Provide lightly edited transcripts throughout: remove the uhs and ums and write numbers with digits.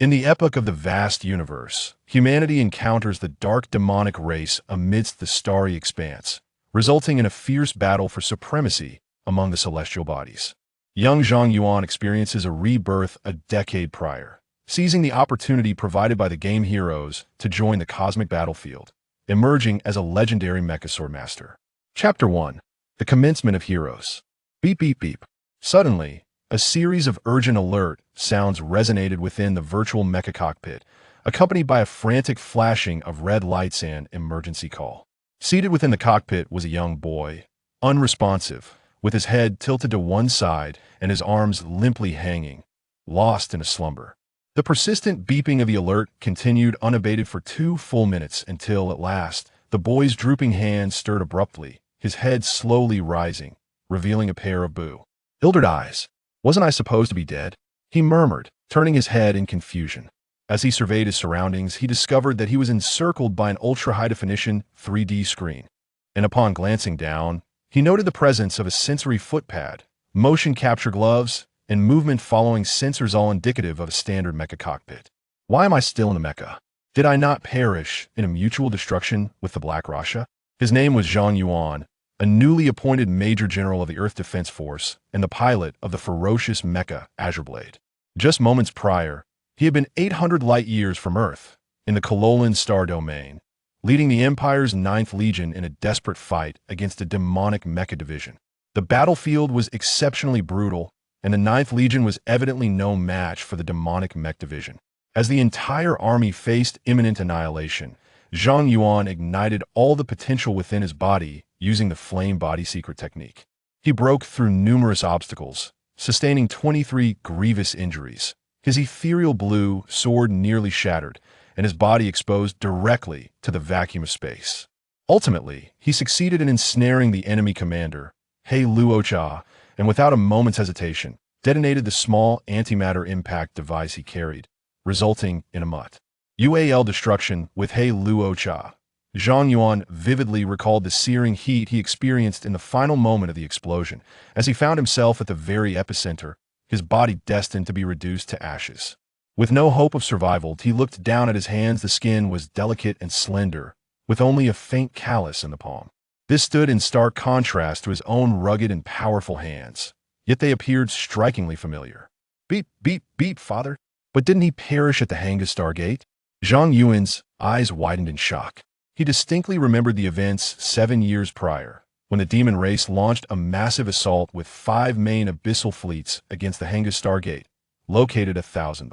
In the epoch of the vast universe, humanity encounters the dark demonic race amidst the starry expanse, resulting in a fierce battle for supremacy among the celestial bodies. Young Zhang Yuan experiences a rebirth a decade prior, seizing the opportunity provided by the game heroes to join the cosmic battlefield, emerging as a legendary Mecha Sword Master. Chapter 1. The Commencement of Heroes. Beep beep beep. Suddenly, a series of urgent alert sounds resonated within the virtual mecha cockpit, accompanied by a frantic flashing of red lights and emergency call. Seated within the cockpit was a young boy, unresponsive, with his head tilted to one side and his arms limply hanging, lost in a slumber. The persistent beeping of the alert continued unabated for 2 full minutes until, at last, the boy's drooping hand stirred abruptly, his head slowly rising, revealing a pair of bewildered eyes. "Wasn't I supposed to be dead?" he murmured, turning his head in confusion. As he surveyed his surroundings, he discovered that he was encircled by an ultra-high-definition 3D screen. And upon glancing down, he noted the presence of a sensory footpad, motion capture gloves, and movement following sensors, all indicative of a standard mecha cockpit. Why am I still in the mecha? Did I not perish in a mutual destruction with the Black Rasha? His name was Zhang Yuan, a newly appointed Major General of the Earth Defense Force and the pilot of the ferocious mecha Azure Blade. Just moments prior, he had been 800 light-years from Earth, in the Kololan star domain, leading the Empire's 9th Legion in a desperate fight against a demonic mecha division. The battlefield was exceptionally brutal, and the 9th Legion was evidently no match for the demonic mech division. As the entire army faced imminent annihilation, Zhang Yuan ignited all the potential within his body using the flame body secret technique. He broke through numerous obstacles, sustaining 23 grievous injuries. His ethereal blue sword nearly shattered, and his body exposed directly to the vacuum of space. Ultimately, he succeeded in ensnaring the enemy commander, He Luocha, and without a moment's hesitation, detonated the small antimatter impact device he carried, resulting in a UAL destruction with He Luocha. Zhang Yuan vividly recalled the searing heat he experienced in the final moment of the explosion, as he found himself at the very epicenter, his body destined to be reduced to ashes. With no hope of survival, he looked down at his hands. The skin was delicate and slender, with only a faint callus in the palm. This stood in stark contrast to his own rugged and powerful hands, yet they appeared strikingly familiar. Beep, beep, beep, father. But didn't he perish at the Hangastar Gate? Zhang Yuan's eyes widened in shock. He distinctly remembered the events 7 years prior, when the demon race launched a massive assault with 5 main abyssal fleets against the Hangastar Gate, located 1,000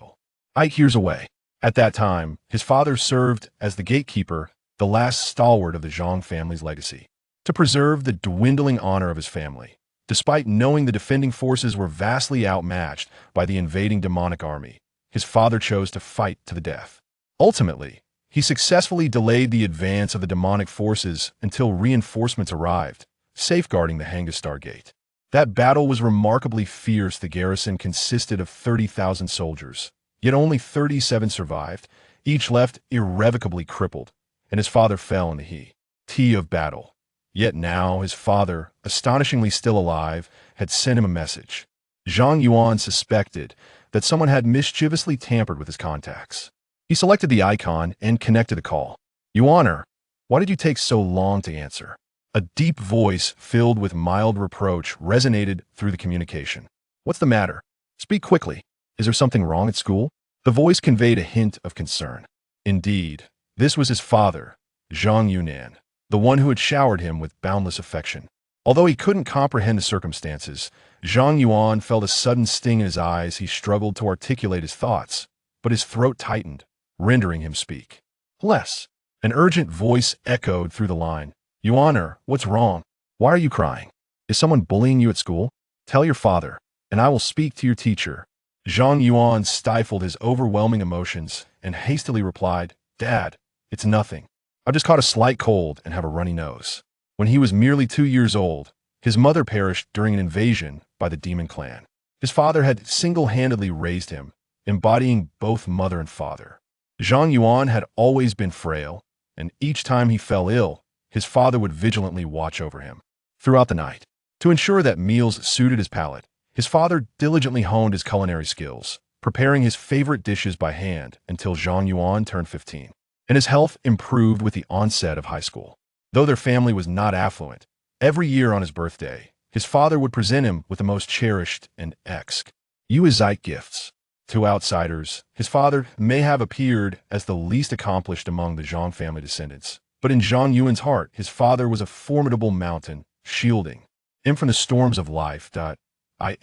light-years away. At that time, his father served as the gatekeeper, the last stalwart of the Zhang family's legacy. To preserve the dwindling honor of his family, despite knowing the defending forces were vastly outmatched by the invading demonic army, his father chose to fight to the death. Ultimately, he successfully delayed the advance of the demonic forces until reinforcements arrived, safeguarding the Hangastar Gate. That battle was remarkably fierce. The garrison consisted of 30,000 soldiers, yet only 37 survived, each left irrevocably crippled, and his father fell in the heat of battle. Yet now his father, astonishingly still alive, had sent him a message. Zhang Yuan suspected that someone had mischievously tampered with his contacts. He selected the icon and connected the call. "Yuaner, why did you take so long to answer?" A deep voice filled with mild reproach resonated through the communication. "What's the matter? Speak quickly. Is there something wrong at school?" The voice conveyed a hint of concern. Indeed, this was his father, Zhang Yuan, the one who had showered him with boundless affection. Although he couldn't comprehend the circumstances, Zhang Yuan felt a sudden sting in his eyes. He struggled to articulate his thoughts, but his throat tightened, rendering him speak less. An urgent voice echoed through the line. "Yuaner, what's wrong? Why are you crying? Is someone bullying you at school? Tell your father, and I will speak to your teacher." Zhang Yuan stifled his overwhelming emotions and hastily replied, "Dad, it's nothing. I've just caught a slight cold and have a runny nose." When he was merely 2 years old, his mother perished during an invasion by the demon clan. His father had single-handedly raised him, embodying both mother and father. Zhang Yuan had always been frail, and each time he fell ill, his father would vigilantly watch over him. Throughout the night, to ensure that meals suited his palate, his father diligently honed his culinary skills, preparing his favorite dishes by hand until Zhang Yuan turned 15. And his health improved with the onset of high school. Though their family was not affluent, every year on his birthday, his father would present him with the most cherished and exquisite gifts. To outsiders, his father may have appeared as the least accomplished among the Zhang family descendants, but in Zhang Yuan's heart, his father was a formidable mountain, shielding him from the storms of life.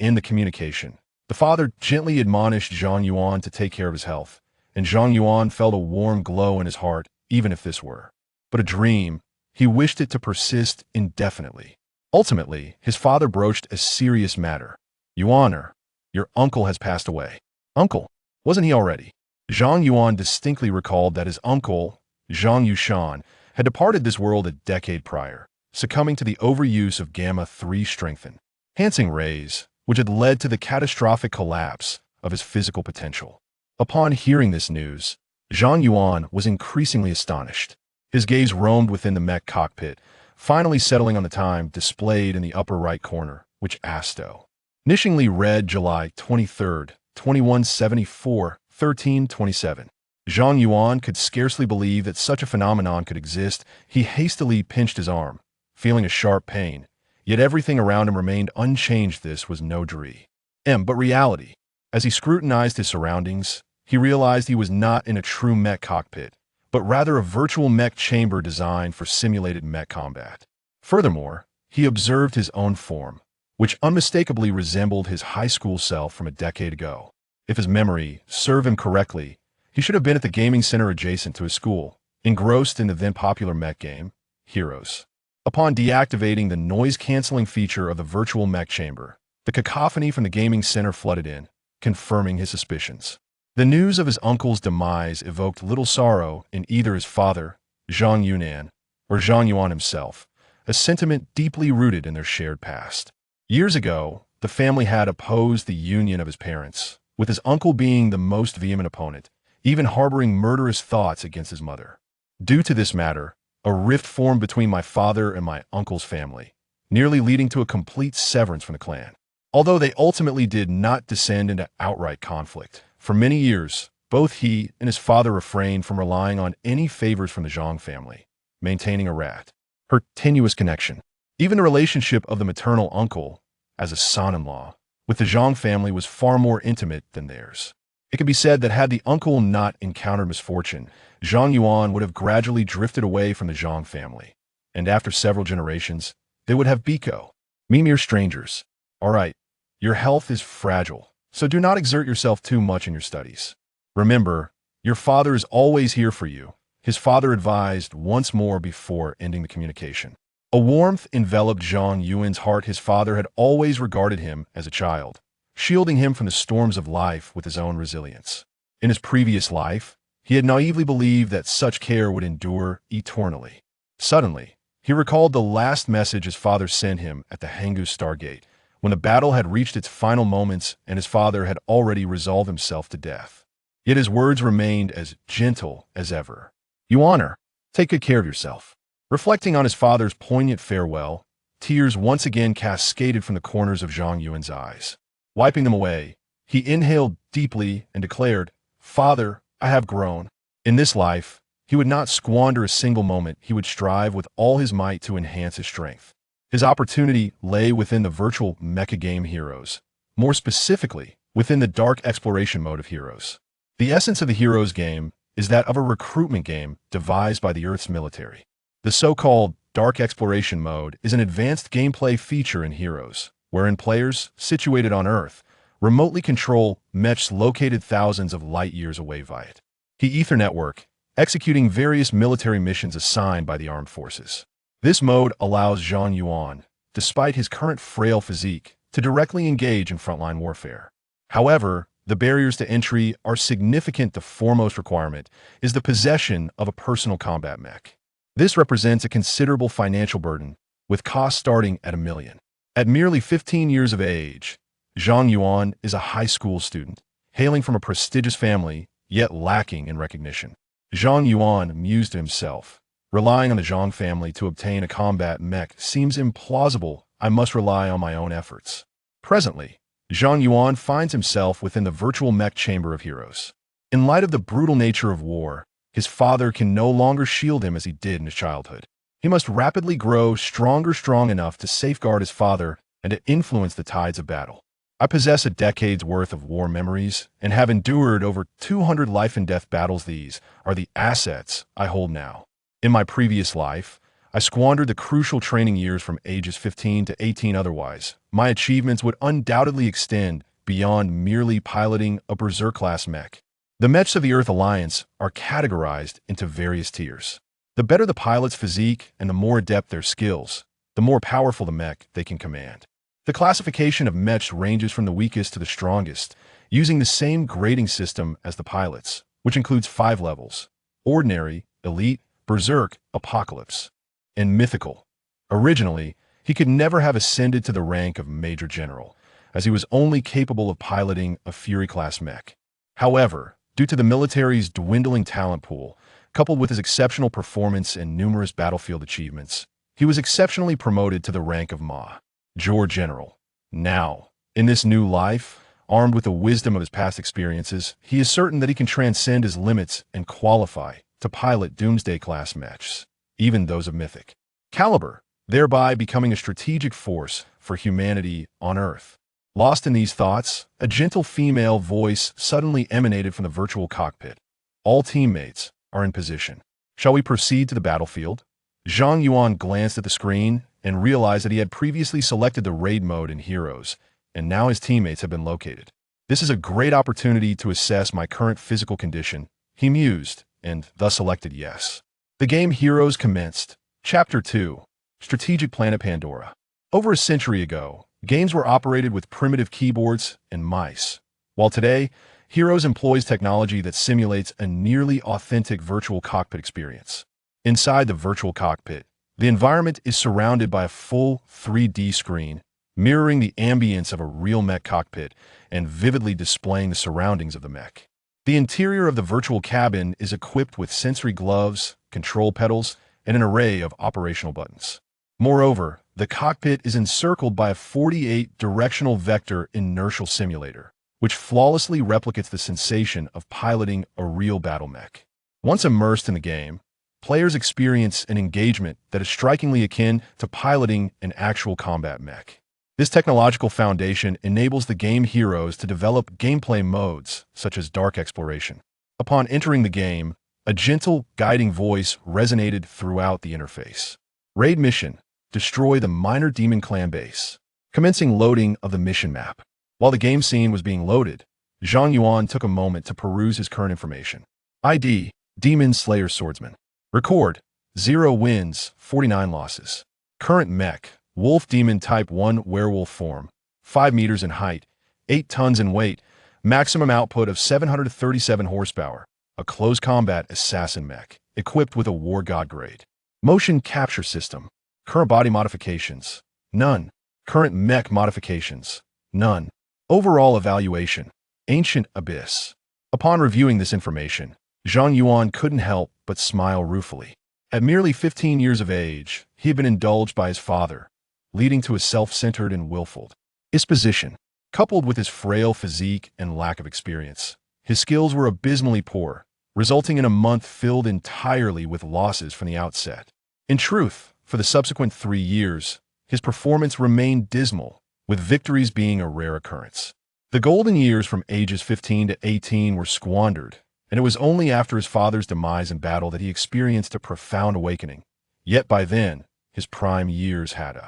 In the communication, the father gently admonished Zhang Yuan to take care of his health, and Zhang Yuan felt a warm glow in his heart, even if this were but a dream. He wished it to persist indefinitely. Ultimately, his father broached a serious matter. Yuaner, your uncle has passed away. Uncle, wasn't he already? Zhang Yuan distinctly recalled that his uncle, Zhang Yushan, had departed this world a decade prior, succumbing to the overuse of gamma-3 enhancing rays, which had led to the catastrophic collapse of his physical potential. Upon hearing this news, Zhang Yuan was increasingly astonished. His gaze roamed within the mech cockpit, finally settling on the time displayed in the upper right corner, which astonishingly read July 23, 2174, 1327. Zhang Yuan could scarcely believe that such a phenomenon could exist. He hastily pinched his arm, feeling a sharp pain, yet everything around him remained unchanged. This was no dream, but reality. As he scrutinized his surroundings, he realized he was not in a true mech cockpit, but rather a virtual mech chamber designed for simulated mech combat. Furthermore, he observed his own form, which unmistakably resembled his high school self from a decade ago. If his memory served him correctly, he should have been at the gaming center adjacent to his school, engrossed in the then popular mech game, Heroes. Upon deactivating the noise-canceling feature of the virtual mech chamber, the cacophony from the gaming center flooded in, confirming his suspicions. The news of his uncle's demise evoked little sorrow in either his father, Zhang Yuan, or Zhang Yuan himself, a sentiment deeply rooted in their shared past. Years ago, the family had opposed the union of his parents, with his uncle being the most vehement opponent, even harboring murderous thoughts against his mother. Due to this matter, a rift formed between my father and my uncle's family, nearly leading to a complete severance from the clan. Although they ultimately did not descend into outright conflict, for many years, both he and his father refrained from relying on any favors from the Zhang family, maintaining her tenuous connection. Even the relationship of the maternal uncle, as a son-in-law, with the Zhang family was far more intimate than theirs. It can be said that had the uncle not encountered misfortune, Zhang Yuan would have gradually drifted away from the Zhang family, and after several generations, they would have become mere strangers. All right, your health is fragile, so do not exert yourself too much in your studies. Remember, your father is always here for you, his father advised once more before ending the communication. A warmth enveloped Zhang Yuan's heart. His father had always regarded him as a child, shielding him from the storms of life with his own resilience. In his previous life, he had naively believed that such care would endure eternally. Suddenly, he recalled the last message his father sent him at the Hangu Stargate, when the battle had reached its final moments and his father had already resolved himself to death. Yet his words remained as gentle as ever. Yuaner, take good care of yourself. Reflecting on his father's poignant farewell, tears once again cascaded from the corners of Zhang Yuan's eyes. Wiping them away, he inhaled deeply and declared, "Father, I have grown. In this life, he would not squander a single moment. He would strive with all his might to enhance his strength. His opportunity lay within the virtual mecha game Heroes, more specifically, within the dark exploration mode of Heroes. The essence of the Heroes game is that of a recruitment game devised by the Earth's military. The so-called dark exploration mode is an advanced gameplay feature in Heroes, wherein players, situated on Earth, remotely control mechs located thousands of light years away via it. The Ether Network, executing various military missions assigned by the armed forces. This mode allows Zhang Yuan, despite his current frail physique, to directly engage in frontline warfare. However, the barriers to entry are significant. The foremost requirement is the possession of a personal combat mech. This represents a considerable financial burden, with costs starting at $1 million. At merely 15 years of age, Zhang Yuan is a high school student, hailing from a prestigious family, yet lacking in recognition. Zhang Yuan mused to himself, relying on the Zhang family to obtain a combat mech seems implausible. I must rely on my own efforts. Presently, Zhang Yuan finds himself within the virtual mech chamber of heroes. In light of the brutal nature of war, his father can no longer shield him as he did in his childhood. He must rapidly grow strong enough to safeguard his father and to influence the tides of battle. I possess a decade's worth of war memories and have endured over 200 life-and-death battles. These are the assets I hold now. In my previous life, I squandered the crucial training years from ages 15 to 18 otherwise. My achievements would undoubtedly extend beyond merely piloting a Berserk-class mech. The mechs of the Earth Alliance are categorized into various tiers. The better the pilot's physique and the more adept their skills, the more powerful the mech they can command. The classification of mechs ranges from the weakest to the strongest, using the same grading system as the pilots, which includes 5 levels: Ordinary, Elite, Berserk, Apocalypse, and Mythical. Originally, he could never have ascended to the rank of Major General, as he was only capable of piloting a Fury-class mech. However, due to the military's dwindling talent pool, coupled with his exceptional performance and numerous battlefield achievements, he was exceptionally promoted to the rank of Major General. Now, in this new life, armed with the wisdom of his past experiences, he is certain that he can transcend his limits and qualify to pilot Doomsday-class mechs, even those of mythic caliber, thereby becoming a strategic force for humanity on Earth. Lost in these thoughts, a gentle female voice suddenly emanated from the virtual cockpit. All teammates are in position. Shall we proceed to the battlefield? Zhang Yuan glanced at the screen and realized that he had previously selected the raid mode in Heroes, and now his teammates have been located. This is a great opportunity to assess my current physical condition, he mused, and thus selected yes. The game Heroes commenced. Chapter 2. Strategic Planet Pandora. Over a century ago, games were operated with primitive keyboards and mice, while today, Heroes employs technology that simulates a nearly authentic virtual cockpit experience. Inside the virtual cockpit, the environment is surrounded by a full 3D screen, mirroring the ambience of a real mech cockpit and vividly displaying the surroundings of the mech. The interior of the virtual cabin is equipped with sensory gloves, control pedals, and an array of operational buttons. Moreover, the cockpit is encircled by a 48-directional vector inertial simulator, which flawlessly replicates the sensation of piloting a real battle mech. Once immersed in the game, players experience an engagement that is strikingly akin to piloting an actual combat mech. This technological foundation enables the game Heroes to develop gameplay modes such as dark exploration. Upon entering the game, a gentle, guiding voice resonated throughout the interface. Raid mission: destroy the minor demon clan base. Commencing loading of the mission map. While the game scene was being loaded, Zhang Yuan took a moment to peruse his current information. ID: Demon Slayer Swordsman. Record: 0 wins, 49 losses. Current mech: Wolf Demon Type 1 Werewolf form, 5 meters in height, 8 tons in weight, maximum output of 737 horsepower, a close combat assassin mech, equipped with a War God grade. Motion capture system. Current body modifications: none. Current mech modifications: none. Overall evaluation: Ancient Abyss. Upon reviewing this information, Zhang Yuan couldn't help but smile ruefully. At merely 15 years of age, he had been indulged by his father, leading to a self-centered and willful disposition. Coupled with his frail physique and lack of experience, his skills were abysmally poor, resulting in a month filled entirely with losses from the outset. In truth, for the subsequent 3 years, his performance remained dismal, with victories being a rare occurrence. The golden years from ages 15 to 18 were squandered, and it was only after his father's demise in battle that he experienced a profound awakening. Yet by then, his prime years had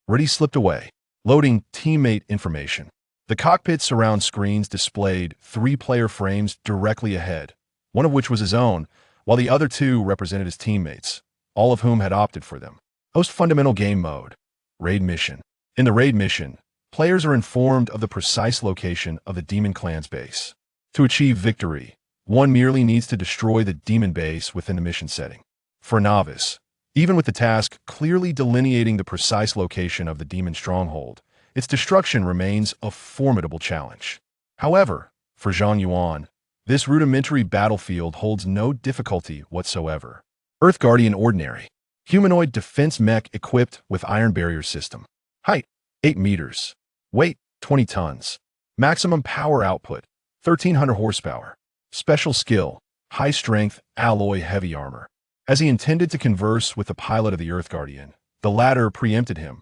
already slipped away. Loading teammate information. The cockpit's surround screens displayed 3 player frames directly ahead, one of which was his own, while the other 2 represented his teammates, all of whom had opted for them. Most fundamental game mode. Raid mission. In the raid mission, players are informed of the precise location of the Demon Clan's base. To achieve victory, one merely needs to destroy the demon base within the mission setting. For a novice, even with the task clearly delineating the precise location of the demon stronghold, its destruction remains a formidable challenge. However, for Zhang Yuan, this rudimentary battlefield holds no difficulty whatsoever. Earth Guardian Ordinary. Humanoid defense mech equipped with iron barrier system. Height: 8 meters. Weight: 20 tons. Maximum power output, 1300 horsepower. Special skill, high strength, alloy heavy armor. As he intended to converse with the pilot of the Earth Guardian, the latter preempted him.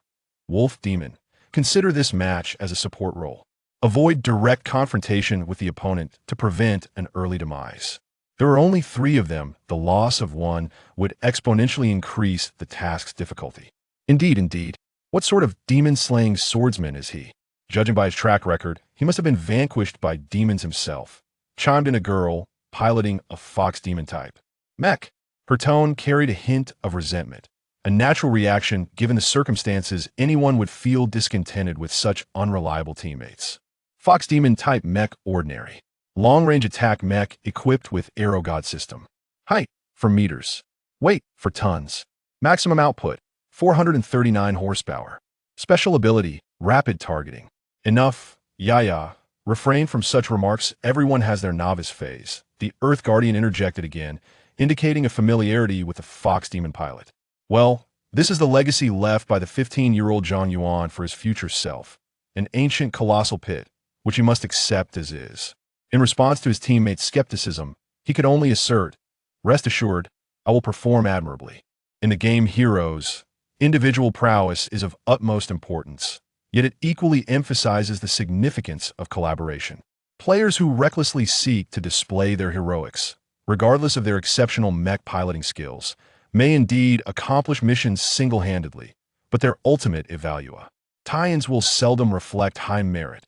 Wolf Demon, consider this match as a support role. Avoid direct confrontation with the opponent to prevent an early demise. There are only 3 of them. The loss of one would exponentially increase the task's difficulty. Indeed. What sort of demon-slaying swordsman is he? Judging by his track record, he must have been vanquished by demons himself. Chimed in a girl, piloting a fox demon type. Mech. Her tone carried a hint of resentment. A natural reaction given the circumstances anyone would feel discontented with such unreliable teammates. Fox demon type mech ordinary. Long-range attack mech equipped with Arrow God system. Height, for meters. Weight, for tons. Maximum output, 439 horsepower. Special ability, rapid targeting. Enough, yaya. Refrain from such remarks. Everyone has their novice phase. The Earth Guardian interjected again, indicating a familiarity with the Fox Demon pilot. Well, this is the legacy left by the 15-year-old Zhang Yuan for his future self. An ancient colossal pit, which he must accept as is. In response to his teammates' skepticism, he could only assert, "Rest assured, I will perform admirably." In the game Heroes, individual prowess is of utmost importance, yet it equally emphasizes the significance of collaboration. Players who recklessly seek to display their heroics, regardless of their exceptional mech piloting skills, may indeed accomplish missions single-handedly, but their ultimate evalua. Tie-ins will seldom reflect high merit.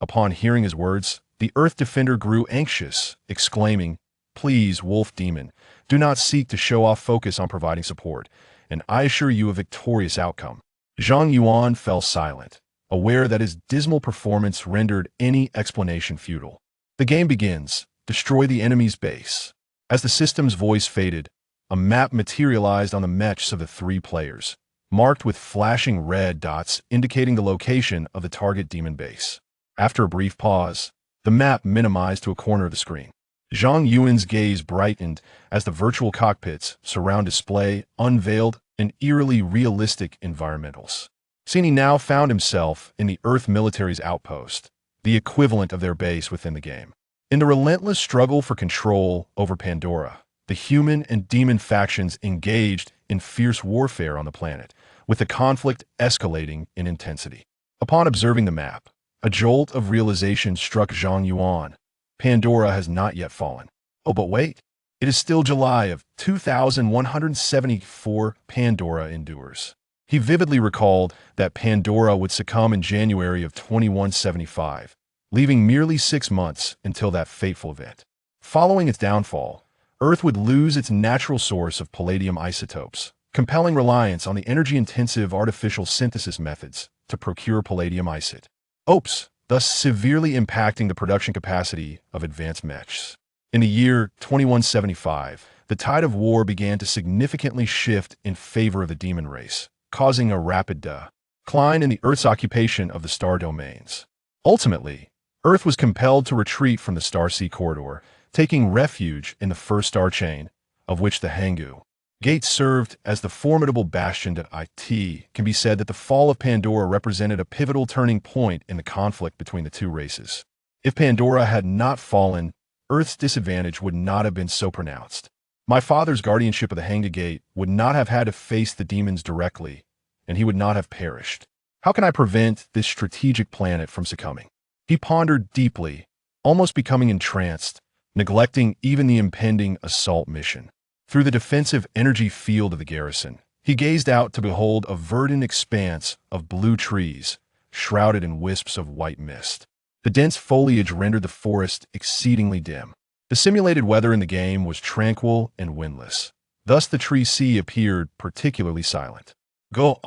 Upon hearing his words, the Earth Defender grew anxious, exclaiming, "Please, Wolf Demon, do not seek to show off. Focus on providing support, and I assure you a victorious outcome." Zhang Yuan fell silent, aware that his dismal performance rendered any explanation futile. The game begins. Destroy the enemy's base. As the system's voice faded, a map materialized on the mechs of the 3 players, marked with flashing red dots indicating the location of the target demon base. After a brief pause, the map minimized to a corner of the screen. Zhang Yuan's gaze brightened as the virtual cockpits surround display unveiled an eerily realistic environmentals. He now found himself in the Earth military's outpost, the equivalent of their base within the game. In the relentless struggle for control over Pandora, the human and demon factions engaged in fierce warfare on the planet, with the conflict escalating in intensity. Upon observing the map, a jolt of realization struck Zhang Yuan. Pandora has not yet fallen. Oh, but wait. It is still July of 2174. Pandora endures. He vividly recalled that Pandora would succumb in January of 2175, leaving merely 6 months until that fateful event. Following its downfall, Earth would lose its natural source of palladium isotopes, compelling reliance on the energy-intensive artificial synthesis methods to procure palladium isotopes, thus severely impacting the production capacity of advanced mechs. In the year 2175, the tide of war began to significantly shift in favor of the demon race, causing a rapid decline in the Earth's occupation of the star domains. Ultimately, Earth was compelled to retreat from the Star Sea corridor, taking refuge in the first star chain, of which the Hangu Gate served as the formidable bastion. It can be said that the fall of Pandora represented a pivotal turning point in the conflict between the 2 races. If Pandora had not fallen, Earth's disadvantage would not have been so pronounced. My father's guardianship of the Hangu Gate would not have had to face the demons directly, and he would not have perished. How can I prevent this strategic planet from succumbing? He pondered deeply, almost becoming entranced, neglecting even the impending assault mission. Through the defensive energy field of the garrison, he gazed out to behold a verdant expanse of blue trees, shrouded in wisps of white mist. The dense foliage rendered the forest exceedingly dim. The simulated weather in the game was tranquil and windless. Thus the tree sea appeared particularly silent. Go.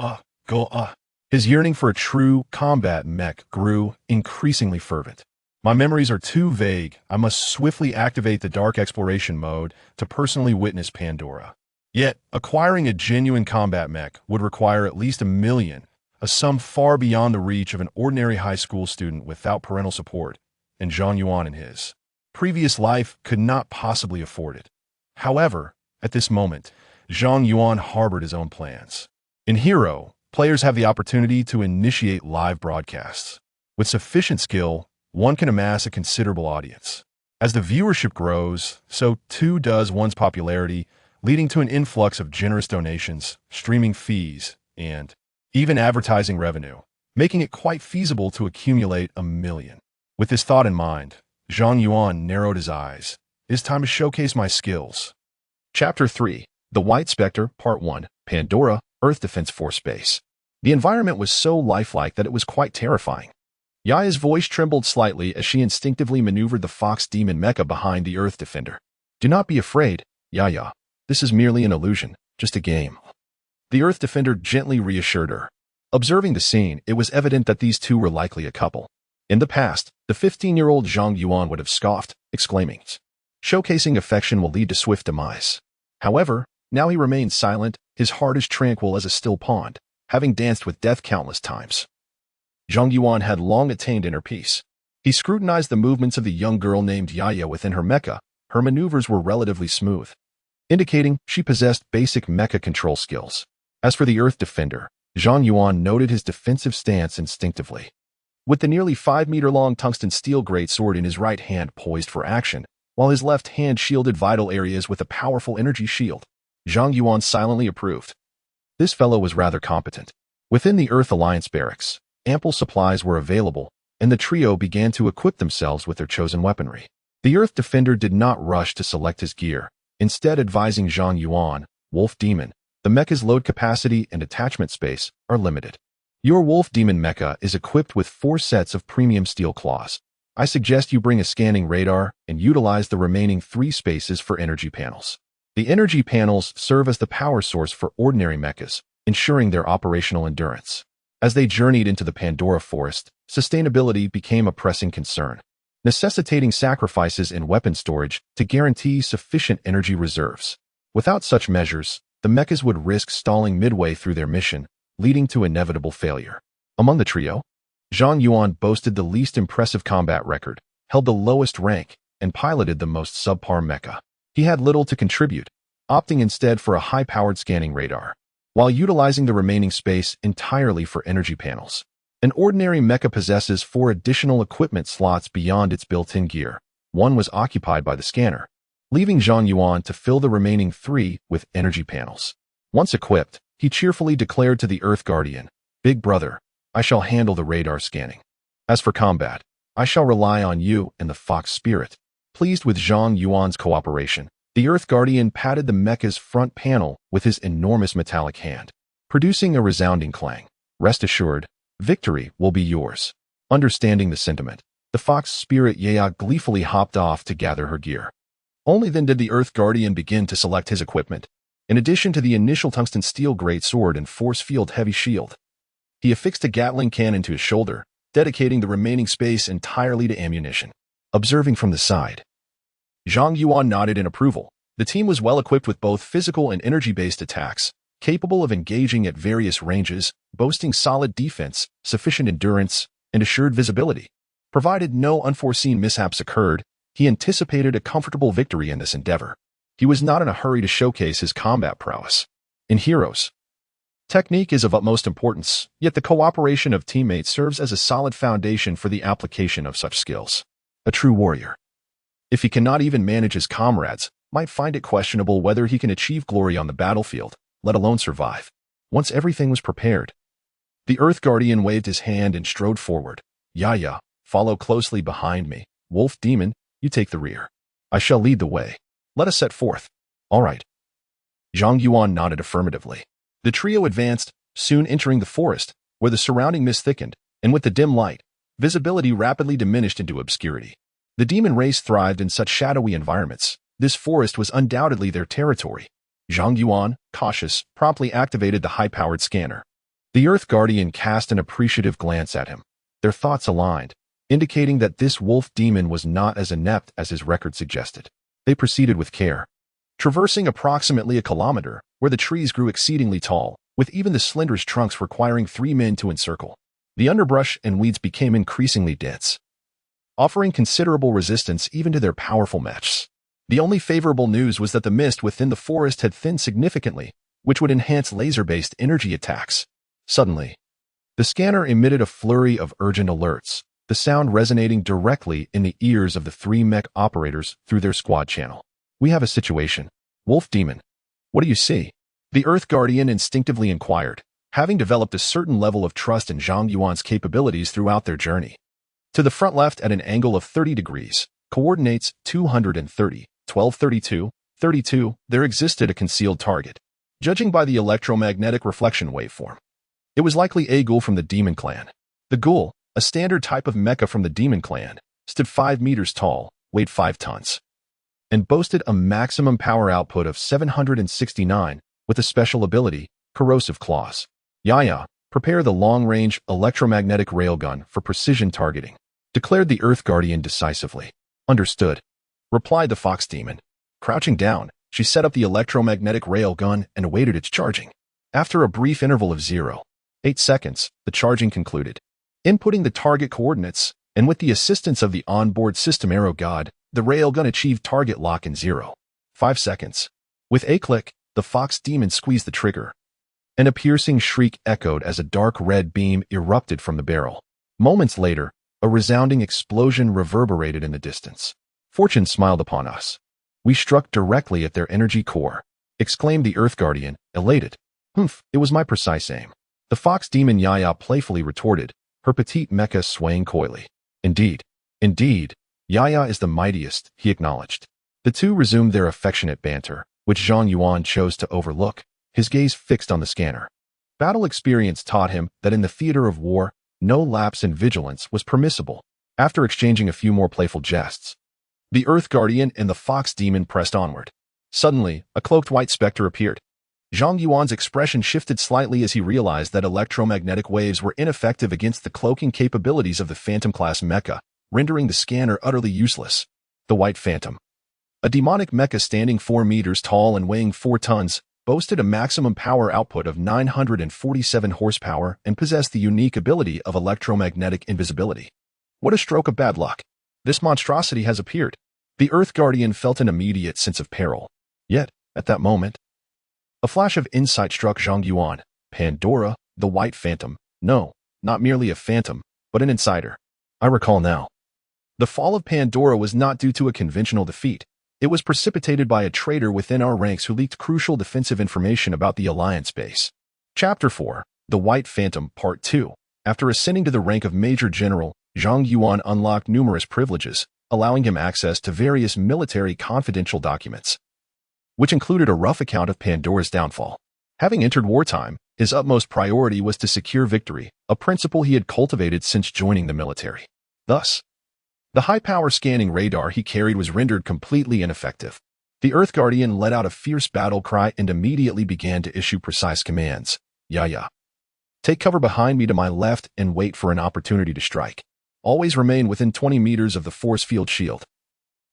His yearning for a true combat mech grew increasingly fervent. My memories are too vague. I must swiftly activate the dark exploration mode to personally witness Pandora. Yet, acquiring a genuine combat mech would require at least $1 million, a sum far beyond the reach of an ordinary high school student without parental support, and Zhang Yuan in his previous life could not possibly afford it. However, at this moment, Zhang Yuan harbored his own plans. In Hero, players have the opportunity to initiate live broadcasts. With sufficient skill, one can amass a considerable audience. As the viewership grows, so too does one's popularity, leading to an influx of generous donations, streaming fees, and even advertising revenue, making it quite feasible to accumulate 1 million. With this thought in mind, Zhang Yuan narrowed his eyes. It is time to showcase my skills. Chapter 3, The White Spectre, Part 1, Pandora, Earth Defense Force Base. The environment was so lifelike that it was quite terrifying. Yaya's voice trembled slightly as she instinctively maneuvered the Fox Demon mecha behind the Earth Defender. Do not be afraid, Yaya. This is merely an illusion, just a game. The Earth Defender gently reassured her. Observing the scene, it was evident that these two were likely a couple. In the past, the 15-year-old Zhang Yuan would have scoffed, exclaiming, "Showcasing affection will lead to swift demise." However, now he remained silent, his heart as tranquil as a still pond, having danced with death countless times. Zhang Yuan had long attained inner peace. He scrutinized the movements of the young girl named Yaya within her mecha. Her maneuvers were relatively smooth, indicating she possessed basic mecha control skills. As for the Earth Defender, Zhang Yuan noted his defensive stance instinctively. With the nearly 5-meter-long tungsten steel greatsword in his right hand poised for action, while his left hand shielded vital areas with a powerful energy shield, Zhang Yuan silently approved. This fellow was rather competent. Within the Earth Alliance barracks, ample supplies were available, and the trio began to equip themselves with their chosen weaponry. The Earth Defender did not rush to select his gear, instead advising Zhang Yuan, Wolf Demon, the mecha's load capacity and attachment space are limited. Your Wolf Demon mecha is equipped with 4 sets of premium steel claws. I suggest you bring a scanning radar and utilize the remaining 3 spaces for energy panels. The energy panels serve as the power source for ordinary mechas, ensuring their operational endurance. As they journeyed into the Pandora forest, sustainability became a pressing concern, necessitating sacrifices in weapon storage to guarantee sufficient energy reserves. Without such measures, the mechas would risk stalling midway through their mission, leading to inevitable failure. Among the trio, Zhang Yuan boasted the least impressive combat record, held the lowest rank, and piloted the most subpar mecha. He had little to contribute, opting instead for a high-powered scanning radar, while utilizing the remaining space entirely for energy panels. An ordinary mecha possesses 4 additional equipment slots beyond its built-in gear. One was occupied by the scanner, leaving Zhang Yuan to fill the remaining 3 with energy panels. Once equipped, he cheerfully declared to the Earth Guardian, "Big brother, I shall handle the radar scanning. As for combat, I shall rely on you and the Fox Spirit." Pleased with Zhang Yuan's cooperation, the Earth Guardian patted the mecha's front panel with his enormous metallic hand, producing a resounding clang. Rest assured, victory will be yours. Understanding the sentiment, the Fox Spirit Yaya gleefully hopped off to gather her gear. Only then did the Earth Guardian begin to select his equipment. In addition to the initial tungsten steel greatsword and force field heavy shield, he affixed a Gatling cannon to his shoulder, dedicating the remaining space entirely to ammunition. Observing from the side, Zhang Yuan nodded in approval. The team was well equipped with both physical and energy-based attacks, capable of engaging at various ranges, boasting solid defense, sufficient endurance, and assured visibility. Provided no unforeseen mishaps occurred, he anticipated a comfortable victory in this endeavor. He was not in a hurry to showcase his combat prowess. In Heroes, technique is of utmost importance, yet the cooperation of teammates serves as a solid foundation for the application of such skills. A true warrior, if he cannot even manage his comrades, might find it questionable whether he can achieve glory on the battlefield, let alone survive. Once everything was prepared, the Earth Guardian waved his hand and strode forward. "Yaya, follow closely behind me. Wolf Demon, you take the rear. I shall lead the way. Let us set forth." "All right." Zhang Yuan nodded affirmatively. The trio advanced, soon entering the forest, where the surrounding mist thickened, and with the dim light, visibility rapidly diminished into obscurity. The demon race thrived in such shadowy environments. This forest was undoubtedly their territory. Zhang Yuan, cautious, promptly activated the high-powered scanner. The Earth Guardian cast an appreciative glance at him. Their thoughts aligned, indicating that this wolf demon was not as inept as his record suggested. They proceeded with care, traversing approximately a kilometer, where the trees grew exceedingly tall, with even the slenderest trunks requiring 3 men to encircle. The underbrush and weeds became increasingly dense, offering considerable resistance even to their powerful mechs. The only favorable news was that the mist within the forest had thinned significantly, which would enhance laser-based energy attacks. Suddenly, the scanner emitted a flurry of urgent alerts. the sound resonating directly in the ears of the three mech operators through their squad channel. "We have a situation. Wolf Demon. What do you see?" The Earth Guardian instinctively inquired, having developed a certain level of trust in Zhang Yuan's capabilities throughout their journey. To the front left at an angle of 30 degrees, coordinates 230, 1232, 32, there existed a concealed target. Judging by the electromagnetic reflection waveform, it was likely a ghoul from the Demon Clan. The ghoul, a standard type of mecha from the Demon Clan, stood 5 meters tall, weighed 5 tons, and boasted a maximum power output of 769 with a special ability, Corrosive Claws. "Yaya, prepare the long-range electromagnetic railgun for precision targeting," declared the Earth Guardian decisively. "Understood," replied the Fox Demon. Crouching down, she set up the electromagnetic railgun and awaited its charging. After a brief interval of 0.8 seconds, the charging concluded. Inputting the target coordinates, and with the assistance of the onboard system Arrow God, the railgun achieved target lock in 0.5 seconds. With a click, the Fox Demon squeezed the trigger, and a piercing shriek echoed as a dark red beam erupted from the barrel. Moments later, a resounding explosion reverberated in the distance. "Fortune smiled upon us. We struck directly at their energy core," exclaimed the Earth Guardian, elated. "Humph, it was my precise aim." The Fox Demon Yaya playfully retorted, her petite mecha swaying coyly. Indeed, Yaya is the mightiest," he acknowledged. The two resumed their affectionate banter, which Zhang Yuan chose to overlook, his gaze fixed on the scanner. Battle experience taught him that in the theater of war, no lapse in vigilance was permissible. After exchanging a few more playful jests, the Earth Guardian and the Fox Demon pressed onward. Suddenly, a cloaked white specter appeared. Zhang Yuan's expression shifted slightly as he realized that electromagnetic waves were ineffective against the cloaking capabilities of the Phantom-class mecha, rendering the scanner utterly useless. The White Phantom, a demonic mecha standing 4 meters tall and weighing 4 tons, boasted a maximum power output of 947 horsepower and possessed the unique ability of electromagnetic invisibility. What a stroke of bad luck! This monstrosity has appeared. The Earth Guardian felt an immediate sense of peril. Yet, at that moment, a flash of insight struck Zhang Yuan. Pandora, the White Phantom. No, not merely a phantom, but an insider. I recall now. The fall of Pandora was not due to a conventional defeat. It was precipitated by a traitor within our ranks who leaked crucial defensive information about the Alliance base. Chapter 4, The White Phantom, Part 2. After ascending to the rank of Major General, Zhang Yuan unlocked numerous privileges, allowing him access to various military confidential documents, which included a rough account of Pandora's downfall. Having entered wartime, his utmost priority was to secure victory, a principle he had cultivated since joining the military. Thus, the high-power scanning radar he carried was rendered completely ineffective. The Earth Guardian let out a fierce battle cry and immediately began to issue precise commands. "Yaya, take cover behind me to my left and wait for an opportunity to strike. Always remain within 20 meters of the force field shield,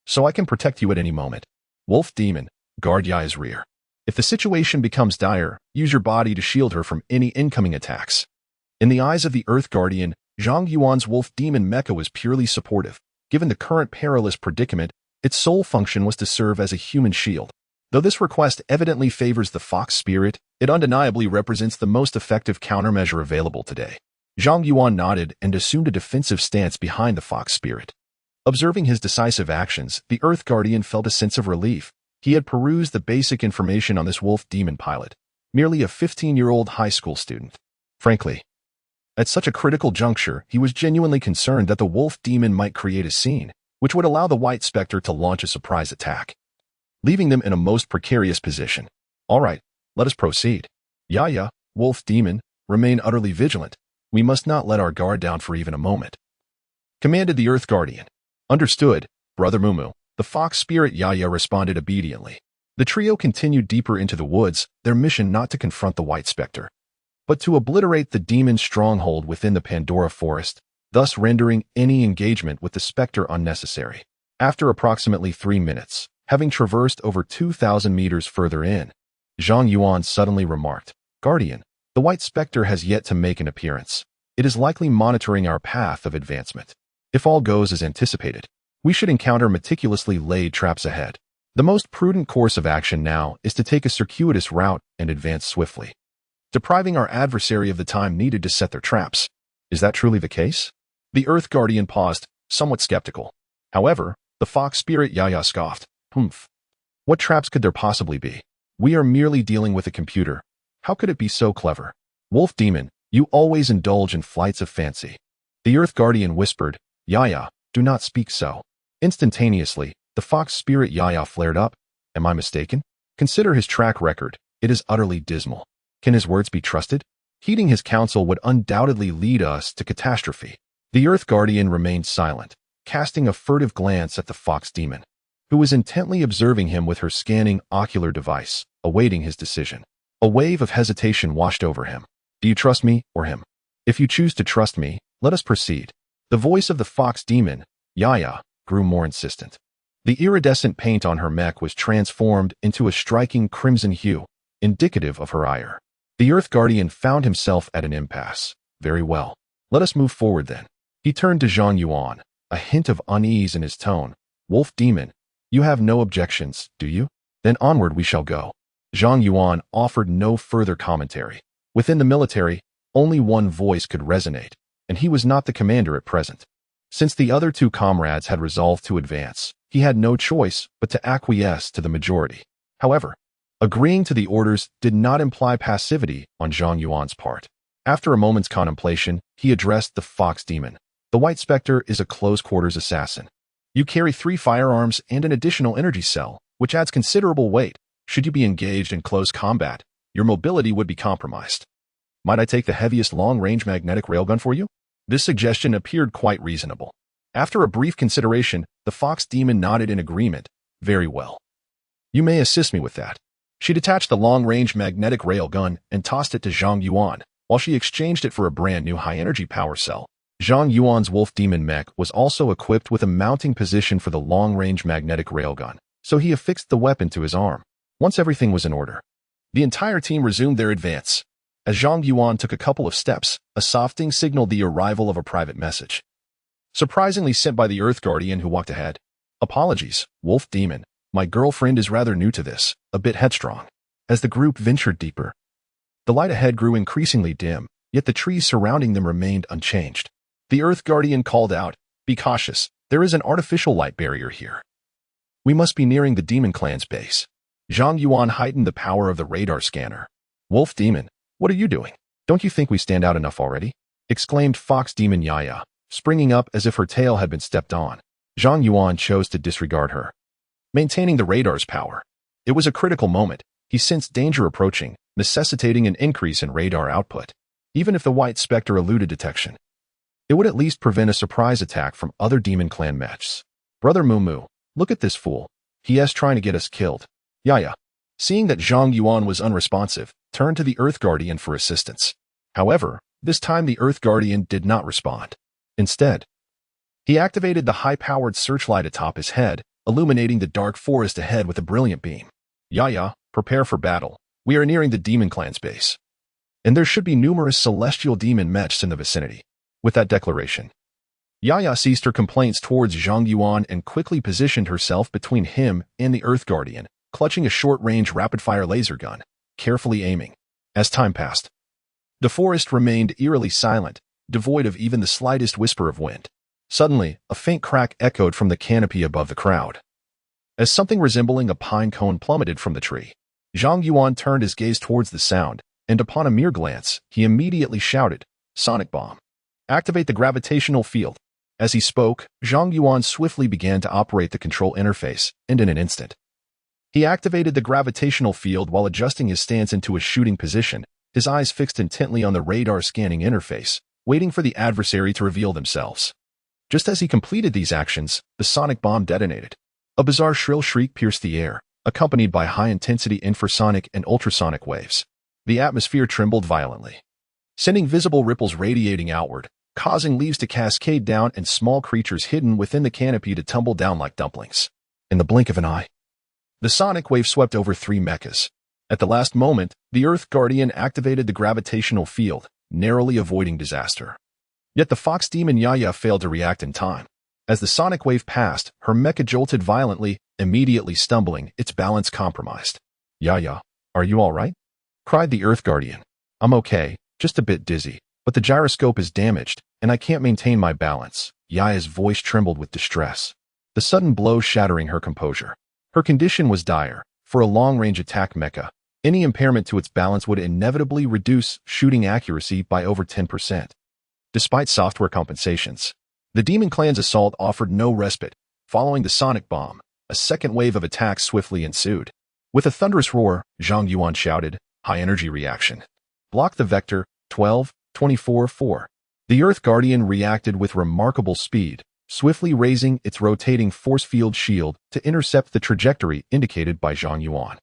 so I can protect you at any moment. Wolf Demon, guard Yaya's rear. If the situation becomes dire, use your body to shield her from any incoming attacks." In the eyes of the Earth Guardian, Zhang Yuan's Wolf Demon mecha was purely supportive. Given the current perilous predicament, its sole function was to serve as a human shield. Though this request evidently favors the Fox spirit, it undeniably represents the most effective countermeasure available today. Zhang Yuan nodded and assumed a defensive stance behind the Fox spirit. Observing his decisive actions, the Earth Guardian felt a sense of relief. He had perused the basic information on this Wolf Demon pilot, merely a 15-year-old high school student. Frankly, at such a critical juncture, he was genuinely concerned that the Wolf Demon might create a scene, which would allow the White Spectre to launch a surprise attack, leaving them in a most precarious position. All right, let us proceed. Yaya, Wolf Demon, remain utterly vigilant. We must not let our guard down for even a moment, commanded the Earth Guardian. Understood, Brother Mumu. The Fox Spirit Yaya responded obediently. The trio continued deeper into the woods, their mission not to confront the White Spectre, but to obliterate the demon's stronghold within the Pandora Forest, thus rendering any engagement with the Spectre unnecessary. After approximately 3 minutes, having traversed over 2,000 meters further in, Zhang Yuan suddenly remarked, "Guardian, the White Spectre has yet to make an appearance. It is likely monitoring our path of advancement. If all goes as anticipated, we should encounter meticulously laid traps ahead. The most prudent course of action now is to take a circuitous route and advance swiftly, depriving our adversary of the time needed to set their traps." Is that truly the case? The Earth Guardian paused, somewhat skeptical. However, the fox spirit Yaya scoffed. Humph. What traps could there possibly be? We are merely dealing with a computer. How could it be so clever? Wolf Demon, you always indulge in flights of fancy. The Earth Guardian whispered, Yaya, do not speak so. Instantaneously, the fox spirit Yaya flared up. Am I mistaken? Consider his track record. It is utterly dismal. Can his words be trusted? Heeding his counsel would undoubtedly lead us to catastrophe. The Earth Guardian remained silent, casting a furtive glance at the fox demon, who was intently observing him with her scanning ocular device, awaiting his decision. A wave of hesitation washed over him. Do you trust me or him? If you choose to trust me, let us proceed. The voice of the fox demon, Yaya, grew more insistent. The iridescent paint on her mech was transformed into a striking crimson hue, indicative of her ire. The Earth Guardian found himself at an impasse. Very well. Let us move forward then. He turned to Zhang Yuan, a hint of unease in his tone. Wolf Demon, you have no objections, do you? Then onward we shall go. Zhang Yuan offered no further commentary. Within the military, only one voice could resonate, and he was not the commander at present. Since the other two comrades had resolved to advance, he had no choice but to acquiesce to the majority. However, agreeing to the orders did not imply passivity on Zhang Yuan's part. After a moment's contemplation, he addressed the fox demon. The White Spectre is a close-quarters assassin. You carry 3 firearms and an additional energy cell, which adds considerable weight. Should you be engaged in close combat, your mobility would be compromised. Might I take the heaviest long-range magnetic railgun for you? This suggestion appeared quite reasonable. After a brief consideration, the fox demon nodded in agreement. Very well. You may assist me with that. She detached the long-range magnetic railgun and tossed it to Zhang Yuan, while she exchanged it for a brand-new high-energy power cell. Zhang Yuan's wolf demon mech was also equipped with a mounting position for the long-range magnetic railgun, so he affixed the weapon to his arm. Once everything was in order, the entire team resumed their advance. As Zhang Yuan took a couple of steps, a soft ding signaled the arrival of a private message, surprisingly sent by the Earth Guardian who walked ahead. Apologies, Wolf Demon. My girlfriend is rather new to this, a bit headstrong. As the group ventured deeper, the light ahead grew increasingly dim, yet the trees surrounding them remained unchanged. The Earth Guardian called out, Be cautious, there is an artificial light barrier here. We must be nearing the Demon Clan's base. Zhang Yuan heightened the power of the radar scanner. Wolf Demon, what are you doing? Don't you think we stand out enough already? Exclaimed Fox Demon Yaya, springing up as if her tail had been stepped on. Zhang Yuan chose to disregard her, maintaining the radar's power. It was a critical moment. He sensed danger approaching, necessitating an increase in radar output. Even if the White Spectre eluded detection, it would at least prevent a surprise attack from other Demon Clan mechs. Brother Mumu, look at this fool. He is trying to get us killed. Yaya, seeing that Zhang Yuan was unresponsive, turned to the Earth Guardian for assistance. However, this time the Earth Guardian did not respond. Instead, he activated the high-powered searchlight atop his head, illuminating the dark forest ahead with a brilliant beam. Yaya, prepare for battle. We are nearing the Demon Clan's base, and there should be numerous celestial demon mechs in the vicinity. With that declaration, Yaya ceased her complaints towards Zhang Yuan and quickly positioned herself between him and the Earth Guardian, clutching a short-range rapid-fire laser gun, carefully aiming. As time passed, the forest remained eerily silent, devoid of even the slightest whisper of wind. Suddenly, a faint crack echoed from the canopy above the crowd, as something resembling a pine cone plummeted from the tree. Zhang Yuan turned his gaze towards the sound, and upon a mere glance, he immediately shouted, Sonic Bomb. Activate the gravitational field. As he spoke, Zhang Yuan swiftly began to operate the control interface, and in an instant, he activated the gravitational field while adjusting his stance into a shooting position, his eyes fixed intently on the radar scanning interface, waiting for the adversary to reveal themselves. Just as he completed these actions, the sonic bomb detonated. A bizarre shrill shriek pierced the air, accompanied by high-intensity infrasonic and ultrasonic waves. The atmosphere trembled violently, sending visible ripples radiating outward, causing leaves to cascade down and small creatures hidden within the canopy to tumble down like dumplings. In the blink of an eye, the sonic wave swept over 3 mechas. At the last moment, the Earth Guardian activated the gravitational field, narrowly avoiding disaster. Yet the fox demon Yaya failed to react in time. As the sonic wave passed, her mecha jolted violently, immediately stumbling, its balance compromised. Yaya, are you all right? Cried the Earth Guardian. I'm okay, just a bit dizzy. But the gyroscope is damaged, and I can't maintain my balance. Yaya's voice trembled with distress, the sudden blow shattering her composure. Her condition was dire. For a long-range attack mecha, any impairment to its balance would inevitably reduce shooting accuracy by over 10%. Despite software compensations, the Demon Clan's assault offered no respite. Following the sonic bomb, a second wave of attacks swiftly ensued. With a thunderous roar, Zhang Yuan shouted, "High-energy reaction. Block the vector, 12-24-4." The Earth Guardian reacted with remarkable speed, swiftly raising its rotating force field shield to intercept the trajectory indicated by Zhang Yuan.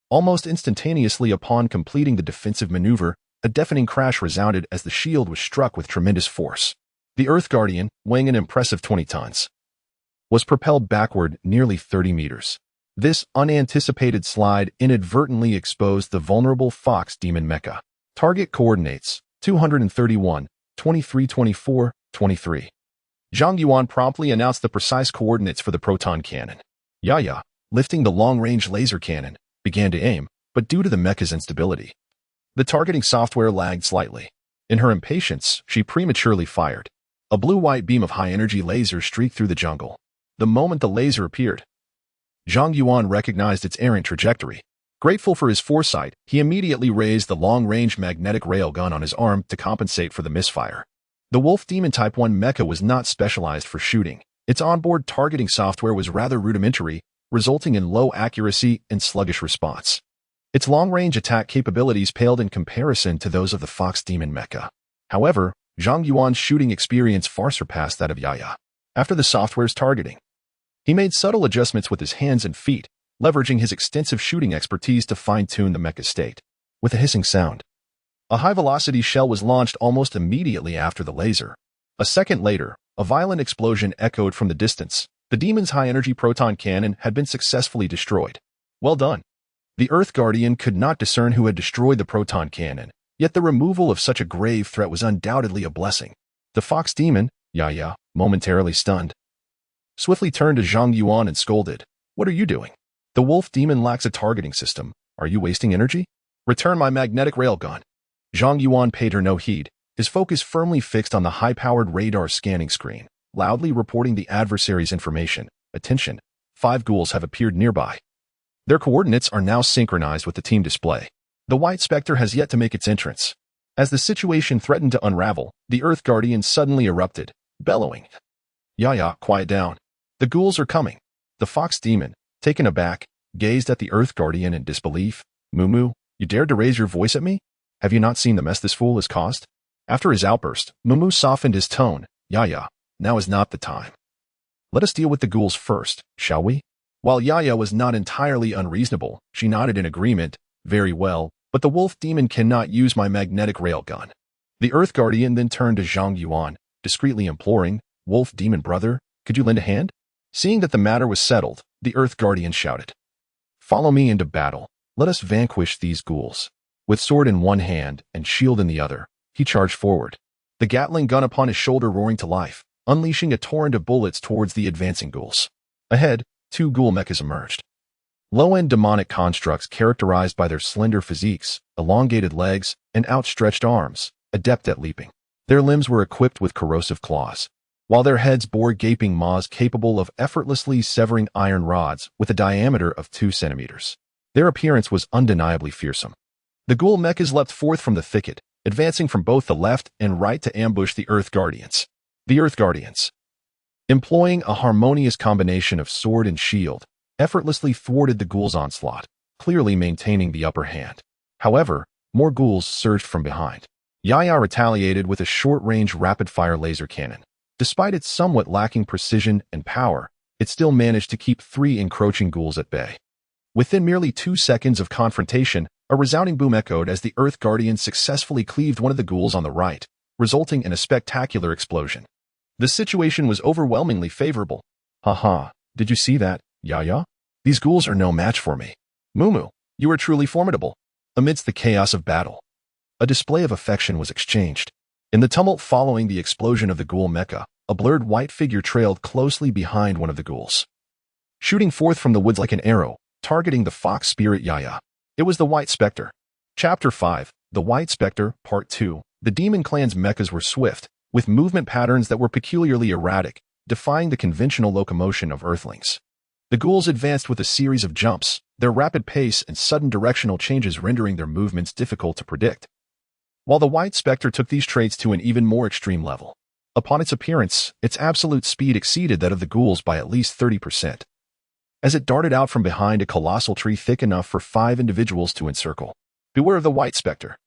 Almost instantaneously upon completing the defensive maneuver, a deafening crash resounded as the shield was struck with tremendous force. The Earth Guardian, weighing an impressive 20 tons, was propelled backward nearly 30 meters. This unanticipated slide inadvertently exposed the vulnerable Fox Demon Mecha. Target coordinates, 231, 23-24, 23. Zhang Yuan promptly announced the precise coordinates for the proton cannon. Yaya, lifting the long-range laser cannon, began to aim, but due to the mecha's instability, the targeting software lagged slightly. In her impatience, she prematurely fired. A blue-white beam of high-energy laser streaked through the jungle. The moment the laser appeared, Zhang Yuan recognized its errant trajectory. Grateful for his foresight, he immediately raised the long-range magnetic railgun on his arm to compensate for the misfire. The Wolf Demon Type 1 mecha was not specialized for shooting. Its onboard targeting software was rather rudimentary, resulting in low accuracy and sluggish response. Its long-range attack capabilities paled in comparison to those of the Fox Demon mecha. However, Zhang Yuan's shooting experience far surpassed that of Yaya. After the software's targeting, he made subtle adjustments with his hands and feet, leveraging his extensive shooting expertise to fine-tune the mecha's state. With a hissing sound, a high-velocity shell was launched almost immediately after the laser. A second later, a violent explosion echoed from the distance. The demon's high-energy proton cannon had been successfully destroyed. Well done. The Earth Guardian could not discern who had destroyed the proton cannon, yet the removal of such a grave threat was undoubtedly a blessing. The Fox Demon, Yaya, momentarily stunned, swiftly turned to Zhang Yuan and scolded, "What are you doing? The Wolf Demon lacks a targeting system. Are you wasting energy? Return my magnetic railgun." Zhang Yuan paid her no heed, his focus firmly fixed on the high-powered radar scanning screen, loudly reporting the adversary's information. "Attention, 5 ghouls have appeared nearby. Their coordinates are now synchronized with the team display. The White Spectre has yet to make its entrance." As the situation threatened to unravel, the Earth Guardian suddenly erupted, bellowing, "Yaya, quiet down. The ghouls are coming." The Fox Demon, taken aback, gazed at the Earth Guardian in disbelief. "Mumu, you dared to raise your voice at me? Have you not seen the mess this fool has caused?" After his outburst, Mumu softened his tone. "Yaya, now is not the time. Let us deal with the ghouls first, shall we?" While Yaya was not entirely unreasonable, she nodded in agreement. "Very well, but the Wolf Demon cannot use my magnetic railgun." The Earth Guardian then turned to Zhang Yuan, discreetly imploring, "Wolf Demon brother, could you lend a hand?" Seeing that the matter was settled, the Earth Guardian shouted, "Follow me into battle. Let us vanquish these ghouls." With sword in one hand and shield in the other, he charged forward, the Gatling gun upon his shoulder roaring to life, unleashing a torrent of bullets towards the advancing ghouls. Ahead, 2 ghoul mechas emerged. Low-end demonic constructs characterized by their slender physiques, elongated legs, and outstretched arms, adept at leaping. Their limbs were equipped with corrosive claws, while their heads bore gaping maws capable of effortlessly severing iron rods with a diameter of 2 centimeters. Their appearance was undeniably fearsome. The ghoul mechas leapt forth from the thicket, advancing from both the left and right to ambush the Earth Guardians. The Earth Guardians, employing a harmonious combination of sword and shield, effortlessly thwarted the ghouls' onslaught, clearly maintaining the upper hand. However, more ghouls surged from behind. Yaya retaliated with a short-range rapid-fire laser cannon. Despite its somewhat lacking precision and power, it still managed to keep 3 encroaching ghouls at bay. Within merely 2 seconds of confrontation, a resounding boom echoed as the Earth Guardian successfully cleaved one of the ghouls on the right, resulting in a spectacular explosion. The situation was overwhelmingly favorable. "Haha, did you see that, Yaya? These ghouls are no match for me. Mumu, you are truly formidable." Amidst the chaos of battle, a display of affection was exchanged. In the tumult following the explosion of the ghoul mecha, a blurred white figure trailed closely behind one of the ghouls, shooting forth from the woods like an arrow, targeting the fox spirit Yaya. It was the White Spectre. Chapter 5, The White Spectre, Part 2, The Demon Clan's mechas were swift, with movement patterns that were peculiarly erratic, defying the conventional locomotion of Earthlings. The ghouls advanced with a series of jumps, their rapid pace and sudden directional changes rendering their movements difficult to predict. While the White Spectre took these traits to an even more extreme level. Upon its appearance, its absolute speed exceeded that of the ghouls by at least 30%. As it darted out from behind a colossal tree thick enough for 5 individuals to encircle. Beware of the White Spectre.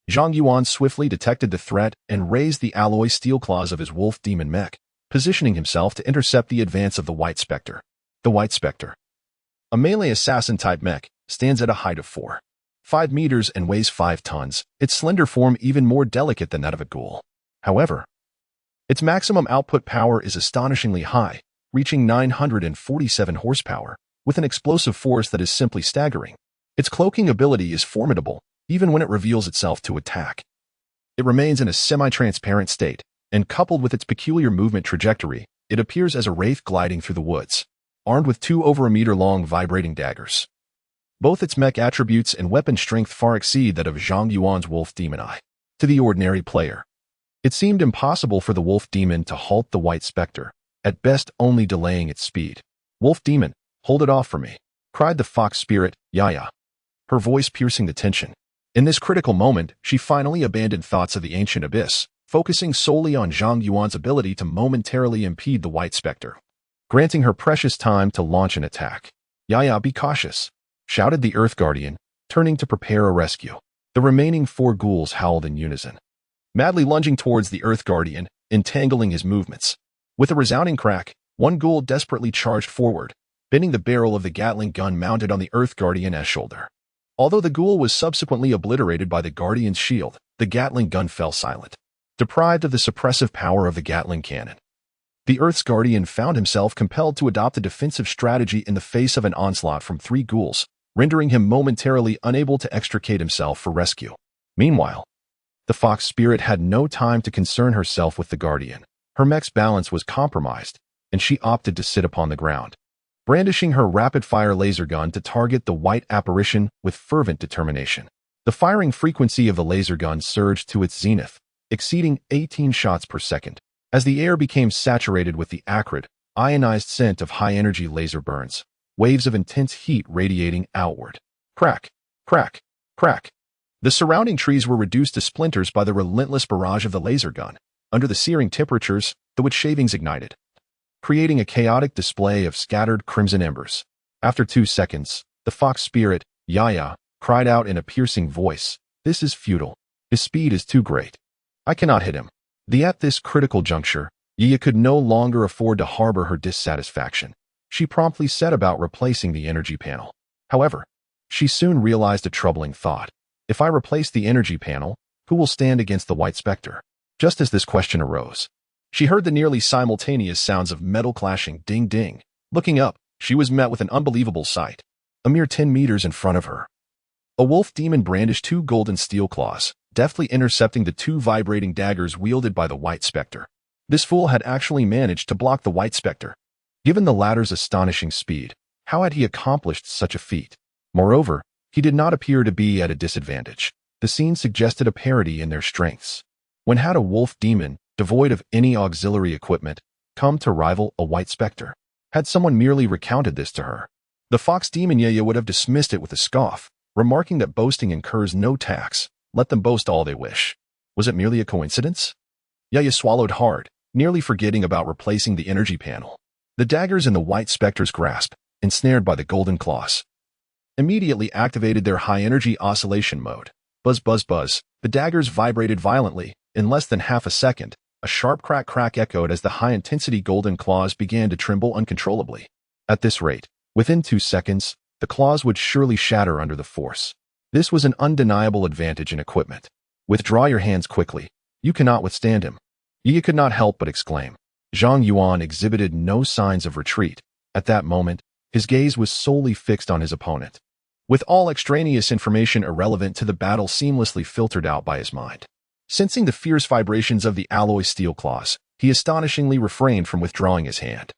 Zhang Yuan swiftly detected the threat and raised the alloy steel claws of his wolf demon mech, positioning himself to intercept the advance of the White Spectre. The White Spectre, a melee assassin-type mech, stands at a height of 4.5 meters and weighs 5 tons, its slender form even more delicate than that of a ghoul. However, its maximum output power is astonishingly high, reaching 947 horsepower, with an explosive force that is simply staggering. Its cloaking ability is formidable, even when it reveals itself to attack. It remains in a semi-transparent state, and coupled with its peculiar movement trajectory, it appears as a wraith gliding through the woods, armed with 2 over a meter-long vibrating daggers. Both its mech attributes and weapon strength far exceed that of Zhang Yuan's wolf demon eye. To the ordinary player, it seemed impossible for the wolf demon to halt the White Spectre, at best only delaying its speed. "Wolf demon, hold it off for me," cried the fox spirit, Yaya, her voice piercing the tension. In this critical moment, she finally abandoned thoughts of the ancient abyss, focusing solely on Zhang Yuan's ability to momentarily impede the White Spectre, granting her precious time to launch an attack. "Yaya, be cautious," shouted the Earth Guardian, turning to prepare a rescue. The remaining 4 ghouls howled in unison, madly lunging towards the Earth Guardian, entangling his movements. With a resounding crack, one ghoul desperately charged forward, bending the barrel of the Gatling gun mounted on the Earth Guardian's shoulder. Although the ghoul was subsequently obliterated by the Guardian's shield, the Gatling gun fell silent, deprived of the suppressive power of the Gatling cannon. The Earth's Guardian found himself compelled to adopt a defensive strategy in the face of an onslaught from 3 ghouls, rendering him momentarily unable to extricate himself for rescue. Meanwhile, the fox spirit had no time to concern herself with the Guardian. Her mech's balance was compromised, and she opted to sit upon the ground, brandishing her rapid-fire laser gun to target the white apparition with fervent determination. The firing frequency of the laser gun surged to its zenith, exceeding 18 shots per second. As the air became saturated with the acrid, ionized scent of high-energy laser burns, waves of intense heat radiating outward. Crack, crack, crack. The surrounding trees were reduced to splinters by the relentless barrage of the laser gun, under the searing temperatures, the wood shavings ignited, creating a chaotic display of scattered crimson embers. After 2 seconds, the fox spirit, Yaya, cried out in a piercing voice, "This is futile. His speed is too great. I cannot hit him." At this critical juncture, Yaya could no longer afford to harbor her dissatisfaction. She promptly set about replacing the energy panel. However, she soon realized a troubling thought. If I replace the energy panel, who will stand against the White Spectre? Just as this question arose, she heard the nearly simultaneous sounds of metal clashing ding-ding. Looking up, she was met with an unbelievable sight. A mere 10 meters in front of her, a wolf demon brandished 2 golden steel claws, deftly intercepting the 2 vibrating daggers wielded by the White Spectre. This fool had actually managed to block the White Spectre. Given the latter's astonishing speed, how had he accomplished such a feat? Moreover, he did not appear to be at a disadvantage. The scene suggested a parity in their strengths. When had a wolf demon, devoid of any auxiliary equipment, come to rival a White Spectre? Had someone merely recounted this to her, the fox demon Yaya would have dismissed it with a scoff, remarking that boasting incurs no tax. Let them boast all they wish. Was it merely a coincidence? Yaya swallowed hard, nearly forgetting about replacing the energy panel. The daggers in the White Spectre's grasp, ensnared by the golden claws, immediately activated their high-energy oscillation mode. Buzz, buzz, buzz. The daggers vibrated violently. In less than half a second, a sharp crack echoed as the high-intensity golden claws began to tremble uncontrollably. At this rate, within 2 seconds, the claws would surely shatter under the force. This was an undeniable advantage in equipment. Withdraw your hands quickly. You cannot withstand him. Yi could not help but exclaim. Zhang Yuan exhibited no signs of retreat. At that moment, his gaze was solely fixed on his opponent, with all extraneous information irrelevant to the battle seamlessly filtered out by his mind. Sensing the fierce vibrations of the alloy steel claws, he astonishingly refrained from withdrawing his hand.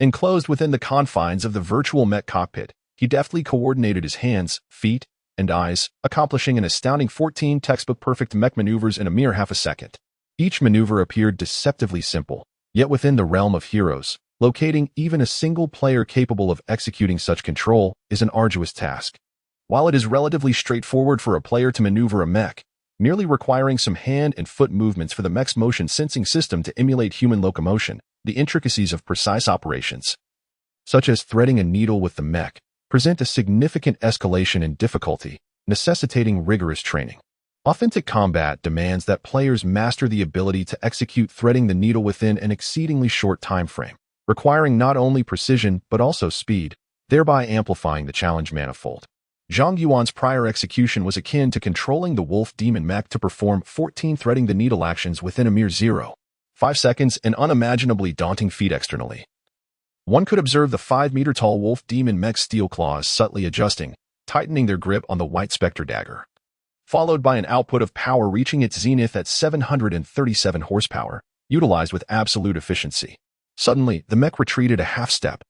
Enclosed within the confines of the virtual mech cockpit, he deftly coordinated his hands, feet, and eyes, accomplishing an astounding 14 textbook-perfect mech maneuvers in a mere half a second. Each maneuver appeared deceptively simple, yet within the realm of heroes, locating even a single player capable of executing such control is an arduous task. While it is relatively straightforward for a player to maneuver a mech, merely requiring some hand and foot movements for the mech's motion sensing system to emulate human locomotion, the intricacies of precise operations, such as threading a needle with the mech, present a significant escalation in difficulty, necessitating rigorous training. Authentic combat demands that players master the ability to execute threading the needle within an exceedingly short time frame, requiring not only precision but also speed, thereby amplifying the challenge manifold. Zhang Yuan's prior execution was akin to controlling the wolf demon mech to perform 14 threading the needle actions within a mere 0.5 seconds, an unimaginably daunting feat externally. One could observe the 5-meter-tall wolf demon mech's steel claws subtly adjusting, tightening their grip on the white specter dagger, followed by an output of power reaching its zenith at 737 horsepower, utilized with absolute efficiency. Suddenly, the mech retreated a half-step.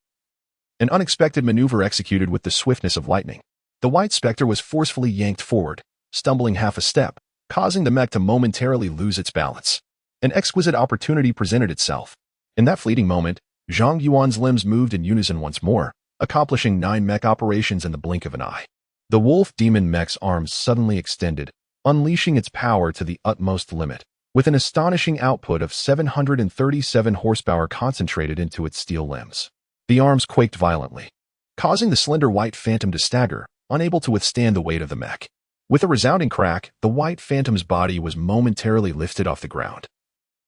An unexpected maneuver executed with the swiftness of lightning. The white specter was forcefully yanked forward, stumbling half a step, causing the mech to momentarily lose its balance. An exquisite opportunity presented itself. In that fleeting moment, Zhang Yuan's limbs moved in unison once more, accomplishing 9 mech operations in the blink of an eye. The wolf demon mech's arms suddenly extended, unleashing its power to the utmost limit, with an astonishing output of 737 horsepower concentrated into its steel limbs. The arms quaked violently, causing the slender white phantom to stagger, unable to withstand the weight of the mech. With a resounding crack, the white phantom's body was momentarily lifted off the ground,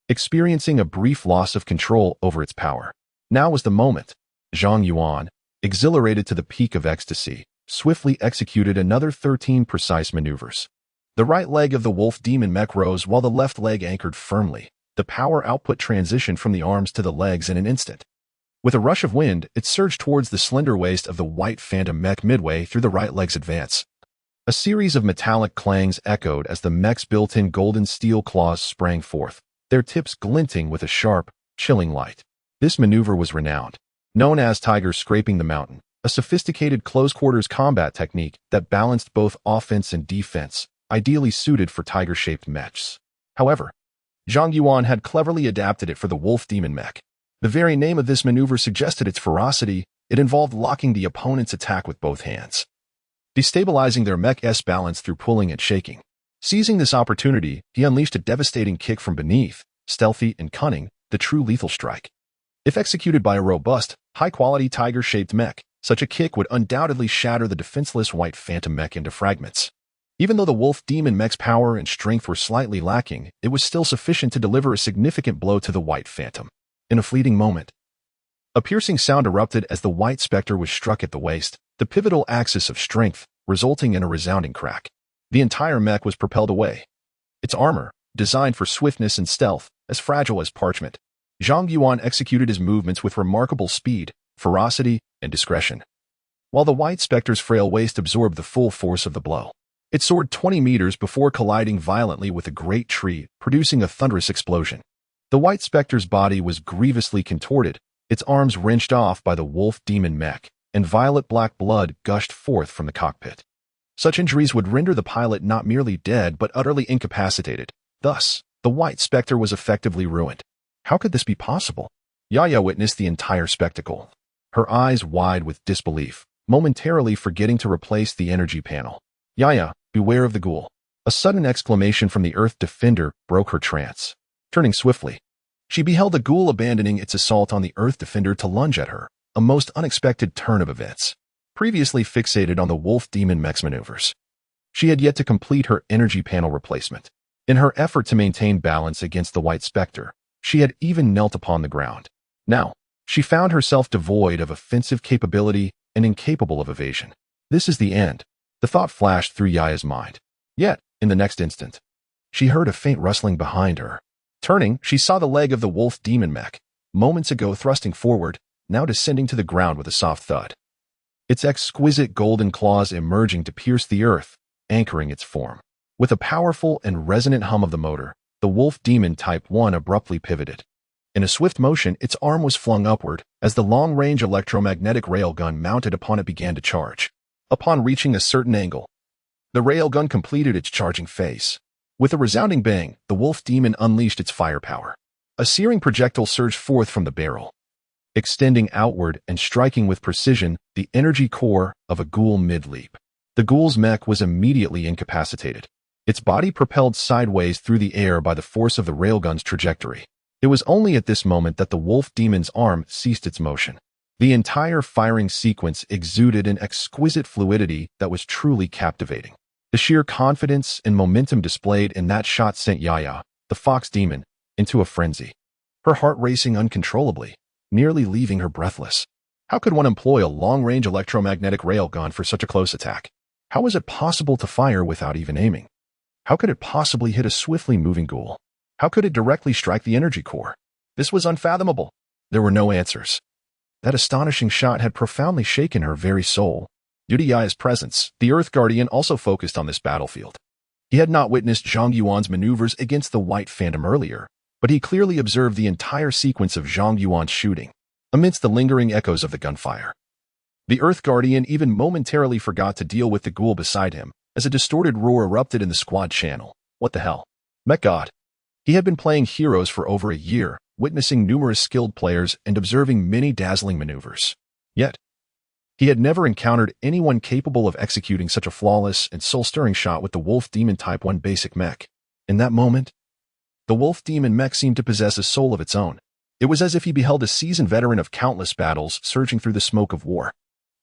experiencing a brief loss of control over its power. Now was the moment. Zhang Yuan, exhilarated to the peak of ecstasy, swiftly executed another 13 precise maneuvers. The right leg of the wolf demon mech rose while the left leg anchored firmly. The power output transitioned from the arms to the legs in an instant. With a rush of wind, it surged towards the slender waist of the white phantom mech midway through the right leg's advance. A series of metallic clangs echoed as the mech's built-in golden steel claws sprang forth, their tips glinting with a sharp, chilling light. This maneuver was renowned, known as Tiger Scraping the Mountain, a sophisticated close-quarters combat technique that balanced both offense and defense, ideally suited for tiger-shaped mechs. However, Zhang Yuan had cleverly adapted it for the wolf demon mech. The very name of this maneuver suggested its ferocity. It involved locking the opponent's attack with both hands, destabilizing their mech's balance through pulling and shaking. Seizing this opportunity, he unleashed a devastating kick from beneath, stealthy and cunning, the true lethal strike. If executed by a robust, high-quality tiger-shaped mech, such a kick would undoubtedly shatter the defenseless white phantom mech into fragments. Even though the wolf demon mech's power and strength were slightly lacking, it was still sufficient to deliver a significant blow to the white phantom. In a fleeting moment, a piercing sound erupted as the white specter was struck at the waist, the pivotal axis of strength, resulting in a resounding crack. The entire mech was propelled away. Its armor, designed for swiftness and stealth, as fragile as parchment. Zhang Yuan executed his movements with remarkable speed, ferocity, and discretion, while the white specter's frail waist absorbed the full force of the blow. It soared 20 meters before colliding violently with a great tree, producing a thunderous explosion. The white specter's body was grievously contorted, its arms wrenched off by the wolf demon mech, and violet-black blood gushed forth from the cockpit. Such injuries would render the pilot not merely dead but utterly incapacitated. Thus, the white specter was effectively ruined. How could this be possible? Yaya witnessed the entire spectacle, her eyes wide with disbelief, momentarily forgetting to replace the energy panel. Yaya, beware of the ghoul. A sudden exclamation from the Earth Defender broke her trance. Turning swiftly, she beheld the ghoul abandoning its assault on the Earth Defender to lunge at her, a most unexpected turn of events. Previously fixated on the wolf demon mech's maneuvers, she had yet to complete her energy panel replacement. In her effort to maintain balance against the white specter, she had even knelt upon the ground. Now, she found herself devoid of offensive capability and incapable of evasion. This is the end. The thought flashed through Yaya's mind. Yet, in the next instant, she heard a faint rustling behind her. Turning, she saw the leg of the wolf demon mech, moments ago thrusting forward, now descending to the ground with a soft thud. Its exquisite golden claws emerging to pierce the earth, anchoring its form. With a powerful and resonant hum of the motor, the wolf demon Type 1 abruptly pivoted. In a swift motion, its arm was flung upward as the long-range electromagnetic railgun mounted upon it began to charge. Upon reaching a certain angle, The railgun completed its charging phase. With a resounding bang, the wolf demon unleashed its firepower. A searing projectile surged forth from the barrel, extending outward and striking with precision the energy core of a ghoul mid-leap. The ghoul's mech was immediately incapacitated. Its body propelled sideways through the air by the force of the railgun's trajectory. It was only at this moment that the wolf demon's arm ceased its motion. The entire firing sequence exuded an exquisite fluidity that was truly captivating. The sheer confidence and momentum displayed in that shot sent Yaya, the fox demon, into a frenzy. Her heart racing uncontrollably, nearly leaving her breathless. How could one employ a long-range electromagnetic railgun for such a close attack? How was it possible to fire without even aiming? How could it possibly hit a swiftly moving ghoul? How could it directly strike the energy core? This was unfathomable. There were no answers. That astonishing shot had profoundly shaken her very soul. Due to Yaya's presence, the Earth Guardian also focused on this battlefield. He had not witnessed Zhang Yuan's maneuvers against the White Phantom earlier, but he clearly observed the entire sequence of Zhang Yuan's shooting, amidst the lingering echoes of the gunfire. The Earth Guardian even momentarily forgot to deal with the ghoul beside him, as a distorted roar erupted in the squad channel. What the hell? Mecha God. He had been playing Heroes for over a year, witnessing numerous skilled players and observing many dazzling maneuvers. Yet, he had never encountered anyone capable of executing such a flawless and soul-stirring shot with the Wolf Demon Type 1 basic mech. In that moment, the Wolf Demon mech seemed to possess a soul of its own. It was as if he beheld a seasoned veteran of countless battles surging through the smoke of war.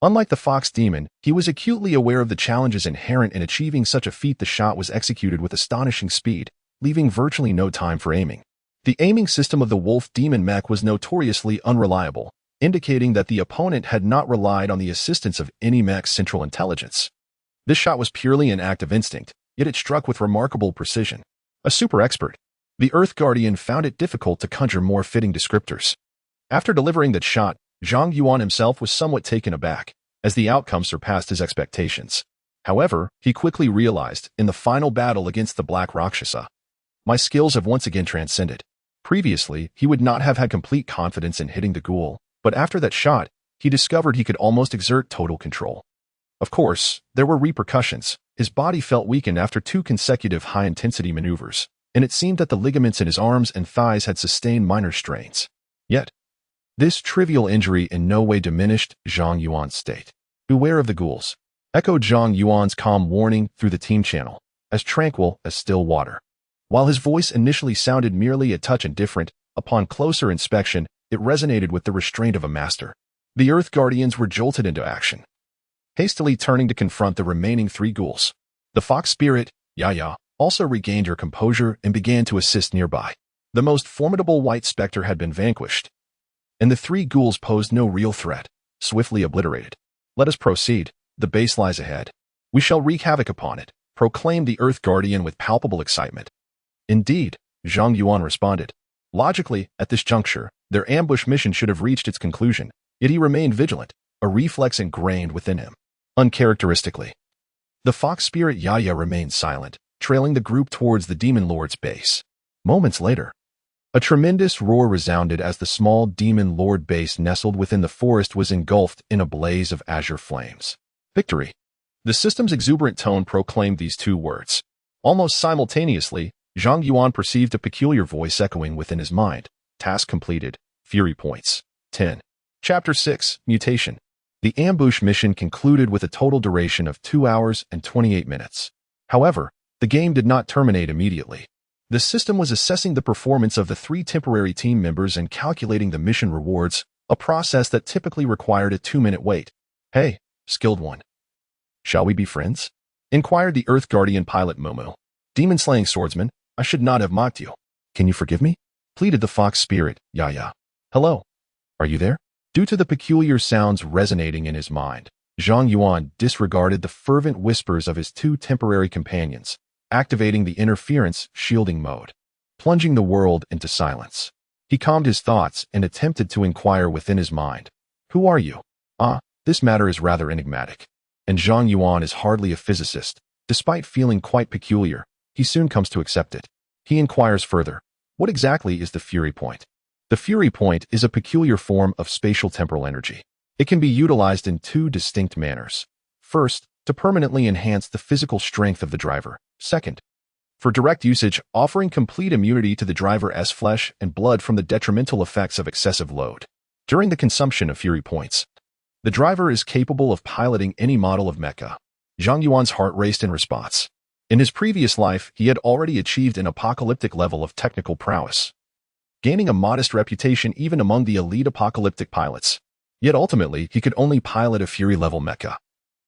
Unlike the Fox Demon, he was acutely aware of the challenges inherent in achieving such a feat. The shot was executed with astonishing speed, leaving virtually no time for aiming. The aiming system of the Wolf Demon mech was notoriously unreliable, indicating that the opponent had not relied on the assistance of any mech's central intelligence. This shot was purely an act of instinct, yet it struck with remarkable precision. A super expert, the Earth Guardian found it difficult to conjure more fitting descriptors. After delivering that shot, Zhang Yuan himself was somewhat taken aback, as the outcome surpassed his expectations. However, he quickly realized, in the final battle against the Black Rakshasa, my skills have once again transcended. Previously, he would not have had complete confidence in hitting the ghoul, but after that shot, he discovered he could almost exert total control. Of course, there were repercussions. His body felt weakened after 2 consecutive high-intensity maneuvers, and it seemed that the ligaments in his arms and thighs had sustained minor strains. Yet, this trivial injury in no way diminished Zhang Yuan's state. "Beware of the ghouls," echoed Zhang Yuan's calm warning through the team channel, as tranquil as still water. While his voice initially sounded merely a touch indifferent, upon closer inspection, it resonated with the restraint of a master. The Earth Guardians were jolted into action, hastily turning to confront the remaining 3 ghouls. The Fox Spirit, Yaya, also regained her composure and began to assist nearby. The most formidable White Spectre had been vanquished, and the 3 ghouls posed no real threat, swiftly obliterated. "Let us proceed. The base lies ahead. We shall wreak havoc upon it," proclaimed the Earth Guardian with palpable excitement. "Indeed," Zhang Yuan responded. Logically, at this juncture, their ambush mission should have reached its conclusion, yet he remained vigilant, a reflex ingrained within him. Uncharacteristically, the Fox Spirit Yaya remained silent, trailing the group towards the Demon Lord's base. Moments later, a tremendous roar resounded as the small Demon Lord base nestled within the forest was engulfed in a blaze of azure flames. Victory! The system's exuberant tone proclaimed these 2 words. Almost simultaneously, Zhang Yuan perceived a peculiar voice echoing within his mind. Task completed. Fury points. 10. Chapter 6, Mutation. The ambush mission concluded with a total duration of 2 hours and 28 minutes. However, the game did not terminate immediately. The system was assessing the performance of the 3 temporary team members and calculating the mission rewards, a process that typically required a 2-minute wait. "Hey, skilled one. Shall we be friends?" inquired the Earth Guardian pilot Momo. "Demon-slaying swordsman, I should not have mocked you. Can you forgive me?" pleaded the Fox Spirit, Yaya. "Hello. Are you there?" Due to the peculiar sounds resonating in his mind, Zhang Yuan disregarded the fervent whispers of his 2 temporary companions, activating the interference shielding mode, plunging the world into silence. He calmed his thoughts and attempted to inquire within his mind. "Who are you?" This matter is rather enigmatic, and Zhang Yuan is hardly a physicist. Despite feeling quite peculiar, he soon comes to accept it. He inquires further. What exactly is the Fury Point? The Fury Point is a peculiar form of spatial temporal energy. It can be utilized in 2 distinct manners. First, to permanently enhance the physical strength of the driver. Second, for direct usage, offering complete immunity to the driver's flesh and blood from the detrimental effects of excessive load. During the consumption of Fury points, the driver is capable of piloting any model of mecha. Zhang Yuan's heart raced in response. In his previous life, he had already achieved an apocalyptic level of technical prowess, gaining a modest reputation even among the elite apocalyptic pilots. Yet ultimately, he could only pilot a Fury-level mecha.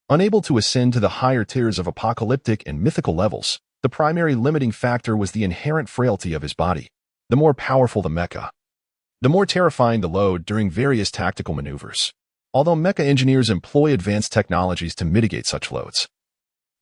Unable to ascend to the higher tiers of apocalyptic and mythical levels, the primary limiting factor was the inherent frailty of his body. The more powerful the mecha, the more terrifying the load during various tactical maneuvers. Although mecha engineers employ advanced technologies to mitigate such loads,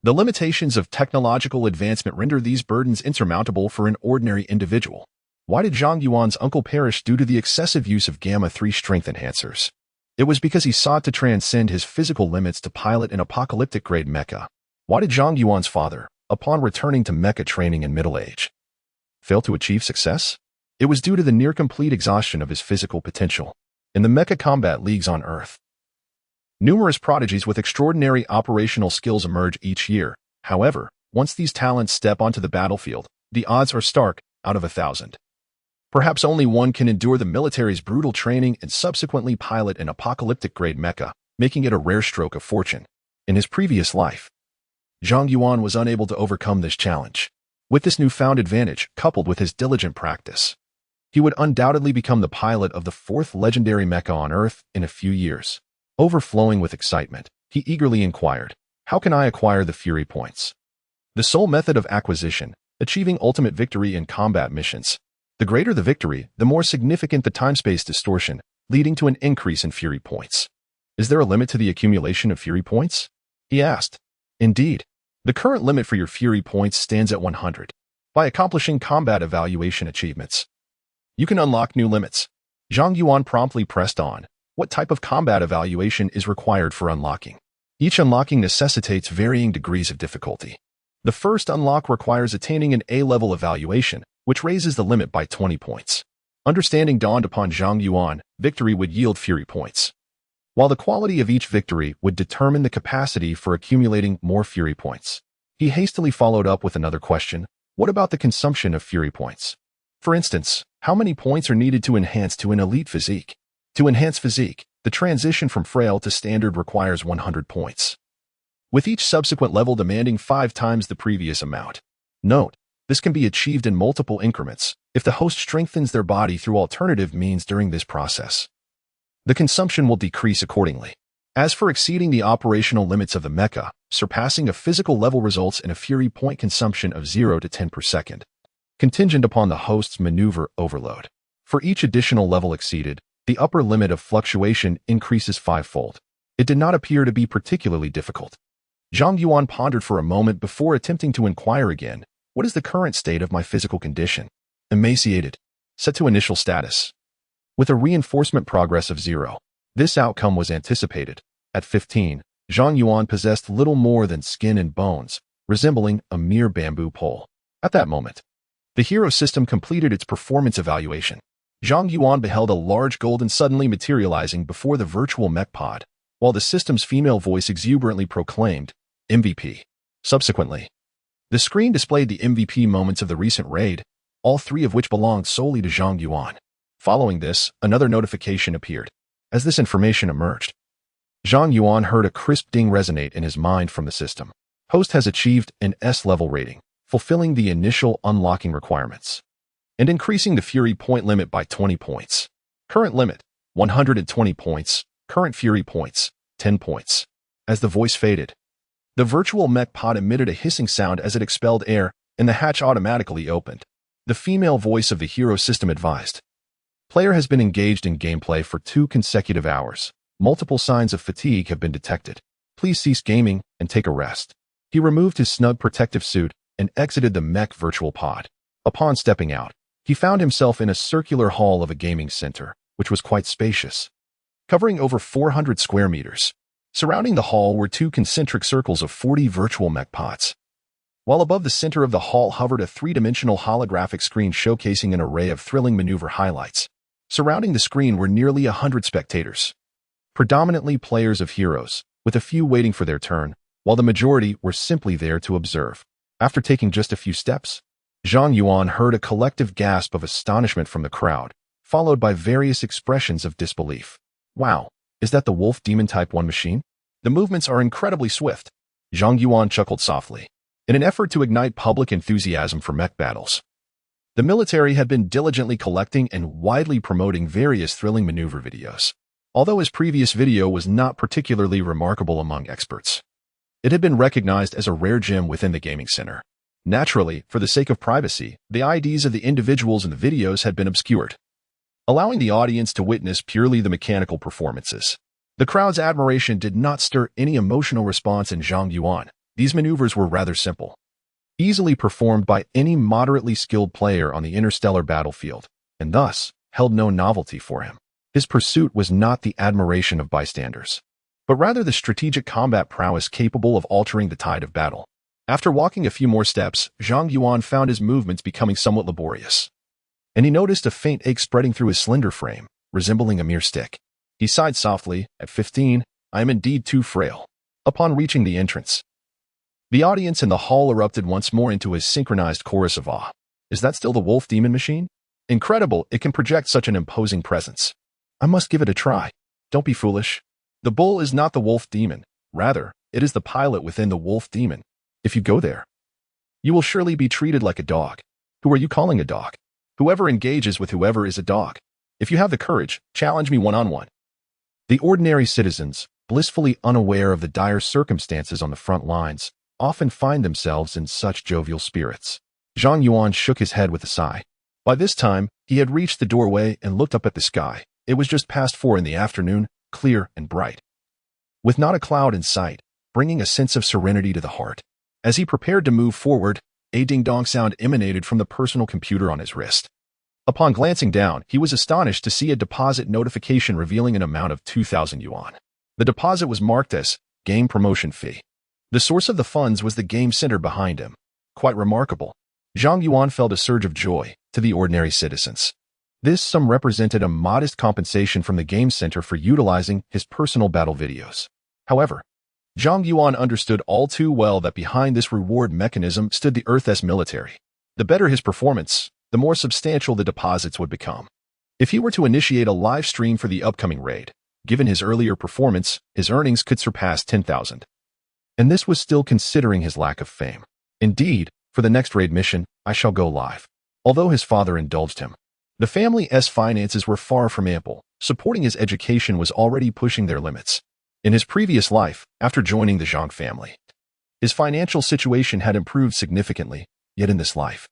the limitations of technological advancement render these burdens insurmountable for an ordinary individual. Why did Zhang Yuan's uncle perish due to the excessive use of Gamma-3 strength enhancers? It was because he sought to transcend his physical limits to pilot an apocalyptic-grade mecha. Why did Zhang Yuan's father, upon returning to mecha training in middle age, fail to achieve success? It was due to the near-complete exhaustion of his physical potential. In the mecha combat leagues on Earth, numerous prodigies with extraordinary operational skills emerge each year. However, once these talents step onto the battlefield, the odds are stark, out of 1,000. Perhaps only one can endure the military's brutal training and subsequently pilot an apocalyptic-grade mecha, making it a rare stroke of fortune. In his previous life, Zhang Yuan was unable to overcome this challenge. With this newfound advantage, coupled with his diligent practice, he would undoubtedly become the pilot of the 4th legendary mecha on Earth in a few years. Overflowing with excitement, he eagerly inquired, "How can I acquire the Fury points?" The sole method of acquisition, achieving ultimate victory in combat missions. The greater the victory, the more significant the time-space distortion, leading to an increase in Fury points. Is there a limit to the accumulation of Fury points? He asked. Indeed. The current limit for your Fury points stands at 100. By accomplishing combat evaluation achievements, you can unlock new limits. Zhang Yuan promptly pressed on. What type of combat evaluation is required for unlocking? Each unlocking necessitates varying degrees of difficulty. The first unlock requires attaining an A-level evaluation, which raises the limit by 20 points. Understanding dawned upon Zhang Yuan, victory would yield Fury points, while the quality of each victory would determine the capacity for accumulating more Fury points. He hastily followed up with another question. What about the consumption of Fury points? For instance, how many points are needed to enhance to an elite physique? To enhance physique, the transition from frail to standard requires 100 points, with each subsequent level demanding 5 times the previous amount. Note, this can be achieved in multiple increments if the host strengthens their body through alternative means during this process. The consumption will decrease accordingly. As for exceeding the operational limits of the mecha, surpassing a physical level results in a Fury point consumption of 0 to 10 per second, contingent upon the host's maneuver overload. For each additional level exceeded, the upper limit of fluctuation increases 5-fold. It did not appear to be particularly difficult. Zhang Yuan pondered for a moment before attempting to inquire again. What is the current state of my physical condition? Emaciated. Set to initial status, with a reinforcement progress of 0. This outcome was anticipated. At 15, Zhang Yuan possessed little more than skin and bones, resembling a mere bamboo pole. At that moment, the hero system completed its performance evaluation. Zhang Yuan beheld a large golden suddenly materializing before the virtual mech pod, while the system's female voice exuberantly proclaimed, MVP. Subsequently, the screen displayed the MVP moments of the recent raid, all 3 of which belonged solely to Zhang Yuan. Following this, another notification appeared. As this information emerged, Zhang Yuan heard a crisp ding resonate in his mind from the system. Host has achieved an S-level rating, fulfilling the initial unlocking requirements, and increasing the Fury point limit by 20 points. Current limit, 120 points. Current Fury points, 10 points. As the voice faded, the virtual mech pod emitted a hissing sound as it expelled air, and the hatch automatically opened. The female voice of the hero system advised. Player has been engaged in gameplay for 2 consecutive hours. Multiple signs of fatigue have been detected. Please cease gaming and take a rest. He removed his snug protective suit and exited the mech virtual pod. Upon stepping out, he found himself in a circular hall of a gaming center, which was quite spacious, covering over 400 square meters. Surrounding the hall were 2 concentric circles of 40 virtual mech pods, while above the center of the hall hovered a 3-dimensional holographic screen showcasing an array of thrilling maneuver highlights. Surrounding the screen were nearly 100 spectators, predominantly players of heroes, with a few waiting for their turn. while the majority were simply there to observe. After taking just a few steps, Zhang Yuan heard a collective gasp of astonishment from the crowd, followed by various expressions of disbelief. Wow, is that the Wolf Demon Type 1 machine? The movements are incredibly swift. Zhang Yuan chuckled softly. In an effort to ignite public enthusiasm for mech battles, the military had been diligently collecting and widely promoting various thrilling maneuver videos. Although his previous video was not particularly remarkable among experts, it had been recognized as a rare gem within the gaming center. Naturally, for the sake of privacy, the IDs of the individuals in the videos had been obscured, allowing the audience to witness purely the mechanical performances. The crowd's admiration did not stir any emotional response in Zhang Yuan. These maneuvers were rather simple, easily performed by any moderately skilled player on the interstellar battlefield, and thus held no novelty for him. His pursuit was not the admiration of bystanders, but rather the strategic combat prowess capable of altering the tide of battle. After walking a few more steps, Zhang Yuan found his movements becoming somewhat laborious, and he noticed a faint ache spreading through his slender frame, resembling a mere stick. He sighed softly. At 15, I am indeed too frail. Upon reaching the entrance, the audience in the hall erupted once more into a synchronized chorus of awe. Is that still the Wolf Demon machine? Incredible, it can project such an imposing presence. I must give it a try. Don't be foolish. The bull is not the Wolf Demon. Rather, it is the pilot within the Wolf Demon. If you go there, you will surely be treated like a dog. Who are you calling a dog? Whoever engages with whoever is a dog. If you have the courage, challenge me one-on-one. The ordinary citizens, blissfully unaware of the dire circumstances on the front lines, often find themselves in such jovial spirits. Zhang Yuan shook his head with a sigh. By this time, he had reached the doorway and looked up at the sky. It was just past 4 in the afternoon, clear and bright, with not a cloud in sight, bringing a sense of serenity to the heart. As he prepared to move forward, a ding-dong sound emanated from the personal computer on his wrist. Upon glancing down, he was astonished to see a deposit notification revealing an amount of 2,000 yuan. The deposit was marked as game promotion fee. The source of the funds was the game center behind him. Quite remarkable. Zhang Yuan felt a surge of joy. To the ordinary citizens, this sum represented a modest compensation from the game center for utilizing his personal battle videos. However, Zhang Yuan understood all too well that behind this reward mechanism stood the Earth's military. The better his performance, the more substantial the deposits would become. If he were to initiate a live stream for the upcoming raid, given his earlier performance, his earnings could surpass 10,000. And this was still considering his lack of fame. Indeed, for the next raid mission, I shall go live. Although his father indulged him, the family's finances were far from ample. Supporting his education was already pushing their limits. In his previous life, after joining the Zhang family, his financial situation had improved significantly, yet in this life,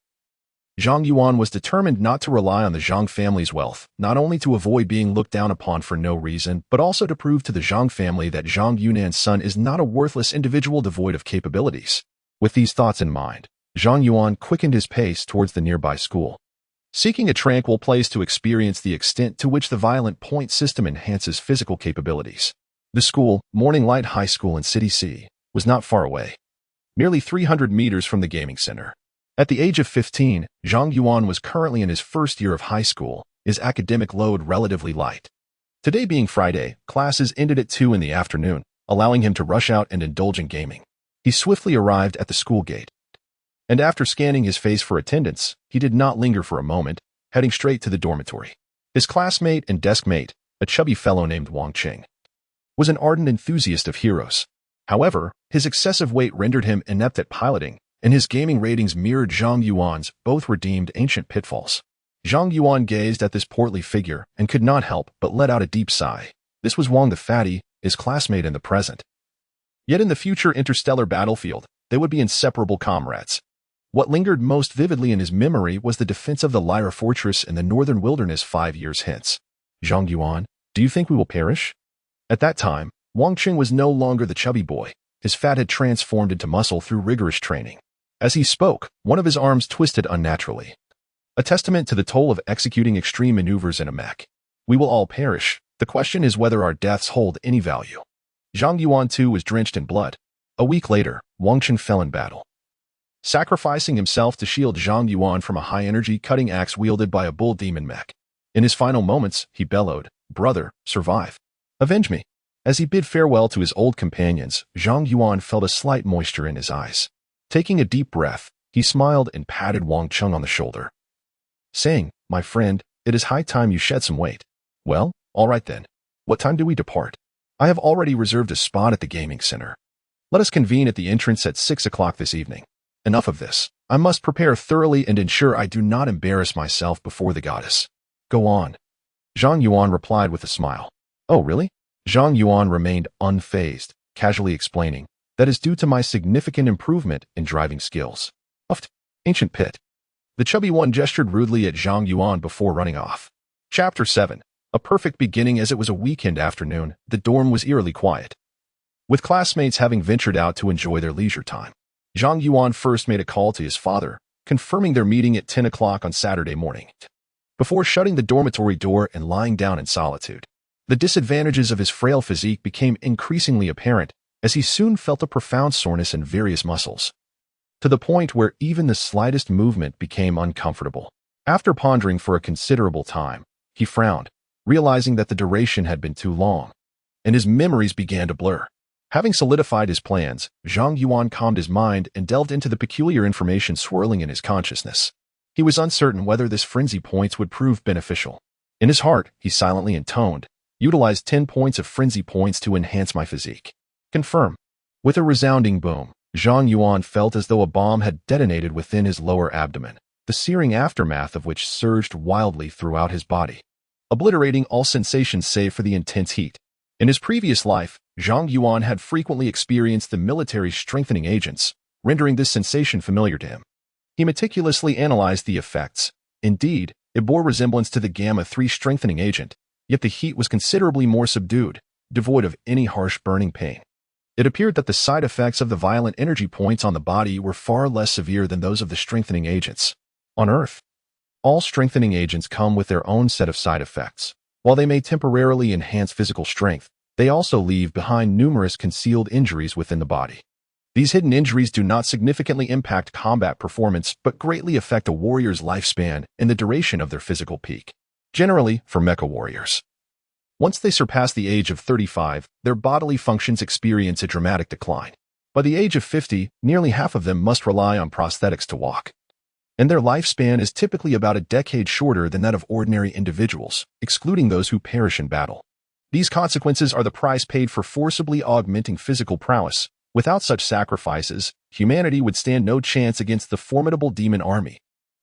Zhang Yuan was determined not to rely on the Zhang family's wealth, not only to avoid being looked down upon for no reason, but also to prove to the Zhang family that Zhang Yunan's son is not a worthless individual devoid of capabilities. With these thoughts in mind, Zhang Yuan quickened his pace towards the nearby school, seeking a tranquil place to experience the extent to which the violent point system enhances physical capabilities. The school, Morning Light High School in City C, was not far away, merely 300 meters from the gaming center. At the age of 15, Zhang Yuan was currently in his first year of high school, his academic load relatively light. Today being Friday, classes ended at 2 in the afternoon, allowing him to rush out and indulge in gaming. He swiftly arrived at the school gate, and after scanning his face for attendance, he did not linger for a moment, heading straight to the dormitory. His classmate and desk mate, a chubby fellow named Wang Qing, was an ardent enthusiast of heroes. However, his excessive weight rendered him inept at piloting, and his gaming ratings mirrored Zhang Yuan's. Both were deemed ancient pitfalls. Zhang Yuan gazed at this portly figure and could not help but let out a deep sigh. This was Wang the Fatty, his classmate in the present. Yet in the future interstellar battlefield, they would be inseparable comrades. What lingered most vividly in his memory was the defense of the Lyra Fortress in the northern wilderness 5 years hence. Zhang Yuan, do you think we will perish? At that time, Wang Qing was no longer the chubby boy. His fat had transformed into muscle through rigorous training. As he spoke, one of his arms twisted unnaturally, a testament to the toll of executing extreme maneuvers in a mech. We will all perish. The question is whether our deaths hold any value. Zhang Yuan too was drenched in blood. A week later, Wang Qing fell in battle, sacrificing himself to shield Zhang Yuan from a high-energy cutting axe wielded by a bull demon mech. In his final moments, he bellowed, "Brother, survive. Avenge me." As he bid farewell to his old companions, Zhang Yuan felt a slight moisture in his eyes. Taking a deep breath, he smiled and patted Wang Cheng on the shoulder, saying, "My friend, it is high time you shed some weight." "Well, all right then. What time do we depart?" "I have already reserved a spot at the gaming center. Let us convene at the entrance at 6 o'clock this evening." "Enough of this. I must prepare thoroughly and ensure I do not embarrass myself before the goddess." "Go on," Zhang Yuan replied with a smile. "Oh, really?" Zhang Yuan remained unfazed, casually explaining, "That is due to my significant improvement in driving skills." "Uft, ancient pit." The chubby one gestured rudely at Zhang Yuan before running off. Chapter 7. A perfect beginning. As it was a weekend afternoon, the dorm was eerily quiet, with classmates having ventured out to enjoy their leisure time. Zhang Yuan first made a call to his father, confirming their meeting at 10 o'clock on Saturday morning, before shutting the dormitory door and lying down in solitude. The disadvantages of his frail physique became increasingly apparent as he soon felt a profound soreness in various muscles, to the point where even the slightest movement became uncomfortable. After pondering for a considerable time, he frowned, realizing that the duration had been too long, and his memories began to blur. Having solidified his plans, Zhang Yuan calmed his mind and delved into the peculiar information swirling in his consciousness. He was uncertain whether this frenzy points would prove beneficial. In his heart, he silently intoned, "Utilize 10 points of frenzy points to enhance my physique." Confirm. With a resounding boom, Zhang Yuan felt as though a bomb had detonated within his lower abdomen, the searing aftermath of which surged wildly throughout his body, obliterating all sensations save for the intense heat. In his previous life, Zhang Yuan had frequently experienced the military's strengthening agents, rendering this sensation familiar to him. He meticulously analyzed the effects. Indeed, it bore resemblance to the Gamma-3 strengthening agent, yet the heat was considerably more subdued, devoid of any harsh burning pain. It appeared that the side effects of the violent energy points on the body were far less severe than those of the strengthening agents. On Earth, all strengthening agents come with their own set of side effects. While they may temporarily enhance physical strength, they also leave behind numerous concealed injuries within the body. These hidden injuries do not significantly impact combat performance but greatly affect a warrior's lifespan and the duration of their physical peak. Generally, for mecha warriors, once they surpass the age of 35, their bodily functions experience a dramatic decline. By the age of 50, nearly half of them must rely on prosthetics to walk, and their lifespan is typically about a decade shorter than that of ordinary individuals, excluding those who perish in battle. These consequences are the price paid for forcibly augmenting physical prowess. Without such sacrifices, humanity would stand no chance against the formidable demon army.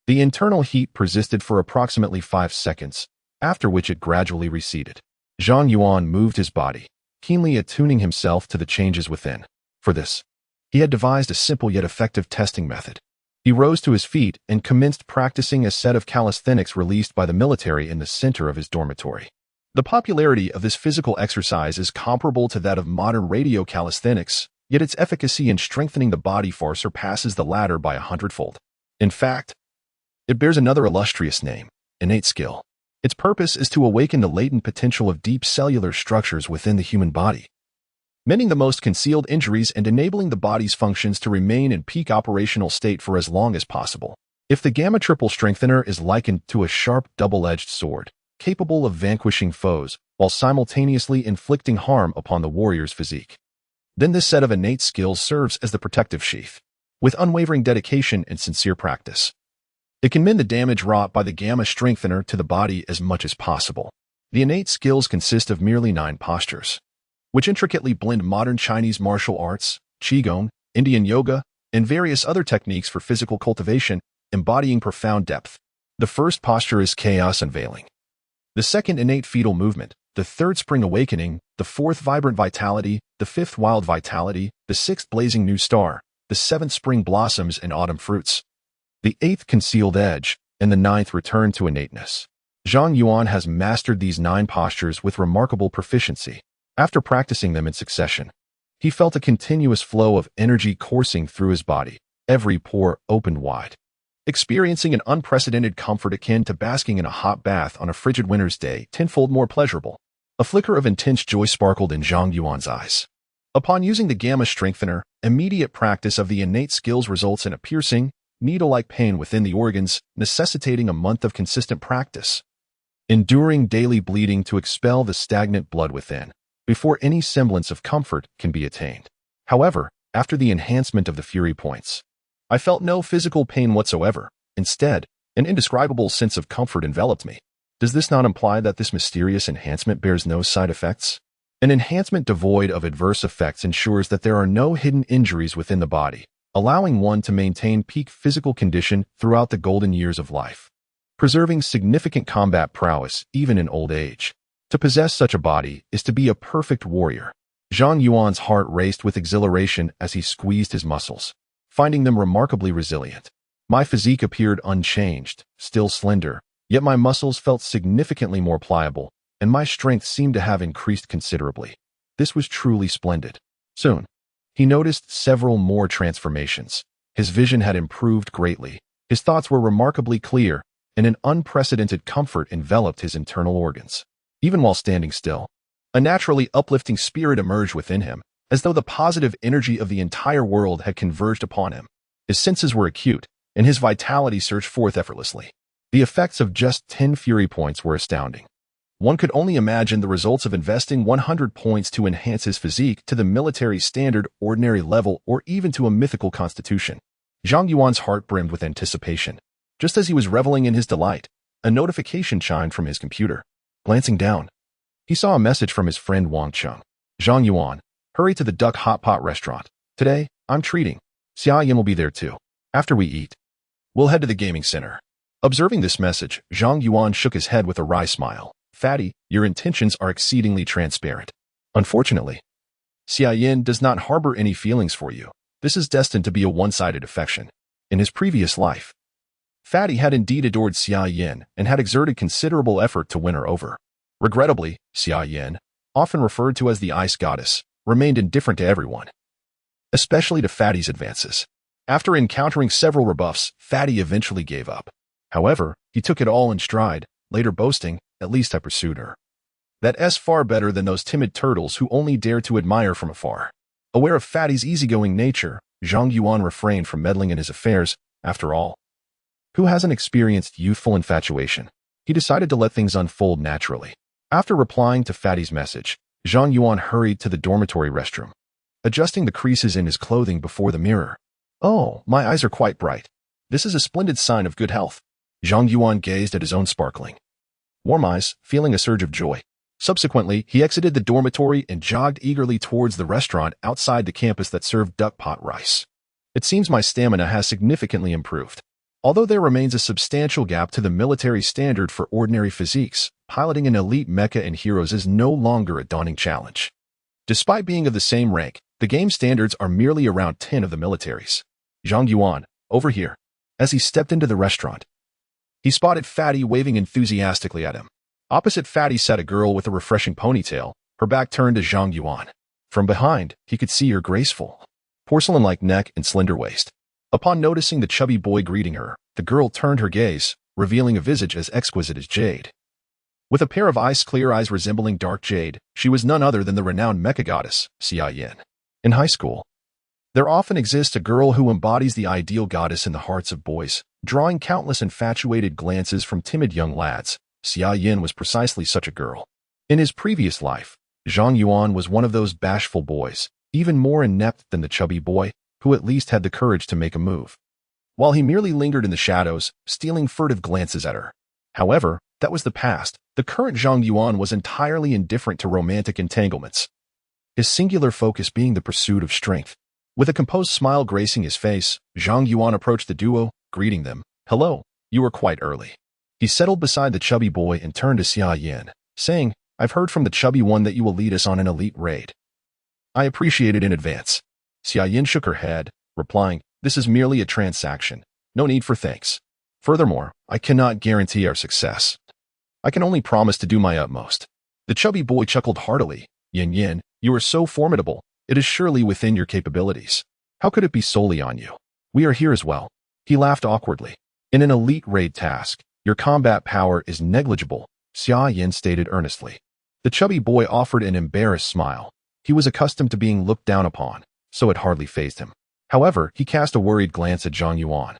The internal heat persisted for approximately 5 seconds, after which it gradually receded. Zhang Yuan moved his body, keenly attuning himself to the changes within. For this, he had devised a simple yet effective testing method. He rose to his feet and commenced practicing a set of calisthenics released by the military in the center of his dormitory. The popularity of this physical exercise is comparable to that of modern radio calisthenics, yet its efficacy in strengthening the body far surpasses the latter by 100-fold. In fact, it bears another illustrious name, innate skill. Its purpose is to awaken the latent potential of deep cellular structures within the human body, mending the most concealed injuries and enabling the body's functions to remain in peak operational state for as long as possible. If the Gamma Triple Strengthener is likened to a sharp double-edged sword, capable of vanquishing foes while simultaneously inflicting harm upon the warrior's physique, then this set of innate skills serves as the protective sheath. With unwavering dedication and sincere practice, it can mend the damage wrought by the Gamma Strengthener to the body as much as possible. The innate skills consist of merely 9 postures, which intricately blend modern Chinese martial arts, Qigong, Indian yoga, and various other techniques for physical cultivation, embodying profound depth. The first posture is Chaos Unveiling. The second, Innate Fetal Movement. The third, Spring Awakening. The fourth, Vibrant Vitality. The fifth, Wild Vitality. The sixth, Blazing New Star. The seventh, Spring Blossoms and Autumn Fruits. The eighth, Concealed Edge. And the ninth, Return to Innateness. Zhang Yuan has mastered these 9 postures with remarkable proficiency. After practicing them in succession, he felt a continuous flow of energy coursing through his body, every pore opened wide, experiencing an unprecedented comfort akin to basking in a hot bath on a frigid winter's day, tenfold more pleasurable. A flicker of intense joy sparkled in Zhang Yuan's eyes. Upon using the Gamma Strengthener, immediate practice of the innate skills results in a piercing, needle-like pain within the organs, necessitating a month of consistent practice, enduring daily bleeding to expel the stagnant blood within. before any semblance of comfort can be attained. However, after the enhancement of the Fury points, I felt no physical pain whatsoever. Instead, an indescribable sense of comfort enveloped me. Does this not imply that this mysterious enhancement bears no side effects? An enhancement devoid of adverse effects ensures that there are no hidden injuries within the body, allowing one to maintain peak physical condition throughout the golden years of life, preserving significant combat prowess even in old age. To possess such a body is to be a perfect warrior. Zhang Yuan's heart raced with exhilaration as he squeezed his muscles, finding them remarkably resilient. My physique appeared unchanged, still slender, yet my muscles felt significantly more pliable, and my strength seemed to have increased considerably. This was truly splendid. Soon, he noticed several more transformations. His vision had improved greatly, his thoughts were remarkably clear, and an unprecedented comfort enveloped his internal organs. Even while standing still, a naturally uplifting spirit emerged within him, as though the positive energy of the entire world had converged upon him. His senses were acute, and his vitality surged forth effortlessly. The effects of just 10 Fury points were astounding. One could only imagine the results of investing 100 points to enhance his physique to the military standard ordinary level or even to a mythical constitution. Zhang Yuan's heart brimmed with anticipation. Just as he was reveling in his delight, a notification chimed from his computer. Glancing down, he saw a message from his friend Wang Cheng. Zhang Yuan, hurry to the Duck Hot Pot restaurant. Today, I'm treating. Xia Yin will be there too. After we eat, we'll head to the gaming center. Observing this message, Zhang Yuan shook his head with a wry smile. Fatty, your intentions are exceedingly transparent. Unfortunately, Xia Yin does not harbor any feelings for you. This is destined to be a one-sided affection. In his previous life, Fatty had indeed adored Xia Yin and had exerted considerable effort to win her over. Regrettably, Xia Yin, often referred to as the Ice Goddess, remained indifferent to everyone, especially to Fatty's advances. After encountering several rebuffs, Fatty eventually gave up. However, he took it all in stride, later boasting, at least I pursued her. That's far better than those timid turtles who only dare to admire from afar. Aware of Fatty's easygoing nature, Zhang Yuan refrained from meddling in his affairs. After all, who hasn't experienced youthful infatuation? He decided to let things unfold naturally. After replying to Fatty's message, Zhang Yuan hurried to the dormitory restroom, adjusting the creases in his clothing before the mirror. Oh, my eyes are quite bright. This is a splendid sign of good health. Zhang Yuan gazed at his own sparkling warm eyes, feeling a surge of joy. Subsequently, he exited the dormitory and jogged eagerly towards the restaurant outside the campus that served duck pot rice. It seems my stamina has significantly improved. Although there remains a substantial gap to the military standard for ordinary physiques, piloting an elite mecha and heroes is no longer a daunting challenge. Despite being of the same rank, the game standards are merely around 10 of the militaries. Zhang Yuan, over here. As he stepped into the restaurant, he spotted Fatty waving enthusiastically at him. Opposite Fatty sat a girl with a refreshing ponytail, her back turned to Zhang Yuan. From behind, he could see her graceful, porcelain-like neck and slender waist. Upon noticing the chubby boy greeting her, the girl turned her gaze, revealing a visage as exquisite as jade. With a pair of ice-clear eyes resembling dark jade, she was none other than the renowned mecha goddess, Xia Yin. In high school, there often exists a girl who embodies the ideal goddess in the hearts of boys, drawing countless infatuated glances from timid young lads. Xia Yin was precisely such a girl. In his previous life, Zhang Yuan was one of those bashful boys, even more inept than the chubby boy, who at least had the courage to make a move, while he merely lingered in the shadows, stealing furtive glances at her. However, that was the past. The current Zhang Yuan was entirely indifferent to romantic entanglements, his singular focus being the pursuit of strength. With a composed smile gracing his face, Zhang Yuan approached the duo, greeting them. Hello, you are quite early. He settled beside the chubby boy and turned to Xia Yin, saying, I've heard from the chubby one that you will lead us on an elite raid. I appreciate it in advance. Xia Yin shook her head, replying, this is merely a transaction. No need for thanks. Furthermore, I cannot guarantee our success. I can only promise to do my utmost. The chubby boy chuckled heartily. Yin Yin, you are so formidable. It is surely within your capabilities. How could it be solely on you? We are here as well. He laughed awkwardly. In an elite raid task, your combat power is negligible, Xia Yin stated earnestly. The chubby boy offered an embarrassed smile. He was accustomed to being looked down upon, so it hardly fazed him. However, he cast a worried glance at Zhang Yuan,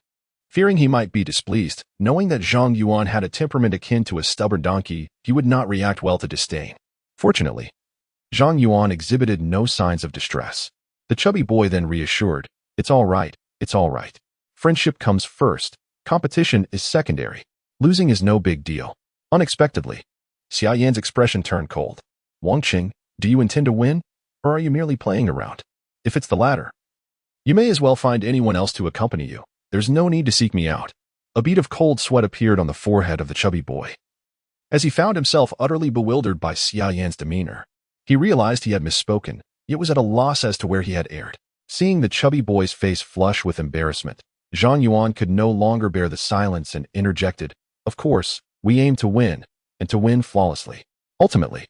fearing he might be displeased. Knowing that Zhang Yuan had a temperament akin to a stubborn donkey, he would not react well to disdain. Fortunately, Zhang Yuan exhibited no signs of distress. The chubby boy then reassured, "It's all right, it's all right. Friendship comes first. Competition is secondary. Losing is no big deal." Unexpectedly, Xia Yan's expression turned cold. "Wang Qing, do you intend to win, or are you merely playing around? If it's the latter, you may as well find anyone else to accompany you. There's no need to seek me out." A bead of cold sweat appeared on the forehead of the chubby boy. As he found himself utterly bewildered by Xia Yan's demeanor, he realized he had misspoken, yet was at a loss as to where he had erred. Seeing the chubby boy's face flush with embarrassment, Zhang Yuan could no longer bear the silence and interjected, "Of course, we aim to win, and to win flawlessly." Ultimately,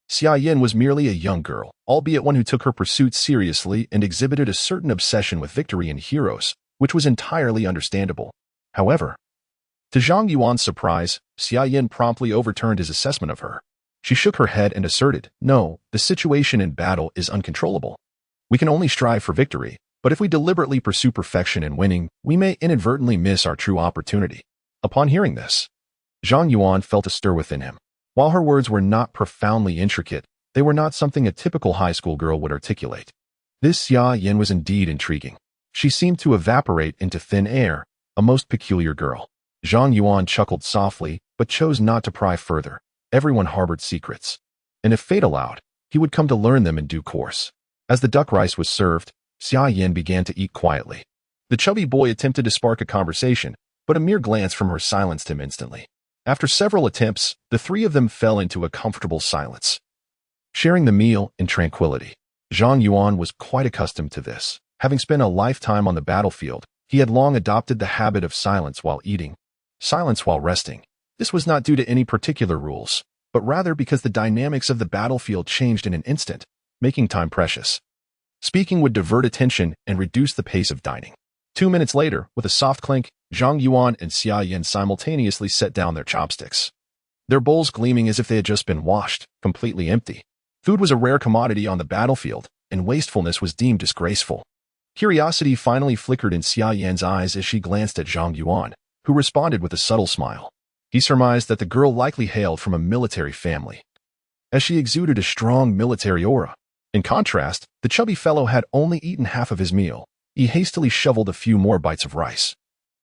Xia Yan was merely a young girl, albeit one who took her pursuits seriously and exhibited a certain obsession with victory and heroes, which was entirely understandable. However, to Zhang Yuan's surprise, Xia Yan promptly overturned his assessment of her. She shook her head and asserted, "No, the situation in battle is uncontrollable. We can only strive for victory, but if we deliberately pursue perfection in winning, we may inadvertently miss our true opportunity." Upon hearing this, Zhang Yuan felt a stir within him. While her words were not profoundly intricate, they were not something a typical high school girl would articulate. This Xia Yan was indeed intriguing. She seemed to evaporate into thin air, a most peculiar girl. Zhang Yuan chuckled softly, but chose not to pry further. Everyone harbored secrets, and if fate allowed, he would come to learn them in due course. As the duck rice was served, Xia Yan began to eat quietly. The chubby boy attempted to spark a conversation, but a mere glance from her silenced him instantly. After several attempts, the three of them fell into a comfortable silence, sharing the meal in tranquility. Zhang Yuan was quite accustomed to this. Having spent a lifetime on the battlefield, he had long adopted the habit of silence while eating, silence while resting. This was not due to any particular rules, but rather because the dynamics of the battlefield changed in an instant, making time precious. Speaking would divert attention and reduce the pace of dining. 2 minutes later, with a soft clink, Zhang Yuan and Xia Yan simultaneously set down their chopsticks, their bowls gleaming as if they had just been washed, completely empty. Food was a rare commodity on the battlefield, and wastefulness was deemed disgraceful. Curiosity finally flickered in Xia Yan's eyes as she glanced at Zhang Yuan, who responded with a subtle smile. He surmised that the girl likely hailed from a military family, as she exuded a strong military aura. In contrast, the chubby fellow had only eaten half of his meal. He hastily shoveled a few more bites of rice,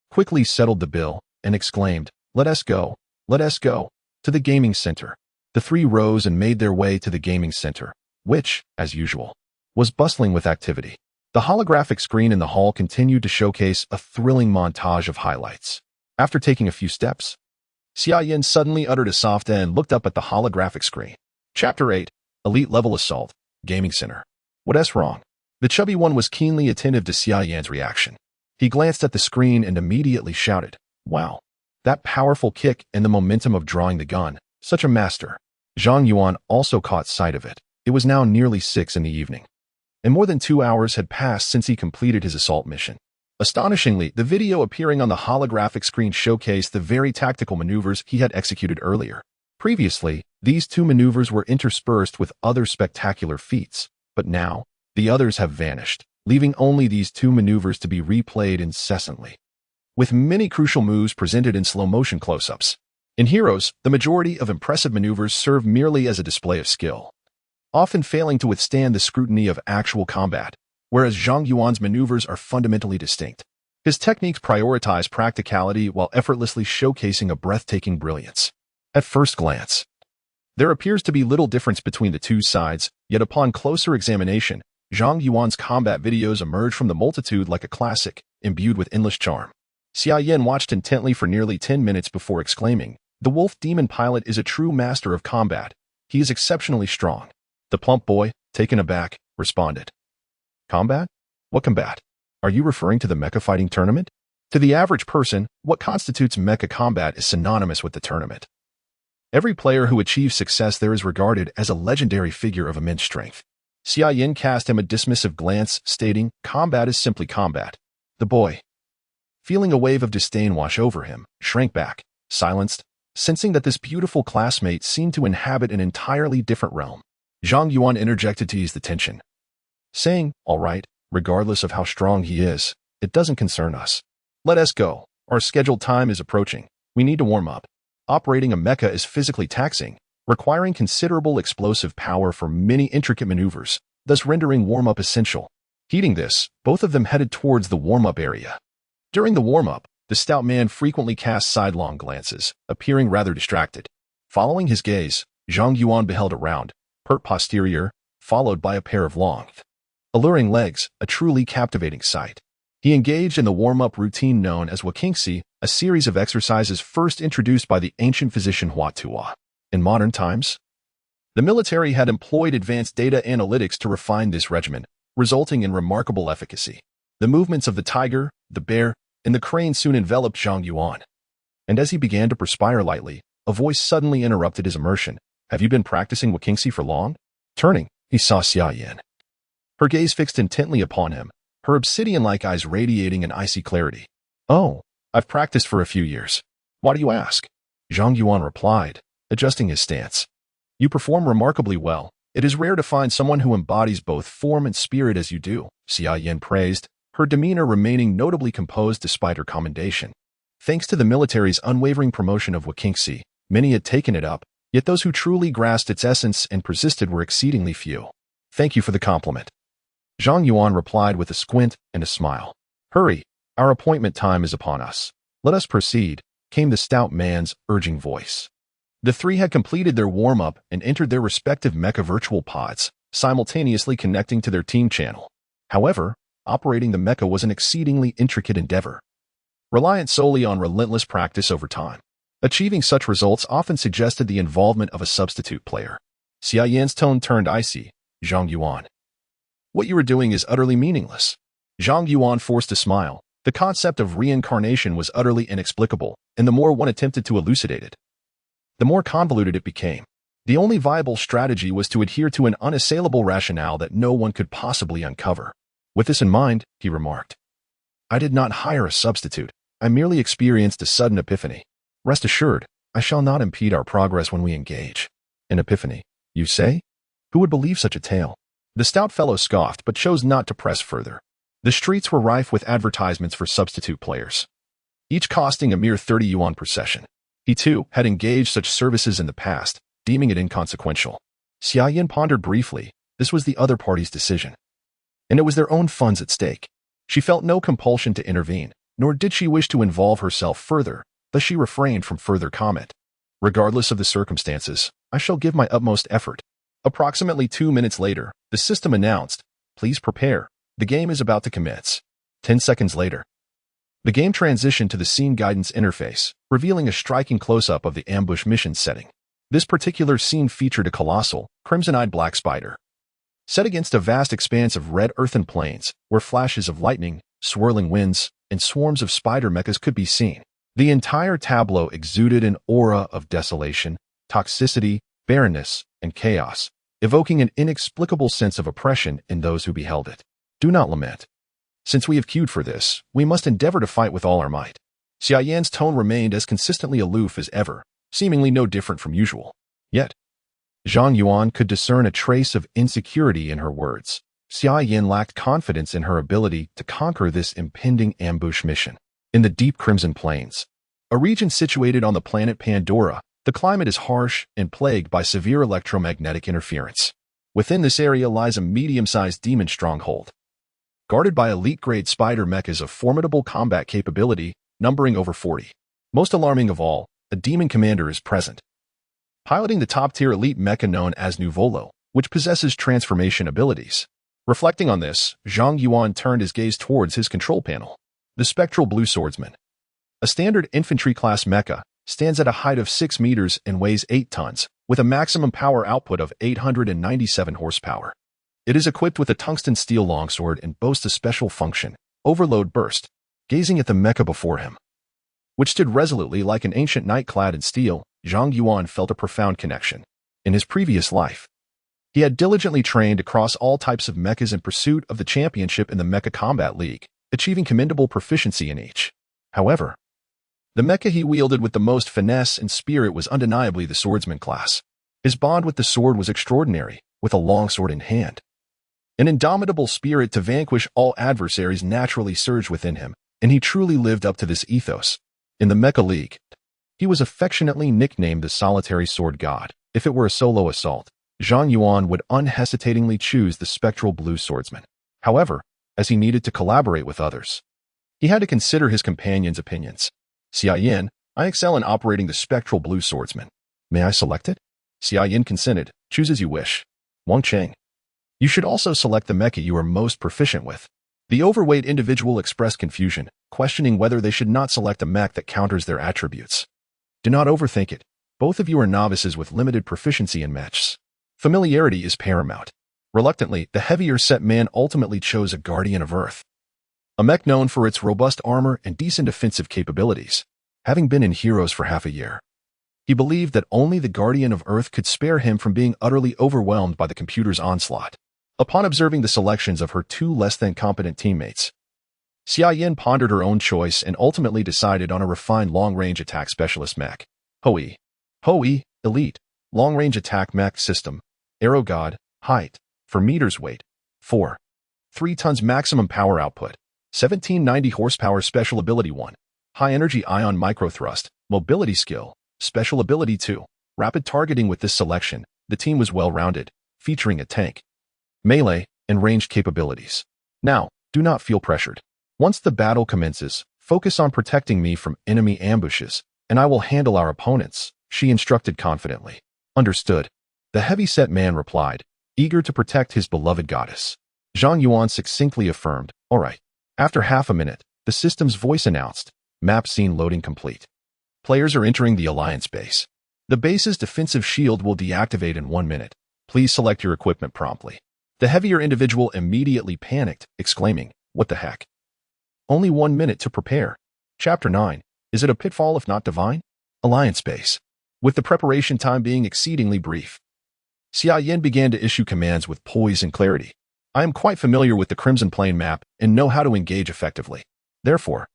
quickly settled the bill, and exclaimed, let us go, to the gaming center." The three rose and made their way to the gaming center, which, as usual, was bustling with activity. The holographic screen in the hall continued to showcase a thrilling montage of highlights. After taking a few steps, Xia Yan suddenly uttered a soft and looked up at the holographic screen. Chapter 8, Elite Level Assault, Gaming Center. What's wrong? The chubby one was keenly attentive to Xia Yan's reaction. He glanced at the screen and immediately shouted, "Wow, that powerful kick and the momentum of drawing the gun, such a master." Zhang Yuan also caught sight of it. It was now nearly 6 in the evening, and more than 2 hours had passed since he completed his assault mission. Astonishingly, the video appearing on the holographic screen showcased the very tactical maneuvers he had executed earlier. Previously, these 2 maneuvers were interspersed with other spectacular feats, but now, the others have vanished, leaving only these 2 maneuvers to be replayed incessantly, with many crucial moves presented in slow-motion close-ups. In Heroes, the majority of impressive maneuvers serve merely as a display of skill, often failing to withstand the scrutiny of actual combat, whereas Zhang Yuan's maneuvers are fundamentally distinct. His techniques prioritize practicality while effortlessly showcasing a breathtaking brilliance. At first glance, there appears to be little difference between the 2 sides, yet upon closer examination, Zhang Yuan's combat videos emerge from the multitude like a classic, imbued with endless charm. Xia Yan watched intently for nearly 10 minutes before exclaiming, "The wolf demon pilot is a true master of combat. He is exceptionally strong." The plump boy, taken aback, responded, "Combat? What combat? Are you referring to the mecha fighting tournament?" To the average person, what constitutes mecha combat is synonymous with the tournament. Every player who achieves success there is regarded as a legendary figure of immense strength. Xia Yan cast him a dismissive glance, stating, "Combat is simply combat." The boy, feeling a wave of disdain wash over him, shrank back, silenced, sensing that this beautiful classmate seemed to inhabit an entirely different realm. Zhang Yuan interjected to ease the tension, saying, "All right, regardless of how strong he is, it doesn't concern us. Let us go. Our scheduled time is approaching. We need to warm up. Operating a mecha is physically taxing, requiring considerable explosive power for many intricate maneuvers, thus rendering warm-up essential. Heeding this, both of them headed towards the warm-up area. During the warm-up, the stout man frequently cast sidelong glances, appearing rather distracted. Following his gaze, Zhang Yuan beheld a round, pert posterior, followed by a pair of long, alluring legs, a truly captivating sight. He engaged in the warm-up routine known as Wakingxi, a series of exercises first introduced by the ancient physician Hua Tuo. In modern times, the military had employed advanced data analytics to refine this regimen, resulting in remarkable efficacy. The movements of the tiger, the bear, and the crane soon enveloped Zhang Yuan. And as he began to perspire lightly, a voice suddenly interrupted his immersion. "Have you been practicing Wakingxi for long?" Turning, he saw Xia Yan. Her gaze fixed intently upon him, her obsidian-like eyes radiating an icy clarity. "Oh, I've practiced for a few years. Why do you ask?" Zhang Yuan replied, adjusting his stance. "You perform remarkably well. It is rare to find someone who embodies both form and spirit as you do," Xia Yan praised, her demeanor remaining notably composed despite her commendation. Thanks to the military's unwavering promotion of Wakingxi, many had taken it up, yet those who truly grasped its essence and persisted were exceedingly few. "Thank you for the compliment." Zhang Yuan replied with a squint and a smile. "Hurry, our appointment time is upon us. Let us proceed," came the stout man's urging voice. The three had completed their warm-up and entered their respective mecha virtual pods, simultaneously connecting to their team channel. However, operating the mecha was an exceedingly intricate endeavor, reliant solely on relentless practice over time. Achieving such results often suggested the involvement of a substitute player. Xia Yan's tone turned icy. "Zhang Yuan, what you are doing is utterly meaningless." Zhang Yuan forced a smile. The concept of reincarnation was utterly inexplicable, and the more one attempted to elucidate it, the more convoluted it became. The only viable strategy was to adhere to an unassailable rationale that no one could possibly uncover. "With this in mind," he remarked, "I did not hire a substitute. I merely experienced a sudden epiphany. Rest assured, I shall not impede our progress when we engage." "An epiphany, you say? Who would believe such a tale?" The stout fellow scoffed but chose not to press further. The streets were rife with advertisements for substitute players, each costing a mere 30 yuan per session. He, too, had engaged such services in the past, deeming it inconsequential. Xia Yan pondered briefly. This was the other party's decision, and it was their own funds at stake. She felt no compulsion to intervene, nor did she wish to involve herself further, thus she refrained from further comment. "Regardless of the circumstances, I shall give my utmost effort." Approximately 2 minutes later, the system announced, "Please prepare. The game is about to commence." 10 seconds later, the game transitioned to the scene guidance interface, revealing a striking close-up of the ambush mission setting. This particular scene featured a colossal, crimson-eyed black spider, set against a vast expanse of red earthen plains, where flashes of lightning, swirling winds, and swarms of spider mechas could be seen. The entire tableau exuded an aura of desolation, toxicity, barrenness, and chaos, evoking an inexplicable sense of oppression in those who beheld it. "Do not lament. Since we have queued for this, we must endeavor to fight with all our might." Xia Yan's tone remained as consistently aloof as ever, seemingly no different from usual. Yet, Zhang Yuan could discern a trace of insecurity in her words. Xia Yan lacked confidence in her ability to conquer this impending ambush mission. In the deep Crimson Plains, a region situated on the planet Pandora, the climate is harsh and plagued by severe electromagnetic interference. Within this area lies a medium-sized demon stronghold, guarded by elite-grade spider mechas of formidable combat capability, numbering over 40. Most alarming of all, a demon commander is present, piloting the top-tier elite mecha known as Nuvolo, which possesses transformation abilities. Reflecting on this, Zhang Yuan turned his gaze towards his control panel. The Spectral Blue Swordsman, a standard infantry-class mecha, stands at a height of 6 meters and weighs 8 tons, with a maximum power output of 897 horsepower. It is equipped with a tungsten steel longsword and boasts a special function, Overload Burst. Gazing at the mecha before him, which stood resolutely like an ancient knight clad in steel, Zhang Yuan felt a profound connection. In his previous life, he had diligently trained across all types of mechas in pursuit of the championship in the Mecha Combat League, achieving commendable proficiency in each. However, the mecha he wielded with the most finesse and spirit was undeniably the swordsman class. His bond with the sword was extraordinary, with a longsword in hand. An indomitable spirit to vanquish all adversaries naturally surged within him, and he truly lived up to this ethos. In the Mecha League, He was affectionately nicknamed the Solitary Sword God. If it were a solo assault, Zhang Yuan would unhesitatingly choose the spectral blue swordsman. However, as he needed to collaborate with others, he had to consider his companions' opinions. Xia Yin, I excel in operating the spectral blue swordsman. May I select it? Xia Yin consented. Choose as you wish. Wang Qing, you should also select the mecha you are most proficient with. The overweight individual expressed confusion, questioning whether they should not select a mech that counters their attributes. Do not overthink it. Both of you are novices with limited proficiency in mechs. Familiarity is paramount. Reluctantly, the heavier-set man ultimately chose a Guardian of Earth, a mech known for its robust armor and decent offensive capabilities. Having been in Heroes for half a year, he believed that only the Guardian of Earth could spare him from being utterly overwhelmed by the computer's onslaught. Upon observing the selections of her two less-than-competent teammates, Xia Yin pondered her own choice and ultimately decided on a refined long-range attack specialist mech. Hoi. Elite. Long-range attack mech system. Arrow God. Height. For meters weight. 4. 3 tons maximum power output. 1790 horsepower special ability 1. High energy ion microthrust. Mobility skill. Special ability 2. Rapid targeting. With this selection, the team was well-rounded, featuring a tank, melee, and ranged capabilities. Now, do not feel pressured. Once the battle commences, focus on protecting me from enemy ambushes, and I will handle our opponents, she instructed confidently. Understood. The heavy-set man replied, eager to protect his beloved goddess. Zhang Yuan succinctly affirmed, all right. After half a minute, the system's voice announced, map scene loading complete. Players are entering the Alliance base. The base's defensive shield will deactivate in 1 minute. Please select your equipment promptly. The heavier individual immediately panicked, exclaiming, what the heck? Only 1 minute to prepare. Chapter 9. Is it a pitfall if not divine? Alliance base. With the preparation time being exceedingly brief, Xia Yin began to issue commands with poise and clarity. I am quite familiar with the Crimson Plain map and know how to engage effectively. Therefore,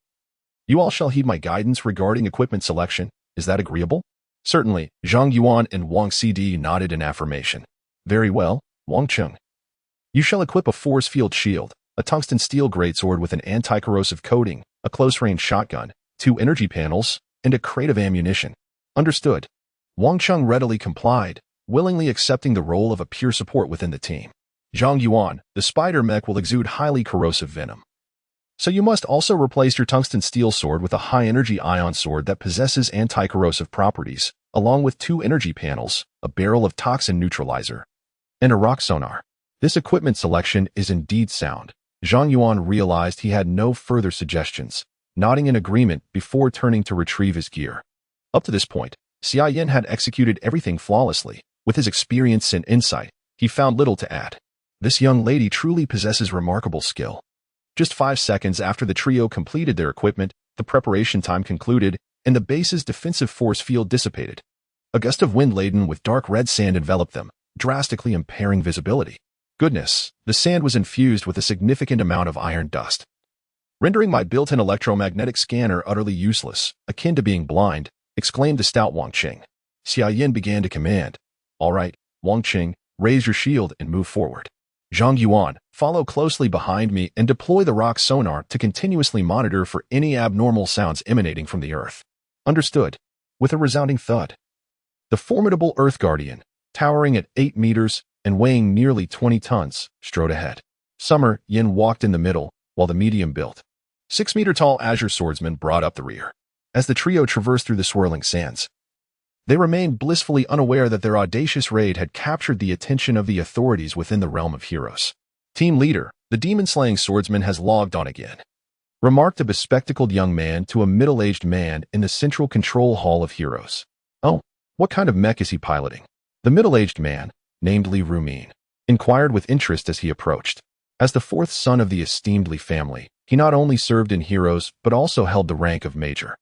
you all shall heed my guidance regarding equipment selection. Is that agreeable? Certainly, Zhang Yuan and Wang Cd nodded in affirmation. Very well, Wang Cheng. You shall equip a force field shield, a tungsten steel greatsword with an anti-corrosive coating, a close-range shotgun, 2 energy panels, and a crate of ammunition. Understood. Wang Cheng readily complied, willingly accepting the role of a pure support within the team. Zhang Yuan, the spider mech will exude highly corrosive venom. So you must also replace your tungsten steel sword with a high-energy ion sword that possesses anti-corrosive properties, along with 2 energy panels, a barrel of toxin neutralizer, and a rock sonar. This equipment selection is indeed sound. Zhang Yuan realized he had no further suggestions, nodding in agreement before turning to retrieve his gear. Up to this point, Xia Yin had executed everything flawlessly. With his experience and insight, he found little to add. This young lady truly possesses remarkable skill. Just 5 seconds after the trio completed their equipment, the preparation time concluded, and the base's defensive force field dissipated. A gust of wind laden with dark red sand enveloped them, drastically impairing visibility. Goodness, the sand was infused with a significant amount of iron dust, rendering my built-in electromagnetic scanner utterly useless, akin to being blind, exclaimed the stout Wang Qing. Xia Yin began to command. All right, Wang Qing, raise your shield and move forward. Zhang Yuan, follow closely behind me and deploy the rock sonar to continuously monitor for any abnormal sounds emanating from the earth. Understood. With a resounding thud, the formidable Earth Guardian, towering at 8 meters and weighing nearly 20 tons, strode ahead. Summer Yin walked in the middle, while the medium-built, 6-meter-tall Azure Swordsman brought up the rear. As the trio traversed through the swirling sands, they remained blissfully unaware that their audacious raid had captured the attention of the authorities within the realm of heroes. Team leader, the demon-slaying swordsman has logged on again, remarked a bespectacled young man to a middle-aged man in the central control hall of heroes. Oh, what kind of mech is he piloting? The middle-aged man, named Li Rumin, inquired with interest as he approached. As the 4th son of the esteemed Li family, he not only served in heroes but also held the rank of major.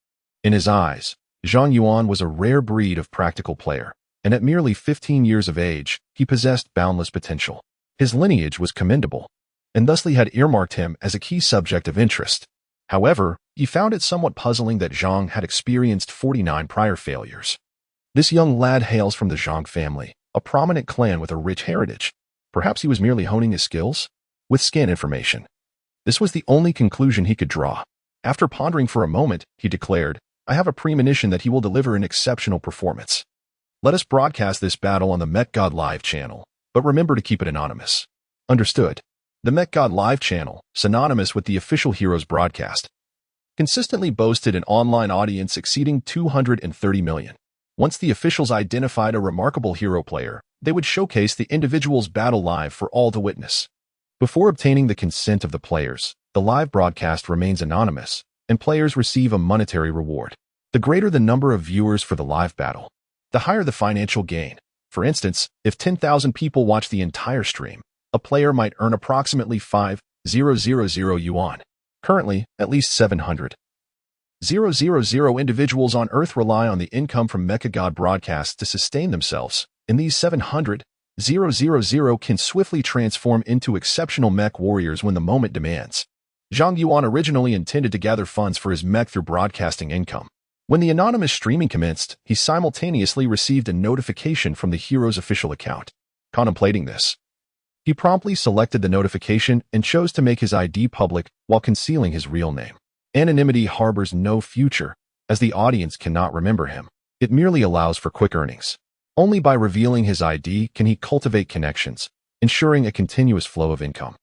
In his eyes, Zhang Yuan was a rare breed of practical player, and at merely 15 years of age, he possessed boundless potential. His lineage was commendable, and thusly had earmarked him as a key subject of interest. However, he found it somewhat puzzling that Zhang had experienced 49 prior failures. This young lad hails from the Zhang family, a prominent clan with a rich heritage. Perhaps he was merely honing his skills with scan information. This was the only conclusion he could draw. After pondering for a moment, he declared, I have a premonition that he will deliver an exceptional performance. Let us broadcast this battle on the Mecha God Live channel, but remember to keep it anonymous. Understood. The Mecha God Live channel, synonymous with the official Heroes broadcast, consistently boasted an online audience exceeding 230 million. Once the officials identified a remarkable hero player, they would showcase the individual's battle live for all to witness. Before obtaining the consent of the players, the live broadcast remains anonymous, and players receive a monetary reward. The greater the number of viewers for the live battle, the higher the financial gain. For instance, if 10,000 people watch the entire stream, a player might earn approximately 5,000 yuan. Currently, at least 700,000 individuals on Earth rely on the income from Mecha God broadcasts to sustain themselves, and these 700,000 can swiftly transform into exceptional mech warriors when the moment demands. Zhang Yuan originally intended to gather funds for his mech through broadcasting income. When the anonymous streaming commenced, he simultaneously received a notification from the hero's official account. Contemplating this, he promptly selected the notification and chose to make his ID public while concealing his real name. Anonymity harbors no future, as the audience cannot remember him. It merely allows for quick earnings. Only by revealing his ID can he cultivate connections, ensuring a continuous flow of income.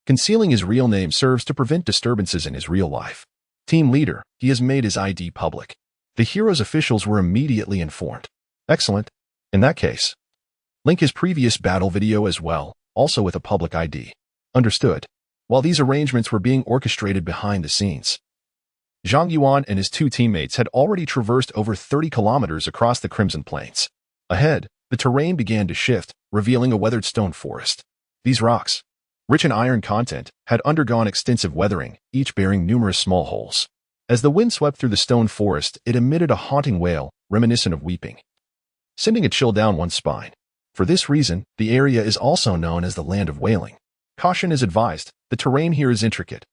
Concealing his real name serves to prevent disturbances in his real life. Team leader, he has made his ID public. The hero's officials were immediately informed. Excellent. In that case, link his previous battle video as well, also with a public ID. Understood. While these arrangements were being orchestrated behind the scenes, Zhang Yuan and his two teammates had already traversed over 30 kilometers across the Crimson Plains. Ahead, the terrain began to shift, revealing a weathered stone forest. These rocks, rich in iron content, had undergone extensive weathering, each bearing numerous small holes. As the wind swept through the stone forest, it emitted a haunting wail, reminiscent of weeping, sending a chill down one's spine. For this reason, the area is also known as the Land of Wailing. Caution is advised. The terrain here is intricate,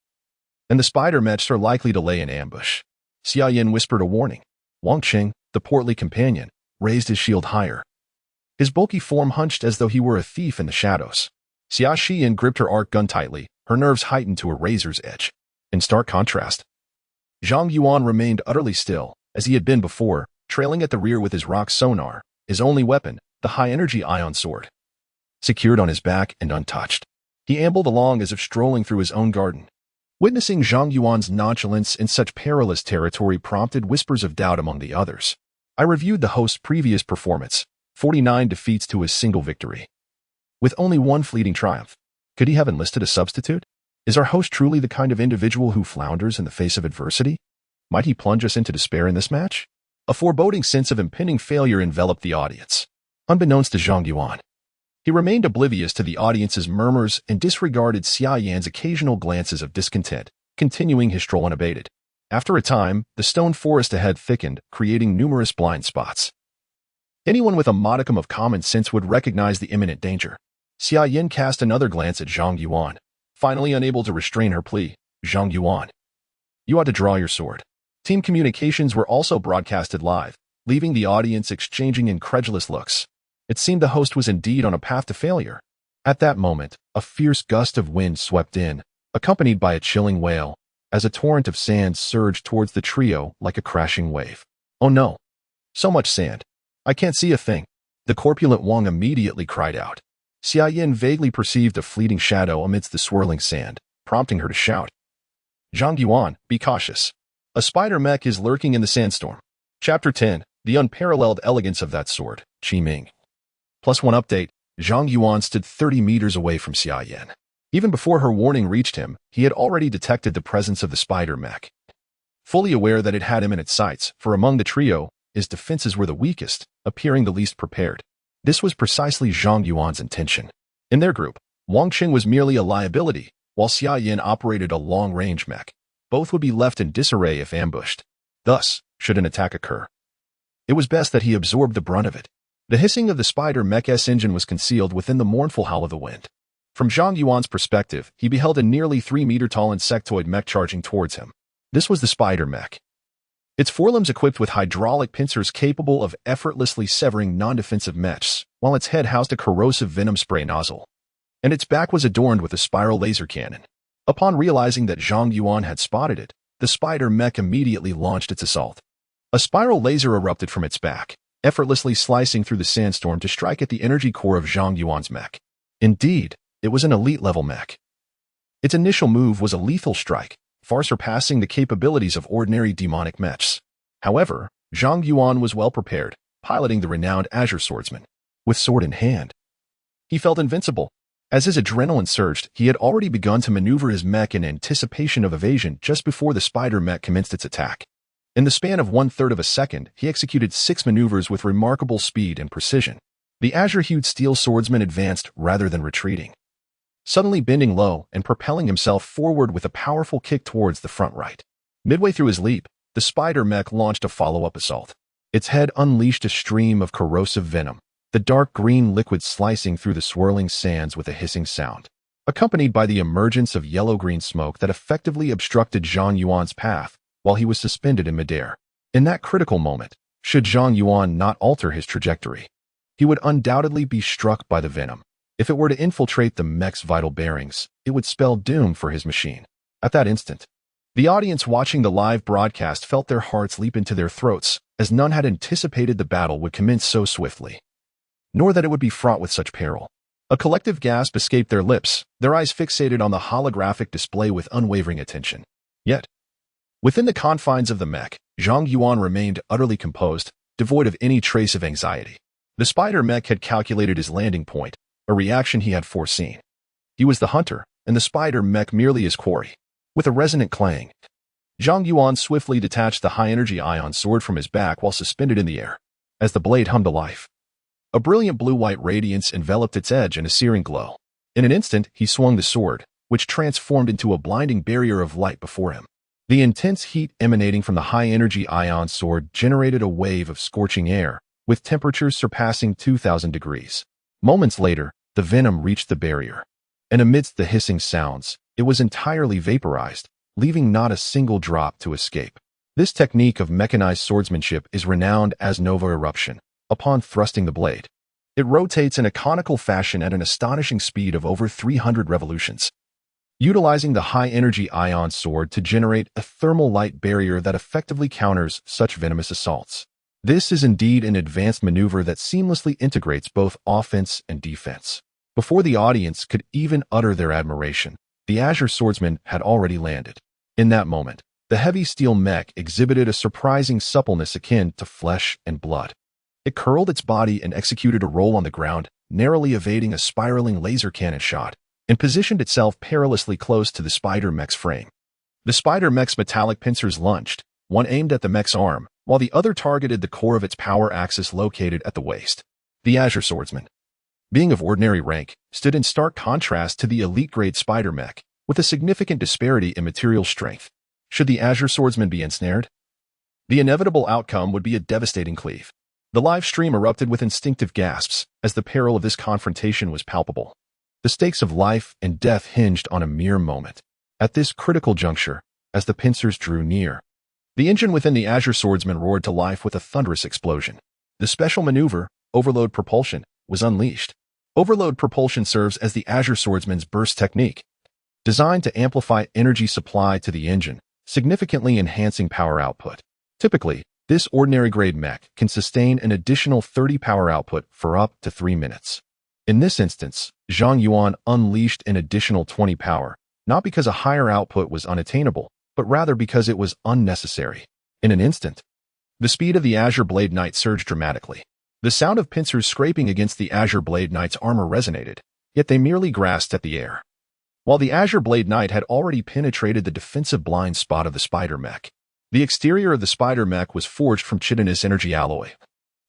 and the spider mechs are likely to lay in ambush. Xia Yin whispered a warning. Wang Qing, the portly companion, raised his shield higher. His bulky form hunched as though he were a thief in the shadows. Xia Xian gripped her arc gun tightly, her nerves heightened to a razor's edge. In stark contrast, Zhang Yuan remained utterly still, as he had been before, trailing at the rear with his rock sonar, his only weapon, the high-energy ion sword, secured on his back and untouched. He ambled along as if strolling through his own garden. Witnessing Zhang Yuan's nonchalance in such perilous territory prompted whispers of doubt among the others. I reviewed the host's previous performance, 49 defeats to a single victory, with only one fleeting triumph. Could he have enlisted a substitute? Is our host truly the kind of individual who flounders in the face of adversity? Might he plunge us into despair in this match? A foreboding sense of impending failure enveloped the audience. Unbeknownst to Zhang Yuan, he remained oblivious to the audience's murmurs and disregarded Xia Yan's occasional glances of discontent, continuing his stroll unabated. After a time, the stone forest ahead thickened, creating numerous blind spots. Anyone with a modicum of common sense would recognize the imminent danger. Xia Yin cast another glance at Zhang Yuan. Finally unable to restrain her plea, Zhang Yuan, you ought to draw your sword. Team communications were also broadcasted live, leaving the audience exchanging incredulous looks. It seemed the host was indeed on a path to failure. At that moment, a fierce gust of wind swept in, accompanied by a chilling wail, as a torrent of sand surged towards the trio like a crashing wave. Oh no! So much sand. I can't see a thing. The corpulent Wang immediately cried out. Xia Yin vaguely perceived a fleeting shadow amidst the swirling sand, prompting her to shout. Zhang Yuan, be cautious. A spider mech is lurking in the sandstorm. Chapter 10, The Unparalleled Elegance of That Sword, Qi Ming. +1 update, Zhang Yuan stood 30 meters away from Xia Yin. Even before her warning reached him, he had already detected the presence of the spider mech. Fully aware that it had him in its sights, for among the trio, his defenses were the weakest, appearing the least prepared. This was precisely Zhang Yuan's intention. In their group, Wang Qing was merely a liability, while Xia Yin operated a long-range mech. Both would be left in disarray if ambushed. Thus, should an attack occur, it was best that he absorb the brunt of it. The hissing of the spider mech's engine was concealed within the mournful howl of the wind. From Zhang Yuan's perspective, he beheld a nearly 3-meter-tall insectoid mech charging towards him. This was the spider mech. Its forelimbs equipped with hydraulic pincers capable of effortlessly severing non-defensive mechs, while its head housed a corrosive venom spray nozzle, and its back was adorned with a spiral laser cannon. Upon realizing that Zhang Yuan had spotted it, the spider mech immediately launched its assault. A spiral laser erupted from its back, effortlessly slicing through the sandstorm to strike at the energy core of Zhang Yuan's mech. Indeed, it was an elite-level mech. Its initial move was a lethal strike, far surpassing the capabilities of ordinary demonic mechs. However, Zhang Yuan was well prepared, piloting the renowned Azure Swordsman. With sword in hand, he felt invincible. As his adrenaline surged, he had already begun to maneuver his mech in anticipation of evasion just before the spider mech commenced its attack. In the span of 1/3 of a second, he executed 6 maneuvers with remarkable speed and precision. The azure-hued steel swordsman advanced rather than retreating, suddenly bending low and propelling himself forward with a powerful kick towards the front right. Midway through his leap, the spider mech launched a follow-up assault. Its head unleashed a stream of corrosive venom, the dark green liquid slicing through the swirling sands with a hissing sound, accompanied by the emergence of yellow-green smoke that effectively obstructed Zhang Yuan's path while he was suspended in midair. In that critical moment, should Zhang Yuan not alter his trajectory, he would undoubtedly be struck by the venom. If it were to infiltrate the mech's vital bearings, it would spell doom for his machine. At that instant, the audience watching the live broadcast felt their hearts leap into their throats, as none had anticipated the battle would commence so swiftly, nor that it would be fraught with such peril. A collective gasp escaped their lips, their eyes fixated on the holographic display with unwavering attention. Yet, within the confines of the mech, Zhang Yuan remained utterly composed, devoid of any trace of anxiety. The spider mech had calculated his landing point, a reaction he had foreseen. He was the hunter, and the spider mech merely his quarry. With a resonant clang, Zhang Yuan swiftly detached the high-energy ion sword from his back while suspended in the air. As the blade hummed to life, a brilliant blue-white radiance enveloped its edge in a searing glow. In an instant, he swung the sword, which transformed into a blinding barrier of light before him. The intense heat emanating from the high-energy ion sword generated a wave of scorching air, with temperatures surpassing 2,000 degrees. Moments later, the venom reached the barrier, and amidst the hissing sounds, it was entirely vaporized, leaving not a single drop to escape. This technique of mechanized swordsmanship is renowned as nova eruption. Upon thrusting the blade, it rotates in a conical fashion at an astonishing speed of over 300 revolutions, utilizing the high-energy ion sword to generate a thermal light barrier that effectively counters such venomous assaults. This is indeed an advanced maneuver that seamlessly integrates both offense and defense. Before the audience could even utter their admiration, the Azure Swordsman had already landed. In that moment, the heavy steel mech exhibited a surprising suppleness akin to flesh and blood. It curled its body and executed a roll on the ground, narrowly evading a spiraling laser cannon shot, and positioned itself perilously close to the spider mech's frame. The spider mech's metallic pincers lunged, one aimed at the mech's arm, while the other targeted the core of its power axis located at the waist. The Azure Swordsman, being of ordinary rank, stood in stark contrast to the elite-grade spider mech, with a significant disparity in material strength. Should the Azure Swordsman be ensnared, the inevitable outcome would be a devastating cleave. The live stream erupted with instinctive gasps, as the peril of this confrontation was palpable. The stakes of life and death hinged on a mere moment. At this critical juncture, as the pincers drew near, the engine within the Azure Swordsman roared to life with a thunderous explosion. The special maneuver, Overload Propulsion, was unleashed. Overload Propulsion serves as the Azure Swordsman's burst technique, designed to amplify energy supply to the engine, significantly enhancing power output. Typically, this ordinary-grade mech can sustain an additional 30 power output for up to 3 minutes. In this instance, Zhang Yuan unleashed an additional 20 power, not because a higher output was unattainable, but rather because it was unnecessary. In an instant, the speed of the Azure Blade Knight surged dramatically. The sound of pincers scraping against the Azure Blade Knight's armor resonated, yet they merely grasped at the air. While the Azure Blade Knight had already penetrated the defensive blind spot of the spider mech, the exterior of the spider mech was forged from chitinous energy alloy,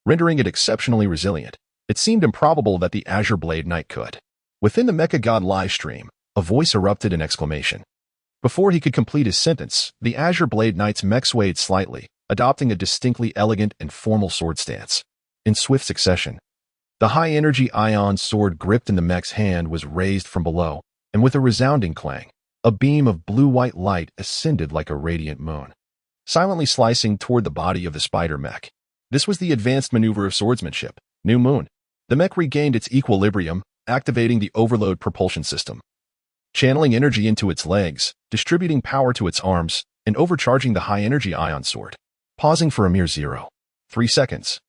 rendering it exceptionally resilient. It seemed improbable that the Azure Blade Knight could. Within the Mecha God live stream, a voice erupted in exclamation. Before he could complete his sentence, the Azure Blade Knight's mech swayed slightly, adopting a distinctly elegant and formal sword stance. In swift succession, the high-energy ion sword gripped in the mech's hand was raised from below, and with a resounding clang, a beam of blue-white light ascended like a radiant moon, silently slicing toward the body of the spider mech. This was the advanced maneuver of swordsmanship, New Moon. The mech regained its equilibrium, activating the overload propulsion system, channeling energy into its legs, distributing power to its arms, and overcharging the high-energy ion sword. pausing for a mere 0.3 seconds.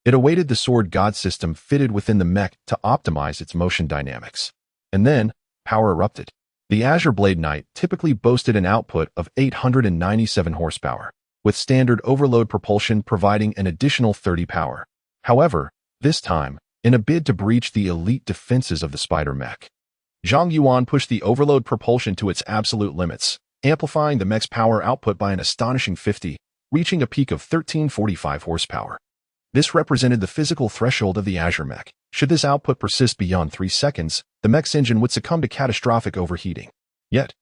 It awaited the Sword God system fitted within the mech to optimize its motion dynamics. And then, power erupted. The Azure Blade Knight typically boasted an output of 897 horsepower, with standard overload propulsion providing an additional 30 power. However, this time, in a bid to breach the elite defenses of the spider mech, Zhang Yuan pushed the overload propulsion to its absolute limits, amplifying the mech's power output by an astonishing 50, reaching a peak of 1345 horsepower. This represented the physical threshold of the Azure mech. Should this output persist beyond 3 seconds, the mech's engine would succumb to catastrophic overheating. Yet,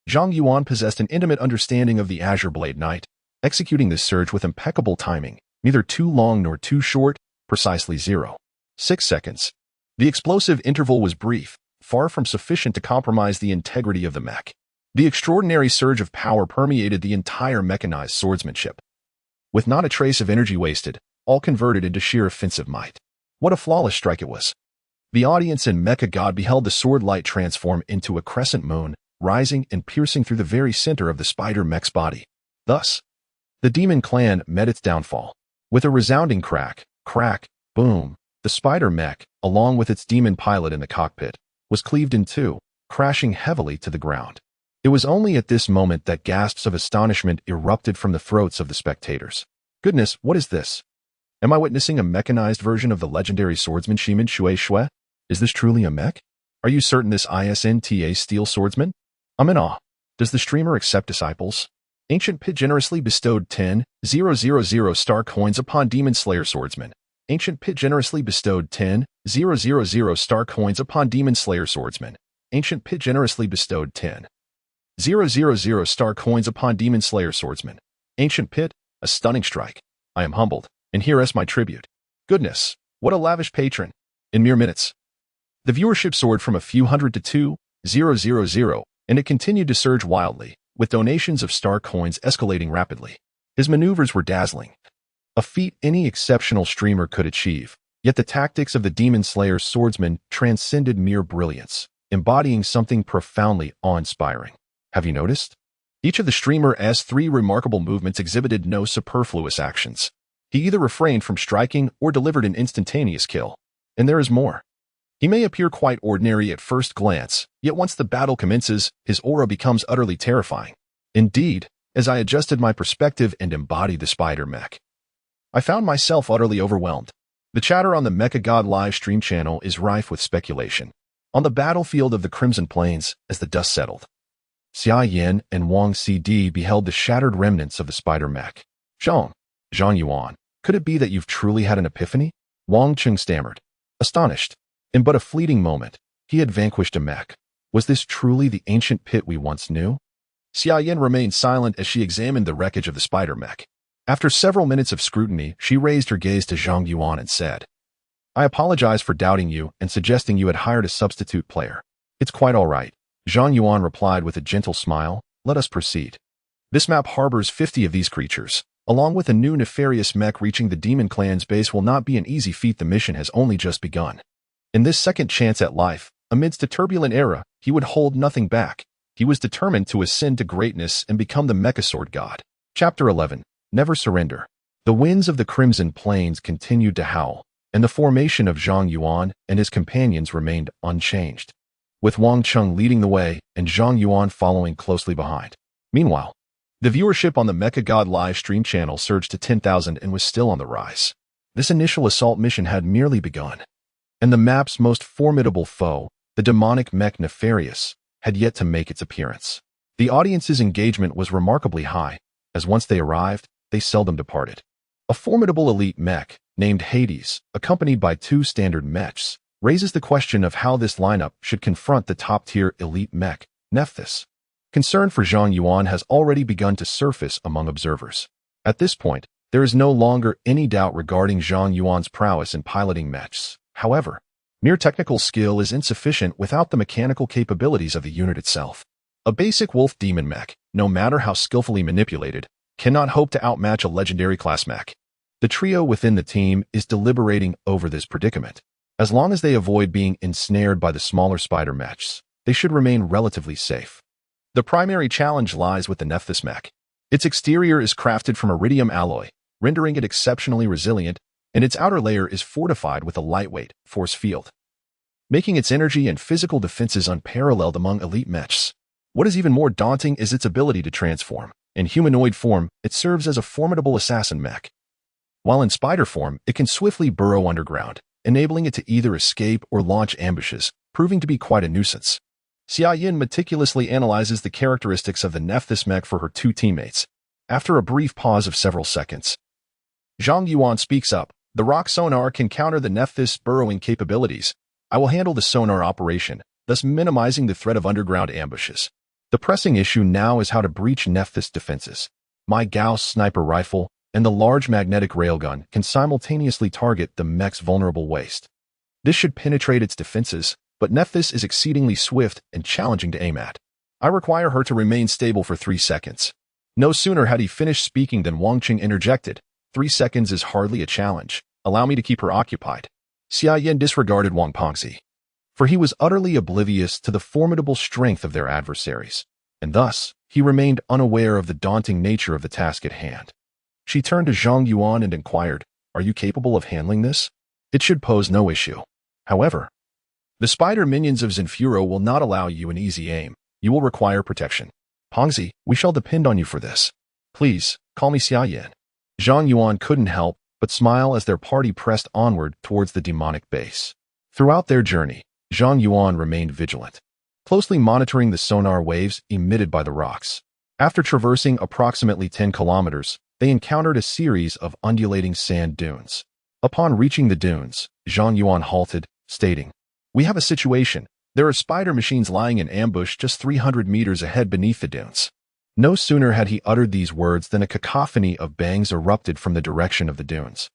Zhang Yuan possessed an intimate understanding of the Azure Blade Knight, executing this surge with impeccable timing, neither too long nor too short, precisely 0.6 seconds. The explosive interval was brief, far from sufficient to compromise the integrity of the mech. The extraordinary surge of power permeated the entire mechanized swordsmanship, with not a trace of energy wasted, all converted into sheer offensive might. What a flawless strike it was. The audience in Mecha God beheld the sword light transform into a crescent moon, rising and piercing through the very center of the spider mech's body. Thus, the demon clan met its downfall. With a resounding crack, boom, the spider mech, along with its demon pilot in the cockpit, was cleaved in two, crashing heavily to the ground. It was only at this moment that gasps of astonishment erupted from the throats of the spectators. Goodness, what is this? Am I witnessing a mechanized version of the legendary swordsman Shimin Shui Shui? Is this truly a mech? Are you certain this ISNTA steel swordsman? I'm in awe. Does the streamer accept disciples? Ancient Pit generously bestowed 10,000 star coins upon Demon Slayer Swordsman. Ancient Pit generously bestowed 10,000 star coins upon Demon Slayer Swordsman. Ancient Pit generously bestowed 10,000 star coins upon Demon Slayer Swordsman. Ancient Pit, a stunning strike. I am humbled, and here is my tribute. Goodness, what a lavish patron. In mere minutes, the viewership soared from a few hundred to 2,000, and it continued to surge wildly, with donations of star coins escalating rapidly. His maneuvers were dazzling, a feat any exceptional streamer could achieve, yet the tactics of the Demon Slayer swordsman transcended mere brilliance, embodying something profoundly awe-inspiring. Have you noticed? Each of the streamer's 3 remarkable movements exhibited no superfluous actions. He either refrained from striking or delivered an instantaneous kill. And there is more. He may appear quite ordinary at first glance, yet once the battle commences, his aura becomes utterly terrifying. Indeed, as I adjusted my perspective and embodied the spider mech, I found myself utterly overwhelmed. The chatter on the Mecha God live stream channel is rife with speculation. On the battlefield of the Crimson Plains, as the dust settled, Xia Yin and Wang CD beheld the shattered remnants of the spider mech. Zhang Yuan, could it be that you've truly had an epiphany? Wang Cheng stammered, astonished. In but a fleeting moment, he had vanquished a mech. Was this truly the ancient pit we once knew? Xia Yin remained silent as she examined the wreckage of the spider mech. After several minutes of scrutiny, she raised her gaze to Zhang Yuan and said, I apologize for doubting you and suggesting you had hired a substitute player. It's quite all right. Zhang Yuan replied with a gentle smile. Let us proceed. This map harbors 50 of these creatures. Along with a new nefarious mech reaching the Demon Clan's base will not be an easy feat. The mission has only just begun. In this second chance at life, amidst a turbulent era, he would hold nothing back. He was determined to ascend to greatness and become the Mecha Sword God. Chapter 11. Never Surrender. The winds of the Crimson Plains continued to howl, and the formation of Zhang Yuan and his companions remained unchanged, with Wang Cheng leading the way and Zhang Yuan following closely behind. Meanwhile, the viewership on the Mecha God live stream channel surged to 10,000 and was still on the rise. This initial assault mission had merely begun, and the map's most formidable foe, the demonic mech Nefarious, had yet to make its appearance. The audience's engagement was remarkably high, as once they arrived, they seldom departed. A formidable elite mech, named Hades, accompanied by 2 standard mechs, raises the question of how this lineup should confront the top-tier elite mech, Nephthys. Concern for Zhang Yuan has already begun to surface among observers. At this point, there is no longer any doubt regarding Zhang Yuan's prowess in piloting mechs. However, mere technical skill is insufficient without the mechanical capabilities of the unit itself. A basic wolf demon mech, no matter how skillfully manipulated, cannot hope to outmatch a legendary class mech. The trio within the team is deliberating over this predicament. As long as they avoid being ensnared by the smaller spider mechs, they should remain relatively safe. The primary challenge lies with the Nephthys mech. Its exterior is crafted from iridium alloy, rendering it exceptionally resilient, and its outer layer is fortified with a lightweight force field, making its energy and physical defenses unparalleled among elite mechs. What is even more daunting is its ability to transform. In humanoid form, it serves as a formidable assassin mech. While in spider form, it can swiftly burrow underground, enabling it to either escape or launch ambushes, proving to be quite a nuisance. Xia Yin meticulously analyzes the characteristics of the Nephthys mech for her two teammates. After a brief pause of several seconds, Zhang Yuan speaks up. The rock sonar can counter the Nephthys' burrowing capabilities. I will handle the sonar operation, thus minimizing the threat of underground ambushes. The pressing issue now is how to breach Nephthys' defenses. My Gauss sniper rifle and the large magnetic railgun can simultaneously target the mech's vulnerable waist. This should penetrate its defenses, but Nephthys is exceedingly swift and challenging to aim at. I require her to remain stable for 3 seconds. No sooner had he finished speaking than Wang Qing interjected. 3 seconds is hardly a challenge. Allow me to keep her occupied. Xia Yin disregarded Wang Pengzi, for he was utterly oblivious to the formidable strength of their adversaries, and thus he remained unaware of the daunting nature of the task at hand. She turned to Zhang Yuan and inquired, "Are you capable of handling this?" "It should pose no issue. However, the spider minions of Zenfuro will not allow you an easy aim. You will require protection. Pengzi, we shall depend on you for this. Please, call me Xia Yin." Zhang Yuan couldn't help but smile as their party pressed onward towards the demonic base. Throughout their journey, Zhang Yuan remained vigilant, closely monitoring the sonar waves emitted by the rocks. After traversing approximately 10 kilometers, they encountered a series of undulating sand dunes. Upon reaching the dunes, Zhang Yuan halted, stating, "We have a situation. There are spider machines lying in ambush just 300 meters ahead beneath the dunes." No sooner had he uttered these words than a cacophony of bangs erupted from the direction of the dunes,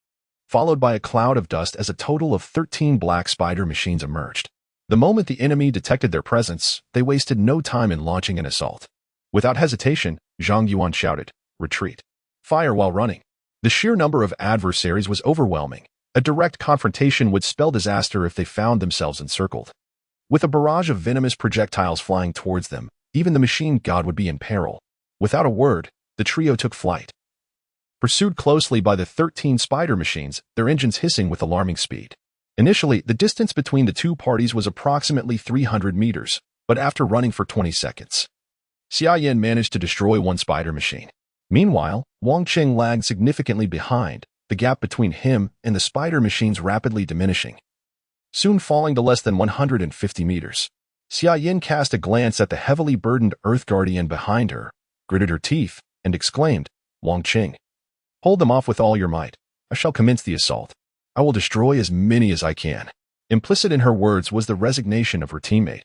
followed by a cloud of dust as a total of 13 black spider machines emerged. The moment the enemy detected their presence, they wasted no time in launching an assault. Without hesitation, Zhang Yuan shouted, "Retreat. Fire while running." The sheer number of adversaries was overwhelming. A direct confrontation would spell disaster if they found themselves encircled. With a barrage of venomous projectiles flying towards them, even the machine god would be in peril. Without a word, the trio took flight, pursued closely by the 13 spider machines, their engines hissing with alarming speed. Initially, the distance between the two parties was approximately 300 meters, but after running for 20 seconds, Xia Yin managed to destroy one spider machine. Meanwhile, Wang Qing lagged significantly behind, the gap between him and the spider machines rapidly diminishing, soon falling to less than 150 meters. Xia Yin cast a glance at the heavily burdened Earth Guardian behind her, gritted her teeth, and exclaimed, "Wang Qing, hold them off with all your might. I shall commence the assault. I will destroy as many as I can." Implicit in her words was the resignation of her teammate,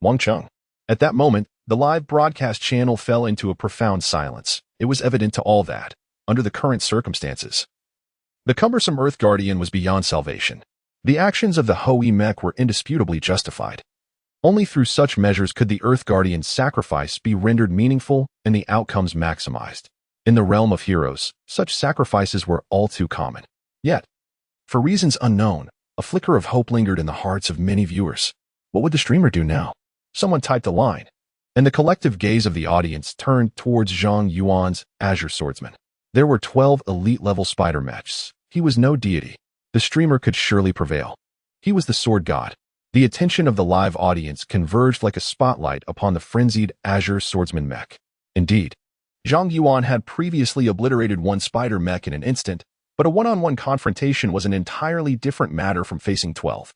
Wang Qing. At that moment, the live broadcast channel fell into a profound silence. It was evident to all that, under the current circumstances, the cumbersome Earth Guardian was beyond salvation. The actions of the Hoi mech were indisputably justified. Only through such measures could the Earth Guardian's sacrifice be rendered meaningful and the outcomes maximized. In the realm of heroes, such sacrifices were all too common. Yet, for reasons unknown, a flicker of hope lingered in the hearts of many viewers. What would the streamer do now? Someone typed a line, and the collective gaze of the audience turned towards Zhang Yuan's Azure Swordsman. There were 12 elite-level spider mechs. He was no deity. The streamer could surely prevail. He was the Sword God. The attention of the live audience converged like a spotlight upon the frenzied Azure Swordsman mech. Indeed, Zhang Yuan had previously obliterated one spider mech in an instant, but a one-on-one confrontation was an entirely different matter from facing 12.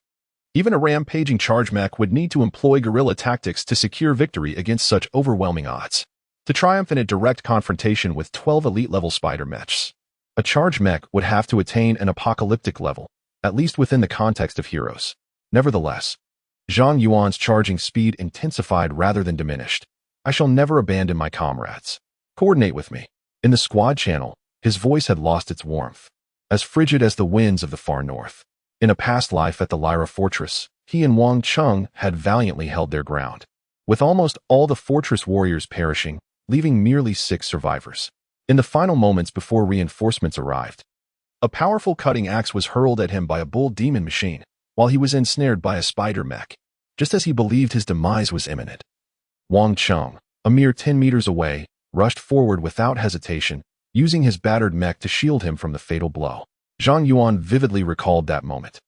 Even a rampaging charge mech would need to employ guerrilla tactics to secure victory against such overwhelming odds. To triumph in a direct confrontation with 12 elite-level spider mechs, a charge mech would have to attain an apocalyptic level, at least within the context of heroes. Nevertheless, Zhang Yuan's charging speed intensified rather than diminished. "I shall never abandon my comrades. Coordinate with me." In the squad channel, his voice had lost its warmth, as frigid as the winds of the far north. In a past life at the Lyra Fortress, he and Wang Qing had valiantly held their ground, with almost all the fortress warriors perishing, leaving merely 6 survivors. In the final moments before reinforcements arrived, a powerful cutting axe was hurled at him by a bull demon machine, while he was ensnared by a spider mech, just as he believed his demise was imminent. Wang Qing, a mere 10 meters away, rushed forward without hesitation, using his battered mech to shield him from the fatal blow. Zhang Yuan vividly recalled that moment.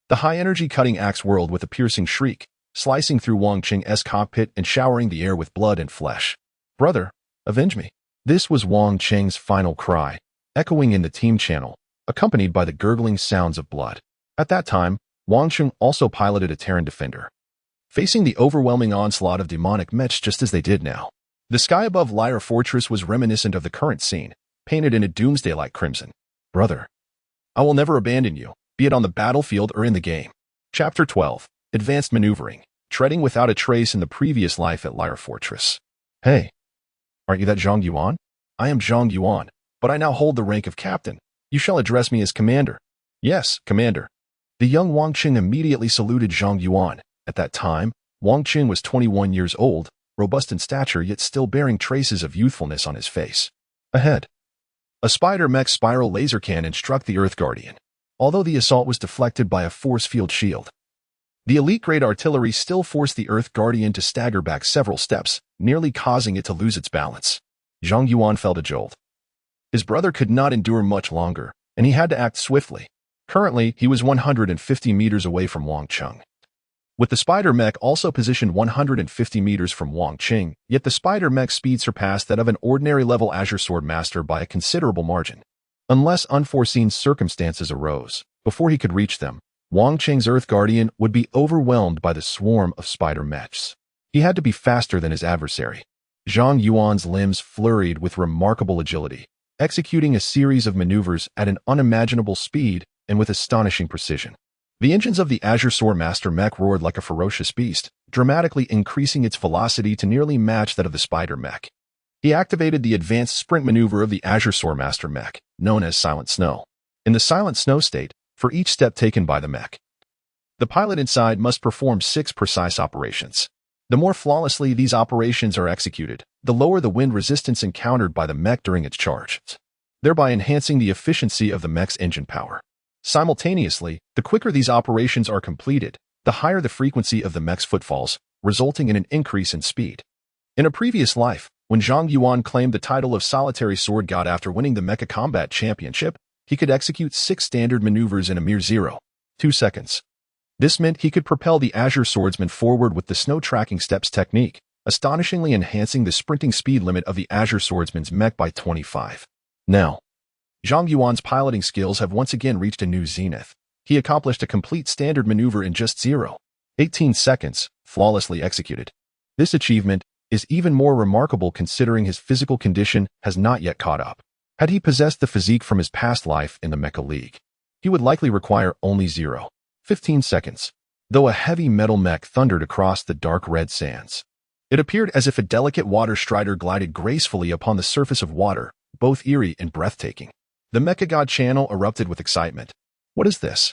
The high-energy cutting axe whirled with a piercing shriek, slicing through Wang Qing's cockpit and showering the air with blood and flesh. "Brother, avenge me." This was Wang Qing's final cry, echoing in the team channel, accompanied by the gurgling sounds of blood. At that time, Wang Qing also piloted a Terran defender, facing the overwhelming onslaught of demonic mechs just as they did now. The sky above Lyra Fortress was reminiscent of the current scene, painted in a doomsday-like crimson. "Brother, I will never abandon you, be it on the battlefield or in the game." Chapter 12. Advanced Maneuvering, treading without a trace in the previous life at Lyra Fortress. "Hey, aren't you that Zhang Yuan?" "I am Zhang Yuan, but I now hold the rank of captain. You shall address me as commander." "Yes, commander." The young Wang Qing immediately saluted Zhang Yuan. At that time, Wang Qing was 21 years old, robust in stature yet still bearing traces of youthfulness on his face. Ahead, a spider mech spiral laser cannon struck the Earth Guardian. Although the assault was deflected by a force field shield, the elite-grade artillery still forced the Earth Guardian to stagger back several steps, nearly causing it to lose its balance. Zhang Yuan felt a jolt. His brother could not endure much longer, and he had to act swiftly. Currently, he was 150 meters away from Wang Qing, with the spider mech also positioned 150 meters from Wang Qing, yet the spider mech's speed surpassed that of an ordinary-level Azure Sword Master by a considerable margin. Unless unforeseen circumstances arose, before he could reach them, Wang Qing's Earth Guardian would be overwhelmed by the swarm of spider mechs. He had to be faster than his adversary. Zhang Yuan's limbs flurried with remarkable agility, executing a series of maneuvers at an unimaginable speed and with astonishing precision. The engines of the Azure Sword Master mech roared like a ferocious beast, dramatically increasing its velocity to nearly match that of the spider mech. He activated the advanced sprint maneuver of the Azure Sword Master mech, known as Silent Snow. In the Silent Snow state, for each step taken by the mech, the pilot inside must perform 6 precise operations. The more flawlessly these operations are executed, the lower the wind resistance encountered by the mech during its charge, thereby enhancing the efficiency of the mech's engine power. Simultaneously, the quicker these operations are completed, the higher the frequency of the mech's footfalls, resulting in an increase in speed. In a previous life, when Zhang Yuan claimed the title of Starry Sword God after winning the Mecha Combat Championship, he could execute 6 standard maneuvers in a mere 0.2 seconds. This meant he could propel the Azure Swordsman forward with the snow tracking steps technique, astonishingly enhancing the sprinting speed limit of the Azure Swordsman's mech by 25. Now, Zhang Yuan's piloting skills have once again reached a new zenith. He accomplished a complete standard maneuver in just 0.18 seconds, flawlessly executed. This achievement is even more remarkable considering his physical condition has not yet caught up. Had he possessed the physique from his past life in the Mecha League, he would likely require only 0.15 seconds. Though a heavy metal mech thundered across the dark red sands, it appeared as if a delicate water strider glided gracefully upon the surface of water, both eerie and breathtaking. The Mecha God channel erupted with excitement. What is this?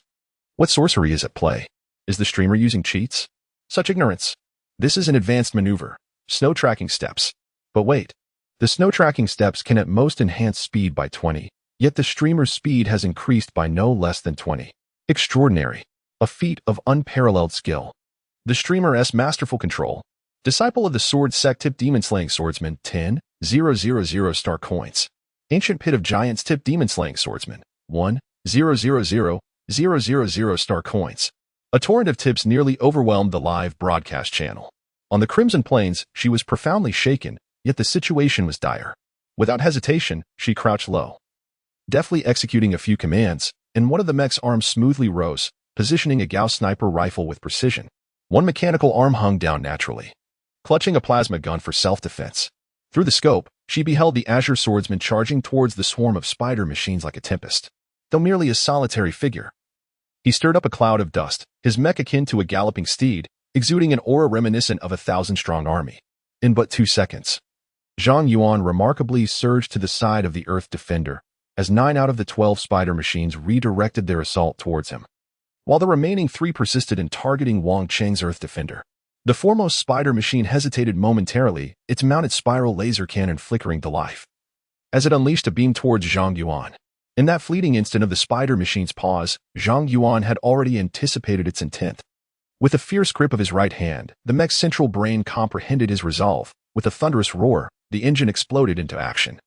What sorcery is at play? Is the streamer using cheats? Such ignorance. This is an advanced maneuver. Snow tracking steps. But wait. The snow tracking steps can at most enhance speed by 20, yet the streamer's speed has increased by no less than 20. Extraordinary. A feat of unparalleled skill. The streamer's masterful control. Disciple of the Sword Sect Tip Demon-Slaying Swordsman 10,000 star coins. Ancient Pit of Giants Tip Demon-Slaying Swordsman 1,000,000 star coins. A torrent of tips nearly overwhelmed the live broadcast channel. On the Crimson Plains, she was profoundly shaken, yet the situation was dire. Without hesitation, she crouched low, deftly executing a few commands, and one of the mech's arms smoothly rose, positioning a Gauss sniper rifle with precision. One mechanical arm hung down naturally, clutching a plasma gun for self-defense. Through the scope, she beheld the Azure Swordsman charging towards the swarm of spider machines like a tempest. Though merely a solitary figure, he stirred up a cloud of dust, his mech akin to a galloping steed, exuding an aura reminiscent of a 1,000-strong army. In but 2 seconds, Zhang Yuan remarkably surged to the side of the Earth Defender, as 9 out of the 12 spider machines redirected their assault towards him, while the remaining 3 persisted in targeting Wang Qing's Earth Defender. The foremost spider machine hesitated momentarily, its mounted spiral laser cannon flickering to life, as it unleashed a beam towards Zhang Yuan. In that fleeting instant of the spider machine's pause, Zhang Yuan had already anticipated its intent. With a fierce grip of his right hand, the mech's central brain comprehended his resolve. With a thunderous roar, the engine exploded into action,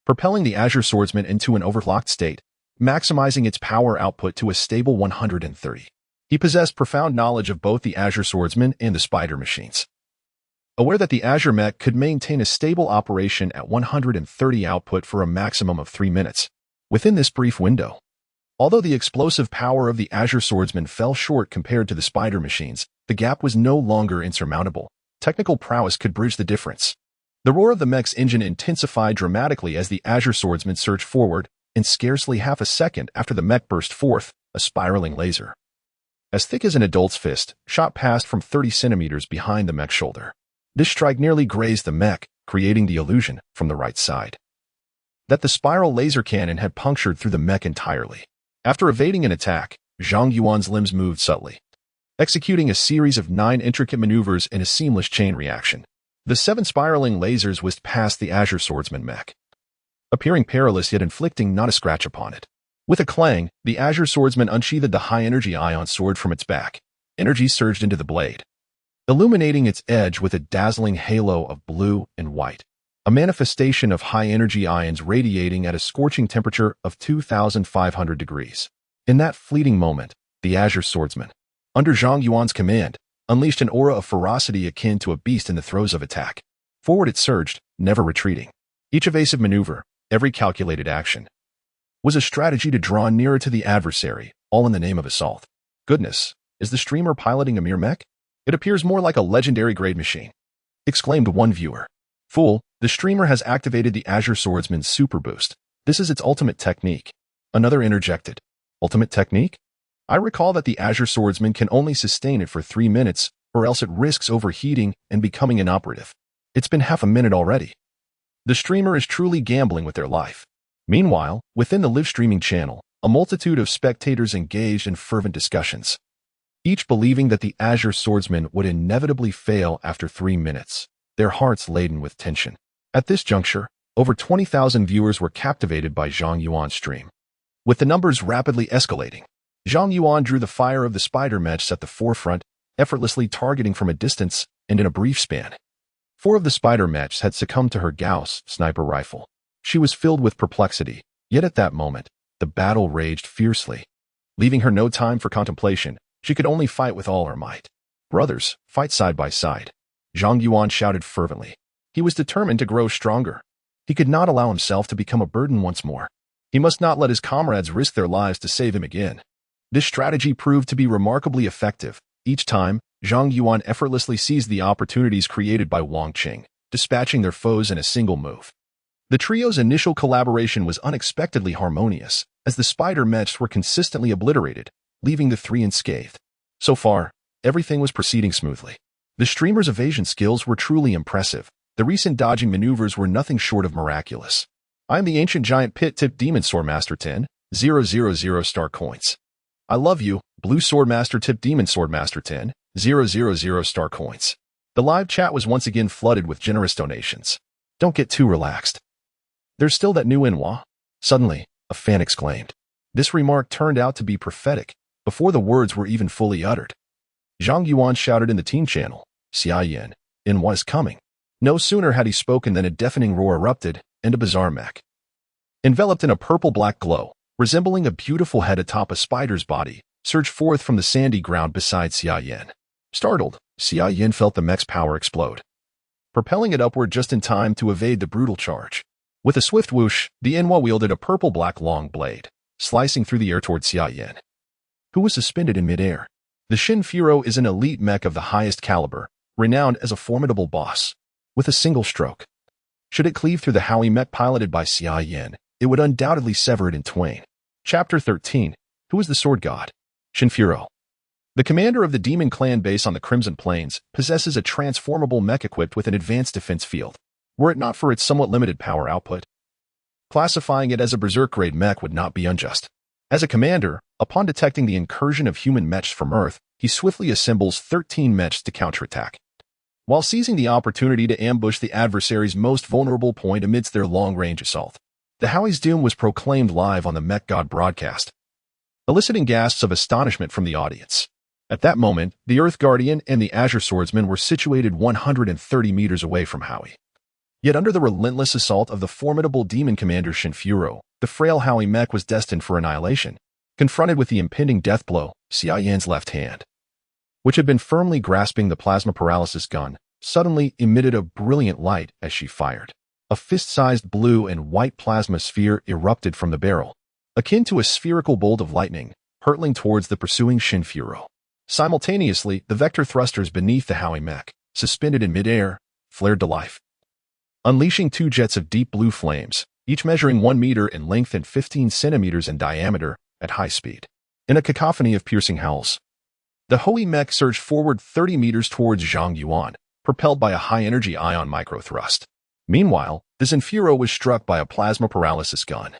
propelling the Azure Swordsman into an overclocked state, maximizing its power output to a stable 130. He possessed profound knowledge of both the Azure Swordsman and the Spider machines. Aware that the Azure Mech could maintain a stable operation at 130 output for a maximum of 3 minutes, within this brief window. Although the explosive power of the Azure Swordsman fell short compared to the Spider machines, the gap was no longer insurmountable. Technical prowess could bridge the difference. The roar of the mech's engine intensified dramatically as the Azure Swordsman surged forward, and scarcely half a second after the mech burst forth, a spiraling laser, as thick as an adult's fist, shot past from 30 centimeters behind the mech's shoulder. This strike nearly grazed the mech, creating the illusion, from the right side, that the spiral laser cannon had punctured through the mech entirely. After evading an attack, Zhang Yuan's limbs moved subtly, executing a series of 9 intricate maneuvers in a seamless chain reaction. The 7 spiraling lasers whisked past the Azure Swordsman mech, appearing perilous yet inflicting not a scratch upon it. With a clang, the Azure Swordsman unsheathed the high-energy ion sword from its back. Energy surged into the blade, illuminating its edge with a dazzling halo of blue and white, a manifestation of high-energy ions radiating at a scorching temperature of 2,500 degrees. In that fleeting moment, the Azure Swordsman, under Zhang Yuan's command, unleashed an aura of ferocity akin to a beast in the throes of attack. Forward it surged, never retreating. Each evasive maneuver, every calculated action, was a strategy to draw nearer to the adversary, all in the name of assault. Goodness, is the streamer piloting a mere mech? It appears more like a legendary-grade machine, exclaimed one viewer. Fool, the streamer has activated the Azure Swordsman's super boost. This is its ultimate technique. Another interjected. Ultimate technique? I recall that the Azure Swordsman can only sustain it for 3 minutes, or else it risks overheating and becoming inoperative. It's been half a minute already. The streamer is truly gambling with their life. Meanwhile, within the live streaming channel, a multitude of spectators engaged in fervent discussions, each believing that the Azure Swordsman would inevitably fail after 3 minutes, their hearts laden with tension. At this juncture, over 20,000 viewers were captivated by Zhang Yuan's stream. With the numbers rapidly escalating, Zhang Yuan drew the fire of the spider mechs at the forefront, effortlessly targeting from a distance, and in a brief span, 4 of the spider mechs had succumbed to her Gauss sniper rifle. She was filled with perplexity, yet at that moment, the battle raged fiercely. Leaving her no time for contemplation, she could only fight with all her might. Brothers, fight side by side, Zhang Yuan shouted fervently. He was determined to grow stronger. He could not allow himself to become a burden once more. He must not let his comrades risk their lives to save him again. This strategy proved to be remarkably effective. Each time, Zhang Yuan effortlessly seized the opportunities created by Wang Qing, dispatching their foes in a single move. The trio's initial collaboration was unexpectedly harmonious, as the spider mechs were consistently obliterated, leaving the 3 unscathed. So far, everything was proceeding smoothly. The streamer's evasion skills were truly impressive. The recent dodging maneuvers were nothing short of miraculous. I am the ancient giant pit-tipped demon swordmaster 10,000 star coins. I love you, blue swordmaster tipped demon swordmaster 10,000 star coins. The live chat was once again flooded with generous donations. Don't get too relaxed. There's still that new Enwa. Suddenly, a fan exclaimed. This remark turned out to be prophetic, before the words were even fully uttered. Zhang Yuan shouted in the team channel, Xia Yin, Enwa is coming. No sooner had he spoken than a deafening roar erupted, and a bizarre mech, enveloped in a purple-black glow, resembling a beautiful head atop a spider's body, surged forth from the sandy ground beside Xia Yin. Startled, Xia Yin felt the mech's power explode, propelling it upward just in time to evade the brutal charge. With a swift whoosh, the Enwa wielded a purple-black long blade, slicing through the air toward Xia Yin, who was suspended in midair. The Shin Furo is an elite mech of the highest caliber, renowned as a formidable boss. With a single stroke, should it cleave through the Howie mech piloted by Xia Yin, it would undoubtedly sever it in twain. Chapter 13. Who is the Sword God? Shin Furo, the commander of the Demon Clan base on the Crimson Plains, possesses a transformable mech equipped with an advanced defense field. Were it not for its somewhat limited power output, classifying it as a berserk-grade mech would not be unjust. As a commander, upon detecting the incursion of human mechs from Earth, he swiftly assembles 13 mechs to counterattack, while seizing the opportunity to ambush the adversary's most vulnerable point amidst their long-range assault. The Howie's doom was proclaimed live on the Mech God broadcast, eliciting gasps of astonishment from the audience. At that moment, the Earth Guardian and the Azure Swordsman were situated 130 meters away from Howie. Yet under the relentless assault of the formidable demon commander Shinfuro, the frail Howie mech was destined for annihilation. Confronted with the impending death blow, Xia Yan's left hand, which had been firmly grasping the plasma paralysis gun, suddenly emitted a brilliant light as she fired. A fist-sized blue and white plasma sphere erupted from the barrel, akin to a spherical bolt of lightning, hurtling towards the pursuing Shinfuro. Simultaneously, the vector thrusters beneath the Howie mech, suspended in midair, flared to life, unleashing two jets of deep blue flames, each measuring 1 meter in length and 15 centimeters in diameter, at high speed. In a cacophony of piercing howls, the Howie mech surged forward 30 meters towards Zhang Yuan, propelled by a high-energy ion microthrust. Meanwhile, the Zenfuro was struck by a plasma paralysis gun,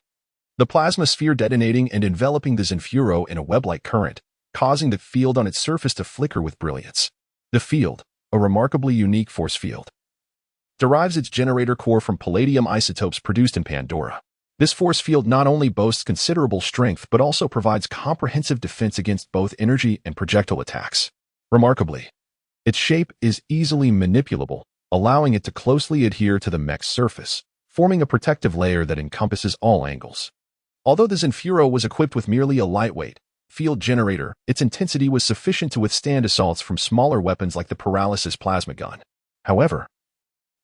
the plasma sphere detonating and enveloping the Zenfuro in a web-like current, causing the field on its surface to flicker with brilliance. The field, a remarkably unique force field, derives its generator core from palladium isotopes produced in Pandora. This force field not only boasts considerable strength but also provides comprehensive defense against both energy and projectile attacks. Remarkably, its shape is easily manipulable, allowing it to closely adhere to the mech's surface, forming a protective layer that encompasses all angles. Although the Zenfuro was equipped with merely a lightweight field generator, its intensity was sufficient to withstand assaults from smaller weapons like the paralysis plasma gun. However,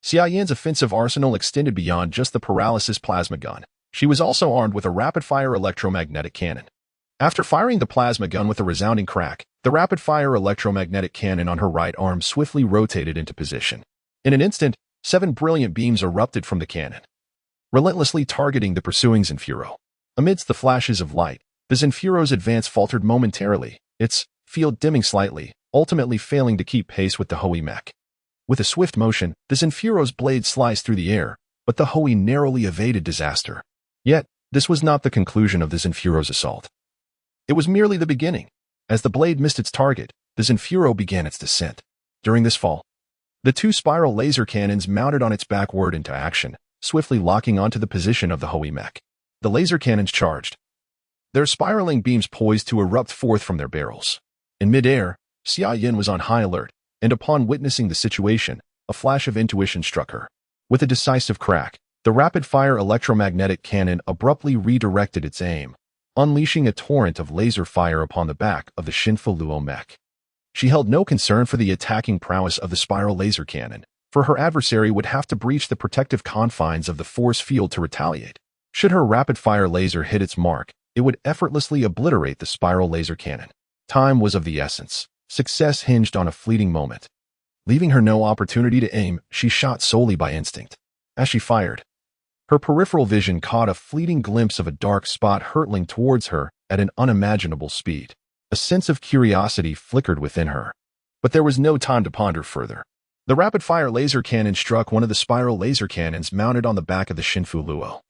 Xia Yan's offensive arsenal extended beyond just the paralysis plasma gun. She was also armed with a rapid-fire electromagnetic cannon. After firing the plasma gun with a resounding crack, the rapid-fire electromagnetic cannon on her right arm swiftly rotated into position. In an instant, 7 brilliant beams erupted from the cannon, relentlessly targeting the pursuing Zenfuro. Amidst the flashes of light, the Zenfuro's advance faltered momentarily, its field dimming slightly, ultimately failing to keep pace with the Howie mech. With a swift motion, the Zenfuro's blade sliced through the air, but the Howie narrowly evaded disaster. Yet, this was not the conclusion of the Zenfuro's assault. It was merely the beginning. As the blade missed its target, the Zenfuro began its descent. During this fall, the 2 spiral laser cannons mounted on its back whirred into action, swiftly locking onto the position of the Howie mech. The laser cannons charged, their spiraling beams poised to erupt forth from their barrels. In midair, Xia Yan was on high alert, and upon witnessing the situation, a flash of intuition struck her. With a decisive crack, the rapid-fire electromagnetic cannon abruptly redirected its aim, unleashing a torrent of laser fire upon the back of the Shinfuluo mech. She held no concern for the attacking prowess of the spiral laser cannon, for her adversary would have to breach the protective confines of the force field to retaliate. Should her rapid-fire laser hit its mark, it would effortlessly obliterate the spiral laser cannon. Time was of the essence. Success hinged on a fleeting moment. Leaving her no opportunity to aim, she shot solely by instinct. As she fired, her peripheral vision caught a fleeting glimpse of a dark spot hurtling towards her at an unimaginable speed. A sense of curiosity flickered within her. But there was no time to ponder further. The rapid-fire laser cannon struck one of the spiral laser cannons mounted on the back of the Shinfuluo,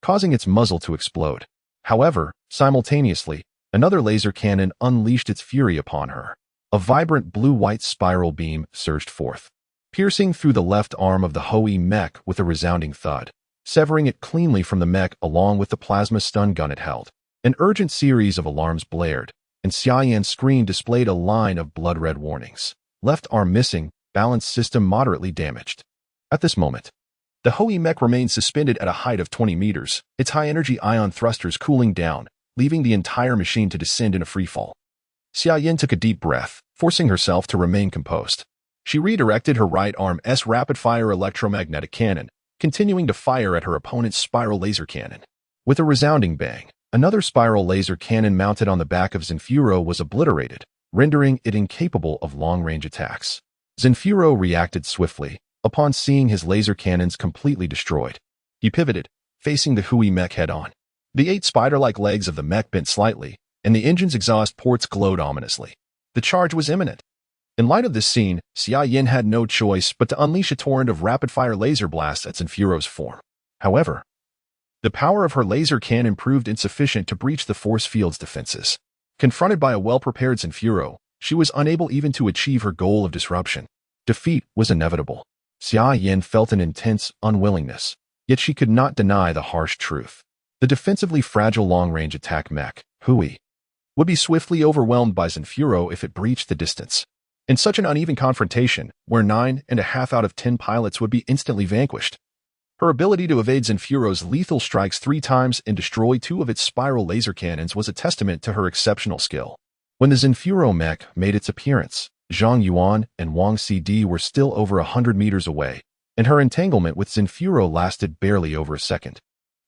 causing its muzzle to explode. However, simultaneously, another laser cannon unleashed its fury upon her. A vibrant blue-white spiral beam surged forth, piercing through the left arm of the Howie mech with a resounding thud, severing it cleanly from the mech along with the plasma stun gun it held. An urgent series of alarms blared, and Xia Yan's screen displayed a line of blood-red warnings. Left arm missing, balance system moderately damaged. At this moment, the Howie mech remained suspended at a height of 20 meters, its high-energy ion thrusters cooling down, leaving the entire machine to descend in a freefall. Xia Yan took a deep breath, forcing herself to remain composed. She redirected her right arm's rapid-fire electromagnetic cannon, continuing to fire at her opponent's spiral laser cannon. With a resounding bang, another spiral laser cannon mounted on the back of Zenfuro was obliterated, rendering it incapable of long-range attacks. Zenfuro reacted swiftly upon seeing his laser cannons completely destroyed. He pivoted, facing the Howie mech head-on. The 8 spider-like legs of the mech bent slightly, and the engine's exhaust ports glowed ominously. The charge was imminent. In light of this scene, Xia Yan had no choice but to unleash a torrent of rapid-fire laser blasts at Zenfuro's form. However, the power of her laser cannon proved insufficient to breach the force field's defenses. Confronted by a well-prepared Zenfuro, she was unable even to achieve her goal of disruption. Defeat was inevitable. Xia Yan felt an intense unwillingness, yet she could not deny the harsh truth. The defensively fragile long-range attack mech, Howie, would be swiftly overwhelmed by Zenfuro if it breached the distance. In such an uneven confrontation, where 9.5 out of 10 pilots would be instantly vanquished, Her ability to evade Zenfuro's lethal strikes 3 times and destroy 2 of its spiral laser cannons was a testament to her exceptional skill. When the Zenfuro mech made its appearance, Zhang Yuan and Wang Cd were still over 100 meters away, and her entanglement with Zenfuro lasted barely over a second.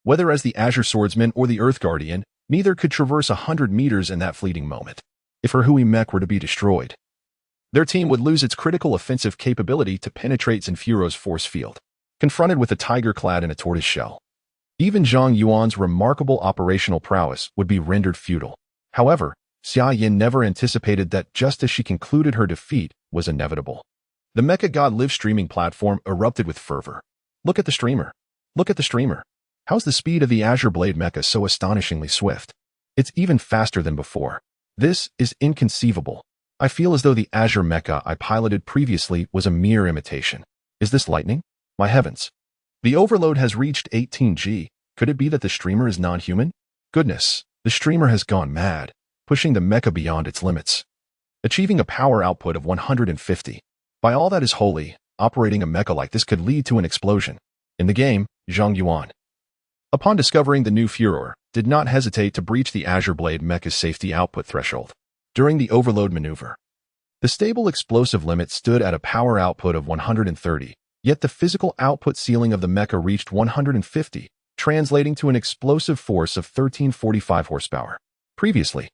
Whether as the Azure Swordsman or the Earth Guardian, neither could traverse 100 meters in that fleeting moment. If her Hui mech were to be destroyed, their team would lose its critical offensive capability to penetrate Zenfuro's force field, confronted with a tiger clad in a tortoise shell. Even Zhang Yuan's remarkable operational prowess would be rendered futile. However, Xia Yin never anticipated that just as she concluded her defeat was inevitable. The Mecha God live streaming platform erupted with fervor. Look at the streamer. Look at the streamer. How's the speed of the Azure Blade Mecha so astonishingly swift? It's even faster than before. This is inconceivable. I feel as though the Azure Mecha I piloted previously was a mere imitation. Is this lightning? My heavens. The overload has reached 18G. Could it be that the streamer is non-human? Goodness, the streamer has gone mad, pushing the mecha beyond its limits, achieving a power output of 150. By all that is holy, operating a mecha like this could lead to an explosion. In the game, Zhang Yuan, upon discovering the new furor, did not hesitate to breach the Azure Blade mecha's safety output threshold. During the overload maneuver, the stable explosive limit stood at a power output of 130, yet the physical output ceiling of the mecha reached 150, translating to an explosive force of 1345 horsepower. Previously,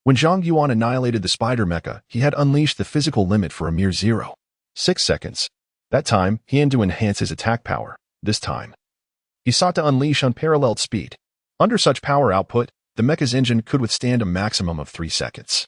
when Zhang Yuan annihilated the spider mecha, he had unleashed the physical limit for a mere 0.6 seconds. That time, he had to enhance his attack power. This time, he sought to unleash unparalleled speed. Under such power output, the mecha's engine could withstand a maximum of 3 seconds.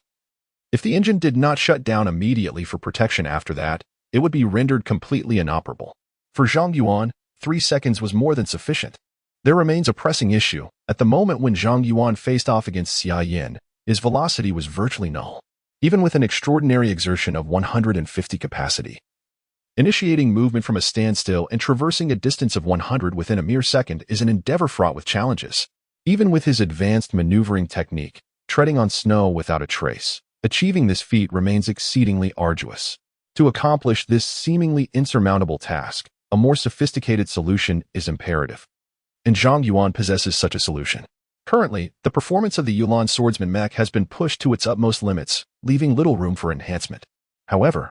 If the engine did not shut down immediately for protection after that, it would be rendered completely inoperable. For Zhang Yuan, 3 seconds was more than sufficient. There remains a pressing issue. At the moment when Zhang Yuan faced off against Xia Yin, his velocity was virtually null, even with an extraordinary exertion of 150 capacity. Initiating movement from a standstill and traversing a distance of 100 within a mere second is an endeavor fraught with challenges. Even with his advanced maneuvering technique, treading on snow without a trace, achieving this feat remains exceedingly arduous. To accomplish this seemingly insurmountable task, a more sophisticated solution is imperative. And Zhang Yuan possesses such a solution. Currently, the performance of the Yulan Swordsman mech has been pushed to its utmost limits, leaving little room for enhancement. However,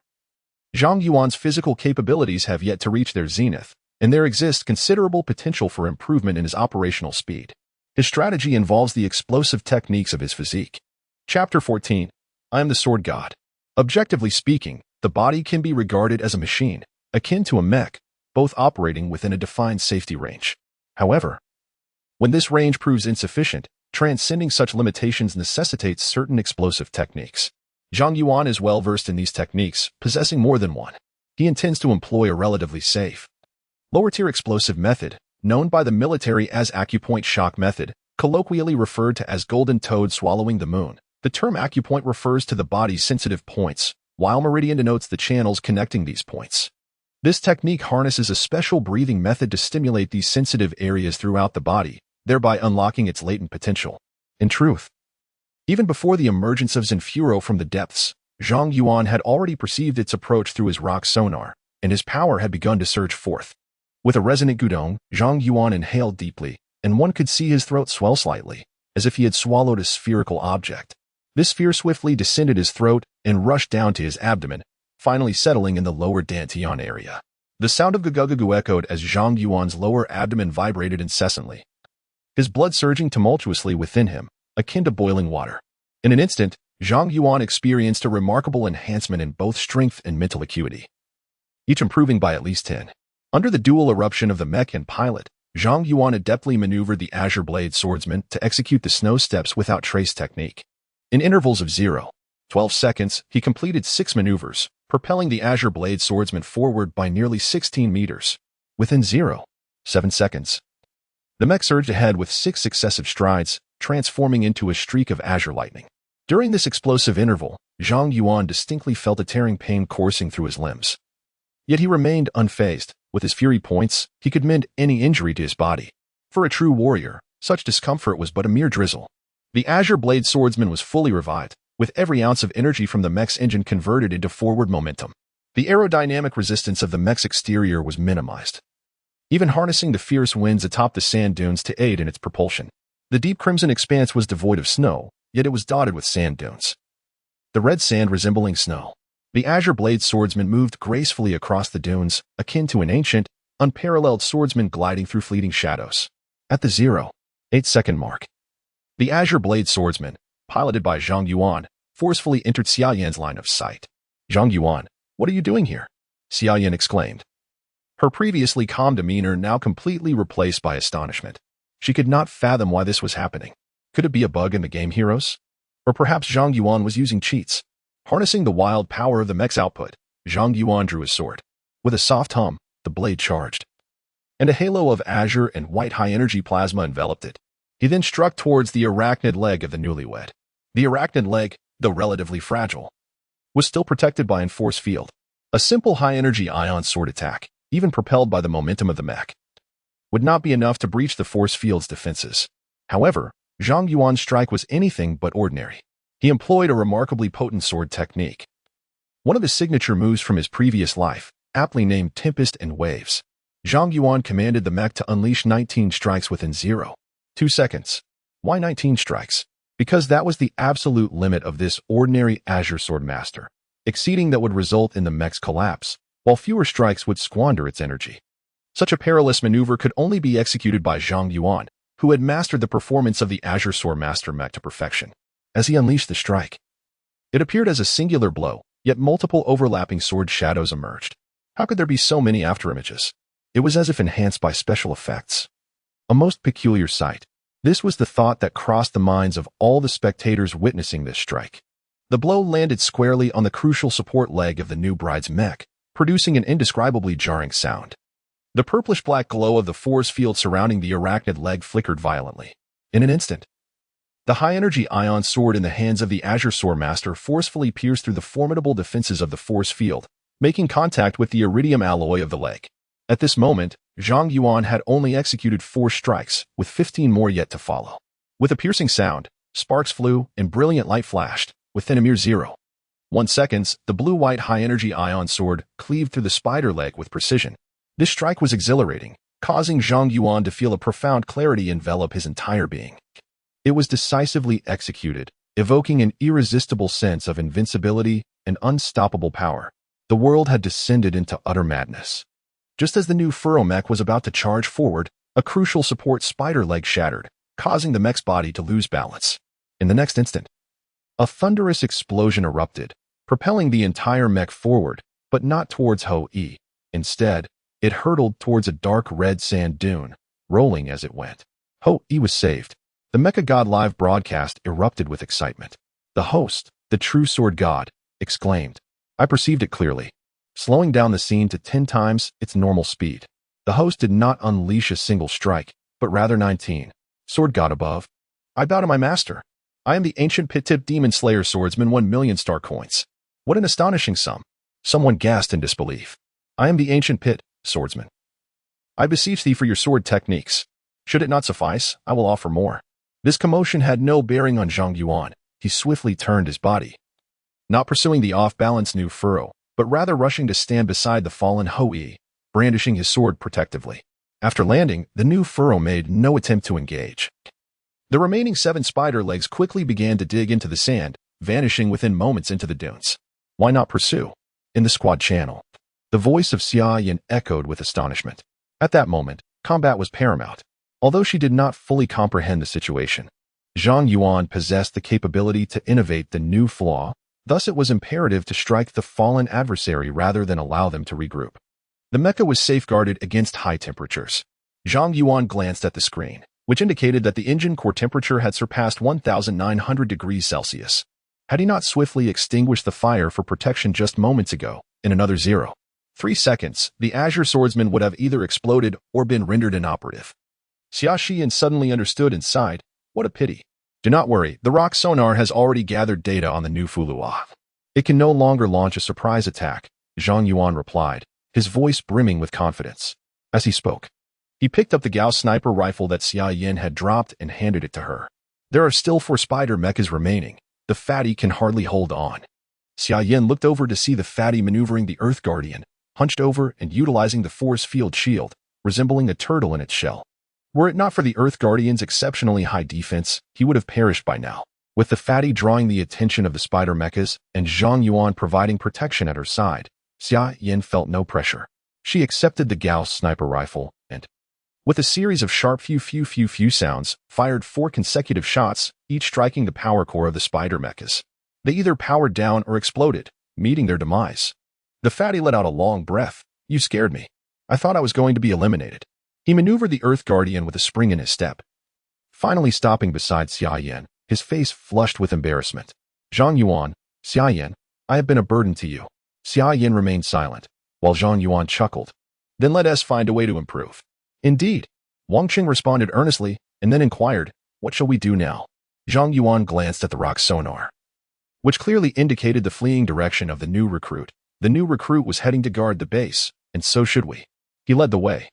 Zhang Yuan's physical capabilities have yet to reach their zenith, and there exists considerable potential for improvement in his operational speed. His strategy involves the explosive techniques of his physique. Chapter 14. I am the Sword God. Objectively speaking, the body can be regarded as a machine, akin to a mech, both operating within a defined safety range. However, when this range proves insufficient, transcending such limitations necessitates certain explosive techniques. Zhang Yuan is well versed in these techniques, possessing more than one. He intends to employ a relatively safe, lower-tier explosive method, known by the military as acupoint shock method, colloquially referred to as golden toad swallowing the moon. The term acupoint refers to the body's sensitive points, while meridian denotes the channels connecting these points. This technique harnesses a special breathing method to stimulate these sensitive areas throughout the body, thereby unlocking its latent potential. In truth, even before the emergence of Zenfuro from the depths, Zhang Yuan had already perceived its approach through his rock sonar, and his power had begun to surge forth. With a resonant gudong, Zhang Yuan inhaled deeply, and one could see his throat swell slightly, as if he had swallowed a spherical object. This sphere swiftly descended his throat and rushed down to his abdomen, finally settling in the lower dantian area. The sound of gugugugu echoed as Zhang Yuan's lower abdomen vibrated incessantly, his blood surging tumultuously within him, akin to boiling water. In an instant, Zhang Yuan experienced a remarkable enhancement in both strength and mental acuity, each improving by at least 10. Under the dual eruption of the mech and pilot, Zhang Yuan adeptly maneuvered the Azure Blade Swordsman to execute the snow steps without trace technique. In intervals of 0.12 seconds, he completed 6 maneuvers, propelling the Azure Blade Swordsman forward by nearly 16 meters. Within 0.7 seconds, the mech surged ahead with 6 successive strides, transforming into a streak of azure lightning. During this explosive interval, Zhang Yuan distinctly felt a tearing pain coursing through his limbs. Yet he remained unfazed. With his fury points, he could mend any injury to his body. For a true warrior, such discomfort was but a mere drizzle. The Azure Blade Swordsman was fully revived, with every ounce of energy from the mech's engine converted into forward momentum. The aerodynamic resistance of the mech's exterior was minimized, even harnessing the fierce winds atop the sand dunes to aid in its propulsion. The deep crimson expanse was devoid of snow, yet it was dotted with sand dunes. The red sand resembling snow. The azure blade swordsman moved gracefully across the dunes, akin to an ancient, unparalleled swordsman gliding through fleeting shadows. At the 0.8-second mark, the azure blade swordsman, piloted by Zhang Yuan, forcefully entered Xia Yan's line of sight. "Zhang Yuan, what are you doing here?" Xia Yan exclaimed. Her previously calm demeanor now completely replaced by astonishment. She could not fathom why this was happening. Could it be a bug in the game heroes? Or perhaps Zhang Yuan was using cheats? Harnessing the wild power of the mech's output, Zhang Yuan drew his sword. With a soft hum, the blade charged, and a halo of azure and white high-energy plasma enveloped it. He then struck towards the arachnid leg of the newlywed. The arachnid leg, though relatively fragile, was still protected by an force field. A simple high-energy ion sword attack, even propelled by the momentum of the mech, would not be enough to breach the force field's defenses. However, Zhang Yuan's strike was anything but ordinary. He employed a remarkably potent sword technique, one of his signature moves from his previous life, aptly named Tempest and Waves. Zhang Yuan commanded the mech to unleash 19 strikes within 0.2 seconds. Why 19 strikes? Because that was the absolute limit of this ordinary Azure Sword Master. Exceeding that would result in the mech's collapse, while fewer strikes would squander its energy. Such a perilous maneuver could only be executed by Zhang Yuan, who had mastered the performance of the Azure Sword Master mech to perfection. As he unleashed the strike, it appeared as a singular blow, yet multiple overlapping sword shadows emerged. How could there be so many afterimages? It was as if enhanced by special effects. A most peculiar sight. This was the thought that crossed the minds of all the spectators witnessing this strike. The blow landed squarely on the crucial support leg of the new bride's mech, producing an indescribably jarring sound. The purplish-black glow of the force field surrounding the arachnid leg flickered violently. In an instant, the high-energy ion sword in the hands of the Azure Sword Master forcefully pierced through the formidable defenses of the force field, making contact with the iridium alloy of the leg. At this moment, Zhang Yuan had only executed 4 strikes, with 15 more yet to follow. With a piercing sound, sparks flew and brilliant light flashed. Within a mere 0.1 seconds, the blue-white high-energy ion sword cleaved through the spider leg with precision. This strike was exhilarating, causing Zhang Yuan to feel a profound clarity envelop his entire being. It was decisively executed, evoking an irresistible sense of invincibility and unstoppable power. The world had descended into utter madness. Just as the new Furrow mech was about to charge forward, a crucial support spider leg shattered, causing the mech's body to lose balance. In the next instant, a thunderous explosion erupted, propelling the entire mech forward, but not towards Ho-E. Instead, it hurtled towards a dark red sand dune, rolling as it went. Ho-E was saved. The Mecha God live broadcast erupted with excitement. The host, the true Sword God, exclaimed. I perceived it clearly, slowing down the scene to 10 times its normal speed. The host did not unleash a single strike, but rather 19. Sword God above. I bow to my master. I am the ancient pit-tip demon slayer swordsman 1,000,000 star coins. What an astonishing sum. Someone gasped in disbelief. I am the ancient pit, swordsman. I beseech thee for your sword techniques. Should it not suffice, I will offer more. This commotion had no bearing on Zhang Yuan. He swiftly turned his body, not pursuing the off-balance new Furrow, but rather rushing to stand beside the fallen Ho-E, brandishing his sword protectively. After landing, the new Furrow made no attempt to engage. The remaining 7 spider legs quickly began to dig into the sand, vanishing within moments into the dunes. Why not pursue? In the squad channel, the voice of Xia Yan echoed with astonishment. At that moment, combat was paramount. Although she did not fully comprehend the situation, Zhang Yuan possessed the capability to innovate the new flaw, thus it was imperative to strike the fallen adversary rather than allow them to regroup. The mecha was safeguarded against high temperatures. Zhang Yuan glanced at the screen, which indicated that the engine core temperature had surpassed 1,900 degrees Celsius. Had he not swiftly extinguished the fire for protection just moments ago, in another 0.3 seconds, the Azure Swordsman would have either exploded or been rendered inoperative. Xia Xian suddenly understood and sighed. What a pity. Do not worry, the rock sonar has already gathered data on the new Fulua. It can no longer launch a surprise attack, Zhang Yuan replied, his voice brimming with confidence. As he spoke, he picked up the Gauss sniper rifle that Xia Yan had dropped and handed it to her. There are still 4 spider mechas remaining. The fatty can hardly hold on. Xia Yan looked over to see the fatty maneuvering the Earth Guardian, hunched over and utilizing the force field shield, resembling a turtle in its shell. Were it not for the Earth Guardian's exceptionally high defense, he would have perished by now. With the fatty drawing the attention of the spider mechas and Zhang Yuan providing protection at her side, Xia Yan felt no pressure. She accepted the Gauss sniper rifle and, with a series of sharp few sounds, fired 4 consecutive shots, each striking the power core of the spider mechas. They either powered down or exploded, meeting their demise. The fatty let out a long breath. You scared me. I thought I was going to be eliminated. He maneuvered the Earth Guardian with a spring in his step. Finally stopping beside Xia Yan, his face flushed with embarrassment. Zhang Yuan, Xia Yan, I have been a burden to you. Xia Yan remained silent, while Zhang Yuan chuckled. Then let us find a way to improve. Indeed. Wang Qing responded earnestly, and then inquired, what shall we do now? Zhang Yuan glanced at the rock sonar, which clearly indicated the fleeing direction of the new recruit. The new recruit was heading to guard the base, and so should we. He led the way,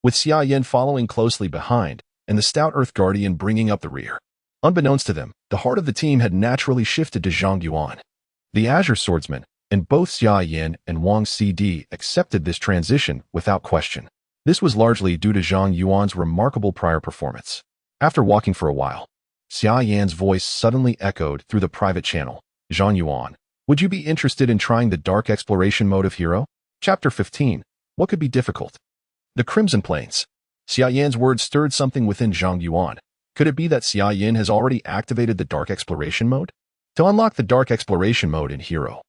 with Xia Yan following closely behind, and the stout Earth Guardian bringing up the rear. Unbeknownst to them, the heart of the team had naturally shifted to Zhang Yuan. The Azure Swordsman, and both Xia Yan and Wang CD accepted this transition without question. This was largely due to Zhang Yuan's remarkable prior performance. After walking for a while, Xia Yan's voice suddenly echoed through the private channel. Zhang Yuan, would you be interested in trying the Dark Exploration mode of Hero? Chapter 15. What could be difficult? The Crimson Plains. Xia Yan's words stirred something within Zhang Yuan. Could it be that Xia Yan has already activated the Dark Exploration mode? To unlock the Dark Exploration mode in Hero,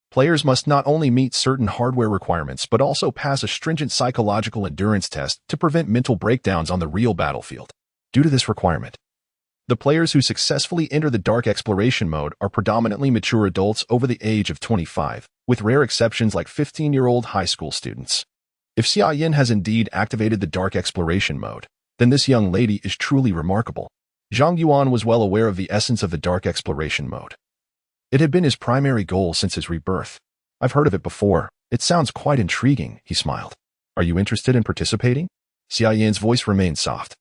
players must not only meet certain hardware requirements but also pass a stringent psychological endurance test to prevent mental breakdowns on the real battlefield. Due to this requirement, the players who successfully enter the Dark Exploration mode are predominantly mature adults over the age of 25, with rare exceptions like 15-year-old high school students. If Xia Yan has indeed activated the Dark Exploration mode, then this young lady is truly remarkable. Zhang Yuan was well aware of the essence of the Dark Exploration mode. It had been his primary goal since his rebirth. I've heard of it before. It sounds quite intriguing, he smiled. Are you interested in participating? Xia Yan's voice remained soft.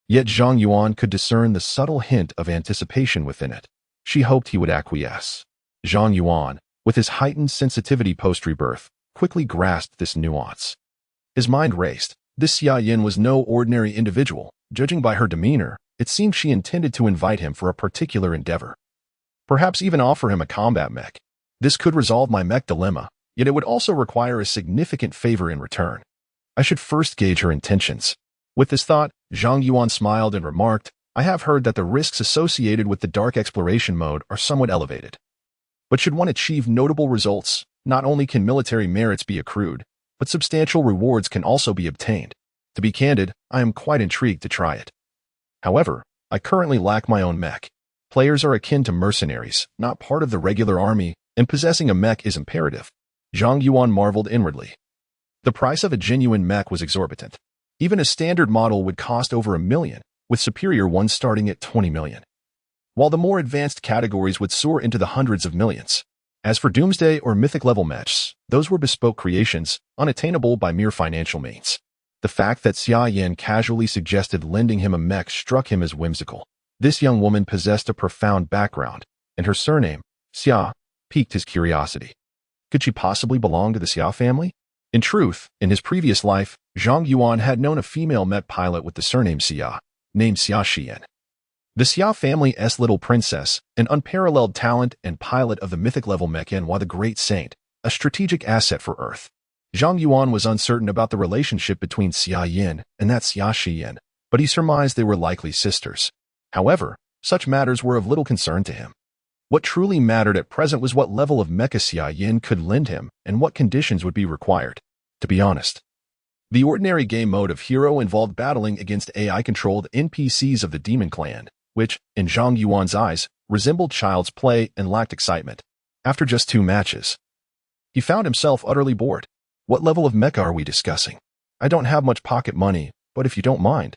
Yet Zhang Yuan could discern the subtle hint of anticipation within it. She hoped he would acquiesce. Zhang Yuan, with his heightened sensitivity post-rebirth, quickly grasped this nuance. His mind raced. This Xia Yan was no ordinary individual. Judging by her demeanor, it seemed she intended to invite him for a particular endeavor. Perhaps even offer him a combat mech. This could resolve my mech dilemma, yet it would also require a significant favor in return. I should first gauge her intentions. With this thought, Zhang Yuan smiled and remarked, I have heard that the risks associated with the Dark Exploration mode are somewhat elevated. But should one achieve notable results, not only can military merits be accrued, but substantial rewards can also be obtained. To be candid, I am quite intrigued to try it. However, I currently lack my own mech. Players are akin to mercenaries, not part of the regular army, and possessing a mech is imperative. Zhang Yuan marveled inwardly. The price of a genuine mech was exorbitant. Even a standard model would cost over $1 million, with superior ones starting at $20 million. While the more advanced categories would soar into the hundreds of millions. As for Doomsday or Mythic level mechs, those were bespoke creations, unattainable by mere financial means. The fact that Xia Yan casually suggested lending him a mech struck him as whimsical. This young woman possessed a profound background, and her surname, Xia, piqued his curiosity. Could she possibly belong to the Xia family? In truth, in his previous life, Zhang Yuan had known a female mech pilot with the surname Xia, named Xia Xian. The Xia family's little princess, an unparalleled talent and pilot of the mythic level mech Yuan the Great Saint, a strategic asset for Earth. Zhang Yuan was uncertain about the relationship between Xia Yan and that Xia Xian, but he surmised they were likely sisters. However, such matters were of little concern to him. What truly mattered at present was what level of mecha Xia Yan could lend him and what conditions would be required. To be honest, the ordinary game mode of Hero involved battling against AI-controlled NPCs of the Demon Clan, which, in Zhang Yuan's eyes, resembled child's play and lacked excitement. After just 2 matches, he found himself utterly bored. What level of mecha are we discussing? I don't have much pocket money, but if you don't mind,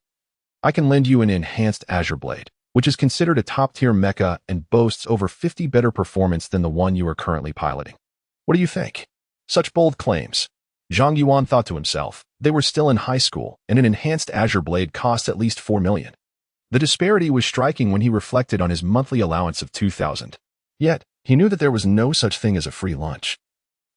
I can lend you an enhanced Azure Blade, which is considered a top-tier mecha and boasts over 50 better performance than the one you are currently piloting. What do you think? Such bold claims. Zhang Yuan thought to himself, they were still in high school, and an enhanced Azure Blade cost at least $4 million. The disparity was striking when he reflected on his monthly allowance of $2,000. Yet, he knew that there was no such thing as a free lunch.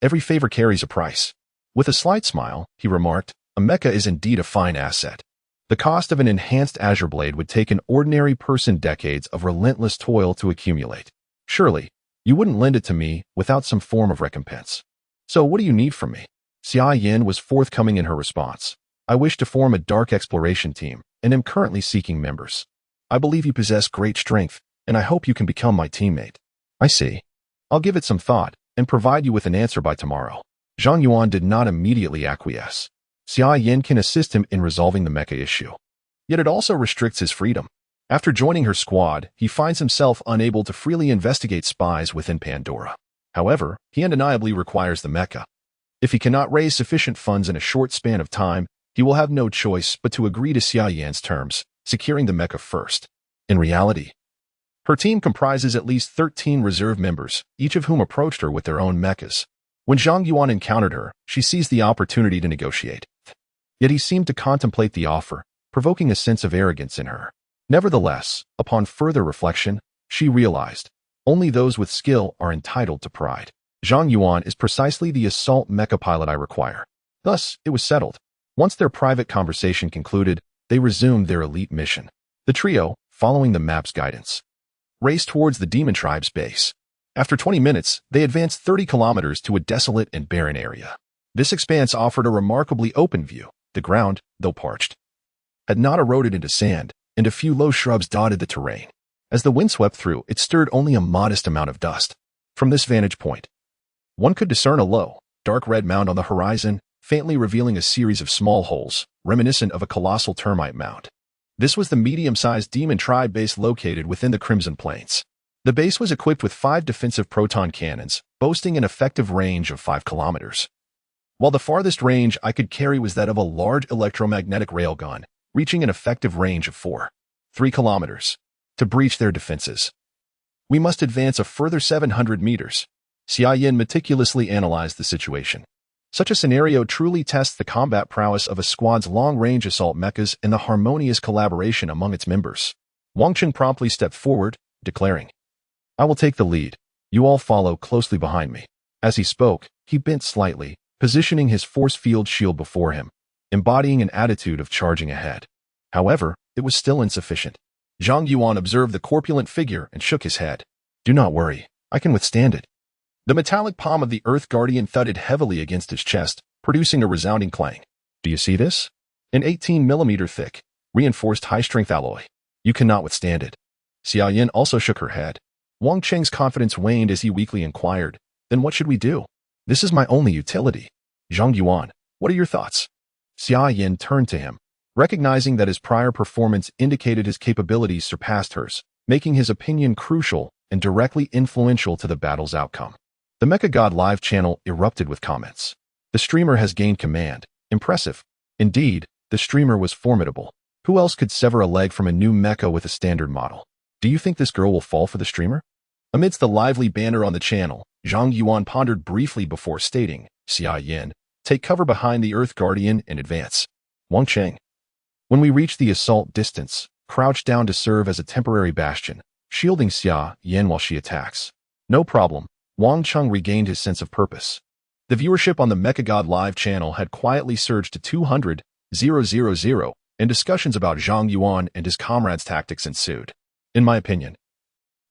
Every favor carries a price. With a slight smile, he remarked, A mecha is indeed a fine asset. The cost of an enhanced Azure Blade would take an ordinary person decades of relentless toil to accumulate. Surely, you wouldn't lend it to me without some form of recompense. So what do you need from me? Xia Yin was forthcoming in her response. I wish to form a dark exploration team, and am currently seeking members. I believe you possess great strength, and I hope you can become my teammate. I see. I'll give it some thought, and provide you with an answer by tomorrow. Zhang Yuan did not immediately acquiesce. Xia Yin can assist him in resolving the mecha issue. Yet it also restricts his freedom. After joining her squad, he finds himself unable to freely investigate spies within Pandora. However, he undeniably requires the mecha. If he cannot raise sufficient funds in a short span of time, he will have no choice but to agree to Xia Yan's terms, securing the mecha first. In reality, her team comprises at least 13 reserve members, each of whom approached her with their own mechas. When Zhang Yuan encountered her, she seized the opportunity to negotiate. Yet he seemed to contemplate the offer, provoking a sense of arrogance in her. Nevertheless, upon further reflection, she realized, only those with skill are entitled to pride. Zhang Yuan is precisely the assault mecha pilot I require. Thus, it was settled. Once their private conversation concluded, they resumed their elite mission. The trio, following the map's guidance, raced towards the demon tribe's base. After 20 minutes, they advanced 30 kilometers to a desolate and barren area. This expanse offered a remarkably open view. The ground, though parched, had not eroded into sand, and a few low shrubs dotted the terrain. As the wind swept through, it stirred only a modest amount of dust. From this vantage point, one could discern a low, dark red mound on the horizon, faintly revealing a series of small holes, reminiscent of a colossal termite mound. This was the medium-sized demon tribe base located within the Crimson Plains. The base was equipped with 5 defensive proton cannons, boasting an effective range of 5 kilometers. While the farthest range I could carry was that of a large electromagnetic railgun, reaching an effective range of 3 kilometers. To breach their defenses, we must advance a further 700 meters. Xia Yin meticulously analyzed the situation. Such a scenario truly tests the combat prowess of a squad's long-range assault mechas and the harmonious collaboration among its members. Wang Cheng promptly stepped forward, declaring, I will take the lead. You all follow closely behind me. As he spoke, he bent slightly, positioning his force field shield before him, embodying an attitude of charging ahead. However, it was still insufficient. Zhang Yuan observed the corpulent figure and shook his head. Do not worry, I can withstand it. The metallic palm of the Earth Guardian thudded heavily against his chest, producing a resounding clang. Do you see this? An 18mm thick, reinforced high-strength alloy. You cannot withstand it. Xia Yin also shook her head. Wang Cheng's confidence waned as he weakly inquired, Then what should we do? This is my only utility. Zhang Yuan, what are your thoughts? Xia Yin turned to him, recognizing that his prior performance indicated his capabilities surpassed hers, making his opinion crucial and directly influential to the battle's outcome. The Mecha God live channel erupted with comments. The streamer has gained command. Impressive. Indeed, the streamer was formidable. Who else could sever a leg from a new mecha with a standard model? Do you think this girl will fall for the streamer? Amidst the lively banter on the channel, Zhang Yuan pondered briefly before stating, Xia Yin, take cover behind the Earth Guardian and advance. Wang Cheng. When we reach the assault distance, crouch down to serve as a temporary bastion, shielding Xia Yin while she attacks. No problem. Wang Cheng regained his sense of purpose. The viewership on the Mecha God live channel had quietly surged to 200,000, and discussions about Zhang Yuan and his comrades' tactics ensued. In my opinion,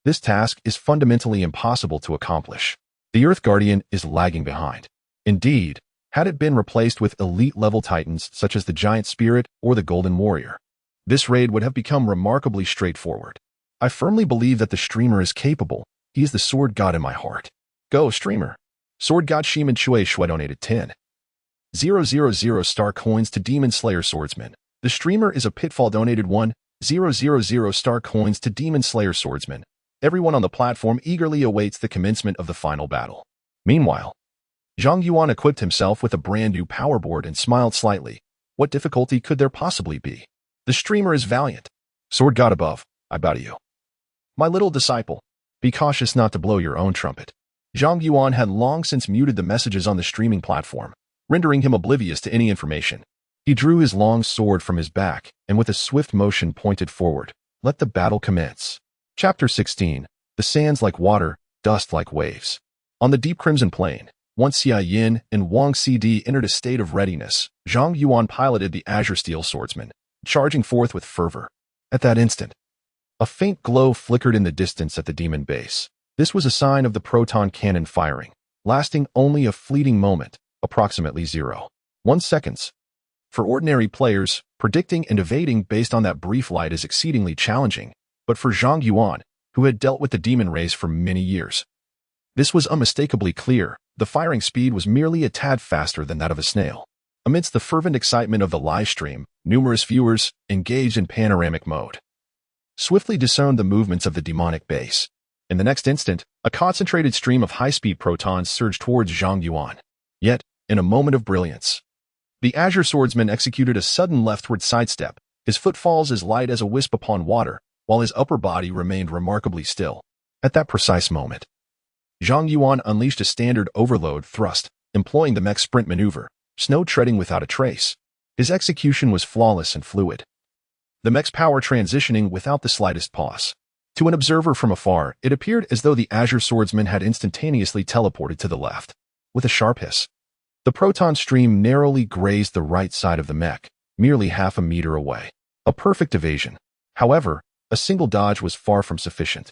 this task is fundamentally impossible to accomplish. The Earth Guardian is lagging behind. Indeed, had it been replaced with elite-level titans such as the Giant Spirit or the Golden Warrior, this raid would have become remarkably straightforward. I firmly believe that the streamer is capable. He is the Sword God in my heart. Go, streamer. Sword God Shiman Chui Shui donated 10,000 star coins to Demon Slayer Swordsman. The streamer is a pitfall donated 1,000 star coins to Demon Slayer Swordsman. Everyone on the platform eagerly awaits the commencement of the final battle. Meanwhile, Zhang Yuan equipped himself with a brand new power board and smiled slightly. What difficulty could there possibly be? The streamer is valiant. Sword God above, I bow to you. My little disciple, be cautious not to blow your own trumpet. Zhang Yuan had long since muted the messages on the streaming platform, rendering him oblivious to any information. He drew his long sword from his back and with a swift motion pointed forward. Let the battle commence. Chapter 16. The sands like water, dust like waves. On the deep crimson plain, Once Xia Yin and Wang Cd entered a state of readiness, Zhang Yuan piloted the Azure Steel Swordsman, charging forth with fervor. At that instant, a faint glow flickered in the distance at the demon base. This was a sign of the proton cannon firing, lasting only a fleeting moment, approximately 0.1 seconds. For ordinary players, predicting and evading based on that brief light is exceedingly challenging, but for Zhang Yuan, who had dealt with the demon rays for many years, this was unmistakably clear. The firing speed was merely a tad faster than that of a snail. Amidst the fervent excitement of the live stream, numerous viewers, engaged in panoramic mode, swiftly discerned the movements of the demonic base. In the next instant, a concentrated stream of high-speed protons surged towards Zhang Yuan. Yet, in a moment of brilliance, the Azure Swordsman executed a sudden leftward sidestep, his footfalls as light as a wisp upon water, while his upper body remained remarkably still. At that precise moment, Zhang Yuan unleashed a standard overload thrust, employing the mech sprint maneuver, snow treading without a trace. His execution was flawless and fluid, the mech's power transitioning without the slightest pause. To an observer from afar, it appeared as though the Azure Swordsman had instantaneously teleported to the left. With a sharp hiss, the proton stream narrowly grazed the right side of the mech, merely half a meter away. A perfect evasion. However, a single dodge was far from sufficient.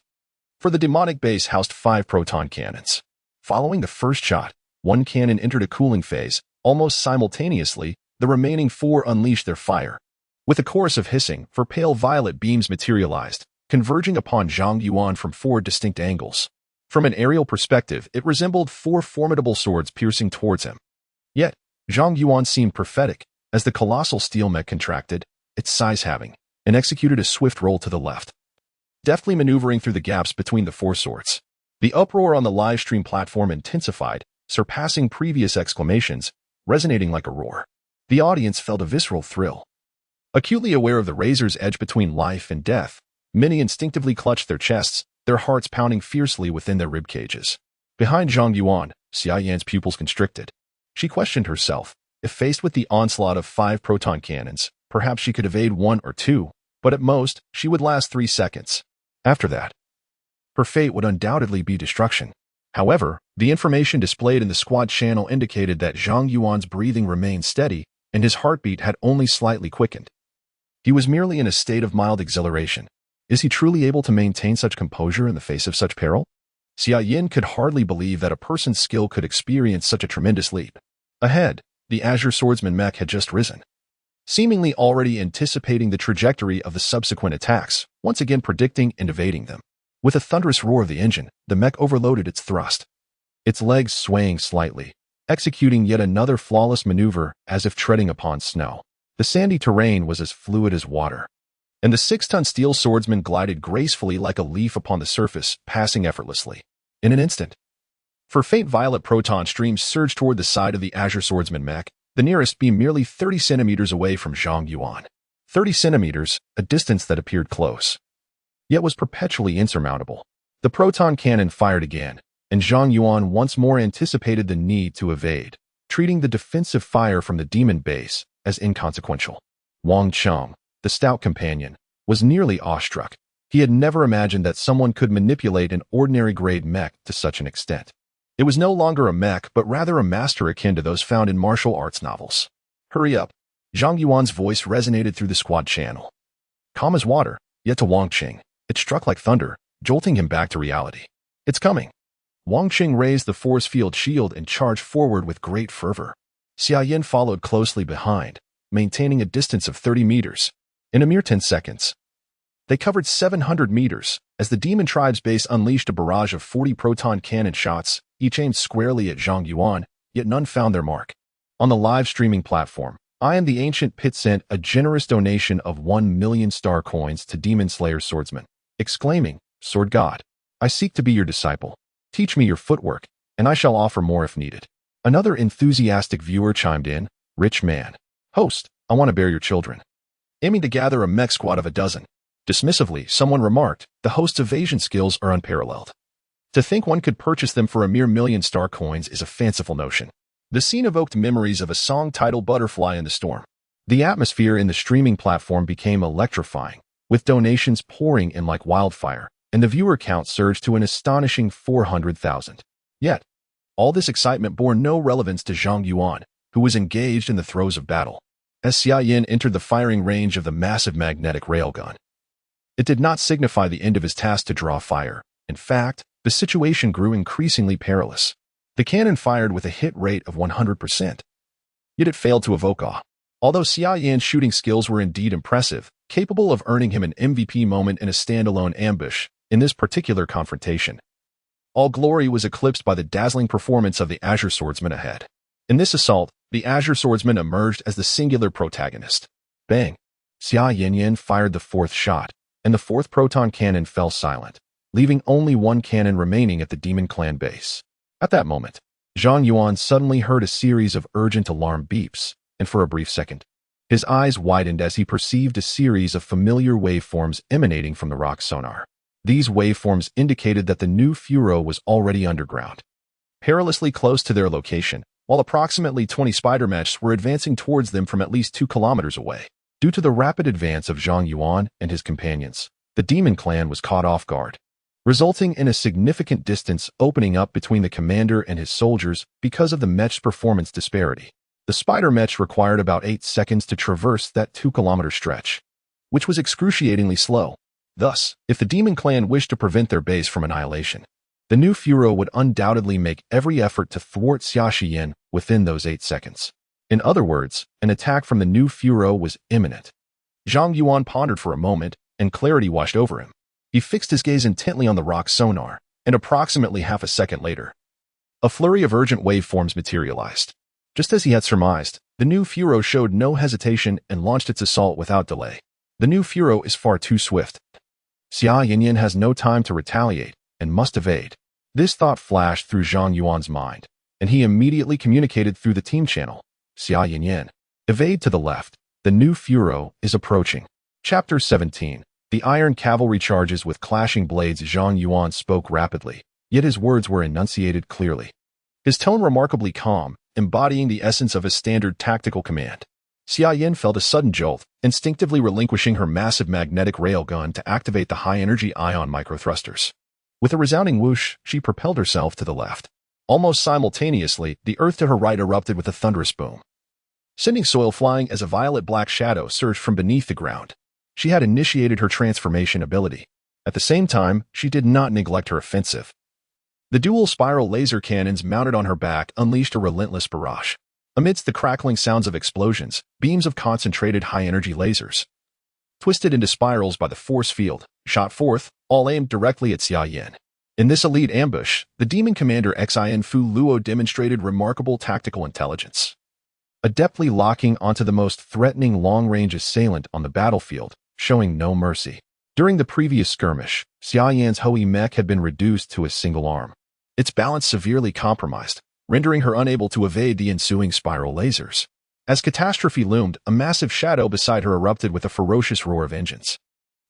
For the demonic base housed 5 proton cannons. Following the first shot, one cannon entered a cooling phase. Almost simultaneously, the remaining 4 unleashed their fire. With a chorus of hissing, 4 pale violet beams materialized, converging upon Zhang Yuan from 4 distinct angles. From an aerial perspective, it resembled 4 formidable swords piercing towards him. Yet, Zhang Yuan seemed prophetic, as the colossal steel mech contracted, its size halving, and executed a swift roll to the left, deftly maneuvering through the gaps between the 4 swords. The uproar on the live stream platform intensified, surpassing previous exclamations, resonating like a roar. The audience felt a visceral thrill. Acutely aware of the razor's edge between life and death, many instinctively clutched their chests, their hearts pounding fiercely within their rib cages. Behind Zhang Yuan, Xia Yan's pupils constricted. She questioned herself. If faced with the onslaught of 5 proton cannons, perhaps she could evade 1 or 2, but at most, she would last 3 seconds. After that, her fate would undoubtedly be destruction. However, the information displayed in the squad channel indicated that Zhang Yuan's breathing remained steady, and his heartbeat had only slightly quickened. He was merely in a state of mild exhilaration. Is he truly able to maintain such composure in the face of such peril? Xia Yin could hardly believe that a person's skill could experience such a tremendous leap. Ahead, the Azure Swordsman mech had just risen, seemingly already anticipating the trajectory of the subsequent attacks, once again predicting and evading them. With a thunderous roar of the engine, the mech overloaded its thrust, its legs swaying slightly, executing yet another flawless maneuver as if treading upon snow. The sandy terrain was as fluid as water, and the 6-ton steel swordsman glided gracefully like a leaf upon the surface, passing effortlessly. In an instant, 4 faint violet proton streams surged toward the side of the Azure Swordsman mech, the nearest being merely 30 centimeters away from Zhang Yuan. 30 centimeters, a distance that appeared close, yet was perpetually insurmountable. The proton cannon fired again, and Zhang Yuan once more anticipated the need to evade, treating the defensive fire from the demon base as inconsequential. Wang Cheng, the stout companion, was nearly awestruck. He had never imagined that someone could manipulate an ordinary-grade mech to such an extent. It was no longer a mech, but rather a master akin to those found in martial arts novels. Hurry up. Zhang Yuan's voice resonated through the squad channel. Calm as water, yet to Wang Qing, it struck like thunder, jolting him back to reality. It's coming. Wang Qing raised the force field shield and charged forward with great fervor. Xia Yin followed closely behind, maintaining a distance of 30 meters. In a mere 10 seconds, they covered 700 meters, as the demon tribe's base unleashed a barrage of 40 proton cannon shots, each aimed squarely at Zhang Yuan, yet none found their mark. On the live streaming platform, I Am the Ancient Pit sent a generous donation of 1 million star coins to Demon Slayer's swordsman, exclaiming, "Sword God, I seek to be your disciple. Teach me your footwork, and I shall offer more if needed." Another enthusiastic viewer chimed in, "Rich man. Host, I want to bear your children." Aiming to gather a mech squad of a dozen. Dismissively, someone remarked, "The host's evasion skills are unparalleled. To think one could purchase them for a mere 1,000,000 star coins is a fanciful notion." The scene evoked memories of a song titled Butterfly in the Storm. The atmosphere in the streaming platform became electrifying, with donations pouring in like wildfire, and the viewer count surged to an astonishing 400,000. Yet, All this excitement bore no relevance to Zhang Yuan, who was engaged in the throes of battle. As Xia Yin entered the firing range of the massive magnetic railgun, it did not signify the end of his task to draw fire. In fact, the situation grew increasingly perilous. The cannon fired with a hit rate of 100%. Yet it failed to evoke awe. Although Xia Yan's shooting skills were indeed impressive, capable of earning him an MVP moment in a standalone ambush, in this particular confrontation, all glory was eclipsed by the dazzling performance of the Azure Swordsman ahead. In this assault, the Azure Swordsman emerged as the singular protagonist. Bang! Xia Yin fired the fourth shot, and the fourth proton cannon fell silent, leaving only one cannon remaining at the Demon Clan base. At that moment, Zhang Yuan suddenly heard a series of urgent alarm beeps, and for a brief second, his eyes widened as he perceived a series of familiar waveforms emanating from the rock sonar. These waveforms indicated that the new Furo was already underground, perilously close to their location, while approximately 20 spider mechs were advancing towards them from at least 2 kilometers away. Due to the rapid advance of Zhang Yuan and his companions, the Demon Clan was caught off guard, resulting in a significant distance opening up between the commander and his soldiers because of the mech's performance disparity. The spider mech required about 8 seconds to traverse that 2-kilometer stretch, which was excruciatingly slow. Thus, if the Demon Clan wished to prevent their base from annihilation, the new Furo would undoubtedly make every effort to thwart Xia Yin within those 8 seconds. In other words, an attack from the new Furo was imminent. Zhang Yuan pondered for a moment, and clarity washed over him. He fixed his gaze intently on the rock sonar, and approximately half a second later, a flurry of urgent waveforms materialized. Just as he had surmised, the new Furo showed no hesitation and launched its assault without delay. The new Furo is far too swift. Xia Yin has no time to retaliate and must evade. This thought flashed through Zhang Yuan's mind, and he immediately communicated through the team channel. Xia Yin, evade to the left. The new Furo is approaching. Chapter 17. The iron cavalry charges with clashing blades. Zhang Yuan spoke rapidly, yet his words were enunciated clearly. His tone remarkably calm, embodying the essence of a standard tactical command. Xia Yin felt a sudden jolt, instinctively relinquishing her massive magnetic railgun to activate the high-energy ion microthrusters. With a resounding whoosh, she propelled herself to the left. Almost simultaneously, the earth to her right erupted with a thunderous boom, sending soil flying as a violet-black shadow surged from beneath the ground. She had initiated her transformation ability. At the same time, she did not neglect her offensive. The dual spiral laser cannons mounted on her back unleashed a relentless barrage. Amidst the crackling sounds of explosions, beams of concentrated high-energy lasers, twisted into spirals by the force field, shot forth, all aimed directly at Xia Yin. In this elite ambush, the demon commander Xin Fu Luo demonstrated remarkable tactical intelligence, adeptly locking onto the most threatening long-range assailant on the battlefield, showing no mercy. During the previous skirmish, Xia Yan's Hui mech had been reduced to a single arm, its balance severely compromised, rendering her unable to evade the ensuing spiral lasers. As catastrophe loomed, a massive shadow beside her erupted with a ferocious roar of engines.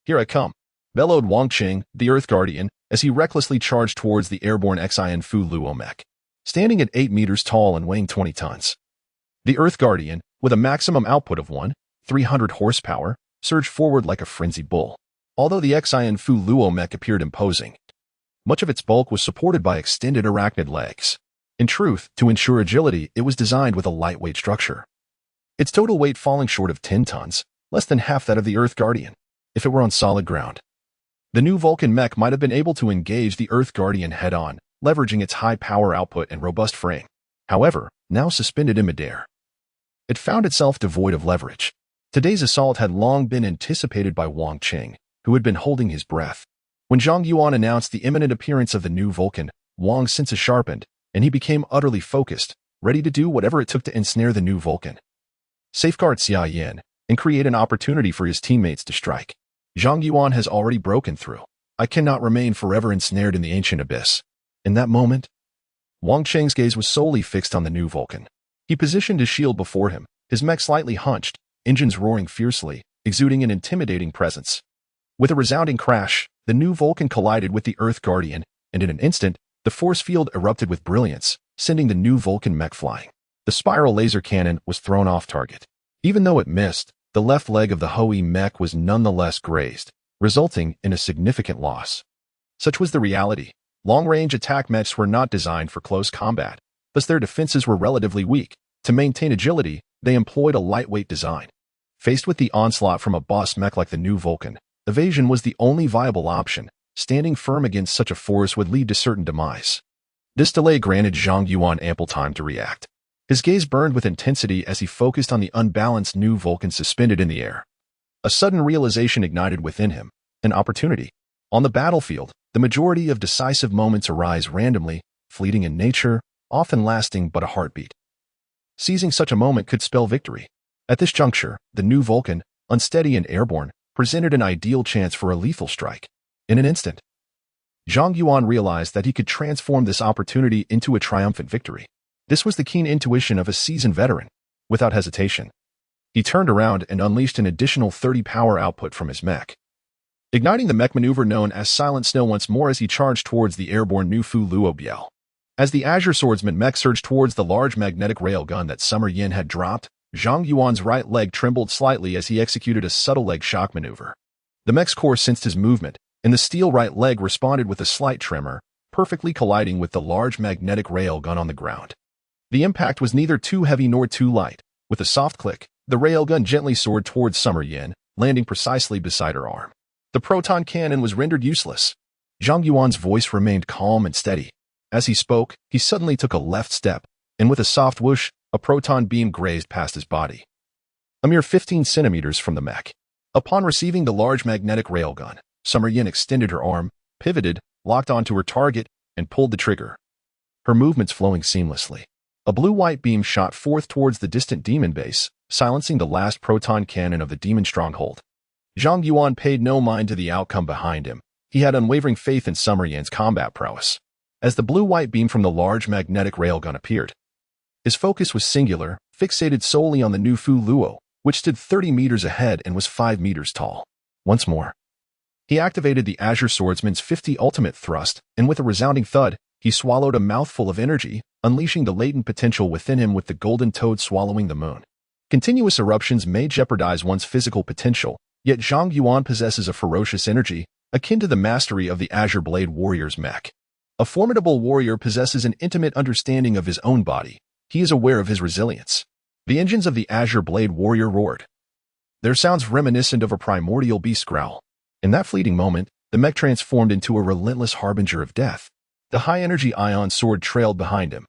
"Here I come," bellowed Wang Qing, the Earth Guardian, as he recklessly charged towards the airborne Xin Fu Luo mech. Standing at 8 meters tall and weighing 20 tons, the Earth Guardian, with a maximum output of 300 horsepower, surged forward like a frenzied bull. Although the Xin Fu Luo mech appeared imposing, much of its bulk was supported by extended arachnid legs. In truth, to ensure agility, it was designed with a lightweight structure, its total weight falling short of 10 tons, less than half that of the Earth Guardian, if it were on solid ground. The new Vulcan mech might have been able to engage the Earth Guardian head-on, leveraging its high power output and robust frame. However, now suspended in midair, it found itself devoid of leverage. Today's assault had long been anticipated by Wang Qing, who had been holding his breath. When Zhang Yuan announced the imminent appearance of the new Vulcan, Wang's senses sharpened, and he became utterly focused, ready to do whatever it took to ensnare the new Vulcan, safeguard Xia Yin, and create an opportunity for his teammates to strike. Zhang Yuan has already broken through. I cannot remain forever ensnared in the ancient abyss. In that moment, Wang Qing's gaze was solely fixed on the new Vulcan. He positioned his shield before him, his mech slightly hunched, engines roaring fiercely, exuding an intimidating presence. With a resounding crash, the new Vulcan collided with the Earth Guardian, and in an instant, the force field erupted with brilliance, sending the new Vulcan mech flying. The spiral laser cannon was thrown off target. Even though it missed, the left leg of the Hui mech was nonetheless grazed, resulting in a significant loss. Such was the reality. Long-range attack mechs were not designed for close combat, thus their defenses were relatively weak. To maintain agility, they employed a lightweight design. Faced with the onslaught from a boss mech like the new Vulcan, evasion was the only viable option. Standing firm against such a force would lead to certain demise. This delay granted Zhang Yuan ample time to react. His gaze burned with intensity as he focused on the unbalanced new Vulcan suspended in the air. A sudden realization ignited within him, an opportunity. On the battlefield, the majority of decisive moments arise randomly, fleeting in nature, often lasting but a heartbeat. Seizing such a moment could spell victory. At this juncture, the new Vulcan, unsteady and airborne, presented an ideal chance for a lethal strike. In an instant, Zhang Yuan realized that he could transform this opportunity into a triumphant victory. This was the keen intuition of a seasoned veteran. Without hesitation, he turned around and unleashed an additional 30 power output from his mech, igniting the mech maneuver known as Silent Snow once more as he charged towards the airborne Nu Fu Luo Biao. As the Azure Swordsman mech surged towards the large magnetic rail gun that Summer Yin had dropped, Zhang Yuan's right leg trembled slightly as he executed a subtle leg shock maneuver. The mech's core sensed his movement, and the steel right leg responded with a slight tremor, perfectly colliding with the large magnetic rail gun on the ground. The impact was neither too heavy nor too light. With a soft click, the rail gun gently soared towards Summer Yin, landing precisely beside her arm. The proton cannon was rendered useless. Zhang Yuan's voice remained calm and steady. As he spoke, he suddenly took a left step, and with a soft whoosh, a proton beam grazed past his body, a mere 15 centimeters from the mech. Upon receiving the large magnetic railgun, Summer Yin extended her arm, pivoted, locked onto her target, and pulled the trigger, her movements flowing seamlessly. A blue-white beam shot forth towards the distant demon base, silencing the last proton cannon of the demon stronghold. Zhang Yuan paid no mind to the outcome behind him. He had unwavering faith in Summer Yin's combat prowess. As the blue-white beam from the large magnetic railgun appeared, his focus was singular, fixated solely on the Nu Fu Luo, which stood 30 meters ahead and was 5 meters tall. Once more, he activated the Azure Swordsman's 50 ultimate thrust, and with a resounding thud, he swallowed a mouthful of energy, unleashing the latent potential within him with the golden toad swallowing the moon. Continuous eruptions may jeopardize one's physical potential, yet Zhang Yuan possesses a ferocious energy, akin to the mastery of the Azure Blade Warrior's mech. A formidable warrior possesses an intimate understanding of his own body. He is aware of his resilience. The engines of the Azure Blade Warrior roared, their sounds reminiscent of a primordial beast growl. In that fleeting moment, the mech transformed into a relentless harbinger of death. The high-energy ion sword trailed behind him,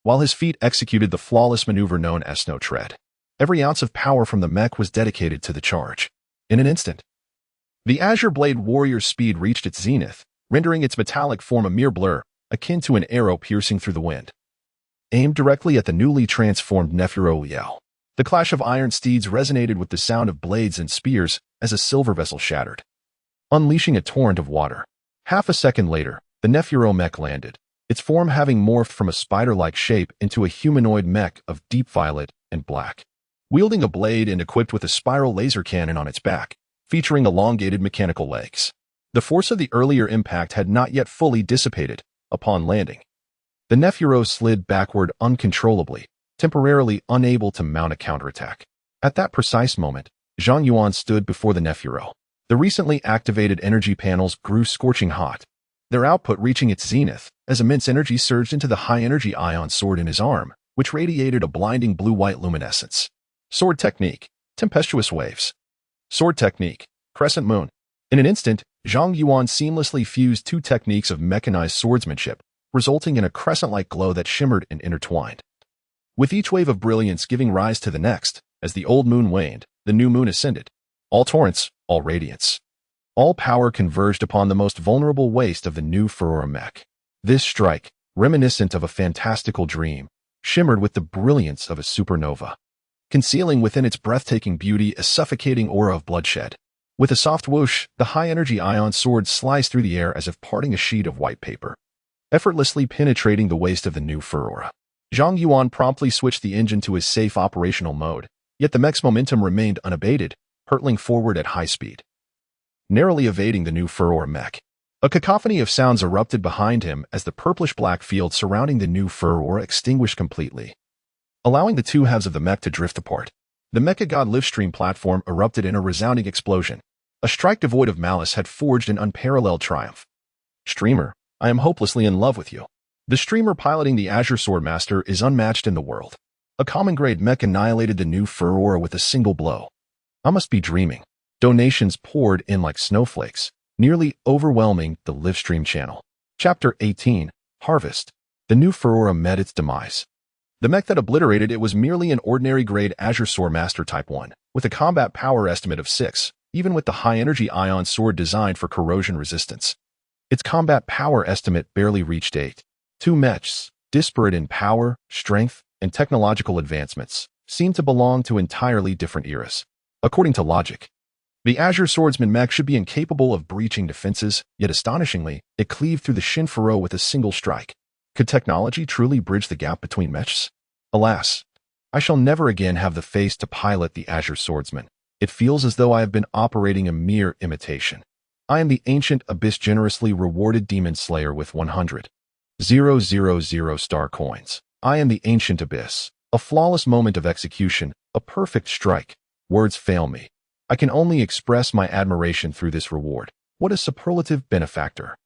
while his feet executed the flawless maneuver known as Snow Tread. Every ounce of power from the mech was dedicated to the charge. In an instant, the Azure Blade Warrior's speed reached its zenith, rendering its metallic form a mere blur, akin to an arrow piercing through the wind. Aimed directly at the newly transformed Nephiro Liao, the clash of iron steeds resonated with the sound of blades and spears as a silver vessel shattered, unleashing a torrent of water. Half a second later, the Nephiro mech landed, its form having morphed from a spider-like shape into a humanoid mech of deep violet and black, wielding a blade and equipped with a spiral laser cannon on its back, featuring elongated mechanical legs. The force of the earlier impact had not yet fully dissipated. Upon landing, the Nephiro slid backward uncontrollably, temporarily unable to mount a counterattack. At that precise moment, Zhang Yuan stood before the Nephiro. The recently activated energy panels grew scorching hot, their output reaching its zenith as immense energy surged into the high-energy ion sword in his arm, which radiated a blinding blue-white luminescence. Sword technique, tempestuous waves. Sword technique, crescent moon. In an instant, Zhang Yuan seamlessly fused two techniques of mechanized swordsmanship, resulting in a crescent-like glow that shimmered and intertwined, with each wave of brilliance giving rise to the next. As the old moon waned, the new moon ascended. All torrents, all radiance, all power converged upon the most vulnerable waste of the new Furora mech. This strike, reminiscent of a fantastical dream, shimmered with the brilliance of a supernova, concealing within its breathtaking beauty a suffocating aura of bloodshed. With a soft whoosh, the high-energy ion sword sliced through the air as if parting a sheet of white paper, effortlessly penetrating the waist of the new Furora. Zhang Yuan promptly switched the engine to his safe operational mode, yet the mech's momentum remained unabated, hurtling forward at high speed, narrowly evading the new Furora mech. A cacophony of sounds erupted behind him as the purplish-black field surrounding the new Furora extinguished completely, allowing the two halves of the mech to drift apart. The Mecha God Livestream platform erupted in a resounding explosion. A strike devoid of malice had forged an unparalleled triumph. Streamer, I am hopelessly in love with you. The streamer piloting the Azure Swordmaster is unmatched in the world. A common-grade mech annihilated the new Furore with a single blow. I must be dreaming. Donations poured in like snowflakes, nearly overwhelming the livestream channel. Chapter 18, Harvest. The new Furore met its demise. The mech that obliterated it was merely an ordinary-grade Azure Swordmaster Type 1, with a combat power estimate of 6, even with the high-energy ion sword designed for corrosion resistance. Its combat power estimate barely reached 8. Two mechs, disparate in power, strength, and technological advancements, seemed to belong to entirely different eras. According to logic, the Azure Swordsman mech should be incapable of breaching defenses, yet astonishingly, it cleaved through the Shin Furore with a single strike. Could technology truly bridge the gap between mechs? Alas, I shall never again have the face to pilot the Azure Swordsman. It feels as though I have been operating a mere imitation. I am the ancient Abyss generously rewarded Demon Slayer with 100,000 star coins. I am the ancient Abyss. A flawless moment of execution, a perfect strike. Words fail me. I can only express my admiration through this reward. What a superlative benefactor.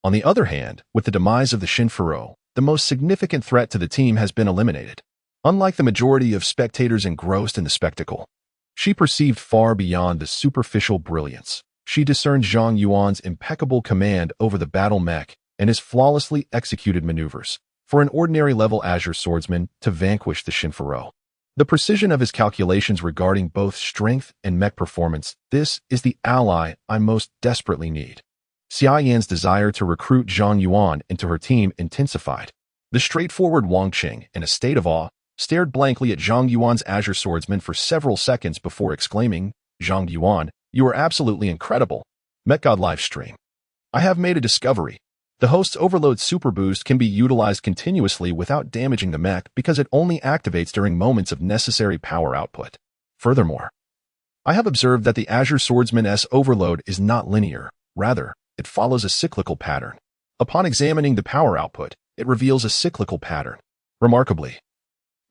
On the other hand, with the demise of the Shin Furore, the most significant threat to the team has been eliminated. Unlike the majority of spectators engrossed in the spectacle, she perceived far beyond the superficial brilliance. She discerned Zhang Yuan's impeccable command over the battle mech and his flawlessly executed maneuvers for an ordinary-level Azure Swordsman to vanquish the Shin Furore. The precision of his calculations regarding both strength and mech performance, this is the ally I most desperately need. Xia Yan's desire to recruit Zhang Yuan into her team intensified. The straightforward Wang Qing, in a state of awe, stared blankly at Zhang Yuan's Azure Swordsman for several seconds before exclaiming, "Zhang Yuan, you are absolutely incredible." Mech God Livestream. I have made a discovery. The host's overload super boost can be utilized continuously without damaging the mech because it only activates during moments of necessary power output. Furthermore, I have observed that the Azure Swordsman's overload is not linear. Rather, it follows a cyclical pattern. Upon examining the power output, it reveals a cyclical pattern. Remarkably,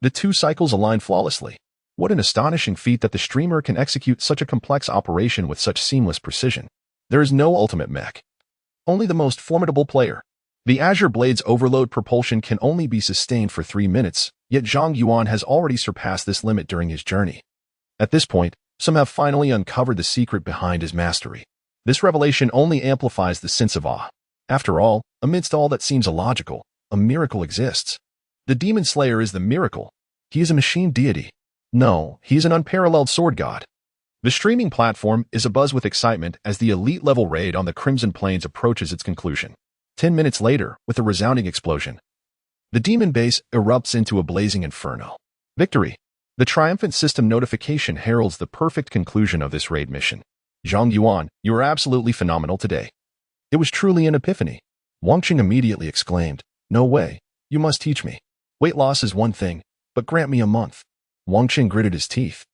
the two cycles align flawlessly. What an astonishing feat that the streamer can execute such a complex operation with such seamless precision. There is no ultimate mech. Only the most formidable player. The Azure Blade's overload propulsion can only be sustained for 3 minutes, yet Zhang Yuan has already surpassed this limit during his journey. At this point, some have finally uncovered the secret behind his mastery. This revelation only amplifies the sense of awe. After all, amidst all that seems illogical, a miracle exists. The Demon Slayer is the miracle. He is a machine deity. No, he is an unparalleled sword god. The streaming platform is abuzz with excitement as the elite-level raid on the Crimson Plains approaches its conclusion. 10 minutes later, with a resounding explosion, the demon base erupts into a blazing inferno. Victory! The triumphant system notification heralds the perfect conclusion of this raid mission. Zhang Yuan, you are absolutely phenomenal today. It was truly an epiphany. Wang Qing immediately exclaimed, "No way, you must teach me. Weight loss is one thing, but grant me a month." Wang Qing gritted his teeth,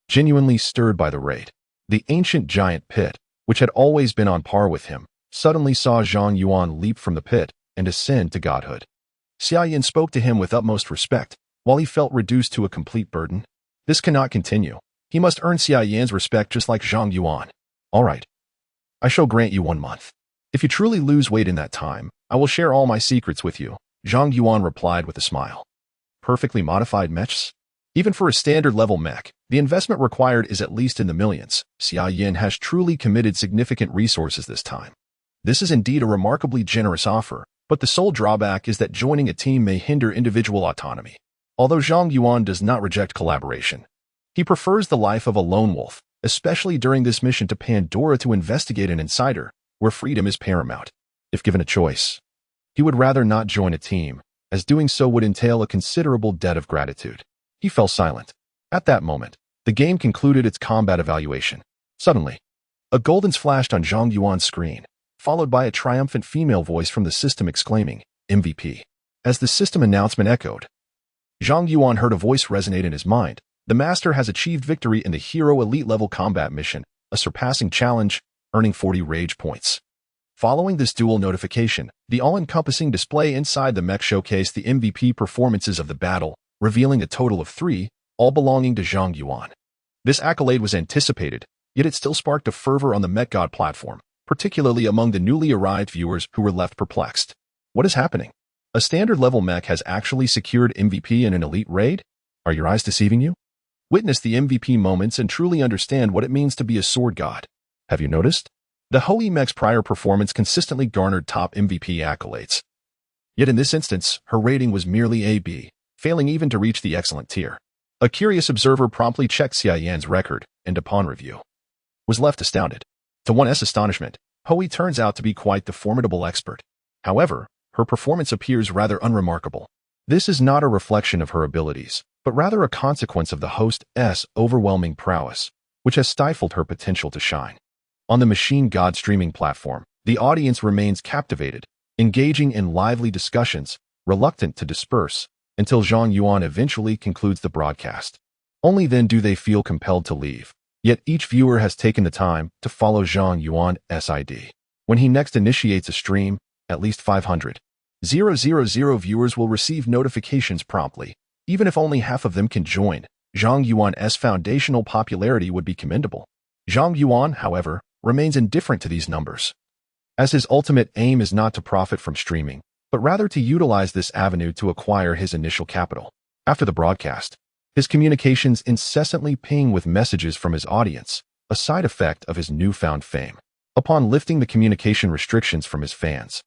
genuinely stirred by the raid. The ancient giant pit, which had always been on par with him, suddenly saw Zhang Yuan leap from the pit and ascend to godhood. Xia Yan spoke to him with utmost respect, while he felt reduced to a complete burden. This cannot continue. He must earn Xia Yan's respect just like Zhang Yuan. All right. I shall grant you 1 month. If you truly lose weight in that time, I will share all my secrets with you, Zhang Yuan replied with a smile. Perfectly modified mechs? Even for a standard-level mech, the investment required is at least in the millions. Xia Yan has truly committed significant resources this time. This is indeed a remarkably generous offer, but the sole drawback is that joining a team may hinder individual autonomy. Although Zhang Yuan does not reject collaboration, he prefers the life of a lone wolf, especially during this mission to Pandora to investigate an insider, where freedom is paramount. If given a choice, he would rather not join a team, as doing so would entail a considerable debt of gratitude. He fell silent. At that moment, the game concluded its combat evaluation. Suddenly, a goldens flashed on Zhang Yuan's screen, followed by a triumphant female voice from the system exclaiming, "MVP." As the system announcement echoed, Zhang Yuan heard a voice resonate in his mind. The master has achieved victory in the Hero Elite level combat mission, a surpassing challenge, earning 40 rage points. Following this dual notification, the all-encompassing display inside the mech showcased the MVP performances of the battle, revealing a total of 3, all belonging to Zhang Yuan. This accolade was anticipated, yet it still sparked a fervor on the Mech God platform. particularly among the newly arrived viewers who were left perplexed. What is happening? A standard-level mech has actually secured MVP in an elite raid? Are your eyes deceiving you? Witness the MVP moments and truly understand what it means to be a sword god. Have you noticed? The Holy Mech's prior performance consistently garnered top MVP accolades. Yet in this instance, her rating was merely AB, failing even to reach the excellent tier. A curious observer promptly checked Xia Yan's record, and upon review, was left astounded. To one's astonishment, Hui turns out to be quite the formidable expert. However, her performance appears rather unremarkable. This is not a reflection of her abilities, but rather a consequence of the host's overwhelming prowess, which has stifled her potential to shine. On the Machine God streaming platform, the audience remains captivated, engaging in lively discussions, reluctant to disperse, until Zhang Yuan eventually concludes the broadcast. Only then do they feel compelled to leave. Yet each viewer has taken the time to follow Zhang Yuan's ID. When he next initiates a stream, at least 500,000 viewers will receive notifications promptly. Even if only half of them can join, Zhang Yuan's foundational popularity would be commendable. Zhang Yuan, however, remains indifferent to these numbers, as his ultimate aim is not to profit from streaming, but rather to utilize this avenue to acquire his initial capital. After the broadcast, his communications incessantly ping with messages from his audience, a side effect of his newfound fame. Upon lifting the communication restrictions from his fans,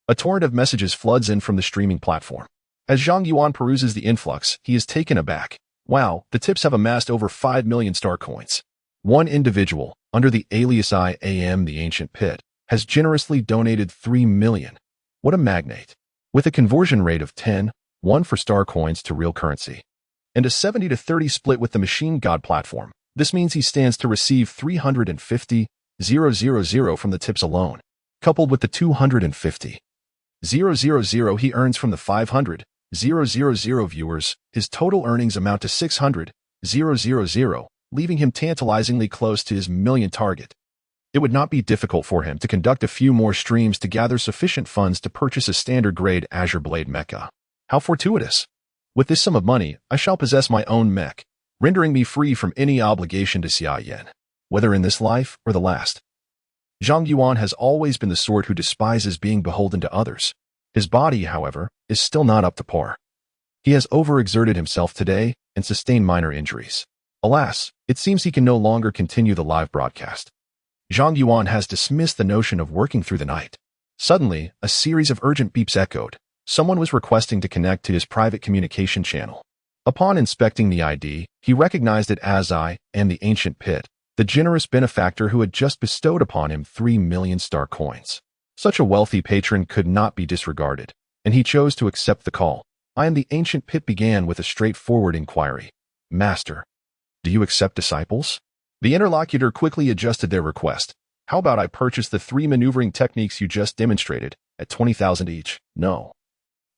a torrent of messages floods in from the streaming platform. As Zhang Yuan peruses the influx, he is taken aback. Wow, the tips have amassed over 5 million star coins. One individual, under the alias IAM the Ancient Pit, has generously donated 3 million. What a magnate. With a conversion rate of 10:1 for star coins to real currency, and a 70-30 split with the Machine God platform, this means he stands to receive 350,000 from the tips alone, coupled with the 250,000 he earns from the 500,000 viewers. His total earnings amount to 600,000, leaving him tantalizingly close to his million target. It would not be difficult for him to conduct a few more streams to gather sufficient funds to purchase a standard-grade Azure Blade mecha. How fortuitous! With this sum of money, I shall possess my own mech, rendering me free from any obligation to Xia Yan, whether in this life or the last. Zhang Yuan has always been the sort who despises being beholden to others. His body, however, is still not up to par. He has overexerted himself today and sustained minor injuries. Alas, it seems he can no longer continue the live broadcast. Zhang Yuan has dismissed the notion of working through the night. Suddenly, a series of urgent beeps echoed. Someone was requesting to connect to his private communication channel. Upon inspecting the ID, he recognized it as I am the Ancient Pit, the generous benefactor who had just bestowed upon him 3 million star coins. Such a wealthy patron could not be disregarded, and he chose to accept the call. I am the Ancient Pit began with a straightforward inquiry. Master, do you accept disciples? The interlocutor quickly adjusted their request. How about I purchase the 3 maneuvering techniques you just demonstrated at 20,000 each? No.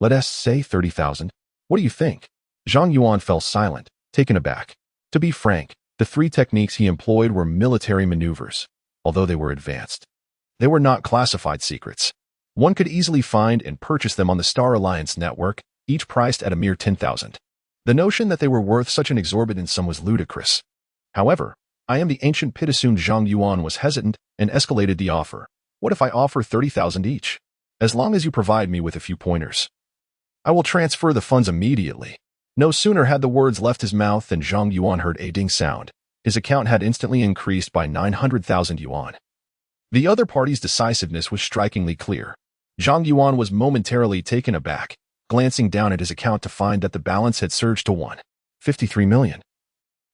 Let us say 30,000. What do you think? Zhang Yuan fell silent, taken aback. To be frank, the 3 techniques he employed were military maneuvers, although they were advanced. They were not classified secrets. One could easily find and purchase them on the Star Alliance network, each priced at a mere 10,000. The notion that they were worth such an exorbitant sum was ludicrous. However, I am the Ancient Pit assumed Zhang Yuan was hesitant and escalated the offer. What if I offer 30,000 each? As long as you provide me with a few pointers, I will transfer the funds immediately. No sooner had the words left his mouth than Zhang Yuan heard a ding sound. His account had instantly increased by 900,000 yuan. The other party's decisiveness was strikingly clear. Zhang Yuan was momentarily taken aback, glancing down at his account to find that the balance had surged to 153 million.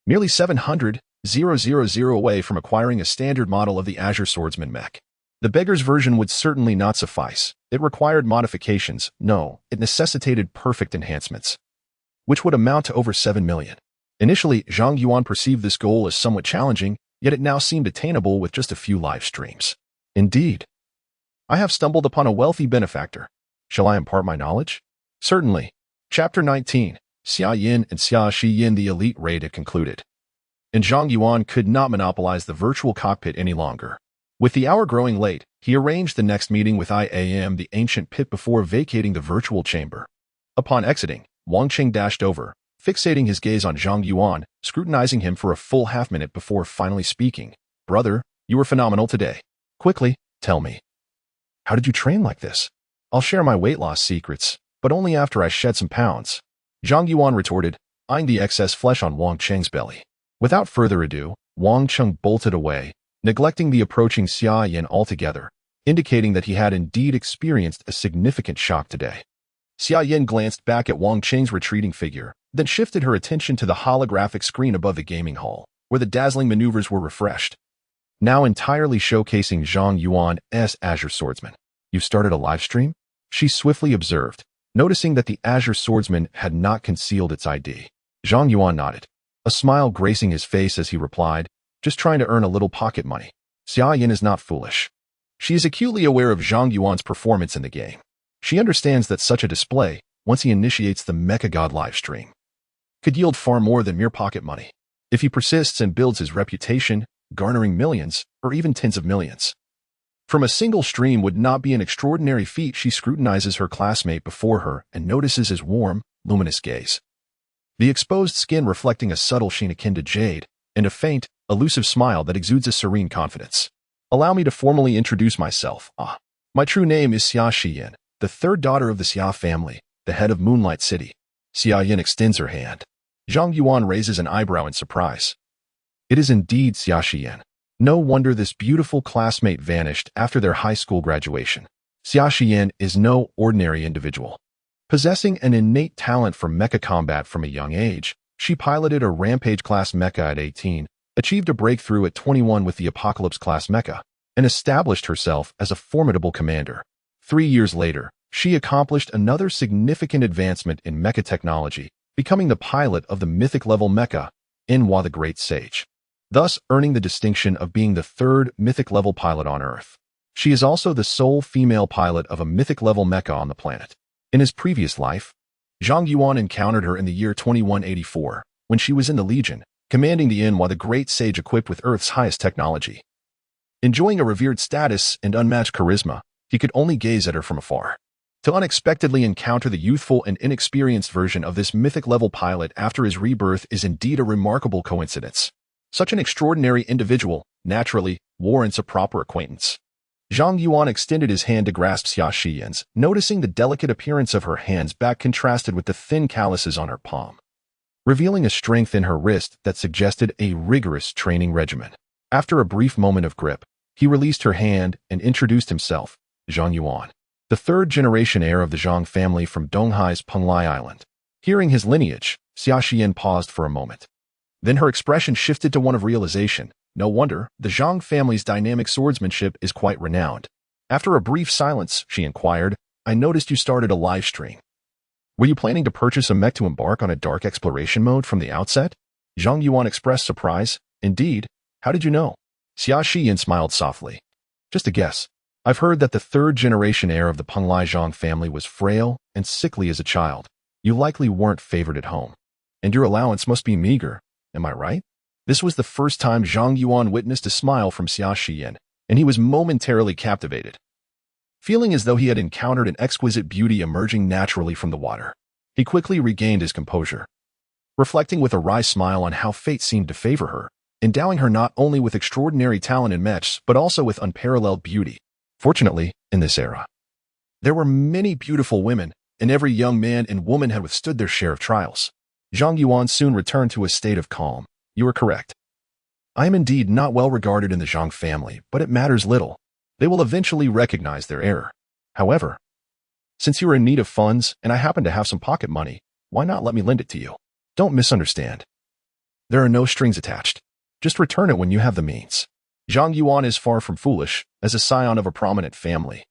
Merely 700,000 away from acquiring a standard model of the Azure Swordsman mech. The beggar's version would certainly not suffice. It required modifications. No, it necessitated perfect enhancements, which would amount to over 7 million. Initially, Zhang Yuan perceived this goal as somewhat challenging, yet it now seemed attainable with just a few live streams. Indeed, I have stumbled upon a wealthy benefactor. Shall I impart my knowledge? Certainly. Chapter 19. Xia Yin and Xia Shi Yin. The elite raid had concluded, and Zhang Yuan could not monopolize the virtual cockpit any longer. With the hour growing late, he arranged the next meeting with IAM the Ancient Pit before vacating the virtual chamber. Upon exiting, Wang Qing dashed over, fixating his gaze on Zhang Yuan, scrutinizing him for a full half-minute before finally speaking. Brother, you were phenomenal today. Quickly, Tell me, how did you train like this? I'll share my weight loss secrets, but only after I shed some pounds. Zhang Yuan retorted, eyeing the excess flesh on Wang Cheng's belly. Without further ado, Wang Cheng bolted away, neglecting the approaching Xia Yin altogether, indicating that he had indeed experienced a significant shock today. Xia Yin glanced back at Wang Cheng's retreating figure, then shifted her attention to the holographic screen above the gaming hall, where the dazzling maneuvers were refreshed, now entirely showcasing Zhang Yuan's Azure Swordsman. You've started a live stream? She swiftly observed, noticing that the Azure Swordsman had not concealed its ID. Zhang Yuan nodded, a smile gracing his face as he replied, just trying to earn a little pocket money. Xia Yin is not foolish. She is acutely aware of Zhang Yuan's performance in the game. She understands that such a display, once he initiates the Mecha God live stream, could yield far more than mere pocket money. If he persists and builds his reputation, garnering millions, or even tens of millions from a single stream would not be an extraordinary feat. She scrutinizes her classmate before her and notices his warm, luminous gaze. The exposed skin reflecting a subtle sheen akin to jade, and a faint, elusive smile that exudes a serene confidence. Allow me to formally introduce myself. My true name is Xia Yin, the third daughter of the Xia family, the head of Moonlight City. Xia Yin extends her hand. Zhang Yuan raises an eyebrow in surprise. It is indeed Xia Yin. No wonder this beautiful classmate vanished after their high school graduation. Xia Yin is no ordinary individual. Possessing an innate talent for mecha combat from a young age, she piloted a Rampage-class mecha at 18, achieved a breakthrough at 21 with the Apocalypse-class mecha, and established herself as a formidable commander. 3 years later, she accomplished another significant advancement in mecha technology, becoming the pilot of the mythic-level mecha, Inhua the Great Sage, thus earning the distinction of being the third mythic-level pilot on Earth. She is also the sole female pilot of a mythic-level mecha on the planet. In his previous life, Zhang Yuan encountered her in the year 2184, when she was in the Legion, commanding the Inhua the Great Sage equipped with Earth's highest technology. Enjoying a revered status and unmatched charisma, he could only gaze at her from afar. To unexpectedly encounter the youthful and inexperienced version of this mythic-level pilot after his rebirth is indeed a remarkable coincidence. Such an extraordinary individual, naturally, warrants a proper acquaintance. Zhang Yuan extended his hand to grasp Xia Yin's, noticing the delicate appearance of her hands back contrasted with the thin calluses on her palm, revealing a strength in her wrist that suggested a rigorous training regimen. After a brief moment of grip, he released her hand and introduced himself, Zhang Yuan, the third-generation heir of the Zhang family from Donghai's Penglai Island. Hearing his lineage, Xia Yin paused for a moment. Then her expression shifted to one of realization. No wonder, the Zhang family's dynamic swordsmanship is quite renowned. After a brief silence, she inquired, I noticed you started a live stream. Were you planning to purchase a mech to embark on a dark exploration mode from the outset? Zhang Yuan expressed surprise. Indeed. How did you know? Xia Yin smiled softly. Just a guess. I've heard that the third-generation heir of the Penglai Zhang family was frail and sickly as a child. You likely weren't favored at home. And your allowance must be meager. Am I right? This was the first time Zhang Yuan witnessed a smile from Xia Yin, and he was momentarily captivated. Feeling as though he had encountered an exquisite beauty emerging naturally from the water, he quickly regained his composure. Reflecting with a wry smile on how fate seemed to favor her, endowing her not only with extraordinary talent in mechs, but also with unparalleled beauty. Fortunately, in this era, there were many beautiful women, and every young man and woman had withstood their share of trials. Zhang Yuan soon returned to a state of calm. You are correct. I am indeed not well regarded in the Zhang family, but it matters little. They will eventually recognize their error. However, since you are in need of funds and I happen to have some pocket money, why not let me lend it to you? Don't misunderstand. There are no strings attached. Just return it when you have the means. Zhang Yuan is far from foolish, as a scion of a prominent family.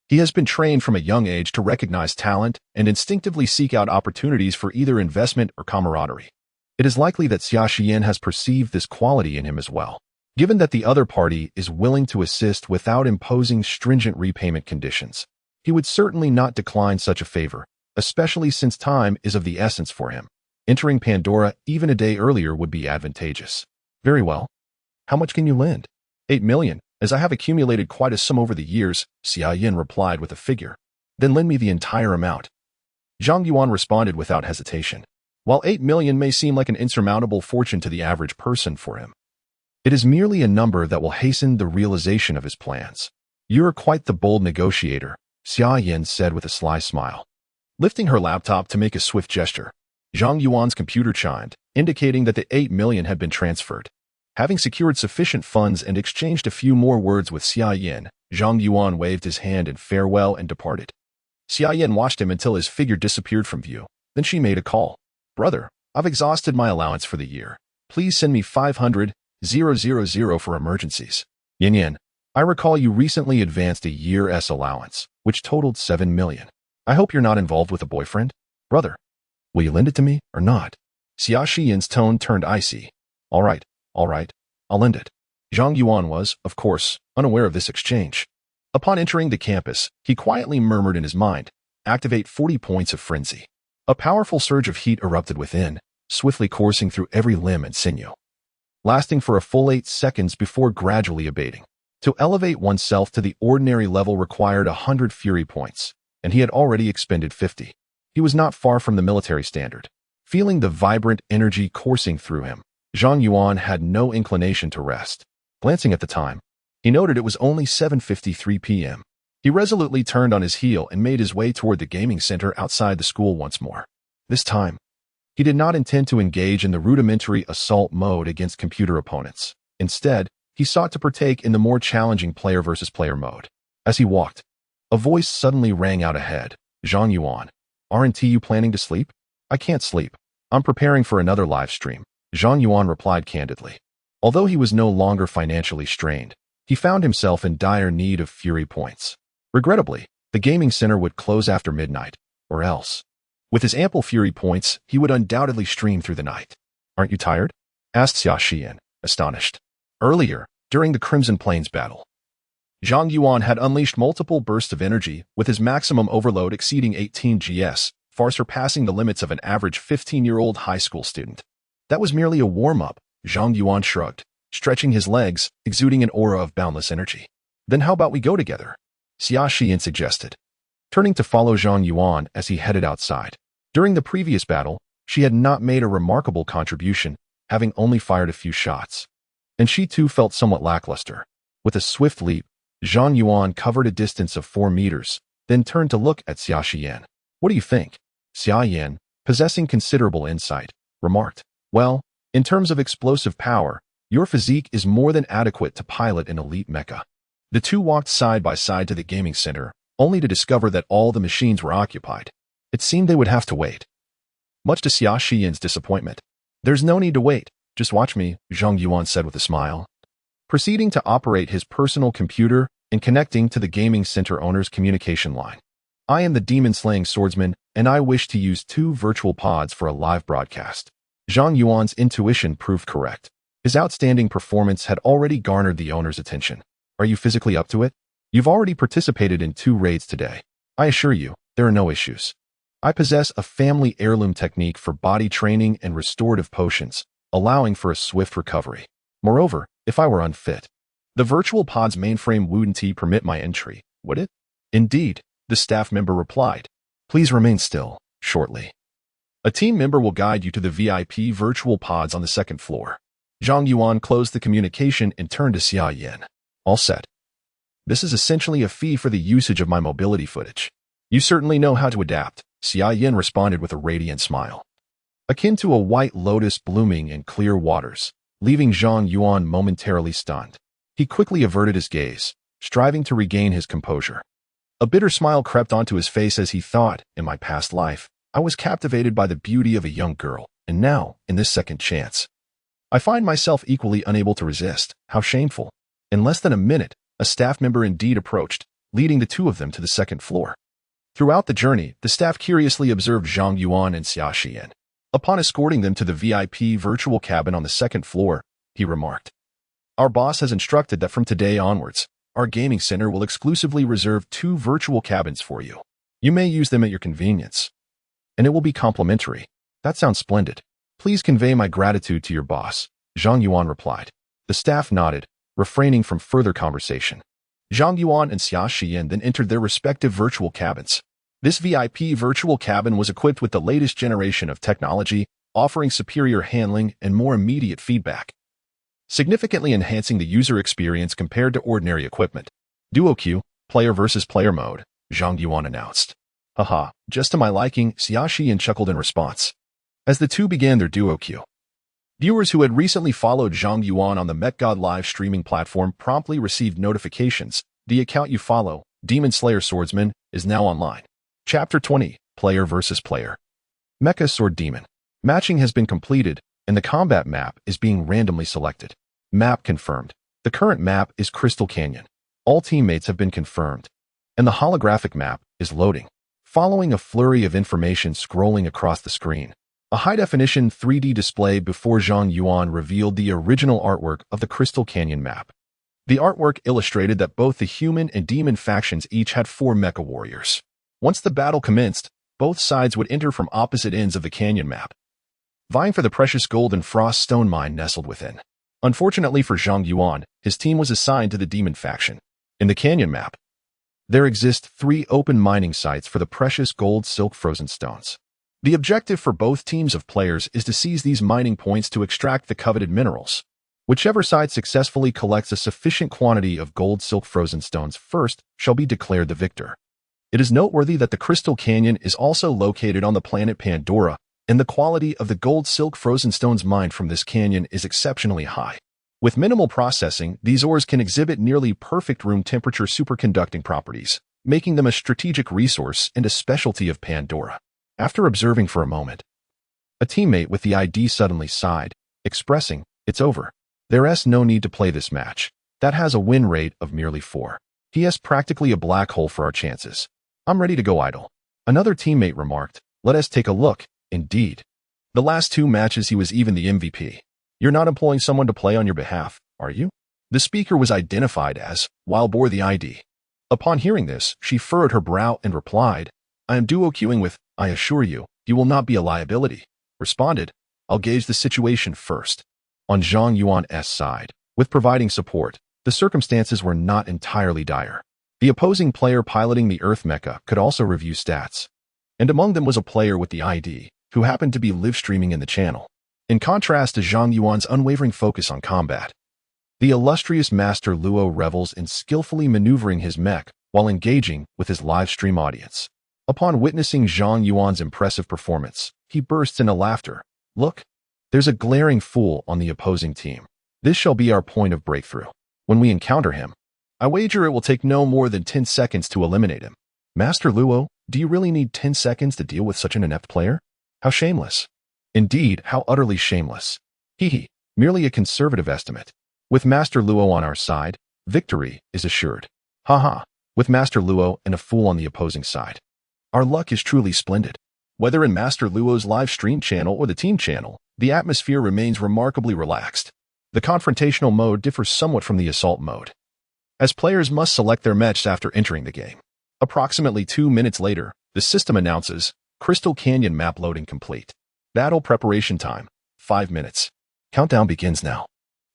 He has been trained from a young age to recognize talent and instinctively seek out opportunities for either investment or camaraderie. It is likely that Xia Yin has perceived this quality in him as well. Given that the other party is willing to assist without imposing stringent repayment conditions, he would certainly not decline such a favor, especially since time is of the essence for him. Entering Pandora even a day earlier would be advantageous. Very well. How much can you lend? 8 million, as I have accumulated quite a sum over the years, Xia Yin replied with a figure. Then lend me the entire amount. Zhang Yuan responded without hesitation. While 8 million may seem like an insurmountable fortune to the average person for him, it is merely a number that will hasten the realization of his plans. You're quite the bold negotiator, Xia Yin said with a sly smile. Lifting her laptop to make a swift gesture, Zhang Yuan's computer chimed, indicating that the 8 million had been transferred. Having secured sufficient funds and exchanged a few more words with Xia Yin, Zhang Yuan waved his hand in farewell and departed. Xia Yin watched him until his figure disappeared from view. Then she made a call. Brother, I've exhausted my allowance for the year. Please send me 500,000 for emergencies. Yin Yin, I recall you recently advanced a year's allowance, which totaled 7 million. I hope you're not involved with a boyfriend. Brother, will you lend it to me or not? Xia Xiyin's tone turned icy. All right, I'll lend it. Zhang Yuan was, of course, unaware of this exchange. Upon entering the campus, he quietly murmured in his mind, activate 40 points of frenzy. A powerful surge of heat erupted within, swiftly coursing through every limb and sinew, lasting for a full 8 seconds before gradually abating. To elevate oneself to the ordinary level required 100 fury points, and he had already expended 50. He was not far from the military standard. Feeling the vibrant energy coursing through him, Zhang Yuan had no inclination to rest. Glancing at the time, he noted it was only 7:53 p.m. He resolutely turned on his heel and made his way toward the gaming center outside the school once more. This time, he did not intend to engage in the rudimentary assault mode against computer opponents. Instead, he sought to partake in the more challenging player versus player mode. As he walked, a voice suddenly rang out ahead. Zhang Yuan, aren't you planning to sleep? I can't sleep. I'm preparing for another live stream. Zhang Yuan replied candidly. Although he was no longer financially strained, he found himself in dire need of fury points. Regrettably, the gaming center would close after midnight, or else. With his ample fury points, he would undoubtedly stream through the night. Aren't you tired? Asked Xia Xian, astonished. Earlier, during the Crimson Plains battle, Zhang Yuan had unleashed multiple bursts of energy, with his maximum overload exceeding 18 GS, far surpassing the limits of an average 15-year-old high school student. That was merely a warm-up, Zhang Yuan shrugged, stretching his legs, exuding an aura of boundless energy. Then how about we go together? Xia Xian suggested, turning to follow Zhang Yuan as he headed outside. During the previous battle, she had not made a remarkable contribution, having only fired a few shots. And she too felt somewhat lackluster. With a swift leap, Zhang Yuan covered a distance of 4 meters, then turned to look at Xia Xian. What do you think? Xia Yan, possessing considerable insight, remarked. Well, in terms of explosive power, your physique is more than adequate to pilot an elite mecha. The two walked side by side to the gaming center, only to discover that all the machines were occupied. It seemed they would have to wait. Much to Xia Xian's disappointment. There's no need to wait. Just watch me, Zhang Yuan said with a smile. Proceeding to operate his personal computer and connecting to the gaming center owner's communication line. I am the demon-slaying swordsman, and I wish to use 2 virtual pods for a live broadcast. Zhang Yuan's intuition proved correct. His outstanding performance had already garnered the owner's attention. Are you physically up to it? You've already participated in 2 raids today. I assure you, there are no issues. I possess a family heirloom technique for body training and restorative potions, allowing for a swift recovery. Moreover, if I were unfit, the virtual pod's mainframe wouldn't permit my entry, would it? Indeed, the staff member replied. Please remain still, shortly. A team member will guide you to the VIP virtual pods on the 2nd floor. Zhang Yuan closed the communication and turned to Xia Yin. All set. This is essentially a fee for the usage of my mobility footage. You certainly know how to adapt, Xia Yin responded with a radiant smile. Akin to a white lotus blooming in clear waters, leaving Zhang Yuan momentarily stunned. He quickly averted his gaze, striving to regain his composure. A bitter smile crept onto his face as he thought, in my past life, I was captivated by the beauty of a young girl, and now, in this second chance, I find myself equally unable to resist. How shameful. In less than a minute, a staff member indeed approached, leading the 2 of them to the 2nd floor. Throughout the journey, the staff curiously observed Zhang Yuan and Xia Xian. Upon escorting them to the VIP virtual cabin on the 2nd floor, he remarked, Our boss has instructed that from today onwards, our gaming center will exclusively reserve 2 virtual cabins for you. You may use them at your convenience, and it will be complimentary. That sounds splendid. Please convey my gratitude to your boss, Zhang Yuan replied. The staff nodded, refraining from further conversation. Zhang Yuan and Xia Xian then entered their respective virtual cabins. This VIP virtual cabin was equipped with the latest generation of technology, offering superior handling and more immediate feedback, significantly enhancing the user experience compared to ordinary equipment. Duo queue, player versus player mode, Zhang Yuan announced. Haha, just to my liking, Xiaoxian chuckled in response. As the two began their duo queue, viewers who had recently followed Zhang Yuan on the Mecha God live streaming platform promptly received notifications. The account you follow, Demon Slayer Swordsman, is now online. Chapter 20, Player versus Player. Mecha Sword Demon. Matching has been completed, and the combat map is being randomly selected. Map confirmed. The current map is Crystal Canyon. All teammates have been confirmed, and the holographic map is loading. Following a flurry of information scrolling across the screen, a high-definition 3D display before Zhang Yuan revealed the original artwork of the Crystal Canyon map. The artwork illustrated that both the human and demon factions each had 4 mecha warriors. Once the battle commenced, both sides would enter from opposite ends of the canyon map, vying for the precious gold and frost stone mine nestled within. Unfortunately for Zhang Yuan, his team was assigned to the demon faction. In the canyon map, there exist 3 open mining sites for the precious gold silk frozen stones. The objective for both teams of players is to seize these mining points to extract the coveted minerals. Whichever side successfully collects a sufficient quantity of gold silk frozen stones first shall be declared the victor. It is noteworthy that the Crystal Canyon is also located on the planet Pandora, and the quality of the gold silk frozen stones mined from this canyon is exceptionally high. With minimal processing, these ores can exhibit nearly perfect room temperature superconducting properties, making them a strategic resource and a specialty of Pandora. After observing for a moment, a teammate with the ID suddenly sighed, expressing, "It's over. There's no need to play this match. That has a win rate of merely 4. PS practically a black hole for our chances. I'm ready to go idle." Another teammate remarked, "Let us take a look." Indeed. The last 2 matches he was even the MVP. "You're not employing someone to play on your behalf, are you?" The speaker was identified as, while bore the ID. Upon hearing this, she furrowed her brow and replied, "I am duo queuing with, I assure you, you will not be a liability." Responded, "I'll gauge the situation first." On Zhang Yuan's side, with providing support, the circumstances were not entirely dire. The opposing player piloting the Earth Mecha could also review stats, and among them was a player with the ID, who happened to be live streaming in the channel. In contrast to Zhang Yuan's unwavering focus on combat, the illustrious Master Luo revels in skillfully maneuvering his mech while engaging with his live stream audience. Upon witnessing Zhang Yuan's impressive performance, he bursts into laughter. "Look, there's a glaring fool on the opposing team. This shall be our point of breakthrough. When we encounter him, I wager it will take no more than 10 seconds to eliminate him." Master Luo, do you really need 10 seconds to deal with such an inept player? How shameless. Indeed, how utterly shameless. Hee, merely a conservative estimate. With Master Luo on our side, victory is assured. Haha, with Master Luo and a fool on the opposing side. Our luck is truly splendid. Whether in Master Luo's live stream channel or the team channel, the atmosphere remains remarkably relaxed. The confrontational mode differs somewhat from the assault mode, as players must select their mechs after entering the game. Approximately 2 minutes later, the system announces, Crystal Canyon map loading complete. Battle preparation time, 5 minutes. Countdown begins now.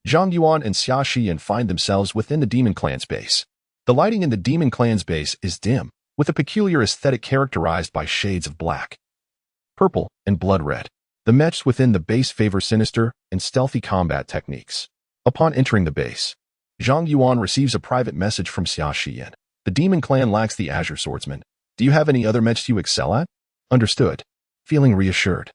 Zhang Yuan and Xiaoxian find themselves within the Demon Clan's base. The lighting in the Demon Clan's base is dim, with a peculiar aesthetic characterized by shades of black, purple, and blood red. The mechs within the base favor sinister and stealthy combat techniques. Upon entering the base, Zhang Yuan receives a private message from Xiaoxian. "The Demon Clan lacks the Azure Swordsman. Do you have any other mechs you excel at?" "Understood." Feeling reassured,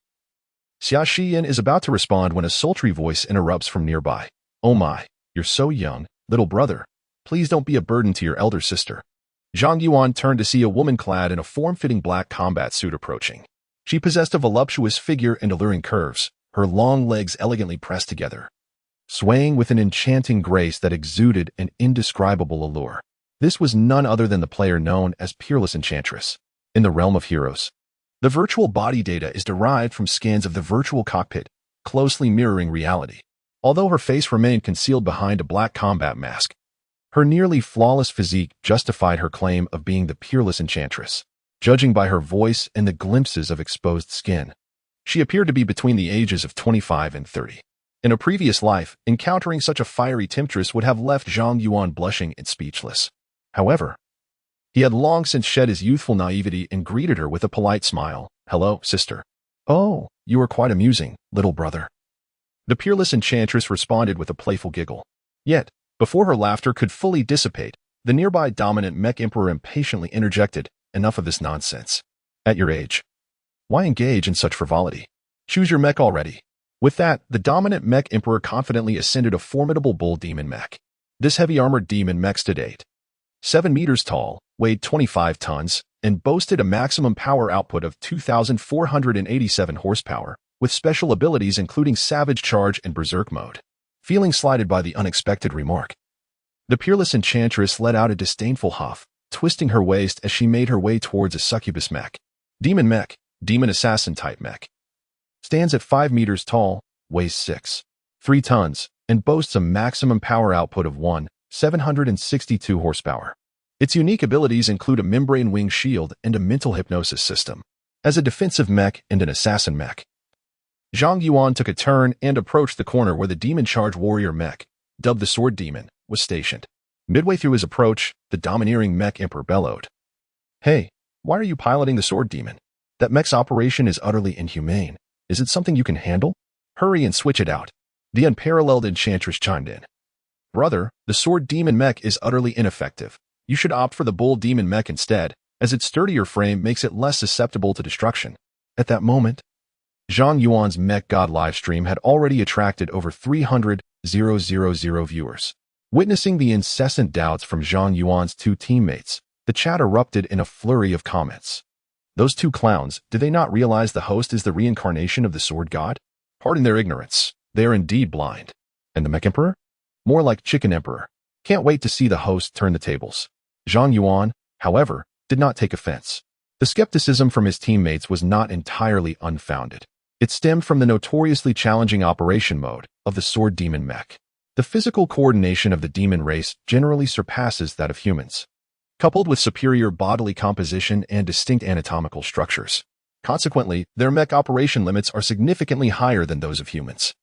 Xiaoxian is about to respond when a sultry voice interrupts from nearby. "Oh my, you're so young, little brother. Please don't be a burden to your elder sister." Zhang Yuan turned to see a woman clad in a form-fitting black combat suit approaching. She possessed a voluptuous figure and alluring curves, her long legs elegantly pressed together, swaying with an enchanting grace that exuded an indescribable allure. This was none other than the player known as Peerless Enchantress. In the realm of heroes, the virtual body data is derived from scans of the virtual cockpit, closely mirroring reality. Although her face remained concealed behind a black combat mask, her nearly flawless physique justified her claim of being the Peerless Enchantress. Judging by her voice and the glimpses of exposed skin, she appeared to be between the ages of 25 and 30. In a previous life, encountering such a fiery temptress would have left Zhang Yuan blushing and speechless. However, he had long since shed his youthful naivety and greeted her with a polite smile. "Hello, sister." "Oh, you are quite amusing, little brother." The Peerless Enchantress responded with a playful giggle. Yet, before her laughter could fully dissipate, The nearby dominant mech emperor impatiently interjected, "Enough of this nonsense. At your age, why engage in such frivolity? Choose your mech already." With that, the dominant mech emperor confidently ascended a formidable bull demon mech. This heavy-armored demon mech stood 7 meters tall, weighed 25 tons, and boasted a maximum power output of 2,487 horsepower, with special abilities including Savage Charge and Berserk Mode. Feeling slighted by the unexpected remark, the peerless enchantress let out a disdainful huff, twisting her waist as she made her way towards a succubus mech. Demon assassin type mech. Stands at 5 meters tall, weighs 3 tons, and boasts a maximum power output of 762 horsepower. Its unique abilities include a membrane wing shield and a mental hypnosis system. As a defensive mech and an assassin mech, Zhang Yuan took a turn and approached the corner where the demon charge warrior mech, dubbed the Sword Demon, was stationed. Midway through his approach, the domineering mech emperor bellowed, "Hey, why are you piloting the Sword Demon? That mech's operation is utterly inhumane. Is it something you can handle? Hurry and switch it out." The unparalleled enchantress chimed in. "Brother, the Sword Demon mech is utterly ineffective. You should opt for the Bull Demon mech instead, as its sturdier frame makes it less susceptible to destruction." At that moment, Zhang Yuan's Mech God livestream had already attracted over 300,000 viewers. Witnessing the incessant doubts from Zhang Yuan's two teammates, the chat erupted in a flurry of comments. Those two clowns, do they not realize the host is the reincarnation of the Sword God? Pardon their ignorance, they are indeed blind. And the Mech Emperor? More like Chicken Emperor. Can't wait to see the host turn the tables. Zhang Yuan, however, did not take offense. The skepticism from his teammates was not entirely unfounded. It stemmed from the notoriously challenging operation mode of the Sword Demon mech. The physical coordination of the demon race generally surpasses that of humans, coupled with superior bodily composition and distinct anatomical structures. Consequently, their mech operation limits are significantly higher than those of humans.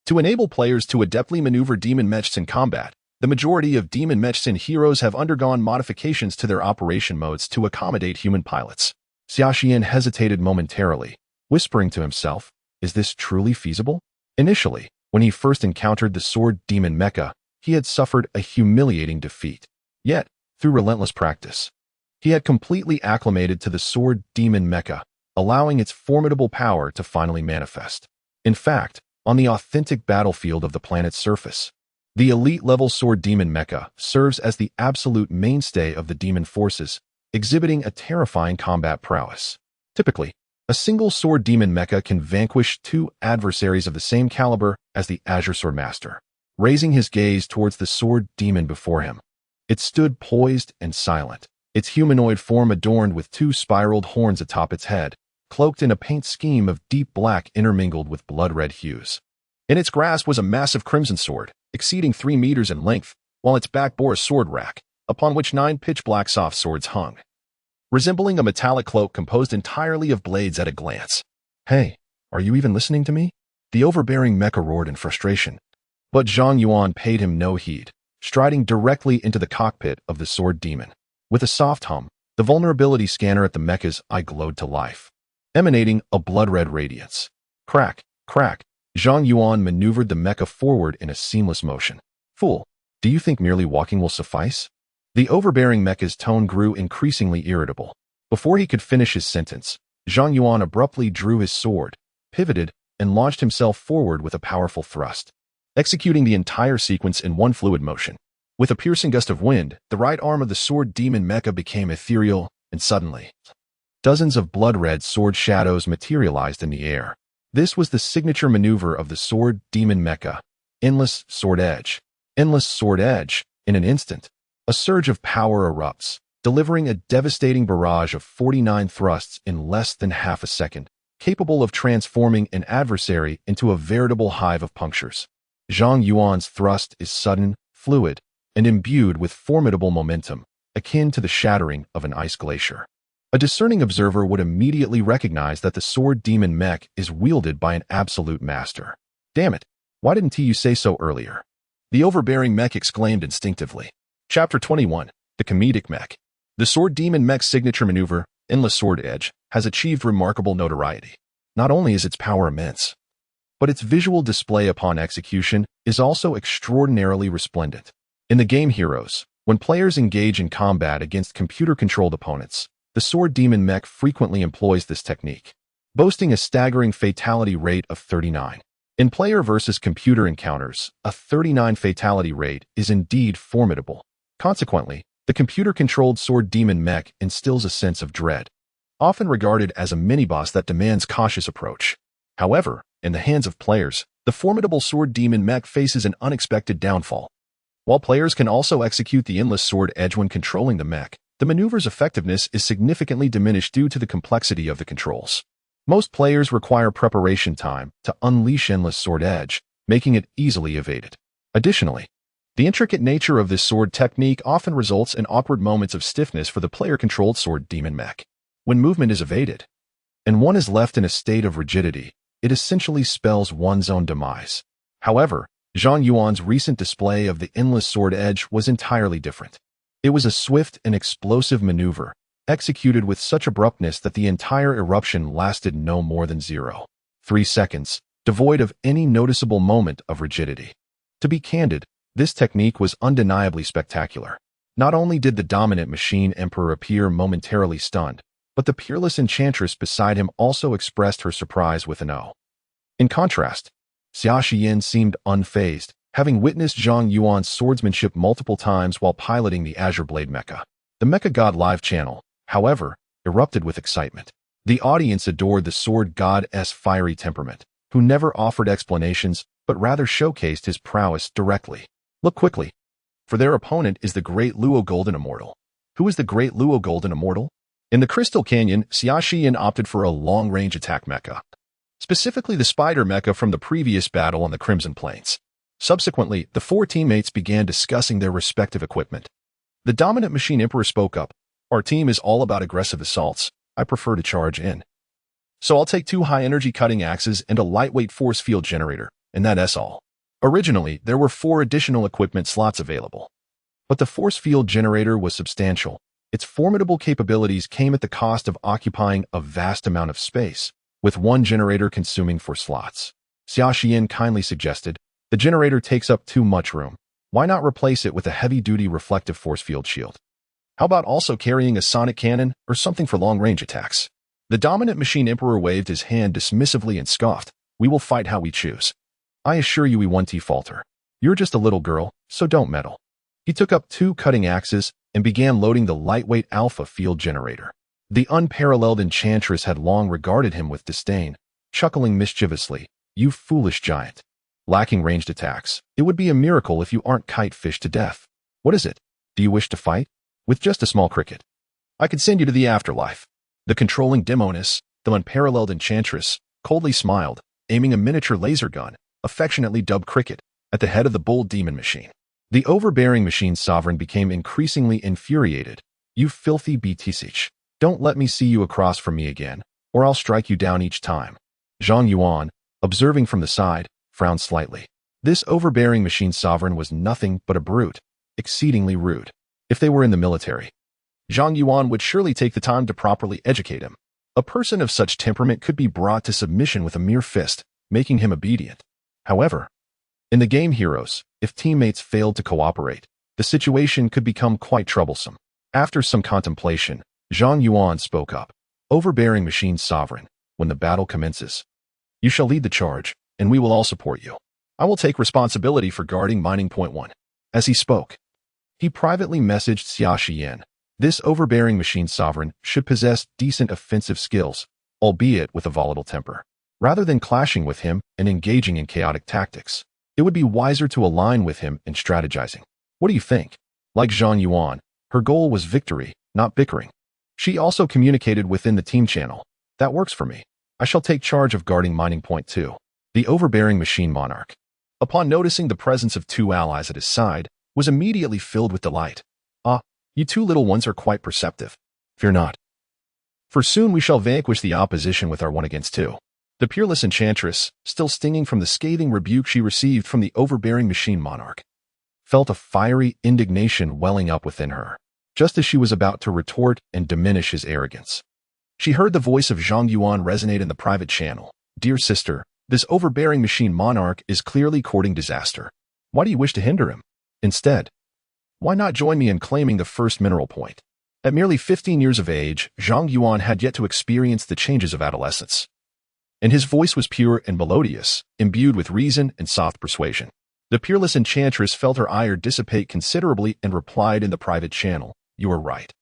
To enable players to adeptly maneuver demon mechs in combat, the majority of demon mechs and heroes have undergone modifications to their operation modes to accommodate human pilots. Xiaoxian hesitated momentarily, whispering to himself, "Is this truly feasible?" Initially, when he first encountered the Sword Demon mecha, he had suffered a humiliating defeat. Yet, through relentless practice, he had completely acclimated to the Sword Demon mecha, allowing its formidable power to finally manifest. In fact, on the authentic battlefield of the planet's surface, the elite-level Sword Demon mecha serves as the absolute mainstay of the demon forces, exhibiting a terrifying combat prowess. Typically, a single Sword Demon mecha can vanquish two adversaries of the same caliber as the Azure Sword Master. Raising his gaze towards the Sword Demon before him, it stood poised and silent, its humanoid form adorned with two spiraled horns atop its head, cloaked in a paint scheme of deep black intermingled with blood-red hues. In its grasp was a massive crimson sword, exceeding 3 meters in length, while its back bore a sword rack, upon which 9 pitch-black soft swords hung, resembling a metallic cloak composed entirely of blades at a glance. "Hey, are you even listening to me?" The overbearing mecha roared in frustration. But Zhang Yuan paid him no heed, striding directly into the cockpit of the Sword Demon. With a soft hum, the vulnerability scanner at the mecha's eye glowed to life, emanating a blood-red radiance. Crack, crack, Zhang Yuan maneuvered the mecha forward in a seamless motion. "Fool, do you think merely walking will suffice?" The overbearing mecha's tone grew increasingly irritable. Before he could finish his sentence, Zhang Yuan abruptly drew his sword, pivoted, and launched himself forward with a powerful thrust, executing the entire sequence in one fluid motion. With a piercing gust of wind, the right arm of the Sword Demon mecha became ethereal, and suddenly, dozens of blood-red sword shadows materialized in the air. This was the signature maneuver of the Sword Demon mecha, Endless Sword Edge. Endless Sword Edge, in an instant, a surge of power erupts, delivering a devastating barrage of 49 thrusts in less than half a second, capable of transforming an adversary into a veritable hive of punctures. Zhang Yuan's thrust is sudden, fluid, and imbued with formidable momentum, akin to the shattering of an ice glacier. A discerning observer would immediately recognize that the Sword Demon mech is wielded by an absolute master. "Damn it, why didn't you say so earlier?" the overbearing mech exclaimed instinctively. Chapter 21, The Comedic Mech. The Sword Demon mech's signature maneuver, Endless Sword Edge, has achieved remarkable notoriety. Not only is its power immense, but its visual display upon execution is also extraordinarily resplendent. In the game Heroes, When players engage in combat against computer-controlled opponents, the Sword Demon Mech frequently employs this technique, boasting a staggering fatality rate of 39. In player versus computer encounters, a 39 fatality rate is indeed formidable. Consequently, the computer-controlled Sword Demon Mech instills a sense of dread, often regarded as a mini-boss that demands cautious approach. However, in the hands of players, the formidable Sword Demon Mech faces an unexpected downfall. While players can also execute the endless sword edge when controlling the mech, the maneuver's effectiveness is significantly diminished due to the complexity of the controls. Most players require preparation time to unleash endless sword edge, making it easily evaded. Additionally, the intricate nature of this sword technique often results in awkward moments of stiffness for the player-controlled Sword Demon Mech. When movement is evaded, and one is left in a state of rigidity, it essentially spells one's own demise. However, Zhang Yuan's recent display of the endless sword edge was entirely different. It was a swift and explosive maneuver, executed with such abruptness that the entire eruption lasted no more than 0.3 seconds, devoid of any noticeable moment of rigidity. To be candid, this technique was undeniably spectacular. Not only did the dominant machine emperor appear momentarily stunned, but the peerless enchantress beside him also expressed her surprise with an O. In contrast, Xia Yin seemed unfazed, having witnessed Zhang Yuan's swordsmanship multiple times while piloting the Azure Blade Mecha. The Mecha God live channel, however, erupted with excitement. The audience adored the Sword God's fiery temperament, who never offered explanations but rather showcased his prowess directly. Look quickly, for their opponent is the Great Luo Golden Immortal. Who is the Great Luo Golden Immortal? In the Crystal Canyon, Xia Yin opted for a long-range attack mecha, specifically the Spider Mecha from the previous battle on the Crimson Plains. Subsequently, the four teammates began discussing their respective equipment. The dominant machine emperor spoke up. Our team is all about aggressive assaults. I prefer to charge in. So I'll take 2 high-energy cutting axes and a lightweight force field generator, and that's all. Originally, there were 4 additional equipment slots available. But the force field generator was substantial. Its formidable capabilities came at the cost of occupying a vast amount of space, with 1 generator consuming 4 slots. Xia Yin kindly suggested, the generator takes up too much room. Why not replace it with a heavy-duty reflective force field shield? How about also carrying a sonic cannon or something for long-range attacks? The dominant machine emperor waved his hand dismissively and scoffed. We will fight how we choose. I assure you we won't falter. You're just a little girl, so don't meddle. He took up 2 cutting axes and began loading the lightweight alpha field generator. The unparalleled enchantress had long regarded him with disdain, chuckling mischievously, you foolish giant. Lacking ranged attacks, it would be a miracle if you aren't kite-fished to death. What is it? Do you wish to fight? With just a small cricket. I could send you to the afterlife. The controlling demoness, the unparalleled enchantress, coldly smiled, aiming a miniature laser gun, affectionately dubbed Cricket, at the head of the bold demon machine. The overbearing machine sovereign became increasingly infuriated. You filthy BTC. Don't let me see you across from me again, or I'll strike you down each time. Zhang Yuan, observing from the side, frowned slightly. This overbearing machine sovereign was nothing but a brute, exceedingly rude. If they were in the military, Zhang Yuan would surely take the time to properly educate him. A person of such temperament could be brought to submission with a mere fist, making him obedient. However, in the game Heroes, if teammates failed to cooperate, the situation could become quite troublesome. After some contemplation, Zhang Yuan spoke up. Overbearing machine sovereign, when the battle commences, you shall lead the charge, and we will all support you. I will take responsibility for guarding mining point 1. As he spoke, he privately messaged Xia Yin. This overbearing machine sovereign should possess decent offensive skills, albeit with a volatile temper. Rather than clashing with him and engaging in chaotic tactics, it would be wiser to align with him in strategizing. What do you think? Like Zhang Yuan, her goal was victory, not bickering. She also communicated within the team channel. That works for me. I shall take charge of guarding mining point 2. The overbearing machine monarch, upon noticing the presence of 2 allies at his side, was immediately filled with delight. Ah, you 2 little ones are quite perceptive. Fear not. For soon we shall vanquish the opposition with our 1 against 2. The peerless enchantress, still stinging from the scathing rebuke she received from the overbearing machine monarch, felt a fiery indignation welling up within her, just as she was about to retort and diminish his arrogance. She heard the voice of Zhang Yuan resonate in the private channel. Dear sister, this overbearing machine monarch is clearly courting disaster. Why do you wish to hinder him? Instead, Why not join me in claiming the first mineral point? At merely 15 years of age, Zhang Yuan had yet to experience the changes of adolescence. And his voice was pure and melodious, imbued with reason and soft persuasion. The peerless enchantress felt her ire dissipate considerably and replied in the private channel, "You are right.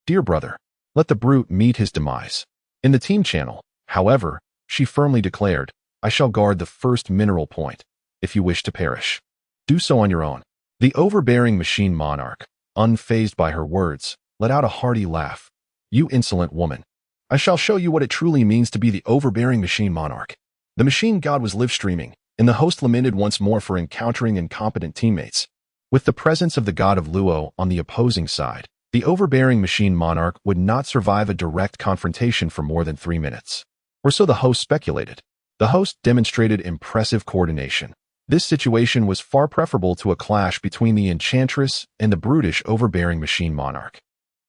Dear brother, let the brute meet his demise." In the team channel, however, she firmly declared, "I shall guard the first mineral point. If you wish to perish, do so on your own." The overbearing machine monarch, unfazed by her words, let out a hearty laugh. "You insolent woman. I shall show you what it truly means to be the overbearing machine monarch." The machine god was live streaming, and the host lamented once more for encountering incompetent teammates. With the presence of the god of Luo on the opposing side, the overbearing machine monarch would not survive a direct confrontation for more than 3 minutes. Or so the host speculated. The host demonstrated impressive coordination. This situation was far preferable to a clash between the enchantress and the brutish overbearing machine monarch,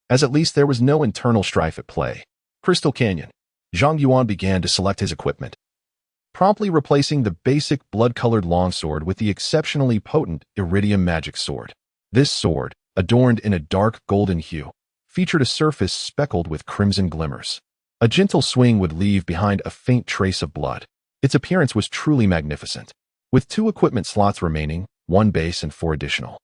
as at least there was no internal strife at play. Crystal Canyon. Zhang Yuan began to select his equipment, promptly replacing the basic blood-colored longsword with the exceptionally potent iridium magic sword. This sword, adorned in a dark golden hue, featured a surface speckled with crimson glimmers. A gentle swing would leave behind a faint trace of blood. Its appearance was truly magnificent. With 2 equipment slots remaining, 1 base and 4 additional,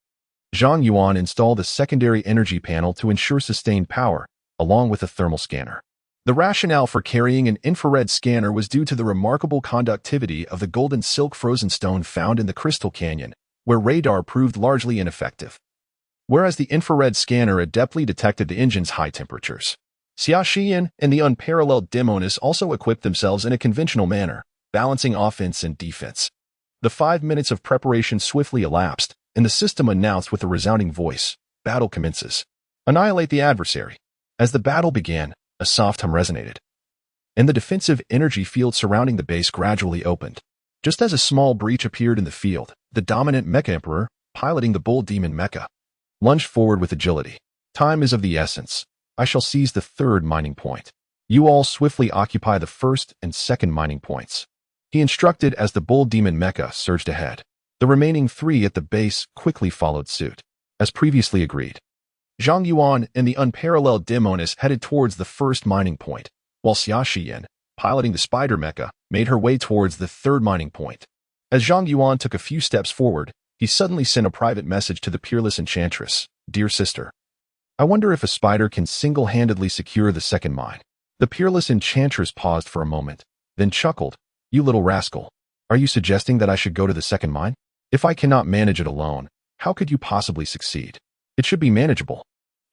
Zhang Yuan installed a secondary energy panel to ensure sustained power, along with a thermal scanner. The rationale for carrying an infrared scanner was due to the remarkable conductivity of the golden silk frozen stone found in the Crystal Canyon, where radar proved largely ineffective, whereas the infrared scanner adeptly detected the engine's high temperatures. Xia Xian and the unparalleled Demonis also equipped themselves in a conventional manner, balancing offense and defense. The 5 minutes of preparation swiftly elapsed, and the system announced with a resounding voice, "Battle commences. Annihilate the adversary." As the battle began, a soft hum resonated, and the defensive energy field surrounding the base gradually opened. Just as a small breach appeared in the field, the dominant Mecha Emperor, piloting the Bull Demon Mecha, lunged forward with agility. "Time is of the essence. I shall seize the 3rd mining point. You all swiftly occupy the 1st and 2nd mining points," he instructed as the Bull Demon Mecha surged ahead. The remaining 3 at the base quickly followed suit. As previously agreed, Zhang Yuan and the unparalleled Demonis headed towards the 1st mining point, while Xia Xian, piloting the Spider Mecha, made her way towards the 3rd mining point. As Zhang Yuan took a few steps forward, he suddenly sent a private message to the peerless enchantress. "Dear sister, I wonder if a spider can single-handedly secure the 2nd mine." The peerless enchantress paused for a moment, then chuckled. "You little rascal. Are you suggesting that I should go to the 2nd mine? If I cannot manage it alone, how could you possibly succeed? It should be manageable."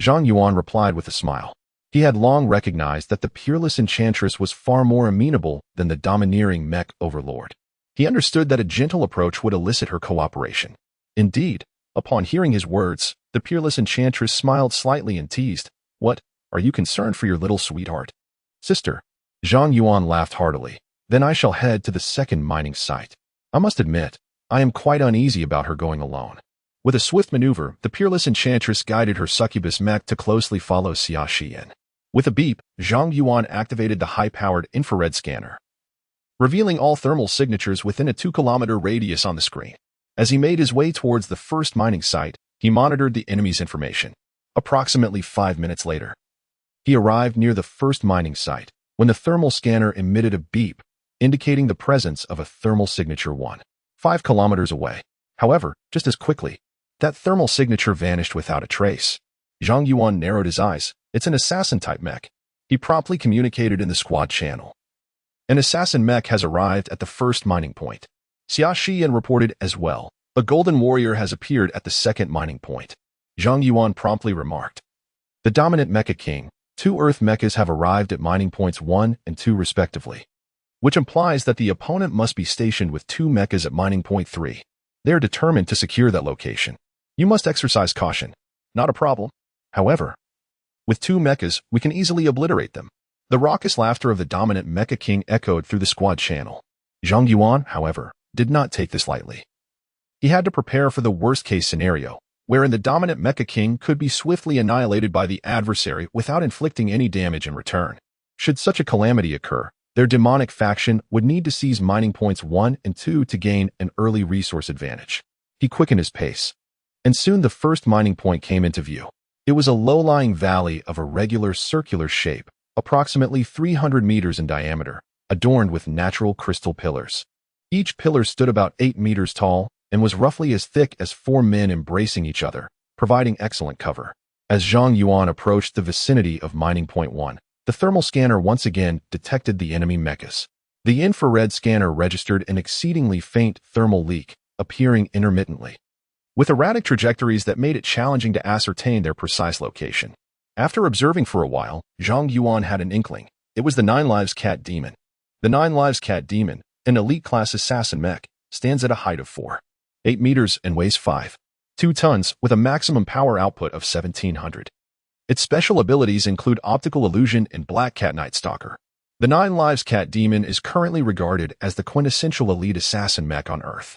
Zhang Yuan replied with a smile. He had long recognized that the peerless enchantress was far more amenable than the domineering mech overlord. He understood that a gentle approach would elicit her cooperation. Indeed, upon hearing his words, the peerless enchantress smiled slightly and teased, "What, are you concerned for your little sweetheart?" "Sister." Zhang Yuan laughed heartily. "Then I shall head to the 2nd mining site. I must admit, I am quite uneasy about her going alone." With a swift maneuver, the peerless enchantress guided her succubus mech to closely follow Xia Xian. With a beep, Zhang Yuan activated the high-powered infrared scanner, revealing all thermal signatures within a 2-kilometer radius on the screen. As he made his way towards the 1st mining site, he monitored the enemy's information. Approximately 5 minutes later, he arrived near the 1st mining site, when the thermal scanner emitted a beep, indicating the presence of a thermal signature 1.5 kilometers away. However, just as quickly, that thermal signature vanished without a trace. Zhang Yuan narrowed his eyes. "It's an assassin-type mech." He promptly communicated in the squad channel. "An assassin mech has arrived at the 1st mining point." Xia Xian reported as well. "A golden warrior has appeared at the 2nd mining point." Zhang Yuan promptly remarked. "The dominant Mecha King, 2 Earth mechas have arrived at mining points 1 and 2 respectively, which implies that the opponent must be stationed with 2 mechas at mining point 3. They are determined to secure that location. You must exercise caution." "Not a problem. However, with 2 mechas, we can easily obliterate them." The raucous laughter of the dominant Mecha King echoed through the squad channel. Zhang Yuan, however, did not take this lightly. He had to prepare for the worst-case scenario, wherein the dominant Mecha King could be swiftly annihilated by the adversary without inflicting any damage in return. Should such a calamity occur, their demonic faction would need to seize mining points 1 and 2 to gain an early resource advantage. He quickened his pace. and soon the first mining point came into view. It was a low-lying valley of a regular circular shape, approximately 300 meters in diameter, adorned with natural crystal pillars. Each pillar stood about 8 meters tall and was roughly as thick as 4 men embracing each other, providing excellent cover. As Zhang Yuan approached the vicinity of Mining Point 1, the thermal scanner once again detected the enemy mechas. The infrared scanner registered an exceedingly faint thermal leak, appearing intermittently, with erratic trajectories that made it challenging to ascertain their precise location. After observing for a while, Zhang Yuan had an inkling. It was the 9 Lives Cat Demon. The 9 Lives Cat Demon, an elite-class assassin mech, stands at a height of 4.8 meters and weighs 5.2 tons with a maximum power output of 1700. Its special abilities include Optical Illusion and Black Cat Night Stalker. The 9 Lives Cat Demon is currently regarded as the quintessential elite assassin mech on Earth.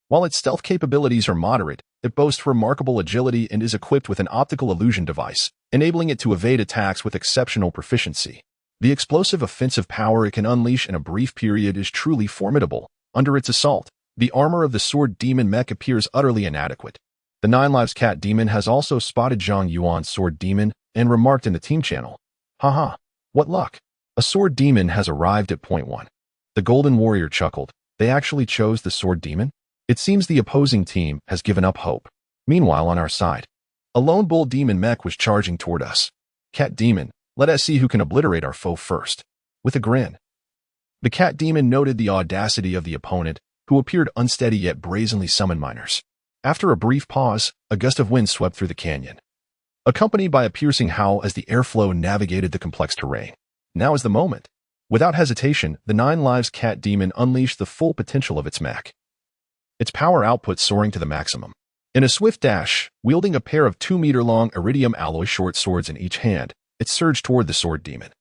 While its stealth capabilities are moderate, it boasts remarkable agility and is equipped with an optical illusion device, enabling it to evade attacks with exceptional proficiency. The explosive offensive power it can unleash in a brief period is truly formidable. Under its assault, the armor of the Sword Demon mech appears utterly inadequate. The 9 Lives Cat Demon has also spotted Zhang Yuan's Sword Demon and remarked in the team channel, "Haha, what luck. A Sword Demon has arrived at point 1. The Golden Warrior chuckled. They actually chose the Sword Demon? It seems the opposing team has given up hope. Meanwhile, on our side, a lone bull demon mech was charging toward us. Cat Demon, let us see who can obliterate our foe first. With a grin, the Cat Demon noted the audacity of the opponent, who appeared unsteady yet brazenly summoned miners. After a brief pause, a gust of wind swept through the canyon, accompanied by a piercing howl as the airflow navigated the complex terrain. Now is the moment. Without hesitation, the 9 Lives Cat Demon unleashed the full potential of its mech, its power output soaring to the maximum. In a swift dash, wielding a pair of 2-meter-long iridium alloy short swords in each hand, it surged toward the Sword Demon,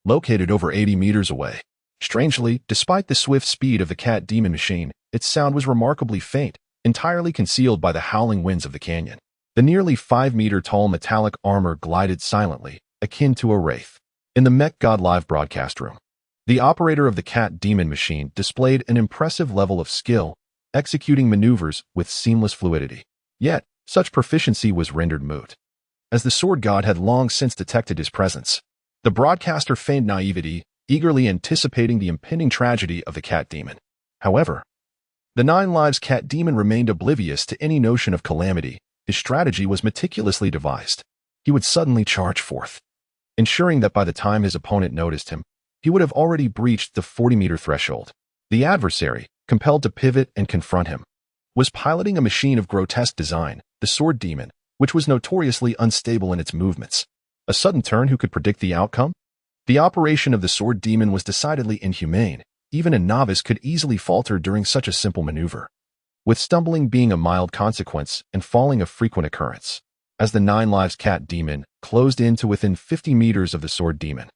located over 80 meters away. Strangely, despite the swift speed of the Cat Demon machine, its sound was remarkably faint, entirely concealed by the howling winds of the canyon. The nearly 5-meter-tall metallic armor glided silently, akin to a wraith. In the Mech God Live broadcast room, the operator of the Cat Demon machine displayed an impressive level of skill, executing maneuvers with seamless fluidity. Yet, such proficiency was rendered moot, as the Sword God had long since detected his presence. The broadcaster feigned naivety, eagerly anticipating the impending tragedy of the Cat Demon. However, the 9 Lives Cat Demon remained oblivious to any notion of calamity. His strategy was meticulously devised. He would suddenly charge forth, ensuring that by the time his opponent noticed him, he would have already breached the 40-meter threshold. The adversary, compelled to pivot and confront him, was piloting a machine of grotesque design, the Sword Demon, which was notoriously unstable in its movements. A sudden turn who could predict the outcome? The operation of the Sword Demon was decidedly inhumane. Even a novice could easily falter during such a simple maneuver, with stumbling being a mild consequence and falling a frequent occurrence. As the 9 Lives Cat Demon closed in to within 50 meters of the Sword Demon,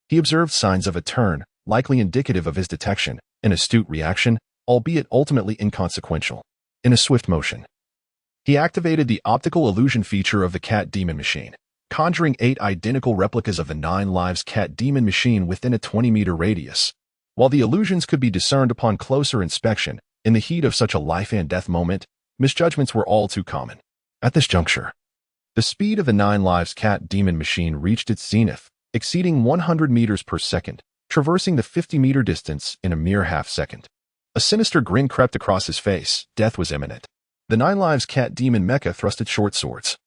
he observed signs of a turn, likely indicative of his detection, an astute reaction, albeit ultimately inconsequential. In a swift motion, he activated the optical illusion feature of the Cat Demon machine, conjuring 8 identical replicas of the 9 Lives Cat Demon machine within a 20-meter radius. While the illusions could be discerned upon closer inspection, in the heat of such a life-and-death moment, misjudgments were all too common. At this juncture, the speed of the 9 Lives Cat Demon machine reached its zenith, exceeding 100 meters per second, traversing the 50-meter distance in a mere half-second. A sinister grin crept across his face. Death was imminent. The 9 Lives Cat Demon mecha thrust its short swords,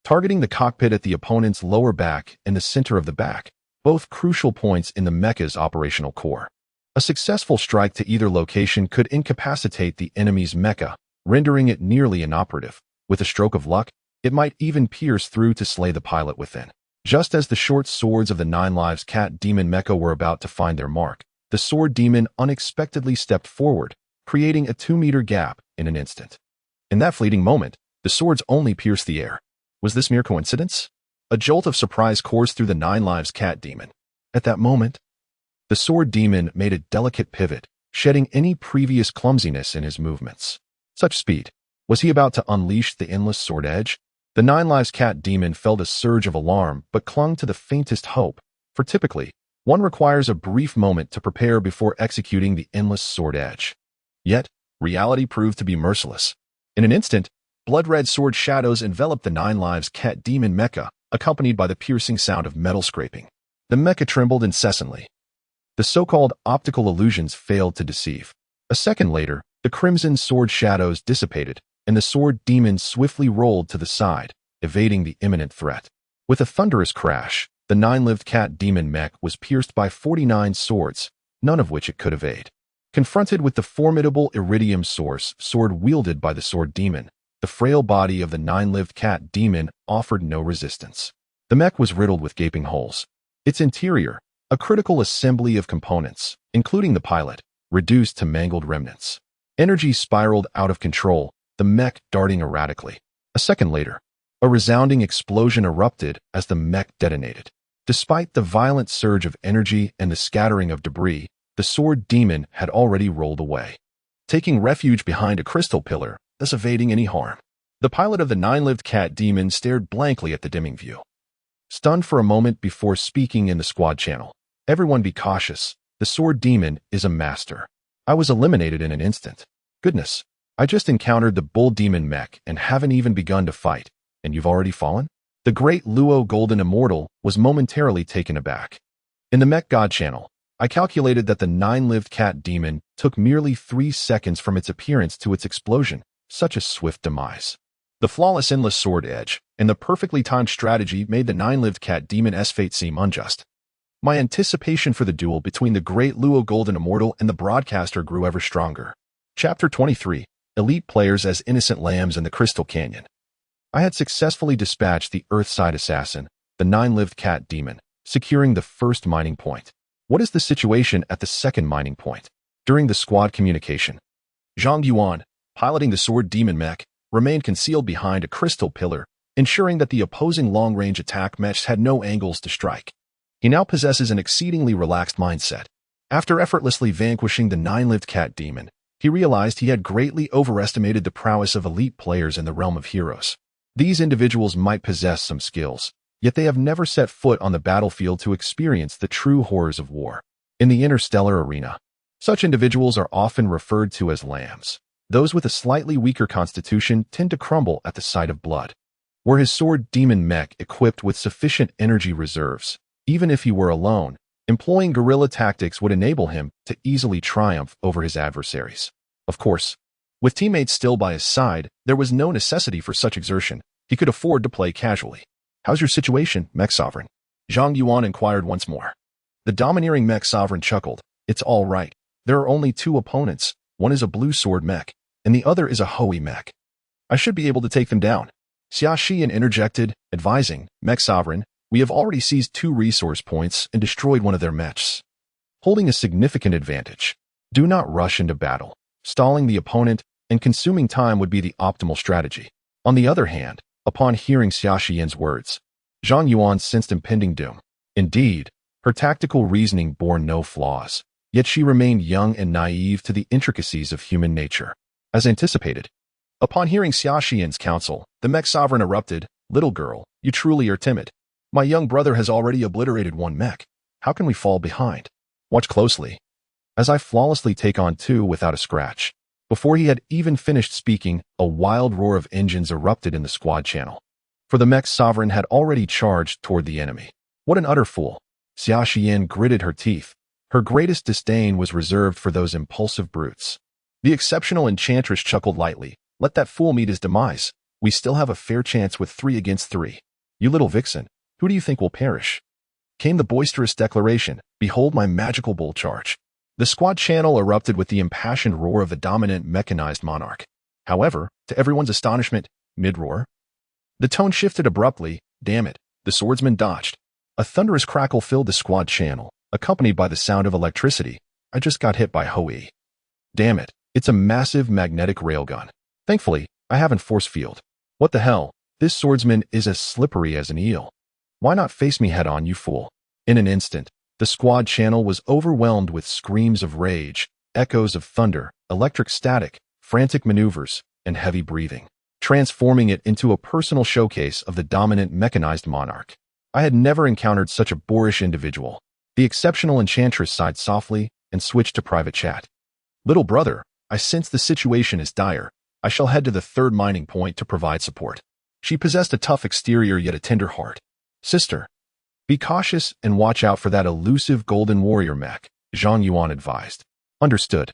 targeting the cockpit at the opponent's lower back and the center of the back, both crucial points in the mecha's operational core. A successful strike to either location could incapacitate the enemy's mecha, rendering it nearly inoperative. With a stroke of luck, it might even pierce through to slay the pilot within. Just as the short swords of the 9 Lives Cat Demon mecha were about to find their mark, the Sword Demon unexpectedly stepped forward, creating a 2-meter gap in an instant. In that fleeting moment, the swords only pierced the air. Was this mere coincidence? A jolt of surprise coursed through the 9 Lives Cat Demon. At that moment, the Sword Demon made a delicate pivot, shedding any previous clumsiness in his movements. Such speed. Was he about to unleash the endless sword edge? The 9 Lives Cat Demon felt a surge of alarm but clung to the faintest hope, for typically, one requires a brief moment to prepare before executing the endless sword edge. Yet, reality proved to be merciless. In an instant, Blood-red sword shadows enveloped the 9 lives cat demon mecha, accompanied by the piercing sound of metal scraping. The mecha trembled incessantly. The so-called optical illusions failed to deceive. A second later, the crimson sword shadows dissipated, and the sword demon swiftly rolled to the side, evading the imminent threat. With a thunderous crash, the 9-lived cat demon mech was pierced by 49 swords, none of which it could evade. Confronted with the formidable iridium source sword wielded by the sword demon, the frail body of the 9-lived cat demon offered no resistance. The mech was riddled with gaping holes. Its interior, a critical assembly of components, including the pilot, reduced to mangled remnants. Energy spiraled out of control, the mech darting erratically. A second later, a resounding explosion erupted as the mech detonated. Despite the violent surge of energy and the scattering of debris, the sword demon had already rolled away, taking refuge behind a crystal pillar, thus evading any harm. The pilot of the 9-lived cat demon stared blankly at the dimming view, stunned for a moment before speaking in the squad channel. "Everyone be cautious. The sword demon is a master. I was eliminated in an instant. Goodness, I just encountered the bull demon mech and haven't even begun to fight, and you've already fallen?" The great Luo Golden Immortal was momentarily taken aback. In the Mech God channel, I calculated that the 9-lived cat demon took merely 3 seconds from its appearance to its explosion, such a swift demise. The flawless endless sword edge and the perfectly timed strategy made the 9-lived cat demon's fate seem unjust. My anticipation for the duel between the great Luo Golden Immortal and the broadcaster grew ever stronger. Chapter 23, Elite Players as Innocent Lambs in the Crystal Canyon. I had successfully dispatched the Earthside assassin, the 9-lived cat demon, securing the first mining point. What is the situation at the second mining point? During the squad communication, Zhang Yuan, piloting the sword demon mech, remained concealed behind a crystal pillar, ensuring that the opposing long-range attack mechs had no angles to strike. He now possesses an exceedingly relaxed mindset. After effortlessly vanquishing the 9-lived cat demon, he realized he had greatly overestimated the prowess of elite players in the realm of heroes. These individuals might possess some skills, yet they have never set foot on the battlefield to experience the true horrors of war. In the interstellar arena, such individuals are often referred to as lambs. Those with a slightly weaker constitution tend to crumble at the sight of blood. Were his sword demon mech equipped with sufficient energy reserves, even if he were alone, employing guerrilla tactics would enable him to easily triumph over his adversaries. Of course, with teammates still by his side, there was no necessity for such exertion. He could afford to play casually. "How's your situation, Mech Sovereign?" Zhang Yuan inquired once more. The domineering Mech Sovereign chuckled. "It's all right. There are only 2 opponents. One is a blue sword mech, and the other is a Hoey mech. I should be able to take them down." Xia Xian interjected, advising, "Mech Sovereign, we have already seized 2 resource points and destroyed one of their mechs, holding a significant advantage. Do not rush into battle. Stalling the opponent and consuming time would be the optimal strategy." On the other hand, upon hearing Xia Xian's words, Zhang Yuan sensed impending doom. Indeed, her tactical reasoning bore no flaws, yet she remained young and naive to the intricacies of human nature. As anticipated, upon hearing Xia Xian's counsel, the Mech Sovereign erupted, "Little girl, you truly are timid. My young brother has already obliterated 1 mech. How can we fall behind? Watch closely, as I flawlessly take on 2 without a scratch." Before he had even finished speaking, a wild roar of engines erupted in the squad channel. For the Mech Sovereign had already charged toward the enemy. What an utter fool! Xia Xian gritted her teeth. Her greatest disdain was reserved for those impulsive brutes. The exceptional enchantress chuckled lightly. "Let that fool meet his demise. We still have a fair chance with 3 against 3. You little vixen, who do you think will perish?" Came the boisterous declaration, "Behold my magical bull charge." The squad channel erupted with the impassioned roar of the dominant mechanized monarch. However, to everyone's astonishment, mid-roar, the tone shifted abruptly. "Damn it," the swordsman dodged. A thunderous crackle filled the squad channel, accompanied by the sound of electricity. "I just got hit by Hoey. Damn it, it's a massive magnetic railgun. Thankfully, I haven't force field. What the hell, this swordsman is as slippery as an eel. Why not face me head on, you fool?" In an instant, the squad channel was overwhelmed with screams of rage, echoes of thunder, electric static, frantic maneuvers, and heavy breathing, transforming it into a personal showcase of the dominant mechanized monarch. I had never encountered such a boorish individual. The exceptional enchantress sighed softly and switched to private chat. "Little brother, I sense the situation is dire. I shall head to the third mining point to provide support. She possessed a tough exterior yet a tender heart. Sister, be cautious and watch out for that elusive golden warrior mech, Zhang Yuan advised. Understood.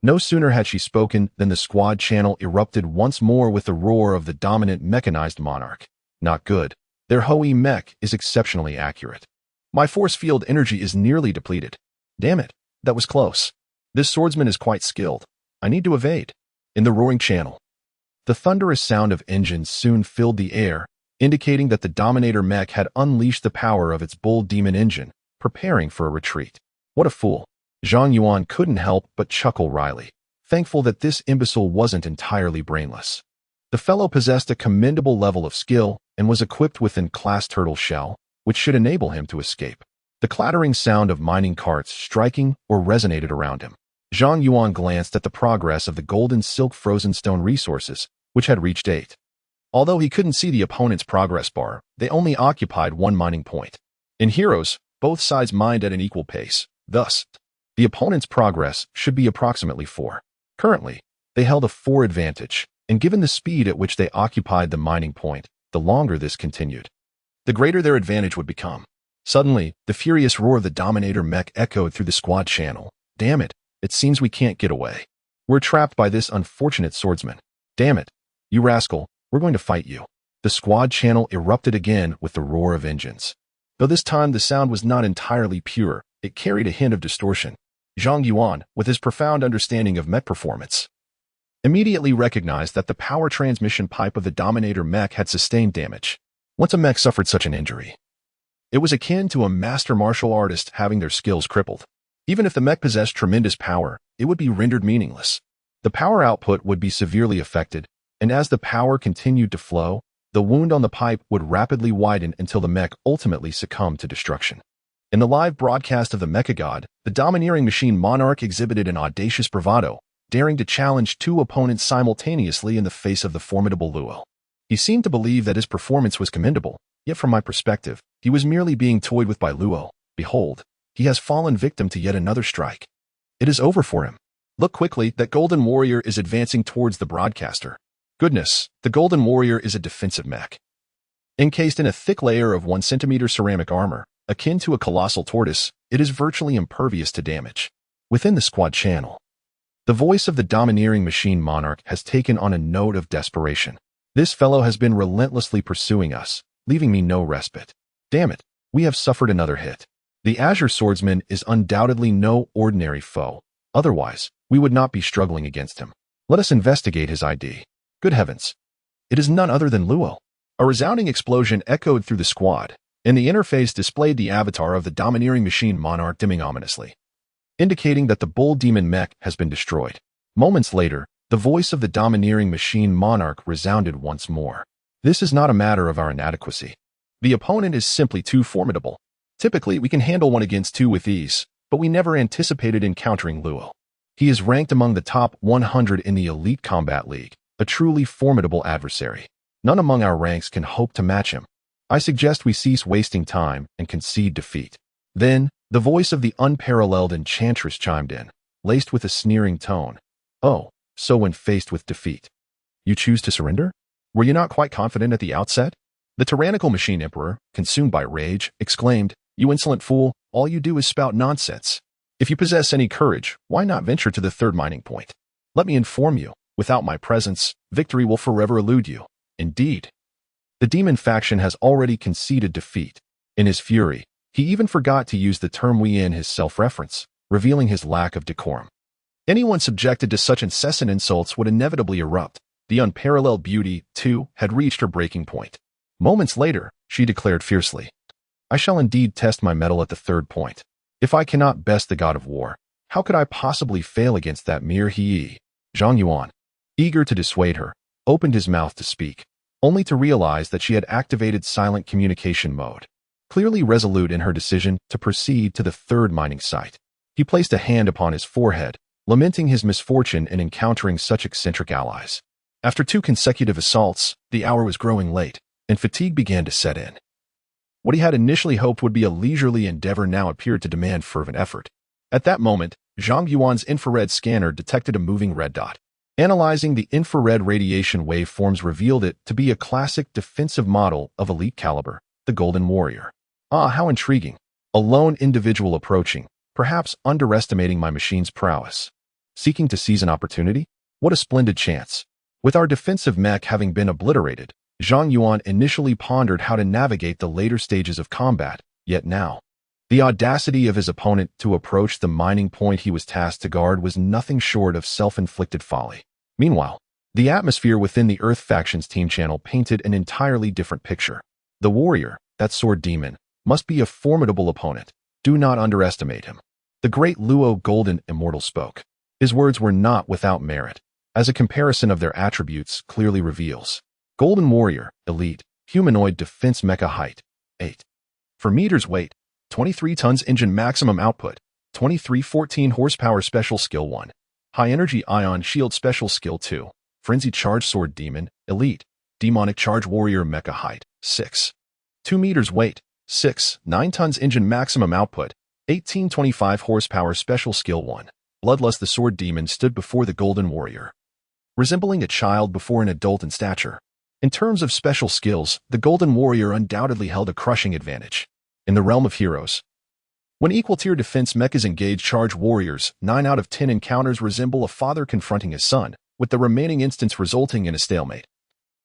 No sooner had she spoken than the squad channel erupted once more with the roar of the dominant mechanized monarch. Not good. Their Hoei mech is exceptionally accurate. My force field energy is nearly depleted. Damn it, that was close. This swordsman is quite skilled. I need to evade. In the roaring channel, the thunderous sound of engines soon filled the air, indicating that the Dominator mech had unleashed the power of its bull demon engine, preparing for a retreat. What a fool. Zhang Yuan couldn't help but chuckle wryly, thankful that this imbecile wasn't entirely brainless. The fellow possessed a commendable level of skill and was equipped with an class turtle shell, which should enable him to escape. The clattering sound of mining carts striking or resonated around him. Zhang Yuan glanced at the progress of the golden silk frozen stone resources, which had reached 8. Although he couldn't see the opponent's progress bar, they only occupied one mining point. In Heroes, both sides mined at an equal pace. Thus, the opponent's progress should be approximately 4. Currently, they held a 4 advantage, and given the speed at which they occupied the mining point, the longer this continued, the greater their advantage would become. Suddenly, the furious roar of the Dominator mech echoed through the squad channel. Damn it, it seems we can't get away. We're trapped by this unfortunate swordsman. Damn it, you rascal, we're going to fight you. The squad channel erupted again with the roar of engines. Though this time the sound was not entirely pure, it carried a hint of distortion. Zhang Yuan, with his profound understanding of mech performance, immediately recognized that the power transmission pipe of the Dominator mech had sustained damage. Once a mech suffered such an injury, it was akin to a master martial artist having their skills crippled. Even if the mech possessed tremendous power, it would be rendered meaningless. The power output would be severely affected, and as the power continued to flow, the wound on the pipe would rapidly widen until the mech ultimately succumbed to destruction. In the live broadcast of the Mecha God, the domineering machine monarch exhibited an audacious bravado, daring to challenge 2 opponents simultaneously in the face of the formidable Luo. He seemed to believe that his performance was commendable, yet from my perspective, he was merely being toyed with by Luo. Behold, he has fallen victim to yet another strike. It is over for him. Look quickly, that golden warrior is advancing towards the broadcaster. Goodness, the golden warrior is a defensive mech. Encased in a thick layer of 1 centimeter ceramic armor, akin to a colossal tortoise, it is virtually impervious to damage. Within the squad channel, the voice of the domineering machine monarch has taken on a note of desperation. This fellow has been relentlessly pursuing us, leaving me no respite. Damn it, we have suffered another hit. The Azure Swordsman is undoubtedly no ordinary foe. Otherwise, we would not be struggling against him. Let us investigate his ID. Good heavens. It is none other than Luo. A resounding explosion echoed through the squad, and the interface displayed the avatar of the domineering machine monarch dimming ominously, indicating that the bull demon mech has been destroyed. Moments later, the voice of the domineering machine monarch resounded once more. This is not a matter of our inadequacy. The opponent is simply too formidable. Typically, we can handle 1 against 2 with ease, but we never anticipated encountering Luo. He is ranked among the top 100 in the Elite Combat League, a truly formidable adversary. None among our ranks can hope to match him. I suggest we cease wasting time and concede defeat. Then, the voice of the unparalleled enchantress chimed in, laced with a sneering tone. Oh, so when faced with defeat, you choose to surrender? Were you not quite confident at the outset? The tyrannical machine emperor, consumed by rage, exclaimed, You insolent fool, all you do is spout nonsense. If you possess any courage, why not venture to the third mining point? Let me inform you, without my presence, victory will forever elude you. Indeed. The demon faction has already conceded defeat. In his fury, he even forgot to use the term we in his self-reference, revealing his lack of decorum. Anyone subjected to such incessant insults would inevitably erupt. The unparalleled beauty, too, had reached her breaking point. Moments later, she declared fiercely, I shall indeed test my mettle at the third point. If I cannot best the god of war, how could I possibly fail against that mere he? Zhang Yuan, eager to dissuade her, opened his mouth to speak, only to realize that she had activated silent communication mode. Clearly resolute in her decision to proceed to the third mining site, he placed a hand upon his forehead, lamenting his misfortune in encountering such eccentric allies. After 2 consecutive assaults, the hour was growing late, and fatigue began to set in. What he had initially hoped would be a leisurely endeavor now appeared to demand fervent effort. At that moment, Zhang Yuan's infrared scanner detected a moving red dot. Analyzing the infrared radiation waveforms revealed it to be a classic defensive model of elite caliber, the Golden Warrior. Ah, how intriguing. A lone individual approaching, perhaps underestimating my machine's prowess. Seeking to seize an opportunity? What a splendid chance. With our defensive mech having been obliterated, Zhang Yuan initially pondered how to navigate the later stages of combat, yet now, the audacity of his opponent to approach the mining point he was tasked to guard was nothing short of self-inflicted folly. Meanwhile, the atmosphere within the Earth Faction's team channel painted an entirely different picture. The warrior, that sword demon, must be a formidable opponent. Do not underestimate him. The great Luo Golden Immortal spoke. His words were not without merit, as a comparison of their attributes clearly reveals. Golden Warrior, Elite, Humanoid Defense Mecha Height, 8. For meters weight, 23 tons engine maximum output, 2314 horsepower special skill 1. High energy ion shield special skill 2. Frenzy charge sword demon, Elite, Demonic charge warrior mecha height, 6. 2 meters weight, 6. 9 tons engine maximum output, 1825 horsepower special skill 1. Bloodlust the sword demon stood before the Golden Warrior, resembling a child before an adult in stature. In terms of special skills, the Golden Warrior undoubtedly held a crushing advantage. In the realm of heroes, when equal-tier defense mechas engage charge warriors, 9 out of 10 encounters resemble a father confronting his son, with the remaining instance resulting in a stalemate.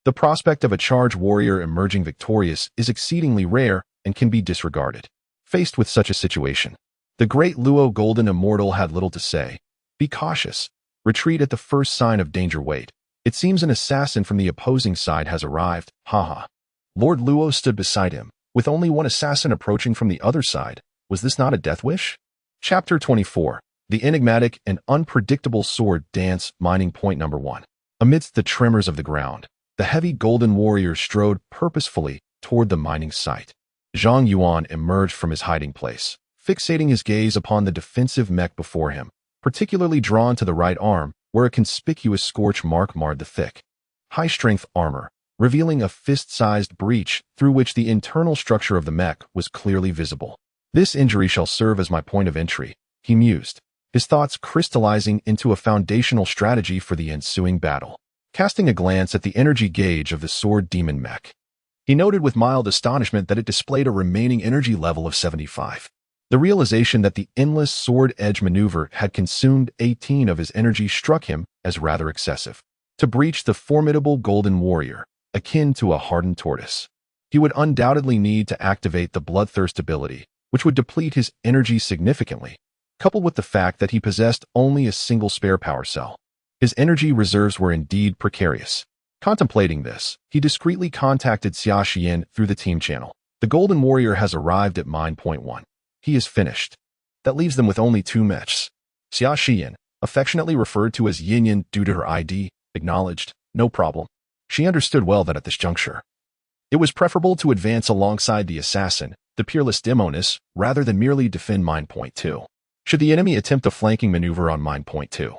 The prospect of a charge warrior emerging victorious is exceedingly rare and can be disregarded. Faced with such a situation, the great Luo Golden Immortal had little to say. Be cautious. Retreat at the first sign of danger. Wait. It seems an assassin from the opposing side has arrived. Haha. Lord Luo stood beside him, with only one assassin approaching from the other side. Was this not a death wish? Chapter 24. The enigmatic and unpredictable sword dance. Mining point number 1. Amidst the tremors of the ground, the heavy Golden Warrior strode purposefully toward the mining site. Zhang Yuan emerged from his hiding place, fixating his gaze upon the defensive mech before him, particularly drawn to the right arm, where a conspicuous scorch mark marred the thick, high-strength armor, revealing a fist-sized breach through which the internal structure of the mech was clearly visible. This injury shall serve as my point of entry, he mused, his thoughts crystallizing into a foundational strategy for the ensuing battle. Casting a glance at the energy gauge of the sword demon mech, he noted with mild astonishment that it displayed a remaining energy level of 75. The realization that the endless sword edge maneuver had consumed 18 of his energy struck him as rather excessive. To breach the formidable Golden Warrior, akin to a hardened tortoise, he would undoubtedly need to activate the bloodthirst ability, which would deplete his energy significantly, coupled with the fact that he possessed only a single spare power cell. His energy reserves were indeed precarious. Contemplating this, he discreetly contacted Xia Xian through the team channel. The Golden Warrior has arrived at mine point 1. He is finished. That leaves them with only 2 mechs. Xia Xian, affectionately referred to as Yin Yin due to her ID, acknowledged, no problem. She understood well that at this juncture, it was preferable to advance alongside the assassin, the peerless Demonis, rather than merely defend mine point 2. Should the enemy attempt a flanking maneuver on mine point 2,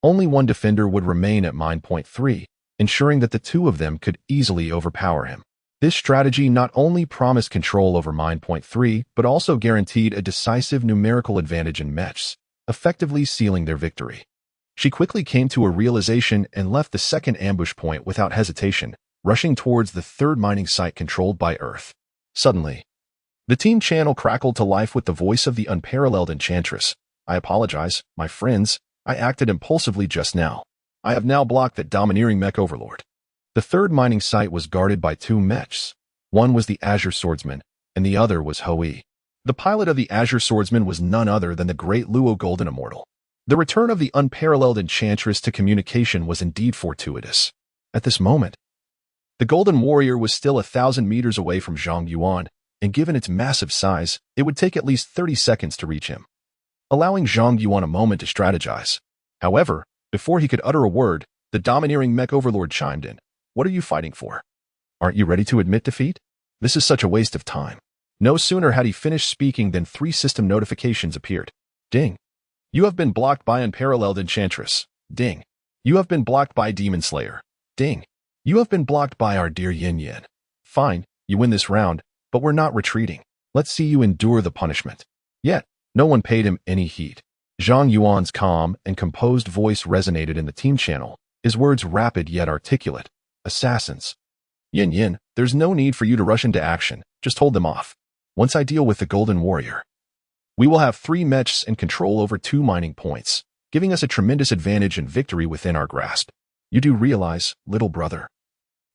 only one defender would remain at mine point 3, ensuring that the 2 of them could easily overpower him. This strategy not only promised control over mine point 3, but also guaranteed a decisive numerical advantage in mechs, effectively sealing their victory. She quickly came to a realization and left the second ambush point without hesitation, rushing towards the third mining site controlled by Earth. Suddenly, the team channel crackled to life with the voice of the unparalleled enchantress. I apologize, my friends. I acted impulsively just now. I have now blocked that domineering mech overlord. The third mining site was guarded by 2 mechs. One was the Azure Swordsman, and the other was Hoi. The pilot of the Azure Swordsman was none other than the great Luo Golden Immortal. The return of the unparalleled enchantress to communication was indeed fortuitous. At this moment, the Golden Warrior was still 1,000 meters away from Zhang Yuan, and given its massive size, it would take at least 30 seconds to reach him, allowing Zhang Yuan a moment to strategize. However, before he could utter a word, the domineering mech overlord chimed in. What are you fighting for? Aren't you ready to admit defeat? This is such a waste of time. No sooner had he finished speaking than 3 system notifications appeared. Ding. You have been blocked by Unparalleled Enchantress. Ding. You have been blocked by Demon Slayer. Ding. You have been blocked by our dear Yin Yin. Fine, you win this round, but we're not retreating. Let's see you endure the punishment. Yet, no one paid him any heed. Zhang Yuan's calm and composed voice resonated in the team channel, his words rapid yet articulate. Assassins. Yin Yin, there's no need for you to rush into action, just hold them off. Once I deal with the Golden Warrior, we will have 3 mechs and control over 2 mining points, giving us a tremendous advantage and victory within our grasp. You do realize, little brother,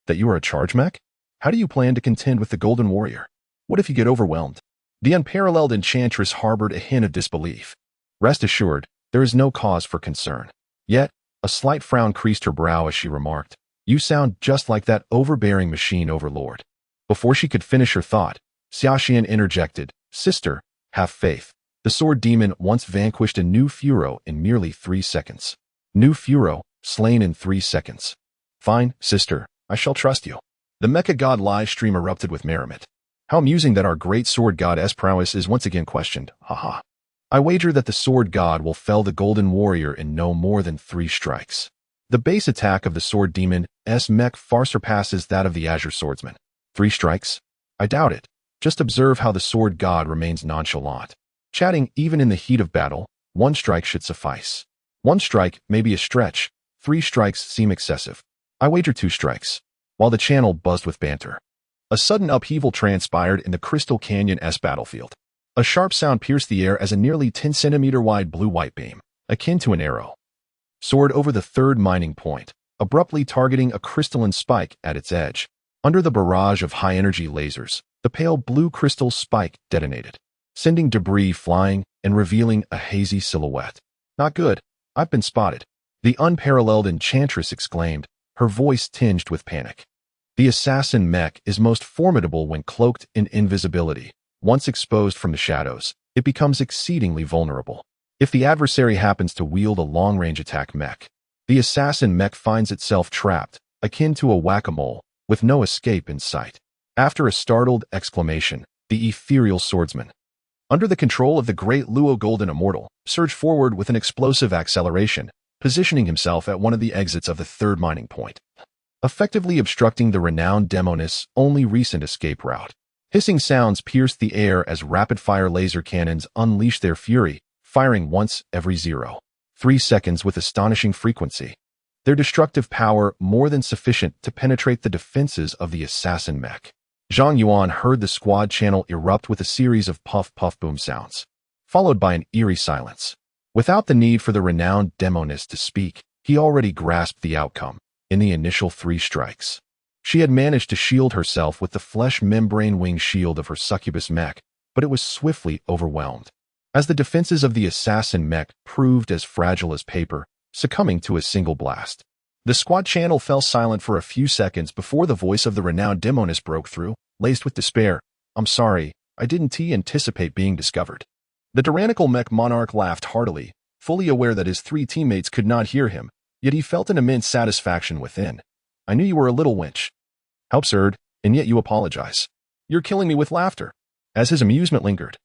that you are a charge mech? How do you plan to contend with the Golden Warrior? What if you get overwhelmed? The unparalleled enchantress harbored a hint of disbelief. Rest assured, there is no cause for concern. Yet, a slight frown creased her brow as she remarked, you sound just like that overbearing machine overlord. Before she could finish her thought, Xiaoxian interjected, Sister, have faith. The sword demon once vanquished a new Furo in merely 3 seconds. New Furo, slain in 3 seconds. Fine, sister, I shall trust you. The Mecha God live stream erupted with merriment. How amusing that our great sword god's prowess is once again questioned, haha. I wager that the sword god will fell the Golden Warrior in no more than 3 strikes. The base attack of the sword demon's mech far surpasses that of the Azure Swordsman. 3 strikes? I doubt it. Just observe how the sword god remains nonchalant. Chatting even in the heat of battle, 1 strike should suffice. 1 strike may be a stretch, 3 strikes seem excessive. I wager 2 strikes. While the channel buzzed with banter, a sudden upheaval transpired in the Crystal Canyon's battlefield. A sharp sound pierced the air as a nearly 10-centimeter wide blue-white beam, akin to an arrow, soared over the 3rd mining point, abruptly targeting a crystalline spike at its edge. Under the barrage of high-energy lasers, the pale blue crystal spike detonated, sending debris flying and revealing a hazy silhouette. Not good. I've been spotted. The unparalleled enchantress exclaimed, her voice tinged with panic. The assassin mech is most formidable when cloaked in invisibility. Once exposed from the shadows, it becomes exceedingly vulnerable. If the adversary happens to wield a long-range attack mech, the assassin mech finds itself trapped, akin to a whack-a-mole, with no escape in sight. After a startled exclamation, the ethereal swordsman, under the control of the great Luo Golden Immortal, surged forward with an explosive acceleration, positioning himself at one of the exits of the 3rd mining point, effectively obstructing the renowned demonist's only recent escape route. Hissing sounds pierced the air as rapid-fire laser cannons unleashed their fury, firing once every 0.3 seconds with astonishing frequency. Their destructive power more than sufficient to penetrate the defenses of the assassin mech. Zhang Yuan heard the squad channel erupt with a series of puff-puff boom sounds, followed by an eerie silence. Without the need for the renowned demonist to speak, he already grasped the outcome in the initial 3 strikes. She had managed to shield herself with the flesh membrane wing shield of her succubus mech, but it was swiftly overwhelmed, as the defenses of the assassin mech proved as fragile as paper, succumbing to a single blast. The squad channel fell silent for a few seconds before the voice of the renowned demonist broke through, laced with despair. I'm sorry, I didn't anticipate being discovered. The tyrannical mech monarch laughed heartily, fully aware that his 3 teammates could not hear him, yet he felt an immense satisfaction within. I knew you were a little wench. How absurd, and yet you apologize. You're killing me with laughter. As his amusement lingered,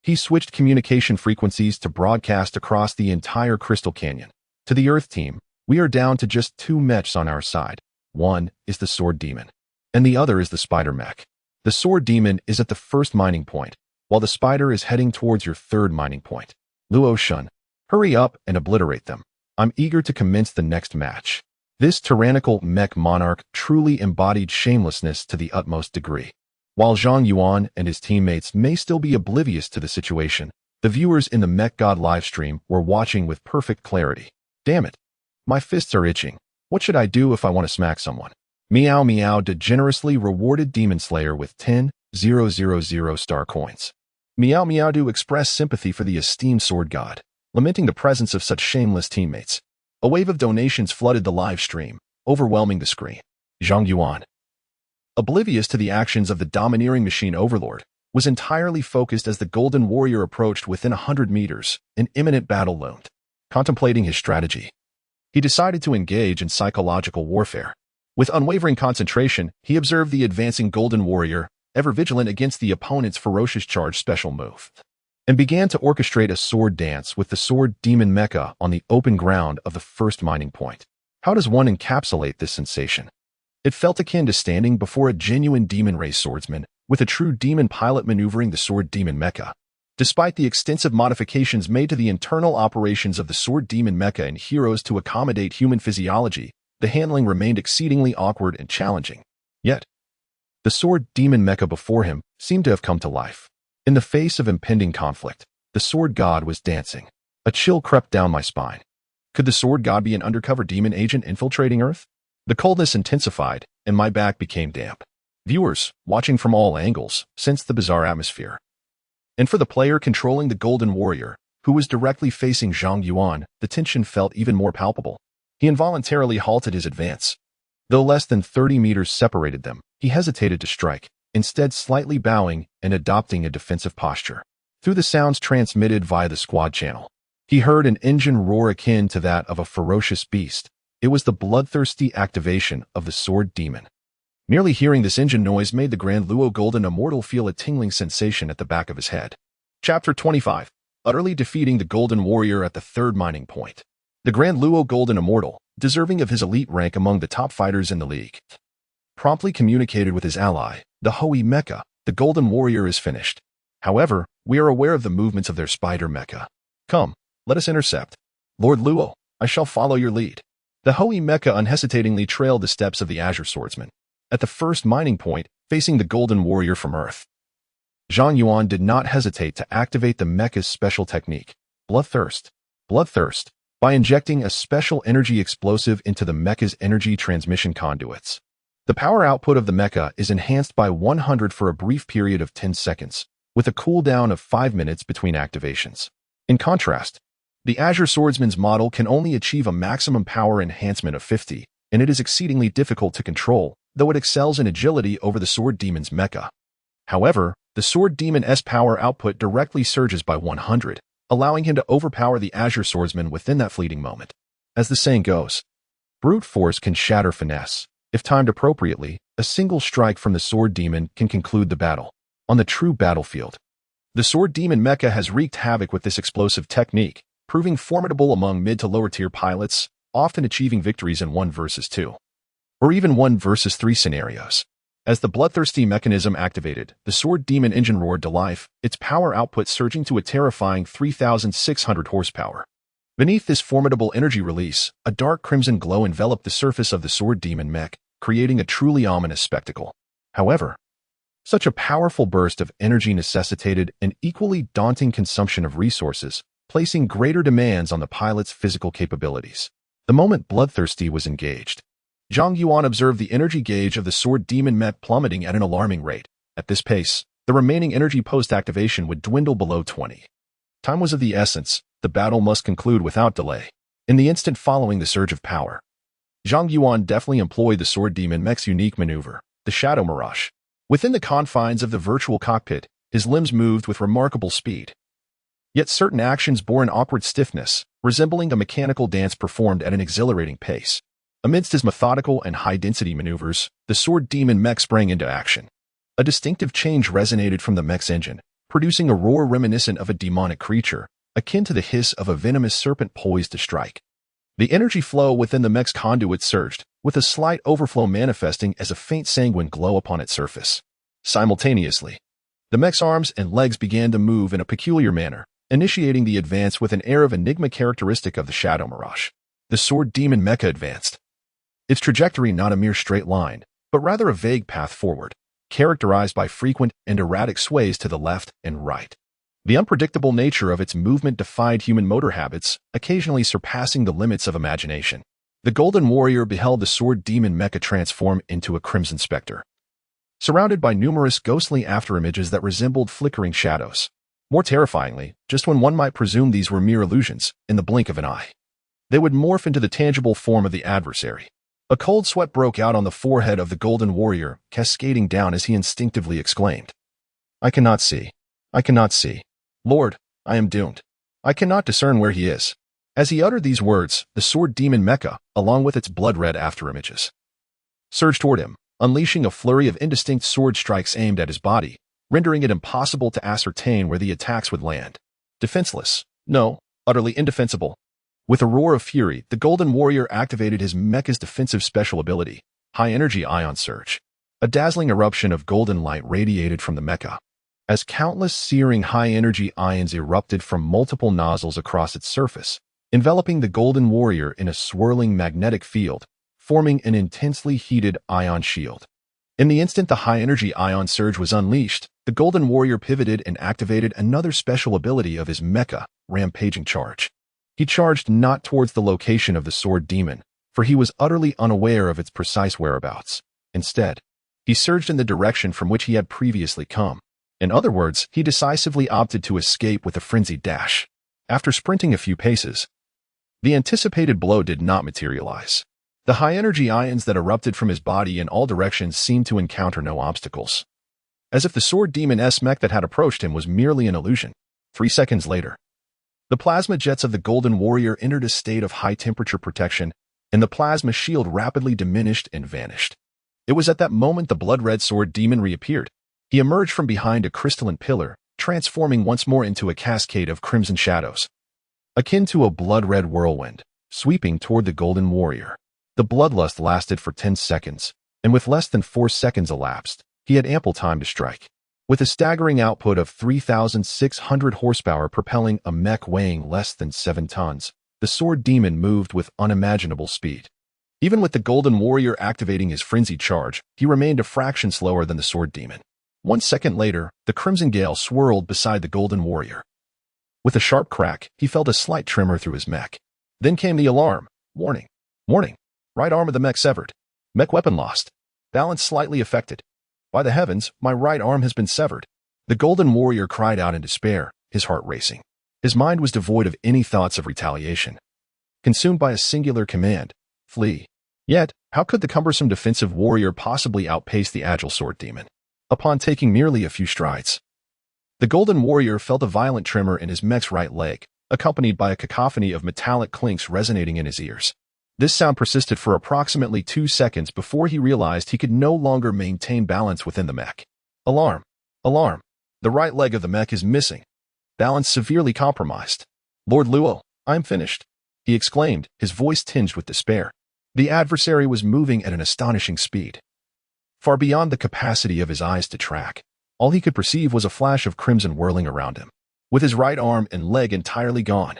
he switched communication frequencies to broadcast across the entire Crystal Canyon. To the Earth team, we are down to just 2 mechs on our side. One is the Sword Demon, and the other is the Spider mech. The Sword Demon is at the 1st mining point, while the Spider is heading towards your 3rd mining point. Luo Shun, hurry up and obliterate them. I'm eager to commence the next match. This tyrannical mech monarch truly embodied shamelessness to the utmost degree. While Zhang Yuan and his teammates may still be oblivious to the situation, the viewers in the Mech God livestream were watching with perfect clarity. Damn it. My fists are itching. What should I do if I want to smack someone? Meow Meow generously rewarded Demon Slayer with 10,000 star coins. Meow Meow express sympathy for the esteemed sword god, lamenting the presence of such shameless teammates. A wave of donations flooded the live stream, overwhelming the screen. Zhang Yuan, oblivious to the actions of the domineering machine overlord, was entirely focused as the Golden Warrior approached within 100 meters, an imminent battle loomed. Contemplating his strategy, he decided to engage in psychological warfare. With unwavering concentration, he observed the advancing Golden Warrior, ever vigilant against the opponent's ferocious charge special move, and began to orchestrate a sword dance with the Sword Demon Mecha on the open ground of the 1st mining point. How does one encapsulate this sensation? It felt akin to standing before a genuine demon race swordsman, with a true demon pilot maneuvering the Sword Demon Mecha. Despite the extensive modifications made to the internal operations of the Sword Demon Mecha and Heroes to accommodate human physiology, the handling remained exceedingly awkward and challenging. Yet, the Sword Demon Mecha before him seemed to have come to life. In the face of impending conflict, the Sword God was dancing. A chill crept down my spine. Could the Sword God be an undercover demon agent infiltrating Earth? The coldness intensified, and my back became damp. Viewers, watching from all angles, sensed the bizarre atmosphere. And for the player controlling the Golden Warrior, who was directly facing Zhang Yuan, the tension felt even more palpable. He involuntarily halted his advance. Though less than 30 meters separated them, he hesitated to strike, instead slightly bowing and adopting a defensive posture. Through the sounds transmitted via the squad channel, he heard an engine roar akin to that of a ferocious beast. It was the bloodthirsty activation of the Sword Demon. Merely hearing this engine noise made the Grand Luo Golden Immortal feel a tingling sensation at the back of his head. Chapter 25. Utterly defeating the Golden Warrior at the third mining point. The Grand Luo Golden Immortal, deserving of his elite rank among the top fighters in the league, promptly communicated with his ally, the Hoei Mecha. The Golden Warrior is finished. However, we are aware of the movements of their spider mecha. Come, let us intercept. Lord Luo, I shall follow your lead. The Hoei Mecha unhesitatingly trailed the steps of the Azure Swordsman. At the first mining point, facing the Golden Warrior from Earth, Zhang Yuan did not hesitate to activate the mecha's special technique, Bloodthirst. Bloodthirst, by injecting a special energy explosive into the mecha's energy transmission conduits. The power output of the mecha is enhanced by 100 for a brief period of 10 seconds, with a cooldown of 5 minutes between activations. In contrast, the Azure Swordsman's model can only achieve a maximum power enhancement of 50, and it is exceedingly difficult to control, though it excels in agility over the Sword Demon's mecha. However, the Sword Demon's power output directly surges by 100, allowing him to overpower the Azure Swordsman within that fleeting moment. As the saying goes, brute force can shatter finesse. If timed appropriately, a single strike from the Sword Demon can conclude the battle. On the true battlefield, the Sword Demon mecha has wreaked havoc with this explosive technique, proving formidable among mid to lower tier pilots, often achieving victories in 1 versus 2, or even 1 versus 3 scenarios. As the bloodthirsty mechanism activated, the Sword Demon engine roared to life, its power output surging to a terrifying 3,600 horsepower. Beneath this formidable energy release, a dark crimson glow enveloped the surface of the Sword Demon mech, creating a truly ominous spectacle. However, such a powerful burst of energy necessitated an equally daunting consumption of resources, placing greater demands on the pilot's physical capabilities. The moment Bloodthirsty was engaged, Zhang Yuan observed the energy gauge of the Sword Demon mech plummeting at an alarming rate. At this pace, the remaining energy post-activation would dwindle below 20. Time was of the essence. The battle must conclude without delay. In the instant following the surge of power, Zhang Yuan deftly employed the Sword Demon mech's unique maneuver, the Shadow Mirage. Within the confines of the virtual cockpit, his limbs moved with remarkable speed. Yet certain actions bore an awkward stiffness, resembling a mechanical dance performed at an exhilarating pace. Amidst his methodical and high-density maneuvers, the Sword Demon mech sprang into action. A distinctive change resonated from the mech's engine, producing a roar reminiscent of a demonic creature, akin to the hiss of a venomous serpent poised to strike. The energy flow within the mech's conduit surged, with a slight overflow manifesting as a faint sanguine glow upon its surface. Simultaneously, the mech's arms and legs began to move in a peculiar manner, initiating the advance with an air of enigma characteristic of the Shadow Mirage. The Sword Demon mecha advanced, its trajectory not a mere straight line, but rather a vague path forward, characterized by frequent and erratic sways to the left and right. The unpredictable nature of its movement defied human motor habits, occasionally surpassing the limits of imagination. The Golden Warrior beheld the Sword Demon mecha transform into a Crimson Spectre, surrounded by numerous ghostly afterimages that resembled flickering shadows. More terrifyingly, just when one might presume these were mere illusions, in the blink of an eye, they would morph into the tangible form of the adversary. A cold sweat broke out on the forehead of the Golden Warrior, cascading down as he instinctively exclaimed, "I cannot see. I cannot see. Lord, I am doomed. I cannot discern where he is." As he uttered these words, the Sword Demon mecha, along with its blood-red afterimages, surged toward him, unleashing a flurry of indistinct sword strikes aimed at his body, rendering it impossible to ascertain where the attacks would land. Defenseless. No, utterly indefensible. With a roar of fury, the Golden Warrior activated his mecha's defensive special ability, High Energy Ion Surge. A dazzling eruption of golden light radiated from the mecha. as countless searing high-energy ions erupted from multiple nozzles across its surface, enveloping the Golden Warrior in a swirling magnetic field, forming an intensely heated ion shield. In the instant the high-energy ion surge was unleashed, the Golden Warrior pivoted and activated another special ability of his mecha, rampaging charge. He charged not towards the location of the sword demon, for he was utterly unaware of its precise whereabouts. Instead, he surged in the direction from which he had previously come. In other words, he decisively opted to escape with a frenzied dash. After sprinting a few paces, the anticipated blow did not materialize. The high-energy ions that erupted from his body in all directions seemed to encounter no obstacles. As if the sword demon's mech that had approached him was merely an illusion. 3 seconds later, the plasma jets of the Golden Warrior entered a state of high-temperature protection, and the plasma shield rapidly diminished and vanished. It was at that moment the blood-red sword demon reappeared. He emerged from behind a crystalline pillar, transforming once more into a cascade of crimson shadows, akin to a blood-red whirlwind, sweeping toward the Golden Warrior. The bloodlust lasted for 10 seconds, and with less than 4 seconds elapsed, he had ample time to strike. With a staggering output of 3,600 horsepower propelling a mech weighing less than 7 tons, the sword demon moved with unimaginable speed. Even with the Golden Warrior activating his frenzied charge, he remained a fraction slower than the sword demon. 1 second later, the Crimson Gale swirled beside the Golden Warrior. With a sharp crack, he felt a slight tremor through his mech. Then came the alarm. Warning. Warning. Right arm of the mech severed. Mech weapon lost. Balance slightly affected. By the heavens, my right arm has been severed. The Golden Warrior cried out in despair, his heart racing. His mind was devoid of any thoughts of retaliation. Consumed by a singular command, flee. Yet, how could the cumbersome defensive warrior possibly outpace the agile sword demon? Upon taking merely a few strides, the Golden Warrior felt a violent tremor in his mech's right leg, accompanied by a cacophony of metallic clinks resonating in his ears. This sound persisted for approximately 2 seconds before he realized he could no longer maintain balance within the mech. Alarm! Alarm! The right leg of the mech is missing. Balance severely compromised. Lord Luo, I'm finished, he exclaimed, his voice tinged with despair. The adversary was moving at an astonishing speed, far beyond the capacity of his eyes to track. All he could perceive was a flash of crimson whirling around him, with his right arm and leg entirely gone.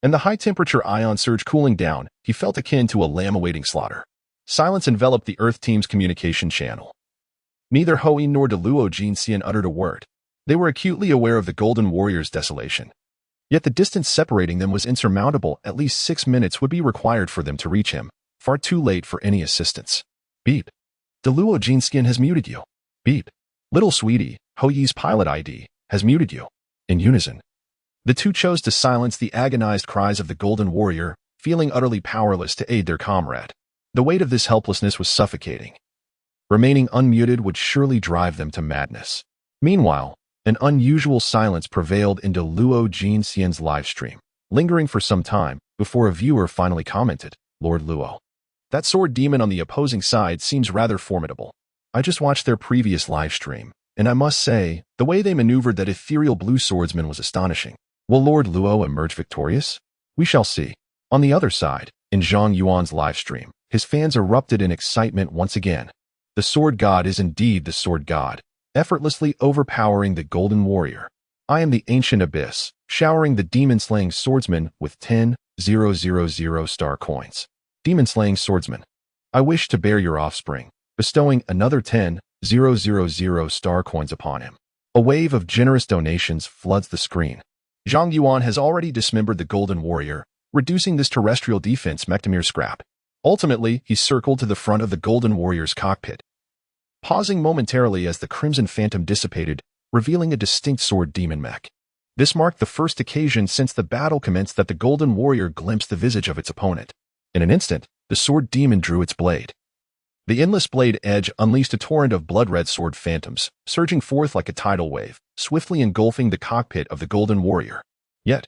And the high-temperature ion surge cooling down, he felt akin to a lamb awaiting slaughter. Silence enveloped the Earth team's communication channel. Neither Hui nor Deluo Jinxian uttered a word. They were acutely aware of the Golden Warrior's desolation. Yet the distance separating them was insurmountable. At least 6 minutes would be required for them to reach him, far too late for any assistance. Beep. Deluo Jinxian has muted you. Beep. Little sweetie, Hui's pilot ID, has muted you. In unison, the two chose to silence the agonized cries of the Golden Warrior, feeling utterly powerless to aid their comrade. The weight of this helplessness was suffocating. Remaining unmuted would surely drive them to madness. Meanwhile, an unusual silence prevailed in Deluo Jinxian's livestream, lingering for some time before a viewer finally commented, Lord Luo, that sword demon on the opposing side seems rather formidable. I just watched their previous livestream, and I must say, the way they maneuvered that ethereal blue swordsman was astonishing. Will Lord Luo emerge victorious? We shall see. On the other side, in Zhang Yuan's livestream, his fans erupted in excitement once again. The Sword God is indeed the Sword God, effortlessly overpowering the Golden Warrior. I am the ancient abyss, showering the demon-slaying swordsman with 10,000 star coins. Demon-slaying swordsman, I wish to bear your offspring, bestowing another 10,000 star coins upon him. A wave of generous donations floods the screen. Zhang Yuan has already dismembered the Golden Warrior, reducing this terrestrial defense mech to mere scrap. Ultimately, he circled to the front of the Golden Warrior's cockpit, pausing momentarily as the Crimson Phantom dissipated, revealing a distinct sword demon mech. This marked the first occasion since the battle commenced that the Golden Warrior glimpsed the visage of its opponent. In an instant, the sword demon drew its blade. The endless blade edge unleashed a torrent of blood-red sword phantoms, surging forth like a tidal wave, swiftly engulfing the cockpit of the Golden Warrior. Yet,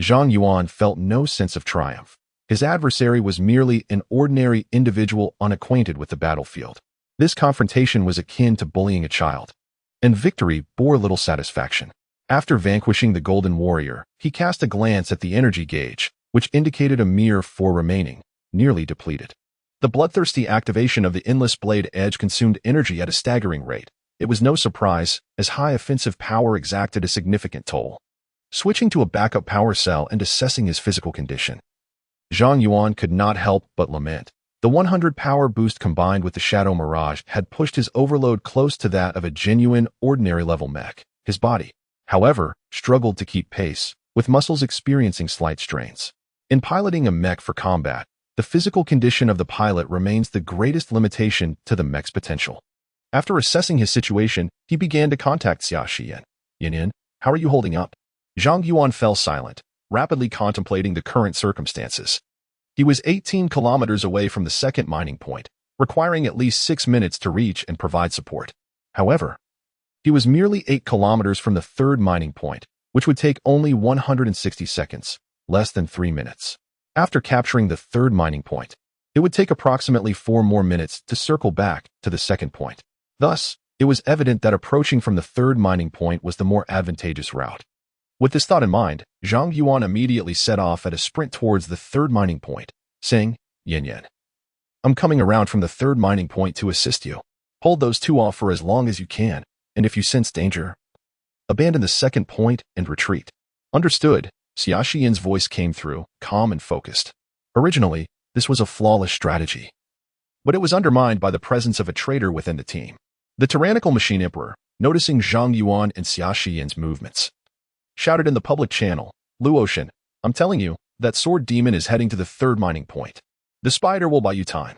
Zhang Yuan felt no sense of triumph. His adversary was merely an ordinary individual unacquainted with the battlefield. This confrontation was akin to bullying a child, and victory bore little satisfaction. After vanquishing the Golden Warrior, he cast a glance at the energy gauge, which indicated a mere 4 remaining, nearly depleted. The bloodthirsty activation of the endless blade edge consumed energy at a staggering rate, It was no surprise, as high offensive power exacted a significant toll. Switching to a backup power cell and assessing his physical condition, Zhang Yuan could not help but lament. The 100 power boost combined with the Shadow Mirage had pushed his overload close to that of a genuine, ordinary-level mech. His body, however, struggled to keep pace, with muscles experiencing slight strains. In piloting a mech for combat, the physical condition of the pilot remains the greatest limitation to the mech's potential. After assessing his situation, he began to contact Xia Xiyan. Yin, how are you holding up? Zhang Yuan fell silent, rapidly contemplating the current circumstances. He was 18 kilometers away from the second mining point, requiring at least 6 minutes to reach and provide support. However, he was merely 8 kilometers from the third mining point, which would take only 160 seconds, less than 3 minutes. After capturing the third mining point, it would take approximately 4 more minutes to circle back to the second point. Thus, it was evident that approaching from the third mining point was the more advantageous route. With this thought in mind, Zhang Yuan immediately set off at a sprint towards the third mining point, saying, Yin, I'm coming around from the third mining point to assist you. Hold those two off for as long as you can, and if you sense danger, abandon the second point and retreat. Understood, Xia Xiyan's voice came through, calm and focused. Originally, this was a flawless strategy, but it was undermined by the presence of a traitor within the team. The tyrannical machine emperor, noticing Zhang Yuan and Xia Xiyan's movements, shouted in the public channel, Luotian, I'm telling you, that sword demon is heading to the third mining point. The spider will buy you time.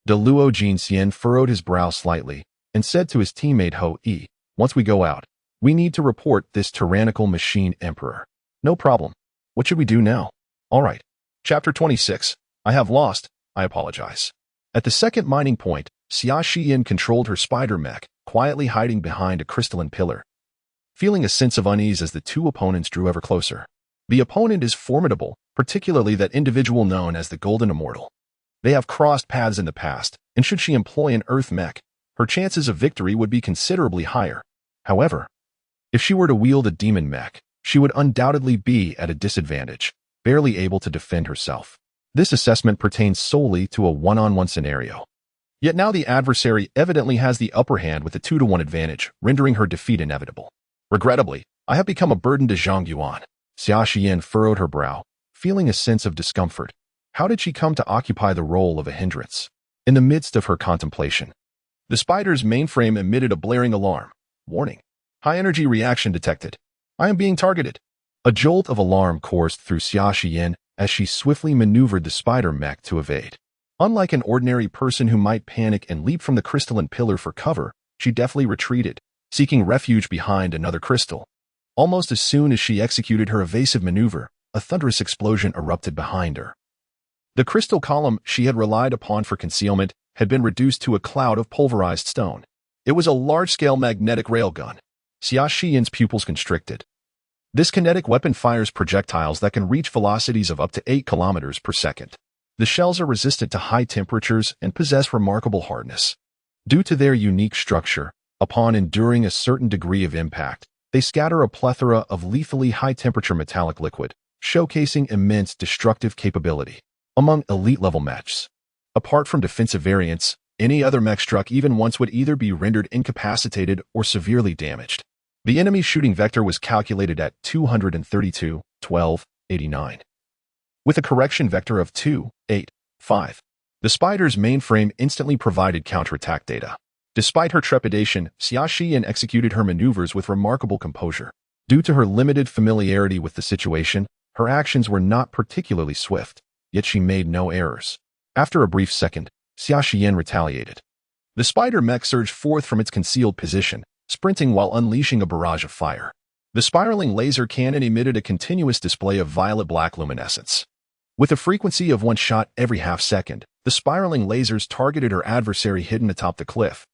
De Luo Jinxian furrowed his brow slightly and said to his teammate Ho Yi, once we go out, we need to report this tyrannical machine emperor. No problem. What should we do now? All right. Chapter 26. I have lost. I apologize. At the second mining point, Xia Xiyan controlled her spider mech, quietly hiding behind a crystalline pillar, feeling a sense of unease as the two opponents drew ever closer. The opponent is formidable, particularly that individual known as the Golden Immortal. They have crossed paths in the past, and should she employ an Earth mech, her chances of victory would be considerably higher. However, if she were to wield a demon mech, she would undoubtedly be at a disadvantage, barely able to defend herself. This assessment pertains solely to a one-on-one scenario. Yet now the adversary evidently has the upper hand with a 2-to-1 advantage, rendering her defeat inevitable. Regrettably, I have become a burden to Zhang Yuan. Xia Xiyan furrowed her brow, feeling a sense of discomfort. How did she come to occupy the role of a hindrance? In the midst of her contemplation, the spider's mainframe emitted a blaring alarm. Warning. High-energy reaction detected. I am being targeted. A jolt of alarm coursed through Xia Xiyan as she swiftly maneuvered the spider mech to evade. Unlike an ordinary person who might panic and leap from the crystalline pillar for cover, she deftly retreated, seeking refuge behind another crystal. Almost as soon as she executed her evasive maneuver, a thunderous explosion erupted behind her. The crystal column she had relied upon for concealment had been reduced to a cloud of pulverized stone. It was a large-scale magnetic railgun. Xia Xiyan's pupils constricted. This kinetic weapon fires projectiles that can reach velocities of up to 8 kilometers per second. The shells are resistant to high temperatures and possess remarkable hardness. Due to their unique structure, upon enduring a certain degree of impact, they scatter a plethora of lethally high-temperature metallic liquid, showcasing immense destructive capability. Among elite-level mechs, apart from defensive variants, any other mech struck even once would either be rendered incapacitated or severely damaged. The enemy's shooting vector was calculated at 232, 12, 89. With a correction vector of 2, 8, 5. The spider's mainframe instantly provided counterattack data. Despite her trepidation, Xia Xiyan executed her maneuvers with remarkable composure. Due to her limited familiarity with the situation, her actions were not particularly swift, yet she made no errors. After a brief second, Xia Xiyan retaliated. The spider mech surged forth from its concealed position, sprinting while unleashing a barrage of fire. The spiraling laser cannon emitted a continuous display of violet-black luminescence. With a frequency of one shot every half-second, the spiraling lasers targeted her adversary hidden atop the cliff,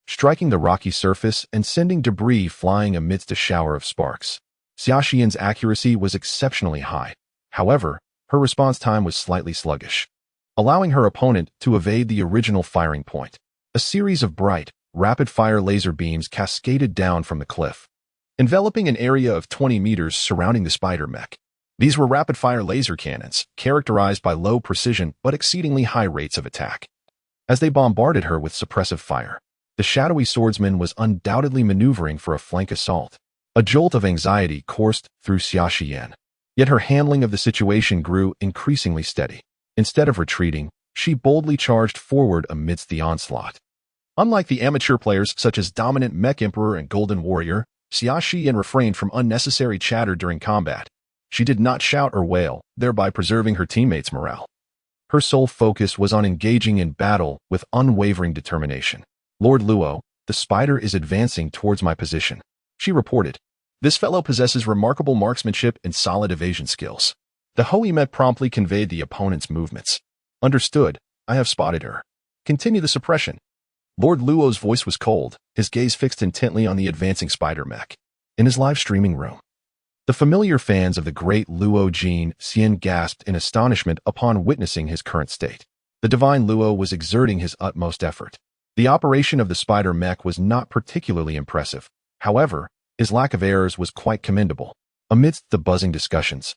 striking the rocky surface and sending debris flying amidst a shower of sparks. Xia Xiyan's accuracy was exceptionally high. However, her response time was slightly sluggish, allowing her opponent to evade the original firing point. A series of bright, rapid-fire laser beams cascaded down from the cliff, enveloping an area of 20 meters surrounding the spider mech. These were rapid-fire laser cannons, characterized by low precision but exceedingly high rates of attack. As they bombarded her with suppressive fire, The shadowy swordsman was undoubtedly maneuvering for a flank assault. A jolt of anxiety coursed through Xia Xian. Yet her handling of the situation grew increasingly steady. Instead of retreating, she boldly charged forward amidst the onslaught. Unlike the amateur players such as Dominant Mech Emperor and Golden Warrior, Xia Xian refrained from unnecessary chatter during combat. She did not shout or wail, thereby preserving her teammates' morale. Her sole focus was on engaging in battle with unwavering determination. Lord Luo, the spider is advancing towards my position, she reported. This fellow possesses remarkable marksmanship and solid evasion skills. The Hoimet promptly conveyed the opponent's movements. Understood, I have spotted her. Continue the suppression. Lord Luo's voice was cold, his gaze fixed intently on the advancing spider mech. In his live streaming room, the familiar fans of the great Luo Jin Xian gasped in astonishment upon witnessing his current state. The divine Luo was exerting his utmost effort. The operation of the spider mech was not particularly impressive. However, his lack of errors was quite commendable. Amidst the buzzing discussions,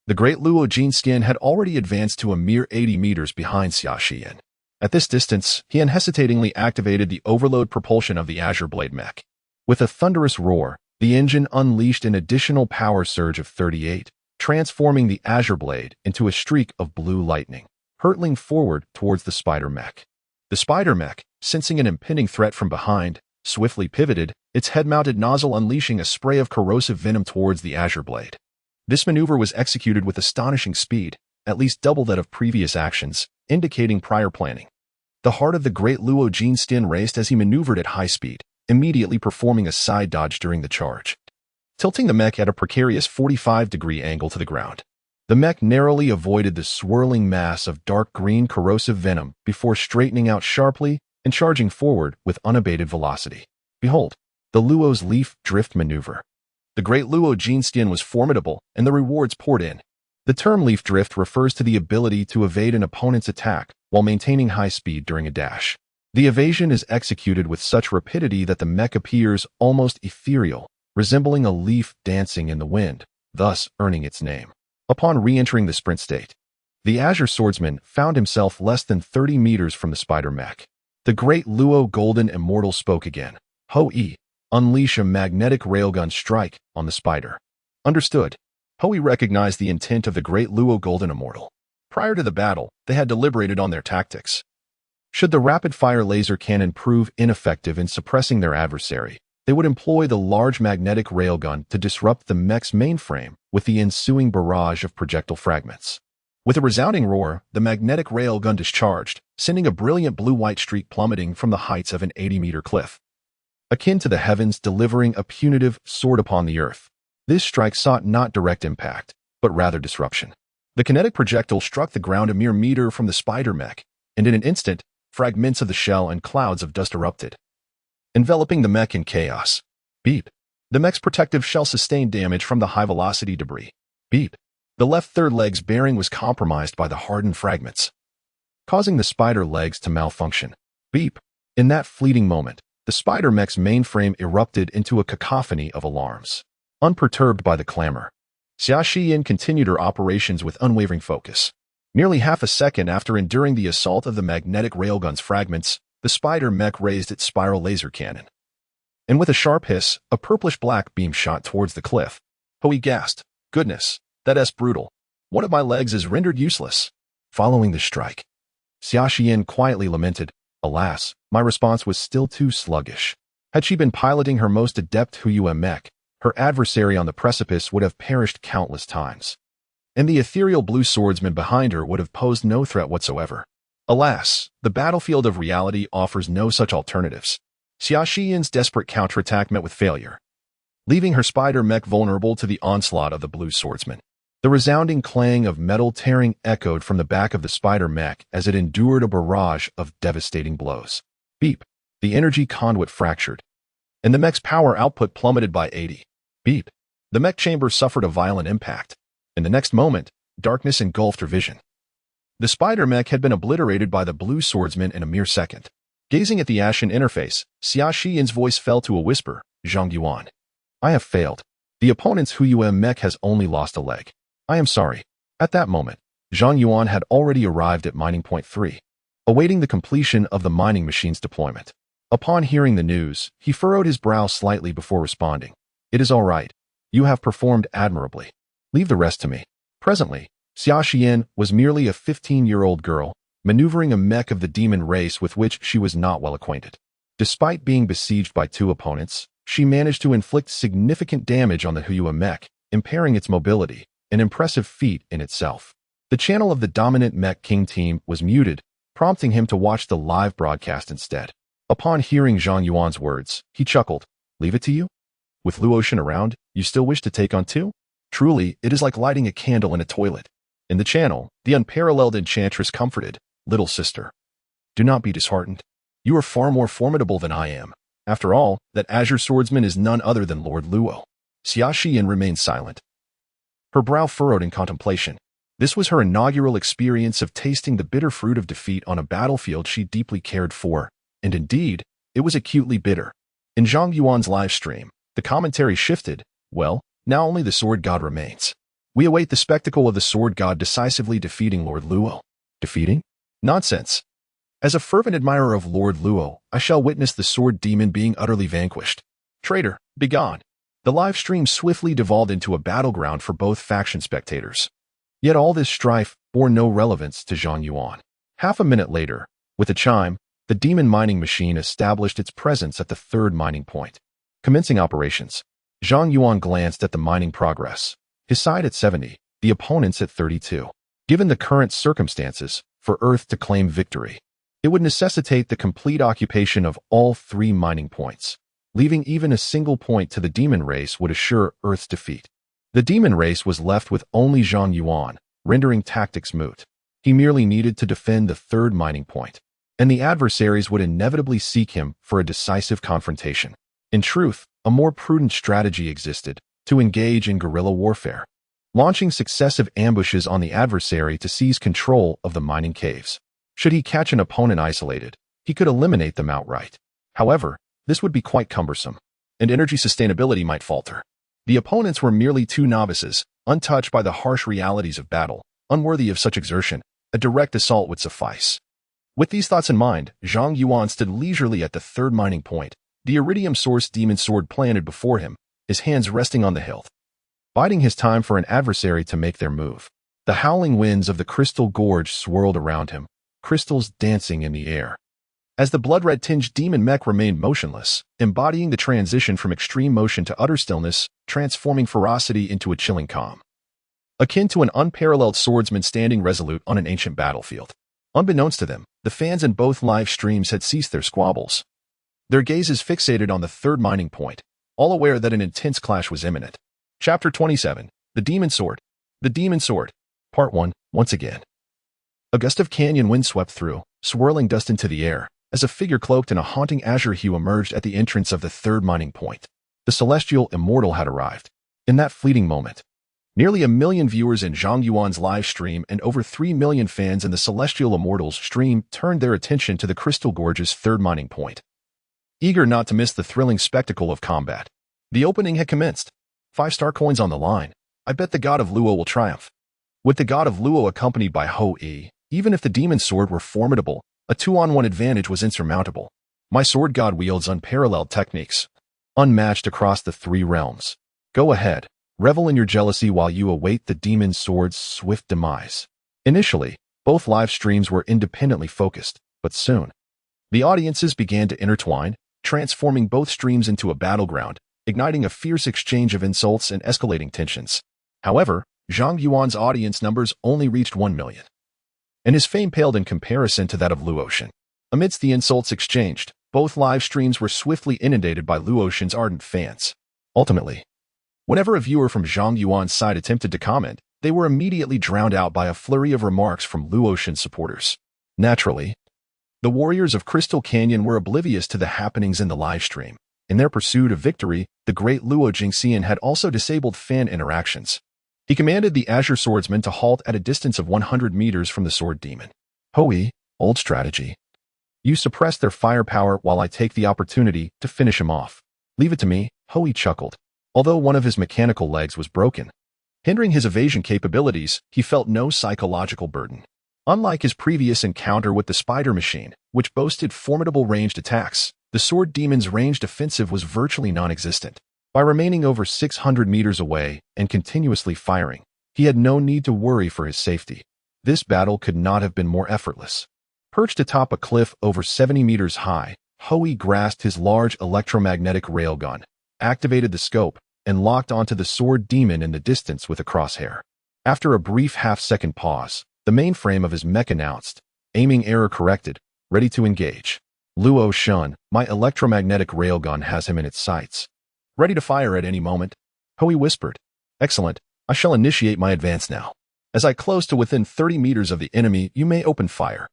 the great Luo Jin Xian had already advanced to a mere 80 meters behind Xia Xian. At this distance, he unhesitatingly activated the overload propulsion of the Azure Blade mech. With a thunderous roar, the engine unleashed an additional power surge of 38, transforming the Azure Blade into a streak of blue lightning, hurtling forward towards the spider mech. The spider mech, sensing an impending threat from behind, swiftly pivoted, its head-mounted nozzle unleashing a spray of corrosive venom towards the Azure Blade. This maneuver was executed with astonishing speed, at least double that of previous actions, indicating prior planning. The heart of the great Luo Jin Xian raced as he maneuvered at high speed, immediately performing a side dodge during the charge, tilting the mech at a precarious 45-degree angle to the ground. The mech narrowly avoided the swirling mass of dark green corrosive venom before straightening out sharply and charging forward with unabated velocity. Behold, the Luo's leaf drift maneuver. The great Luo Jin Xian was formidable, and the rewards poured in. The term leaf drift refers to the ability to evade an opponent's attack while maintaining high speed during a dash. The evasion is executed with such rapidity that the mech appears almost ethereal, resembling a leaf dancing in the wind, thus earning its name. Upon re-entering the sprint state, the Azure Swordsman found himself less than 30 meters from the spider mech. The great Luo Golden Immortal spoke again. Hoi, unleash a magnetic railgun strike on the spider. Understood. Hoi recognized the intent of the great Luo Golden Immortal. Prior to the battle, they had deliberated on their tactics. Should the rapid-fire laser cannon prove ineffective in suppressing their adversary, they would employ the large magnetic railgun to disrupt the mech's mainframe with the ensuing barrage of projectile fragments. With a resounding roar, the magnetic railgun discharged, sending a brilliant blue-white streak plummeting from the heights of an 80-meter cliff. Akin to the heavens delivering a punitive sword upon the earth, this strike sought not direct impact, but rather disruption. The kinetic projectile struck the ground a mere meter from the spider mech, and in an instant, fragments of the shell and clouds of dust erupted, enveloping the mech in chaos. Beep. The mech's protective shell sustained damage from the high-velocity debris. Beep. The left third leg's bearing was compromised by the hardened fragments, causing the spider legs to malfunction. Beep. In that fleeting moment, the spider mech's mainframe erupted into a cacophony of alarms. Unperturbed by the clamor, Xia Xian continued her operations with unwavering focus. Nearly half a second after enduring the assault of the magnetic railgun's fragments, the spider mech raised its spiral laser cannon. And with a sharp hiss, a purplish-black beam shot towards the cliff. Hoi gasped, "Goodness, that's brutal. One of my legs is rendered useless." Following the strike, Xia Xian quietly lamented, "Alas, my response was still too sluggish. Had she been piloting her most adept Huyue mech, her adversary on the precipice would have perished countless times, and the ethereal blue swordsman behind her would have posed no threat whatsoever. Alas, the battlefield of reality offers no such alternatives." Xia Xian's desperate counterattack met with failure, leaving her spider mech vulnerable to the onslaught of the blue swordsman. The resounding clang of metal tearing echoed from the back of the spider mech as it endured a barrage of devastating blows. Beep. The energy conduit fractured, and the mech's power output plummeted by 80. Beep. The mech chamber suffered a violent impact. In the next moment, darkness engulfed her vision. The spider mech had been obliterated by the blue swordsman in a mere second. Gazing at the ashen interface, Xia Xian's voice fell to a whisper, "Zhang Yuan. I have failed. The opponent's Huyue mech has only lost a leg. I am sorry." At that moment, Zhang Yuan had already arrived at mining point 3, awaiting the completion of the mining machine's deployment. Upon hearing the news, he furrowed his brow slightly before responding. It is all right. You have performed admirably. Leave the rest to me. Presently, Xia Xian was merely a 15-year-old girl, maneuvering a mech of the demon race with which she was not well acquainted. Despite being besieged by 2 opponents, she managed to inflict significant damage on the Huyua mech, impairing its mobility, an impressive feat in itself. The channel of the dominant Mech King team was muted, prompting him to watch the live broadcast instead. Upon hearing Zhang Yuan's words, he chuckled. Leave it to you? With Luotian around, you still wish to take on 2? Truly, it is like lighting a candle in a toilet. In the channel, the unparalleled enchantress comforted, little sister. Do not be disheartened. You are far more formidable than I am. After all, that azure swordsman is none other than Lord Luo. Xia Xian remained silent. Her brow furrowed in contemplation. This was her inaugural experience of tasting the bitter fruit of defeat on a battlefield she deeply cared for, and indeed, it was acutely bitter. In Zhang Yuan's live stream, the commentary shifted. Well, now only the Sword God remains. We await the spectacle of the Sword God decisively defeating Lord Luo. Defeating? Nonsense. As a fervent admirer of Lord Luo, I shall witness the sword demon being utterly vanquished. Traitor, begone. The live stream swiftly devolved into a battleground for both faction spectators. Yet all this strife bore no relevance to Zhang Yuan. Half a minute later, with a chime, the demon mining machine established its presence at the 3rd mining point. Commencing operations, Zhang Yuan glanced at the mining progress. His side at 70, the opponents at 32. Given the current circumstances, for Earth to claim victory, it would necessitate the complete occupation of all 3 mining points. Leaving even a single point to the demon race would assure Earth's defeat. The demon race was left with only Zhang Yuan, rendering tactics moot. He merely needed to defend the 3rd mining point, and the adversaries would inevitably seek him for a decisive confrontation. In truth, a more prudent strategy existed: to engage in guerrilla warfare, launching successive ambushes on the adversary to seize control of the mining caves. Should he catch an opponent isolated, he could eliminate them outright. However, this would be quite cumbersome, and energy sustainability might falter. The opponents were merely 2 novices, untouched by the harsh realities of battle, unworthy of such exertion. A direct assault would suffice. With these thoughts in mind, Zhang Yuan stood leisurely at the 3rd mining point, the iridium source demon sword planted before him, his hands resting on the hilt, biding his time for an adversary to make their move. The howling winds of the crystal gorge swirled around him, crystals dancing in the air. As the blood-red-tinged demon mech remained motionless, embodying the transition from extreme motion to utter stillness, transforming ferocity into a chilling calm. Akin to an unparalleled swordsman standing resolute on an ancient battlefield. Unbeknownst to them, the fans in both live streams had ceased their squabbles. Their gazes fixated on the 3rd mining point, all aware that an intense clash was imminent. Chapter 27, The Demon Sword. The Demon Sword. Part 1, once again. A gust of canyon wind swept through, swirling dust into the air, as a figure cloaked in a haunting azure hue emerged at the entrance of the 3rd mining point. The celestial immortal had arrived. In that fleeting moment, nearly 1 million viewers in Zhang Yuan's live stream and over 3 million fans in the celestial immortal's stream turned their attention to the Crystal Gorge's 3rd mining point. Eager not to miss the thrilling spectacle of combat, the opening had commenced. 5-star coins on the line. I bet the god of Luo will triumph. With the god of Luo accompanied by Ho-E, even if the demon sword were formidable, a 2-on-1 advantage was insurmountable. My sword god wields unparalleled techniques, unmatched across the 3 realms. Go ahead, revel in your jealousy while you await the demon sword's swift demise. Initially, both live streams were independently focused, but soon, the audiences began to intertwine, transforming both streams into a battleground, igniting a fierce exchange of insults and escalating tensions. However, Zhang Yuan's audience numbers only reached 1 million, and his fame paled in comparison to that of Luotian. Amidst the insults exchanged, both live streams were swiftly inundated by Luotian's ardent fans. Ultimately, whenever a viewer from Zhang Yuan's side attempted to comment, they were immediately drowned out by a flurry of remarks from Luotian's supporters. Naturally, the warriors of Crystal Canyon were oblivious to the happenings in the live stream. In their pursuit of victory, the great Luo Jingxian had also disabled fan interactions. He commanded the Azure Swordsman to halt at a distance of 100 meters from the Sword Demon. Hoi, old strategy. You suppress their firepower while I take the opportunity to finish him off. Leave it to me, Hoi chuckled. Although one of his mechanical legs was broken, hindering his evasion capabilities, he felt no psychological burden. Unlike his previous encounter with the Spider Machine, which boasted formidable ranged attacks, The Sword Demon's ranged offensive was virtually non-existent. By remaining over 600 meters away and continuously firing, he had no need to worry for his safety. This battle could not have been more effortless. Perched atop a cliff over 70 meters high, Hoey grasped his large electromagnetic railgun, activated the scope, and locked onto the Sword Demon in the distance with a crosshair. After a brief half-second pause, the mainframe of his mech announced, aiming error corrected, ready to engage. Luo Shun, my electromagnetic railgun has him in its sights. Ready to fire at any moment, Hoey whispered. Excellent, I shall initiate my advance now. As I close to within 30 meters of the enemy, you may open fire.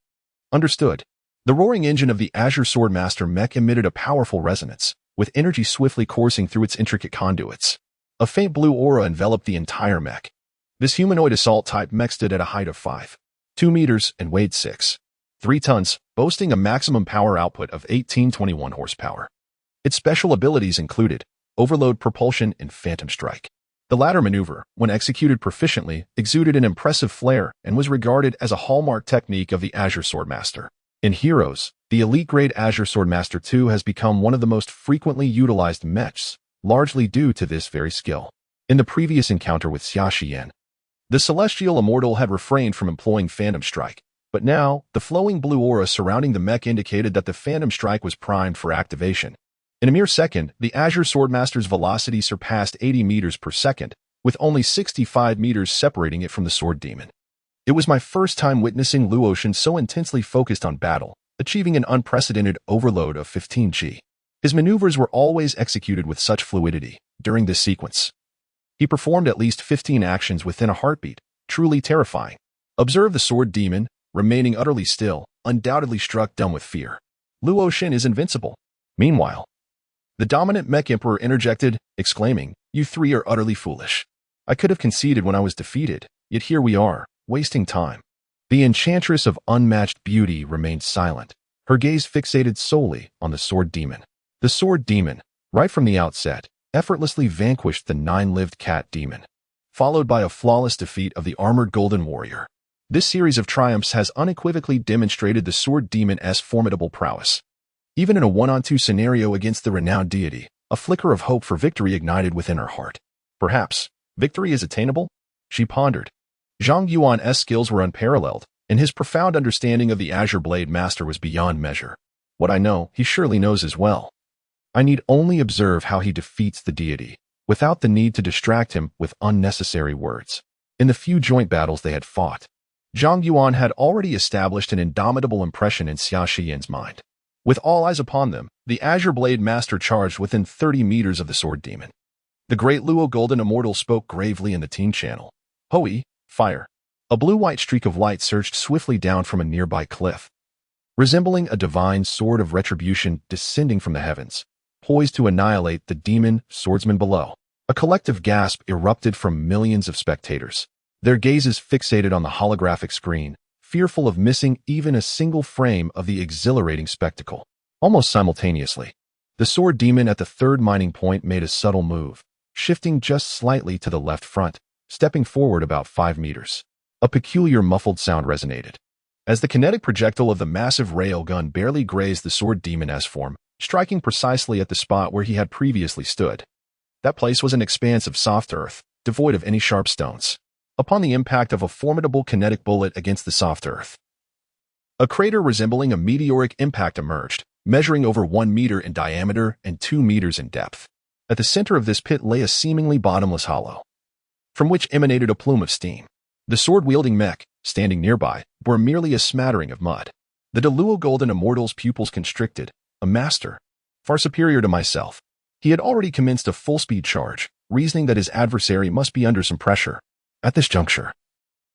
Understood. The roaring engine of the Azure Swordmaster mech emitted a powerful resonance, with energy swiftly coursing through its intricate conduits. A faint blue aura enveloped the entire mech. This humanoid assault-type mech stood at a height of 5.2 meters and weighed 6.3 tons, boasting a maximum power output of 1821 horsepower. Its special abilities included Overload Propulsion and Phantom Strike. The latter maneuver, when executed proficiently, exuded an impressive flair and was regarded as a hallmark technique of the Azure Swordmaster. In Heroes, the elite-grade Azure Swordmaster 2 has become one of the most frequently utilized mechs, largely due to this very skill. In the previous encounter with Xia Xian, the Celestial Immortal had refrained from employing Phantom Strike, but now, the flowing blue aura surrounding the mech indicated that the Phantom Strike was primed for activation. In a mere second, the Azure Swordmaster's velocity surpassed 80 meters per second, with only 65 meters separating it from the Sword Demon. It was my first time witnessing Luo Shun so intensely focused on battle, achieving an unprecedented overload of 15G. His maneuvers were always executed with such fluidity during this sequence. He performed at least 15 actions within a heartbeat, truly terrifying. Observe the Sword Demon, remaining utterly still, undoubtedly struck dumb with fear. Luo Shun is invincible. Meanwhile, the dominant Mech Emperor interjected, exclaiming, "You three are utterly foolish. I could have conceded when I was defeated, yet here we are, wasting time." The Enchantress of unmatched beauty remained silent, her gaze fixated solely on the Sword Demon. The Sword Demon, right from the outset, effortlessly vanquished the 9-lived Cat Demon, followed by a flawless defeat of the armored Golden Warrior. This series of triumphs has unequivocally demonstrated the Sword Demon's formidable prowess. Even in a 1-on-2 scenario against the renowned deity, a flicker of hope for victory ignited within her heart. Perhaps, victory is attainable? She pondered. Zhang Yuan's skills were unparalleled, and his profound understanding of the Azure Blade Master was beyond measure. What I know, he surely knows as well. I need only observe how he defeats the deity, without the need to distract him with unnecessary words. In the few joint battles they had fought, Zhang Yuan had already established an indomitable impression in Xia Xian's mind. With all eyes upon them, the Azure Blade Master charged within 30 meters of the Sword Demon. The great Luo Golden Immortal spoke gravely in the Teen Channel. Hoey, fire. A blue-white streak of light surged swiftly down from a nearby cliff, resembling a divine sword of retribution descending from the heavens, poised to annihilate the demon swordsman below. A collective gasp erupted from millions of spectators, their gazes fixated on the holographic screen, fearful of missing even a single frame of the exhilarating spectacle. Almost simultaneously, the Sword Demon at the third mining point made a subtle move, shifting just slightly to the left front, stepping forward about 5 meters. A peculiar muffled sound resonated, as the kinetic projectile of the massive rail gun barely grazed the Sword Demon's form, striking precisely at the spot where he had previously stood. That place was an expanse of soft earth, devoid of any sharp stones. Upon the impact of a formidable kinetic bullet against the soft earth, a crater resembling a meteoric impact emerged, measuring over 1 meter in diameter and 2 meters in depth. At the center of this pit lay a seemingly bottomless hollow, from which emanated a plume of steam. The sword-wielding mech, standing nearby, bore merely a smattering of mud. The Luo Golden Immortal's pupils constricted. A master, far superior to myself. He had already commenced a full-speed charge, reasoning that his adversary must be under some pressure. At this juncture,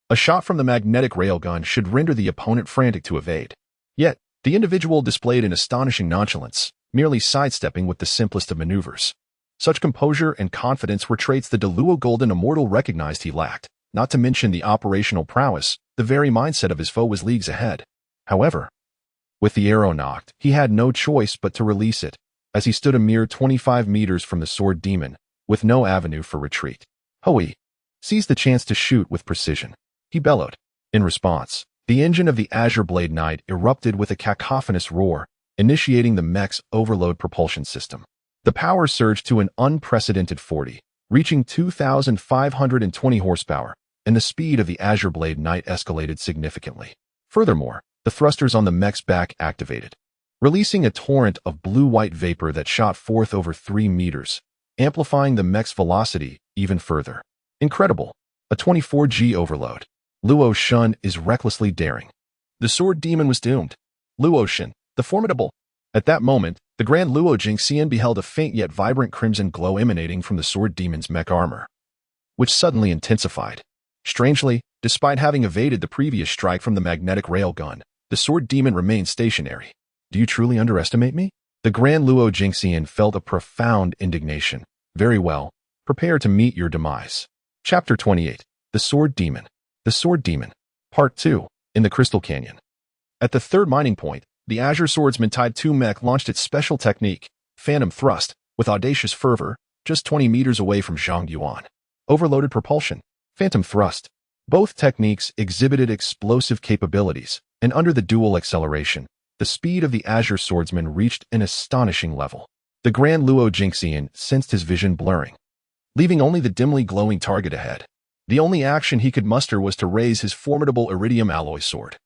a shot from the magnetic railgun should render the opponent frantic to evade. Yet, the individual displayed an astonishing nonchalance, merely sidestepping with the simplest of maneuvers. Such composure and confidence were traits the Luo Golden Immortal recognized he lacked, not to mention the operational prowess. The very mindset of his foe was leagues ahead. However, with the arrow knocked, he had no choice but to release it, as he stood a mere 25 meters from the Sword Demon, with no avenue for retreat. Hoey seized the chance to shoot with precision. He bellowed. In response, the engine of the Azure Blade Knight erupted with a cacophonous roar, initiating the mech's overload propulsion system. The power surged to an unprecedented 40, reaching 2,520 horsepower, and the speed of the Azure Blade Knight escalated significantly. Furthermore, the thrusters on the mech's back activated, releasing a torrent of blue-white vapor that shot forth over 3 meters, amplifying the mech's velocity even further. Incredible! A 24G overload. Luo Shun is recklessly daring. The Sword Demon was doomed. Luo Shun, the formidable. At that moment, the Grand Luo Jingxian beheld a faint yet vibrant crimson glow emanating from the Sword Demon's mech armor, which suddenly intensified. Strangely, despite having evaded the previous strike from the magnetic railgun, the Sword Demon remained stationary. Do you truly underestimate me? The Grand Luo Jingxian felt a profound indignation. Very well. Prepare to meet your demise. Chapter 28. The Sword Demon. The Sword Demon. Part 2. In the Crystal Canyon. At the third mining point, the Azure Swordsman Type 2 mech launched its special technique, Phantom Thrust, with audacious fervor, just 20 meters away from Zhang Yuan. Overloaded propulsion. Phantom Thrust. Both techniques exhibited explosive capabilities, and under the dual acceleration, the speed of the Azure Swordsman reached an astonishing level. The Grand Luo Jingxian sensed his vision blurring, leaving only the dimly glowing target ahead. The only action he could muster was to raise his formidable iridium alloy sword,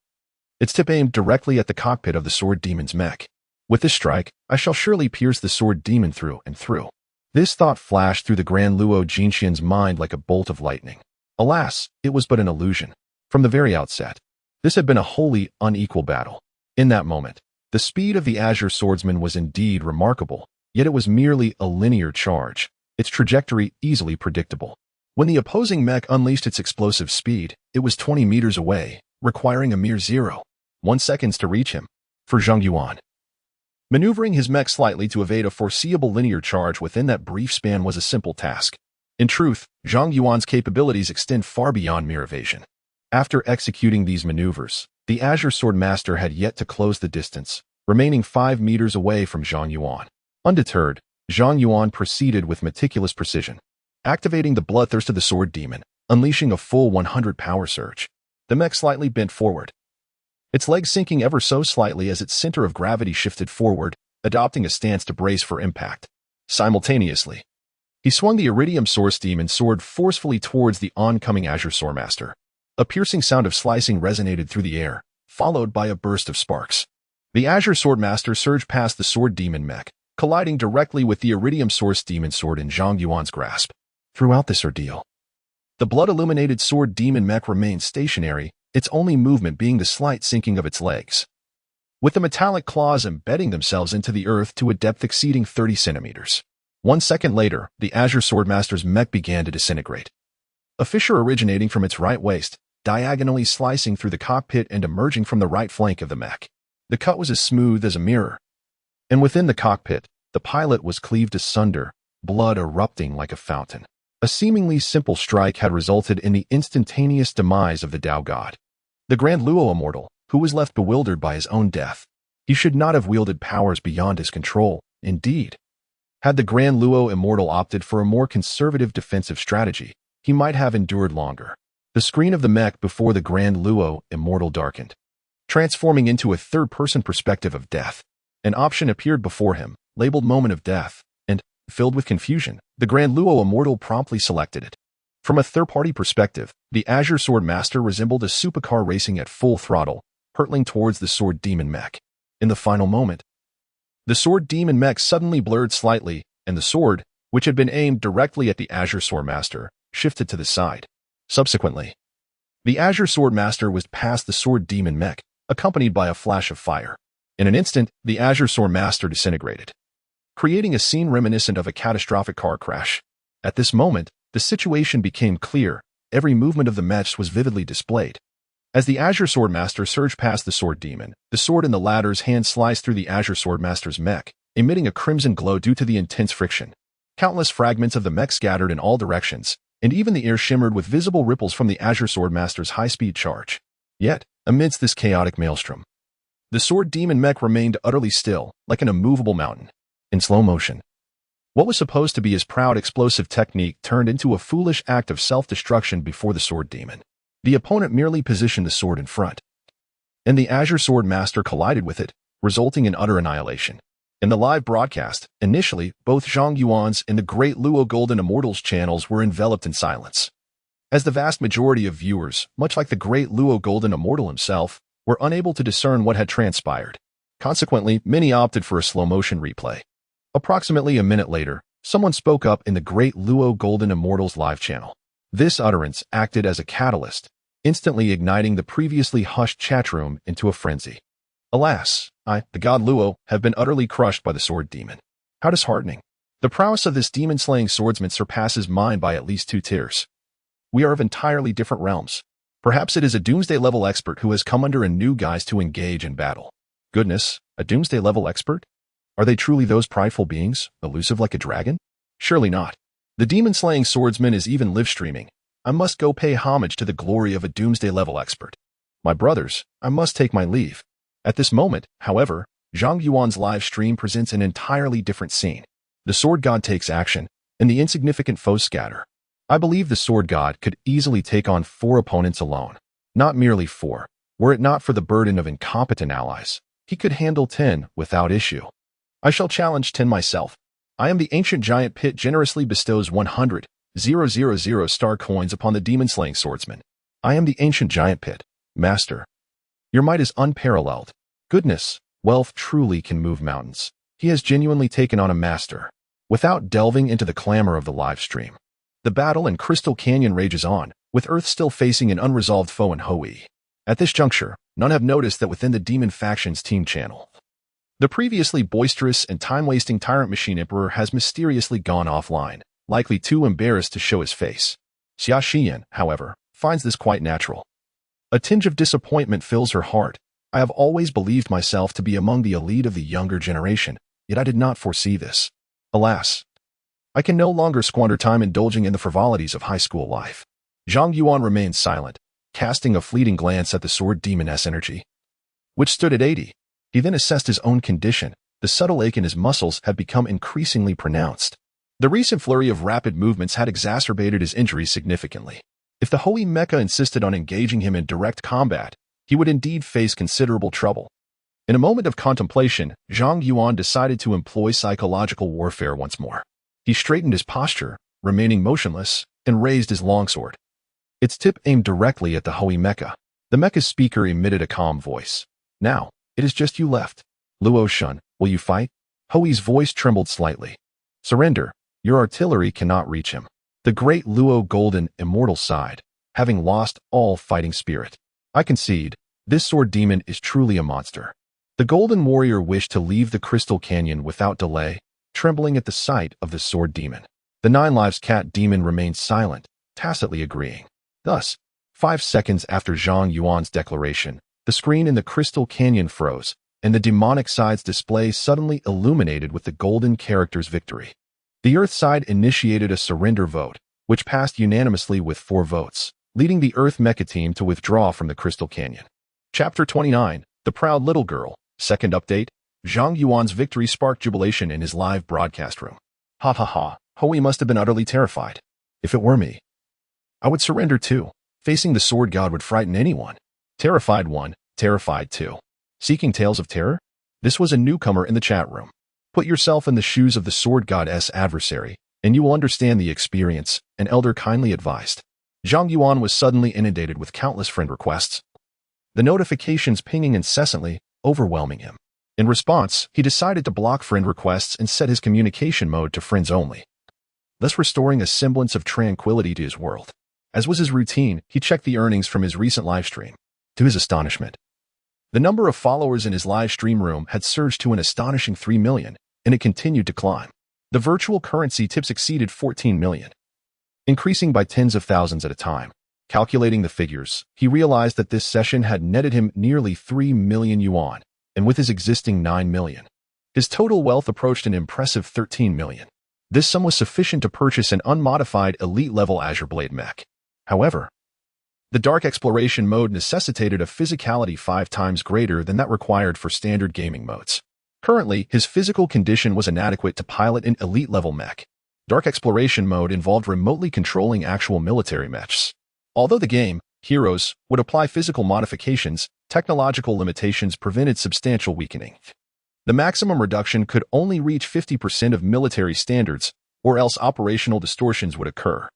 its tip aimed directly at the cockpit of the Sword Demon's mech. With this strike, I shall surely pierce the Sword Demon through and through. This thought flashed through the Grand Luo Jingxian's mind like a bolt of lightning. Alas, it was but an illusion. From the very outset, this had been a wholly unequal battle. In that moment, the speed of the Azure Swordsman was indeed remarkable, yet it was merely a linear charge, its trajectory easily predictable. When the opposing mech unleashed its explosive speed, it was 20 meters away, requiring a mere 0.1 seconds to reach him. For Zhang Yuan, maneuvering his mech slightly to evade a foreseeable linear charge within that brief span was a simple task. In truth, Zhang Yuan's capabilities extend far beyond mere evasion. After executing these maneuvers, the Azure Sword Master had yet to close the distance, remaining 5 meters away from Zhang Yuan. Undeterred, Zhang Yuan proceeded with meticulous precision, activating the bloodthirst of the Sword Demon, unleashing a full 100 power surge. The mech slightly bent forward, its legs sinking ever so slightly as its center of gravity shifted forward, adopting a stance to brace for impact. Simultaneously, he swung the Iridium Source Demon sword forcefully towards the oncoming Azure Swordmaster. A piercing sound of slicing resonated through the air, followed by a burst of sparks. The Azure Swordmaster surged past the Sword Demon mech, colliding directly with the Iridium Source Demon sword in Zhang Yuan's grasp. Throughout this ordeal, the blood-illuminated Sword Demon mech remained stationary, its only movement being the slight sinking of its legs, with the metallic claws embedding themselves into the earth to a depth exceeding 30 centimeters. 1 second later, the Azure Swordmaster's mech began to disintegrate. A fissure originating from its right waist, diagonally slicing through the cockpit and emerging from the right flank of the mech. The cut was as smooth as a mirror, and within the cockpit, the pilot was cleaved asunder, blood erupting like a fountain. A seemingly simple strike had resulted in the instantaneous demise of the Tao God. The Grand Luo Immortal, who was left bewildered by his own death. He should not have wielded powers beyond his control, indeed. Had the Grand Luo Immortal opted for a more conservative defensive strategy, he might have endured longer. The screen of the mech before the Grand Luo Immortal darkened, transforming into a third-person perspective of death. An option appeared before him, labeled Moment of Death, and, filled with confusion, the Grand Luo Immortal promptly selected it. From a third-party perspective, the Azure Sword Master resembled a supercar racing at full throttle, hurtling towards the Sword Demon mech. In the final moment, the Sword Demon mech suddenly blurred slightly, and the sword, which had been aimed directly at the Azure Sword Master, shifted to the side. Subsequently, the Azure Sword Master whizzed past the Sword Demon mech, accompanied by a flash of fire. In an instant, the Azure Sword Master disintegrated, creating a scene reminiscent of a catastrophic car crash. At this moment, the situation became clear. Every movement of the mech was vividly displayed. As the Azure Sword Master surged past the Sword Demon, the sword in the latter's hand sliced through the Azure Sword Master's mech, emitting a crimson glow due to the intense friction. Countless fragments of the mech scattered in all directions, and even the air shimmered with visible ripples from the Azure Sword Master's high-speed charge. Yet, amidst this chaotic maelstrom, the Sword Demon mech remained utterly still, like an immovable mountain. In slow motion, what was supposed to be his proud explosive technique turned into a foolish act of self-destruction before the Sword Demon. The opponent merely positioned the sword in front, and the Azure Sword Master collided with it, resulting in utter annihilation. In the live broadcast, initially, both Zhang Yuan's and the Great Luo Golden Immortals channels were enveloped in silence, as the vast majority of viewers, much like the Great Luo Golden Immortal himself, were unable to discern what had transpired. Consequently, many opted for a slow-motion replay. Approximately a minute later, someone spoke up in the Great Luo Golden Immortals live channel. This utterance acted as a catalyst, instantly igniting the previously hushed chat room into a frenzy. Alas, I, the god Luo, have been utterly crushed by the sword demon. How disheartening. The prowess of this demon-slaying swordsman surpasses mine by at least 2 tiers. We are of entirely different realms. Perhaps it is a Doomsday-level expert who has come under a new guise to engage in battle. Goodness, a Doomsday-level expert? Are they truly those prideful beings, elusive like a dragon? Surely not. The demon-slaying swordsman is even live-streaming. I must go pay homage to the glory of a Doomsday-level expert. My brothers, I must take my leave. At this moment, however, Zhang Yuan's live stream presents an entirely different scene. The Sword God takes action, and the insignificant foes scatter. I believe the Sword God could easily take on 4 opponents alone. Not merely 4. Were it not for the burden of incompetent allies, he could handle 10 without issue. I shall challenge 10 myself. I am the ancient giant Pit generously bestows 100,000 star coins upon the demon-slaying swordsman. I am the ancient giant Pit, master. Your might is unparalleled. Goodness, wealth truly can move mountains. He has genuinely taken on a master. Without delving into the clamor of the live stream, the battle in Crystal Canyon rages on, with Earth still facing an unresolved foe in Hoi. At this juncture, none have noticed that within the Demon Faction's team channel, the previously boisterous and time-wasting Tyrant Machine Emperor has mysteriously gone offline, likely too embarrassed to show his face. Xia Xian, however, finds this quite natural. A tinge of disappointment fills her heart. I have always believed myself to be among the elite of the younger generation, yet I did not foresee this. Alas, I can no longer squander time indulging in the frivolities of high school life. Zhang Yuan remained silent, casting a fleeting glance at the sword demoness energy, which stood at 80. He then assessed his own condition. The subtle ache in his muscles had become increasingly pronounced. The recent flurry of rapid movements had exacerbated his injuries significantly. If the Hoi Mecha insisted on engaging him in direct combat, he would indeed face considerable trouble. In a moment of contemplation, Zhang Yuan decided to employ psychological warfare once more. He straightened his posture, remaining motionless, and raised his longsword. Its tip aimed directly at the Hoi Mecha. The Mecha's speaker emitted a calm voice. Now, it is just you left. Luo Shun, will you fight? Hoi's voice trembled slightly. Surrender. Your artillery cannot reach him. The Great Luo Golden Immortal sighed, having lost all fighting spirit. I concede, this sword demon is truly a monster. The Golden Warrior wished to leave the Crystal Canyon without delay, trembling at the sight of the sword demon. The 9 Lives Cat demon remained silent, tacitly agreeing. Thus, 5 seconds after Zhang Yuan's declaration, the screen in the Crystal Canyon froze, and the demonic side's display suddenly illuminated with the golden character's victory. The Earth side initiated a surrender vote, which passed unanimously with 4 votes, leading the Earth Mecha team to withdraw from the Crystal Canyon. Chapter 29, The Proud Little Girl. Second update, Zhang Yuan's victory sparked jubilation in his live broadcast room. Ha ha ha, Hoi must have been utterly terrified. If it were me, I would surrender too. Facing the Sword God would frighten anyone. Terrified 1, terrified 2. Seeking tales of terror? This was a newcomer in the chat room. Put yourself in the shoes of the Sword God's adversary, and you will understand the experience, an elder kindly advised. Zhang Yuan was suddenly inundated with countless friend requests, the notifications pinging incessantly, overwhelming him. In response, he decided to block friend requests and set his communication mode to friends only, thus restoring a semblance of tranquility to his world. As was his routine, he checked the earnings from his recent livestream. To his astonishment, the number of followers in his live stream room had surged to an astonishing 3 million, and it continued to climb. The virtual currency tips exceeded 14 million, increasing by tens of thousands at a time. Calculating the figures, he realized that this session had netted him nearly 3 million yuan, and with his existing 9 million, his total wealth approached an impressive 13 million. This sum was sufficient to purchase an unmodified elite-level Azure Blade mech. However, the Dark Exploration mode necessitated a physicality 5 times greater than that required for standard gaming modes. Currently, his physical condition was inadequate to pilot an elite-level mech. Dark Exploration mode involved remotely controlling actual military mechs. Although the game, heroes, would apply physical modifications, technological limitations prevented substantial weakening. The maximum reduction could only reach 50% of military standards, or else operational distortions would occur.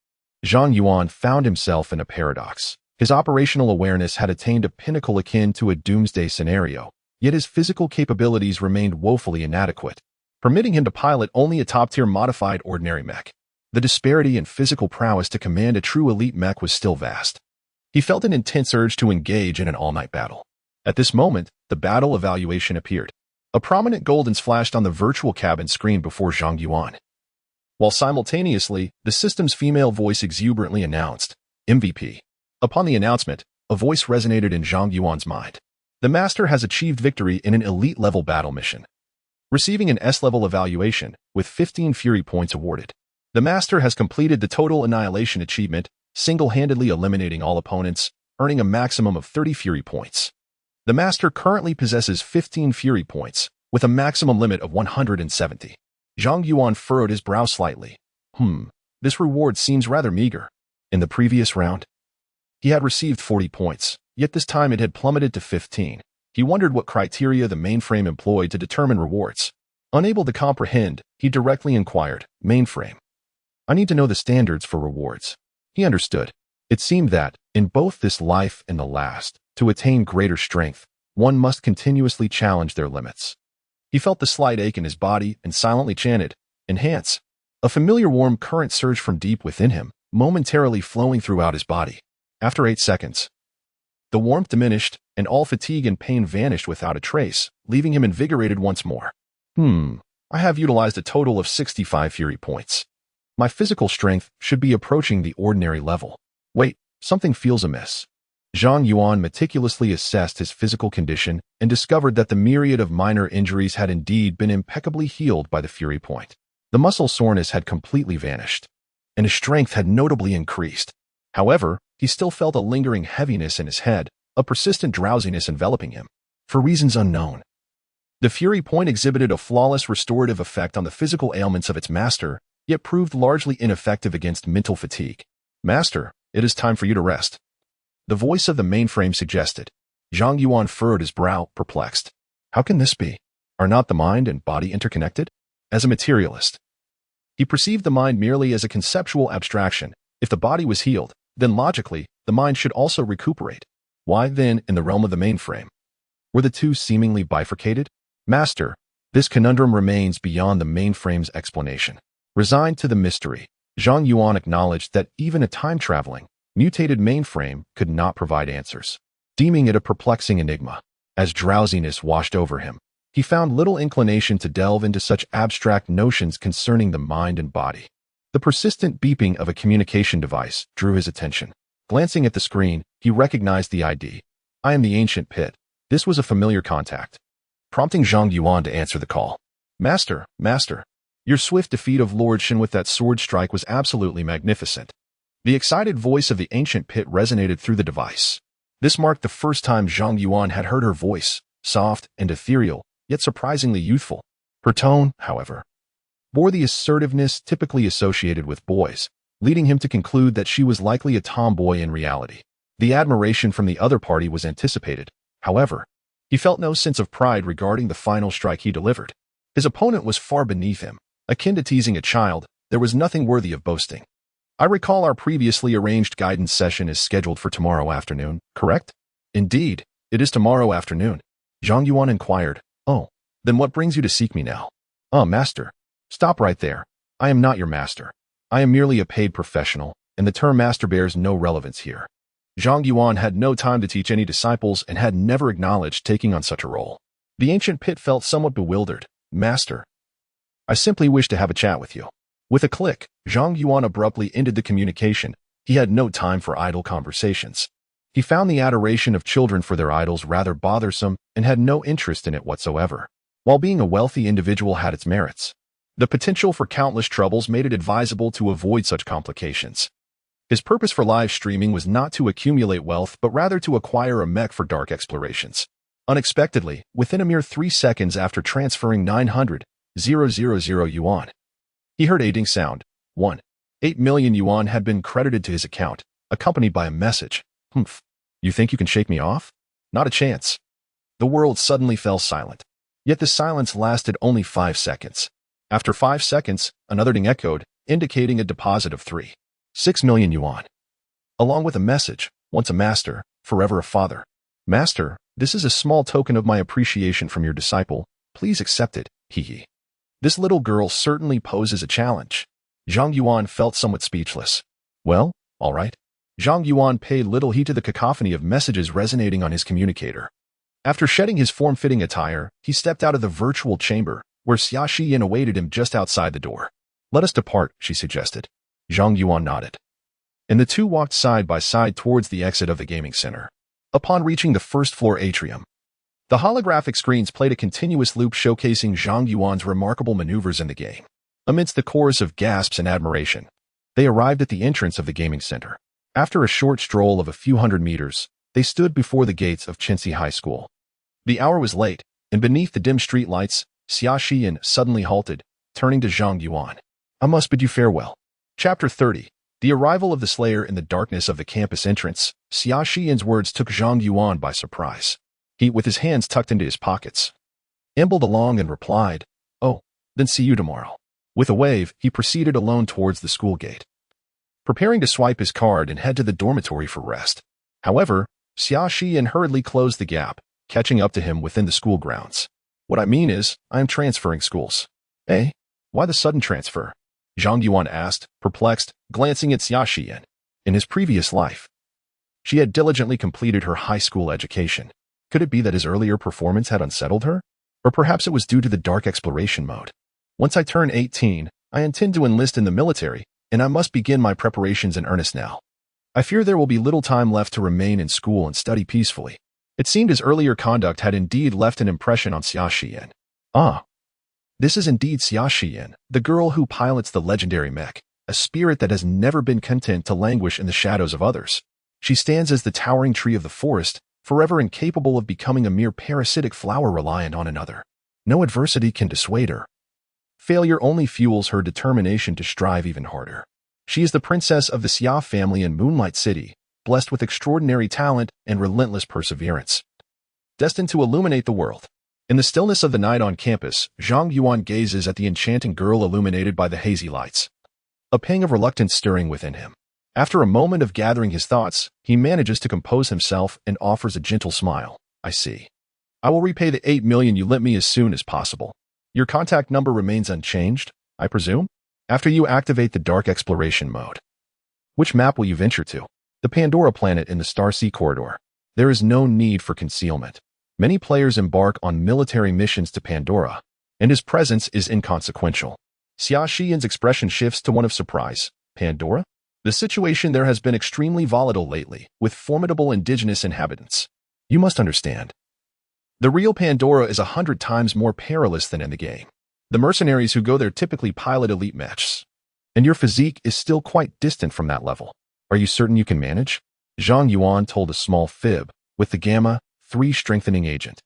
Zhang Yuan found himself in a paradox. His operational awareness had attained a pinnacle akin to a doomsday scenario, yet his physical capabilities remained woefully inadequate, permitting him to pilot only a top-tier modified ordinary mech. The disparity in physical prowess to command a true elite mech was still vast. He felt an intense urge to engage in an all-night battle. At this moment, the battle evaluation appeared. A prominent golden flashed on the virtual cabin screen before Zhang Yuan, while simultaneously, the system's female voice exuberantly announced, MVP. Upon the announcement, a voice resonated in Zhang Yuan's mind. The Master has achieved victory in an elite-level battle mission, receiving an S-level evaluation, with 15 Fury points awarded. The Master has completed the total annihilation achievement, single-handedly eliminating all opponents, earning a maximum of 30 Fury points. The Master currently possesses 15 Fury points, with a maximum limit of 170. Zhang Yuan furrowed his brow slightly. This reward seems rather meager. In the previous round, he had received 40 points, yet this time it had plummeted to 15. He wondered what criteria the mainframe employed to determine rewards. Unable to comprehend, he directly inquired, "Mainframe, I need to know the standards for rewards." He understood. It seemed that, in both this life and the last, to attain greater strength, one must continuously challenge their limits. He felt the slight ache in his body and silently chanted, "Enhance." A familiar warm current surged from deep within him, momentarily flowing throughout his body. After 8 seconds, the warmth diminished, and all fatigue and pain vanished without a trace, leaving him invigorated once more. I have utilized a total of 65 Fury points. My physical strength should be approaching the ordinary level. Wait, something feels amiss. Zhang Yuan meticulously assessed his physical condition and discovered that the myriad of minor injuries had indeed been impeccably healed by the Fury point. The muscle soreness had completely vanished, and his strength had notably increased. However, he still felt a lingering heaviness in his head, a persistent drowsiness enveloping him. For reasons unknown, the Fury point exhibited a flawless restorative effect on the physical ailments of its master, yet proved largely ineffective against mental fatigue. "Master, it is time for you to rest," the voice of the mainframe suggested. Zhang Yuan furrowed his brow, perplexed. How can this be? Are not the mind and body interconnected? As a materialist, he perceived the mind merely as a conceptual abstraction. If the body was healed, then logically, the mind should also recuperate. Why, then, in the realm of the mainframe, were the two seemingly bifurcated? Master, this conundrum remains beyond the mainframe's explanation. Resigned to the mystery, Zhang Yuan acknowledged that even a time-traveling, mutated mainframe could not provide answers, deeming it a perplexing enigma. As drowsiness washed over him, he found little inclination to delve into such abstract notions concerning the mind and body. The persistent beeping of a communication device drew his attention. Glancing at the screen, he recognized the ID. "I am the Ancient Pit." This was a familiar contact, prompting Zhang Yuan to answer the call. Master, your swift defeat of Lord Shen with that sword strike was absolutely magnificent." The excited voice of the Ancient Pit resonated through the device. This marked the first time Zhang Yuan had heard her voice, soft and ethereal, yet surprisingly youthful. Her tone, however, bore the assertiveness typically associated with boys, leading him to conclude that she was likely a tomboy in reality. The admiration from the other party was anticipated. However, he felt no sense of pride regarding the final strike he delivered. His opponent was far beneath him. Akin to teasing a child, there was nothing worthy of boasting. "I recall our previously arranged guidance session is scheduled for tomorrow afternoon, correct?" "Indeed, it is tomorrow afternoon." Zhang Yuan inquired. "Oh, then what brings you to seek me now?" Master." "Stop right there. I am not your master. I am merely a paid professional, and the term master bears no relevance here." Zhang Yuan had no time to teach any disciples and had never acknowledged taking on such a role. The Ancient Pit felt somewhat bewildered. "Master, I simply wish to have a chat with you." With a click, Zhang Yuan abruptly ended the communication. He had no time for idle conversations. He found the adoration of children for their idols rather bothersome and had no interest in it whatsoever. While being a wealthy individual had its merits, the potential for countless troubles made it advisable to avoid such complications. His purpose for live streaming was not to accumulate wealth but rather to acquire a mech for dark explorations. Unexpectedly, within a mere 3 seconds after transferring 900,000 yuan, he heard a ding sound. 1.8 million yuan had been credited to his account, accompanied by a message. You think you can shake me off? Not a chance. The world suddenly fell silent. Yet the silence lasted only 5 seconds. After 5 seconds, another ding echoed, indicating a deposit of 3.6 million yuan. Along with a message, once a master, forever a father. Master, this is a small token of my appreciation from your disciple. Please accept it, hee. This little girl certainly poses a challenge. Zhang Yuan felt somewhat speechless. Well, all right. Zhang Yuan paid little heed to the cacophony of messages resonating on his communicator. After shedding his form-fitting attire, he stepped out of the virtual chamber, where Xia Shiyin awaited him just outside the door. Let us depart, she suggested. Zhang Yuan nodded. And the two walked side by side towards the exit of the gaming center. Upon reaching the first-floor atrium, the holographic screens played a continuous loop showcasing Zhang Yuan's remarkable maneuvers in the game. Amidst the chorus of gasps and admiration, they arrived at the entrance of the gaming center. After a short stroll of a few hundred meters, they stood before the gates of Qinxi High School. The hour was late, and beneath the dim street lights, Xia Shiyin suddenly halted, turning to Zhang Yuan. I must bid you farewell. Chapter 30. The arrival of the Slayer in the darkness of the campus entrance. Xia Shiyin's words took Zhang Yuan by surprise. He, with his hands tucked into his pockets, ambled along and replied, "Oh, then see you tomorrow." With a wave, he proceeded alone towards the school gate, preparing to swipe his card and head to the dormitory for rest. However, Xia Shiyin hurriedly closed the gap, catching up to him within the school grounds. What I mean is, I am transferring schools. Eh? Why the sudden transfer? Zhang Yuan asked, perplexed, glancing at Xia Shiyin. In his previous life, she had diligently completed her high school education. Could it be that his earlier performance had unsettled her? Or perhaps it was due to the dark exploration mode. Once I turn 18, I intend to enlist in the military, and I must begin my preparations in earnest now. I fear there will be little time left to remain in school and study peacefully. It seemed his earlier conduct had indeed left an impression on Xia Shiyin. Ah. This is indeed Xia Shiyin, the girl who pilots the legendary mech, a spirit that has never been content to languish in the shadows of others. She stands as the towering tree of the forest, forever incapable of becoming a mere parasitic flower reliant on another. No adversity can dissuade her. Failure only fuels her determination to strive even harder. She is the princess of the Xia family in Moonlight City, blessed with extraordinary talent and relentless perseverance, destined to illuminate the world. In the stillness of the night on campus, Zhang Yuan gazes at the enchanting girl illuminated by the hazy lights, a pang of reluctance stirring within him. After a moment of gathering his thoughts, he manages to compose himself and offers a gentle smile. I see. I will repay the 8 million you lent me as soon as possible. Your contact number remains unchanged, I presume? After you activate the dark exploration mode. Which map will you venture to? The Pandora planet in the Star Sea corridor. There is no need for concealment. Many players embark on military missions to Pandora, and his presence is inconsequential. Xia Shiyin's expression shifts to one of surprise. Pandora? The situation there has been extremely volatile lately, with formidable indigenous inhabitants. You must understand. The real Pandora is 100 times more perilous than in the game. The mercenaries who go there typically pilot elite mechs, and your physique is still quite distant from that level. Are you certain you can manage? Zhang Yuan told a small fib, with the Gamma 3 strengthening agent.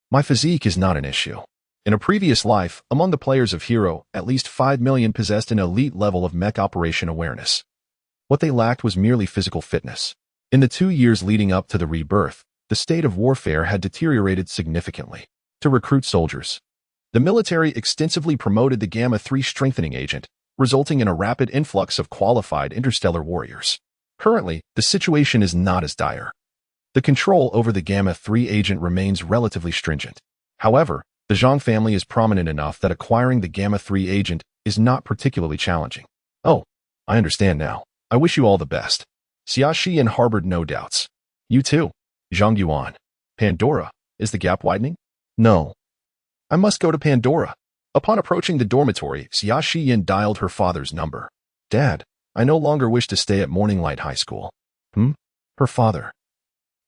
My physique is not an issue. In a previous life, among the players of Hero, at least 5 million possessed an elite level of mech operation awareness. What they lacked was merely physical fitness. In the 2 years leading up to the rebirth, the state of warfare had deteriorated significantly. To recruit soldiers, the military extensively promoted the Gamma 3 strengthening agent, resulting in a rapid influx of qualified interstellar warriors. Currently, the situation is not as dire. The control over the Gamma 3 agent remains relatively stringent. However, the Zhang family is prominent enough that acquiring the Gamma 3 agent is not particularly challenging. Oh, I understand now. I wish you all the best. Xia Shiyin harbored no doubts. You too, Zhang Yuan. Pandora, is the gap widening? No. I must go to Pandora. Upon approaching the dormitory, Xia Shiyin dialed her father's number. Dad, I no longer wish to stay at Morning Light High School. Her father,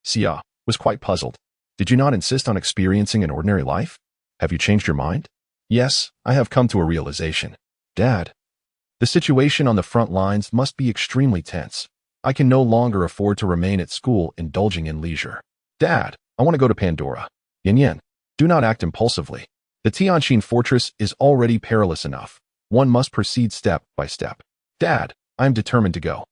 Xia, was quite puzzled. Did you not insist on experiencing an ordinary life? Have you changed your mind? Yes, I have come to a realization. Dad, the situation on the front lines must be extremely tense. I can no longer afford to remain at school indulging in leisure. Dad, I want to go to Pandora. Yin, do not act impulsively. The Tianqin fortress is already perilous enough. One must proceed step by step. Dad, I am determined to go.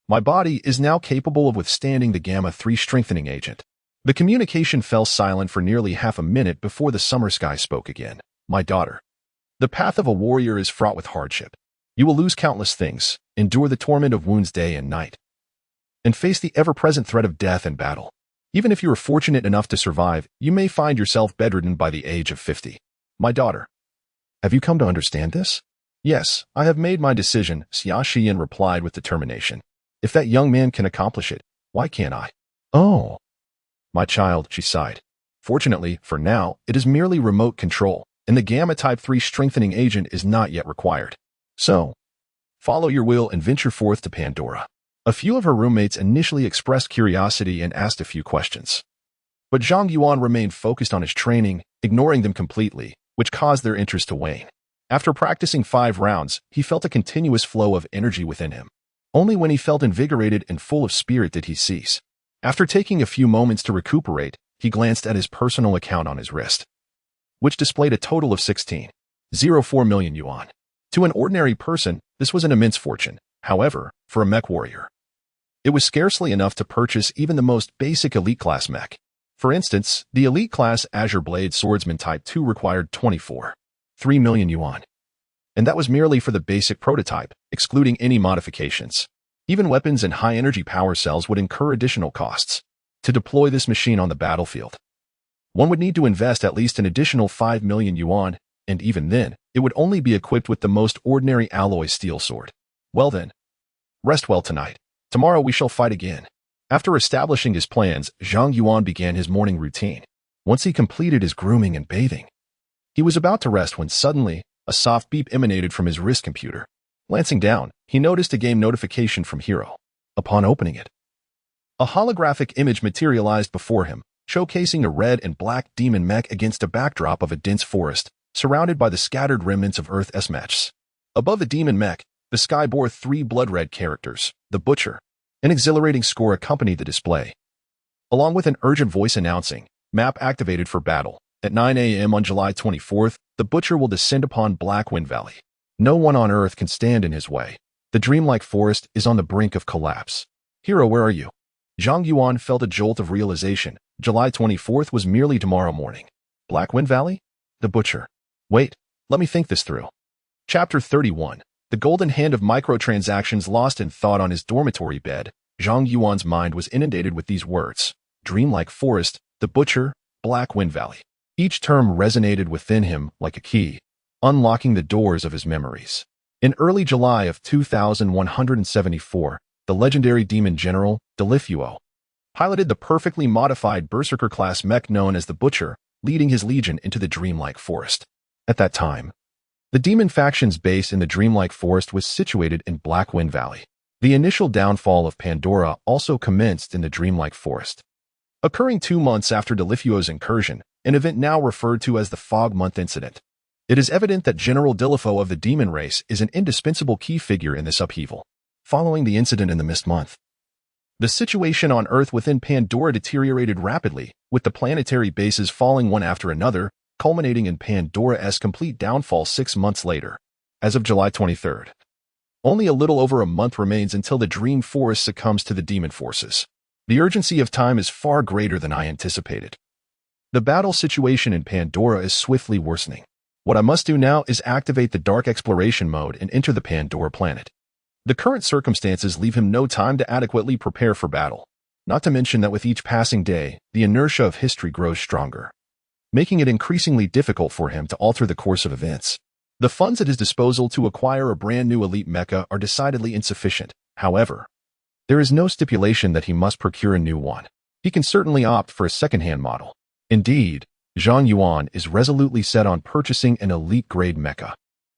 My body is now capable of withstanding the Gamma 3 strengthening agent. The communication fell silent for nearly half a minute before the summer sky spoke again. My daughter, the path of a warrior is fraught with hardship. You will lose countless things, endure the torment of wounds day and night, and face the ever-present threat of death and battle. Even if you are fortunate enough to survive, you may find yourself bedridden by the age of 50. My daughter, have you come to understand this? Yes, I have made my decision, Xia Xian replied with determination. If that young man can accomplish it, why can't I? Oh, my child, she sighed. Fortunately, for now, it is merely remote control, and the Gamma Type 3 strengthening agent is not yet required. So, follow your will and venture forth to Pandora. A few of her roommates initially expressed curiosity and asked a few questions. But Zhang Yuan remained focused on his training, ignoring them completely, which caused their interest to wane. After practicing 5 rounds, he felt a continuous flow of energy within him. Only when he felt invigorated and full of spirit did he cease. After taking a few moments to recuperate, he glanced at his personal account on his wrist, which displayed a total of 16.04 million yuan. To an ordinary person, this was an immense fortune. However, for a mech warrior, it was scarcely enough to purchase even the most basic elite class mech. For instance, the elite class Azure Blade Swordsman Type 2 required 24.3 million yuan. And that was merely for the basic prototype, excluding any modifications. Even weapons and high-energy power cells would incur additional costs. To deploy this machine on the battlefield, one would need to invest at least an additional 5 million yuan, and even then, it would only be equipped with the most ordinary alloy steel sword. Well then, rest well tonight. Tomorrow we shall fight again. After establishing his plans, Zhang Yuan began his morning routine. Once he completed his grooming and bathing, he was about to rest when suddenly, a soft beep emanated from his wrist computer. Glancing down, he noticed a game notification from Hero. Upon opening it, a holographic image materialized before him, showcasing a red and black demon mech against a backdrop of a dense forest, surrounded by the scattered remnants of Earth S-mechs. Above the demon mech, the sky bore 3 blood-red characters, the Butcher. An exhilarating score accompanied the display, along with an urgent voice announcing, map activated for battle. At 9 a.m. on July 24th, the Butcher will descend upon Blackwind Valley. No one on Earth can stand in his way. The dreamlike forest is on the brink of collapse. Hero, where are you? Zhang Yuan felt a jolt of realization. July 24th was merely tomorrow morning. Blackwind Valley? The Butcher. Wait, let me think this through. Chapter 31. The golden hand of microtransactions. Lost in thought on his dormitory bed, Zhang Yuan's mind was inundated with these words. Dreamlike forest, the Butcher, Blackwind Valley. Each term resonated within him like a key, unlocking the doors of his memories. In early July of 2174, the legendary demon general, Delithuo, piloted the perfectly modified berserker-class mech known as the Butcher, leading his legion into the dreamlike forest. At that time, the demon faction's base in the dreamlike forest was situated in Blackwind Valley. The initial downfall of Pandora also commenced in the dreamlike forest, occurring 2 months after Delithuo's incursion, an event now referred to as the Fog Month Incident. It is evident that General Delithuo of the demon race is an indispensable key figure in this upheaval. Following the incident in the Mist Month, the situation on Earth within Pandora deteriorated rapidly, with the planetary bases falling one after another, culminating in Pandora's complete downfall 6 months later. As of July 23rd, only a little over a month remains until the Dream Forest succumbs to the demon forces. The urgency of time is far greater than I anticipated. The battle situation in Pandora is swiftly worsening. What I must do now is activate the Dark Exploration mode and enter the Pandora planet. The current circumstances leave him no time to adequately prepare for battle. Not to mention that with each passing day, the inertia of history grows stronger, making it increasingly difficult for him to alter the course of events. The funds at his disposal to acquire a brand new elite mecha are decidedly insufficient. However, there is no stipulation that he must procure a new one. He can certainly opt for a second-hand model. Indeed, Zhang Yuan is resolutely set on purchasing an elite-grade mecha.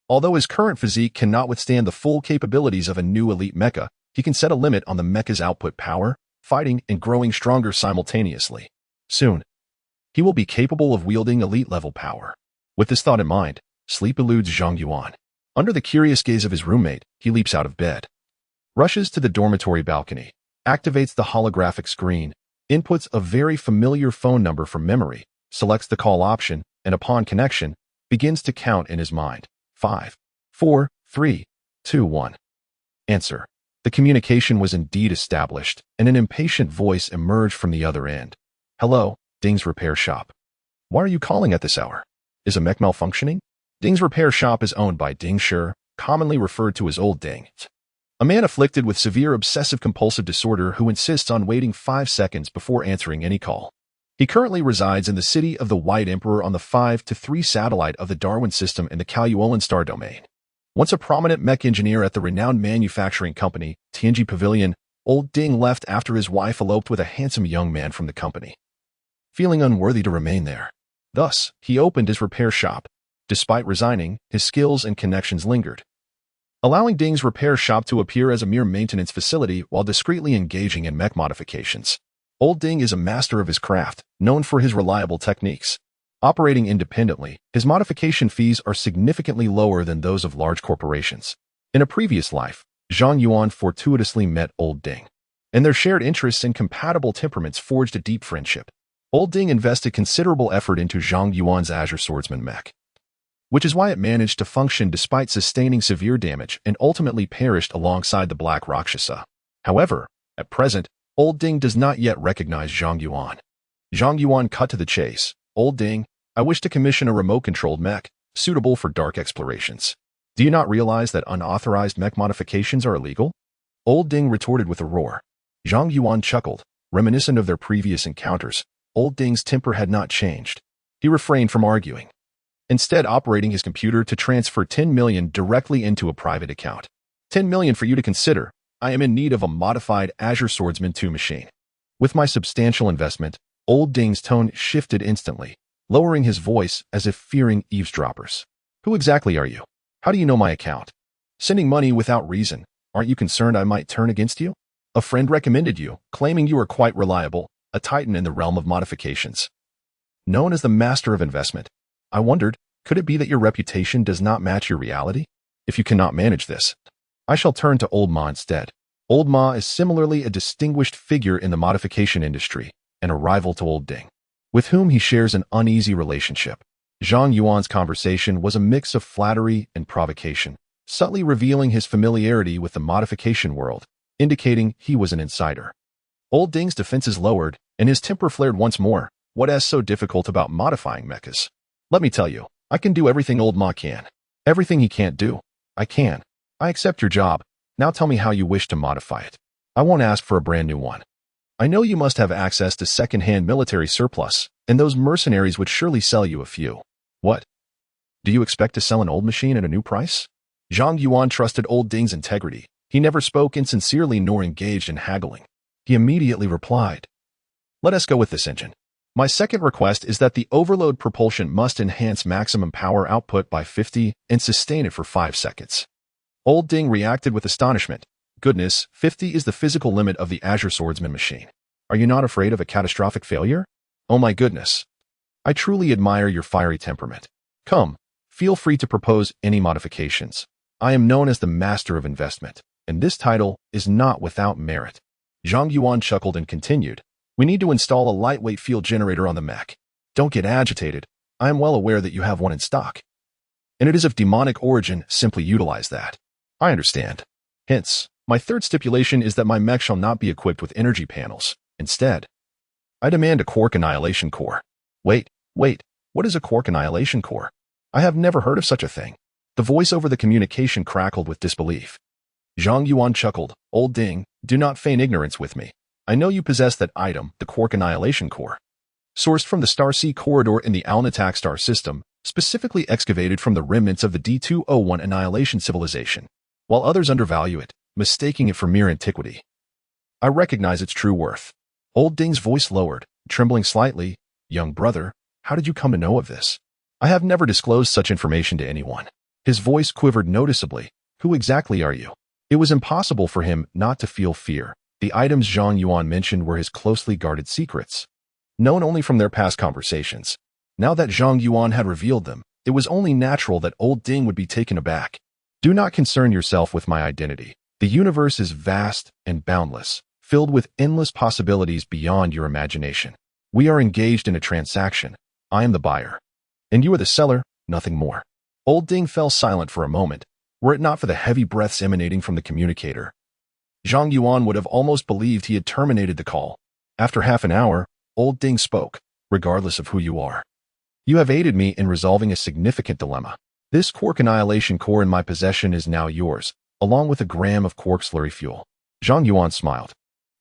Although his current physique cannot withstand the full capabilities of a new elite mecha, he can set a limit on the mecha's output power, fighting, and growing stronger simultaneously. Soon, he will be capable of wielding elite-level power. With this thought in mind, sleep eludes Zhang Yuan. Under the curious gaze of his roommate, he leaps out of bed, rushes to the dormitory balcony, activates the holographic screen, inputs a very familiar phone number from memory, selects the call option, and upon connection, begins to count in his mind. 5, 4, 3, 2, 1. Answer. The communication was indeed established, and an impatient voice emerged from the other end. Hello, Ding's Repair Shop. Why are you calling at this hour? Is a mech malfunctioning? Ding's Repair Shop is owned by Ding Shi, commonly referred to as Old Ding, a man afflicted with severe obsessive-compulsive disorder who insists on waiting 5 seconds before answering any call. He currently resides in the city of the White Emperor on the 5-3 satellite of the Darwin system in the Kaluolan star domain. Once a prominent mech engineer at the renowned manufacturing company, Tianji Pavilion, Old Ding left after his wife eloped with a handsome young man from the company, feeling unworthy to remain there. Thus, he opened his repair shop. Despite resigning, his skills and connections lingered, allowing Ding's repair shop to appear as a mere maintenance facility while discreetly engaging in mech modifications. Old Ding is a master of his craft, known for his reliable techniques. Operating independently, his modification fees are significantly lower than those of large corporations. In a previous life, Zhang Yuan fortuitously met Old Ding, and their shared interests and compatible temperaments forged a deep friendship. Old Ding invested considerable effort into Zhang Yuan's Azure Swordsman mech, which is why it managed to function despite sustaining severe damage and ultimately perished alongside the Black Rakshasa. However, at present, Old Ding does not yet recognize Zhang Yuan. Zhang Yuan cut to the chase. Old Ding, I wish to commission a remote-controlled mech, suitable for dark explorations. Do you not realize that unauthorized mech modifications are illegal? Old Ding retorted with a roar. Zhang Yuan chuckled. Reminiscent of their previous encounters, Old Ding's temper had not changed. He refrained from arguing, instead operating his computer to transfer 10 million directly into a private account. 10 million for you to consider. I am in need of a modified Azure Swordsman 2 machine. With my substantial investment, Old Ding's tone shifted instantly, lowering his voice as if fearing eavesdroppers. Who exactly are you? How do you know my account? Sending money without reason. Aren't you concerned I might turn against you? A friend recommended you, claiming you are quite reliable, a titan in the realm of modifications, known as the master of investment. I wondered, could it be that your reputation does not match your reality? If you cannot manage this, I shall turn to Old Ma instead. Old Ma is similarly a distinguished figure in the modification industry and a rival to Old Ding, with whom he shares an uneasy relationship. Zhang Yuan's conversation was a mix of flattery and provocation, subtly revealing his familiarity with the modification world, indicating he was an insider. Old Ding's defenses lowered, and his temper flared once more. What is so difficult about modifying mechas? Let me tell you, I can do everything Old Ma can. Everything he can't do, I can. I accept your job. Now tell me how you wish to modify it. I won't ask for a brand new one. I know you must have access to second-hand military surplus, and those mercenaries would surely sell you a few. What? Do you expect to sell an old machine at a new price? Zhang Yuan trusted Old Ding's integrity. He never spoke insincerely nor engaged in haggling. He immediately replied, let us go with this engine. My second request is that the overload propulsion must enhance maximum power output by 50 and sustain it for 5 seconds. Old Ding reacted with astonishment. Goodness, 50 is the physical limit of the Azure Swordsman machine. Are you not afraid of a catastrophic failure? Oh my goodness. I truly admire your fiery temperament. Come, feel free to propose any modifications. I am known as the master of investment, and this title is not without merit. Zhang Yuan chuckled and continued. We need to install a lightweight field generator on the mech. Don't get agitated. I am well aware that you have one in stock, and it is of demonic origin. Simply utilize that. I understand. Hence, my third stipulation is that my mech shall not be equipped with energy panels. Instead, I demand a quark annihilation core. Wait, what is a quark annihilation core? I have never heard of such a thing. The voice over the communication crackled with disbelief. Zhang Yuan chuckled. Old Ding, do not feign ignorance with me. I know you possess that item, the quark annihilation core, sourced from the Star-C corridor in the Alnitak star system, specifically excavated from the remnants of the D201 annihilation civilization. While others undervalue it, mistaking it for mere antiquity, I recognize its true worth. Old Ding's voice lowered, trembling slightly. Young brother, how did you come to know of this? I have never disclosed such information to anyone. His voice quivered noticeably. Who exactly are you? It was impossible for him not to feel fear. The items Zhang Yuan mentioned were his closely guarded secrets, known only from their past conversations. Now that Zhang Yuan had revealed them, it was only natural that Old Ding would be taken aback. Do not concern yourself with my identity. The universe is vast and boundless, filled with endless possibilities beyond your imagination. We are engaged in a transaction. I am the buyer, and you are the seller, nothing more. Old Ding fell silent for a moment. Were it not for the heavy breaths emanating from the communicator, Zhang Yuan would have almost believed he had terminated the call. After half an hour, Old Ding spoke, regardless of who you are. You have aided me in resolving a significant dilemma. This quark annihilation core in my possession is now yours, along with a gram of quark slurry fuel. Zhang Yuan smiled.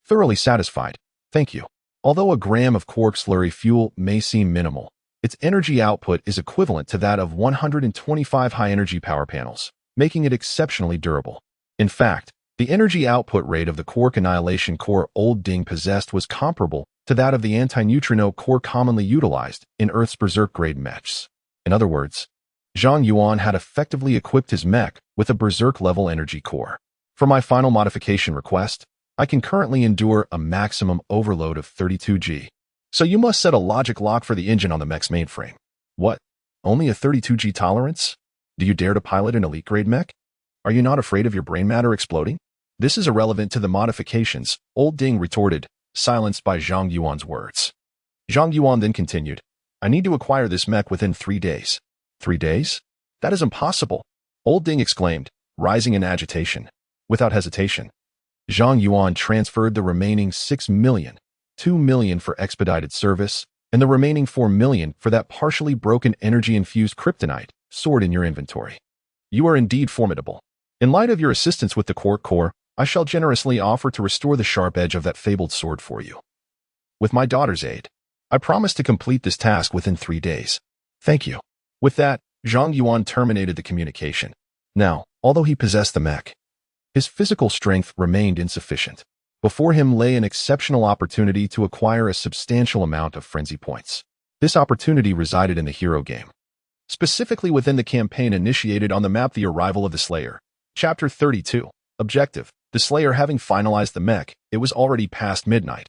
Thoroughly satisfied. Thank you. Although a gram of quark slurry fuel may seem minimal, its energy output is equivalent to that of 125 high-energy power panels, making it exceptionally durable. In fact, the energy output rate of the quark annihilation core Old Ding possessed was comparable to that of the anti-neutrino core commonly utilized in Earth's berserk-grade mechs. In other words, Zhang Yuan had effectively equipped his mech with a berserk-level energy core. For my final modification request, I can currently endure a maximum overload of 32G. So you must set a logic lock for the engine on the mech's mainframe. What? Only a 32G tolerance? Do you dare to pilot an elite-grade mech? Are you not afraid of your brain matter exploding? This is irrelevant to the modifications, Old Ding retorted, silenced by Zhang Yuan's words. Zhang Yuan then continued, I need to acquire this mech within 3 days. 3 days? That is impossible, Old Ding exclaimed, rising in agitation. Without hesitation, Zhang Yuan transferred the remaining 6 million, 2 million for expedited service, and the remaining 4 million for that partially broken energy-infused kryptonite stored in your inventory. You are indeed formidable. In light of your assistance with the quark core, I shall generously offer to restore the sharp edge of that fabled sword for you. With my daughter's aid, I promise to complete this task within 3 days. Thank you. With that, Zhang Yuan terminated the communication. Now, although he possessed the mech, his physical strength remained insufficient. Before him lay an exceptional opportunity to acquire a substantial amount of frenzy points. This opportunity resided in the hero game, specifically within the campaign initiated on the map The Arrival of the Slayer. Chapter 32. Objective. The Slayer having finalized the mech, it was already past midnight,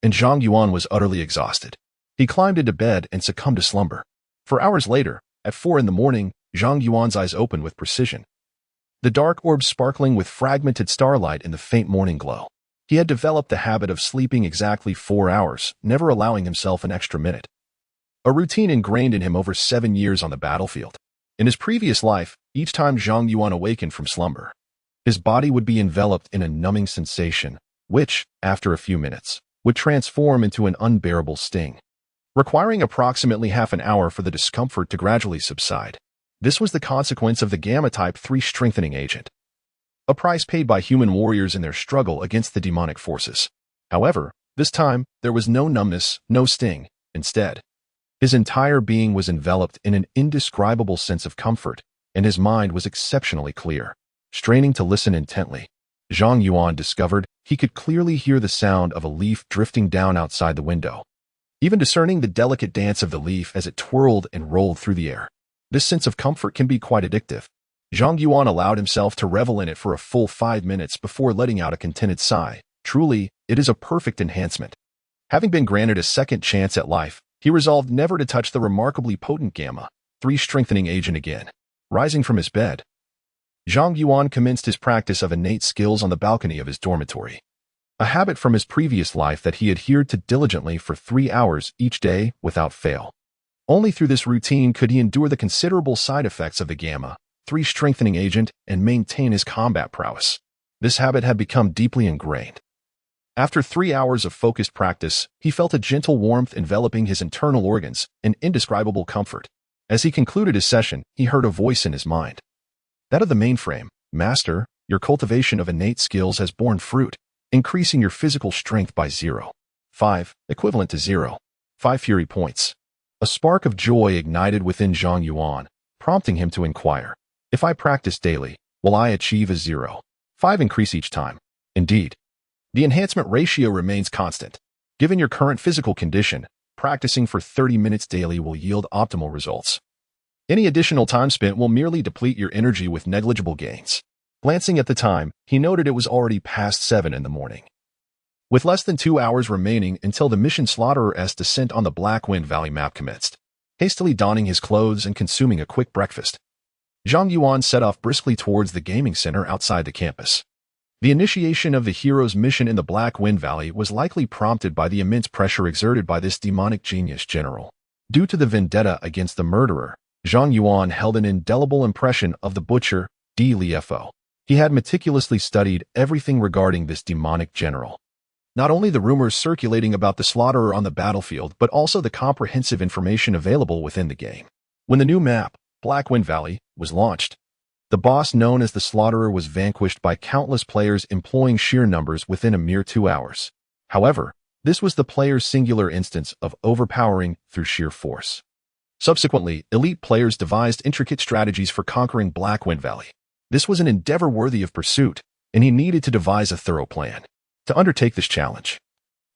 and Zhang Yuan was utterly exhausted. He climbed into bed and succumbed to slumber. For hours later, at 4 in the morning, Zhang Yuan's eyes opened with precision, the dark orbs sparkling with fragmented starlight in the faint morning glow. He had developed the habit of sleeping exactly 4 hours, never allowing himself an extra minute. A routine ingrained in him over 7 years on the battlefield. In his previous life, each time Zhang Yuan awakened from slumber, his body would be enveloped in a numbing sensation, which, after a few minutes, would transform into an unbearable sting, requiring approximately half an hour for the discomfort to gradually subside. This was the consequence of the Gamma-type 3 strengthening agent, a price paid by human warriors in their struggle against the demonic forces. However, this time, there was no numbness, no sting. Instead, his entire being was enveloped in an indescribable sense of comfort, and his mind was exceptionally clear. Straining to listen intently, Zhang Yuan discovered he could clearly hear the sound of a leaf drifting down outside the window, even discerning the delicate dance of the leaf as it twirled and rolled through the air. This sense of comfort can be quite addictive. Zhang Yuan allowed himself to revel in it for a full 5 minutes before letting out a contented sigh. Truly, it is a perfect enhancement. Having been granted a second chance at life, he resolved never to touch the remarkably potent Gamma-3 strengthening agent again. Rising from his bed, Zhang Yuan commenced his practice of innate skills on the balcony of his dormitory, a habit from his previous life that he adhered to diligently for 3 hours each day without fail. Only through this routine could he endure the considerable side effects of the Gamma-3 strengthening agent and maintain his combat prowess. This habit had become deeply ingrained. After 3 hours of focused practice, he felt a gentle warmth enveloping his internal organs, an indescribable comfort. As he concluded his session, he heard a voice in his mind. That of the mainframe. Master, your cultivation of innate skills has borne fruit, increasing your physical strength by 0.5, equivalent to 0.5 fury points. A spark of joy ignited within Zhang Yuan, prompting him to inquire, if I practice daily, will I achieve a 0.5 increase each time? Indeed, the enhancement ratio remains constant. Given your current physical condition, practicing for 30 minutes daily will yield optimal results. Any additional time spent will merely deplete your energy with negligible gains. Glancing at the time, he noted it was already past 7 in the morning. With less than 2 hours remaining until the mission Slaughterer's descent on the Black Wind Valley map commenced, hastily donning his clothes and consuming a quick breakfast, Zhang Yuan set off briskly towards the gaming center outside the campus. The initiation of the hero's mission in the Black Wind Valley was likely prompted by the immense pressure exerted by this demonic genius general. Due to the vendetta against the murderer, Zhang Yuan held an indelible impression of the butcher, Di Liefo. He had meticulously studied everything regarding this demonic general. Not only the rumors circulating about the slaughterer on the battlefield, but also the comprehensive information available within the game. When the new map, Black Wind Valley, was launched, the boss known as the slaughterer was vanquished by countless players employing sheer numbers within a mere 2 hours. However, this was the player's singular instance of overpowering through sheer force. Subsequently, elite players devised intricate strategies for conquering Black Wind Valley. This was an endeavor worthy of pursuit, and he needed to devise a thorough plan. To undertake this challenge,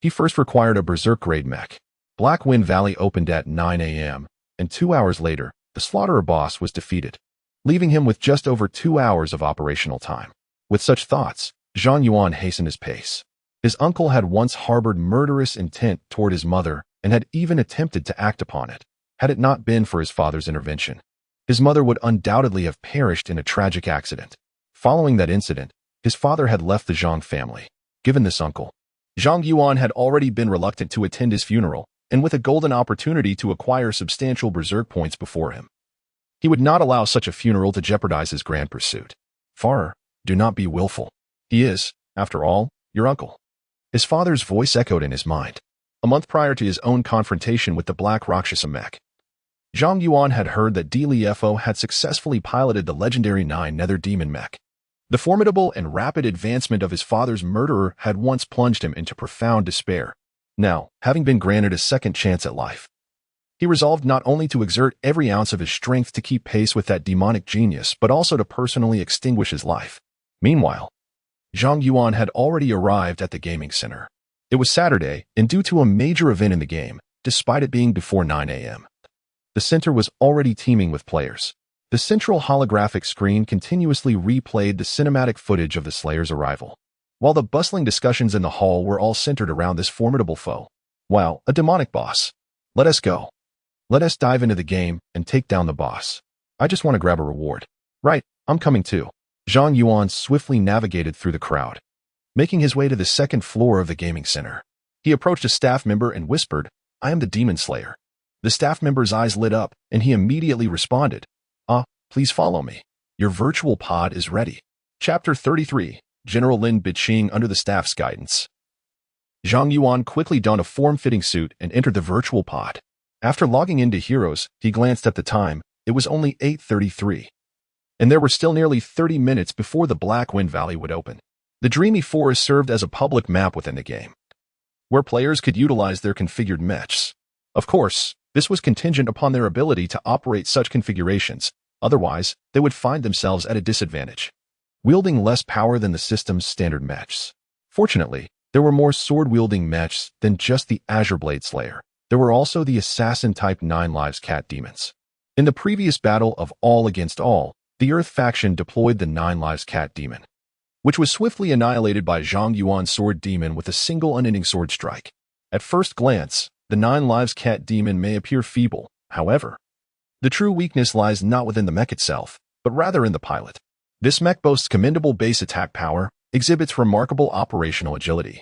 he first required a berserk-grade mech. Black Wind Valley opened at 9 a.m., and 2 hours later, the slaughterer boss was defeated, leaving him with just over 2 hours of operational time. With such thoughts, Zhang Yuan hastened his pace. His uncle had once harbored murderous intent toward his mother and had even attempted to act upon it. Had it not been for his father's intervention, his mother would undoubtedly have perished in a tragic accident. Following that incident, his father had left the Zhang family. Given this uncle, Zhang Yuan had already been reluctant to attend his funeral, and with a golden opportunity to acquire substantial berserk points before him, he would not allow such a funeral to jeopardize his grand pursuit. Father, do not be willful. He is, after all, your uncle. His father's voice echoed in his mind. A month prior to his own confrontation with the Black Rakshasa mech, Zhang Yuan had heard that DLFO had successfully piloted the legendary 9 Nether Demon mech. The formidable and rapid advancement of his father's murderer had once plunged him into profound despair. Now, having been granted a second chance at life, he resolved not only to exert every ounce of his strength to keep pace with that demonic genius, but also to personally extinguish his life. Meanwhile, Zhang Yuan had already arrived at the gaming center. It was Saturday, and due to a major event in the game, despite it being before 9 a.m., the center was already teeming with players. The central holographic screen continuously replayed the cinematic footage of the Slayer's arrival, while the bustling discussions in the hall were all centered around this formidable foe. Wow, a demonic boss. Let us go. Let us dive into the game and take down the boss. I just want to grab a reward. Right, I'm coming too. Zhang Yuan swiftly navigated through the crowd, making his way to the second floor of the gaming center. He approached a staff member and whispered, "I am the Demon Slayer." The staff member's eyes lit up, and he immediately responded, "Please follow me. Your virtual pod is ready." Chapter 33, General Lin Biqing under the staff's guidance. Zhang Yuan quickly donned a form-fitting suit and entered the virtual pod. After logging into Heroes, he glanced at the time. It was only 8:33. And there were still nearly 30 minutes before the Black Wind Valley would open. The Dreamy Forest served as a public map within the game, where players could utilize their configured mechs. Of course, this was contingent upon their ability to operate such configurations. Otherwise, they would find themselves at a disadvantage, wielding less power than the system's standard mechs. Fortunately, there were more sword-wielding mechs than just the Azure Blade Slayer. There were also the assassin-type 9 Lives Cat Demons. In the previous battle of All Against All, the Earth faction deployed the 9 Lives Cat Demon, which was swiftly annihilated by Zhang Yuan's Sword Demon with a single unending sword strike. At first glance, the 9 Lives Cat Demon may appear feeble. However, the true weakness lies not within the mech itself, but rather in the pilot. This mech boasts commendable base attack power, exhibits remarkable operational agility,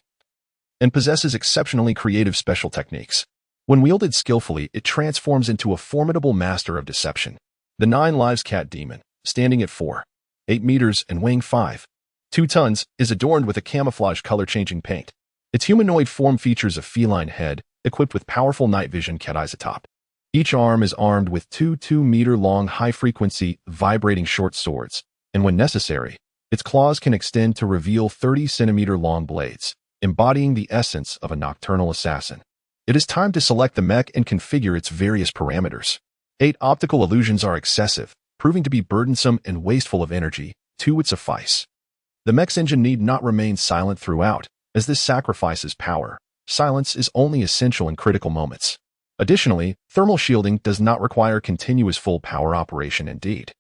and possesses exceptionally creative special techniques. When wielded skillfully, it transforms into a formidable master of deception. The 9 Lives Cat Demon, standing at 4.8 meters and weighing 5.2 tons, is adorned with a camouflage color-changing paint. Its humanoid form features a feline head, equipped with powerful night vision cat eyes atop. Each arm is armed with 2-meter-long high-frequency, vibrating short swords, and when necessary, its claws can extend to reveal 30-centimeter-long blades, embodying the essence of a nocturnal assassin. It is time to select the mech and configure its various parameters. 8 optical illusions are excessive, proving to be burdensome and wasteful of energy. 2 would suffice. The mech's engine need not remain silent throughout, as this sacrifices power. Silence is only essential in critical moments. Additionally, thermal shielding does not require continuous full power operation. Indeed,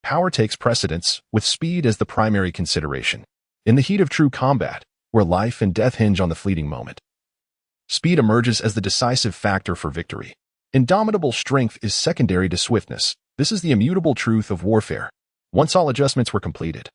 power takes precedence, with speed as the primary consideration. In the heat of true combat, where life and death hinge on the fleeting moment, speed emerges as the decisive factor for victory. Indomitable strength is secondary to swiftness. This is the immutable truth of warfare. Once all adjustments were completed,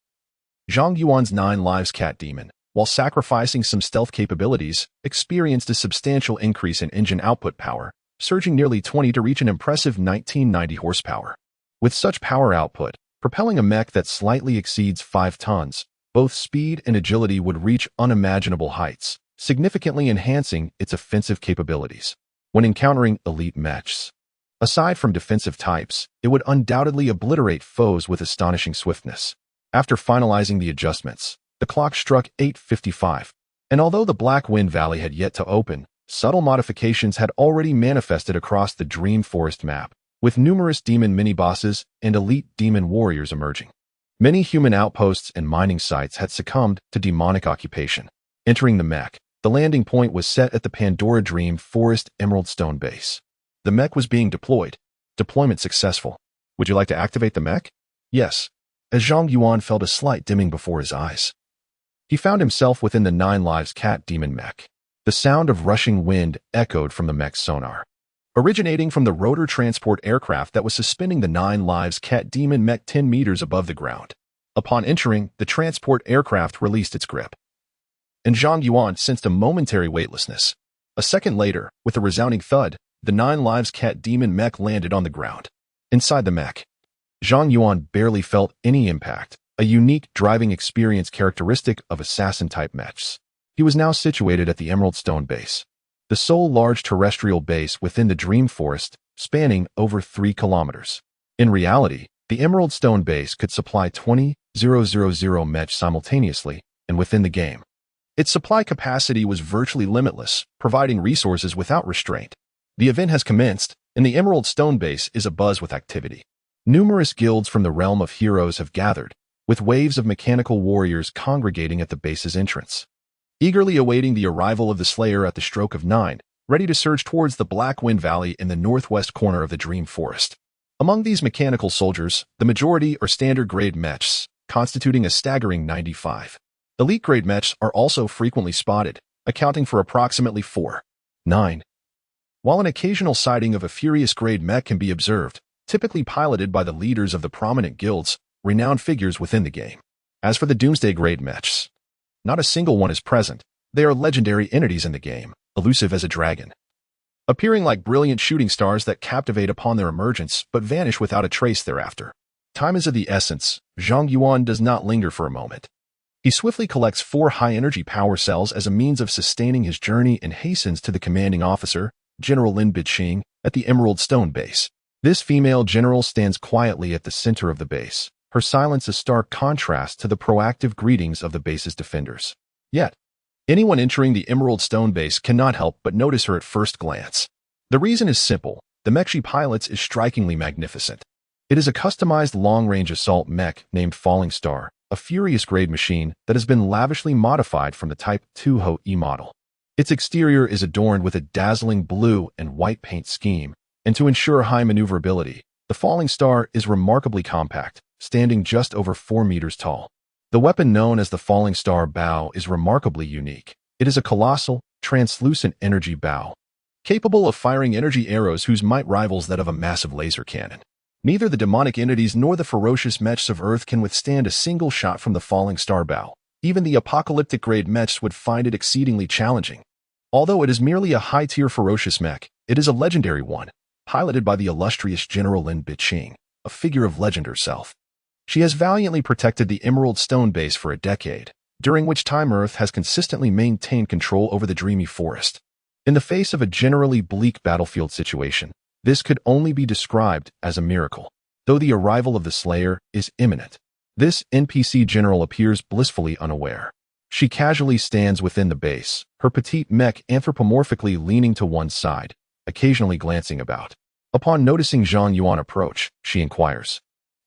Zhang Yuan's 9 Lives Cat Demon, while sacrificing some stealth capabilities, experienced a substantial increase in engine output power, surging nearly 20 to reach an impressive 1990 horsepower. With such power output, propelling a mech that slightly exceeds 5 tons, both speed and agility would reach unimaginable heights. significantly enhancing its offensive capabilities. When encountering elite mechs, aside from defensive types, it would undoubtedly obliterate foes with astonishing swiftness. After finalizing the adjustments, the clock struck 8:55, and although the Black Wind Valley had yet to open, subtle modifications had already manifested across the Dream Forest map, with numerous demon mini-bosses and elite demon warriors emerging. Many human outposts and mining sites had succumbed to demonic occupation. Entering the mech, the landing point was set at the Pandora Dream Forest Emerald Stone Base. The mech was being deployed. Deployment successful. Would you like to activate the mech? Yes. As Zhang Yuan felt a slight dimming before his eyes, he found himself within the 9 Lives Cat Demon mech. The sound of rushing wind echoed from the mech's sonar, originating from the rotor transport aircraft that was suspending the 9 Lives Cat Demon mech 10 meters above the ground. Upon entering, the transport aircraft released its grip, and Zhang Yuan sensed a momentary weightlessness. A second later, with a resounding thud, the 9 Lives Cat Demon mech landed on the ground. Inside the mech, Zhang Yuan barely felt any impact, a unique driving experience characteristic of assassin-type mechs. He was now situated at the Emerald Stone Base, the sole large terrestrial base within the Dream Forest, spanning over 3 kilometers. In reality, the Emerald Stone Base could supply 20,000 mechs simultaneously and within the game. Its supply capacity was virtually limitless, providing resources without restraint. The event has commenced, and the Emerald Stone Base is abuzz with activity. Numerous guilds from the realm of heroes have gathered, with waves of mechanical warriors congregating at the base's entrance, eagerly awaiting the arrival of the Slayer at the stroke of 9, ready to surge towards the Black Wind Valley in the northwest corner of the Dream Forest. Among these mechanical soldiers, the majority are standard-grade mechs, constituting a staggering 95. Elite-grade mechs are also frequently spotted, accounting for approximately 4.9. While an occasional sighting of a Furious-grade mech can be observed, typically piloted by the leaders of the prominent guilds, renowned figures within the game. As for the Doomsday-grade mechs, not a single one is present. They are legendary entities in the game, elusive as a dragon, appearing like brilliant shooting stars that captivate upon their emergence but vanish without a trace thereafter. Time is of the essence. Zhang Yuan does not linger for a moment. He swiftly collects 4 high-energy power cells as a means of sustaining his journey and hastens to the commanding officer, General Lin Biqing, at the Emerald Stone Base. This female general stands quietly at the center of the base, her silence a stark contrast to the proactive greetings of the base's defenders. Yet, anyone entering the Emerald Stone Base cannot help but notice her at first glance. The reason is simple. The mech she pilots is strikingly magnificent. It is a customized long-range assault mech named Falling Star, a Furious-grade machine that has been lavishly modified from the Type 2 E model. Its exterior is adorned with a dazzling blue and white paint scheme, and to ensure high maneuverability, the Falling Star is remarkably compact, standing just over 4 meters tall. The weapon known as the Falling Star Bow is remarkably unique. It is a colossal, translucent energy bow, capable of firing energy arrows whose might rivals that of a massive laser cannon. Neither the demonic entities nor the ferocious mechs of Earth can withstand a single shot from the Falling Star Bow. Even the apocalyptic-grade mechs would find it exceedingly challenging. Although it is merely a high-tier ferocious mech, it is a legendary one, piloted by the illustrious General Lin Biqing, a figure of legend herself. She has valiantly protected the Emerald Stone Base for a decade, during which time Earth has consistently maintained control over the dreamy forest. In the face of a generally bleak battlefield situation, this could only be described as a miracle. Though the arrival of the Slayer is imminent, this NPC general appears blissfully unaware. She casually stands within the base, her petite mech anthropomorphically leaning to one side, occasionally glancing about. Upon noticing Zhang Yuan approach, she inquires,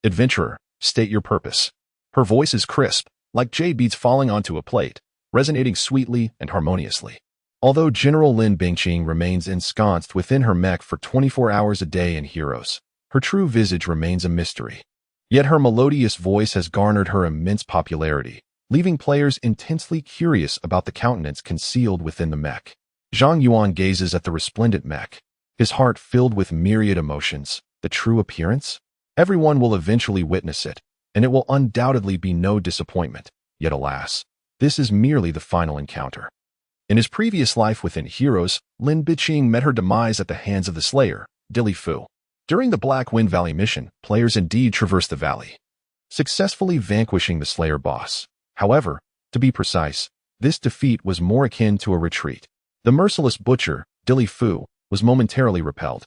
"Adventurer, state your purpose." Her voice is crisp, like jade beads falling onto a plate, resonating sweetly and harmoniously. Although General Lin Biqing remains ensconced within her mech for 24 hours a day in Heroes, her true visage remains a mystery. Yet her melodious voice has garnered her immense popularity, leaving players intensely curious about the countenance concealed within the mech. Zhang Yuan gazes at the resplendent mech, his heart filled with myriad emotions. The true appearance? Everyone will eventually witness it, and it will undoubtedly be no disappointment. Yet alas, this is merely the final encounter. In his previous life within Heroes, Lin Biqing met her demise at the hands of the Slayer, Dilly Fu. During the Black Wind Valley mission, players indeed traversed the valley, successfully vanquishing the Slayer boss. However, to be precise, This defeat was more akin to a retreat. The merciless butcher, Dilly Fu, was momentarily repelled,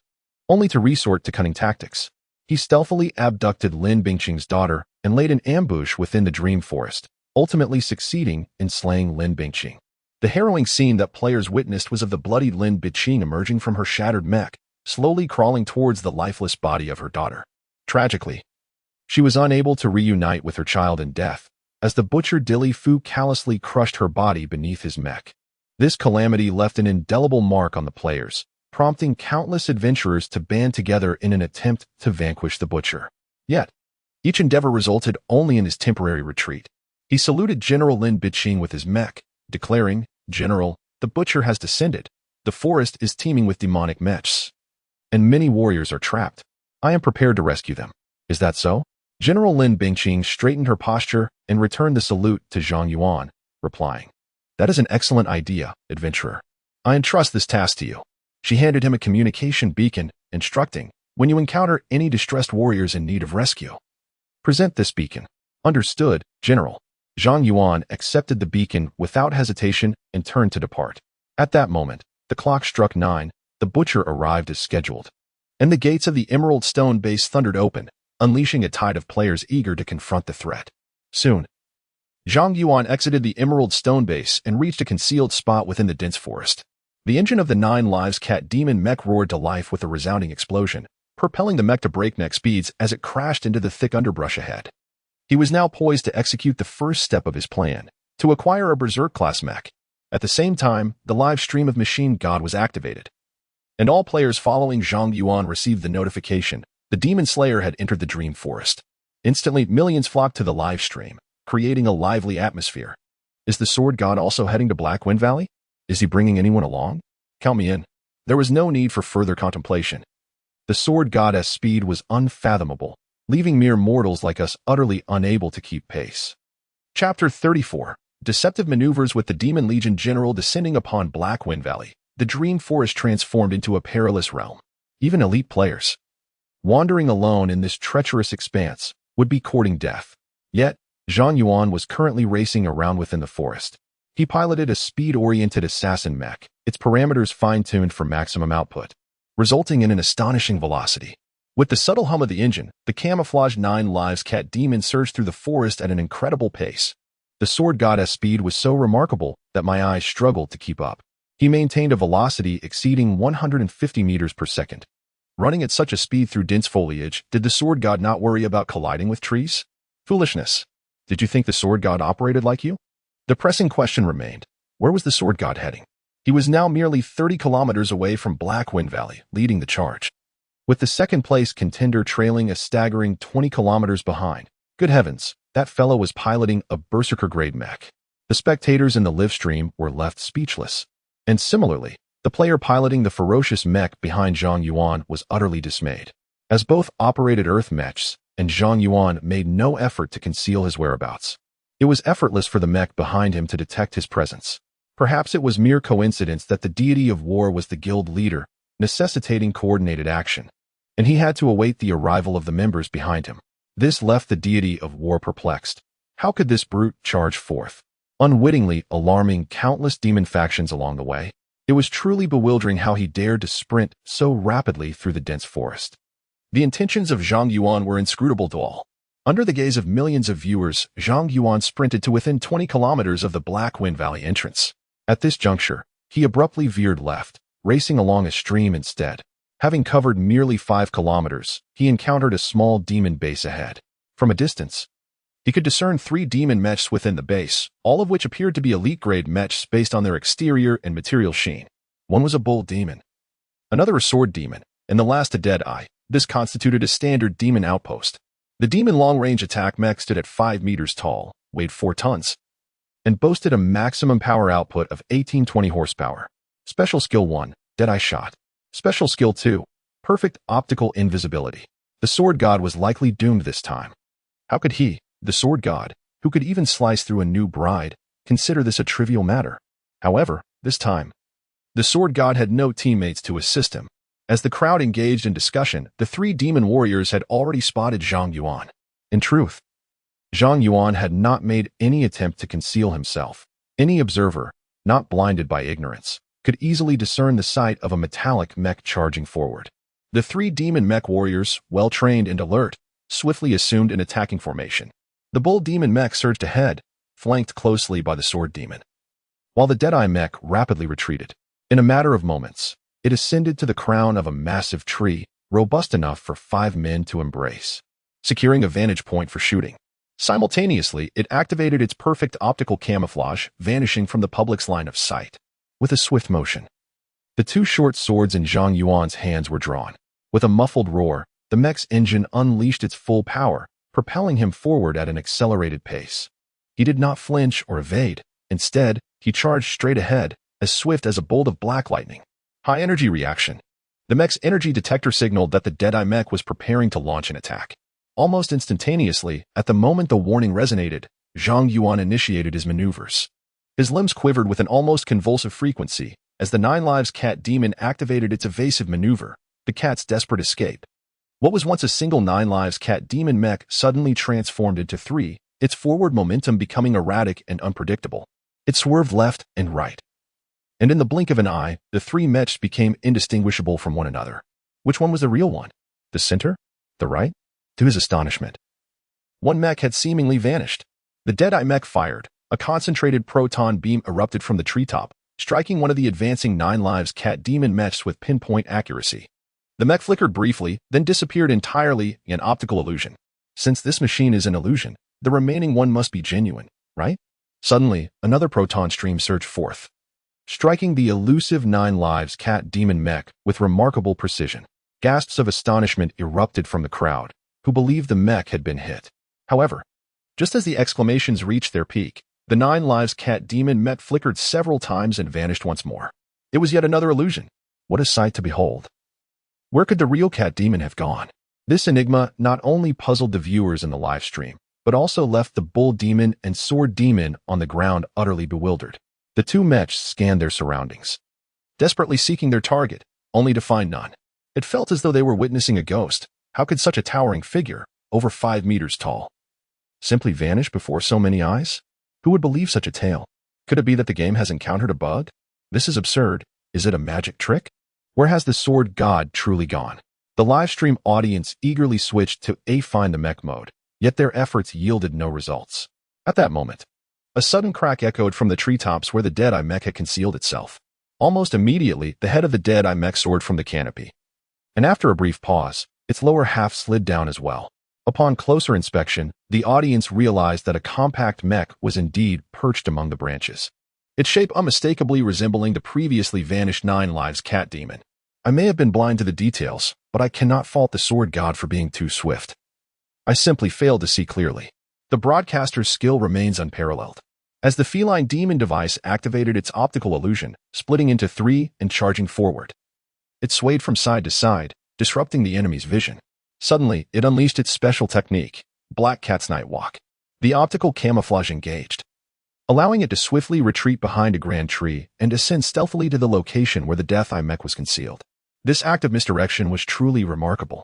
only to resort to cunning tactics. He stealthily abducted Lin Bingqing's daughter and laid an ambush within the dream forest, ultimately succeeding in slaying Lin Bingqing. The harrowing scene that players witnessed was of the bloodied Lin Bingqing emerging from her shattered mech, slowly crawling towards the lifeless body of her daughter. Tragically, she was unable to reunite with her child in death, as the butcher Dilly Fu callously crushed her body beneath his mech. This calamity left an indelible mark on the players, prompting countless adventurers to band together in an attempt to vanquish the butcher. Yet, each endeavor resulted only in his temporary retreat. He saluted General Lin Bingqing with his mech, declaring, "General, the butcher has descended. The forest is teeming with demonic mechs, and many warriors are trapped. I am prepared to rescue them. Is that so?" General Lin Bingqing straightened her posture and returned the salute to Zhang Yuan, replying, "That is an excellent idea, adventurer. I entrust this task to you." She handed him a communication beacon, instructing, "When you encounter any distressed warriors in need of rescue, present this beacon." "Understood, General." Zhang Yuan accepted the beacon without hesitation and turned to depart. At that moment, the clock struck 9, the butcher arrived as scheduled, and the gates of the Emerald Stone base thundered open, unleashing a tide of players eager to confront the threat. Soon, Zhang Yuan exited the Emerald Stone base and reached a concealed spot within the dense forest. The engine of the 9 Lives Cat Demon mech roared to life with a resounding explosion, propelling the mech to breakneck speeds as it crashed into the thick underbrush ahead. He was now poised to execute the first step of his plan, to acquire a Berserk-class mech. At the same time, the live stream of Machine God was activated, and all players following Zhang Yuan received the notification the Demon Slayer had entered the Dream Forest. Instantly, millions flocked to the live stream, creating a lively atmosphere. Is the Sword God also heading to Black Wind Valley? Is he bringing anyone along? Count me in. There was no need for further contemplation. The Sword God's speed was unfathomable, leaving mere mortals like us utterly unable to keep pace. Chapter 34. Deceptive maneuvers with the Demon Legion General descending upon Black Wind Valley. The Dream Forest transformed into a perilous realm. Even elite players, wandering alone in this treacherous expanse, would be courting death. Yet, Zhang Yuan was currently racing around within the forest. He piloted a speed-oriented assassin mech, its parameters fine-tuned for maximum output, resulting in an astonishing velocity. With the subtle hum of the engine, the camouflaged 9 Lives Cat Demon surged through the forest at an incredible pace. The Sword God's speed was so remarkable that my eyes struggled to keep up. He maintained a velocity exceeding 150 meters per second. Running at such a speed through dense foliage, did the Sword God not worry about colliding with trees? Foolishness. Did you think the Sword God operated like you? The pressing question remained, where was the Sword God heading? He was now merely 30 kilometers away from Black Wind Valley, leading the charge, with the second-place contender trailing a staggering 20 kilometers behind. Good heavens, that fellow was piloting a Berserker-grade mech. The spectators in the live stream were left speechless. And similarly, the player piloting the ferocious mech behind Zhang Yuan was utterly dismayed, as both operated Earth mechs, and Zhang Yuan made no effort to conceal his whereabouts. It was effortless for the mech behind him to detect his presence. Perhaps it was mere coincidence that the deity of war was the guild leader, necessitating coordinated action, and he had to await the arrival of the members behind him. This left the deity of war perplexed. How could this brute charge forth, unwittingly alarming countless demon factions along the way? It was truly bewildering how he dared to sprint so rapidly through the dense forest. The intentions of Zhang Yuan were inscrutable to all. Under the gaze of millions of viewers, Zhang Yuan sprinted to within 20 kilometers of the Black Wind Valley entrance. At this juncture, he abruptly veered left, racing along a stream instead. Having covered merely 5 kilometers, he encountered a small demon base ahead. From a distance, he could discern 3 demon mechs within the base, all of which appeared to be elite-grade mechs based on their exterior and material sheen. One was a bull demon, another a sword demon, and the last a dead eye. This constituted a standard demon outpost. The demon long-range attack mech stood at 5 meters tall, weighed 4 tons, and boasted a maximum power output of 1820 horsepower. Special Skill 1, Deadeye Shot. Special Skill 2, Perfect Optical Invisibility. The Sword God was likely doomed this time. How could he, the Sword God, who could even slice through a new bride, consider this a trivial matter? However, this time, the Sword God had no teammates to assist him. As the crowd engaged in discussion, the 3 demon warriors had already spotted Zhang Yuan. In truth, Zhang Yuan had not made any attempt to conceal himself. Any observer, not blinded by ignorance, could easily discern the sight of a metallic mech charging forward. The three demon mech warriors, well-trained and alert, swiftly assumed an attacking formation. The bull demon mech surged ahead, flanked closely by the sword demon, while the Deadeye mech rapidly retreated. In a matter of moments, it ascended to the crown of a massive tree, robust enough for 5 men to embrace, securing a vantage point for shooting. Simultaneously, it activated its perfect optical camouflage, vanishing from the public's line of sight. With a swift motion, the two short swords in Zhang Yuan's hands were drawn. With a muffled roar, the mech's engine unleashed its full power, propelling him forward at an accelerated pace. He did not flinch or evade. Instead, he charged straight ahead, as swift as a bolt of black lightning. High-energy reaction. The mech's energy detector signaled that the Deadeye mech was preparing to launch an attack. Almost instantaneously, at the moment the warning resonated, Zhang Yuan initiated his maneuvers. His limbs quivered with an almost convulsive frequency as the Nine Lives Cat Demon activated its evasive maneuver, the cat's desperate escape. What was once a single Nine Lives Cat Demon mech suddenly transformed into 3, its forward momentum becoming erratic and unpredictable. It swerved left and right. And in the blink of an eye, the 3 mechs became indistinguishable from one another. Which one was the real one? The center? The right? To his astonishment, one mech had seemingly vanished. The Deadeye mech fired. A concentrated proton beam erupted from the treetop, striking one of the advancing Nine Lives Cat Demon mechs with pinpoint accuracy. The mech flickered briefly, then disappeared entirely, an optical illusion. Since this machine is an illusion, the remaining one must be genuine, right? Suddenly, another proton stream surged forth, striking the elusive Nine Lives Cat Demon mech with remarkable precision. Gasps of astonishment erupted from the crowd, who believed the mech had been hit. However, just as the exclamations reached their peak, the Nine Lives Cat Demon mech flickered several times and vanished once more. It was yet another illusion. What a sight to behold. Where could the real Cat Demon have gone? This enigma not only puzzled the viewers in the live stream, but also left the Bull Demon and Sword Demon on the ground utterly bewildered. The two mechs scanned their surroundings, desperately seeking their target, only to find none. It felt as though they were witnessing a ghost. How could such a towering figure, over 5 meters tall, simply vanish before so many eyes? Who would believe such a tale? Could it be that the game has encountered a bug? This is absurd. Is it a magic trick? Where has the Sword God truly gone? The livestream audience eagerly switched to Find the Mech mode, yet their efforts yielded no results. At that moment, a sudden crack echoed from the treetops where the Deadeye mech had concealed itself. Almost immediately, the head of the Deadeye mech soared from the canopy, and after a brief pause, its lower half slid down as well. Upon closer inspection, the audience realized that a compact mech was indeed perched among the branches, its shape unmistakably resembling the previously vanished Nine Lives Cat Demon. I may have been blind to the details, but I cannot fault the Sword God for being too swift. I simply failed to see clearly. The broadcaster's skill remains unparalleled. As the feline demon device activated its optical illusion, splitting into 3 and charging forward, it swayed from side to side, disrupting the enemy's vision. Suddenly, it unleashed its special technique, Black Cat's Night Walk. The optical camouflage engaged, allowing it to swiftly retreat behind a grand tree and ascend stealthily to the location where the Deadeye mech was concealed. This act of misdirection was truly remarkable.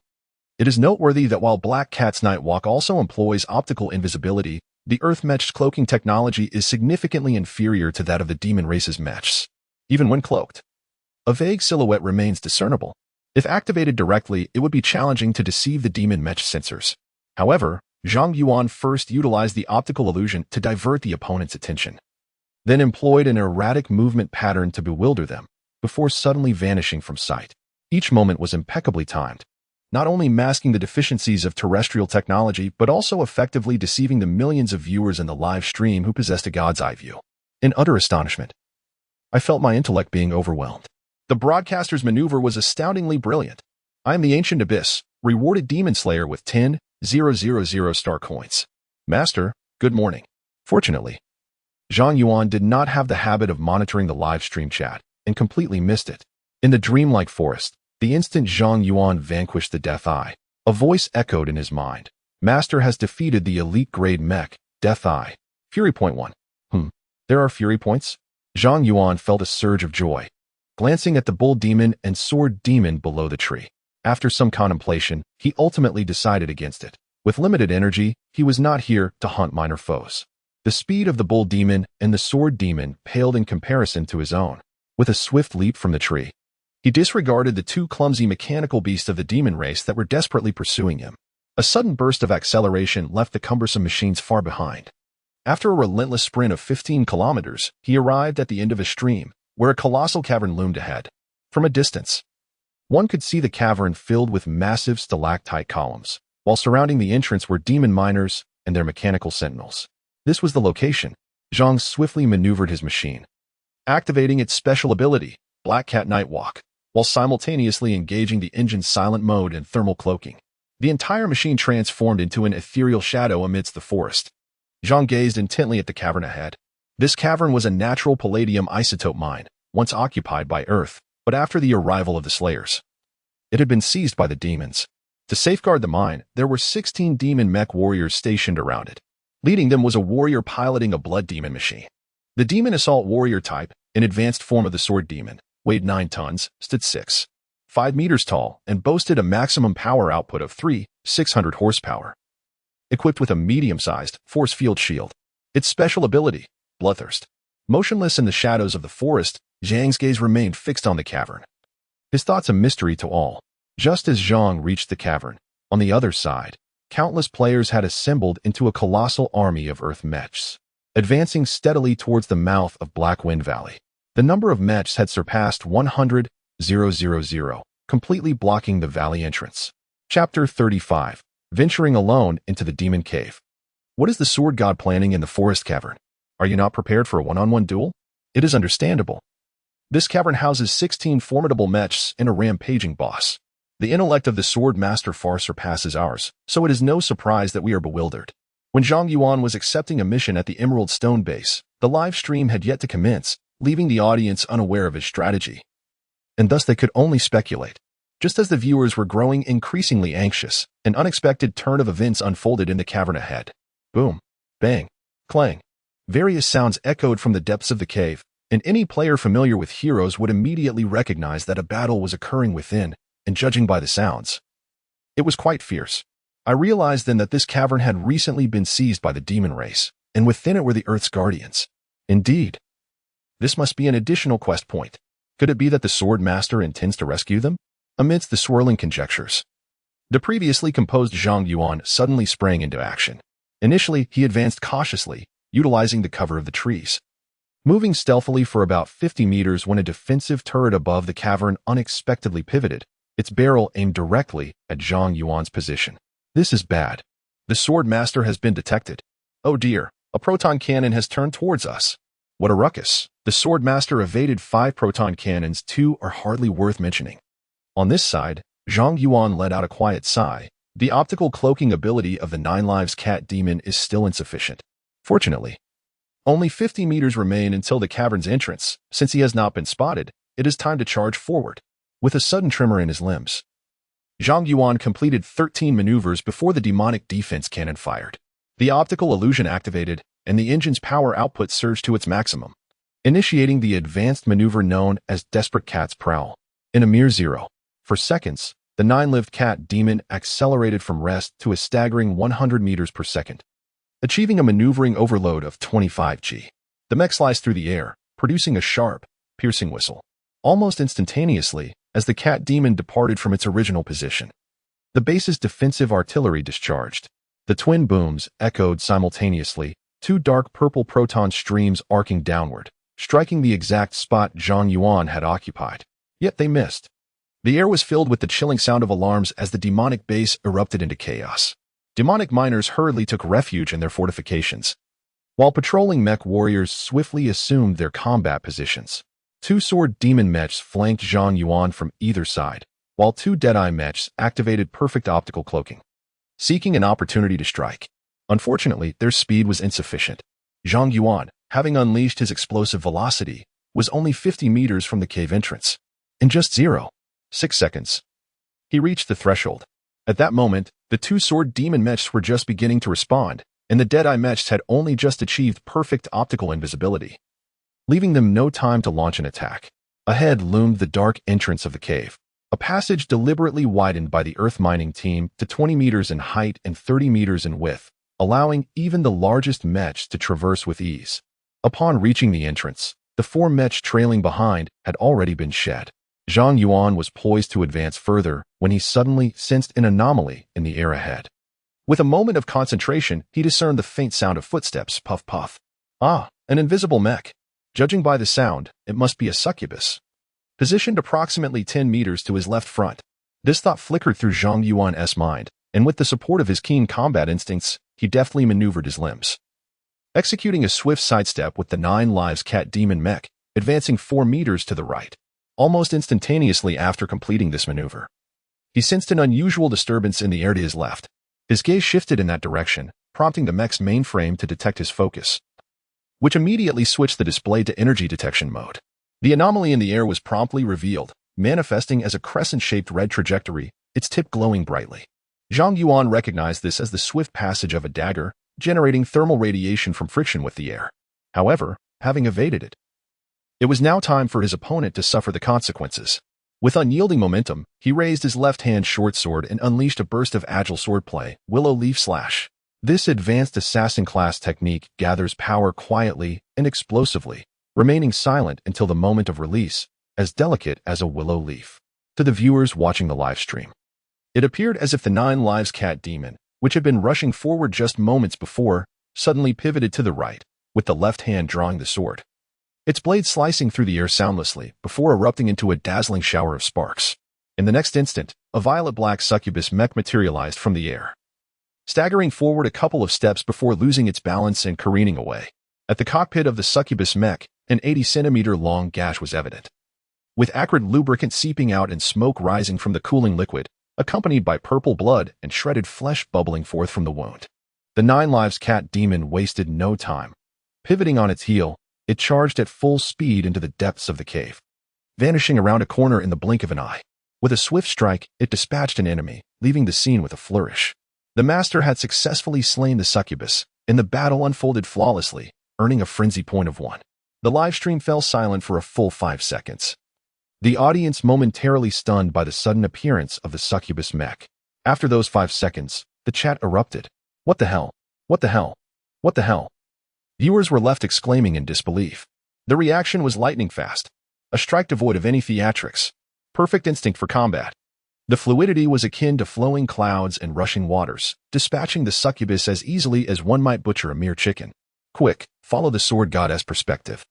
It is noteworthy that while Black Cat's Night Walk also employs optical invisibility, the Earth mech's cloaking technology is significantly inferior to that of the demon race's mechs. Even when cloaked, a vague silhouette remains discernible. If activated directly, it would be challenging to deceive the demon mech sensors. However, Zhang Yuan first utilized the optical illusion to divert the opponent's attention, then employed an erratic movement pattern to bewilder them, before suddenly vanishing from sight. Each moment was impeccably timed, not only masking the deficiencies of terrestrial technology, but also effectively deceiving the millions of viewers in the live stream who possessed a god's eye view. In utter astonishment, I felt my intellect being overwhelmed. The broadcaster's maneuver was astoundingly brilliant. I am the Ancient Abyss, rewarded Demon Slayer with 10,000 star coins. Master, good morning. Fortunately, Zhang Yuan did not have the habit of monitoring the live stream chat and completely missed it. In the dreamlike forest, the instant Zhang Yuan vanquished the Death Eye, a voice echoed in his mind. Master has defeated the elite-grade mech, Death Eye. Fury Point 1. There are Fury Points? Zhang Yuan felt a surge of joy, glancing at the Bull Demon and Sword Demon below the tree. After some contemplation, he ultimately decided against it. With limited energy, he was not here to hunt minor foes. The speed of the bull demon and the sword demon paled in comparison to his own. With a swift leap from the tree, he disregarded the two clumsy mechanical beasts of the demon race that were desperately pursuing him. A sudden burst of acceleration left the cumbersome machines far behind. After a relentless sprint of 15 kilometers, he arrived at the end of a stream, where a colossal cavern loomed ahead. From a distance, one could see the cavern filled with massive stalactite columns, while surrounding the entrance were demon miners and their mechanical sentinels. This was the location. Zhang swiftly maneuvered his machine, activating its special ability, Black Cat Night Walk, while simultaneously engaging the engine's silent mode and thermal cloaking. The entire machine transformed into an ethereal shadow amidst the forest. Zhang gazed intently at the cavern ahead. This cavern was a natural palladium isotope mine, once occupied by Earth, but after the arrival of the Slayers, it had been seized by the demons. To safeguard the mine, there were 16 demon mech warriors stationed around it. Leading them was a warrior piloting a blood demon machine. The demon assault warrior type, an advanced form of the sword demon, weighed 9 tons, stood 6.5 meters tall, and boasted a maximum power output of 600 horsepower. Equipped with a medium-sized force field shield. Its special ability, Bloodthirst. Motionless in the shadows of the forest, Zhang's gaze remained fixed on the cavern. His thoughts a mystery to all. Just as Zhang reached the cavern, on the other side, countless players had assembled into a colossal army of earth mechs, advancing steadily towards the mouth of Black Wind Valley. The number of mechs had surpassed 100,000, completely blocking the valley entrance. Chapter 35. Venturing alone into the demon cave. What is the sword god planning in the forest cavern? Are you not prepared for a one-on-one duel? It is understandable. This cavern houses 16 formidable mechs and a rampaging boss. The intellect of the sword master far surpasses ours, so it is no surprise that we are bewildered. When Zhang Yuan was accepting a mission at the Emerald Stone base, the live stream had yet to commence, leaving the audience unaware of his strategy. And thus they could only speculate. Just as the viewers were growing increasingly anxious, an unexpected turn of events unfolded in the cavern ahead. Boom, bang, clang. Various sounds echoed from the depths of the cave, and any player familiar with heroes would immediately recognize that a battle was occurring within, and judging by the sounds, it was quite fierce. I realized then that this cavern had recently been seized by the demon race, and within it were the Earth's guardians. Indeed, this must be an additional quest point. Could it be that the sword master intends to rescue them? Amidst the swirling conjectures, the previously composed Zhang Yuan suddenly sprang into action. Initially, he advanced cautiously, utilizing the cover of the trees, moving stealthily for about 50 meters when a defensive turret above the cavern unexpectedly pivoted, its barrel aimed directly at Zhang Yuan's position. This is bad. The sword master has been detected. Oh dear, a proton cannon has turned towards us. What a ruckus. The sword master evaded 5 proton cannons, 2 are hardly worth mentioning. On this side, Zhang Yuan let out a quiet sigh. The optical cloaking ability of the 9 lives cat demon is still insufficient. Fortunately, only 50 meters remain until the cavern's entrance. Since he has not been spotted, it is time to charge forward. With a sudden tremor in his limbs, Zhang Yuan completed 13 maneuvers before the demonic defense cannon fired. The optical illusion activated, and the engine's power output surged to its maximum, initiating the advanced maneuver known as Desperate Cat's Prowl. In a mere 0. For seconds, the 9-lived cat demon accelerated from rest to a staggering 100 meters per second, achieving a maneuvering overload of 25 G. The mech sliced through the air, producing a sharp, piercing whistle. Almost instantaneously, as the cat demon departed from its original position, the base's defensive artillery discharged. The twin booms echoed simultaneously, 2 dark purple proton streams arcing downward, striking the exact spot Zhang Yuan had occupied. Yet they missed. The air was filled with the chilling sound of alarms as the demonic base erupted into chaos. Demonic miners hurriedly took refuge in their fortifications, while patrolling mech warriors swiftly assumed their combat positions. 2 sword demon mechs flanked Zhang Yuan from either side, while 2 Deadeye mechs activated perfect optical cloaking, seeking an opportunity to strike. Unfortunately, their speed was insufficient. Zhang Yuan, having unleashed his explosive velocity, was only 50 meters from the cave entrance. In just 0.6 seconds, he reached the threshold. At that moment, the 2 sword demon mechs were just beginning to respond, and the Deadeye mechs had only just achieved perfect optical invisibility, leaving them no time to launch an attack. Ahead loomed the dark entrance of the cave, a passage deliberately widened by the earth mining team to 20 meters in height and 30 meters in width, allowing even the largest mechs to traverse with ease. Upon reaching the entrance, the 4 mechs trailing behind had already been shed. Zhang Yuan was poised to advance further when he suddenly sensed an anomaly in the air ahead. With a moment of concentration, he discerned the faint sound of footsteps, puff puff. Ah, an invisible mech. Judging by the sound, it must be a succubus. Positioned approximately 10 meters to his left front, this thought flickered through Zhang Yuan's mind, and with the support of his keen combat instincts, he deftly maneuvered his limbs. Executing a swift sidestep with the 9 lives cat demon mech, advancing 4 meters to the right. Almost instantaneously after completing this maneuver, he sensed an unusual disturbance in the air to his left. His gaze shifted in that direction, prompting the mech's mainframe to detect his focus, which immediately switched the display to energy detection mode. The anomaly in the air was promptly revealed, manifesting as a crescent-shaped red trajectory, its tip glowing brightly. Zhang Yuan recognized this as the swift passage of a dagger, generating thermal radiation from friction with the air. However, having evaded it, it was now time for his opponent to suffer the consequences. With unyielding momentum, he raised his left-hand short sword and unleashed a burst of agile swordplay, Willow Leaf Slash. This advanced assassin-class technique gathers power quietly and explosively, remaining silent until the moment of release, as delicate as a willow leaf. To the viewers watching the live stream, it appeared as if the 9 lives cat demon, which had been rushing forward just moments before, suddenly pivoted to the right, with the left hand drawing the sword. Its blade slicing through the air soundlessly before erupting into a dazzling shower of sparks. In the next instant, a violet-black succubus mech materialized from the air, staggering forward a couple of steps before losing its balance and careening away. At the cockpit of the succubus mech, an 80-centimeter-long gash was evident, with acrid lubricant seeping out and smoke rising from the cooling liquid, accompanied by purple blood and shredded flesh bubbling forth from the wound. The 9 lives cat demon wasted no time. Pivoting on its heel, it charged at full speed into the depths of the cave, vanishing around a corner in the blink of an eye. With a swift strike, it dispatched an enemy, leaving the scene with a flourish. The master had successfully slain the succubus, and the battle unfolded flawlessly, earning a frenzy point of 1. The livestream fell silent for a full 5 seconds. The audience momentarily stunned by the sudden appearance of the succubus mech. After those 5 seconds, the chat erupted. What the hell? What the hell? What the hell? Viewers were left exclaiming in disbelief. The reaction was lightning fast. A strike devoid of any theatrics. Perfect instinct for combat. The fluidity was akin to flowing clouds and rushing waters, dispatching the succubus as easily as one might butcher a mere chicken. Quick, follow the sword goddess perspective.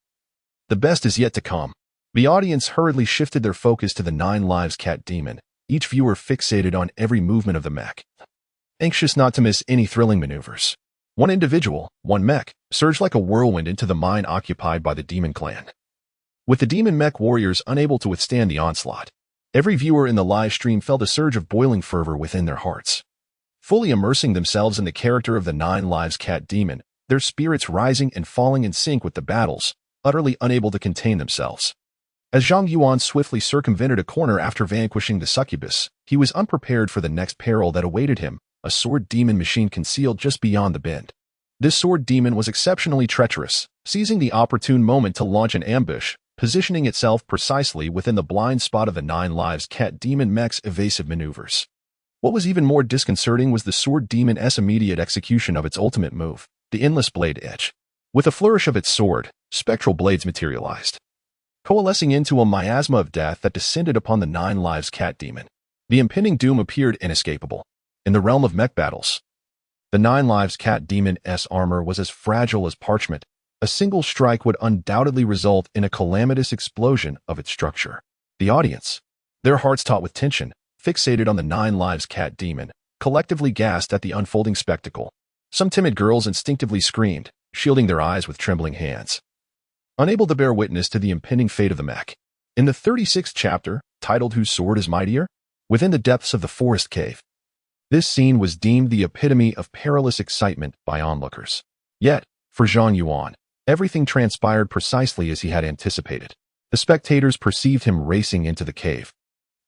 The best is yet to come. The audience hurriedly shifted their focus to the 9 lives cat demon, each viewer fixated on every movement of the mech, anxious not to miss any thrilling maneuvers. One individual, one mech, surged like a whirlwind into the mine occupied by the demon clan, with the demon mech warriors unable to withstand the onslaught. Every viewer in the live stream felt a surge of boiling fervor within their hearts. Fully immersing themselves in the character of the 9 lives cat demon, their spirits rising and falling in sync with the battles, utterly unable to contain themselves. As Zhang Yuan swiftly circumvented a corner after vanquishing the succubus, he was unprepared for the next peril that awaited him, a sword demon machine concealed just beyond the bend. This sword demon was exceptionally treacherous, seizing the opportune moment to launch an ambush, positioning itself precisely within the blind spot of the 9 lives cat demon mech's evasive maneuvers. What was even more disconcerting was the sword demon's immediate execution of its ultimate move, the endless blade edge. With a flourish of its sword, spectral blades materialized, coalescing into a miasma of death that descended upon the 9 lives cat demon. The impending doom appeared inescapable. In the realm of mech battles, the 9 lives cat demon's armor was as fragile as parchment. A single strike would undoubtedly result in a calamitous explosion of its structure. The audience, their hearts taut with tension, fixated on the 9 lives cat demon, collectively gasped at the unfolding spectacle. Some timid girls instinctively screamed, shielding their eyes with trembling hands, unable to bear witness to the impending fate of the mech. In the 36th chapter, titled Whose Sword is Mightier? Within the depths of the forest cave, this scene was deemed the epitome of perilous excitement by onlookers. Yet, for Zhang Yuan, everything transpired precisely as he had anticipated. The spectators perceived him racing into the cave,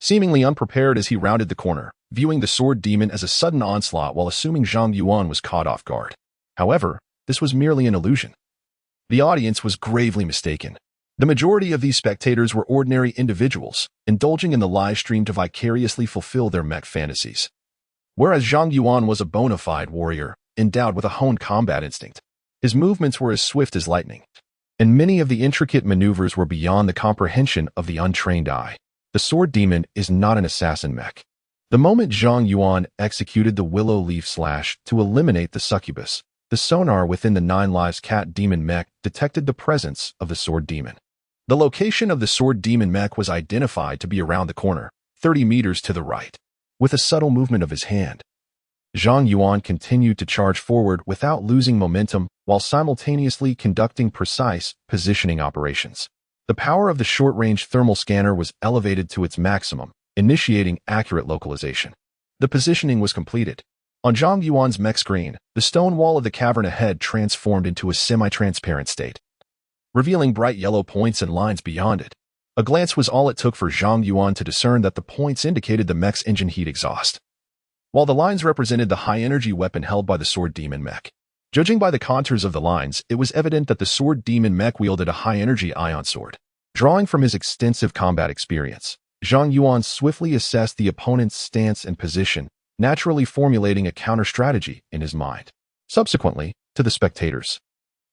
seemingly unprepared as he rounded the corner, viewing the sword demon as a sudden onslaught while assuming Zhang Yuan was caught off guard. However, this was merely an illusion. The audience was gravely mistaken. The majority of these spectators were ordinary individuals, indulging in the live stream to vicariously fulfill their mech fantasies. Whereas Zhang Yuan was a bona fide warrior, endowed with a honed combat instinct. His movements were as swift as lightning, and many of the intricate maneuvers were beyond the comprehension of the untrained eye. The Sword Demon is not an assassin mech. The moment Zhang Yuan executed the Willow Leaf Slash to eliminate the succubus, the sonar within the 9 Lives Cat Demon mech detected the presence of the Sword Demon. The location of the Sword Demon mech was identified to be around the corner, 30 meters to the right. With a subtle movement of his hand, Zhang Yuan continued to charge forward without losing momentum while simultaneously conducting precise positioning operations. The power of the short-range thermal scanner was elevated to its maximum, initiating accurate localization. The positioning was completed. On Zhang Yuan's mech screen, the stone wall of the cavern ahead transformed into a semi-transparent state, revealing bright yellow points and lines beyond it. A glance was all it took for Zhang Yuan to discern that the points indicated the mech's engine heat exhaust, while the lines represented the high-energy weapon held by the Sword Demon mech. Judging by the contours of the lines, it was evident that the Sword Demon mech wielded a high-energy ion sword. Drawing from his extensive combat experience, Zhang Yuan swiftly assessed the opponent's stance and position, naturally formulating a counter-strategy in his mind. Subsequently, to the spectators,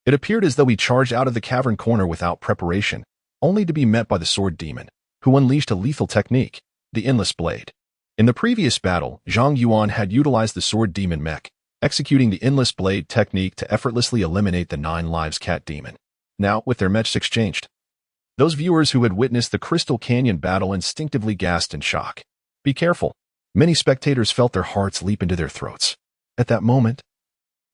it appeared as though he charged out of the cavern corner without preparation, only to be met by the Sword Demon, who unleashed a lethal technique, the Endless Blade. In the previous battle, Zhang Yuan had utilized the Sword Demon mech, executing the Endless Blade technique to effortlessly eliminate the 9 Lives Cat Demon. Now, with their mechs exchanged, those viewers who had witnessed the Crystal Canyon battle instinctively gasped in shock. Be careful. Many spectators felt their hearts leap into their throats. At that moment,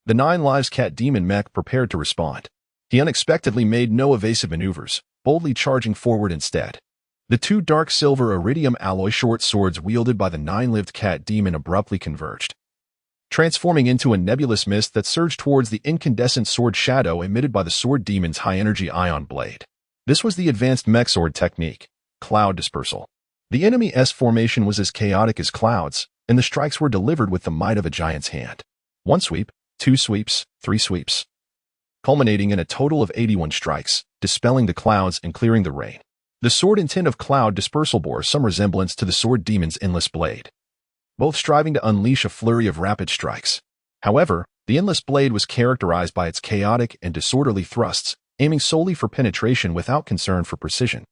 the 9 Lives Cat Demon mech prepared to respond. He unexpectedly made no evasive maneuvers, boldly charging forward instead. The 2 dark silver iridium alloy short swords wielded by the 9-lived cat demon abruptly converged, transforming into a nebulous mist that surged towards the incandescent sword shadow emitted by the Sword Demon's high-energy ion blade. This was the advanced mech sword technique, cloud dispersal. The enemy's formation was as chaotic as clouds, and the strikes were delivered with the might of a giant's hand. 1 sweep, 2 sweeps, 3 sweeps, culminating in a total of 81 strikes, dispelling the clouds and clearing the rain. The sword intent of cloud dispersal bore some resemblance to the Sword Demon's Endless Blade, both striving to unleash a flurry of rapid strikes. However, the Endless Blade was characterized by its chaotic and disorderly thrusts, aiming solely for penetration without concern for precision.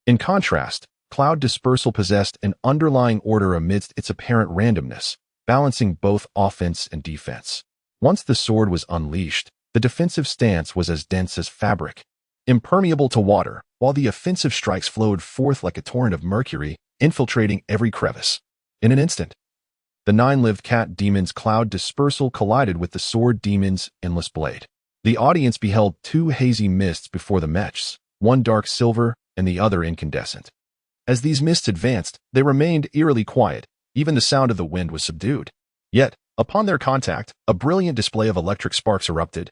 In contrast, Cloud Dispersal possessed an underlying order amidst its apparent randomness, balancing both offense and defense. Once the sword was unleashed, the defensive stance was as dense as fabric, impermeable to water, while the offensive strikes flowed forth like a torrent of mercury, infiltrating every crevice. In an instant, the 9-lived cat demon's Cloud Dispersal collided with the Sword Demon's Endless Blade. The audience beheld 2 hazy mists before the mechs, one dark silver and the other incandescent. As these mists advanced, they remained eerily quiet. Even the sound of the wind was subdued. Yet, upon their contact, a brilliant display of electric sparks erupted,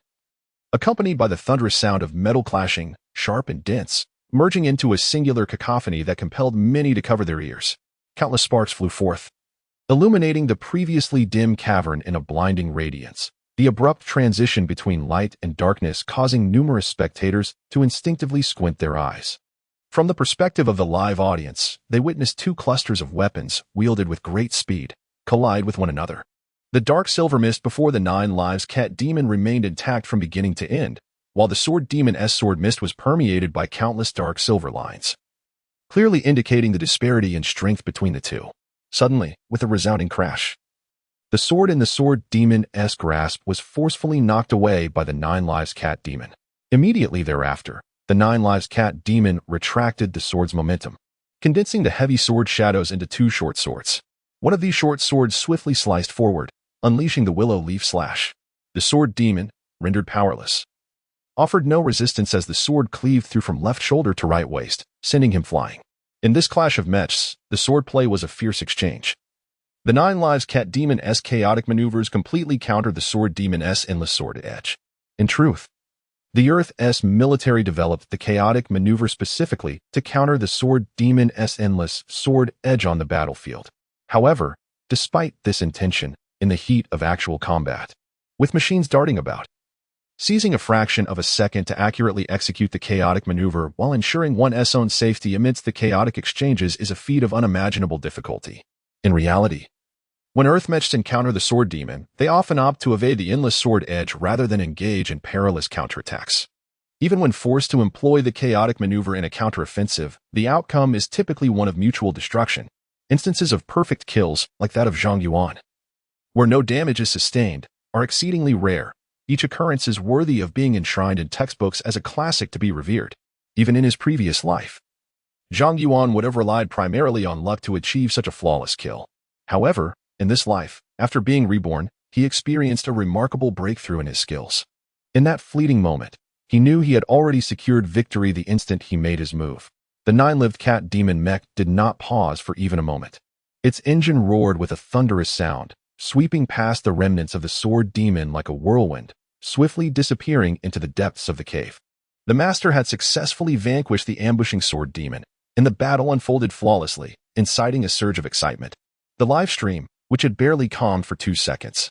accompanied by the thunderous sound of metal clashing, sharp and dense, merging into a singular cacophony that compelled many to cover their ears. Countless sparks flew forth, illuminating the previously dim cavern in a blinding radiance. The abrupt transition between light and darkness causing numerous spectators to instinctively squint their eyes. From the perspective of the live audience, they witnessed 2 clusters of weapons, wielded with great speed, collide with one another. The dark silver mist before the 9 Lives Cat Demon remained intact from beginning to end, while the Sword Demon's sword mist was permeated by countless dark silver lines, clearly indicating the disparity in strength between the two. Suddenly, with a resounding crash, the sword in the Sword Demon's grasp was forcefully knocked away by the 9 Lives Cat Demon. Immediately thereafter, the 9 Lives Cat Demon retracted the sword's momentum, condensing the heavy sword shadows into 2 short swords. One of these short swords swiftly sliced forward, unleashing the Willow Leaf Slash. The Sword Demon, rendered powerless, offered no resistance as the sword cleaved through from left shoulder to right waist, sending him flying. In this clash of mechs, the swordplay was a fierce exchange. The 9 Lives Cat Demon's chaotic maneuvers completely countered the Sword Demon's endless sword edge. In truth, the Earth's military developed the chaotic maneuver specifically to counter the Sword Demon's endless sword edge on the battlefield. However, despite this intention, in the heat of actual combat, with machines darting about, seizing a fraction of a second to accurately execute the chaotic maneuver while ensuring one's own safety amidst the chaotic exchanges is a feat of unimaginable difficulty. In reality, When Earth-Mechs encounter the Sword Demon, they often opt to evade the endless sword edge rather than engage in perilous counterattacks. Even when forced to employ the chaotic maneuver in a counteroffensive, the outcome is typically one of mutual destruction. Instances of perfect kills, like that of Zhang Yuan, where no damage is sustained, are exceedingly rare. Each occurrence is worthy of being enshrined in textbooks as a classic to be revered, even in his previous life. Zhang Yuan would have relied primarily on luck to achieve such a flawless kill. However, in this life, after being reborn, he experienced a remarkable breakthrough in his skills. In that fleeting moment, he knew he had already secured victory the instant he made his move. The nine-lived cat demon mech did not pause for even a moment. Its engine roared with a thunderous sound, sweeping past the remnants of the sword demon like a whirlwind, swiftly disappearing into the depths of the cave. The master had successfully vanquished the ambushing sword demon, and the battle unfolded flawlessly, inciting a surge of excitement. The live stream, which had barely calmed for 2 seconds,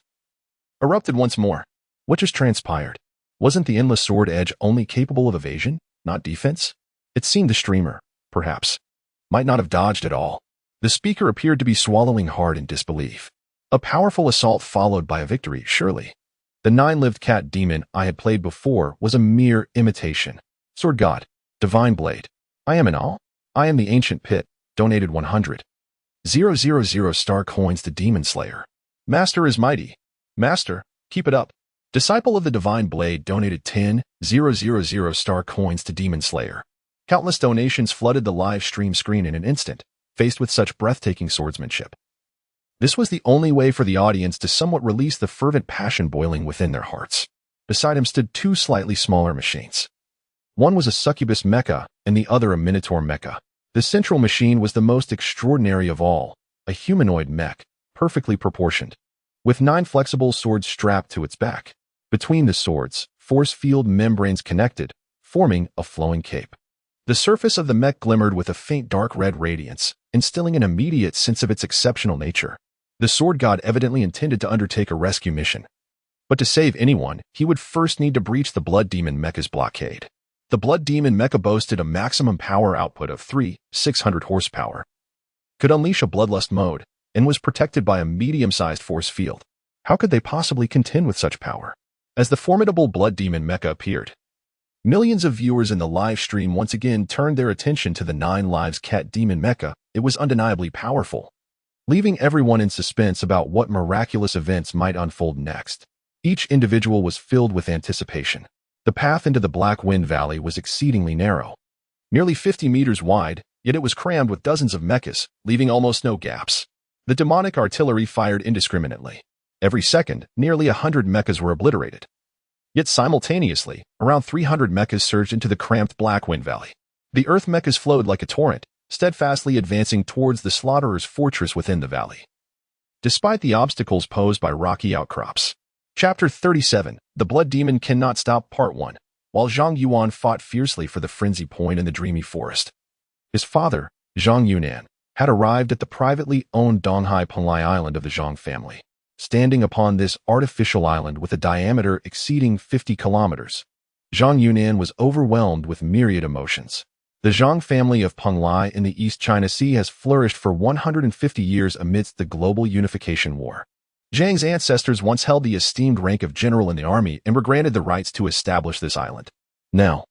erupted once more. What just transpired? Wasn't the endless sword edge only capable of evasion, not defense? It seemed the streamer, perhaps, might not have dodged at all. The speaker appeared to be swallowing hard in disbelief. A powerful assault followed by a victory, surely. The nine-lived cat demon I had played before was a mere imitation. Sword God, Divine Blade. I am in awe. I am the ancient pit, donated 100,000 star coins to Demon Slayer. Master is mighty. Master, keep it up. Disciple of the Divine Blade donated 10,000 star coins to Demon Slayer. Countless donations flooded the live stream screen in an instant, faced with such breathtaking swordsmanship. This was the only way for the audience to somewhat release the fervent passion boiling within their hearts. Beside him stood 2 slightly smaller machines. One was a succubus mecha, and the other a minotaur mecha. The central machine was the most extraordinary of all, a humanoid mech, perfectly proportioned, with 9 flexible swords strapped to its back. Between the swords, force field membranes connected, forming a flowing cape. The surface of the mech glimmered with a faint dark red radiance, instilling an immediate sense of its exceptional nature. The sword god evidently intended to undertake a rescue mission. But to save anyone, he would first need to breach the blood demon mecha's blockade. The blood demon mecha boasted a maximum power output of 600 horsepower, could unleash a bloodlust mode, and was protected by a medium-sized force field. How could they possibly contend with such power? As the formidable blood demon mecha appeared, millions of viewers in the live stream once again turned their attention to the 9 lives cat demon mecha. It was undeniably powerful, leaving everyone in suspense about what miraculous events might unfold next. Each individual was filled with anticipation. The path into the Black Wind Valley was exceedingly narrow, nearly 50 meters wide, yet it was crammed with dozens of mechas, leaving almost no gaps. The demonic artillery fired indiscriminately. Every second, nearly 100 mechas were obliterated. Yet simultaneously, around 300 mechas surged into the cramped Black Wind Valley. The earth mechas flowed like a torrent, steadfastly advancing towards the slaughterer's fortress within the valley, despite the obstacles posed by rocky outcrops. Chapter 37, The Blood Demon Cannot Stop, Part 1. While Zhang Yuan fought fiercely for the frenzy point in the dreamy forest, his father, Zhang Yuan, had arrived at the privately owned Donghai Panlai Island of the Zhang family. Standing upon this artificial island with a diameter exceeding 50 kilometers, Zhang Yuan was overwhelmed with myriad emotions. The Zhang family of Panlai in the East China Sea has flourished for 150 years amidst the global unification war. Zhang's ancestors once held the esteemed rank of general in the army and were granted the rights to establish this island. Now,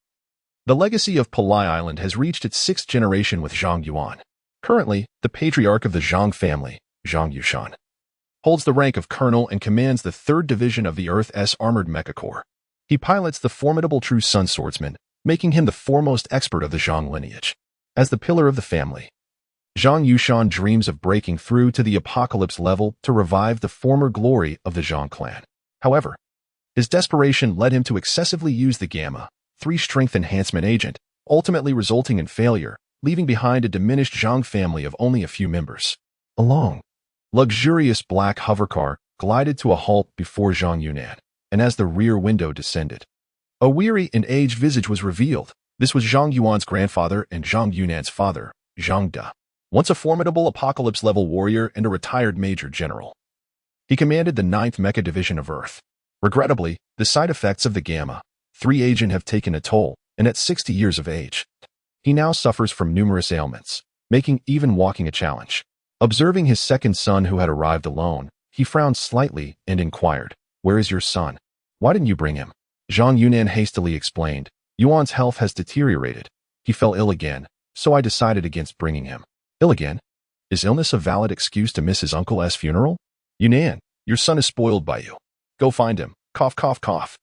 the legacy of Panlai Island has reached its 6th generation with Zhang Yuan. Currently, the patriarch of the Zhang family, Zhang Yushan, holds the rank of colonel and commands the 3rd Division of the Earth's Armored Mecha Corps. He pilots the formidable True Sun Swordsman, making him the foremost expert of the Zhang lineage. As the pillar of the family, Zhang Yushan dreams of breaking through to the apocalypse level to revive the former glory of the Zhang clan. However, his desperation led him to excessively use the Gamma 3 strength enhancement agent, ultimately resulting in failure, leaving behind a diminished Zhang family of only a few members. A long, luxurious black hovercar glided to a halt before Zhang Yuan, and as the rear window descended, a weary and aged visage was revealed. This was Zhang Yuan's grandfather and Zhang Yunan's father, Zhang Da, once a formidable apocalypse-level warrior and a retired major general. He commanded the 9th Mecha Division of Earth. Regrettably, the side effects of the Gamma 3 agent have taken a toll, and at 60 years of age, he now suffers from numerous ailments, making even walking a challenge. Observing his second son who had arrived alone, he frowned slightly and inquired, "Where is your son? Why didn't you bring him?" Zhang Yuan hastily explained, "Yuan's health has deteriorated. He fell ill again, so I decided against bringing him." "Ill again? Is illness a valid excuse to miss his uncle's funeral?" "Yunan, your son is spoiled by you. Go find him. Cough, cough, cough."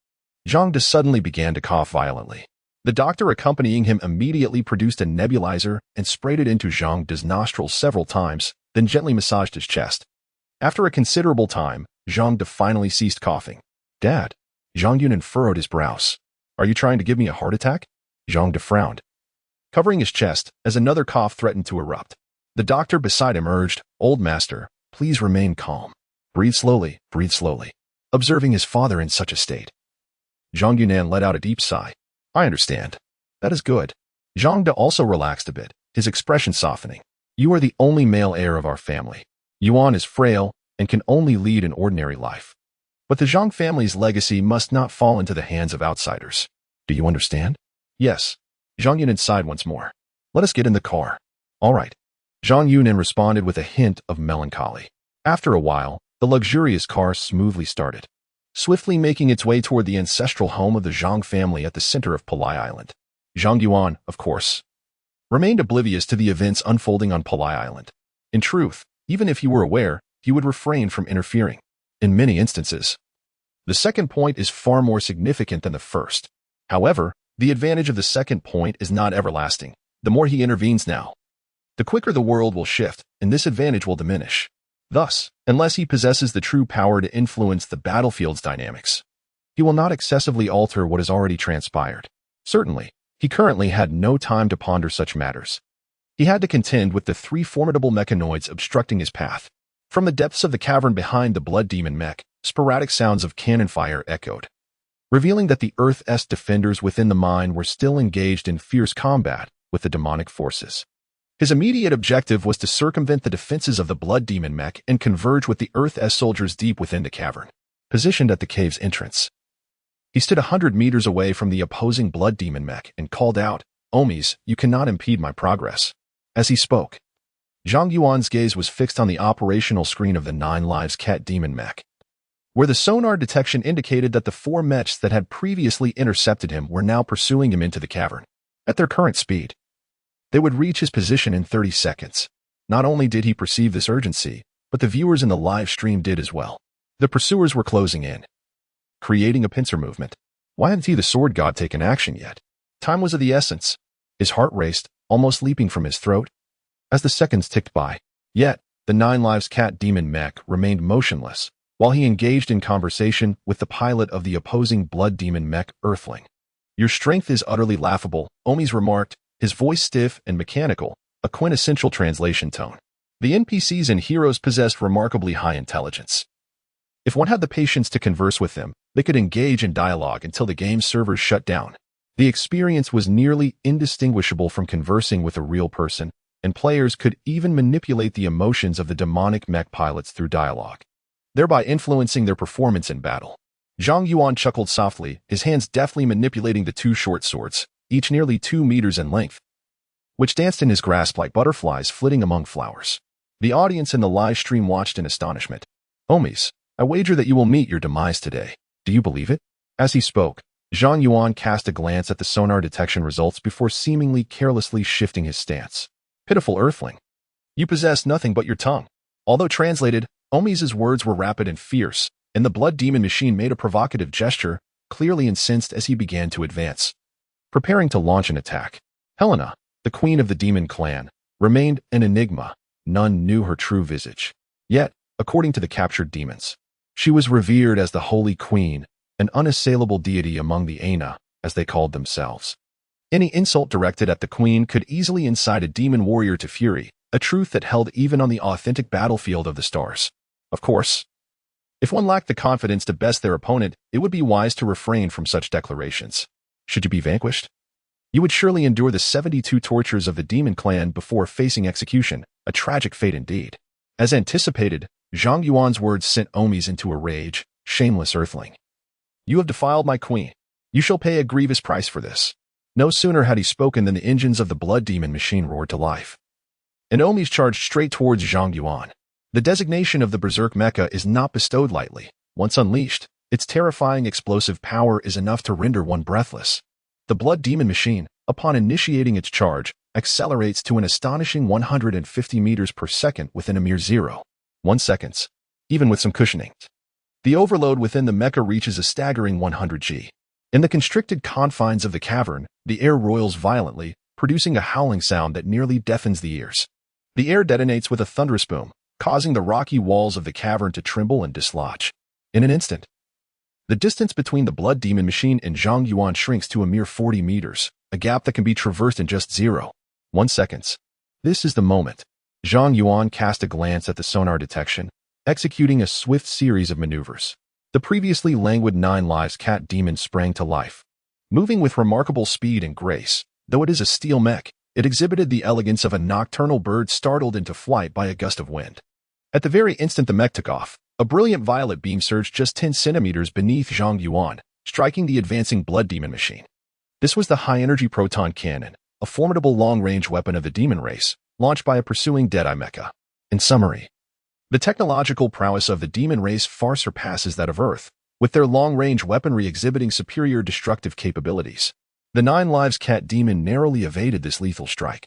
Zhang De suddenly began to cough violently. The doctor accompanying him immediately produced a nebulizer and sprayed it into Zhang De's nostrils several times, then gently massaged his chest. After a considerable time, Zhang De finally ceased coughing. "Dad." Zhang Yuan furrowed his brows. "Are you trying to give me a heart attack?" Zhang De frowned, covering his chest as another cough threatened to erupt. The doctor beside him urged, "Old master, please remain calm. Breathe slowly, breathe slowly." Observing his father in such a state, Zhang Yuan let out a deep sigh. "I understand. That is good." Zhang De also relaxed a bit, his expression softening. "You are the only male heir of our family. Yuan is frail and can only lead an ordinary life. But the Zhang family's legacy must not fall into the hands of outsiders. Do you understand?" "Yes." Zhang Yuan sighed once more. "Let us get in the car." "All right." Zhang Yuan responded with a hint of melancholy. After a while, the luxurious car smoothly started, swiftly making its way toward the ancestral home of the Zhang family at the center of Palai Island. Zhang Yuan, of course, remained oblivious to the events unfolding on Palai Island. In truth, even if he were aware, he would refrain from interfering. In many instances, the second point is far more significant than the first. However, the advantage of the second point is not everlasting. The more he intervenes now, the quicker the world will shift, and this advantage will diminish. Thus, unless he possesses the true power to influence the battlefield's dynamics, he will not excessively alter what has already transpired. Certainly, he currently had no time to ponder such matters. He had to contend with the three formidable mechanoids obstructing his path. From the depths of the cavern behind the blood demon mech, sporadic sounds of cannon fire echoed, revealing that the Earth's defenders within the mine were still engaged in fierce combat with the demonic forces. His immediate objective was to circumvent the defenses of the blood demon mech and converge with the Earth's soldiers deep within the cavern, positioned at the cave's entrance. He stood 100 meters away from the opposing blood demon mech and called out, "Omis, you cannot impede my progress." As he spoke, Zhang Yuan's gaze was fixed on the operational screen of the 9 Lives Cat demon mech, where the sonar detection indicated that the 4 mechs that had previously intercepted him were now pursuing him into the cavern. At their current speed, they would reach his position in 30 seconds. Not only did he perceive this urgency, but the viewers in the live stream did as well. The pursuers were closing in, creating a pincer movement. Why hadn't he, the Sword God, taken action yet? Time was of the essence. His heart raced, almost leaping from his throat, as the seconds ticked by. Yet, the 9 Lives Cat demon mech remained motionless, while he engaged in conversation with the pilot of the opposing blood demon mech Earthling. "Your strength is utterly laughable," Omis remarked, his voice stiff and mechanical, a quintessential translation tone. The NPCs and heroes possessed remarkably high intelligence. If one had the patience to converse with them, they could engage in dialogue until the game's servers shut down. The experience was nearly indistinguishable from conversing with a real person, and players could even manipulate the emotions of the demonic mech pilots through dialogue, thereby influencing their performance in battle. Zhang Yuan chuckled softly, his hands deftly manipulating the 2 short swords, each nearly 2 meters in length, which danced in his grasp like butterflies flitting among flowers. The audience in the live stream watched in astonishment. "Omis, I wager that you will meet your demise today. Do you believe it?" As he spoke, Zhang Yuan cast a glance at the sonar detection results before seemingly carelessly shifting his stance. "Pitiful Earthling, you possess nothing but your tongue." Although translated, Omis' words were rapid and fierce, and the blood demon machine made a provocative gesture, clearly incensed as he began to advance, preparing to launch an attack. Helena, the queen of the demon clan, remained an enigma. None knew her true visage. Yet, according to the captured demons, she was revered as the Holy Queen, an unassailable deity among the Aina, as they called themselves. Any insult directed at the queen could easily incite a demon warrior to fury, a truth that held even on the authentic battlefield of the stars. Of course, if one lacked the confidence to best their opponent, it would be wise to refrain from such declarations. Should you be vanquished, you would surely endure the 72 tortures of the demon clan before facing execution, a tragic fate indeed. As anticipated, Zhang Yuan's words sent Omis into a rage. "Shameless Earthling, you have defiled my queen. You shall pay a grievous price for this." No sooner had he spoken than the engines of the blood demon machine roared to life, and Omi's charged straight towards Zhang Yuan. The designation of the Berserk Mecha is not bestowed lightly. Once unleashed, its terrifying explosive power is enough to render one breathless. The Blood Demon Machine, upon initiating its charge, accelerates to an astonishing 150 meters per second within a mere 0.1 seconds, even with some cushioning. The overload within the mecha reaches a staggering 100 G. In the constricted confines of the cavern, the air roils violently, producing a howling sound that nearly deafens the ears. The air detonates with a thunderous boom, causing the rocky walls of the cavern to tremble and dislodge. In an instant, the distance between the Blood Demon Machine and Zhang Yuan shrinks to a mere 40 meters, a gap that can be traversed in just 0.1 seconds. This is the moment. Zhang Yuan cast a glance at the sonar detection, executing a swift series of maneuvers. The previously languid 9 lives cat demon sprang to life. Moving with remarkable speed and grace, though it is a steel mech, it exhibited the elegance of a nocturnal bird startled into flight by a gust of wind. At the very instant the mech took off, a brilliant violet beam surged just 10 centimeters beneath Zhang Yuan, striking the advancing Blood Demon Machine. This was the high-energy proton cannon, a formidable long-range weapon of the demon race, launched by a pursuing Deadeye mecha. In summary, the technological prowess of the demon race far surpasses that of Earth, with their long-range weaponry exhibiting superior destructive capabilities. The 9 lives cat demon narrowly evaded this lethal strike,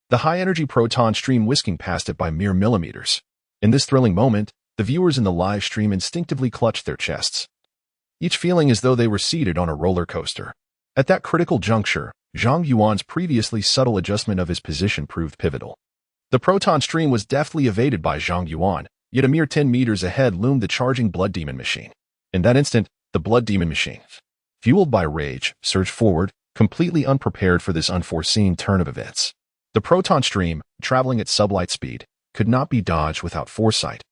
the high-energy proton stream whisking past it by mere millimeters. In this thrilling moment, the viewers in the live stream instinctively clutched their chests, each feeling as though they were seated on a roller coaster. At that critical juncture, Zhang Yuan's previously subtle adjustment of his position proved pivotal. The proton stream was deftly evaded by Zhang Yuan, yet a mere 10 meters ahead loomed the charging Blood Demon Machine. In that instant, the Blood Demon Machine, fueled by rage, surged forward, completely unprepared for this unforeseen turn of events. The proton stream, traveling at sublight speed, could not be dodged without foresight,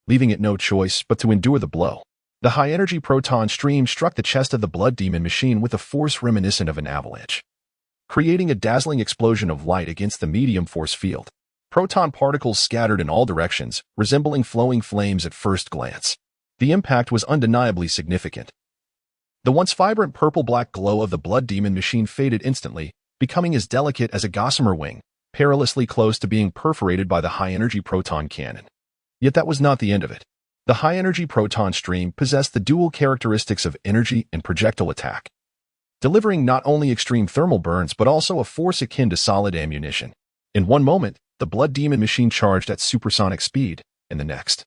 leaving it no choice but to endure the blow. The high-energy proton stream struck the chest of the Blood Demon Machine with a force reminiscent of an avalanche, creating a dazzling explosion of light against the medium force field. Proton particles scattered in all directions, resembling flowing flames at first glance. The impact was undeniably significant. The once vibrant purple-black glow of the Blood Demon Machine faded instantly, becoming as delicate as a gossamer wing, perilously close to being perforated by the high-energy proton cannon. Yet that was not the end of it. The high-energy proton stream possessed the dual characteristics of energy and projectile attack, delivering not only extreme thermal burns but also a force akin to solid ammunition. In one moment, the Blood Demon Machine charged at supersonic speed, in the next,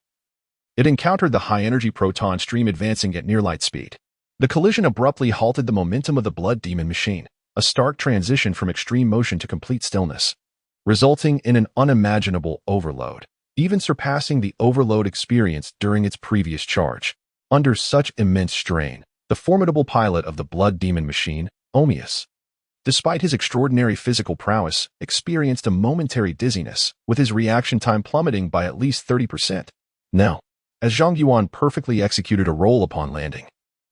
it encountered the high-energy proton stream advancing at near-light speed. The collision abruptly halted the momentum of the Blood Demon Machine, a stark transition from extreme motion to complete stillness, resulting in an unimaginable overload, even surpassing the overload experienced during its previous charge. Under such immense strain, the formidable pilot of the Blood Demon Machine, Omius, despite his extraordinary physical prowess, experienced a momentary dizziness, with his reaction time plummeting by at least 30%. Now, as Zhang Yuan perfectly executed a roll upon landing,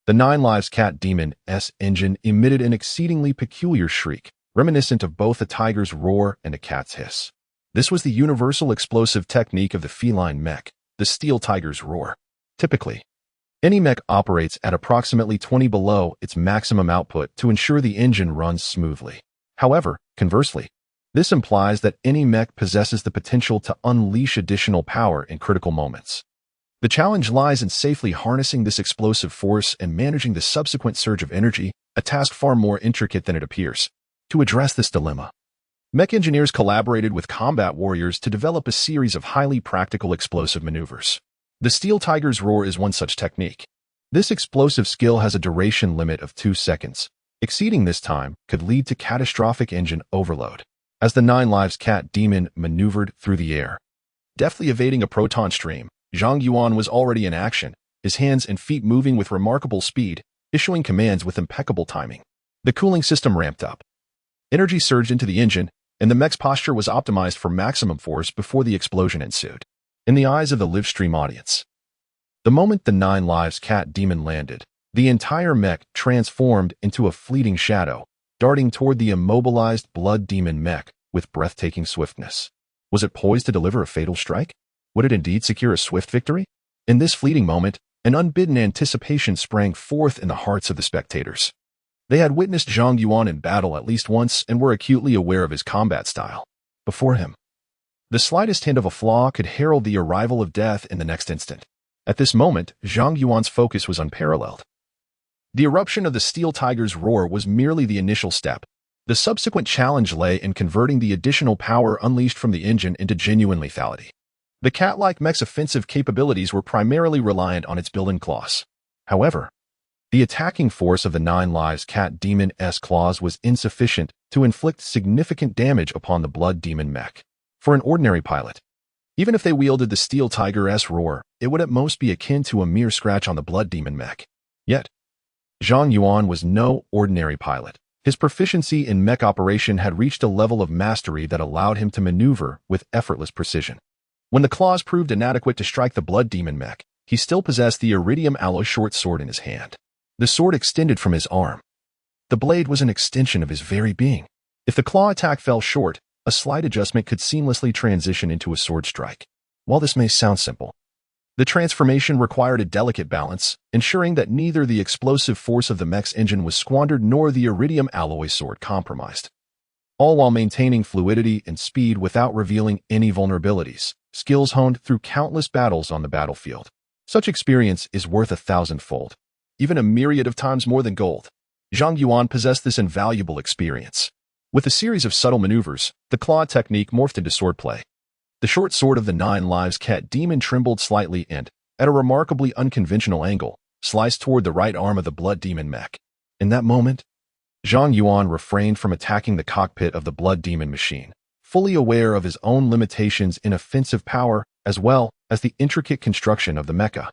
the 9 lives cat demon's engine emitted an exceedingly peculiar shriek, reminiscent of both a tiger's roar and a cat's hiss. This was the universal explosive technique of the feline mech, the steel tiger's roar. Typically, any mech operates at approximately 20 below its maximum output to ensure the engine runs smoothly. However, conversely, this implies that any mech possesses the potential to unleash additional power in critical moments. The challenge lies in safely harnessing this explosive force and managing the subsequent surge of energy, a task far more intricate than it appears. To address this dilemma, mech engineers collaborated with combat warriors to develop a series of highly practical explosive maneuvers. The Steel Tiger's Roar is one such technique. This explosive skill has a duration limit of 2 seconds. Exceeding this time could lead to catastrophic engine overload. As the 9 lives cat demon maneuvered through the air, deftly evading a proton stream, Zhang Yuan was already in action, his hands and feet moving with remarkable speed, issuing commands with impeccable timing. The cooling system ramped up. Energy surged into the engine, and the mech's posture was optimized for maximum force before the explosion ensued. In the eyes of the live stream audience, the moment the 9 lives cat demon landed, the entire mech transformed into a fleeting shadow, darting toward the immobilized Blood Demon mech with breathtaking swiftness. Was it poised to deliver a fatal strike? Would it indeed secure a swift victory? In this fleeting moment, an unbidden anticipation sprang forth in the hearts of the spectators. They had witnessed Zhang Yuan in battle at least once and were acutely aware of his combat style. Before him, The slightest hint of a flaw could herald the arrival of death in the next instant. At this moment, Zhang Yuan's focus was unparalleled. The eruption of the Steel Tiger's roar was merely the initial step. The subsequent challenge lay in converting the additional power unleashed from the engine into genuine lethality. The cat-like mech's offensive capabilities were primarily reliant on its building claws. However, the attacking force of the 9 lives Cat Demon's claws was insufficient to inflict significant damage upon the Blood Demon mech. For an ordinary pilot, even if they wielded the Steel Tiger's roar, it would at most be akin to a mere scratch on the Blood Demon mech. Yet, Zhang Yuan was no ordinary pilot. His proficiency in mech operation had reached a level of mastery that allowed him to maneuver with effortless precision. When the claws proved inadequate to strike the Blood Demon mech, he still possessed the iridium alloy short sword in his hand. The sword extended from his arm. The blade was an extension of his very being. If the claw attack fell short, a slight adjustment could seamlessly transition into a sword strike. While this may sound simple, the transformation required a delicate balance, ensuring that neither the explosive force of the mech's engine was squandered nor the iridium alloy sword compromised. All while maintaining fluidity and speed without revealing any vulnerabilities, skills honed through countless battles on the battlefield. Such experience is worth 1,000-fold, even a myriad of times more than gold. Zhang Yuan possessed this invaluable experience. With a series of subtle maneuvers, the claw technique morphed into swordplay. The short sword of the 9 lives Cat Demon trembled slightly and, at a remarkably unconventional angle, sliced toward the right arm of the Blood Demon mech. In that moment, Zhang Yuan refrained from attacking the cockpit of the Blood Demon machine, fully aware of his own limitations in offensive power as well as the intricate construction of the mecha.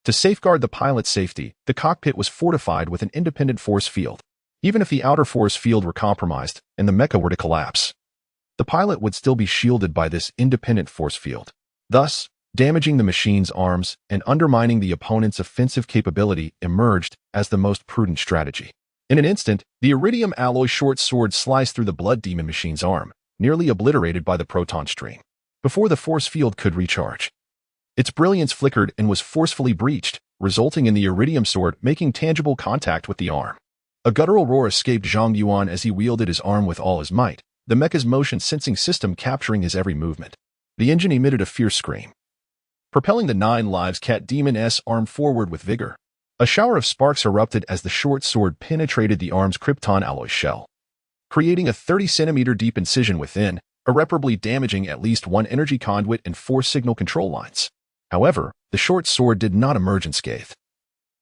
To safeguard the pilot's safety, the cockpit was fortified with an independent force field. Even if the outer force field were compromised and the mecha were to collapse, the pilot would still be shielded by this independent force field, thus damaging the machine's arms and undermining the opponent's offensive capability emerged as the most prudent strategy. In an instant, the iridium alloy short sword sliced through the Blood Demon machine's arm, nearly obliterated by the proton stream. Before the force field could recharge, its brilliance flickered and was forcefully breached, resulting in the iridium sword making tangible contact with the arm. A guttural roar escaped Zhang Yuan as he wielded his arm with all his might, the mecha's motion-sensing system capturing his every movement. The engine emitted a fierce scream, propelling the 9 lives Cat Demon's arm forward with vigor. A shower of sparks erupted as the short sword penetrated the arm's krypton alloy shell, creating a 30-centimeter deep incision within, irreparably damaging at least one energy conduit and 4 signal control lines. However, the short sword did not emerge unscathed.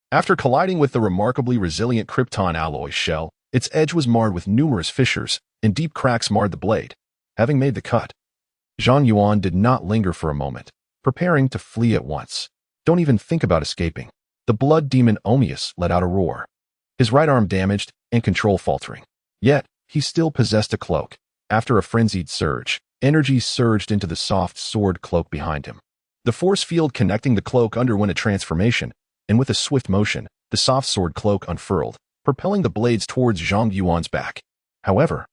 After colliding with the remarkably resilient krypton alloy shell, its edge was marred with numerous fissures, and deep cracks marred the blade. Having made the cut, Zhang Yuan did not linger for a moment, preparing to flee at once. Don't even think about escaping. The Blood Demon Omius let out a roar, his right arm damaged and control faltering. Yet, he still possessed a cloak. After a frenzied surge, energy surged into the soft sword cloak behind him. The force field connecting the cloak underwent a transformation, and with a swift motion, the soft sword cloak unfurled, propelling the blades towards Zhang Yuan's back. However,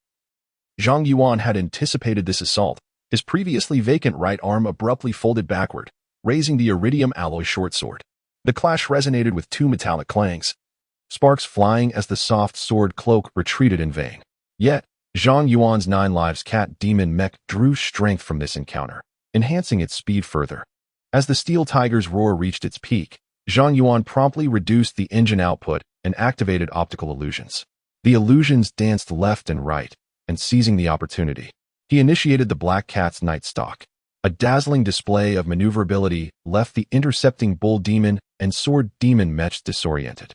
Zhang Yuan had anticipated this assault. His previously vacant right arm abruptly folded backward, raising the iridium alloy short sword. The clash resonated with 2 metallic clangs, sparks flying as the soft sword cloak retreated in vain. Yet, Zhang Yuan's 9 lives Cat Demon mech drew strength from this encounter, enhancing its speed further. As the Steel Tiger's roar reached its peak, Zhang Yuan promptly reduced the engine output and activated optical illusions. The illusions danced left and right, and seizing the opportunity, he initiated the Black Cat's Night Stalk. A dazzling display of maneuverability left the intercepting Bull Demon and Sword Demon mechs disoriented,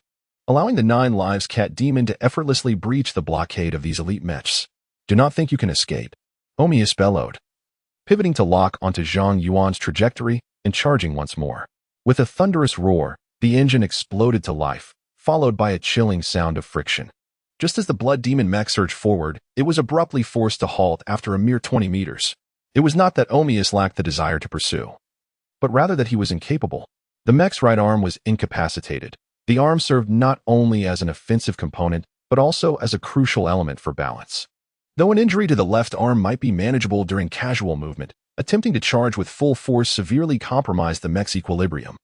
allowing the 9 lives Cat Demon to effortlessly breach the blockade of these elite mechs. Do not think you can escape, Omius bellowed, pivoting to lock onto Zhang Yuan's trajectory and charging once more. With a thunderous roar, the engine exploded to life, followed by a chilling sound of friction. Just as the Blood Demon mech surged forward, it was abruptly forced to halt after a mere 20 meters. It was not that Omius lacked the desire to pursue, but rather that he was incapable. The mech's right arm was incapacitated. The arm served not only as an offensive component, but also as a crucial element for balance. Though an injury to the left arm might be manageable during casual movement, attempting to charge with full force severely compromised the mech's equilibrium,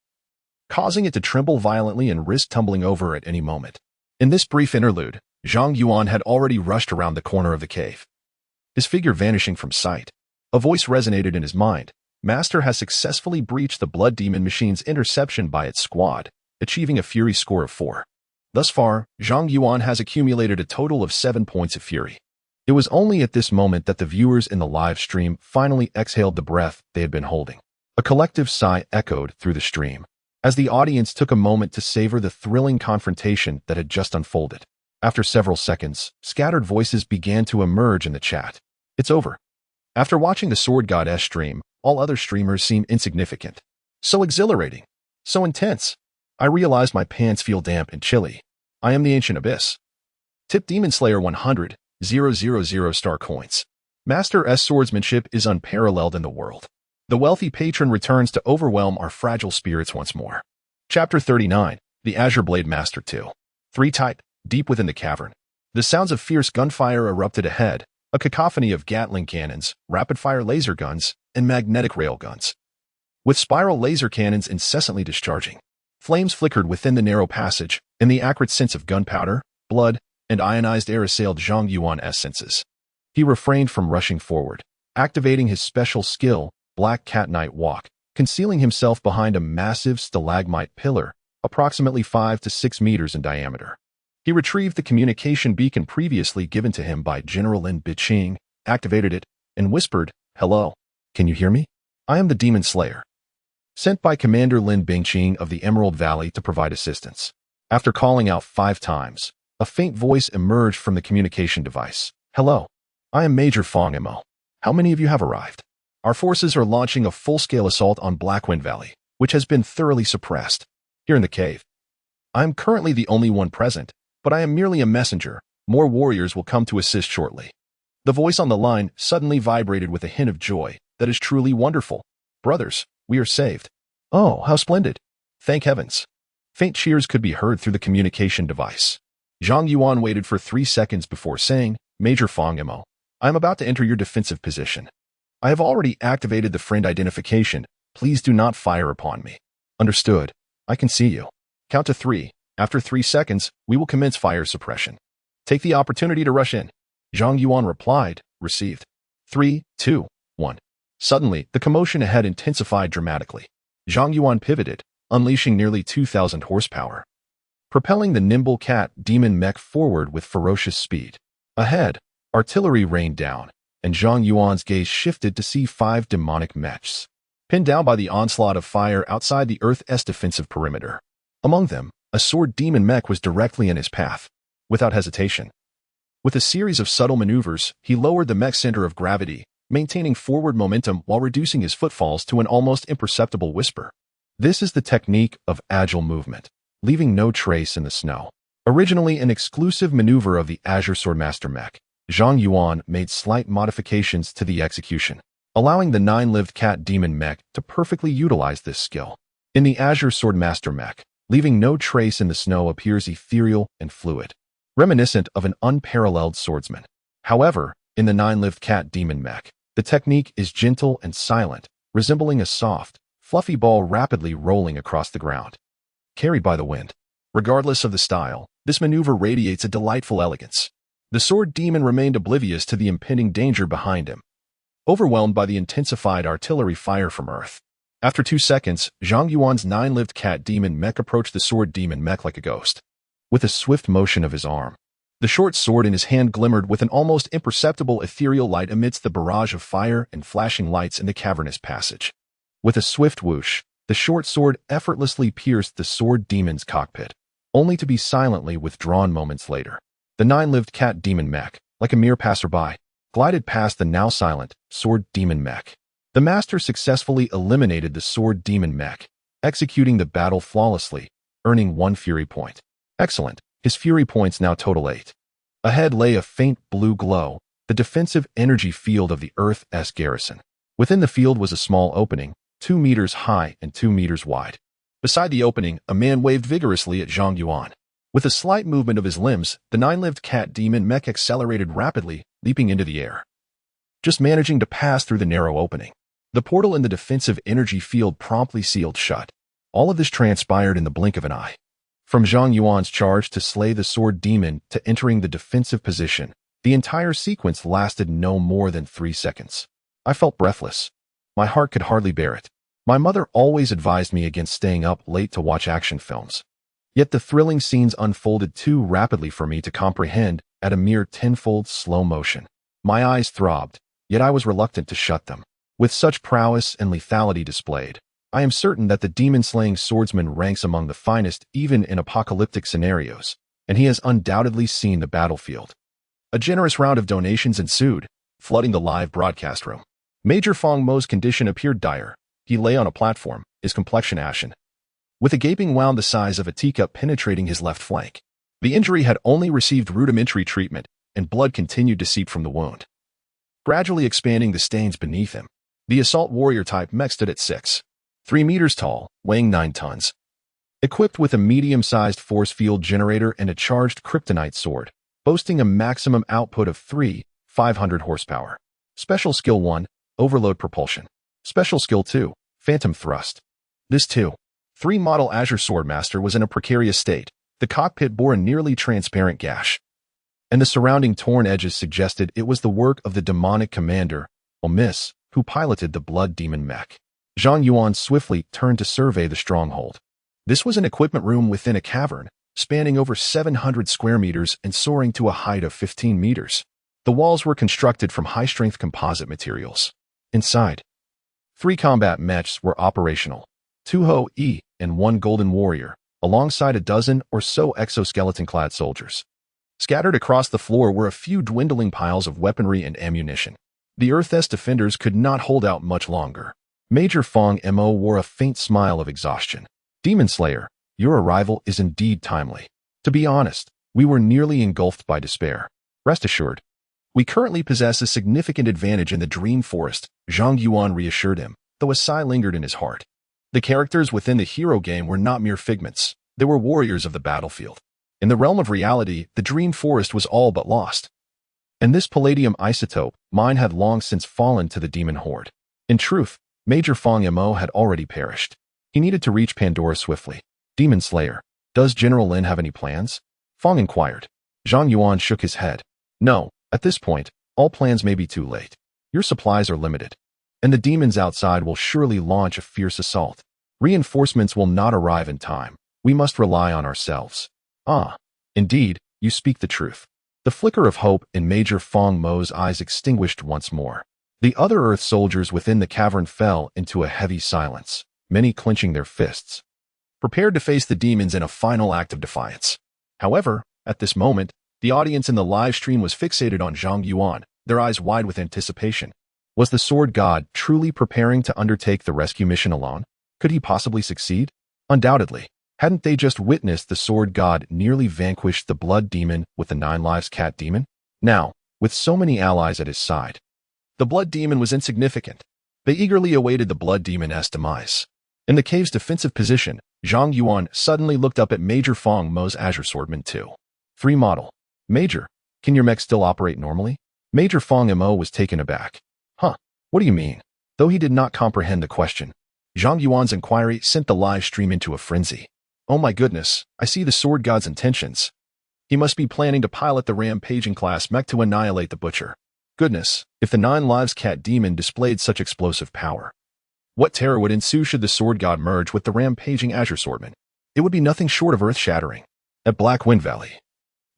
causing it to tremble violently and risk tumbling over at any moment. In this brief interlude, Zhang Yuan had already rushed around the corner of the cave, his figure vanishing from sight. A voice resonated in his mind. Master has successfully breached the Blood Demon Machine's interception by its squad, achieving a Fury score of 4. Thus far, Zhang Yuan has accumulated a total of 7 points of Fury. It was only at this moment that the viewers in the live stream finally exhaled the breath they had been holding. A collective sigh echoed through the stream, as the audience took a moment to savor the thrilling confrontation that had just unfolded. After several seconds, scattered voices began to emerge in the chat. It's over. After watching the Sword God's stream, all other streamers seem insignificant. So exhilarating. So intense. I realize my pants feel damp and chilly. I am the Ancient Abyss. Tip Demon Slayer 100, 000 star coins. Master S swordsmanship is unparalleled in the world. The wealthy patron returns to overwhelm our fragile spirits once more. Chapter 39, The Azure Blade Master 2. 3 type, deep within the cavern. The sounds of fierce gunfire erupted ahead, a cacophony of Gatling cannons, rapid-fire laser guns, and magnetic rail guns. With spiral laser cannons incessantly discharging, flames flickered within the narrow passage, and the acrid scents of gunpowder, blood, and ionized air assailed Zhang Yuan's senses. He refrained from rushing forward, activating his special skill, Black Cat Night Walk, concealing himself behind a massive stalagmite pillar, approximately 5 to 6 meters in diameter. He retrieved the communication beacon previously given to him by General Lin Biqing, activated it, and whispered, "Hello, can you hear me? I am the Demon Slayer, sent by Commander Lin Biqing of the Emerald Valley to provide assistance." After calling out 5 times, a faint voice emerged from the communication device. "Hello, I am Major Fong Mo. How many of you have arrived? Our forces are launching a full-scale assault on Blackwind Valley, which has been thoroughly suppressed, here in the cave. I am currently the only one present, but I am merely a messenger. More warriors will come to assist shortly." The voice on the line suddenly vibrated with a hint of joy. "That is truly wonderful. Brothers, we are saved." "Oh, how splendid. Thank heavens." Faint cheers could be heard through the communication device. Zhang Yuan waited for 3 seconds before saying, "Major Fong Mo, I am about to enter your defensive position. I have already activated the friend identification. Please do not fire upon me." "Understood. I can see you. Count to 3. After 3 seconds, we will commence fire suppression. Take the opportunity to rush in." Zhang Yuan replied, "Received." 3, 2, 1. Suddenly, the commotion ahead intensified dramatically. Zhang Yuan pivoted, unleashing nearly 2,000 horsepower, propelling the nimble cat demon mech forward with ferocious speed. Ahead, artillery rained down, and Zhang Yuan's gaze shifted to see 5 demonic mechs, pinned down by the onslaught of fire outside the Earth's defensive perimeter. Among them, a sword demon mech was directly in his path. Without hesitation, with a series of subtle maneuvers, he lowered the mech's center of gravity, maintaining forward momentum while reducing his footfalls to an almost imperceptible whisper. This is the technique of agile movement, leaving no trace in the snow. Originally an exclusive maneuver of the Azure Swordmaster mech, Zhang Yuan made slight modifications to the execution, allowing the 9-lived cat demon mech to perfectly utilize this skill. In the Azure Swordmaster mech, leaving no trace in the snow appears ethereal and fluid, reminiscent of an unparalleled swordsman. However, in the 9-lived cat demon mech, the technique is gentle and silent, resembling a soft, fluffy ball rapidly rolling across the ground, carried by the wind. Regardless of the style, this maneuver radiates a delightful elegance. The sword demon remained oblivious to the impending danger behind him, overwhelmed by the intensified artillery fire from Earth. After 2 seconds, Zhang Yuan's 9-lived cat demon mech approached the sword demon mech like a ghost. With a swift motion of his arm, the short sword in his hand glimmered with an almost imperceptible ethereal light amidst the barrage of fire and flashing lights in the cavernous passage. With a swift whoosh, the short sword effortlessly pierced the sword demon's cockpit, only to be silently withdrawn moments later. The 9-lived cat demon mech, like a mere passerby, glided past the now silent sword demon mech. The master successfully eliminated the sword demon mech, executing the battle flawlessly, earning 1 fury point. Excellent. His fury points now total 8. Ahead lay a faint blue glow, the defensive energy field of the Earth's garrison. Within the field was a small opening, 2 meters high and 2 meters wide. Beside the opening, a man waved vigorously at Zhang Yuan. With a slight movement of his limbs, the 9-lived cat demon mech accelerated rapidly, leaping into the air, just managing to pass through the narrow opening. The portal in the defensive energy field promptly sealed shut. All of this transpired in the blink of an eye. From Zhang Yuan's charge to slay the sword demon to entering the defensive position, the entire sequence lasted no more than 3 seconds. I felt breathless. My heart could hardly bear it. My mother always advised me against staying up late to watch action films. Yet the thrilling scenes unfolded too rapidly for me to comprehend at a mere tenfold slow motion. My eyes throbbed, yet I was reluctant to shut them. With such prowess and lethality displayed, I am certain that the demon-slaying swordsman ranks among the finest even in apocalyptic scenarios, and he has undoubtedly seen the battlefield. A generous round of donations ensued, flooding the live broadcast room. Major Fong Mo's condition appeared dire. He lay on a platform, his complexion ashen, with a gaping wound the size of a teacup penetrating his left flank. The injury had only received rudimentary treatment, and blood continued to seep from the wound, gradually expanding the stains beneath him. The assault warrior type mech stood at 6'3" meters tall, weighing 9 tons. Equipped with a medium-sized force field generator and a charged kryptonite sword, boasting a maximum output of 500 horsepower. Special Skill 1, Overload Propulsion. Special Skill 2, Phantom Thrust. This 2.3 model Azure Swordmaster was in a precarious state. The cockpit bore a nearly transparent gash, and the surrounding torn edges suggested it was the work of the demonic commander, Omis, who piloted the Blood Demon mech. Zhang Yuan swiftly turned to survey the stronghold. This was an equipment room within a cavern, spanning over 700 square meters and soaring to a height of 15 meters. The walls were constructed from high-strength composite materials. Inside, 3 combat mechs were operational, 2 Ho-E and 1 Golden Warrior, alongside a dozen or so exoskeleton-clad soldiers. Scattered across the floor were a few dwindling piles of weaponry and ammunition. The Earth's defenders could not hold out much longer. Major Fong Mo wore a faint smile of exhaustion. Demon Slayer, your arrival is indeed timely. To be honest, we were nearly engulfed by despair. Rest assured, we currently possess a significant advantage in the Dream Forest, Zhang Yuan reassured him, though a sigh lingered in his heart. The characters within the hero game were not mere figments. They were warriors of the battlefield. In the realm of reality, the Dream Forest was all but lost. And this palladium isotope, mine had long since fallen to the demon horde. In truth, Major Fong Mo had already perished. He needed to reach Pandora swiftly. Demon Slayer, does General Lin have any plans? Fong inquired. Zhang Yuan shook his head. No, at this point, all plans may be too late. Your supplies are limited, and the demons outside will surely launch a fierce assault. Reinforcements will not arrive in time. We must rely on ourselves. Ah, indeed, you speak the truth. The flicker of hope in Major Fong Mo's eyes extinguished once more. The other Earth soldiers within the cavern fell into a heavy silence, many clenching their fists, prepared to face the demons in a final act of defiance. However, at this moment, the audience in the live stream was fixated on Zhang Yuan, their eyes wide with anticipation. Was the Sword God truly preparing to undertake the rescue mission alone? Could he possibly succeed? Undoubtedly. Hadn't they just witnessed the Sword God nearly vanquish the Blood Demon with the 9 Lives Cat Demon? Now, with so many allies at his side, the Blood Demon was insignificant. They eagerly awaited the Blood Demon's demise. In the cave's defensive position, Zhang Yuan suddenly looked up at Major Fong Mo's Azure Swordman 2.3 model. Major, can your mech still operate normally? Major Fong Mo was taken aback. Huh, what do you mean? Though he did not comprehend the question, Zhang Yuan's inquiry sent the live stream into a frenzy. Oh my goodness, I see the Sword God's intentions. He must be planning to pilot the rampaging class mech to annihilate the Butcher. Goodness, if the 9 Lives Cat Demon displayed such explosive power, what terror would ensue should the Sword God merge with the rampaging Azure Swordman? It would be nothing short of earth-shattering. At Black Wind Valley,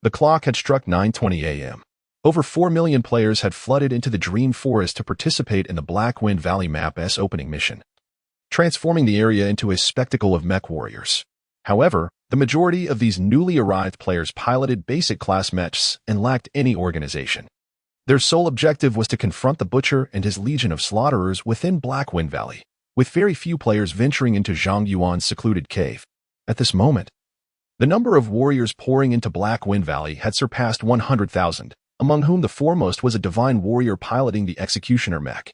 the clock had struck 9:20 a.m. Over 4 million players had flooded into the Dream Forest to participate in the Black Wind Valley map's opening mission, transforming the area into a spectacle of mech warriors. However, the majority of these newly arrived players piloted basic class mechs and lacked any organization. Their sole objective was to confront the Butcher and his legion of slaughterers within Black Wind Valley, with very few players venturing into Zhang Yuan's secluded cave. At this moment, the number of warriors pouring into Black Wind Valley had surpassed 100,000, among whom the foremost was a divine warrior piloting the Executioner mech.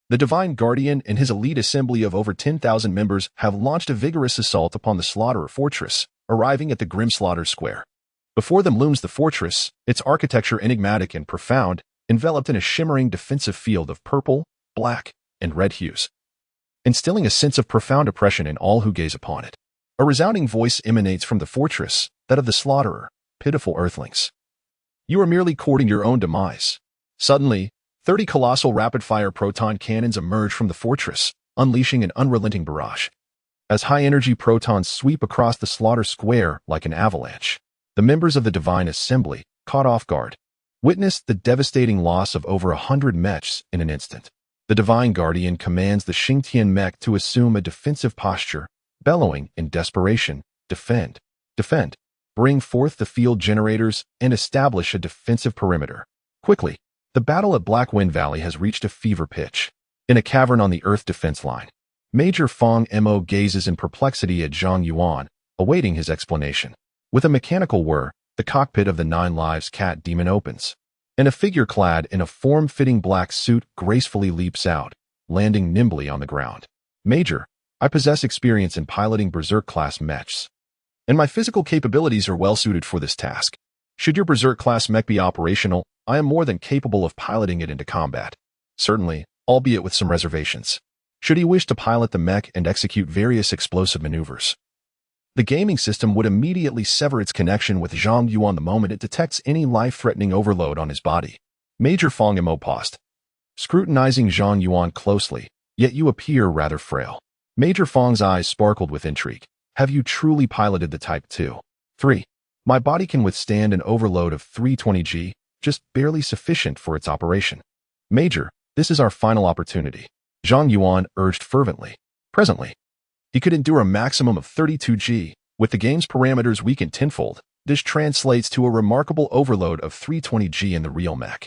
The Divine Guardian and his elite assembly of over 10,000 members have launched a vigorous assault upon the Slaughterer Fortress, arriving at the Grim Slaughter Square. Before them looms the fortress, its architecture enigmatic and profound, enveloped in a shimmering defensive field of purple, black, and red hues, instilling a sense of profound oppression in all who gaze upon it. A resounding voice emanates from the fortress, that of the Slaughterer, pitiful earthlings. You are merely courting your own demise. Suddenly, 30 colossal rapid-fire proton cannons emerge from the fortress, unleashing an unrelenting barrage. As high-energy protons sweep across the slaughter square like an avalanche, the members of the Divine Assembly, caught off guard, witnessed the devastating loss of over 100 mechs in an instant. The Divine Guardian commands the Xingtian mech to assume a defensive posture, bellowing in desperation, "Defend! Defend! Bring forth the field generators and establish a defensive perimeter." Quickly, the battle at Black Wind Valley has reached a fever pitch. In a cavern on the Earth defense line, Major Fong Mo gazes in perplexity at Zhang Yuan, awaiting his explanation. With a mechanical whir, the cockpit of the Nine Lives Cat Demon opens, and a figure clad in a form-fitting black suit gracefully leaps out, landing nimbly on the ground. "Major, I possess experience in piloting Berserk-class mechs, and my physical capabilities are well-suited for this task. Should your Berserk-class mech be operational, I am more than capable of piloting it into combat. Certainly, albeit with some reservations. Should he wish to pilot the mech and execute various explosive maneuvers, the gaming system would immediately sever its connection with Zhang Yuan the moment it detects any life-threatening overload on his body." Major Fong Mo paused, scrutinizing Zhang Yuan closely, "Yet you appear rather frail." Major Fong's eyes sparkled with intrigue. "Have you truly piloted the Type 2? 3. My body can withstand an overload of 320G, just barely sufficient for its operation." "Major, this is our final opportunity," Zhang Yuan urged fervently. "Presently, he could endure a maximum of 32G. With the game's parameters weakened tenfold, this translates to a remarkable overload of 320G in the real mech,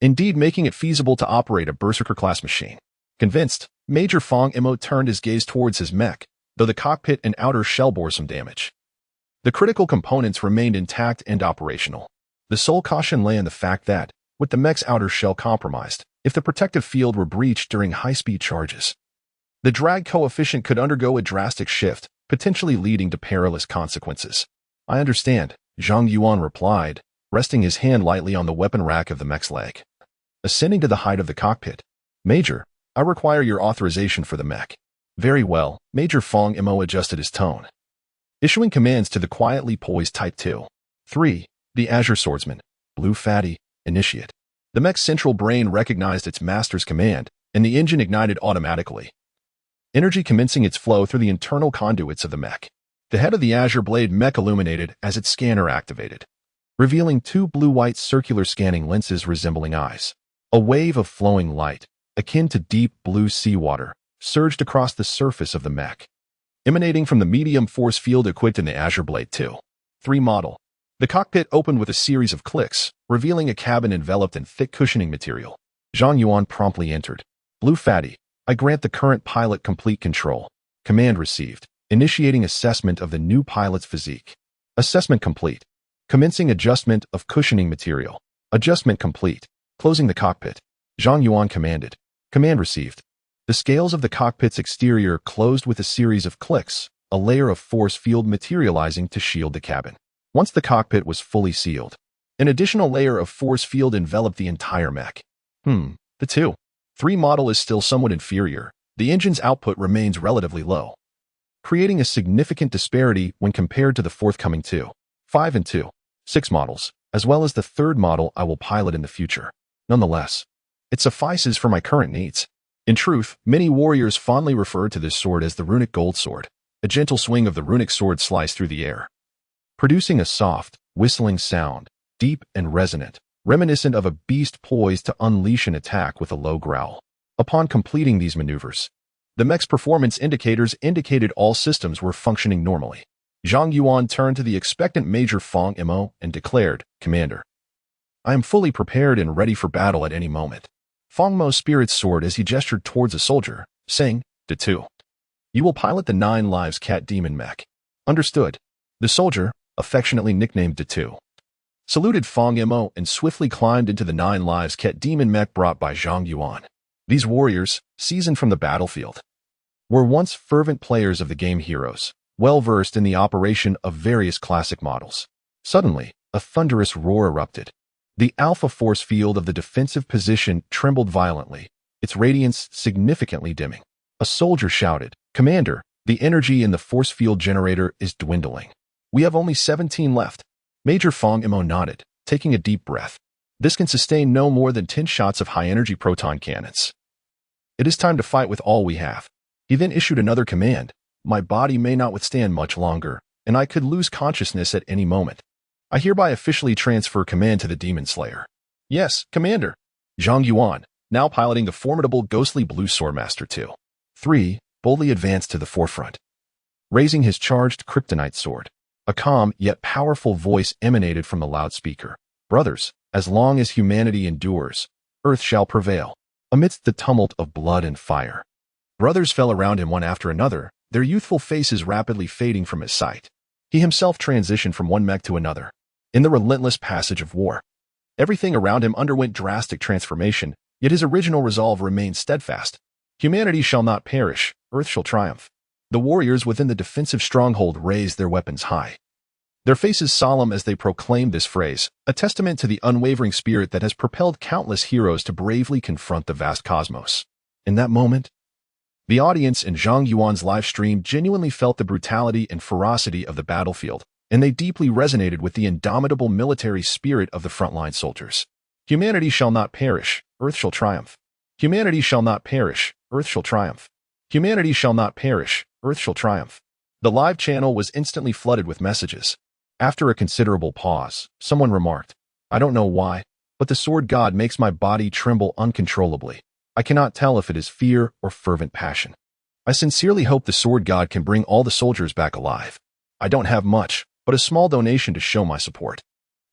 indeed making it feasible to operate a Berserker-class machine." Convinced, Major Fong Mo turned his gaze towards his mech, though the cockpit and outer shell bore some damage. The critical components remained intact and operational. The sole caution lay in the fact that, with the mech's outer shell compromised, if the protective field were breached during high-speed charges, the drag coefficient could undergo a drastic shift, potentially leading to perilous consequences. "I understand," Zhang Yuan replied, resting his hand lightly on the weapon rack of the mech's leg. Ascending to the height of the cockpit, "Major, I require your authorization for the mech." "Very well," Major Fong Mo adjusted his tone, issuing commands to the quietly poised Type 2. 3. The Azure Swordsman, Blue Fatty, initiate. The mech's central brain recognized its master's command, and the engine ignited automatically, energy commencing its flow through the internal conduits of the mech. The head of the Azure Blade mech illuminated as its scanner activated, revealing two blue-white circular scanning lenses resembling eyes. A wave of flowing light, akin to deep blue seawater, surged across the surface of the mech, emanating from the medium force field equipped in the Azure Blade 2.3 model. The cockpit opened with a series of clicks, revealing a cabin enveloped in thick cushioning material. Zhang Yuan promptly entered. "Blue Fatty, I grant the current pilot complete control." Command received. Initiating assessment of the new pilot's physique. Assessment complete. Commencing adjustment of cushioning material. Adjustment complete. Closing the cockpit. Zhang Yuan commanded. Command received. The scales of the cockpit's exterior closed with a series of clicks, a layer of force field materializing to shield the cabin. Once the cockpit was fully sealed, an additional layer of force field enveloped the entire mech. The 2.3 model is still somewhat inferior. The engine's output remains relatively low, creating a significant disparity when compared to the forthcoming 2.5 and 2.6 models, as well as the third model I will pilot in the future. Nonetheless, it suffices for my current needs. In truth, many warriors fondly refer to this sword as the runic gold sword. A gentle swing of the runic sword sliced through the air, producing a soft, whistling sound, deep and resonant, reminiscent of a beast poised to unleash an attack with a low growl. Upon completing these maneuvers, the mech's performance indicators indicated all systems were functioning normally. Zhang Yuan turned to the expectant Major Fong Mo and declared, "Commander, I am fully prepared and ready for battle at any moment." Fong Mo spirits soared as he gestured towards a soldier, saying, "2. You will pilot the 9 Lives Cat Demon mech." "Understood." The soldier, affectionately nicknamed 2, saluted Fong Mo and swiftly climbed into the 9 Lives Cat Demon mech brought by Zhang Yuan. These warriors, seasoned from the battlefield, were once fervent players of the game Heroes, well-versed in the operation of various classic models. Suddenly, a thunderous roar erupted. The alpha force field of the defensive position trembled violently, its radiance significantly dimming. A soldier shouted, "Commander, the energy in the force field generator is dwindling. We have only 17 left." Major Fong Mo nodded, taking a deep breath. This can sustain no more than 10 shots of high-energy proton cannons. It is time to fight with all we have. He then issued another command. My body may not withstand much longer, and I could lose consciousness at any moment. I hereby officially transfer command to the Demon Slayer. Yes, Commander. Zhang Yuan, now piloting the formidable ghostly blue Swordmaster 2-3, boldly advanced to the forefront. Raising his charged kryptonite sword, a calm yet powerful voice emanated from the loudspeaker. Brothers, as long as humanity endures, Earth shall prevail. Amidst the tumult of blood and fire, brothers fell around him one after another, their youthful faces rapidly fading from his sight. He himself transitioned from one mech to another. In the relentless passage of war, everything around him underwent drastic transformation, yet his original resolve remained steadfast. Humanity shall not perish, Earth shall triumph. The warriors within the defensive stronghold raised their weapons high, their faces solemn as they proclaimed this phrase, a testament to the unwavering spirit that has propelled countless heroes to bravely confront the vast cosmos. In that moment, the audience in Zhang Yuan's live stream genuinely felt the brutality and ferocity of the battlefield, and they deeply resonated with the indomitable military spirit of the frontline soldiers. Humanity shall not perish, Earth shall triumph. Humanity shall not perish, Earth shall triumph. Humanity shall not perish, Earth shall triumph. The live channel was instantly flooded with messages. After a considerable pause, someone remarked, I don't know why, but the Sword God makes my body tremble uncontrollably. I cannot tell if it is fear or fervent passion. I sincerely hope the Sword God can bring all the soldiers back alive. I don't have much, but a small donation to show my support.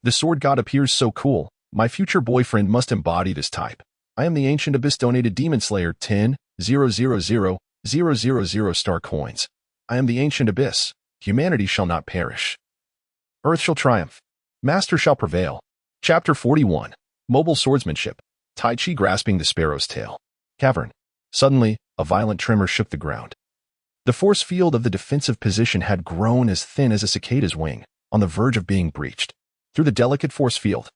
The Sword God appears so cool. My future boyfriend must embody this type. I am the Ancient Abyss donated Demon Slayer 10,000,000 star coins. I am the Ancient Abyss. Humanity shall not perish. Earth shall triumph. Master shall prevail. Chapter 41. Mobile Swordsmanship. Tai Chi grasping the sparrow's tail. Cavern. Suddenly, a violent tremor shook the ground. The force field of the defensive position had grown as thin as a cicada's wing, on the verge of being breached. Through the delicate force field,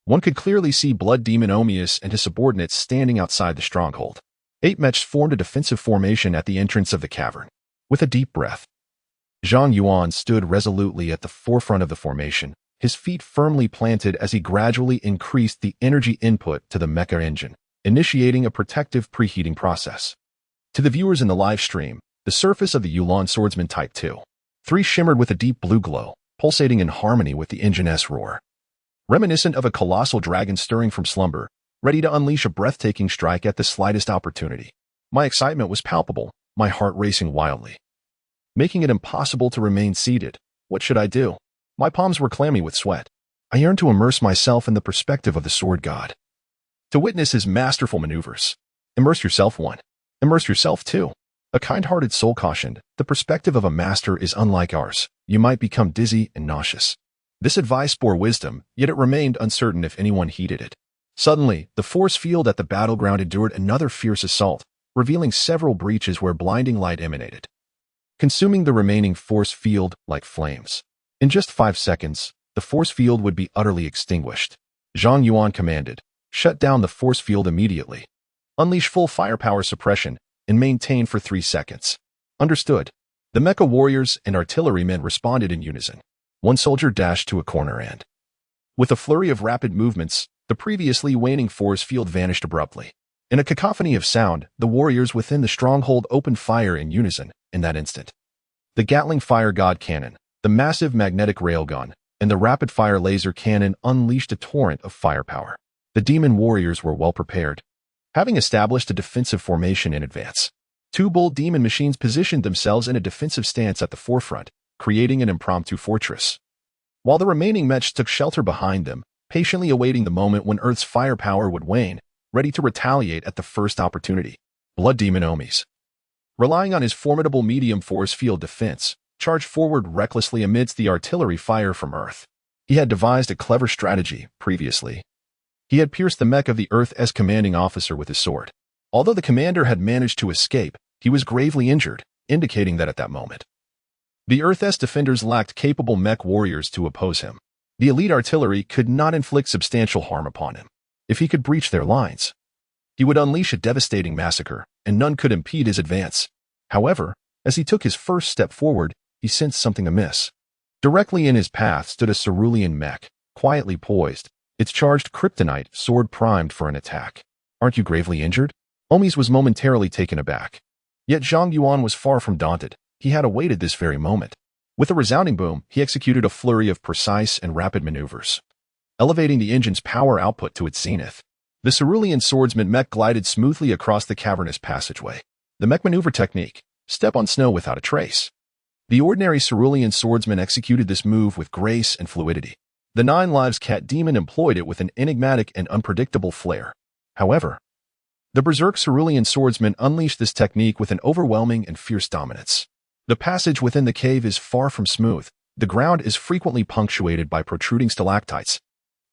one could clearly see Blood Demon Omius and his subordinates standing outside the stronghold. 8 mechs formed a defensive formation at the entrance of the cavern. With a deep breath, Zhang Yuan stood resolutely at the forefront of the formation, his feet firmly planted as he gradually increased the energy input to the mecha engine, initiating a protective preheating process. To the viewers in the live stream, the surface of the Yuan Swordsman Type 2-3 shimmered with a deep blue glow, pulsating in harmony with the engine's roar. Reminiscent of a colossal dragon stirring from slumber, ready to unleash a breathtaking strike at the slightest opportunity. My excitement was palpable, my heart racing wildly, making it impossible to remain seated. What should I do? My palms were clammy with sweat. I yearned to immerse myself in the perspective of the Sword God, to witness his masterful maneuvers. Immerse yourself, one. Immerse yourself, two. A kind-hearted soul cautioned, the perspective of a master is unlike ours. You might become dizzy and nauseous. This advice bore wisdom, yet it remained uncertain if anyone heeded it. Suddenly, the force field at the battleground endured another fierce assault, revealing several breaches where blinding light emanated, consuming the remaining force field like flames. In just 5 seconds, the force field would be utterly extinguished. Zhang Yuan commanded, shut down the force field immediately. Unleash full firepower suppression and maintain for 3 seconds. Understood. The mecha warriors and artillerymen responded in unison. One soldier dashed to a corner and, with a flurry of rapid movements, the previously waning force field vanished abruptly. In a cacophony of sound, the warriors within the stronghold opened fire in unison in that instant. The Gatling Fire God Cannon, the massive magnetic railgun, and the rapid-fire laser cannon unleashed a torrent of firepower. The demon warriors were well prepared, having established a defensive formation in advance. 2 bold demon machines positioned themselves in a defensive stance at the forefront, creating an impromptu fortress, while the remaining mechs took shelter behind them, patiently awaiting the moment when Earth's firepower would wane, ready to retaliate at the first opportunity. Blood Demon Omius, relying on his formidable medium force field defense, charged forward recklessly amidst the artillery fire from Earth. He had devised a clever strategy previously. He had pierced the mech of the Earth's commanding officer with his sword. Although the commander had managed to escape, he was gravely injured, indicating that at that moment, the Earth's defenders lacked capable mech warriors to oppose him. The elite artillery could not inflict substantial harm upon him. If he could breach their lines, he would unleash a devastating massacre, and none could impede his advance. However, as he took his first step forward, he sensed something amiss. Directly in his path stood a cerulean mech, quietly poised, its charged kryptonite sword primed for an attack. "Aren't you gravely injured?" Omi's was momentarily taken aback. Yet Zhang Yuan was far from daunted. He had awaited this very moment. With a resounding boom, he executed a flurry of precise and rapid maneuvers, elevating the engine's power output to its zenith. The cerulean swordsman mech glided smoothly across the cavernous passageway. The mech maneuver technique: step on snow without a trace. The ordinary cerulean swordsman executed this move with grace and fluidity. The Nine Lives Cat Demon employed it with an enigmatic and unpredictable flair. However, the berserk cerulean swordsman unleashed this technique with an overwhelming and fierce dominance. The passage within the cave is far from smooth. The ground is frequently punctuated by protruding stalactites.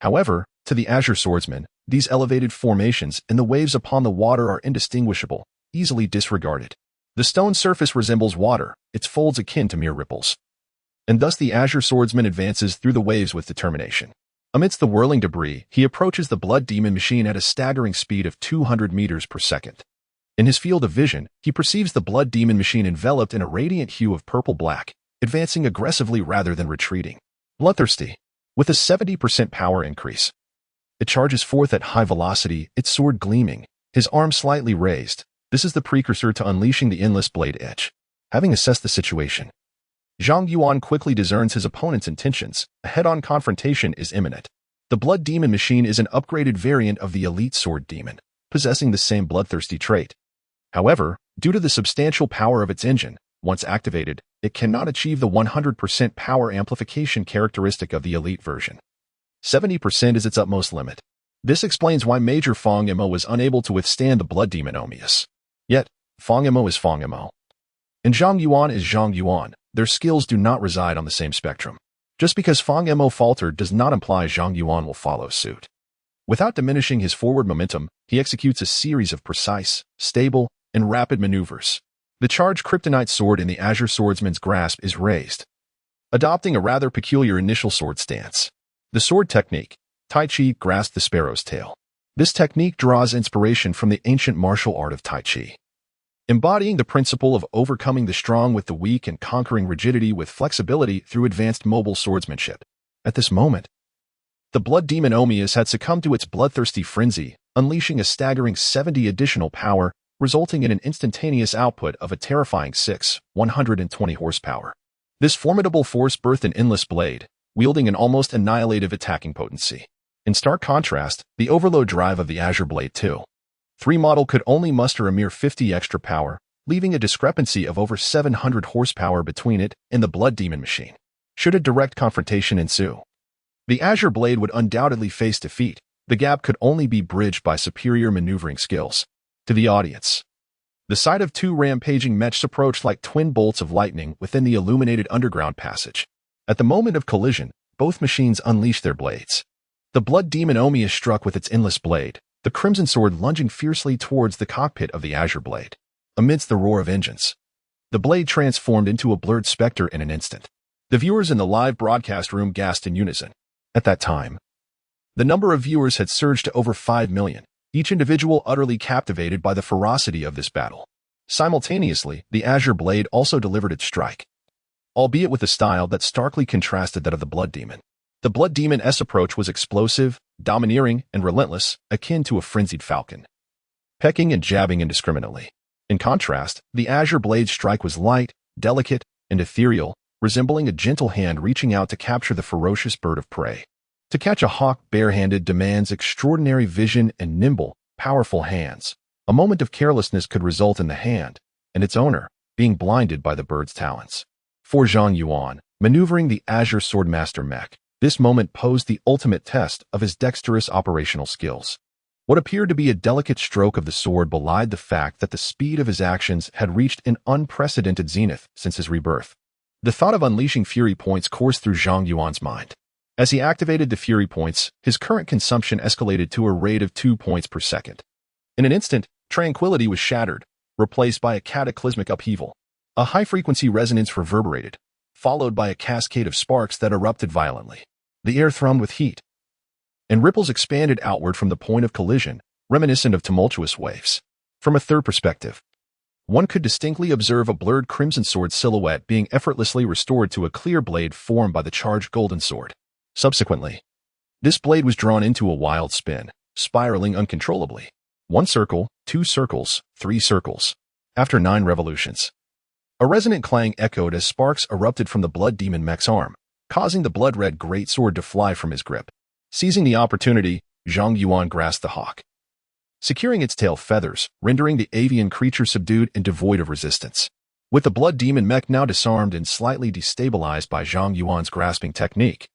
However, to the Azure Swordsman, these elevated formations and the waves upon the water are indistinguishable, easily disregarded. The stone surface resembles water, its folds akin to mere ripples. And thus the Azure Swordsman advances through the waves with determination. Amidst the whirling debris, he approaches the Blood Demon machine at a staggering speed of 200 meters per second. In his field of vision, he perceives the Blood Demon machine enveloped in a radiant hue of purple-black, advancing aggressively rather than retreating. Bloodthirsty. With a 70% power increase, it charges forth at high velocity, its sword gleaming, his arm slightly raised. This is the precursor to unleashing the endless blade edge. Having assessed the situation, Zhang Yuan quickly discerns his opponent's intentions. A head-on confrontation is imminent. The Blood Demon machine is an upgraded variant of the Elite Sword Demon, possessing the same bloodthirsty trait. However, due to the substantial power of its engine, once activated, it cannot achieve the 100% power amplification characteristic of the Elite version. 70% is its utmost limit. This explains why Major Fong Mo was unable to withstand the Blood Demon Omius. Yet, Fong Mo is Fong Mo. And Zhang Yuan is Zhang Yuan. Their skills do not reside on the same spectrum. Just because Fong Mo faltered does not imply Zhang Yuan will follow suit. Without diminishing his forward momentum, he executes a series of precise, stable, and rapid maneuvers. The charged kryptonite sword in the Azure Swordsman's grasp is raised, adopting a rather peculiar initial sword stance. The sword technique: Tai Chi grasp the sparrow's tail. This technique draws inspiration from the ancient martial art of Tai Chi, embodying the principle of overcoming the strong with the weak and conquering rigidity with flexibility through advanced mobile swordsmanship. At this moment, the Blood Demon Omius had succumbed to its bloodthirsty frenzy, unleashing a staggering 70 additional power, resulting in an instantaneous output of a terrifying 120 horsepower. This formidable force birthed an endless blade, wielding an almost annihilative attacking potency. In stark contrast, the overload drive of the Azure Blade 2.3 model could only muster a mere 50 extra power, leaving a discrepancy of over 700 horsepower between it and the Blood Demon machine. Should a direct confrontation ensue, the Azure Blade would undoubtedly face defeat. The gap could only be bridged by superior maneuvering skills. To the audience, the sight of two rampaging mechs approached like twin bolts of lightning within the illuminated underground passage. At the moment of collision, both machines unleashed their blades. The Blood Demon Omius struck with its endless blade, the crimson sword lunging fiercely towards the cockpit of the Azure Blade. Amidst the roar of engines, the blade transformed into a blurred specter in an instant. The viewers in the live broadcast room gasped in unison. At that time, the number of viewers had surged to over 5 million. Each individual utterly captivated by the ferocity of this battle. Simultaneously, the Azure Blade also delivered its strike, albeit with a style that starkly contrasted that of the Blood Demon. The Blood Demon's approach was explosive, domineering, and relentless, akin to a frenzied falcon, pecking and jabbing indiscriminately. In contrast, the Azure Blade's strike was light, delicate, and ethereal, resembling a gentle hand reaching out to capture the ferocious bird of prey. To catch a hawk barehanded demands extraordinary vision and nimble, powerful hands. A moment of carelessness could result in the hand, and its owner, being blinded by the bird's talons. For Zhang Yuan, maneuvering the Azure Swordmaster mech, this moment posed the ultimate test of his dexterous operational skills. What appeared to be a delicate stroke of the sword belied the fact that the speed of his actions had reached an unprecedented zenith since his rebirth. The thought of unleashing Fury Points coursed through Zhang Yuan's mind. As he activated the Fury Points, his current consumption escalated to a rate of 2 points per second. In an instant, tranquility was shattered, replaced by a cataclysmic upheaval. A high-frequency resonance reverberated, followed by a cascade of sparks that erupted violently. The air thrummed with heat, and ripples expanded outward from the point of collision, reminiscent of tumultuous waves. From a third perspective, one could distinctly observe a blurred crimson sword silhouette being effortlessly restored to a clear blade formed by the charged golden sword. Subsequently, This blade was drawn into a wild spin, spiraling uncontrollably. 1 circle, 2 circles, 3 circles. After 9 revolutions, a resonant clang echoed as sparks erupted from the blood demon mech's arm, causing the blood-red greatsword to fly from his grip. Seizing the opportunity, Zhang Yuan grasped the hawk, securing its tail feathers, rendering the avian creature subdued and devoid of resistance. With the blood demon mech now disarmed and slightly destabilized by Zhang Yuan's grasping technique,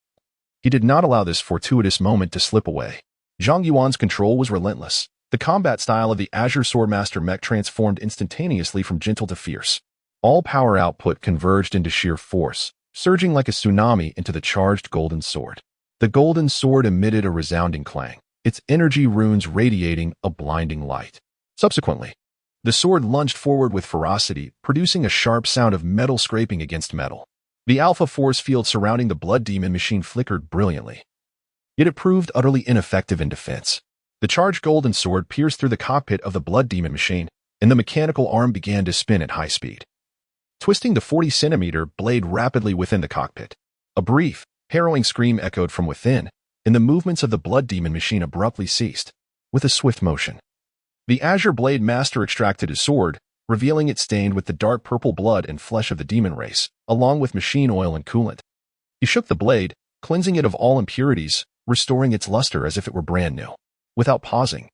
he did not allow this fortuitous moment to slip away. Zhang Yuan's control was relentless. The combat style of the Azure Swordmaster mech transformed instantaneously from gentle to fierce. All power output converged into sheer force, surging like a tsunami into the charged golden sword. The golden sword emitted a resounding clang, its energy runes radiating a blinding light. Subsequently, the sword lunged forward with ferocity, producing a sharp sound of metal scraping against metal. The alpha force field surrounding the blood demon machine flickered brilliantly, yet it proved utterly ineffective in defense. The charged golden sword pierced through the cockpit of the blood demon machine, and the mechanical arm began to spin at high speed, twisting the 40-centimeter blade rapidly within the cockpit. A brief, harrowing scream echoed from within, and the movements of the blood demon machine abruptly ceased. With a swift motion, the Azure Blade Master extracted his sword, revealing it stained with the dark purple blood and flesh of the demon race, along with machine oil and coolant. He shook the blade, cleansing it of all impurities, restoring its luster as if it were brand new. Without pausing,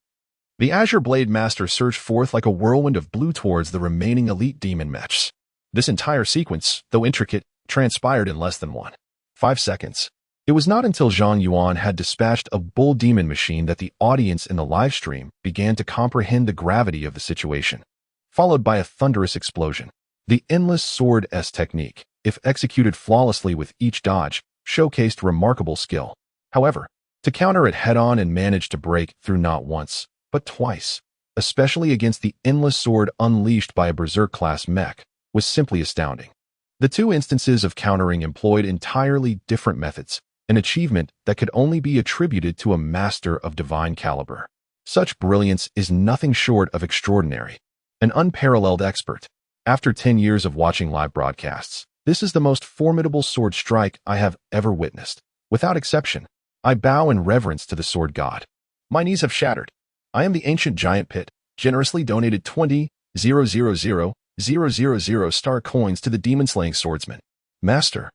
the Azure Blade Master surged forth like a whirlwind of blue towards the remaining elite demon mechs. This entire sequence, though intricate, transpired in less than 1.5 seconds. It was not until Zhang Yuan had dispatched a bull demon machine that the audience in the live stream began to comprehend the gravity of the situation, followed by a thunderous explosion. The endless sword S technique, if executed flawlessly with each dodge, showcased remarkable skill. However, to counter it head-on and manage to break through not once, but twice, especially against the endless sword unleashed by a berserk-class mech, was simply astounding. The 2 instances of countering employed entirely different methods, an achievement that could only be attributed to a master of divine caliber. Such brilliance is nothing short of extraordinary. An unparalleled expert. After 10 years of watching live broadcasts, this is the most formidable sword strike I have ever witnessed. Without exception, I bow in reverence to the Sword God. My knees have shattered. I am the ancient giant Pit, generously donated 20,000,000 star coins to the demon-slaying swordsman. Master,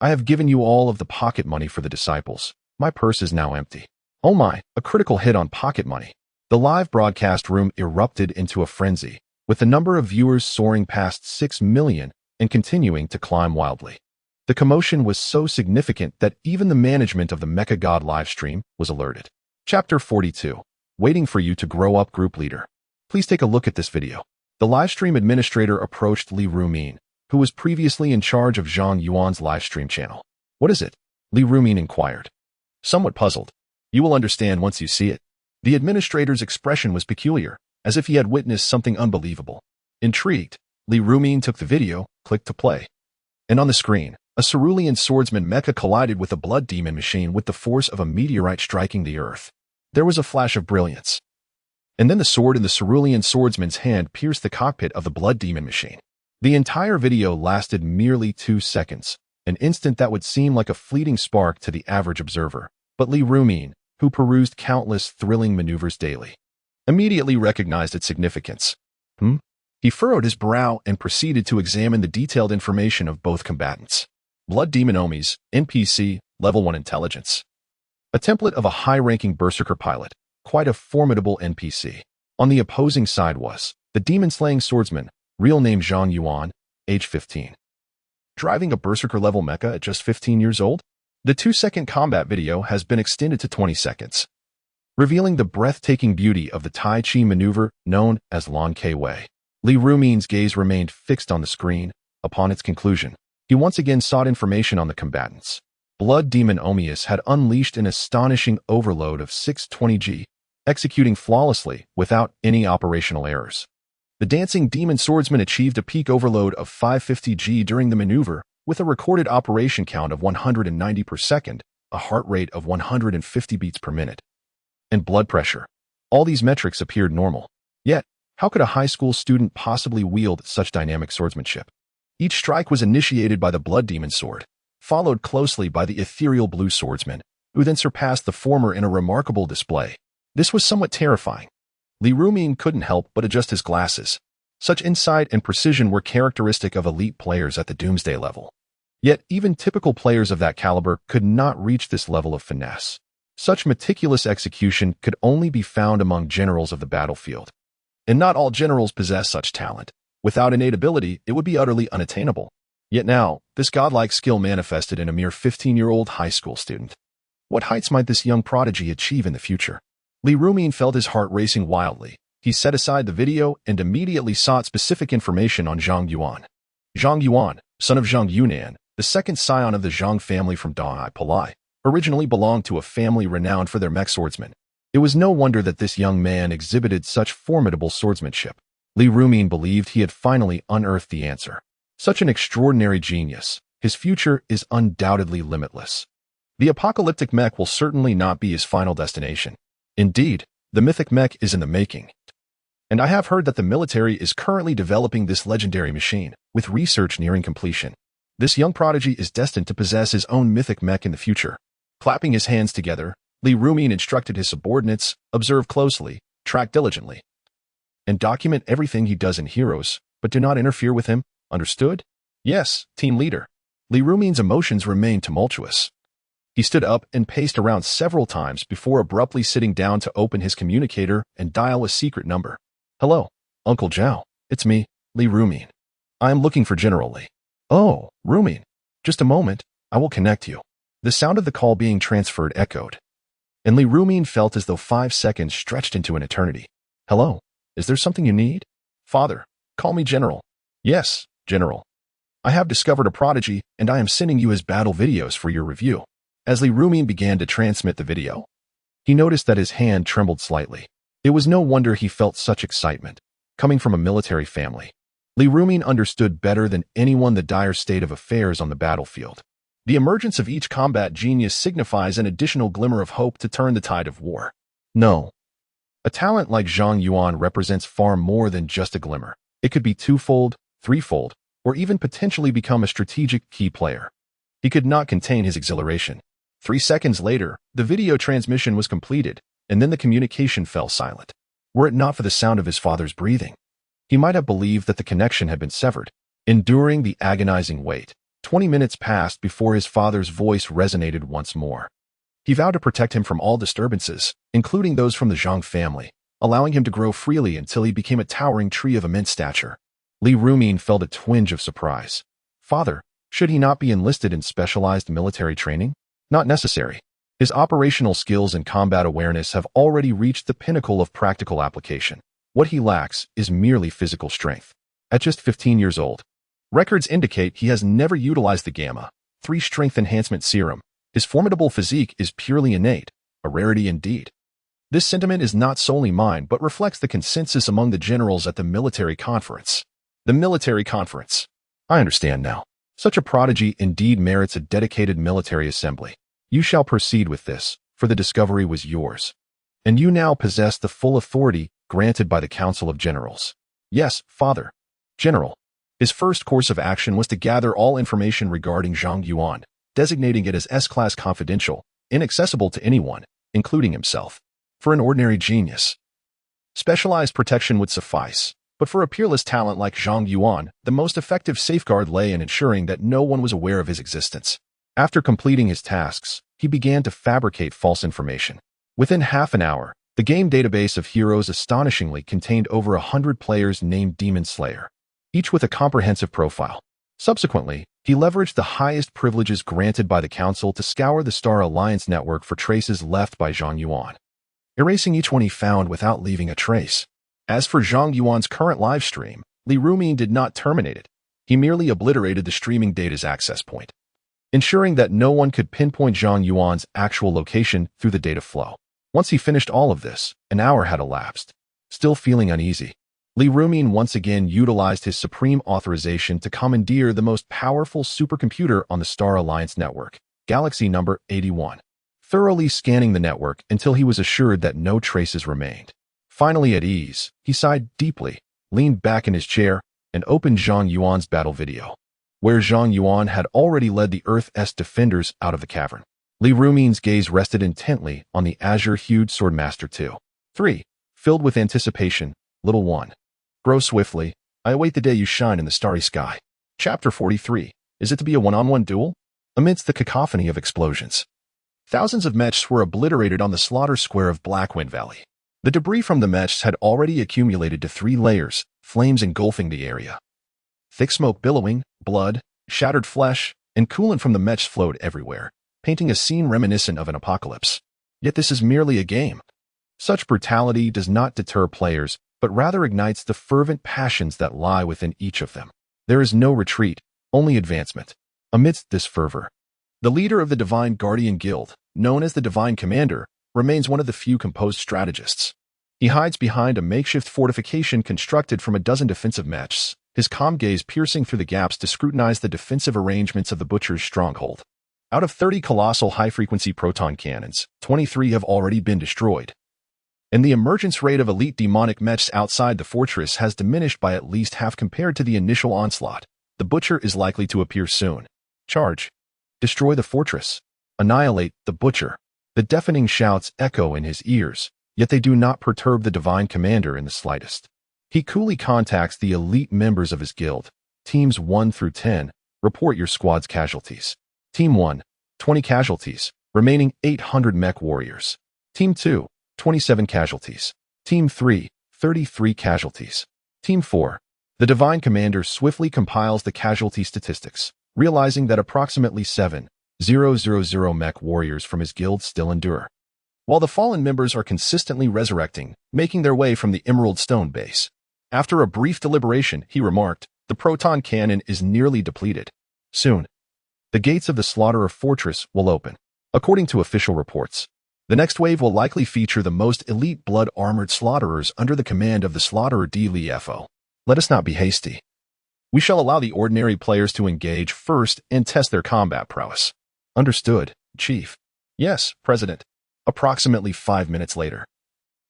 I have given you all of the pocket money for the disciples. My purse is now empty. Oh my, a critical hit on pocket money. The live broadcast room erupted into a frenzy, with the number of viewers soaring past 6 million and continuing to climb wildly. The commotion was so significant that even the management of the Mecha God livestream was alerted. Chapter 42. Waiting for you to grow up, group leader. Please take a look at this video. The livestream administrator approached Li Rumin, who was previously in charge of Zhang Yuan's livestream channel. What is it? Li Rumin inquired. Somewhat puzzled. You will understand once you see it. The administrator's expression was peculiar, as if he had witnessed something unbelievable. Intrigued, Li Rumin took the video, clicked to play. And on the screen, a cerulean swordsman mecha collided with a blood demon machine with the force of a meteorite striking the earth. There was a flash of brilliance, and then the sword in the cerulean swordsman's hand pierced the cockpit of the blood demon machine. The entire video lasted merely 2 seconds, an instant that would seem like a fleeting spark to the average observer. But Li Rumin, who perused countless thrilling maneuvers daily, immediately recognized its significance. He furrowed his brow and proceeded to examine the detailed information of both combatants. Blood Demon Omi's NPC, Level 1 Intelligence. A template of a high-ranking berserker pilot, quite a formidable NPC. On the opposing side was the demon-slaying swordsman, real name Zhang Yuan, age 15. Driving a berserker-level mecha at just 15 years old? The 2-second combat video has been extended to 20 seconds, revealing the breathtaking beauty of the Tai Chi maneuver known as Lan Ke Wei. Li Rumin's gaze remained fixed on the screen. Upon its conclusion, he once again sought information on the combatants. Blood Demon Omius had unleashed an astonishing overload of 620G, executing flawlessly without any operational errors. The dancing demon swordsman achieved a peak overload of 550G during the maneuver, with a recorded operation count of 190 per second, a heart rate of 150 beats per minute, and blood pressure. All these metrics appeared normal. Yet, how could a high school student possibly wield such dynamic swordsmanship? Each strike was initiated by the blood demon sword, followed closely by the ethereal blue swordsman, who then surpassed the former in a remarkable display. This was somewhat terrifying. Li Rumin couldn't help but adjust his glasses. Such insight and precision were characteristic of elite players at the Doomsday level. Yet even typical players of that caliber could not reach this level of finesse. Such meticulous execution could only be found among generals of the battlefield. And not all generals possess such talent. Without innate ability, it would be utterly unattainable. Yet now, this godlike skill manifested in a mere 15-year-old high school student. What heights might this young prodigy achieve in the future? Li Rumin felt his heart racing wildly. He set aside the video and immediately sought specific information on Zhang Yuan. Zhang Yuan, son of Zhang Yuan, the second scion of the Zhang family from Dai Palai, originally belonged to a family renowned for their mech swordsmen. It was no wonder that this young man exhibited such formidable swordsmanship. Li Rumin believed he had finally unearthed the answer. Such an extraordinary genius, his future is undoubtedly limitless. The apocalyptic mech will certainly not be his final destination. Indeed, the mythic mech is in the making. And I have heard that the military is currently developing this legendary machine, with research nearing completion. This young prodigy is destined to possess his own mythic mech in the future. Clapping his hands together, Li Rumin instructed his subordinates, observe closely, track diligently, and document everything he does in Heroes, but do not interfere with him, understood? Yes, team leader. Li Rumin's emotions remained tumultuous. He stood up and paced around several times before abruptly sitting down to open his communicator and dial a secret number. Hello, Uncle Zhao. It's me, Li Rumin. I am looking for General Li. Oh, Rumin. Just a moment, I will connect you. The sound of the call being transferred echoed, and Li Rumin felt as though 5 seconds stretched into an eternity. Hello, is there something you need? Father, call me General. Yes, General. I have discovered a prodigy, and I am sending you his battle videos for your review. As Li Rumin began to transmit the video, he noticed that his hand trembled slightly. It was no wonder he felt such excitement. Coming from a military family, Li Rumin understood better than anyone the dire state of affairs on the battlefield. The emergence of each combat genius signifies an additional glimmer of hope to turn the tide of war. No. A talent like Zhang Yuan represents far more than just a glimmer. It could be twofold, threefold, or even potentially become a strategic key player. He could not contain his exhilaration. 3 seconds later, the video transmission was completed, and then the communication fell silent. Were it not for the sound of his father's breathing, he might have believed that the connection had been severed. Enduring the agonizing wait, 20 minutes passed before his father's voice resonated once more. He vowed to protect him from all disturbances, including those from the Zhang family, allowing him to grow freely until he became a towering tree of immense stature. Li Rumin felt a twinge of surprise. Father, should he not be enlisted in specialized military training? Not necessary. His operational skills and combat awareness have already reached the pinnacle of practical application. What he lacks is merely physical strength. At just 15 years old, records indicate he has never utilized the Gamma 3 strength enhancement serum. His formidable physique is purely innate, a rarity indeed. This sentiment is not solely mine, but reflects the consensus among the generals at the military conference. The military conference. I understand now. Such a prodigy indeed merits a dedicated military assembly. You shall proceed with this, for the discovery was yours. And you now possess the full authority granted by the Council of Generals. Yes, Father. General. His first course of action was to gather all information regarding Zhang Yuan, designating it as S-Class confidential, inaccessible to anyone, including himself. For an ordinary genius, specialized protection would suffice. But for a peerless talent like Zhang Yuan, the most effective safeguard lay in ensuring that no one was aware of his existence. After completing his tasks, he began to fabricate false information. Within half an hour, the game database of Heroes astonishingly contained over 100 players named Demon Slayer, each with a comprehensive profile. Subsequently, he leveraged the highest privileges granted by the Council to scour the Star Alliance network for traces left by Zhang Yuan, erasing each one he found without leaving a trace. As for Zhang Yuan's current live stream, Li Rumin did not terminate it. He merely obliterated the streaming data's access point, ensuring that no one could pinpoint Zhang Yuan's actual location through the data flow. Once he finished all of this, an hour had elapsed. Still feeling uneasy, Li Rumin once again utilized his supreme authorization to commandeer the most powerful supercomputer on the Star Alliance network, Galaxy number 81, thoroughly scanning the network until he was assured that no traces remained. Finally at ease, he sighed deeply, leaned back in his chair, and opened Zhang Yuan's battle video, where Zhang Yuan had already led the Earth's defenders out of the cavern. Li Rumin's gaze rested intently on the azure-hued Swordmaster 2. 3. Filled with anticipation, little one. Grow swiftly. I await the day you shine in the starry sky. Chapter 43. Is it to be a one-on-one duel? Amidst the cacophony of explosions, thousands of mechs were obliterated on the slaughter square of Blackwind Valley. The debris from the mechs had already accumulated to 3 layers, flames engulfing the area. Thick smoke billowing, blood, shattered flesh, and coolant from the mechs flowed everywhere, painting a scene reminiscent of an apocalypse. Yet this is merely a game. Such brutality does not deter players, but rather ignites the fervent passions that lie within each of them. There is no retreat, only advancement. Amidst this fervor, the leader of the Divine Guardian Guild, known as the Divine Commander, remains one of the few composed strategists. He hides behind a makeshift fortification constructed from a dozen defensive mechs, his calm gaze piercing through the gaps to scrutinize the defensive arrangements of the Butcher's stronghold. Out of 30 colossal high-frequency proton cannons, 23 have already been destroyed, and the emergence rate of elite demonic mechs outside the fortress has diminished by at least half compared to the initial onslaught. The Butcher is likely to appear soon. Charge. Destroy the fortress. Annihilate the Butcher. The deafening shouts echo in his ears, yet they do not perturb the Divine Commander in the slightest. He coolly contacts the elite members of his guild. Teams 1 through 10, report your squad's casualties. Team 1, 20 casualties, remaining 800 mech warriors. Team 2, 27 casualties. Team 3, 33 casualties. Team 4. The Divine Commander swiftly compiles the casualty statistics, realizing that approximately 7,000 mech warriors from his guild still endure, while the fallen members are consistently resurrecting, making their way from the Emerald Stone base. After a brief deliberation, he remarked, the proton cannon is nearly depleted. Soon, the gates of the Slaughterer Fortress will open. According to official reports, the next wave will likely feature the most elite blood-armored slaughterers under the command of the Slaughterer DLFO. Let us not be hasty. We shall allow the ordinary players to engage first and test their combat prowess. Understood, Chief. Yes, President. Approximately 5 minutes later,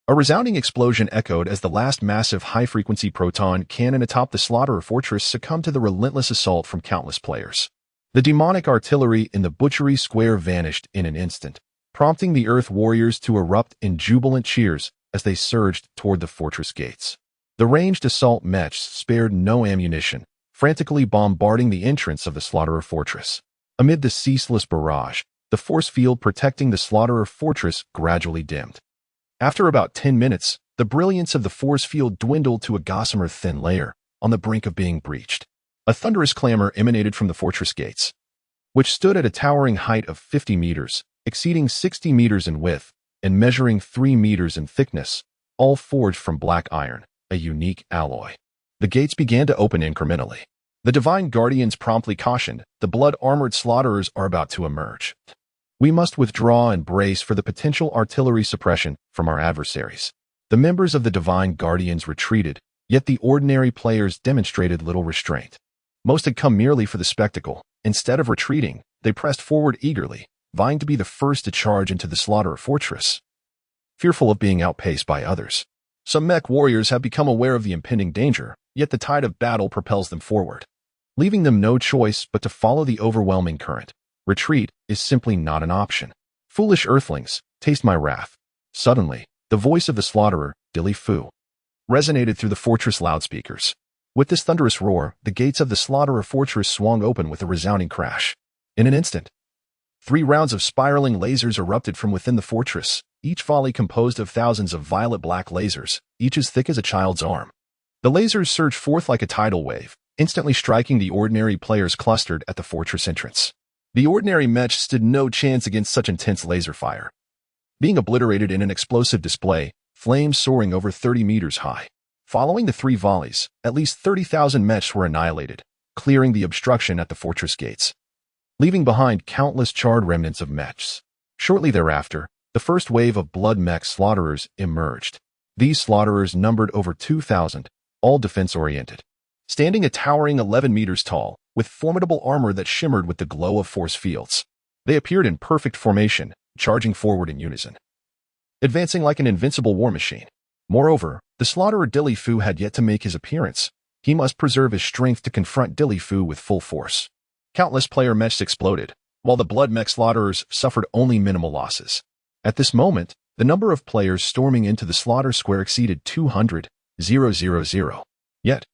a resounding explosion echoed as the last massive high-frequency proton cannon atop the Slaughterer Fortress succumbed to the relentless assault from countless players. The demonic artillery in the Butchery Square vanished in an instant, prompting the Earth Warriors to erupt in jubilant cheers as they surged toward the fortress gates. The ranged assault mechs spared no ammunition, frantically bombarding the entrance of the Slaughterer Fortress. Amid the ceaseless barrage, the force field protecting the Slaughterer Fortress gradually dimmed. After about 10 minutes, the brilliance of the force field dwindled to a gossamer thin layer, on the brink of being breached. A thunderous clamor emanated from the fortress gates, which stood at a towering height of 50 meters, exceeding 60 meters in width, and measuring 3 meters in thickness, all forged from black iron, a unique alloy. The gates began to open incrementally. The Divine Guardians promptly cautioned, the blood-armored slaughterers are about to emerge. We must withdraw and brace for the potential artillery suppression from our adversaries. The members of the Divine Guardians retreated, yet the ordinary players demonstrated little restraint. Most had come merely for the spectacle. Instead of retreating, they pressed forward eagerly, vying to be the first to charge into the Slaughterer Fortress, fearful of being outpaced by others. Some mech warriors have become aware of the impending danger, yet the tide of battle propels them forward, leaving them no choice but to follow the overwhelming current. Retreat is simply not an option. Foolish earthlings, taste my wrath. Suddenly, the voice of the slaughterer, Dilly Fu, resonated through the fortress loudspeakers. With this thunderous roar, the gates of the Slaughterer Fortress swung open with a resounding crash. In an instant, 3 rounds of spiraling lasers erupted from within the fortress, each volley composed of thousands of violet-black lasers, each as thick as a child's arm. The lasers surged forth like a tidal wave, instantly striking the ordinary players clustered at the fortress entrance. The ordinary mech stood no chance against such intense laser fire, being obliterated in an explosive display, flames soaring over 30 meters high. Following the 3 volleys, at least 30,000 mechs were annihilated, clearing the obstruction at the fortress gates, leaving behind countless charred remnants of mechs. Shortly thereafter, the first wave of blood mech slaughterers emerged. These slaughterers numbered over 2,000, all defense-oriented, standing a towering 11 meters tall, with formidable armor that shimmered with the glow of force fields. They appeared in perfect formation, charging forward in unison, advancing like an invincible war machine. Moreover, the slaughterer Dilly Fu had yet to make his appearance. He must preserve his strength to confront Dilly Fu with full force. Countless player mechs exploded, while the Blood Mech Slaughterers suffered only minimal losses. At this moment, the number of players storming into the slaughter square exceeded 200,000. Yet,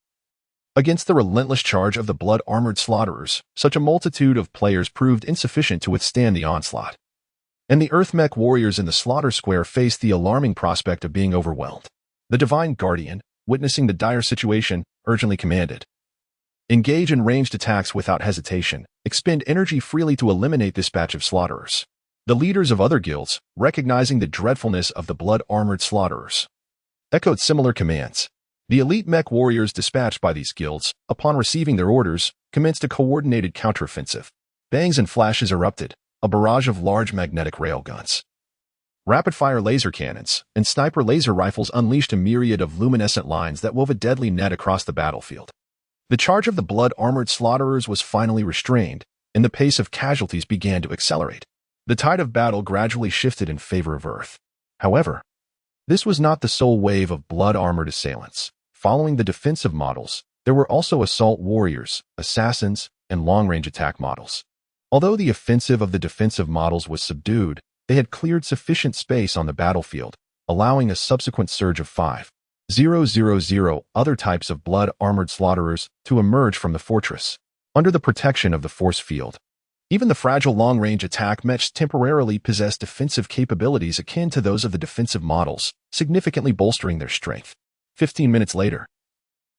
against the relentless charge of the blood-armored slaughterers, such a multitude of players proved insufficient to withstand the onslaught. And the Earth Mech warriors in the slaughter square faced the alarming prospect of being overwhelmed. The Divine Guardian, witnessing the dire situation, urgently commanded, "Engage in ranged attacks without hesitation. Expend energy freely to eliminate this batch of slaughterers." The leaders of other guilds, recognizing the dreadfulness of the blood-armored slaughterers, echoed similar commands. The elite mech warriors dispatched by these guilds, upon receiving their orders, commenced a coordinated counteroffensive. Bangs and flashes erupted, a barrage of large magnetic railguns, rapid-fire laser cannons, and sniper laser rifles unleashed a myriad of luminescent lines that wove a deadly net across the battlefield. The charge of the blood-armored slaughterers was finally restrained, and the pace of casualties began to accelerate. The tide of battle gradually shifted in favor of Earth. However, this was not the sole wave of blood-armored assailants. Following the defensive models, there were also assault warriors, assassins, and long-range attack models. Although the offensive of the defensive models was subdued, they had cleared sufficient space on the battlefield, allowing a subsequent surge of 5,000 other types of blood-armored slaughterers to emerge from the fortress, under the protection of the force field. Even the fragile long-range attack mechs temporarily possessed defensive capabilities akin to those of the defensive models, significantly bolstering their strength. 15 minutes later,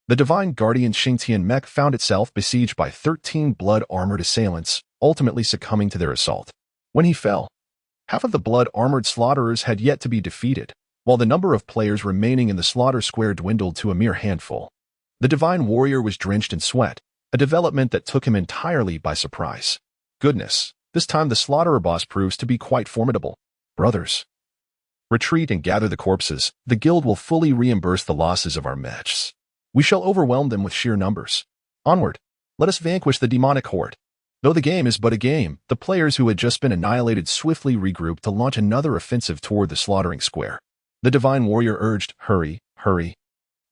the Divine Guardian Xingtian mech found itself besieged by 13 blood-armored assailants, ultimately succumbing to their assault. When he fell, half of the blood-armored slaughterers had yet to be defeated, while the number of players remaining in the slaughter square dwindled to a mere handful. The Divine Warrior was drenched in sweat, a development that took him entirely by surprise. Goodness, this time the slaughterer boss proves to be quite formidable. Brothers, retreat and gather the corpses. The guild will fully reimburse the losses of our mechs. We shall overwhelm them with sheer numbers. Onward, let us vanquish the demonic horde. Though the game is but a game, the players who had just been annihilated swiftly regrouped to launch another offensive toward the slaughtering square. The Divine Warrior urged, "Hurry, hurry.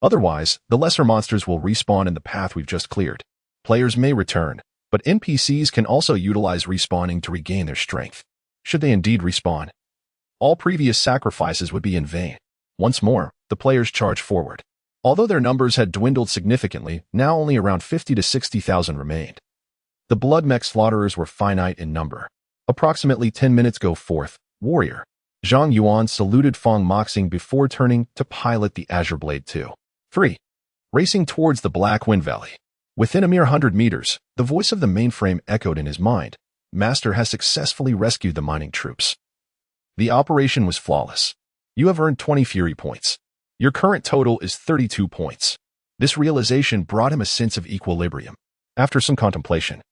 Otherwise, the lesser monsters will respawn in the path we've just cleared. Players may return, but NPCs can also utilize respawning to regain their strength. Should they indeed respawn, all previous sacrifices would be in vain." Once more, the players charged forward. Although their numbers had dwindled significantly, now only around 50 to 60,000 remained. The Blood Mech Slaughterers were finite in number. Approximately 10 minutes go forth, warrior Zhang Yuan saluted Feng Moxing before turning to pilot the Azure Blade 2-3, racing towards the Black Wind Valley. Within a mere 100 meters, the voice of the mainframe echoed in his mind. Master has successfully rescued the mining troops. The operation was flawless. You have earned 20 Fury points. Your current total is 32 points. This realization brought him a sense of equilibrium. After some contemplation,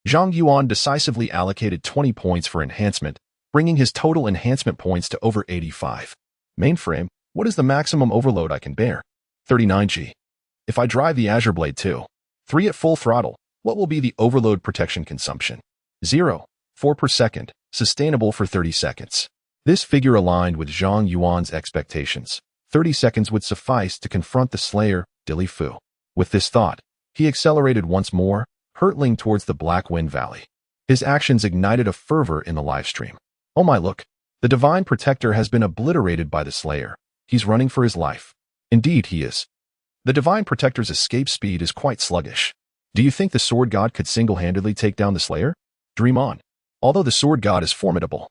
Zhang Yuan decisively allocated 20 points for enhancement, bringing his total enhancement points to over 85. Mainframe, what is the maximum overload I can bear? 39G. If I drive the Azure Blade 2-3 at full throttle, what will be the overload protection consumption? 0.4 per second, sustainable for 30 seconds. This figure aligned with Zhang Yuan's expectations. 30 seconds would suffice to confront the Slayer, Dilly Fu. With this thought, he accelerated once more, hurtling towards the Black Wind Valley. His actions ignited a fervor in the livestream. Oh my, look, the Divine Protector has been obliterated by the Slayer. He's running for his life. Indeed he is. The Divine Protector's escape speed is quite sluggish. Do you think the Sword God could single-handedly take down the Slayer? Dream on. Although the Sword God is formidable,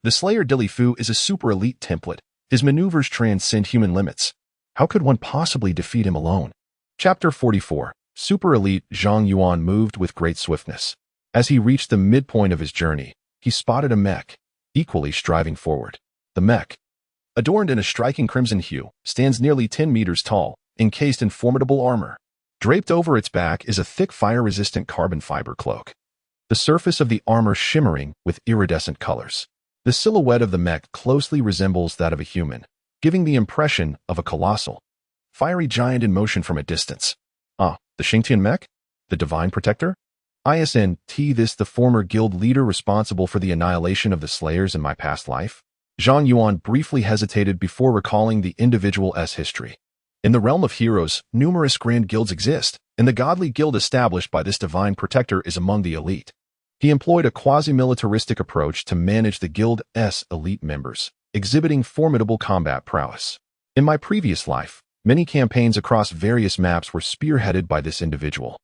the Slayer Dilly Fu is a super elite template. His maneuvers transcend human limits. How could one possibly defeat him alone? Chapter 44. Super elite Zhang Yuan moved with great swiftness. As he reached the midpoint of his journey, he spotted a mech, equally striving forward. The mech, adorned in a striking crimson hue, stands nearly 10 meters tall, encased in formidable armor. Draped over its back is a thick fire-resistant carbon fiber cloak, the surface of the armor shimmering with iridescent colors. The silhouette of the mech closely resembles that of a human, giving the impression of a colossal, fiery giant in motion from a distance. The Xingtian mech? The Divine Protector? ISNT, this the former guild leader responsible for the annihilation of the Slayers in my past life? Zhang Yuan briefly hesitated before recalling the individual's history. In the realm of heroes, numerous grand guilds exist, and the godly guild established by this Divine Protector is among the elite. He employed a quasi-militaristic approach to manage the Guild's elite members, exhibiting formidable combat prowess. In my previous life, many campaigns across various maps were spearheaded by this individual,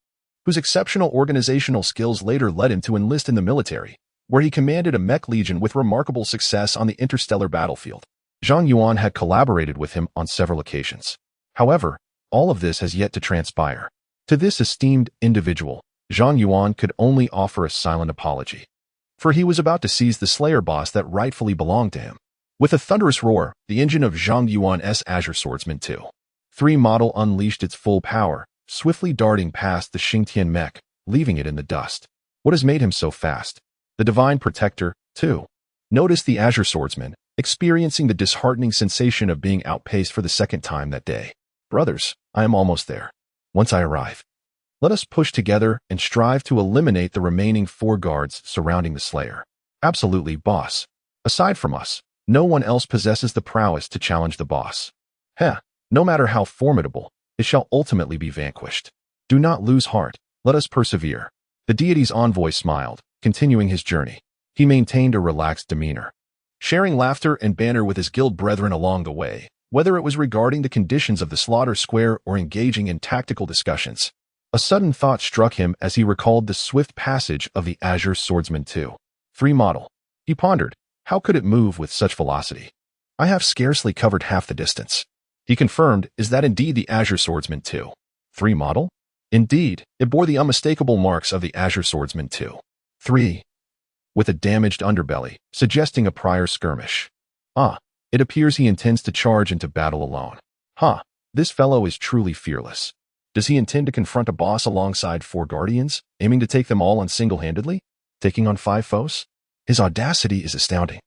whose exceptional organizational skills later led him to enlist in the military, where he commanded a mech legion with remarkable success on the interstellar battlefield. Zhang Yuan had collaborated with him on several occasions. However, all of this has yet to transpire. To this esteemed individual, Zhang Yuan could only offer a silent apology, for he was about to seize the Slayer boss that rightfully belonged to him. With a thunderous roar, the engine of Zhang Yuan's Azure Swordsman 2.3 model unleashed its full power, swiftly darting past the Xingtian mech, leaving it in the dust. What has made him so fast? The Divine Protector, too. Noticed the Azure Swordsman, experiencing the disheartening sensation of being outpaced for the second time that day. Brothers, I am almost there. Once I arrive, let us push together and strive to eliminate the remaining 4 guards surrounding the Slayer. Absolutely, boss. Aside from us, no one else possesses the prowess to challenge the boss. No matter how formidable, it shall ultimately be vanquished. Do not lose heart. Let us persevere. The deity's envoy smiled, continuing his journey. He maintained a relaxed demeanor, sharing laughter and banter with his guild brethren along the way, whether it was regarding the conditions of the slaughter square or engaging in tactical discussions. A sudden thought struck him as he recalled the swift passage of the Azure Swordsman 2.3 model. He pondered, how could it move with such velocity? I have scarcely covered half the distance. He confirmed, is that indeed the Azure Swordsman 2.3 model? Indeed, it bore the unmistakable marks of the Azure Swordsman 2.3, with a damaged underbelly, suggesting a prior skirmish. It appears he intends to charge into battle alone. This fellow is truly fearless. Does he intend to confront a boss alongside 4 guardians, aiming to take them all on single-handedly, taking on 5 foes? His audacity is astounding.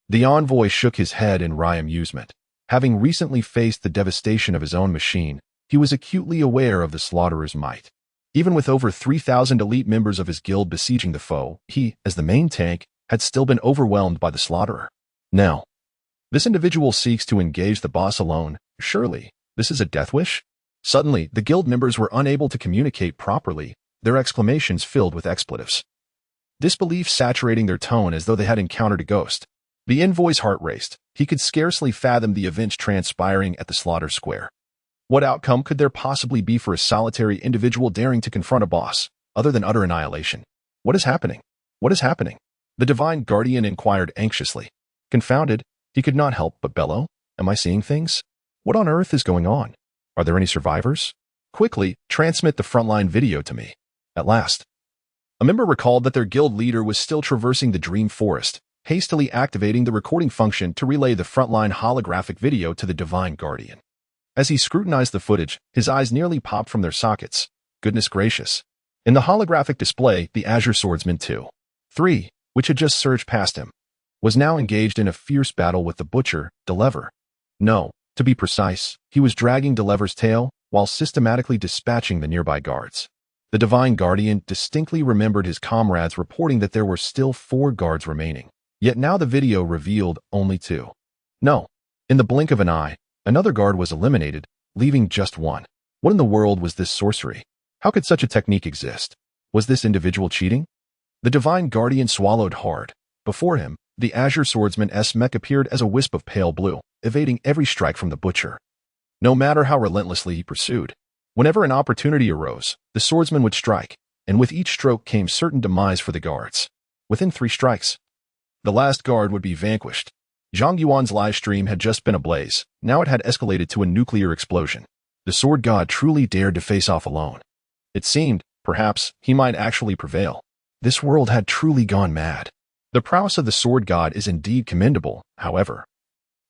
The envoy shook his head in wry amusement. Having recently faced the devastation of his own machine, he was acutely aware of the slaughterer's might. Even with over 3,000 elite members of his guild besieging the foe, he, as the main tank, had still been overwhelmed by the slaughterer. Now, this individual seeks to engage the boss alone. Surely, this is a death wish? Suddenly, the guild members were unable to communicate properly, their exclamations filled with expletives. Disbelief saturating their tone as though they had encountered a ghost. The envoy's heart raced. He could scarcely fathom the events transpiring at the slaughter square. What outcome could there possibly be for a solitary individual daring to confront a boss, other than utter annihilation? What is happening? What is happening? The Divine Guardian inquired anxiously. Confounded, he could not help but bellow, am I seeing things? What on earth is going on? Are there any survivors? Quickly, transmit the frontline video to me. At last. A member recalled that their guild leader was still traversing the Dream Forest, hastily activating the recording function to relay the frontline holographic video to the Divine Guardian. As he scrutinized the footage, his eyes nearly popped from their sockets. Goodness gracious. In the holographic display, the Azure Swordsman 2.3, which had just surged past him, was now engaged in a fierce battle with the butcher, Deliver. No, to be precise, he was dragging Deliver's tail while systematically dispatching the nearby guards. The Divine Guardian distinctly remembered his comrades reporting that there were still 4 guards remaining. Yet now the video revealed only 2. No. In the blink of an eye, another guard was eliminated, leaving just 1. What in the world was this sorcery? How could such a technique exist? Was this individual cheating? The Divine Guardian swallowed hard. Before him, the Azure Swordsman's mech appeared as a wisp of pale blue, evading every strike from the butcher. No matter how relentlessly he pursued, whenever an opportunity arose, the swordsman would strike, and with each stroke came certain demise for the guards. Within 3 strikes, the last guard would be vanquished. Zhang Yuan's live stream had just been ablaze. Now it had escalated to a nuclear explosion. The Sword God truly dared to face off alone. It seemed, perhaps, he might actually prevail. This world had truly gone mad. The prowess of the Sword God is indeed commendable, however.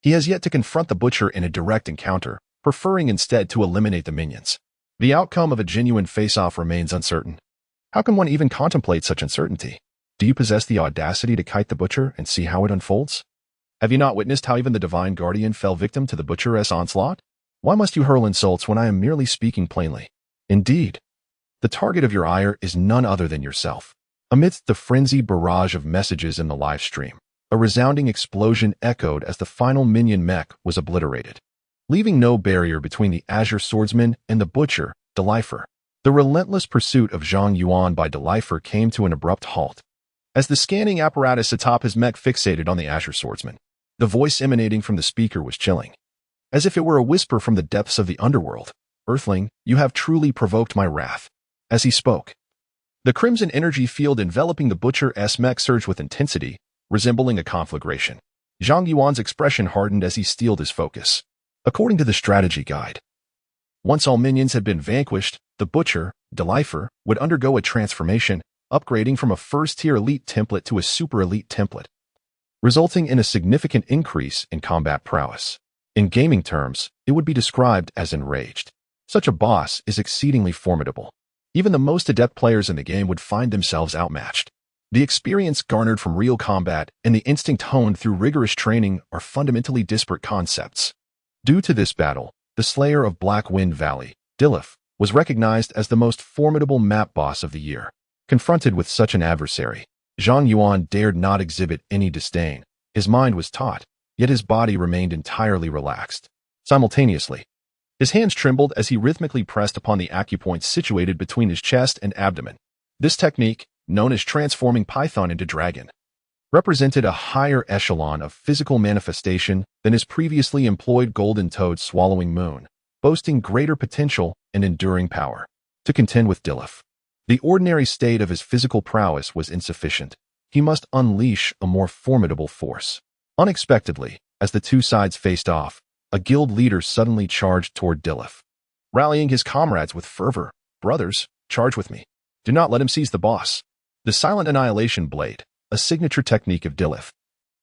He has yet to confront the butcher in a direct encounter, preferring instead to eliminate the minions. The outcome of a genuine face-off remains uncertain. How can one even contemplate such uncertainty? Do you possess the audacity to kite the butcher and see how it unfolds? Have you not witnessed how even the Divine Guardian fell victim to the butcher's onslaught? Why must you hurl insults when I am merely speaking plainly? Indeed, the target of your ire is none other than yourself. Amidst the frenzied barrage of messages in the live stream, a resounding explosion echoed as the final minion mech was obliterated, leaving no barrier between the Azure Swordsman and the butcher, Deliver. The relentless pursuit of Zhang Yuan by Deliver came to an abrupt halt. As the scanning apparatus atop his mech fixated on the Azure Swordsman, the voice emanating from the speaker was chilling. As if it were a whisper from the depths of the underworld. "Earthling, you have truly provoked my wrath." As he spoke, the crimson energy field enveloping the Butcher's mech surged with intensity, resembling a conflagration. Zhang Yuan's expression hardened as he steeled his focus. According to the strategy guide, once all minions had been vanquished, the Butcher, Delifer, would undergo a transformation, upgrading from a first-tier elite template to a super-elite template, resulting in a significant increase in combat prowess. In gaming terms, it would be described as enraged. Such a boss is exceedingly formidable. Even the most adept players in the game would find themselves outmatched. The experience garnered from real combat and the instinct honed through rigorous training are fundamentally disparate concepts. Due to this battle, the Slayer of Black Wind Valley, Dilif, was recognized as the most formidable map boss of the year. Confronted with such an adversary, Zhang Yuan dared not exhibit any disdain. His mind was taut, yet his body remained entirely relaxed. Simultaneously, his hands trembled as he rhythmically pressed upon the acupoints situated between his chest and abdomen. This technique, known as transforming Python into Dragon, represented a higher echelon of physical manifestation than his previously employed Golden Toad Swallowing Moon, boasting greater potential and enduring power. To contend with Dilif, the ordinary state of his physical prowess was insufficient. He must unleash a more formidable force. Unexpectedly, as the two sides faced off, a guild leader suddenly charged toward Dilif. Rallying his comrades with fervor, "Brothers, charge with me. Do not let him seize the boss." The Silent Annihilation Blade, a signature technique of Dilif,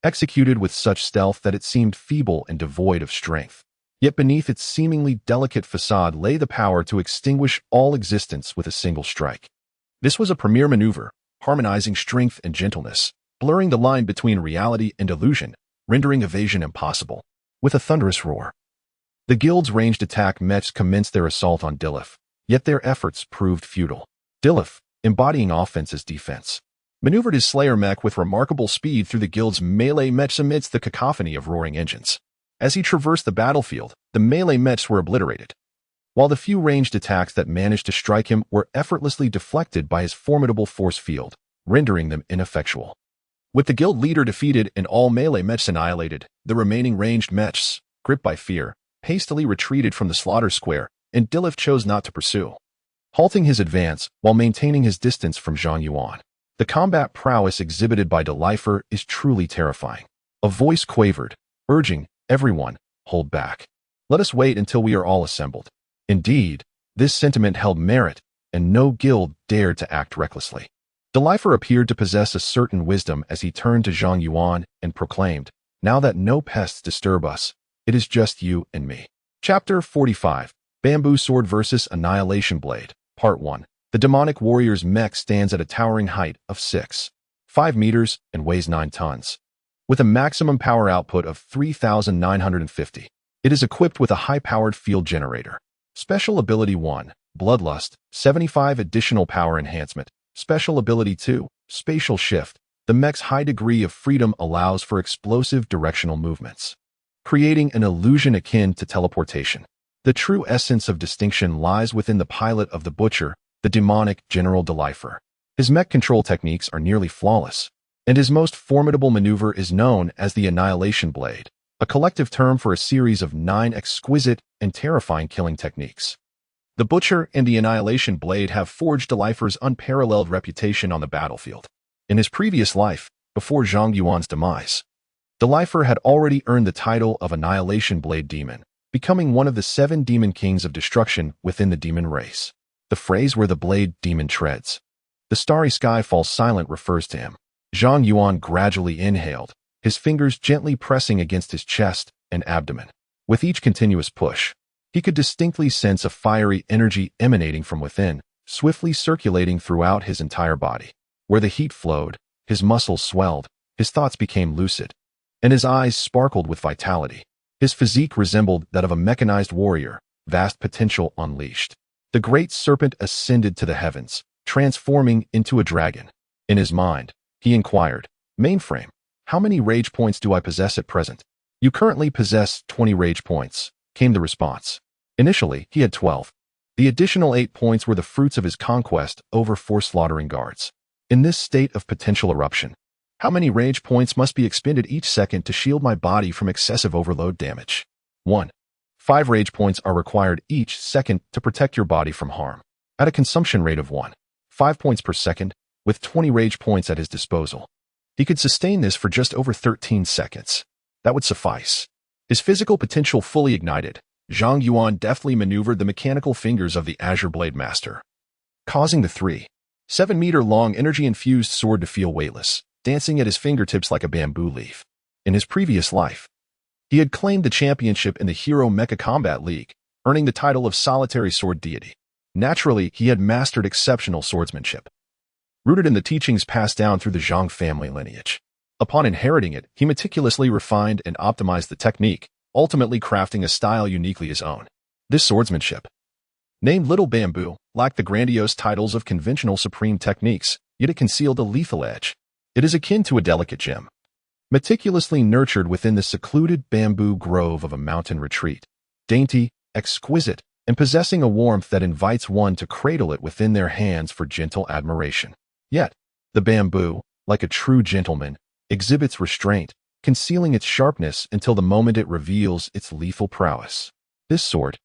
executed with such stealth that it seemed feeble and devoid of strength. Yet beneath its seemingly delicate facade lay the power to extinguish all existence with a single strike. This was a premier maneuver, harmonizing strength and gentleness, blurring the line between reality and illusion, rendering evasion impossible. With a thunderous roar, the guild's ranged attack mechs commenced their assault on Dilif, yet their efforts proved futile. Dilif, embodying offense as defense, maneuvered his Slayer mech with remarkable speed through the guild's melee mechs amidst the cacophony of roaring engines. As he traversed the battlefield, the melee mechs were obliterated, while the few ranged attacks that managed to strike him were effortlessly deflected by his formidable force field, rendering them ineffectual. With the guild leader defeated and all melee mechs annihilated, the remaining ranged mechs, gripped by fear, hastily retreated from the slaughter square, and Dilif chose not to pursue, halting his advance while maintaining his distance from Zhang Yuan. The combat prowess exhibited by Delifer is truly terrifying. A voice quavered, urging, "Everyone, hold back. Let us wait until we are all assembled." Indeed, this sentiment held merit, and no guild dared to act recklessly. Delifer appeared to possess a certain wisdom as he turned to Zhang Yuan and proclaimed, "Now that no pests disturb us, it is just you and me." Chapter 45, Bamboo Sword vs. Annihilation Blade, Part 1. The demonic warrior's mech stands at a towering height of 6.5 meters and weighs 9 tons. With a maximum power output of 3,950, it is equipped with a high-powered field generator. Special Ability 1, Bloodlust, 75 additional power enhancement. Special Ability 2, Spatial Shift. The mech's high degree of freedom allows for explosive directional movements, creating an illusion akin to teleportation. The true essence of distinction lies within the pilot of the Butcher, the demonic General Delifer. His mech control techniques are nearly flawless, and his most formidable maneuver is known as the Annihilation Blade, a collective term for a series of 9 exquisite and terrifying killing techniques. The Butcher and the Annihilation Blade have forged Delifer's unparalleled reputation on the battlefield. In his previous life, before Zhang Yuan's demise, Delifer had already earned the title of Annihilation Blade Demon, becoming one of the 7 demon kings of destruction within the demon race. The phrase "where the blade demon treads, the starry sky falls silent" refers to him. Zhang Yuan gradually inhaled, his fingers gently pressing against his chest and abdomen. With each continuous push, he could distinctly sense a fiery energy emanating from within, swiftly circulating throughout his entire body. Where the heat flowed, his muscles swelled, his thoughts became lucid, and his eyes sparkled with vitality. His physique resembled that of a mechanized warrior, vast potential unleashed. The great serpent ascended to the heavens, transforming into a dragon. In his mind, he inquired, "Mainframe, how many rage points do I possess at present?" "You currently possess 20 rage points," came the response. Initially, he had 12. The additional 8 points were the fruits of his conquest over 4 slaughtering guards. In this state of potential eruption, how many rage points must be expended each second to shield my body from excessive overload damage? 1. 5 rage points are required each second to protect your body from harm. At a consumption rate of 5 points per second, with 20 rage points at his disposal, he could sustain this for just over 13 seconds. That would suffice. His physical potential fully ignited, Zhang Yuan deftly maneuvered the mechanical fingers of the Azure Blade Master, causing the 7-meter-long energy-infused sword to feel weightless, dancing at his fingertips like a bamboo leaf. In his previous life, he had claimed the championship in the Hero Mecha Combat League, earning the title of Solitary Sword Deity. Naturally, he had mastered exceptional swordsmanship, rooted in the teachings passed down through the Zhang family lineage. Upon inheriting it, he meticulously refined and optimized the technique, ultimately crafting a style uniquely his own. This swordsmanship, named Little Bamboo, lacked the grandiose titles of conventional supreme techniques, yet it concealed a lethal edge. It is akin to a delicate gem, meticulously nurtured within the secluded bamboo grove of a mountain retreat, dainty, exquisite, and possessing a warmth that invites one to cradle it within their hands for gentle admiration. Yet, the bamboo, like a true gentleman, exhibits restraint, concealing its sharpness until the moment it reveals its lethal prowess. This sword,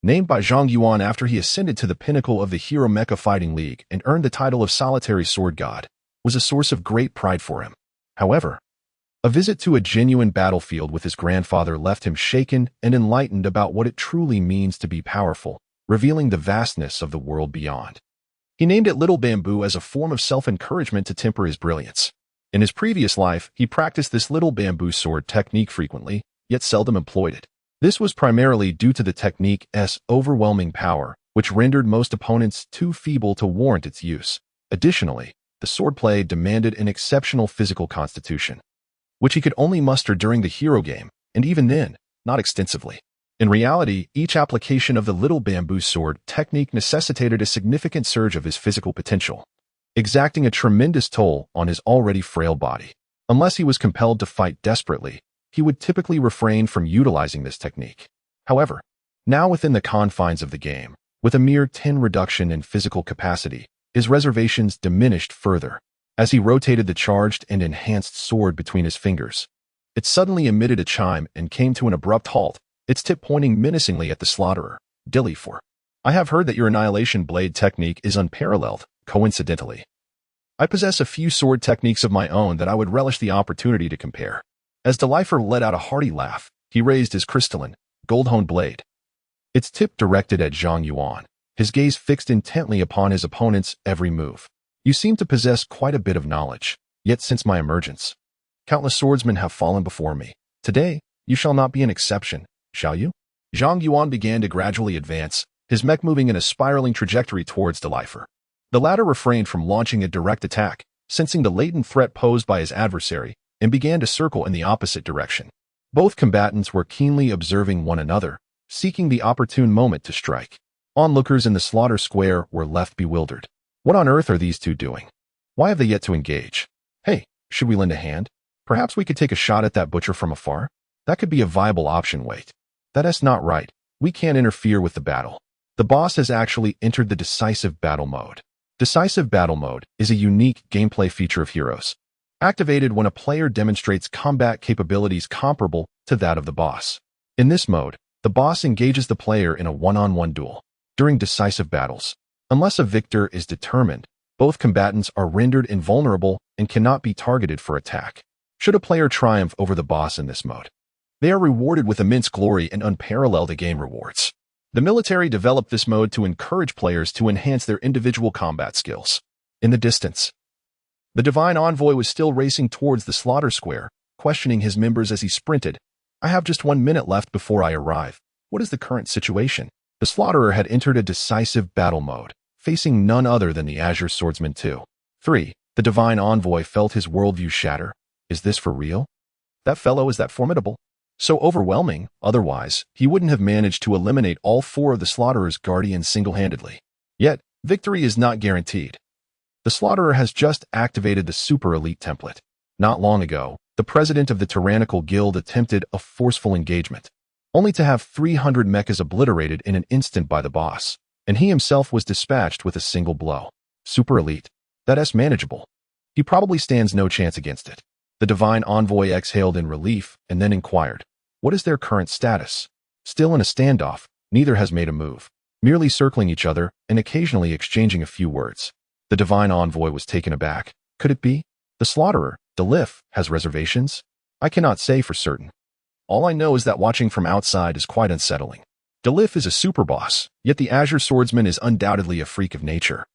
named by Zhang Yuan after he ascended to the pinnacle of the Hero Mecha Fighting League and earned the title of Solitary Sword God, was a source of great pride for him. However, a visit to a genuine battlefield with his grandfather left him shaken and enlightened about what it truly means to be powerful, revealing the vastness of the world beyond. He named it Little Bamboo as a form of self-encouragement to temper his brilliance. In his previous life, he practiced this Little Bamboo sword technique frequently, yet seldom employed it. This was primarily due to the technique's overwhelming power, which rendered most opponents too feeble to warrant its use. Additionally, the swordplay demanded an exceptional physical constitution, which he could only muster during the hero game, and even then, not extensively. In reality, each application of the Little Bamboo sword technique necessitated a significant surge of his physical potential, exacting a tremendous toll on his already frail body. Unless he was compelled to fight desperately, he would typically refrain from utilizing this technique. However, now within the confines of the game, with a mere 10 reduction in physical capacity, his reservations diminished further. As he rotated the charged and enhanced sword between his fingers, it suddenly emitted a chime and came to an abrupt halt, its tip pointing menacingly at the slaughterer. Dilly for. I have heard that your Annihilation Blade technique is unparalleled, coincidentally. I possess a few sword techniques of my own that I would relish the opportunity to compare. As Delifer let out a hearty laugh, he raised his crystalline, gold-honed blade, its tip directed at Zhang Yuan, his gaze fixed intently upon his opponent's every move. You seem to possess quite a bit of knowledge, yet since my emergence, countless swordsmen have fallen before me. Today, you shall not be an exception, shall you? Zhang Yuan began to gradually advance, his mech moving in a spiraling trajectory towards Delifer. The latter refrained from launching a direct attack, sensing the latent threat posed by his adversary, and began to circle in the opposite direction. Both combatants were keenly observing one another, seeking the opportune moment to strike. Onlookers in the slaughter square were left bewildered. What on earth are these two doing? Why have they yet to engage? Hey, should we lend a hand? Perhaps we could take a shot at that butcher from afar? That could be a viable option. Wait. That's not right. We can't interfere with the battle. The boss has actually entered the Decisive Battle Mode. Decisive Battle Mode is a unique gameplay feature of Heroes, activated when a player demonstrates combat capabilities comparable to that of the boss. In this mode, the boss engages the player in a one-on-one duel. During decisive battles, unless a victor is determined, both combatants are rendered invulnerable and cannot be targeted for attack. Should a player triumph over the boss in this mode, they are rewarded with immense glory and unparalleled game rewards. The military developed this mode to encourage players to enhance their individual combat skills. In the distance, the Divine Envoy was still racing towards the slaughter square, questioning his members as he sprinted. I have just 1 minute left before I arrive. What is the current situation? The Slaughterer had entered a decisive battle mode, facing none other than the Azure Swordsman 2. 3. The Divine Envoy felt his worldview shatter. Is this for real? That fellow is that formidable? So overwhelming, otherwise, he wouldn't have managed to eliminate all 4 of the Slaughterer's guardians single-handedly. Yet, victory is not guaranteed. The Slaughterer has just activated the Super Elite template. Not long ago, the president of the Tyrannical Guild attempted a forceful engagement, only to have 300 mechas obliterated in an instant by the boss, and he himself was dispatched with a single blow. Super Elite. That's manageable. He probably stands no chance against it. The divine envoy exhaled in relief and then inquired, "What is their current status?" "Still in a standoff, neither has made a move, merely circling each other and occasionally exchanging a few words." The divine envoy was taken aback. Could it be? The slaughterer, Delif, has reservations? I cannot say for certain. All I know is that watching from outside is quite unsettling. Delif is a super boss, yet the Azure Swordsman is undoubtedly a freak of nature,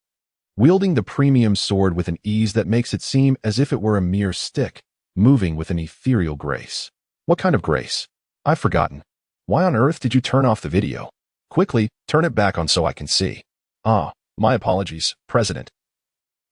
wielding the premium sword with an ease that makes it seem as if it were a mere stick, moving with an ethereal grace. What kind of grace? I've forgotten. Why on earth did you turn off the video? Quickly, turn it back on so I can see. Ah, my apologies, President.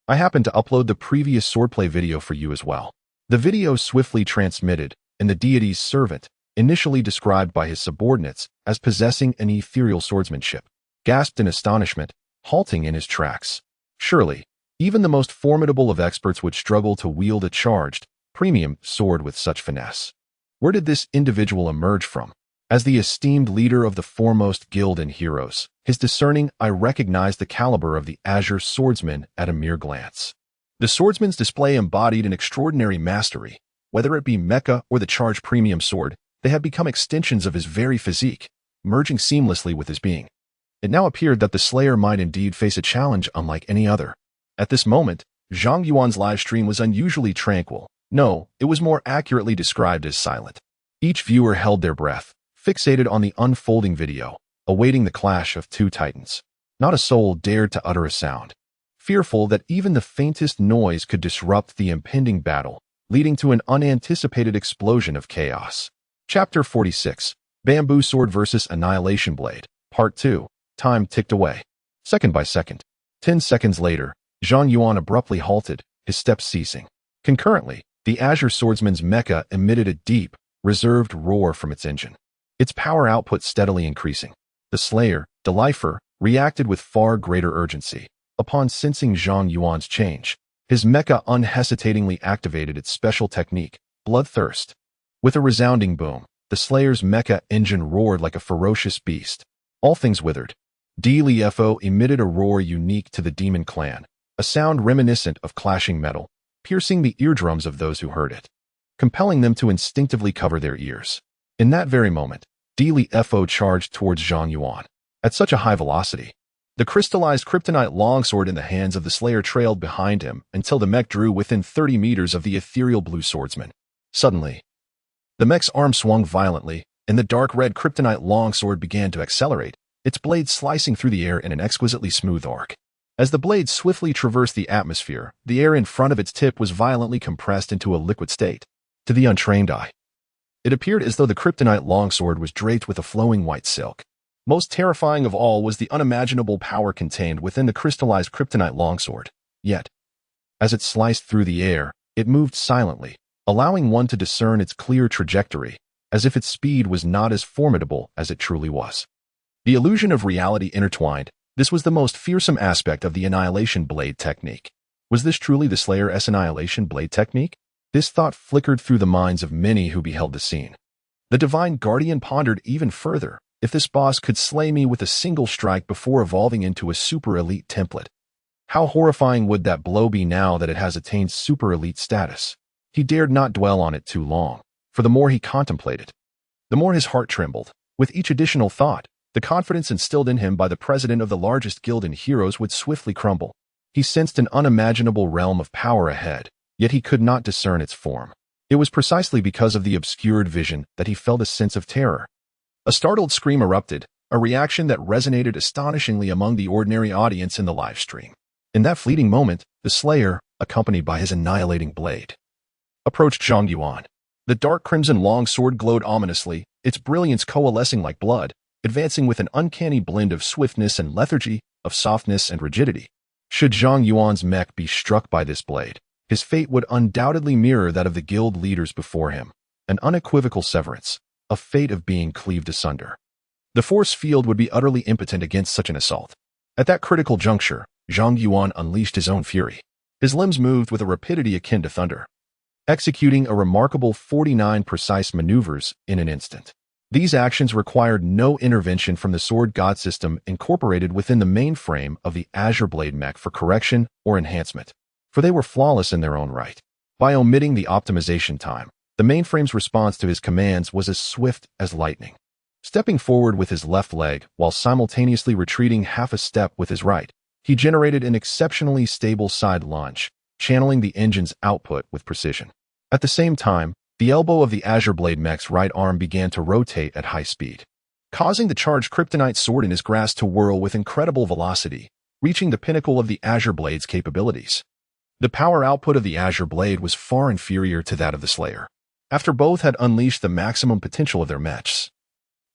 I happened to upload the previous swordplay video for you as well. The video swiftly transmitted, and the deity's servant, initially described by his subordinates as possessing an ethereal swordsmanship, gasped in astonishment, halting in his tracks. Surely, even the most formidable of experts would struggle to wield a charged, premium sword with such finesse. Where did this individual emerge from? As the esteemed leader of the foremost guild in heroes, his discerning eye recognized the caliber of the Azure Swordsman at a mere glance. The swordsman's display embodied an extraordinary mastery. Whether it be mecha or the charged premium sword, they had become extensions of his very physique, merging seamlessly with his being. It now appeared that the Slayer might indeed face a challenge unlike any other. At this moment, Zhang Yuan's livestream was unusually tranquil. No, it was more accurately described as silent. Each viewer held their breath, fixated on the unfolding video, awaiting the clash of two titans. Not a soul dared to utter a sound, fearful that even the faintest noise could disrupt the impending battle, leading to an unanticipated explosion of chaos. Chapter 46, Bamboo Sword vs. Annihilation Blade, Part 2. Time ticked away. Second by second. 10 seconds later, Zhang Yuan abruptly halted, his steps ceasing. Concurrently, the Azure Swordsman's mecha emitted a deep, reserved roar from its engine, its power output steadily increasing. The Slayer, Delifer, reacted with far greater urgency. Upon sensing Zhang Yuan's change, his mecha unhesitatingly activated its special technique, Bloodthirst. With a resounding boom, the Slayer's mecha engine roared like a ferocious beast. All things withered. Delifo emitted a roar unique to the demon clan, a sound reminiscent of clashing metal, piercing the eardrums of those who heard it, compelling them to instinctively cover their ears. In that very moment, Delifo charged towards Zhang Yuan. At such a high velocity, the crystallized kryptonite longsword in the hands of the Slayer trailed behind him until the mech drew within 30 meters of the ethereal blue swordsman. Suddenly, the mech's arm swung violently, and the dark red kryptonite longsword began to accelerate, its blade slicing through the air in an exquisitely smooth arc. As the blade swiftly traversed the atmosphere, the air in front of its tip was violently compressed into a liquid state. To the untrained eye, it appeared as though the kryptonite longsword was draped with a flowing white silk. Most terrifying of all was the unimaginable power contained within the crystallized kryptonite longsword. Yet, as it sliced through the air, it moved silently, allowing one to discern its clear trajectory, as if its speed was not as formidable as it truly was. The illusion of reality intertwined. This was the most fearsome aspect of the Annihilation Blade technique. Was this truly the Slayer's Annihilation Blade technique? This thought flickered through the minds of many who beheld the scene. The Divine Guardian pondered even further. If this boss could slay me with a single strike before evolving into a super elite template, how horrifying would that blow be now that it has attained super elite status? He dared not dwell on it too long, for the more he contemplated, the more his heart trembled. With each additional thought, the confidence instilled in him by the president of the largest guild in heroes would swiftly crumble. He sensed an unimaginable realm of power ahead, yet he could not discern its form. It was precisely because of the obscured vision that he felt a sense of terror. A startled scream erupted, a reaction that resonated astonishingly among the ordinary audience in the live stream. In that fleeting moment, the Slayer, accompanied by his annihilating blade, approached Zhang Yuan. The dark crimson longsword glowed ominously, its brilliance coalescing like blood, advancing with an uncanny blend of swiftness and lethargy, of softness and rigidity. Should Zhang Yuan's mech be struck by this blade, his fate would undoubtedly mirror that of the guild leaders before him, an unequivocal severance, a fate of being cleaved asunder. The force field would be utterly impotent against such an assault. At that critical juncture, Zhang Yuan unleashed his own fury. His limbs moved with a rapidity akin to thunder, executing a remarkable 49 precise maneuvers in an instant. These actions required no intervention from the Sword God system incorporated within the mainframe of the Azure Blade mech for correction or enhancement. for they were flawless in their own right. By omitting the optimization time, the mainframe's response to his commands was as swift as lightning. Stepping forward with his left leg while simultaneously retreating half a step with his right, he generated an exceptionally stable side lunge, channeling the engine's output with precision. At the same time, the elbow of the Azure Blade mech's right arm began to rotate at high speed, causing the charged kryptonite sword in his grasp to whirl with incredible velocity, reaching the pinnacle of the Azure Blade's capabilities. The power output of the Azure Blade was far inferior to that of the Slayer. After both had unleashed the maximum potential of their mechs,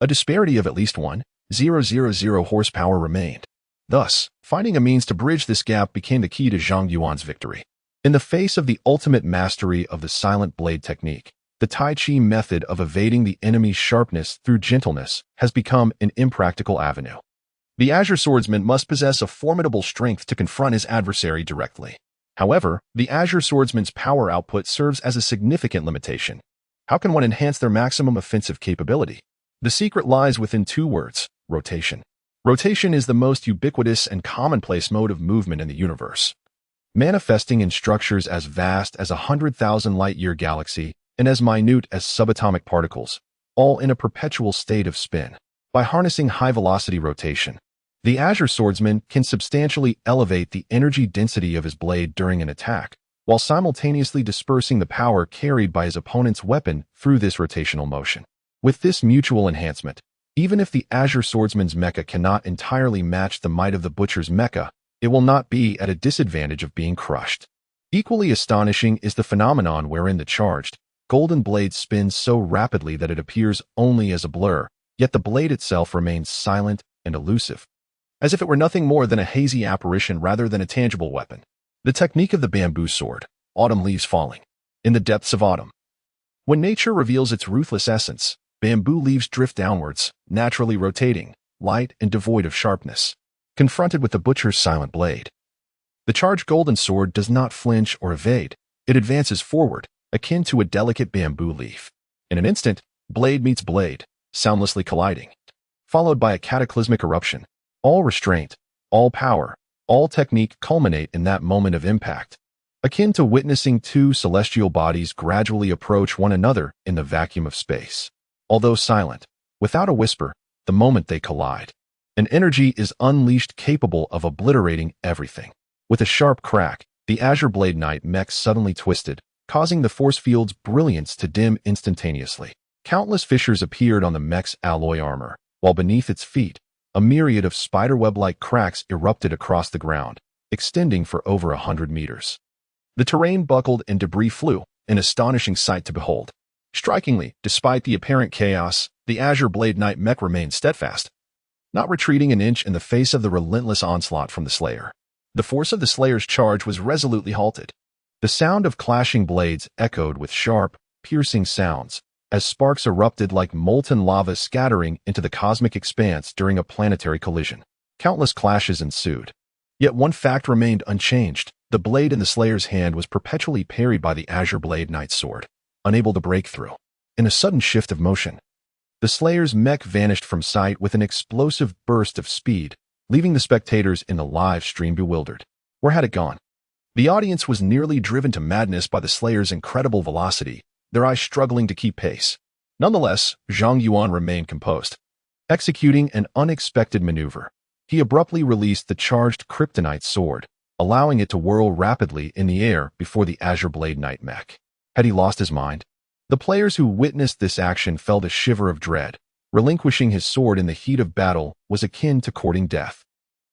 a disparity of at least 1,000 horsepower remained. Thus, finding a means to bridge this gap became the key to Zhang Yuan's victory. In the face of the ultimate mastery of the silent blade technique, the Tai Chi method of evading the enemy's sharpness through gentleness has become an impractical avenue. The Azure Swordsman must possess a formidable strength to confront his adversary directly. However, the Azure Swordsman's power output serves as a significant limitation. How can one enhance their maximum offensive capability? The secret lies within two words: rotation. Rotation is the most ubiquitous and commonplace mode of movement in the universe, manifesting in structures as vast as 100,000 light-year galaxy and as minute as subatomic particles, all in a perpetual state of spin. By harnessing high-velocity rotation, the Azure Swordsman can substantially elevate the energy density of his blade during an attack, while simultaneously dispersing the power carried by his opponent's weapon through this rotational motion. With this mutual enhancement, even if the Azure Swordsman's mecha cannot entirely match the might of the Butcher's mecha, it will not be at a disadvantage of being crushed. Equally astonishing is the phenomenon wherein the charged, golden blade spins so rapidly that it appears only as a blur, yet the blade itself remains silent and elusive, as if it were nothing more than a hazy apparition rather than a tangible weapon. The technique of the bamboo sword, autumn leaves falling. In the depths of autumn, when nature reveals its ruthless essence, bamboo leaves drift downwards, naturally rotating, light and devoid of sharpness. Confronted with the Butcher's silent blade, the charged golden sword does not flinch or evade. It advances forward, akin to a delicate bamboo leaf. In an instant, blade meets blade, soundlessly colliding, followed by a cataclysmic eruption. All restraint, all power, all technique culminate in that moment of impact, akin to witnessing two celestial bodies gradually approach one another in the vacuum of space. Although silent, without a whisper, the moment they collide, an energy is unleashed capable of obliterating everything. With a sharp crack, the Azure Blade Knight mech suddenly twisted, causing the force field's brilliance to dim instantaneously. Countless fissures appeared on the mech's alloy armor, while beneath its feet, a myriad of spiderweb-like cracks erupted across the ground, extending for over 100 meters. The terrain buckled and debris flew, an astonishing sight to behold. Strikingly, despite the apparent chaos, the Azure Blade Knight mech remained steadfast, not retreating an inch in the face of the relentless onslaught from the Slayer. The force of the Slayer's charge was resolutely halted. The sound of clashing blades echoed with sharp, piercing sounds, as sparks erupted like molten lava scattering into the cosmic expanse during a planetary collision. Countless clashes ensued. Yet one fact remained unchanged: the blade in the Slayer's hand was perpetually parried by the Azure Blade Knight's sword, unable to break through. In a sudden shift of motion, the Slayer's mech vanished from sight with an explosive burst of speed, leaving the spectators in the live stream bewildered. Where had it gone? The audience was nearly driven to madness by the Slayer's incredible velocity, their eyes struggling to keep pace. Nonetheless, Zhang Yuan remained composed. Executing an unexpected maneuver, he abruptly released the charged kryptonite sword, allowing it to whirl rapidly in the air before the Azure Blade Knight mech. Had he lost his mind? The players who witnessed this action felt a shiver of dread. Relinquishing his sword in the heat of battle was akin to courting death.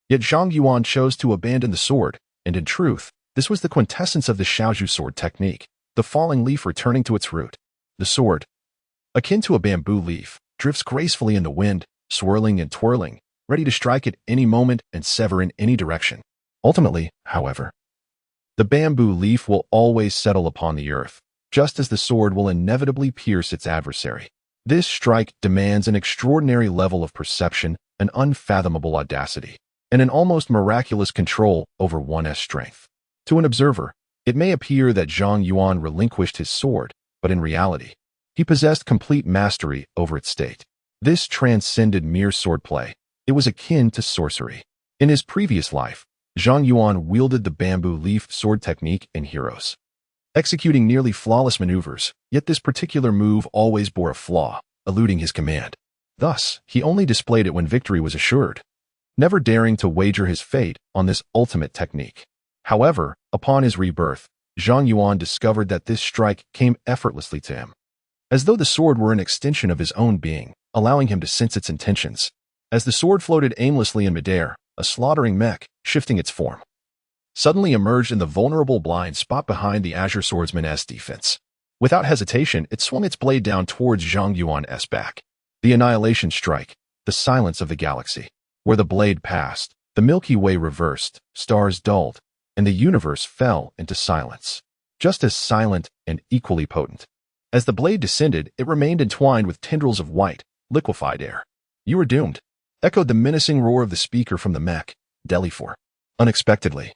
Yet Zhang Yuan chose to abandon the sword, and in truth, this was the quintessence of the Xiaozhu sword technique, the falling leaf returning to its root. The sword, akin to a bamboo leaf, drifts gracefully in the wind, swirling and twirling, ready to strike at any moment and sever in any direction. Ultimately, however, the bamboo leaf will always settle upon the earth, just as the sword will inevitably pierce its adversary. This strike demands an extraordinary level of perception, an unfathomable audacity, and an almost miraculous control over one's strength. To an observer, it may appear that Zhang Yuan relinquished his sword, but in reality, he possessed complete mastery over its state. This transcended mere swordplay. It was akin to sorcery. In his previous life, Zhang Yuan wielded the bamboo leaf sword technique in Heroes, executing nearly flawless maneuvers, yet this particular move always bore a flaw, eluding his command. Thus, he only displayed it when victory was assured, never daring to wager his fate on this ultimate technique. However, upon his rebirth, Zhang Yuan discovered that this strike came effortlessly to him, as though the sword were an extension of his own being, allowing him to sense its intentions. As the sword floated aimlessly in midair, a slaughtering mech, shifting its form, suddenly emerged in the vulnerable blind spot behind the Azure Swordsman's defense. Without hesitation, it swung its blade down towards Zhang Yuan's back. The annihilation strike, the silence of the galaxy. Where the blade passed, the Milky Way reversed, stars dulled, and the universe fell into silence. Just as silent and equally potent. As the blade descended, it remained entwined with tendrils of white, liquefied air. "You are doomed," echoed the menacing roar of the speaker from the mech, Delhi 4. Unexpectedly,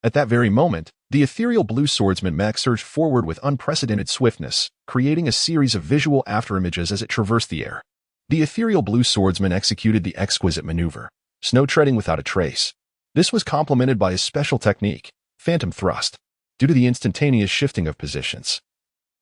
at that very moment, the ethereal blue swordsman mech surged forward with unprecedented swiftness, creating a series of visual afterimages as it traversed the air. The ethereal blue swordsman executed the exquisite maneuver, snow treading without a trace. This was complemented by a special technique, phantom thrust, due to the instantaneous shifting of positions.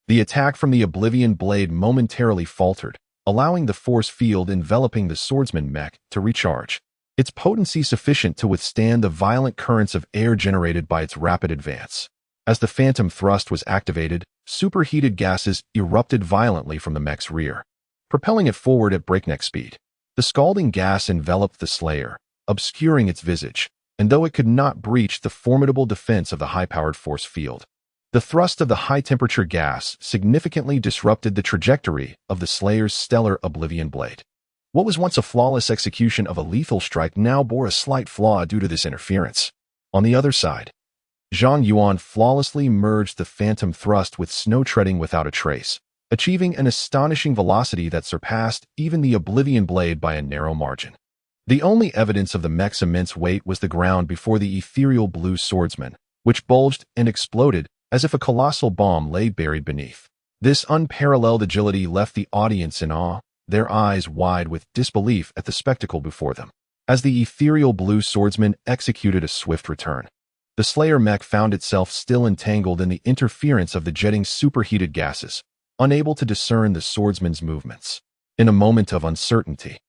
The attack from the Oblivion blade momentarily faltered, allowing the force field enveloping the swordsman mech to recharge, its potency sufficient to withstand the violent currents of air generated by its rapid advance. As the phantom thrust was activated, superheated gases erupted violently from the mech's rear, propelling it forward at breakneck speed. The scalding gas enveloped the Slayer, obscuring its visage, and though it could not breach the formidable defense of the high-powered force field, the thrust of the high-temperature gas significantly disrupted the trajectory of the Slayer's stellar Oblivion blade. What was once a flawless execution of a lethal strike now bore a slight flaw due to this interference. On the other side, Zhang Yuan flawlessly merged the phantom thrust with snow treading without a trace, achieving an astonishing velocity that surpassed even the Oblivion blade by a narrow margin. The only evidence of the mech's immense weight was the ground before the ethereal blue swordsman, which bulged and exploded as if a colossal bomb lay buried beneath. This unparalleled agility left the audience in awe, their eyes wide with disbelief at the spectacle before them. As the ethereal blue swordsman executed a swift return, the Slayer mech found itself still entangled in the interference of the jetting superheated gases, unable to discern the swordsman's movements. In a moment of uncertainty,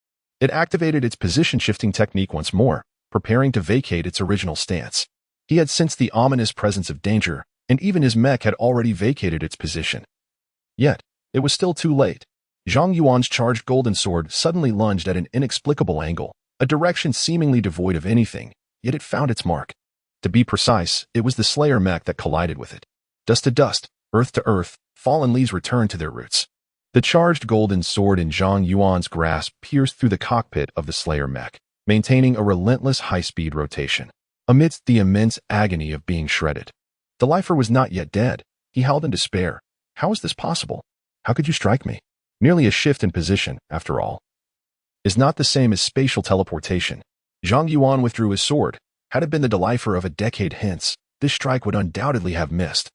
it activated its position-shifting technique once more, preparing to vacate its original stance. He had sensed the ominous presence of danger, and even his mech had already vacated its position. Yet, it was still too late. Zhang Yuan's charged golden sword suddenly lunged at an inexplicable angle, a direction seemingly devoid of anything, yet it found its mark. To be precise, it was the Slayer mech that collided with it. Dust to dust, earth to earth, fallen leaves returned to their roots. The charged golden sword in Zhang Yuan's grasp pierced through the cockpit of the Slayer mech, maintaining a relentless high-speed rotation. Amidst the immense agony of being shredded, the lifer was not yet dead. He howled in despair. "How is this possible? How could you strike me?" Merely a shift in position, after all, is not the same as spatial teleportation. Zhang Yuan withdrew his sword. Had it been the Delifer of a decade hence, this strike would undoubtedly have missed,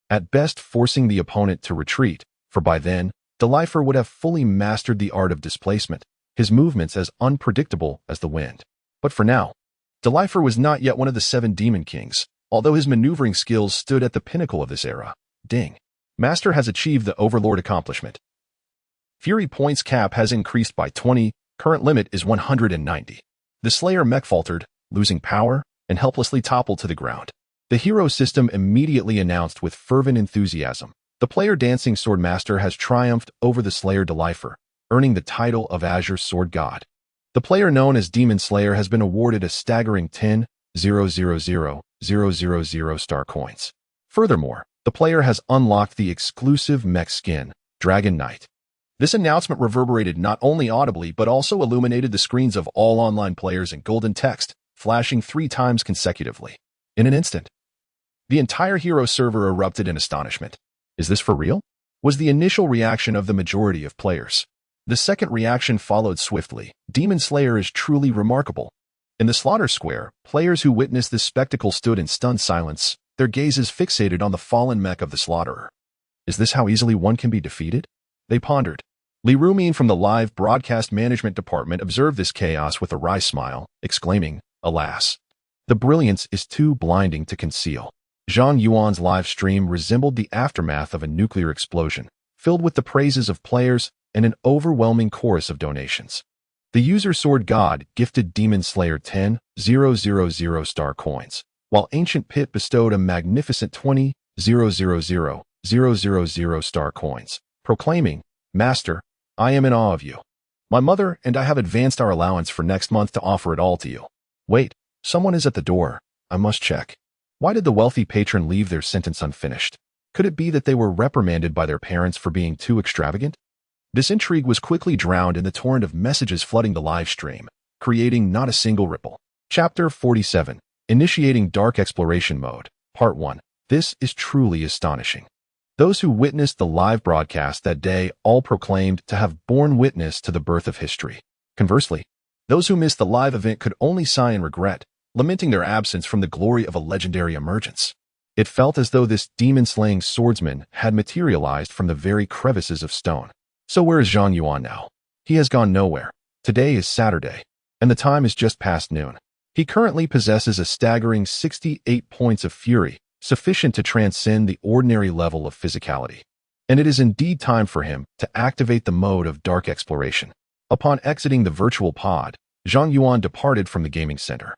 at best forcing the opponent to retreat, for by then, Delifer would have fully mastered the art of displacement, his movements as unpredictable as the wind. But for now, Delifer was not yet one of the 7 demon kings, although his maneuvering skills stood at the pinnacle of this era. Ding. Master has achieved the Overlord accomplishment. Fury points cap has increased by 20, current limit is 190. The Slayer mech faltered, losing power, and helplessly toppled to the ground. The hero system immediately announced with fervent enthusiasm, the player Dancing Sword Master has triumphed over the Slayer Delifer, earning the title of Azure Sword God. The player known as Demon Slayer has been awarded a staggering 10,000,000 star coins. Furthermore, the player has unlocked the exclusive mech skin, Dragon Knight. This announcement reverberated not only audibly but also illuminated the screens of all online players in golden text, flashing 3 times consecutively. In an instant, the entire hero server erupted in astonishment. "Is this for real?" was the initial reaction of the majority of players. The second reaction followed swiftly. Demon Slayer is truly remarkable. In the slaughter square, players who witnessed this spectacle stood in stunned silence, their gazes fixated on the fallen mech of the slaughterer. Is this how easily one can be defeated? They pondered. Li Rumin from the live broadcast management department observed this chaos with a wry smile, exclaiming, "Alas, The brilliance is too blinding to conceal. Zhang Yuan's live stream resembled the aftermath of a nuclear explosion, filled with the praises of players and an overwhelming chorus of donations. The user Sword God gifted Demon Slayer 10,000 star coins, while Ancient Pit bestowed a magnificent 20,000 star coins, proclaiming, "Master, I am in awe of you. My mother and I have advanced our allowance for next month to offer it all to you." Wait, someone is at the door. I must check. Why did the wealthy patron leave their sentence unfinished? Could it be that they were reprimanded by their parents for being too extravagant? This intrigue was quickly drowned in the torrent of messages flooding the live stream, creating not a single ripple. Chapter 47. Initiating Dark Exploration Mode. Part 1. This is truly astonishing. Those who witnessed the live broadcast that day all proclaimed to have borne witness to the birth of history. Conversely, those who missed the live event could only sigh in regret, lamenting their absence from the glory of a legendary emergence. It felt as though this demon-slaying swordsman had materialized from the very crevices of stone. So where is Zhang Yuan now? He has gone nowhere. Today is Saturday, and the time is just past noon. He currently possesses a staggering 68 points of fury, sufficient to transcend the ordinary level of physicality. And it is indeed time for him to activate the mode of dark exploration. Upon exiting the virtual pod, Zhang Yuan departed from the gaming center.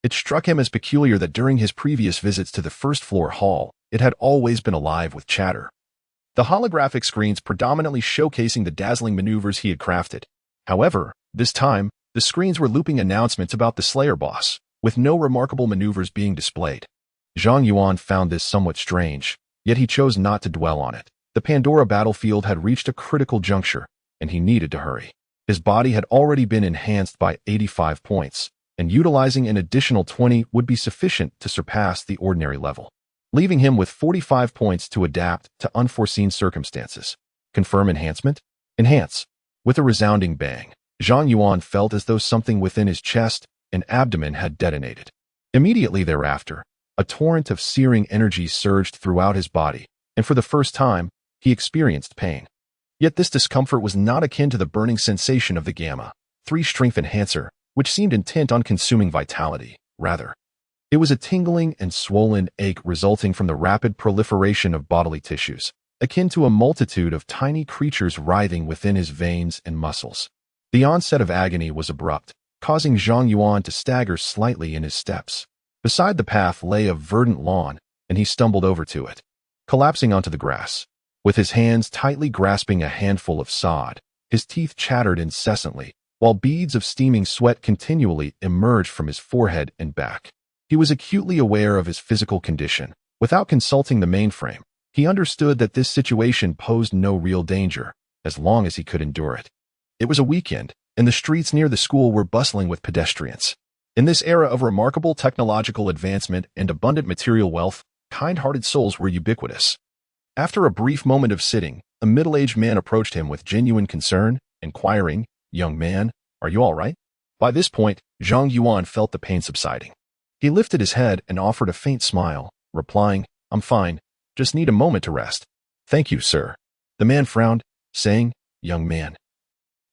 It struck him as peculiar that during his previous visits to the first-floor hall, it had always been alive with chatter. The holographic screens predominantly showcasing the dazzling maneuvers he had crafted. However, this time, the screens were looping announcements about the Slayer boss, with no remarkable maneuvers being displayed. Zhang Yuan found this somewhat strange, yet he chose not to dwell on it. The Pandora battlefield had reached a critical juncture, and he needed to hurry. His body had already been enhanced by 85 points, and utilizing an additional 20 would be sufficient to surpass the ordinary level, leaving him with 45 points to adapt to unforeseen circumstances. Confirm enhancement? Enhance. With a resounding bang, Zhang Yuan felt as though something within his chest and abdomen had detonated. Immediately thereafter, a torrent of searing energy surged throughout his body, and for the first time, he experienced pain. Yet this discomfort was not akin to the burning sensation of the Gamma 3 Strength Enhancer, which seemed intent on consuming vitality. Rather, it was a tingling and swollen ache resulting from the rapid proliferation of bodily tissues, akin to a multitude of tiny creatures writhing within his veins and muscles. The onset of agony was abrupt, causing Zhang Yuan to stagger slightly in his steps. Beside the path lay a verdant lawn, and he stumbled over to it, collapsing onto the grass. With his hands tightly grasping a handful of sod, his teeth chattered incessantly, while beads of steaming sweat continually emerged from his forehead and back. He was acutely aware of his physical condition. Without consulting the mainframe, he understood that this situation posed no real danger, as long as he could endure it. It was a weekend, and the streets near the school were bustling with pedestrians. In this era of remarkable technological advancement and abundant material wealth, kind-hearted souls were ubiquitous. After a brief moment of sitting, a middle-aged man approached him with genuine concern, inquiring, "Young man, are you all right?" By this point, Zhang Yuan felt the pain subsiding. He lifted his head and offered a faint smile, replying, "I'm fine, just need a moment to rest." "Thank you, sir." The man frowned, saying, "Young man,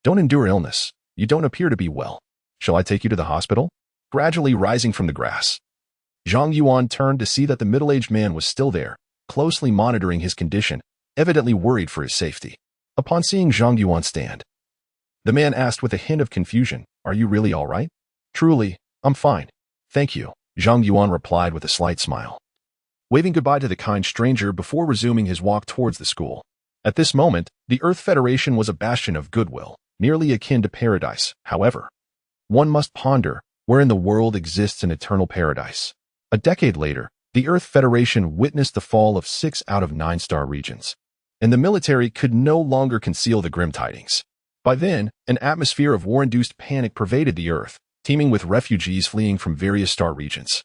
don't endure illness. You don't appear to be well. Shall I take you to the hospital?" Gradually rising from the grass, Zhang Yuan turned to see that the middle-aged man was still there, closely monitoring his condition, evidently worried for his safety. Upon seeing Zhang Yuan stand, the man asked with a hint of confusion, "Are you really all right?" "Truly, I'm fine. Thank you," Zhang Yuan replied with a slight smile, waving goodbye to the kind stranger before resuming his walk towards the school. At this moment, the Earth Federation was a bastion of goodwill, nearly akin to paradise. However, one must ponder where in the world exists an eternal paradise. A decade later, the Earth Federation witnessed the fall of 6 out of 9 star regions, and the military could no longer conceal the grim tidings. By then, an atmosphere of war-induced panic pervaded the Earth, teeming with refugees fleeing from various star regions.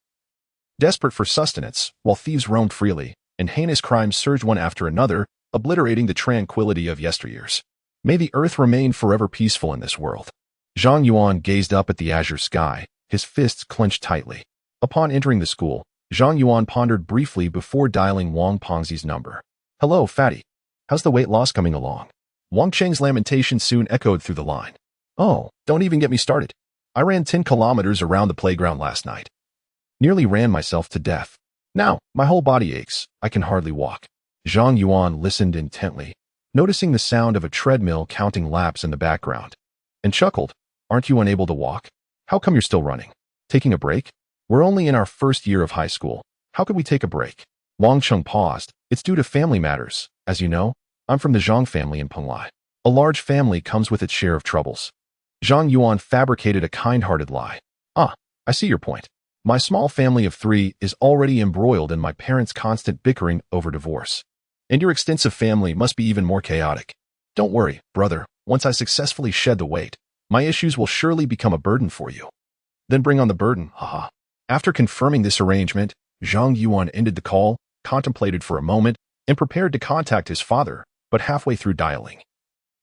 Desperate for sustenance, while thieves roamed freely, and heinous crimes surged one after another, obliterating the tranquility of yesteryears. May the Earth remain forever peaceful in this world. Zhang Yuan gazed up at the azure sky, his fists clenched tightly. Upon entering the school, Zhang Yuan pondered briefly before dialing Wang Pengzi's number. "Hello, fatty. How's the weight loss coming along?" Wang Cheng's lamentation soon echoed through the line. "Oh, don't even get me started. I ran 10 kilometers around the playground last night." Nearly ran myself to death. Now, my whole body aches. I can hardly walk. Zhang Yuan listened intently, noticing the sound of a treadmill counting laps in the background, and chuckled. Aren't you unable to walk? How come you're still running? Taking a break? We're only in our first year of high school. How could we take a break? Wang Cheng paused. It's due to family matters. As you know, I'm from the Zhang family in Penglai. A large family comes with its share of troubles. Zhang Yuan fabricated a kind-hearted lie. Ah, I see your point. My small family of 3 is already embroiled in my parents' constant bickering over divorce. And your extensive family must be even more chaotic. Don't worry, brother. Once I successfully shed the weight, my issues will surely become a burden for you. Then bring on the burden, haha. After confirming this arrangement, Zhang Yuan ended the call, contemplated for a moment, and prepared to contact his father, but halfway through dialing,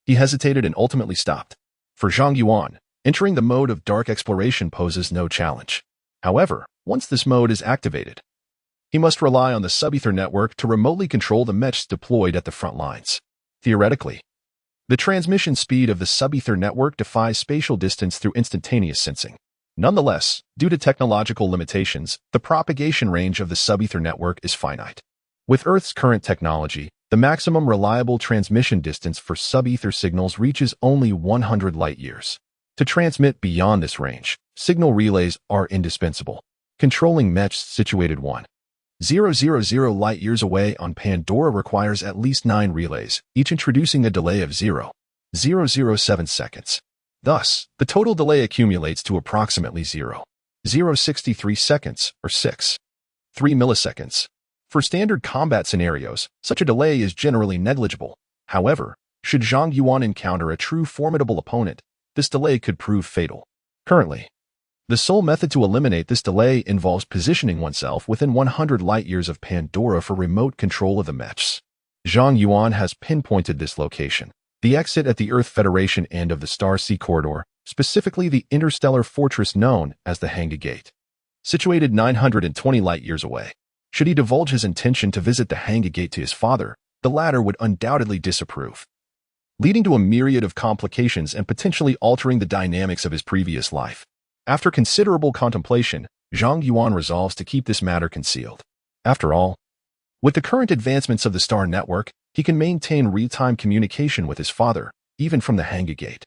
he hesitated and ultimately stopped. For Zhang Yuan, entering the mode of dark exploration poses no challenge. However, once this mode is activated, he must rely on the sub-ether network to remotely control the mechs deployed at the front lines. Theoretically, the transmission speed of the sub-ether network defies spatial distance through instantaneous sensing. Nonetheless, due to technological limitations, the propagation range of the sub-ether network is finite. With Earth's current technology, the maximum reliable transmission distance for sub-ether signals reaches only 100 light-years. To transmit beyond this range, signal relays are indispensable. Controlling mechs situated 1,000 light-years away on Pandora requires at least 9 relays, each introducing a delay of 0.007 seconds. Thus, the total delay accumulates to approximately 0.063 seconds, or 6.3 milliseconds. For standard combat scenarios, such a delay is generally negligible. However, should Zhang Yuan encounter a true formidable opponent, this delay could prove fatal. Currently, the sole method to eliminate this delay involves positioning oneself within 100 light-years of Pandora for remote control of the mechs. Zhang Yuan has pinpointed this location, the exit at the Earth Federation end of the Star Sea Corridor, specifically the interstellar fortress known as the Hanga Gate. Situated 920 light-years away, should he divulge his intention to visit the Hanga Gate to his father, the latter would undoubtedly disapprove, leading to a myriad of complications and potentially altering the dynamics of his previous life. After considerable contemplation, Zhang Yuan resolves to keep this matter concealed. After all, with the current advancements of the Star Network, he can maintain real-time communication with his father, even from the Hanga Gate.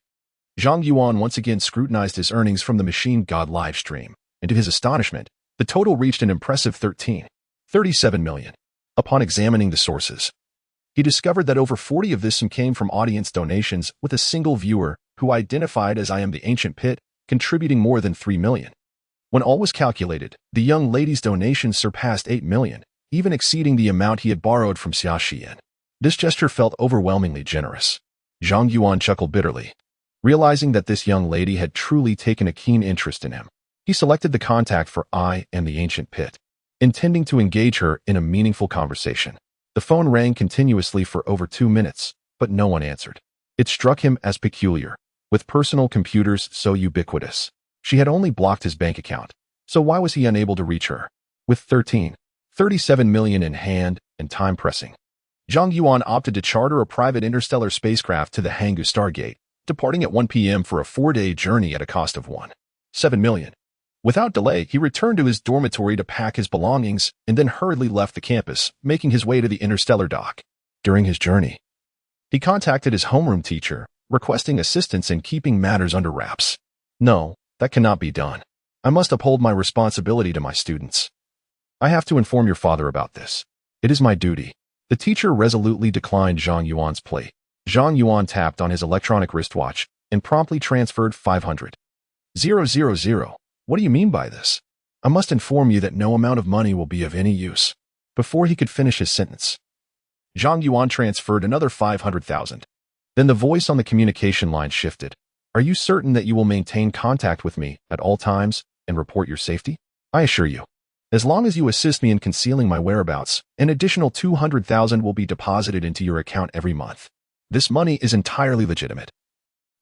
Zhang Yuan once again scrutinized his earnings from the Machine God live stream, and to his astonishment, the total reached an impressive 37 million. Upon examining the sources, he discovered that over 40 of this sum came from audience donations, with a single viewer, who identified as I Am the Ancient Pit, contributing more than 3 million. When all was calculated, the young lady's donations surpassed 8 million, even exceeding the amount he had borrowed from Xia Xian. This gesture felt overwhelmingly generous. Zhang Yuan chuckled bitterly. Realizing that this young lady had truly taken a keen interest in him, he selected the contact for I Am the Ancient Pit, intending to engage her in a meaningful conversation. The phone rang continuously for over 2 minutes, but no one answered. It struck him as peculiar. With personal computers so ubiquitous, she had only blocked his bank account, so why was he unable to reach her? With 37 million in hand and time pressing, Zhang Yuan opted to charter a private interstellar spacecraft to the Hanggu Stargate, departing at 1 p.m. for a 4-day journey at a cost of 7 million. Without delay, he returned to his dormitory to pack his belongings and then hurriedly left the campus, making his way to the interstellar dock. During his journey, he contacted his homeroom teacher, requesting assistance in keeping matters under wraps. No, that cannot be done. I must uphold my responsibility to my students. I have to inform your father about this. It is my duty. The teacher resolutely declined Zhang Yuan's plea. Zhang Yuan tapped on his electronic wristwatch and promptly transferred 500. 000. What do you mean by this? I must inform you that no amount of money will be of any use. Before he could finish his sentence, Zhang Yuan transferred another 500,000. Then the voice on the communication line shifted. Are you certain that you will maintain contact with me at all times and report your safety? I assure you, as long as you assist me in concealing my whereabouts, an additional 200,000 will be deposited into your account every month. This money is entirely legitimate,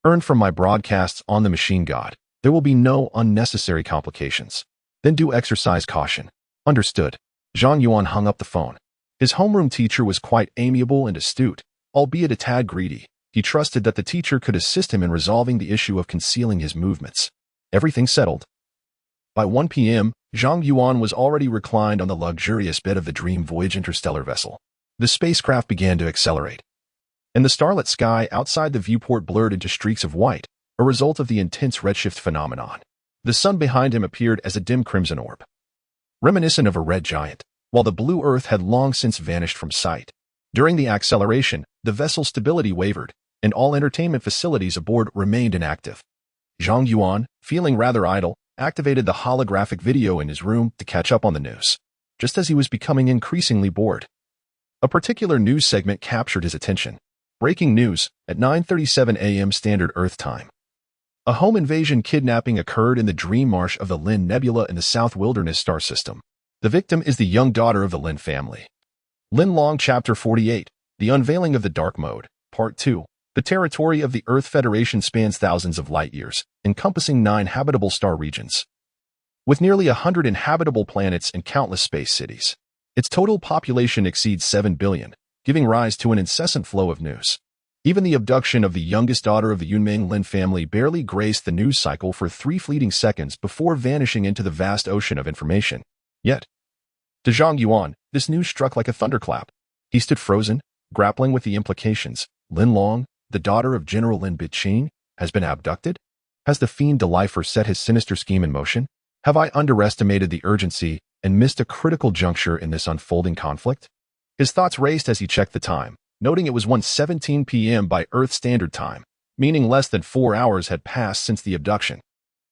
earned from my broadcasts on the Machine God. There will be no unnecessary complications. Then do exercise caution. Understood. Zhang Yuan hung up the phone. His homeroom teacher was quite amiable and astute, albeit a tad greedy. He trusted that the teacher could assist him in resolving the issue of concealing his movements. Everything settled, By 1 p.m., Zhang Yuan was already reclined on the luxurious bed of the Dream Voyage interstellar vessel. The spacecraft began to accelerate, and the starlit sky outside the viewport blurred into streaks of white, a result of the intense redshift phenomenon. The sun behind him appeared as a dim crimson orb, reminiscent of a red giant, while the blue Earth had long since vanished from sight. During the acceleration, the vessel's stability wavered, and all entertainment facilities aboard remained inactive. Zhang Yuan, feeling rather idle, activated the holographic video in his room to catch up on the news, just as he was becoming increasingly bored. A particular news segment captured his attention. Breaking news, at 9:37 a.m. Standard Earth Time. A home invasion kidnapping occurred in the Dream Marsh of the Lin Nebula in the South Wilderness star system. The victim is the young daughter of the Lin family. Lin Long Chapter 48, The Unveiling of the Dark Mode, Part 2. The territory of the Earth Federation spans thousands of light-years, encompassing 9 habitable star regions, with nearly 100 inhabitable planets and countless space cities. Its total population exceeds 7 billion, giving rise to an incessant flow of news. Even the abduction of the youngest daughter of the Yunmeng Lin family barely graced the news cycle for 3 fleeting seconds before vanishing into the vast ocean of information. Yet, to Zhang Yuan, this news struck like a thunderclap. He stood frozen, grappling with the implications. Lin Long, the daughter of General Lin Biqing, has been abducted? Has the fiend Delifer set his sinister scheme in motion? Have I underestimated the urgency and missed a critical juncture in this unfolding conflict? His thoughts raced as he checked the time, noting it was 1:17 p.m. by Earth Standard Time, meaning less than 4 hours had passed since the abduction.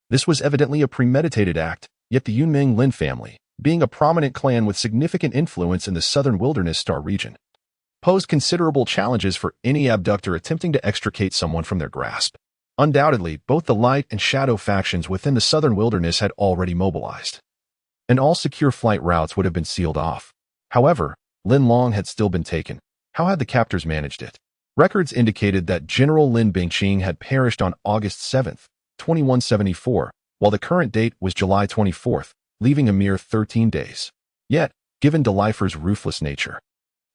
This was evidently a premeditated act, yet the Yunmeng Lin family, being a prominent clan with significant influence in the southern wilderness star region, posed considerable challenges for any abductor attempting to extricate someone from their grasp. Undoubtedly, both the light and shadow factions within the southern wilderness had already mobilized, and all secure flight routes would have been sealed off. However, Lin Long had still been taken. How had the captors managed it? Records indicated that General Lin Biqing had perished on August 7, 2174, while the current date was July 24, leaving a mere 13 days. Yet, given Delifer's ruthless nature,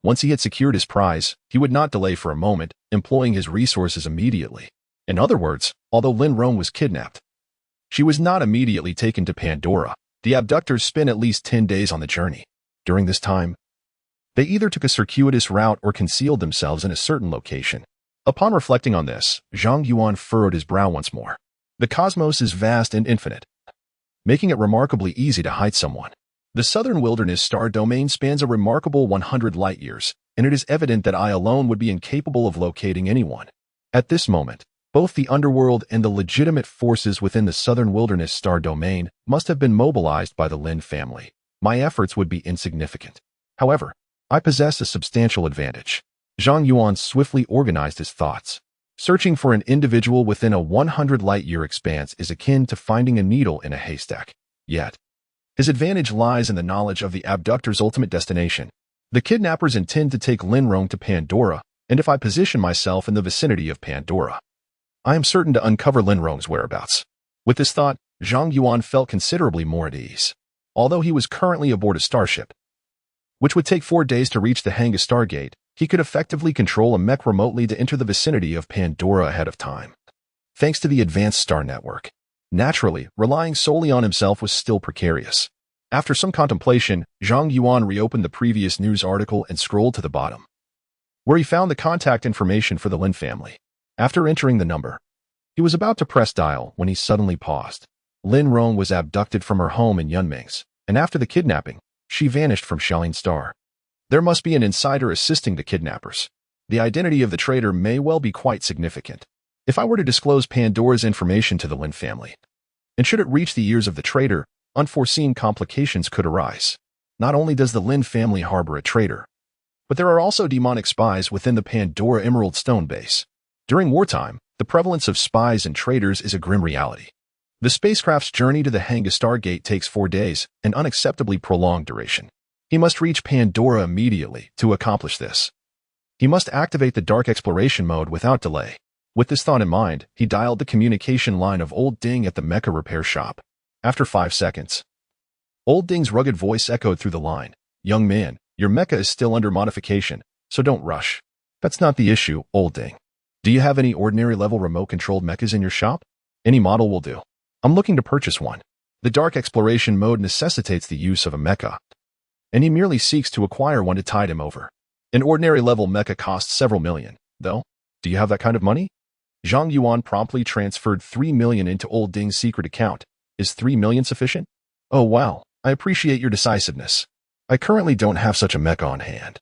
once he had secured his prize, he would not delay for a moment, employing his resources immediately. In other words, although Lin Rong was kidnapped, she was not immediately taken to Pandora. The abductors spent at least 10 days on the journey. During this time, they either took a circuitous route or concealed themselves in a certain location. Upon reflecting on this, Zhang Yuan furrowed his brow once more. The cosmos is vast and infinite, making it remarkably easy to hide someone. The southern wilderness star domain spans a remarkable 100 light-years, and it is evident that I alone would be incapable of locating anyone. At this moment, both the underworld and the legitimate forces within the southern wilderness star domain must have been mobilized by the Lin family. My efforts would be insignificant. However, I possess a substantial advantage. Zhang Yuan swiftly organized his thoughts. Searching for an individual within a 100 light-year expanse is akin to finding a needle in a haystack. Yet, his advantage lies in the knowledge of the abductor's ultimate destination. The kidnappers intend to take Lin Rong to Pandora, and if I position myself in the vicinity of Pandora, I am certain to uncover Lin Rong's whereabouts. With this thought, Zhang Yuan felt considerably more at ease. Although he was currently aboard a starship, which would take 4 days to reach the Hanga Stargate, he could effectively control a mech remotely to enter the vicinity of Pandora ahead of time, thanks to the advanced star network. Naturally, relying solely on himself was still precarious. After some contemplation, Zhang Yuan reopened the previous news article and scrolled to the bottom, where he found the contact information for the Lin family. After entering the number, he was about to press dial when he suddenly paused. Lin Rong was abducted from her home in Yunmeng's, and after the kidnapping, she vanished from Xiaolin Star. There must be an insider assisting the kidnappers. The identity of the traitor may well be quite significant. If I were to disclose Pandora's information to the Lin family, and should it reach the ears of the traitor, unforeseen complications could arise. Not only does the Lin family harbor a traitor, but there are also demonic spies within the Pandora Emerald Stone base. During wartime, the prevalence of spies and traitors is a grim reality. The spacecraft's journey to the Hanga Stargate takes 4 days, an unacceptably prolonged duration. He must reach Pandora immediately to accomplish this. He must activate the dark exploration mode without delay. With this thought in mind, he dialed the communication line of Old Ding at the Mecha repair shop. After 5 seconds, Old Ding's rugged voice echoed through the line. "Young man, your mecha is still under modification, so don't rush." "That's not the issue, Old Ding. Do you have any ordinary level remote-controlled mechas in your shop? Any model will do. I'm looking to purchase one." The dark exploration mode necessitates the use of a mecha, and he merely seeks to acquire one to tide him over. An ordinary level mecha costs several million, though. Do you have that kind of money? Zhang Yuan promptly transferred 3 million into Old Ding's secret account. Is 3 million sufficient? Oh wow, I appreciate your decisiveness. I currently don't have such a mecha on hand.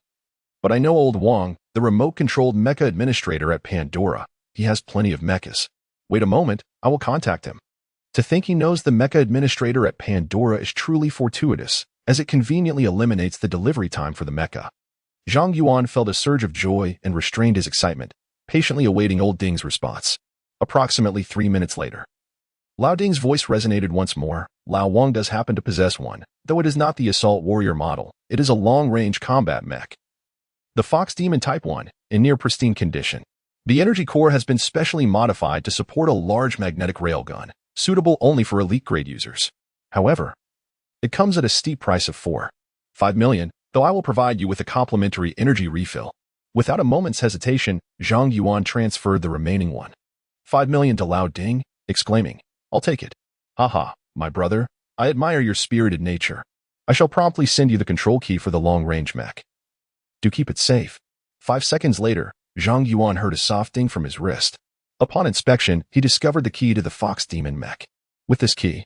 But I know old Wang, the remote-controlled mecha administrator at Pandora. He has plenty of mechas. Wait a moment, I will contact him. To think he knows the mecha administrator at Pandora is truly fortuitous, as it conveniently eliminates the delivery time for the mecha. Zhang Yuan felt a surge of joy and restrained his excitement, patiently awaiting Old Ding's response. Approximately 3 minutes later, Lao Ding's voice resonated once more. Lao Wang does happen to possess one, though it is not the assault warrior model. It is a long-range combat mech. The Fox Demon Type 1, in near pristine condition. The energy core has been specially modified to support a large magnetic railgun, suitable only for elite-grade users. However, it comes at a steep price of 4.5 million, though I will provide you with a complimentary energy refill. Without a moment's hesitation, Zhang Yuan transferred the remaining 1.5 million to Lao Ding, exclaiming, I'll take it. Haha, my brother, I admire your spirited nature. I shall promptly send you the control key for the long-range mech. Do keep it safe. 5 seconds later, Zhang Yuan heard a soft ding from his wrist. Upon inspection, he discovered the key to the Fox Demon mech. With this key,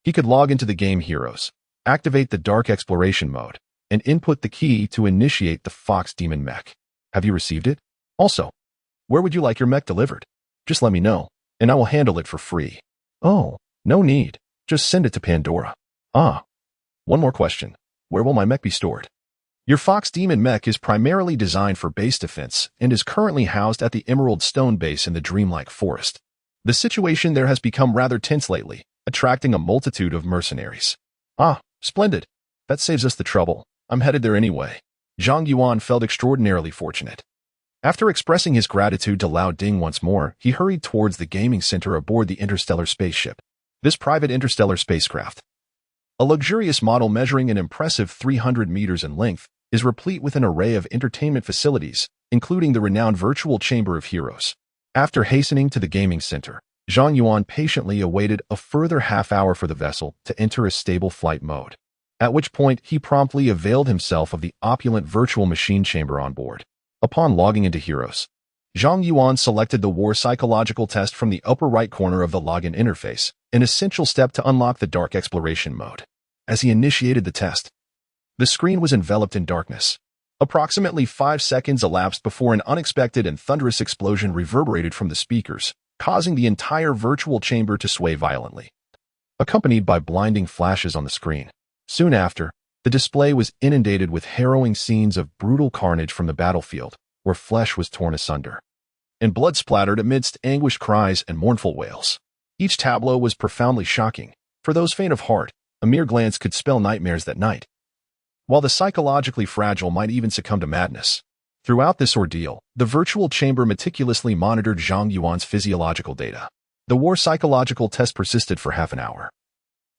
he could log into the game Heroes, activate the Dark Exploration mode, and input the key to initiate the Fox Demon mech. Have you received it? Also, where would you like your mech delivered? Just let me know, and I will handle it for free. Oh, no need. Just send it to Pandora. Ah, one more question. Where will my mech be stored? Your Fox Demon mech is primarily designed for base defense and is currently housed at the Emerald Stone base in the Dreamlike Forest. The situation there has become rather tense lately, attracting a multitude of mercenaries. Ah, splendid. That saves us the trouble. I'm headed there anyway. Zhang Yuan felt extraordinarily fortunate. After expressing his gratitude to Lao Ding once more, he hurried towards the gaming center aboard the interstellar spaceship. This private interstellar spacecraft, a luxurious model measuring an impressive 300 meters in length, is replete with an array of entertainment facilities, including the renowned virtual chamber of heroes. After hastening to the gaming center, Zhang Yuan patiently awaited a further half-hour for the vessel to enter a stable flight mode, at which point he promptly availed himself of the opulent virtual machine chamber on board. Upon logging into Heroes, Zhang Yuan selected the War Psychological Test from the upper right corner of the login interface, an essential step to unlock the Dark Exploration mode. As he initiated the test, the screen was enveloped in darkness. Approximately 5 seconds elapsed before an unexpected and thunderous explosion reverberated from the speakers, causing the entire virtual chamber to sway violently, accompanied by blinding flashes on the screen. Soon after, the display was inundated with harrowing scenes of brutal carnage from the battlefield, where flesh was torn asunder and blood splattered amidst anguished cries and mournful wails. Each tableau was profoundly shocking. For those faint of heart, a mere glance could spell nightmares that night, while the psychologically fragile might even succumb to madness. Throughout this ordeal, the virtual chamber meticulously monitored Zhang Yuan's physiological data. The War Psychological Test persisted for half an hour,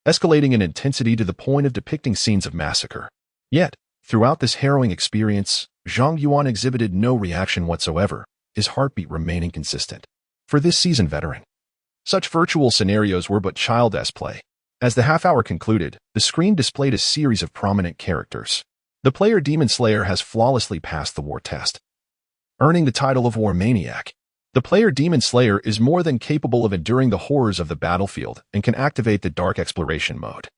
escalating in intensity to the point of depicting scenes of massacre. Yet, throughout this harrowing experience, Zhang Yuan exhibited no reaction whatsoever, his heartbeat remaining consistent. For this seasoned veteran, such virtual scenarios were but child's play. As the half-hour concluded, the screen displayed a series of prominent characters. The player Demon Slayer has flawlessly passed the war test, earning the title of War Maniac. The player Demon Slayer is more than capable of enduring the horrors of the battlefield and can activate the Dark Exploration mode.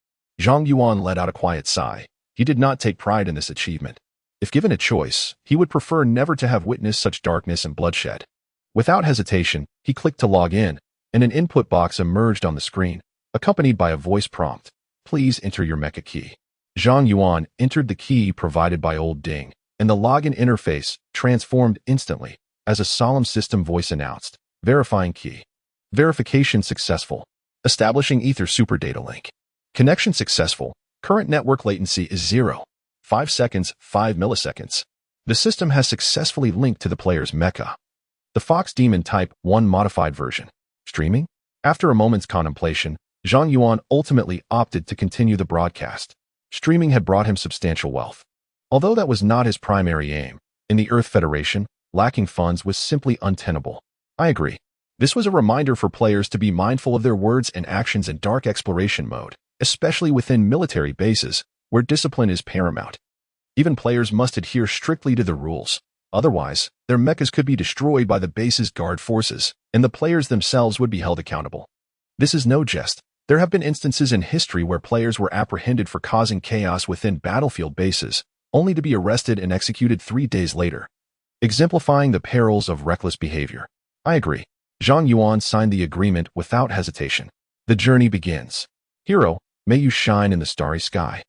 Zhang Yuan let out a quiet sigh. He did not take pride in this achievement. If given a choice, he would prefer never to have witnessed such darkness and bloodshed. Without hesitation, he clicked to log in, and an input box emerged on the screen, accompanied by a voice prompt. Please enter your mecha key. Zhang Yuan entered the key provided by Old Ding, and the login interface transformed instantly as a solemn system voice announced, verifying key. Verification successful. Establishing Ether Super Data Link. Connection successful. Current network latency is 0.5 seconds, 5 milliseconds. The system has successfully linked to the player's mecha, the Fox Demon Type 1 modified version. Streaming? After a moment's contemplation, Zhang Yuan ultimately opted to continue the broadcast. Streaming had brought him substantial wealth. Although that was not his primary aim, in the Earth Federation, lacking funds was simply untenable. I agree. This was a reminder for players to be mindful of their words and actions in Dark Exploration mode, especially within military bases, where discipline is paramount. Even players must adhere strictly to the rules. Otherwise, their mechas could be destroyed by the base's guard forces, and the players themselves would be held accountable. This is no jest. There have been instances in history where players were apprehended for causing chaos within battlefield bases, only to be arrested and executed 3 days later, exemplifying the perils of reckless behavior. I agree. Zhang Yuan signed the agreement without hesitation. The journey begins. Hero, may you shine in the starry sky.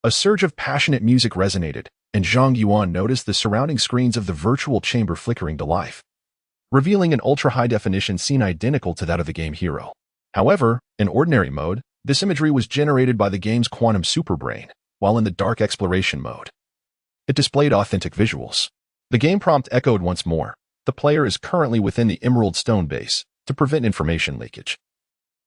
A surge of passionate music resonated, and Zhang Yuan noticed the surrounding screens of the virtual chamber flickering to life, revealing an ultra-high-definition scene identical to that of the game Hero. However, in ordinary mode, this imagery was generated by the game's quantum superbrain, while in the dark exploration mode, it displayed authentic visuals. The game prompt echoed once more. The player is currently within the Emerald Stone base to prevent information leakage.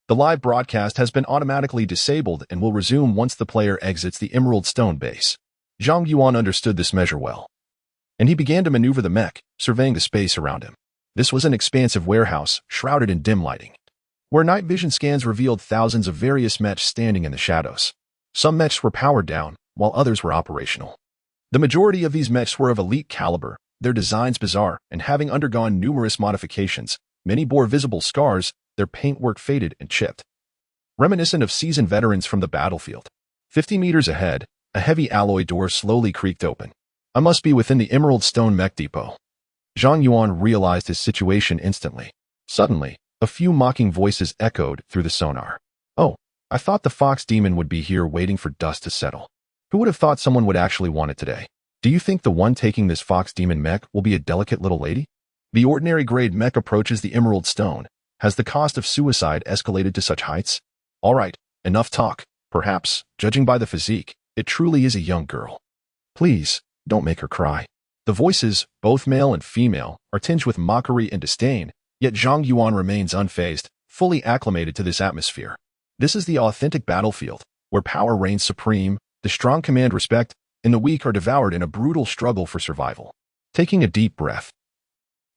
The live broadcast has been automatically disabled and will resume once the player exits the Emerald Stone base. Zhang Yuan understood this measure well, and he began to maneuver the mech, surveying the space around him. This was an expansive warehouse, shrouded in dim lighting, where night vision scans revealed thousands of various mechs standing in the shadows. Some mechs were powered down, while others were operational. The majority of these mechs were of elite caliber, their designs bizarre, and having undergone numerous modifications. Many bore visible scars, their paintwork faded and chipped, reminiscent of seasoned veterans from the battlefield. 50 meters ahead, a heavy alloy door slowly creaked open. I must be within the Emerald Stone Mech Depot. Zhang Yuan realized his situation instantly. Suddenly, a few mocking voices echoed through the sonar. Oh, I thought the Fox Demon would be here waiting for dust to settle. Who would have thought someone would actually want it today? Do you think the one taking this Fox Demon mech will be a delicate little lady? The ordinary grade mech approaches the Emerald Stone. Has the cost of suicide escalated to such heights? All right, enough talk. Perhaps, judging by the physique, it truly is a young girl. Please, don't make her cry. The voices, both male and female, are tinged with mockery and disdain, yet Zhang Yuan remains unfazed, fully acclimated to this atmosphere. This is the authentic battlefield, where power reigns supreme, the strong command respect, and the weak are devoured in a brutal struggle for survival. Taking a deep breath,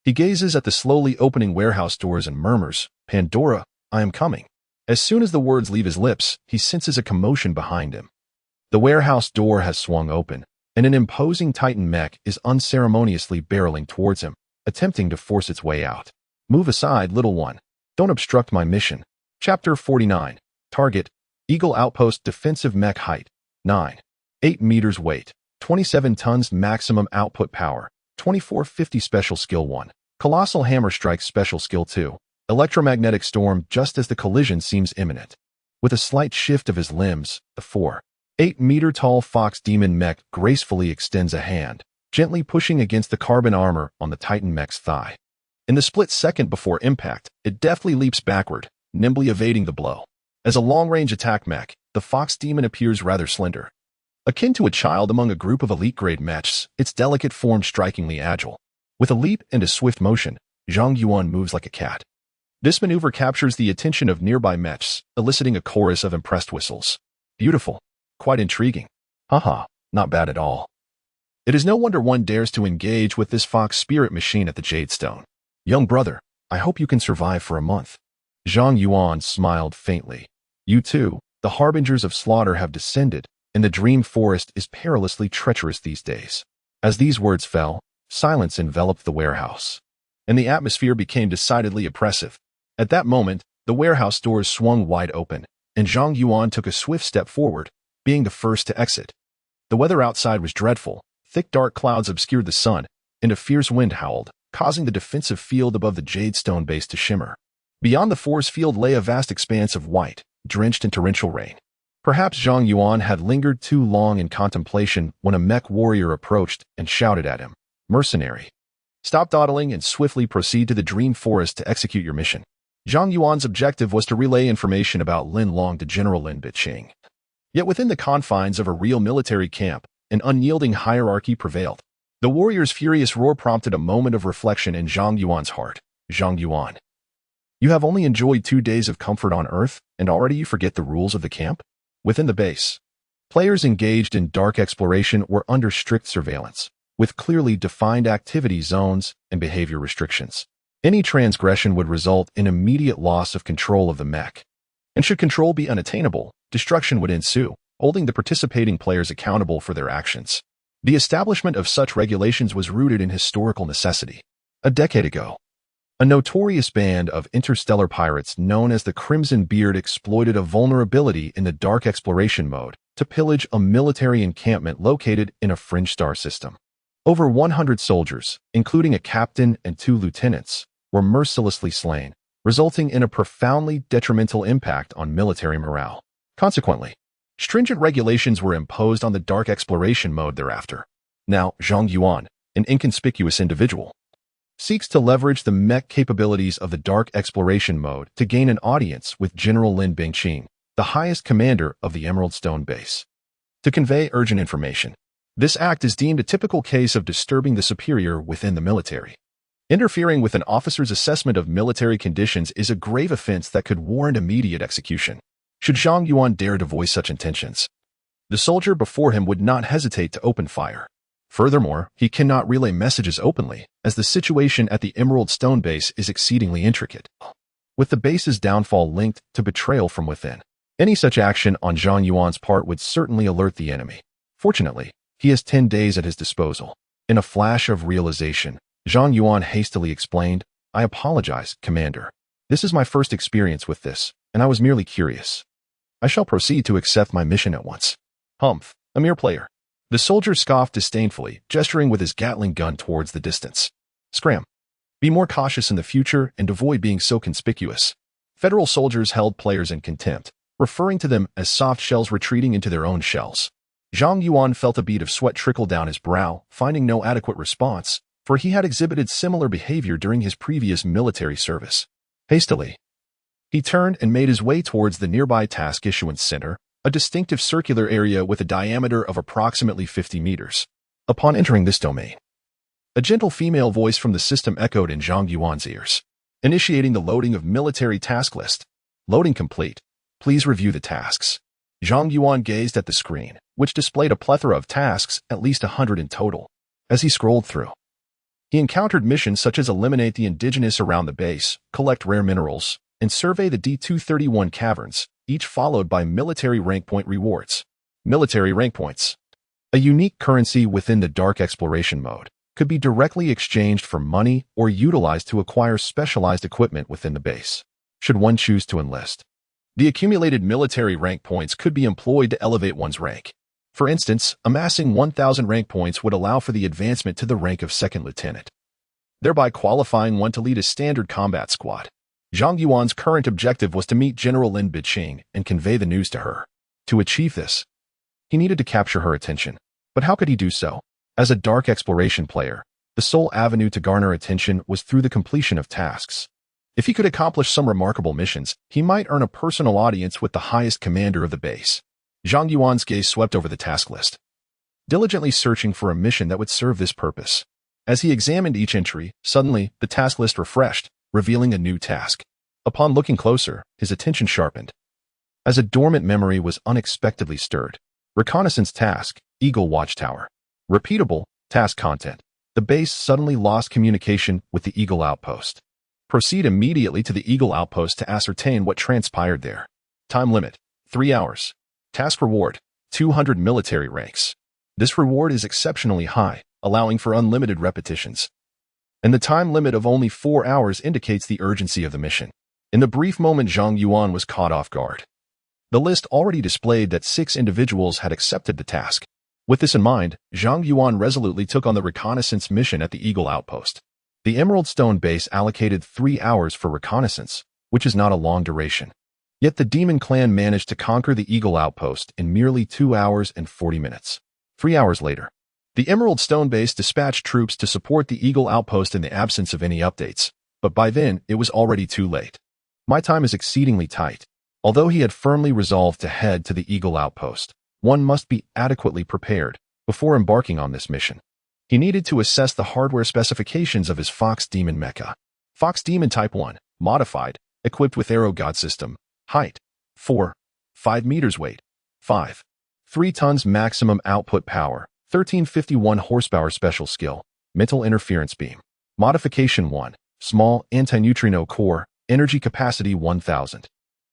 he gazes at the slowly opening warehouse doors and murmurs, "Pandora, I am coming." As soon as the words leave his lips, he senses a commotion behind him. The warehouse door has swung open, and an imposing Titan mech is unceremoniously barreling towards him, attempting to force its way out. Move aside, little one. Don't obstruct my mission. Chapter 49. Target, Eagle Outpost Defensive Mech Height, 9.8 meters weight, 27 tons maximum output power, 2450 Special Skill 1. Colossal Hammer Strike Special Skill 2. Electromagnetic Storm just as the collision seems imminent. With a slight shift of his limbs, the 4.8-meter tall Fox Demon mech gracefully extends a hand, gently pushing against the carbon armor on the Titan mech's thigh. In the split second before impact, it deftly leaps backward, nimbly evading the blow. As a long-range attack mech, the Fox Demon appears rather slender. Akin to a child among a group of elite-grade mechs, its delicate form strikingly agile. With a leap and a swift motion, Zhang Yuan moves like a cat. This maneuver captures the attention of nearby mechs, eliciting a chorus of impressed whistles. Beautiful. Quite intriguing. Haha, not bad at all. It is no wonder one dares to engage with this Fox Spirit machine at the Jade Stone. Young brother, I hope you can survive for a month. Zhang Yuan smiled faintly. You too, the harbingers of slaughter have descended, and the dream forest is perilously treacherous these days. As these words fell, silence enveloped the warehouse, and the atmosphere became decidedly oppressive. At that moment, the warehouse doors swung wide open, and Zhang Yuan took a swift step forward, being the first to exit. The weather outside was dreadful. Thick dark clouds obscured the sun, and a fierce wind howled, causing the defensive field above the Jade Stone base to shimmer. Beyond the force field lay a vast expanse of white, drenched in torrential rain. Perhaps Zhang Yuan had lingered too long in contemplation when a mech warrior approached and shouted at him, "Mercenary, stop dawdling and swiftly proceed to the Dream Forest to execute your mission." Zhang Yuan's objective was to relay information about Lin Long to General Lin Biqing. Yet within the confines of a real military camp, an unyielding hierarchy prevailed. The warrior's furious roar prompted a moment of reflection in Zhang Yuan's heart. Zhang Yuan, you have only enjoyed 2 days of comfort on Earth, and already you forget the rules of the camp? Within the base, players engaged in dark exploration were under strict surveillance, with clearly defined activity zones and behavior restrictions. Any transgression would result in immediate loss of control of the mech. And should control be unattainable, destruction would ensue, holding the participating players accountable for their actions. The establishment of such regulations was rooted in historical necessity. A decade ago, a notorious band of interstellar pirates known as the Crimson Beard exploited a vulnerability in the dark exploration mode to pillage a military encampment located in a fringe star system. Over 100 soldiers, including a captain and 2 lieutenants, were mercilessly slain, resulting in a profoundly detrimental impact on military morale. Consequently, stringent regulations were imposed on the dark exploration mode thereafter. Now, Zhang Yuan, an inconspicuous individual, seeks to leverage the mech capabilities of the dark exploration mode to gain an audience with General Lin Bingqing, the highest commander of the Emerald Stone base, to convey urgent information. This act is deemed a typical case of disturbing the superior within the military. Interfering with an officer's assessment of military conditions is a grave offense that could warrant immediate execution. Should Zhang Yuan dare to voice such intentions, the soldier before him would not hesitate to open fire. Furthermore, he cannot relay messages openly, as the situation at the Emerald Stone base is exceedingly intricate, with the base's downfall linked to betrayal from within. Any such action on Zhang Yuan's part would certainly alert the enemy. Fortunately, he has 10 days at his disposal. In a flash of realization, Zhang Yuan hastily explained, "I apologize, Commander. This is my first experience with this, and I was merely curious. I shall proceed to accept my mission at once." "Humph, a mere player." The soldier scoffed disdainfully, gesturing with his Gatling gun towards the distance. "Scram. Be more cautious in the future and avoid being so conspicuous." Federal soldiers held players in contempt, referring to them as soft shells retreating into their own shells. Zhang Yuan felt a bead of sweat trickle down his brow, finding no adequate response, for he had exhibited similar behavior during his previous military service. Hastily, he turned and made his way towards the nearby Task Issuance Center, a distinctive circular area with a diameter of approximately 50 meters. Upon entering this domain, a gentle female voice from the system echoed in Zhang Yuan's ears, initiating the loading of military task list. Loading complete. Please review the tasks. Zhang Yuan gazed at the screen, which displayed a plethora of tasks, at least 100 in total. As he scrolled through, he encountered missions such as eliminate the indigenous around the base, collect rare minerals, and survey the D-231 caverns, each followed by military rank point rewards. Military rank points, a unique currency within the dark exploration mode, could be directly exchanged for money or utilized to acquire specialized equipment within the base, should one choose to enlist. The accumulated military rank points could be employed to elevate one's rank. For instance, amassing 1,000 rank points would allow for the advancement to the rank of second lieutenant, thereby qualifying one to lead a standard combat squad. Zhang Yuan's current objective was to meet General Lin Bingqing and convey the news to her. To achieve this, he needed to capture her attention. But how could he do so? As a dark exploration player, the sole avenue to garner attention was through the completion of tasks. If he could accomplish some remarkable missions, he might earn a personal audience with the highest commander of the base. Zhang Yuan's gaze swept over the task list, diligently searching for a mission that would serve this purpose. As he examined each entry, suddenly, the task list refreshed, revealing a new task. Upon looking closer, his attention sharpened, as a dormant memory was unexpectedly stirred. Reconnaissance task, Eagle Watchtower. Repeatable, task content. The base suddenly lost communication with the Eagle Outpost. Proceed immediately to the Eagle Outpost to ascertain what transpired there. Time limit, 3 hours. Task reward, 200 military ranks. This reward is exceptionally high, allowing for unlimited repetitions. And the time limit of only 4 hours indicates the urgency of the mission. In the brief moment, Zhang Yuan was caught off guard. The list already displayed that 6 individuals had accepted the task. With this in mind, Zhang Yuan resolutely took on the reconnaissance mission at the Eagle Outpost. The Emerald Stone base allocated 3 hours for reconnaissance, which is not a long duration. Yet the Demon Clan managed to conquer the Eagle Outpost in merely 2 hours and 40 minutes. 3 hours later, the Emerald Stone base dispatched troops to support the Eagle Outpost in the absence of any updates, but by then it was already too late. My time is exceedingly tight. Although he had firmly resolved to head to the Eagle Outpost, one must be adequately prepared before embarking on this mission. He needed to assess the hardware specifications of his Fox Demon mecha. Fox Demon Type 1, modified, equipped with Arrow God system, height, 4.5 meters, weight, 5.3 tons, maximum output power, 1351 horsepower, special skill, mental interference beam. Modification 1, small anti-neutrino core, energy capacity 1000.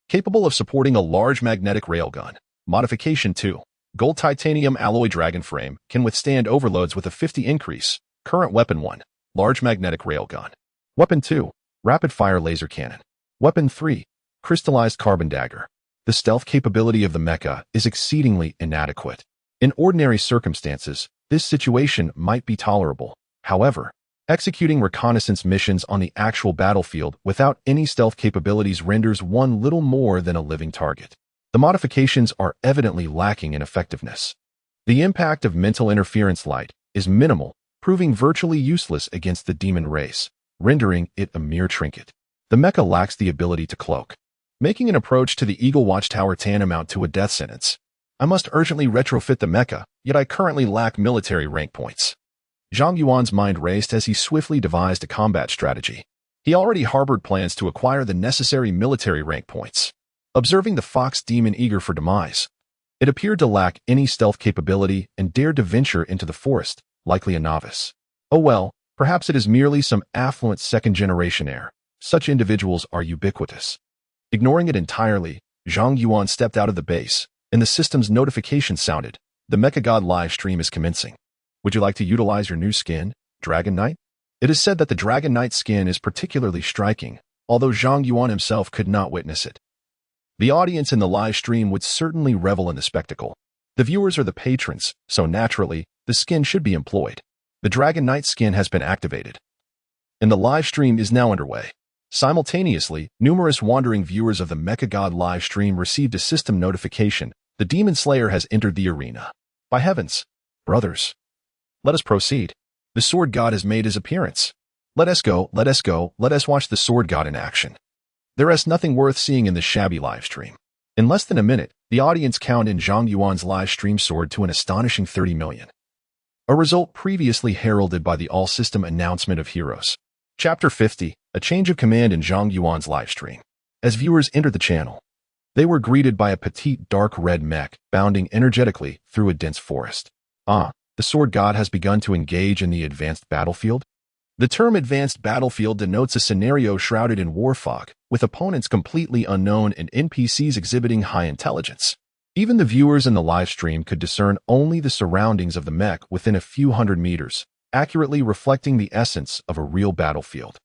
capable of supporting a large magnetic railgun. Modification 2. Gold titanium alloy dragon frame can withstand overloads with a 50 increase. Current weapon 1. Large magnetic railgun. Weapon 2. Rapid-fire laser cannon. Weapon 3. Crystallized carbon dagger. The stealth capability of the mecha is exceedingly inadequate. In ordinary circumstances, this situation might be tolerable. However, executing reconnaissance missions on the actual battlefield without any stealth capabilities renders one little more than a living target. The modifications are evidently lacking in effectiveness. The impact of mental interference light is minimal, proving virtually useless against the demon race, rendering it a mere trinket. The mecha lacks the ability to cloak, making an approach to the Eagle Watchtower tantamount to a death sentence. I must urgently retrofit the mecha, yet I currently lack military rank points. Zhang Yuan's mind raced as he swiftly devised a combat strategy. He already harbored plans to acquire the necessary military rank points. Observing the fox demon eager for demise, it appeared to lack any stealth capability and dared to venture into the forest, likely a novice. Oh well, perhaps it is merely some affluent second-generation heir. Such individuals are ubiquitous. Ignoring it entirely, Zhang Yuan stepped out of the base, and the system's notification sounded. The Mecha God live stream is commencing. Would you like to utilize your new skin, Dragon Knight? It is said that the Dragon Knight skin is particularly striking, although Zhang Yuan himself could not witness it. The audience in the live stream would certainly revel in the spectacle. The viewers are the patrons, so naturally, the skin should be employed. The Dragon Knight skin has been activated, and the live stream is now underway. Simultaneously, numerous wandering viewers of the Mecha God live stream received a system notification. The Demon Slayer has entered the arena. By heavens, brothers, let us proceed. The Sword God has made his appearance. Let us go, let us go, let us watch the Sword God in action. There is nothing worth seeing in this shabby live stream. In less than a minute, the audience count in Zhang Yuan's live stream soared to an astonishing 30 million. A result previously heralded by the all-system announcement of heroes. Chapter 50, a change of command in Zhang Yuan's live stream. As viewers entered the channel, they were greeted by a petite dark red mech bounding energetically through a dense forest. The Sword God has begun to engage in the advanced battlefield. The term advanced battlefield denotes a scenario shrouded in war fog, with opponents completely unknown and NPCs exhibiting high intelligence. Even the viewers in the live stream could discern only the surroundings of the mech within a few hundred meters, accurately reflecting the essence of a real battlefield.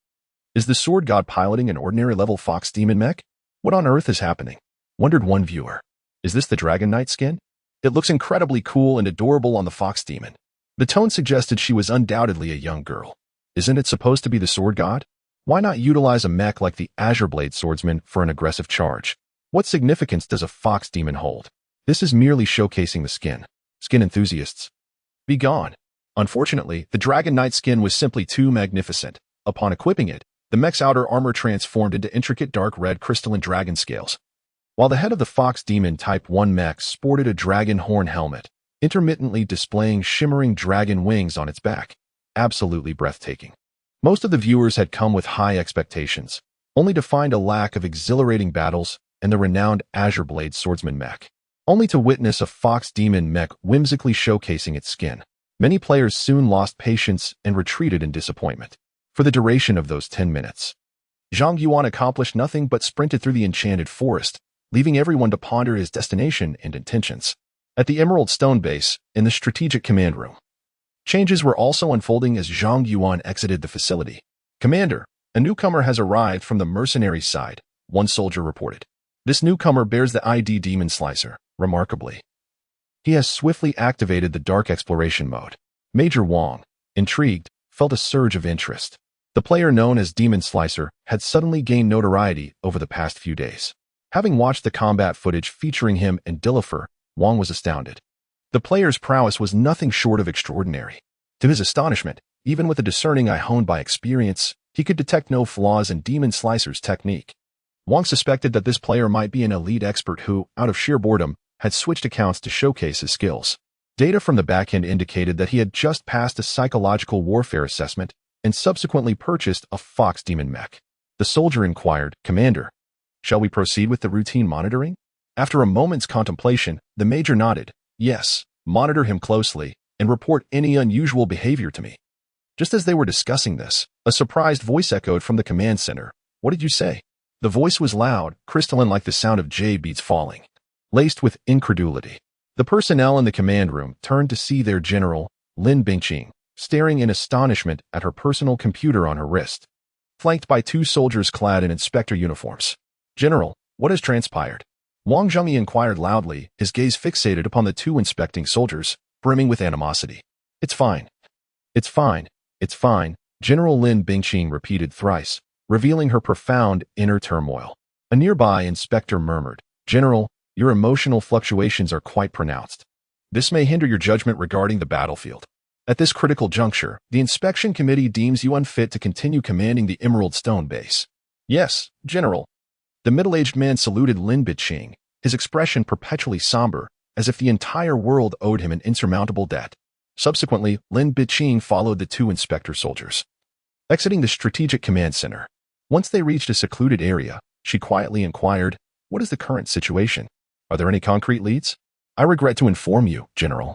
Is the Sword God piloting an ordinary level Fox Demon mech? What on earth is happening? Wondered one viewer. Is this the Dragon Knight skin? It looks incredibly cool and adorable on the Fox Demon. The tone suggested she was undoubtedly a young girl. Isn't it supposed to be the Sword God? Why not utilize a mech like the Azure Blade Swordsman for an aggressive charge? What significance does a Fox Demon hold? This is merely showcasing the skin. Skin enthusiasts, be gone. Unfortunately, the Dragon Knight skin was simply too magnificent. Upon equipping it, the mech's outer armor transformed into intricate dark red crystalline dragon scales, while the head of the Fox Demon Type 1 mech sported a dragon horn helmet, intermittently displaying shimmering dragon wings on its back. Absolutely breathtaking. Most of the viewers had come with high expectations, only to find a lack of exhilarating battles and the renowned Azure Blade Swordsman mech, only to witness a Fox Demon mech whimsically showcasing its skin. Many players soon lost patience and retreated in disappointment. For the duration of those 10 minutes, Zhang Yuan accomplished nothing but sprinted through the enchanted forest, leaving everyone to ponder his destination and intentions. At the Emerald Stone Base, in the Strategic Command Room, changes were also unfolding as Zhang Yuan exited the facility. Commander, a newcomer has arrived from the mercenary side, one soldier reported. This newcomer bears the ID Demon Slicer, remarkably. He has swiftly activated the Dark Exploration mode. Major Wong, intrigued, felt a surge of interest. The player known as Demon Slicer had suddenly gained notoriety over the past few days. Having watched the combat footage featuring him and Dillifer, Wong was astounded. The player's prowess was nothing short of extraordinary. To his astonishment, even with a discerning eye honed by experience, he could detect no flaws in Demon Slicer's technique. Wong suspected that this player might be an elite expert who, out of sheer boredom, had switched accounts to showcase his skills. Data from the backend indicated that he had just passed a psychological warfare assessment and subsequently purchased a Fox Demon mech. The soldier inquired, Commander, shall we proceed with the routine monitoring? After a moment's contemplation, the Major nodded. Yes, monitor him closely and report any unusual behavior to me. Just as they were discussing this, a surprised voice echoed from the command center. What did you say? The voice was loud, crystalline like the sound of jade beads falling, laced with incredulity. The personnel in the command room turned to see their general, Lin Bingqing, staring in astonishment at her personal computer on her wrist, flanked by two soldiers clad in inspector uniforms. "General, what has transpired?" Wang Zhengyi inquired loudly, his gaze fixated upon the two inspecting soldiers, brimming with animosity. "It's fine. It's fine. It's fine," General Lin Bingqing repeated thrice, revealing her profound inner turmoil. A nearby inspector murmured, "General, your emotional fluctuations are quite pronounced. This may hinder your judgment regarding the battlefield. At this critical juncture, the inspection committee deems you unfit to continue commanding the Emerald Stone base." "Yes, General." The middle-aged man saluted Lin Bingqing, his expression perpetually somber, as if the entire world owed him an insurmountable debt. Subsequently, Lin Bingqing followed the two inspector soldiers, exiting the strategic command center. Once they reached a secluded area, she quietly inquired, "What is the current situation? Are there any concrete leads?" "I regret to inform you, General,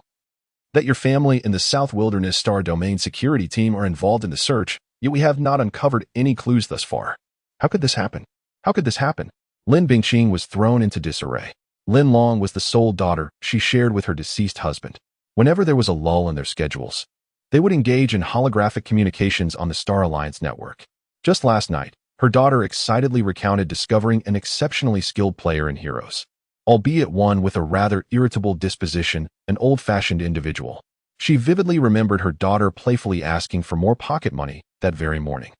that your family and the South Wilderness Star Domain security team are involved in the search, yet we have not uncovered any clues thus far." "How could this happen? How could this happen?" Lin Bingqing was thrown into disarray. Lin Long was the sole daughter she shared with her deceased husband. Whenever there was a lull in their schedules, they would engage in holographic communications on the Star Alliance network. Just last night, her daughter excitedly recounted discovering an exceptionally skilled player in Heroes, albeit one with a rather irritable disposition, an old-fashioned individual. She vividly remembered her daughter playfully asking for more pocket money that very morning.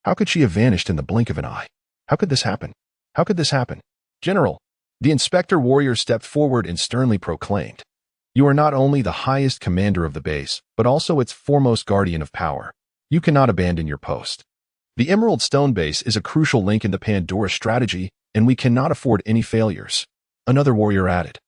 How could she have vanished in the blink of an eye? How could this happen? How could this happen? "General," the inspector warrior stepped forward and sternly proclaimed, "You are not only the highest commander of the base, but also its foremost guardian of power. You cannot abandon your post. The Emerald Stone base is a crucial link in the Pandora strategy, and we cannot afford any failures." Another warrior added,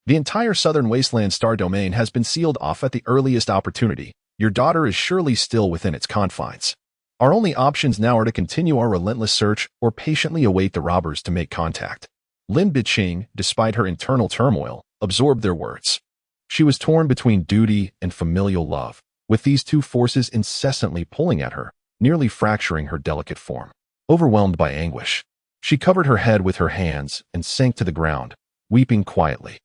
"The entire southern wasteland star domain has been sealed off at the earliest opportunity. Your daughter is surely still within its confines. Our only options now are to continue our relentless search or patiently await the robbers to make contact." Lin Bingqing, despite her internal turmoil, absorbed their words. She was torn between duty and familial love, with these two forces incessantly pulling at her, nearly fracturing her delicate form. Overwhelmed by anguish, she covered her head with her hands and sank to the ground, weeping quietly.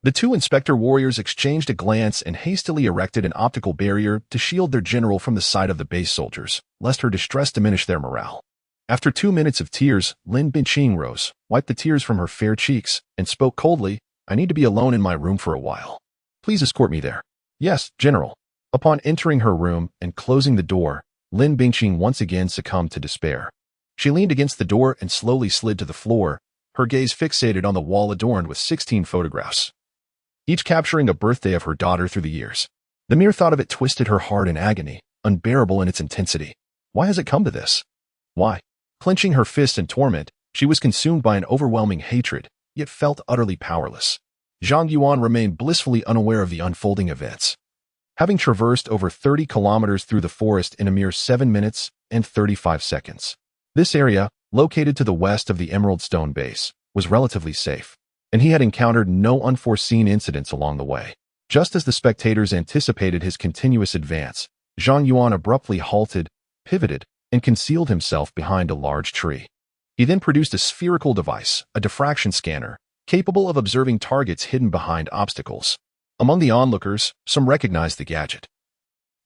The two inspector warriors exchanged a glance and hastily erected an optical barrier to shield their general from the sight of the base soldiers, lest her distress diminish their morale. After 2 minutes of tears, Lin Bingqing rose, wiped the tears from her fair cheeks, and spoke coldly, "I need to be alone in my room for a while. Please escort me there." "Yes, General." Upon entering her room and closing the door, Lin Bingqing once again succumbed to despair. She leaned against the door and slowly slid to the floor, her gaze fixated on the wall adorned with 16 photographs, each capturing a birthday of her daughter through the years. The mere thought of it twisted her heart in agony, unbearable in its intensity. Why has it come to this? Why? Clenching her fists in torment, she was consumed by an overwhelming hatred, yet felt utterly powerless. Zhang Yuan remained blissfully unaware of the unfolding events. Having traversed over 30 kilometers through the forest in a mere 7 minutes and 35 seconds. This area, located to the west of the Emerald Stone base, was relatively safe, and he had encountered no unforeseen incidents along the way. Just as the spectators anticipated his continuous advance, Zhang Yuan abruptly halted, pivoted, and concealed himself behind a large tree. He then produced a spherical device, a diffraction scanner, capable of observing targets hidden behind obstacles. Among the onlookers, some recognized the gadget.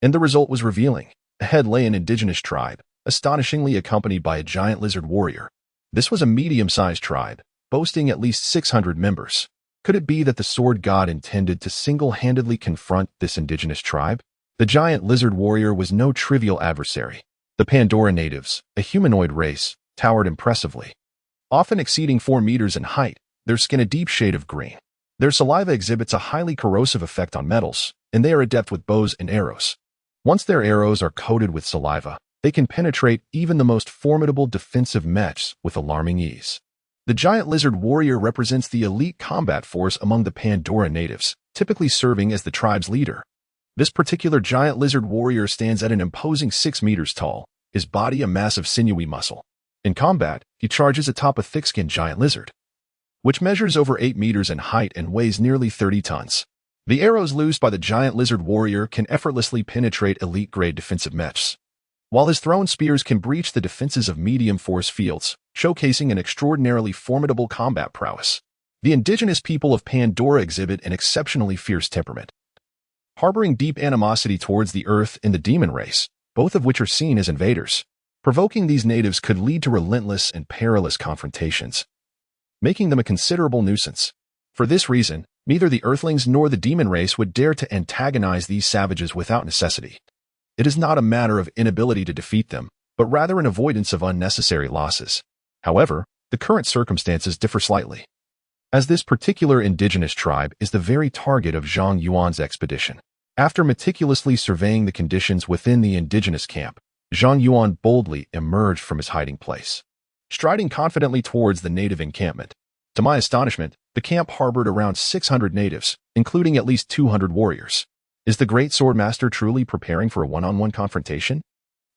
And the result was revealing. Ahead lay an indigenous tribe, astonishingly accompanied by a giant lizard warrior. This was a medium-sized tribe, boasting at least 600 members. Could it be that the Sword God intended to single-handedly confront this indigenous tribe? The giant lizard warrior was no trivial adversary. The Pandora natives, a humanoid race, towered impressively. Often exceeding 4 meters in height, their skin a deep shade of green. Their saliva exhibits a highly corrosive effect on metals, and they are adept with bows and arrows. Once their arrows are coated with saliva, they can penetrate even the most formidable defensive mechs with alarming ease. The giant lizard warrior represents the elite combat force among the Pandora natives, typically serving as the tribe's leader. This particular giant lizard warrior stands at an imposing 6 meters tall, his body a mass of sinewy muscle. In combat, he charges atop a thick-skinned giant lizard, which measures over 8 meters in height and weighs nearly 30 tons. The arrows loosed by the giant lizard warrior can effortlessly penetrate elite-grade defensive mechs, while his thrown spears can breach the defenses of medium force fields, showcasing an extraordinarily formidable combat prowess. The indigenous people of Pandora exhibit an exceptionally fierce temperament, harboring deep animosity towards the Earth and the demon race, both of which are seen as invaders. Provoking these natives could lead to relentless and perilous confrontations, making them a considerable nuisance. For this reason, neither the Earthlings nor the demon race would dare to antagonize these savages without necessity. It is not a matter of inability to defeat them, but rather an avoidance of unnecessary losses. However, the current circumstances differ slightly, as this particular indigenous tribe is the very target of Zhang Yuan's expedition. After meticulously surveying the conditions within the indigenous camp, Zhang Yuan boldly emerged from his hiding place, striding confidently towards the native encampment. To my astonishment, the camp harbored around 600 natives, including at least 200 warriors. Is the great swordmaster truly preparing for a one-on-one confrontation?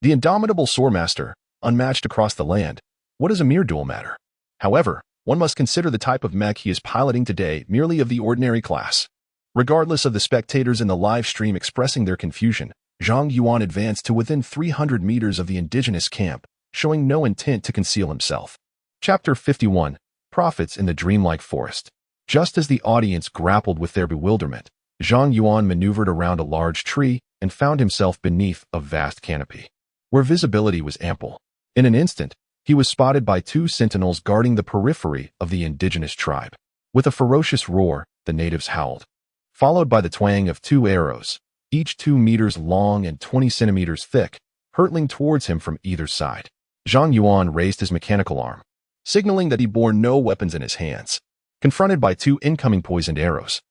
The indomitable swordmaster, unmatched across the land, what is a mere duel matter? However, one must consider the type of mech he is piloting today merely of the ordinary class. Regardless of the spectators in the live stream expressing their confusion, Zhang Yuan advanced to within 300 meters of the indigenous camp, showing no intent to conceal himself. Chapter 51. Prophets in the Dreamlike Forest. Just as the audience grappled with their bewilderment, Zhang Yuan maneuvered around a large tree and found himself beneath a vast canopy, where visibility was ample. In an instant, he was spotted by two sentinels guarding the periphery of the indigenous tribe. With a ferocious roar, the natives howled, followed by the twang of two arrows, each 2 meters long and 20 centimeters thick, hurtling towards him from either side. Zhang Yuan raised his mechanical arm, signaling that he bore no weapons in his hands. Confronted by two incoming poisoned arrows,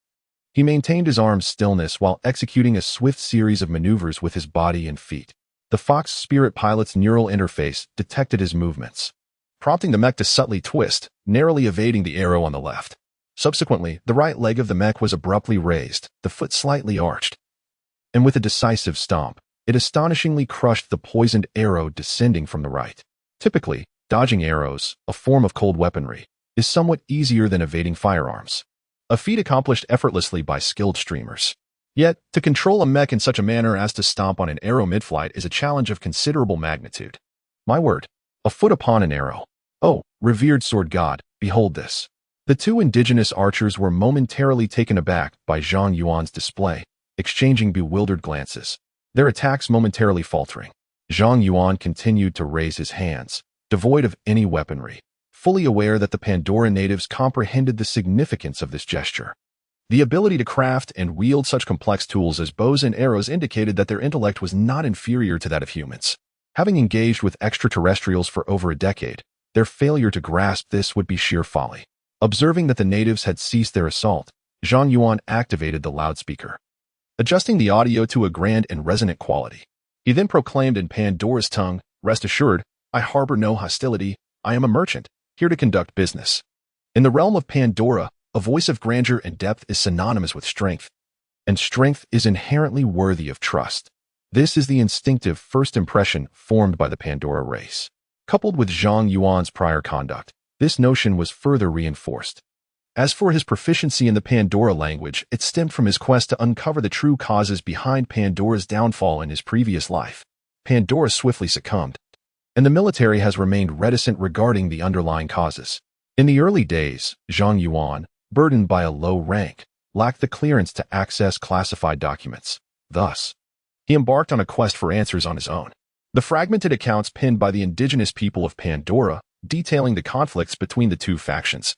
he maintained his arm's stillness while executing a swift series of maneuvers with his body and feet. The Fox Spirit pilot's neural interface detected his movements, prompting the mech to subtly twist, narrowly evading the arrow on the left. Subsequently, the right leg of the mech was abruptly raised, the foot slightly arched, and with a decisive stomp, it astonishingly crushed the poisoned arrow descending from the right. Typically, dodging arrows, a form of cold weaponry, is somewhat easier than evading firearms, a feat accomplished effortlessly by skilled streamers. Yet, to control a mech in such a manner as to stomp on an arrow mid-flight is a challenge of considerable magnitude. My word, a foot upon an arrow. Oh, revered sword god, behold this. The two indigenous archers were momentarily taken aback by Zhang Yuan's display, exchanging bewildered glances, their attacks momentarily faltering. Zhang Yuan continued to raise his hands, devoid of any weaponry, fully aware that the Pandora natives comprehended the significance of this gesture. The ability to craft and wield such complex tools as bows and arrows indicated that their intellect was not inferior to that of humans. Having engaged with extraterrestrials for over a decade, their failure to grasp this would be sheer folly. Observing that the natives had ceased their assault, Zhang Yuan activated the loudspeaker, adjusting the audio to a grand and resonant quality. He then proclaimed in Pandora's tongue, "Rest assured, I harbor no hostility. I am a merchant, here to conduct business." In the realm of Pandora, a voice of grandeur and depth is synonymous with strength, and strength is inherently worthy of trust. This is the instinctive first impression formed by the Pandora race. Coupled with Zhang Yuan's prior conduct, this notion was further reinforced. As for his proficiency in the Pandora language, it stemmed from his quest to uncover the true causes behind Pandora's downfall in his previous life. Pandora swiftly succumbed, and the military has remained reticent regarding the underlying causes. In the early days, Zhang Yuan, burdened by a low rank, lacked the clearance to access classified documents. Thus, he embarked on a quest for answers on his own. The fragmented accounts penned by the indigenous people of Pandora, detailing the conflicts between the two factions,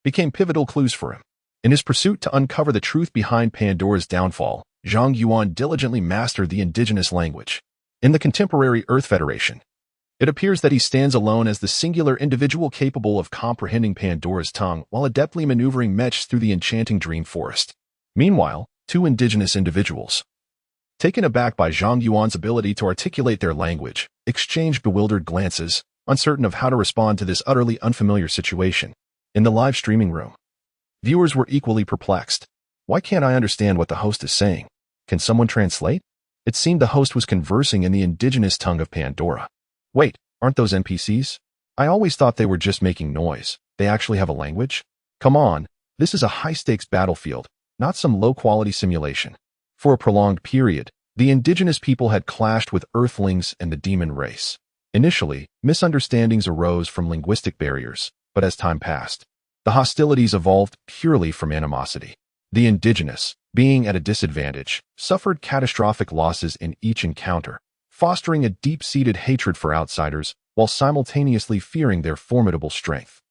became pivotal clues for him. In his pursuit to uncover the truth behind Pandora's downfall, Zhang Yuan diligently mastered the indigenous language. In the contemporary Earth Federation, it appears that he stands alone as the singular individual capable of comprehending Pandora's tongue while adeptly maneuvering mechs through the enchanting dream forest. Meanwhile, two indigenous individuals, taken aback by Zhang Yuan's ability to articulate their language, exchanged bewildered glances, uncertain of how to respond to this utterly unfamiliar situation. In the live streaming room, viewers were equally perplexed. Why can't I understand what the host is saying? Can someone translate? It seemed the host was conversing in the indigenous tongue of Pandora. Wait, aren't those NPCs? I always thought they were just making noise. They actually have a language? Come on, this is a high-stakes battlefield, not some low-quality simulation. For a prolonged period, the indigenous people had clashed with Earthlings and the demon race, Initially, misunderstandings arose from linguistic barriers, but as time passed, the hostilities evolved purely from animosity. The indigenous, being at a disadvantage, suffered catastrophic losses in each encounter, fostering a deep-seated hatred for outsiders while simultaneously fearing their formidable strength.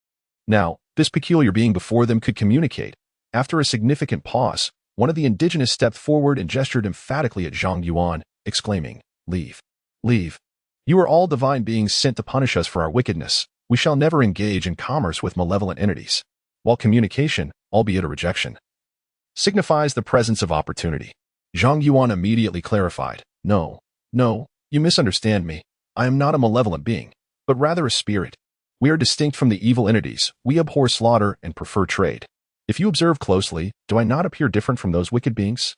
Now, this peculiar being before them could communicate. After a significant pause, one of the indigenous stepped forward and gestured emphatically at Zhang Yuan, exclaiming, "Leave. Leave. You are all divine beings sent to punish us for our wickedness. We shall never engage in commerce with malevolent entities." While communication, albeit a rejection, signifies the presence of opportunity, Zhang Yuan immediately clarified, No, you misunderstand me. I am not a malevolent being, but rather a spirit. We are distinct from the evil entities. We abhor slaughter and prefer trade. If you observe closely, do I not appear different from those wicked beings?"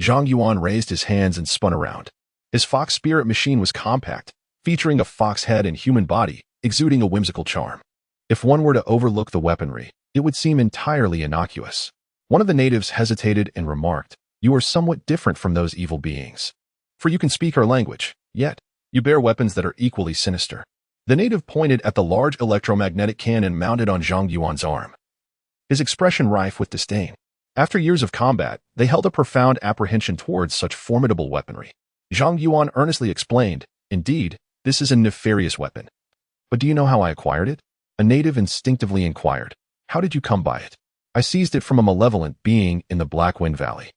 Zhang Yuan raised his hands and spun around. His fox spirit machine was compact, featuring a fox head and human body, exuding a whimsical charm. If one were to overlook the weaponry, it would seem entirely innocuous. One of the natives hesitated and remarked, "You are somewhat different from those evil beings. For you can speak our language, yet you bear weapons that are equally sinister." The native pointed at the large electromagnetic cannon mounted on Zhang Yuan's arm, his expression rife with disdain. After years of combat, they held a profound apprehension towards such formidable weaponry. Zhang Yuan earnestly explained, "Indeed, this is a nefarious weapon. But do you know how I acquired it?" A native instinctively inquired, "How did you come by it?" "I seized it from a malevolent being in the Black Wind Valley.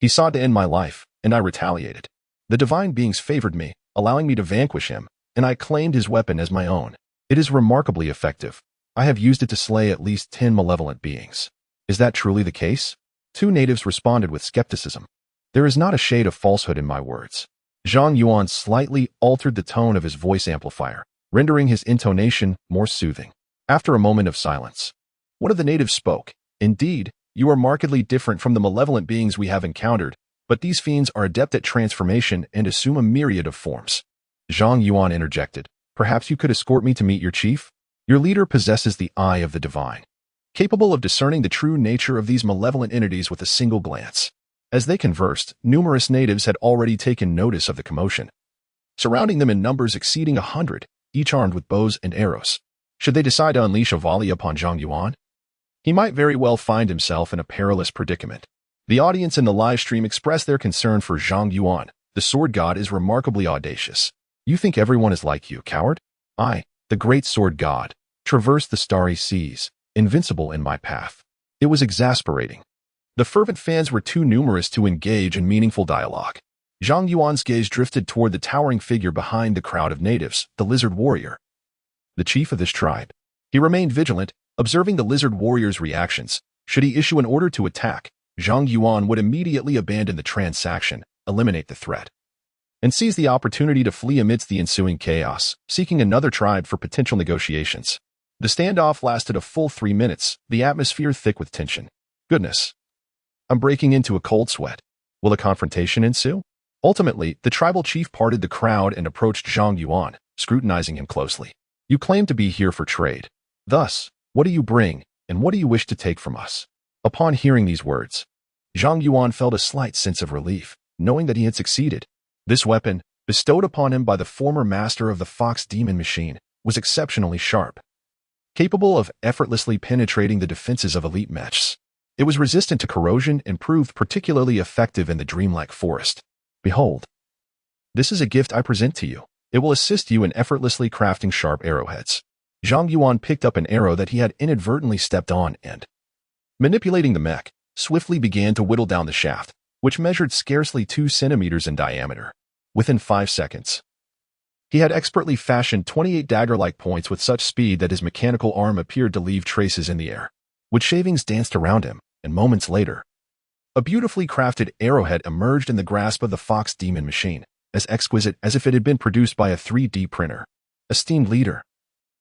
He sought to end my life, and I retaliated. The divine beings favored me, allowing me to vanquish him, and I claimed his weapon as my own. It is remarkably effective. I have used it to slay at least 10 malevolent beings." "Is that truly the case?" Two natives responded with skepticism. "There is not a shade of falsehood in my words." Zhang Yuan slightly altered the tone of his voice amplifier, rendering his intonation more soothing. After a moment of silence, one of the natives spoke, "Indeed, you are markedly different from the malevolent beings we have encountered, but these fiends are adept at transformation and assume a myriad of forms." Zhang Yuan interjected, "Perhaps you could escort me to meet your chief? Your leader possesses the eye of the divine, capable of discerning the true nature of these malevolent entities with a single glance." As they conversed, numerous natives had already taken notice of the commotion, surrounding them in numbers exceeding 100, each armed with bows and arrows. Should they decide to unleash a volley upon Zhang Yuan, he might very well find himself in a perilous predicament. The audience in the live stream expressed their concern for Zhang Yuan. "The sword god is remarkably audacious. You think everyone is like you, coward? I, the great sword god, traverse the starry seas, invincible in my path." It was exasperating. The fervent fans were too numerous to engage in meaningful dialogue. Zhang Yuan's gaze drifted toward the towering figure behind the crowd of natives, the lizard warrior, the chief of this tribe. He remained vigilant, observing the lizard warrior's reactions. Should he issue an order to attack, Zhang Yuan would immediately abandon the transaction, eliminate the threat, and seize the opportunity to flee amidst the ensuing chaos, seeking another tribe for potential negotiations. The standoff lasted a full 3 minutes, the atmosphere thick with tension. "Goodness, I'm breaking into a cold sweat. Will a confrontation ensue?" Ultimately, the tribal chief parted the crowd and approached Zhang Yuan, scrutinizing him closely. "You claim to be here for trade. Thus, what do you bring, and what do you wish to take from us?" Upon hearing these words, Zhang Yuan felt a slight sense of relief, knowing that he had succeeded. This weapon, bestowed upon him by the former master of the Fox Demon Machine, was exceptionally sharp, capable of effortlessly penetrating the defenses of elite mechs. It was resistant to corrosion and proved particularly effective in the dreamlike forest. "Behold, this is a gift I present to you. It will assist you in effortlessly crafting sharp arrowheads." Zhang Yuan picked up an arrow that he had inadvertently stepped on and, manipulating the mech, swiftly began to whittle down the shaft, which measured scarcely 2 centimeters in diameter. Within 5 seconds, he had expertly fashioned 28 dagger-like points with such speed that his mechanical arm appeared to leave traces in the air. Wood shavings danced around him, and moments later, a beautifully crafted arrowhead emerged in the grasp of the Fox Demon Machine, as exquisite as if it had been produced by a 3D printer. "Esteemed leader,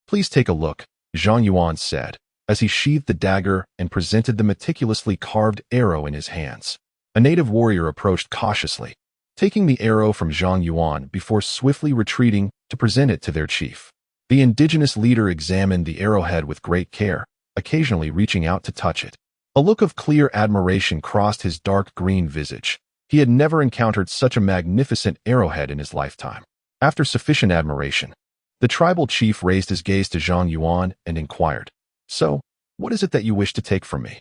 please take a look," Zhang Yuan said, as he sheathed the dagger and presented the meticulously carved arrow in his hands. A native warrior approached cautiously, taking the arrow from Zhang Yuan before swiftly retreating to present it to their chief. The indigenous leader examined the arrowhead with great care, occasionally reaching out to touch it. A look of clear admiration crossed his dark green visage. He had never encountered such a magnificent arrowhead in his lifetime. After sufficient admiration, The tribal chief raised his gaze to Zhang Yuan and inquired, "So, what is it that you wish to take from me?"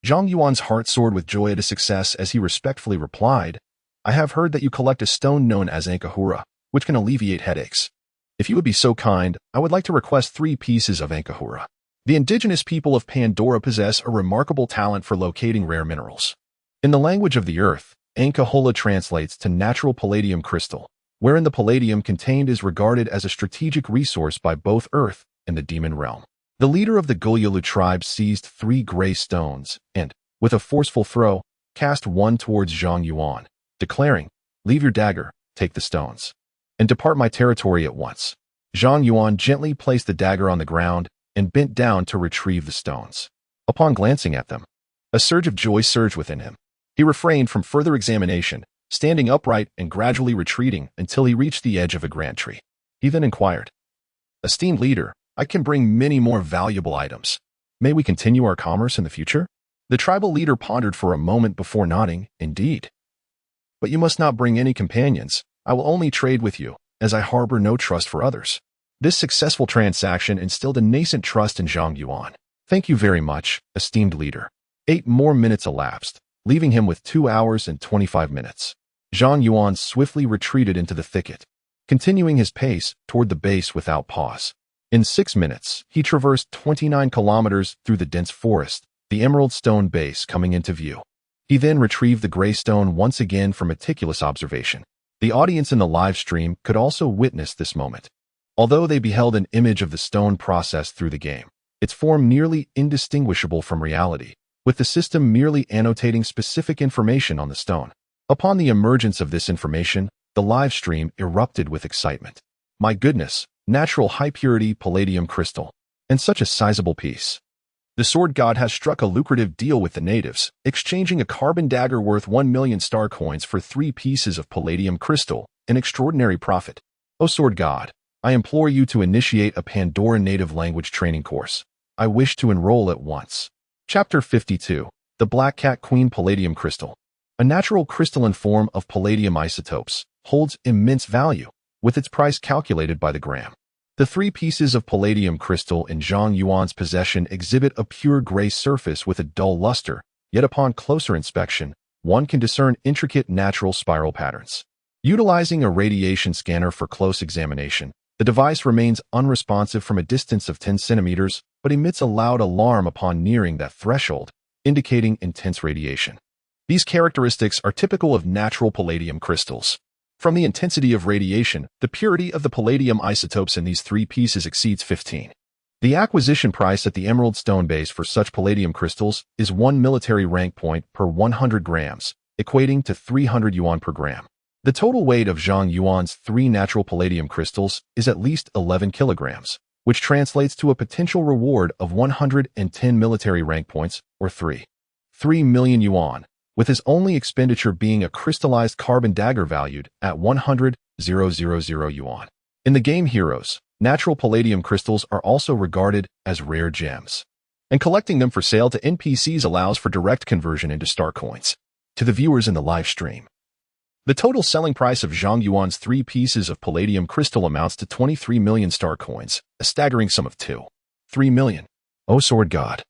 Zhang Yuan's heart soared with joy at his success as he respectfully replied, "I have heard that you collect a stone known as Ankahura, which can alleviate headaches. If you would be so kind, I would like to request 3 pieces of Ankahura." The indigenous people of Pandora possess a remarkable talent for locating rare minerals. In the language of the earth, Ankahula translates to natural palladium crystal, wherein the palladium contained is regarded as a strategic resource by both earth and the demon realm. The leader of the Gulyalu tribe seized 3 gray stones and, with a forceful throw, cast one towards Zhang Yuan, declaring, "Leave your dagger, take the stones, and depart my territory at once." Zhang Yuan gently placed the dagger on the ground and bent down to retrieve the stones. Upon glancing at them, a surge of joy surged within him. He refrained from further examination, standing upright and gradually retreating until he reached the edge of a grand tree. He then inquired, "Esteemed leader, I can bring many more valuable items. May we continue our commerce in the future?" The tribal leader pondered for a moment before nodding, "Indeed. But you must not bring any companions. I will only trade with you, as I harbor no trust for others." This successful transaction instilled a nascent trust in Zhang Yuan. "Thank you very much, esteemed leader." 8 more minutes elapsed, leaving him with 2 hours and 25 minutes. Zhang Yuan swiftly retreated into the thicket, continuing his pace toward the base without pause. In 6 minutes, he traversed 29 kilometers through the dense forest, the emerald stone base coming into view. He then retrieved the gray stone once again for meticulous observation. The audience in the live stream could also witness this moment. Although they beheld an image of the stone processed through the game, its form nearly indistinguishable from reality, with the system merely annotating specific information on the stone. Upon the emergence of this information, the live stream erupted with excitement. "My goodness, natural high-purity palladium crystal, and such a sizable piece. The Sword God has struck a lucrative deal with the natives, exchanging a carbon dagger worth 1 million star coins for 3 pieces of palladium crystal, an extraordinary profit. O Sword God, I implore you to initiate a Pandora native language training course. I wish to enroll at once." Chapter 52. The Black Cat Queen Palladium Crystal. A natural crystalline form of palladium isotopes, holds immense value, with its price calculated by the gram. The 3 pieces of palladium crystal in Zhang Yuan's possession exhibit a pure gray surface with a dull luster, yet upon closer inspection, one can discern intricate natural spiral patterns. Utilizing a radiation scanner for close examination, the device remains unresponsive from a distance of 10 centimeters, but emits a loud alarm upon nearing that threshold, indicating intense radiation. These characteristics are typical of natural palladium crystals. From the intensity of radiation, the purity of the palladium isotopes in these 3 pieces exceeds 15. The acquisition price at the Emerald Stone base for such palladium crystals is 1 military rank point per 100 grams, equating to 300 yuan per gram. The total weight of Zhang Yuan's 3 natural palladium crystals is at least 11 kilograms, which translates to a potential reward of 110 military rank points, or 3 million yuan, with his only expenditure being a crystallized carbon dagger valued at 100,000 yuan. In the game Heroes, natural palladium crystals are also regarded as rare gems, and collecting them for sale to NPCs allows for direct conversion into star coins. To the viewers in the live stream, the total selling price of Zhang Yuan's 3 pieces of palladium crystal amounts to 23 million star coins, a staggering sum of 3 million. O Sword God,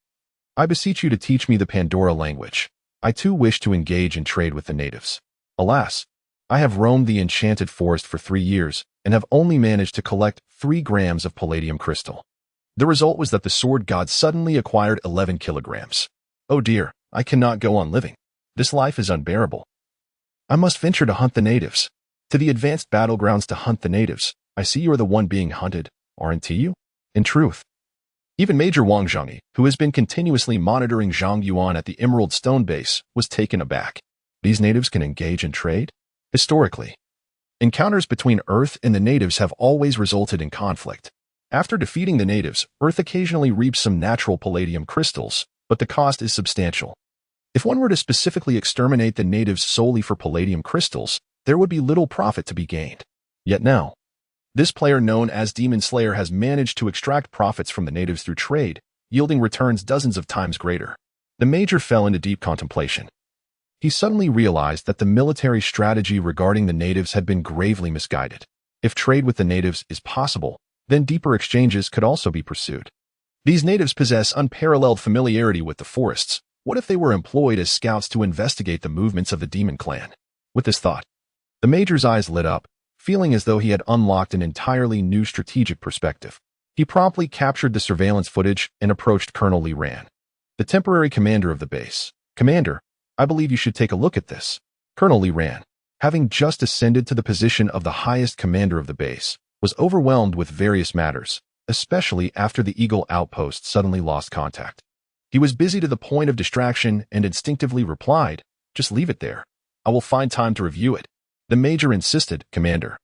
I beseech you to teach me the Pandora language. I too wish to engage in trade with the natives. Alas, I have roamed the enchanted forest for 3 years and have only managed to collect 3 grams of palladium crystal. The result was that the Sword God suddenly acquired 11 kilograms. Oh dear, I cannot go on living. This life is unbearable. I must venture to hunt the natives. To the advanced battlegrounds to hunt the natives. I see you are the one being hunted, aren't you? In truth. Even Major Wang Zhengyi, who has been continuously monitoring Zhang Yuan at the Emerald Stone base, was taken aback. These natives can engage in trade? Historically, encounters between Earth and the natives have always resulted in conflict. After defeating the natives, Earth occasionally reaps some natural palladium crystals, but the cost is substantial. If one were to specifically exterminate the natives solely for palladium crystals, there would be little profit to be gained. Yet now, this player known as Demon Slayer has managed to extract profits from the natives through trade, yielding returns dozens of times greater. The Major fell into deep contemplation. He suddenly realized that the military strategy regarding the natives had been gravely misguided. If trade with the natives is possible, then deeper exchanges could also be pursued. These natives possess unparalleled familiarity with the forests. What if they were employed as scouts to investigate the movements of the demon clan? With this thought, the Major's eyes lit up, feeling as though he had unlocked an entirely new strategic perspective. He promptly captured the surveillance footage and approached Colonel Li Ran, the temporary commander of the base. "Commander, I believe you should take a look at this." Colonel Li Ran, having just ascended to the position of the highest commander of the base, was overwhelmed with various matters, especially after the Eagle outpost suddenly lost contact. He was busy to the point of distraction and instinctively replied, "Just leave it there. I will find time to review it." The Major insisted, "Commander,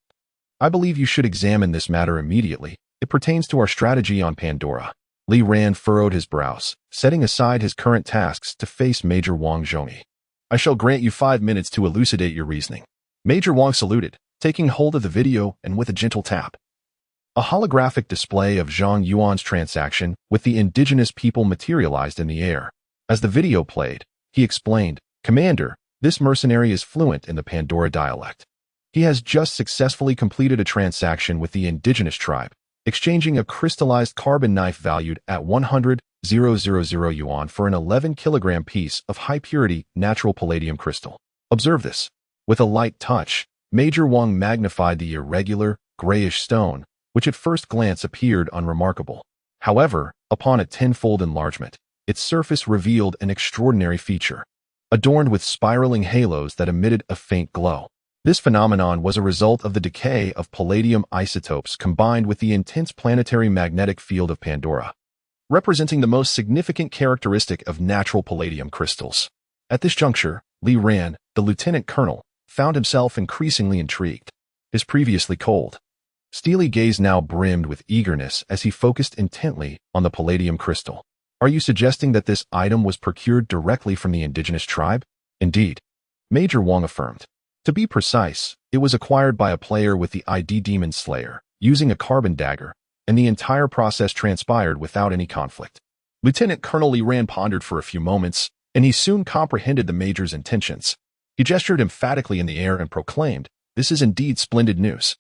I believe you should examine this matter immediately. It pertains to our strategy on Pandora." Li Ran furrowed his brows, setting aside his current tasks to face Major Wang Zhongyi. "I shall grant you 5 minutes to elucidate your reasoning." Major Wang saluted, taking hold of the video and with a gentle tap. A holographic display of Zhang Yuan's transaction with the indigenous people materialized in the air. As the video played, he explained, "Commander, this mercenary is fluent in the Pandora dialect. He has just successfully completed a transaction with the indigenous tribe, exchanging a crystallized carbon knife valued at 100,000 yuan for an 11-kilogram piece of high-purity natural palladium crystal. Observe this." With a light touch, Major Wang magnified the irregular, grayish stone, which at first glance appeared unremarkable. However, upon a tenfold enlargement, its surface revealed an extraordinary feature, adorned with spiraling halos that emitted a faint glow. This phenomenon was a result of the decay of palladium isotopes combined with the intense planetary magnetic field of Pandora, representing the most significant characteristic of natural palladium crystals. At this juncture, Li Ran, the lieutenant colonel, found himself increasingly intrigued. His previously cold, steely gaze now brimmed with eagerness as he focused intently on the palladium crystal. "Are you suggesting that this item was procured directly from the indigenous tribe?" "Indeed," Major Wang affirmed. "To be precise, it was acquired by a player with the ID Demon Slayer, using a carbon dagger, and the entire process transpired without any conflict." Lieutenant Colonel Li Ran pondered for a few moments, and he soon comprehended the Major's intentions. He gestured emphatically in the air and proclaimed, "This is indeed splendid news.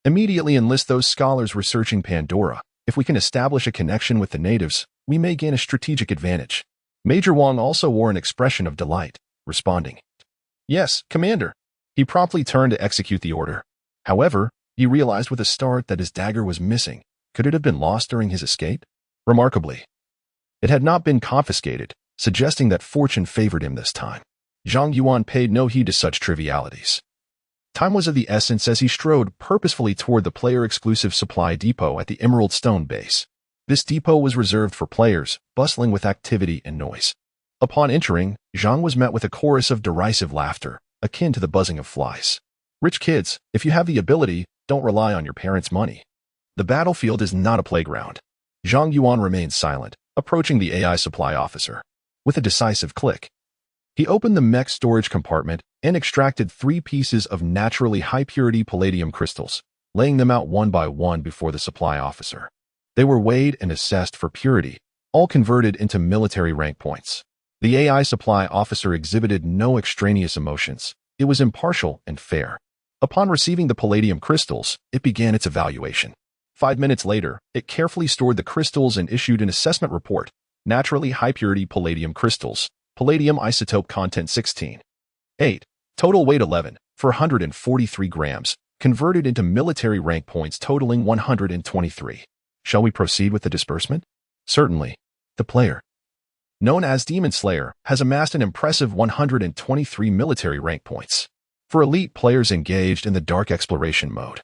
Immediately enlist those scholars researching Pandora. If we can establish a connection with the natives, we may gain a strategic advantage." Major Wang also wore an expression of delight, responding, "Yes, Commander." He promptly turned to execute the order. However, he realized with a start that his dagger was missing. Could it have been lost during his escape? Remarkably, it had not been confiscated, suggesting that fortune favored him this time. Zhang Yuan paid no heed to such trivialities. Time was of the essence as he strode purposefully toward the player-exclusive supply depot at the Emerald Stone base. This depot was reserved for players, bustling with activity and noise. Upon entering, Zhang was met with a chorus of derisive laughter, akin to the buzzing of flies. "Rich kids, if you have the ability, don't rely on your parents' money. The battlefield is not a playground." Zhang Yuan remained silent, approaching the AI supply officer. With a decisive click, he opened the mech storage compartment and extracted 3 pieces of naturally high-purity palladium crystals, laying them out one by one before the supply officer. They were weighed and assessed for purity, all converted into military rank points. The AI supply officer exhibited no extraneous emotions. It was impartial and fair. Upon receiving the palladium crystals, it began its evaluation. 5 minutes later, it carefully stored the crystals and issued an assessment report. Naturally high-purity palladium crystals. Palladium isotope content 16.8. Total weight 11,443 grams. Converted into military rank points totaling 123. Shall we proceed with the disbursement? Certainly. The player, known as Demon Slayer, has amassed an impressive 123 military rank points. For elite players engaged in the dark exploration mode,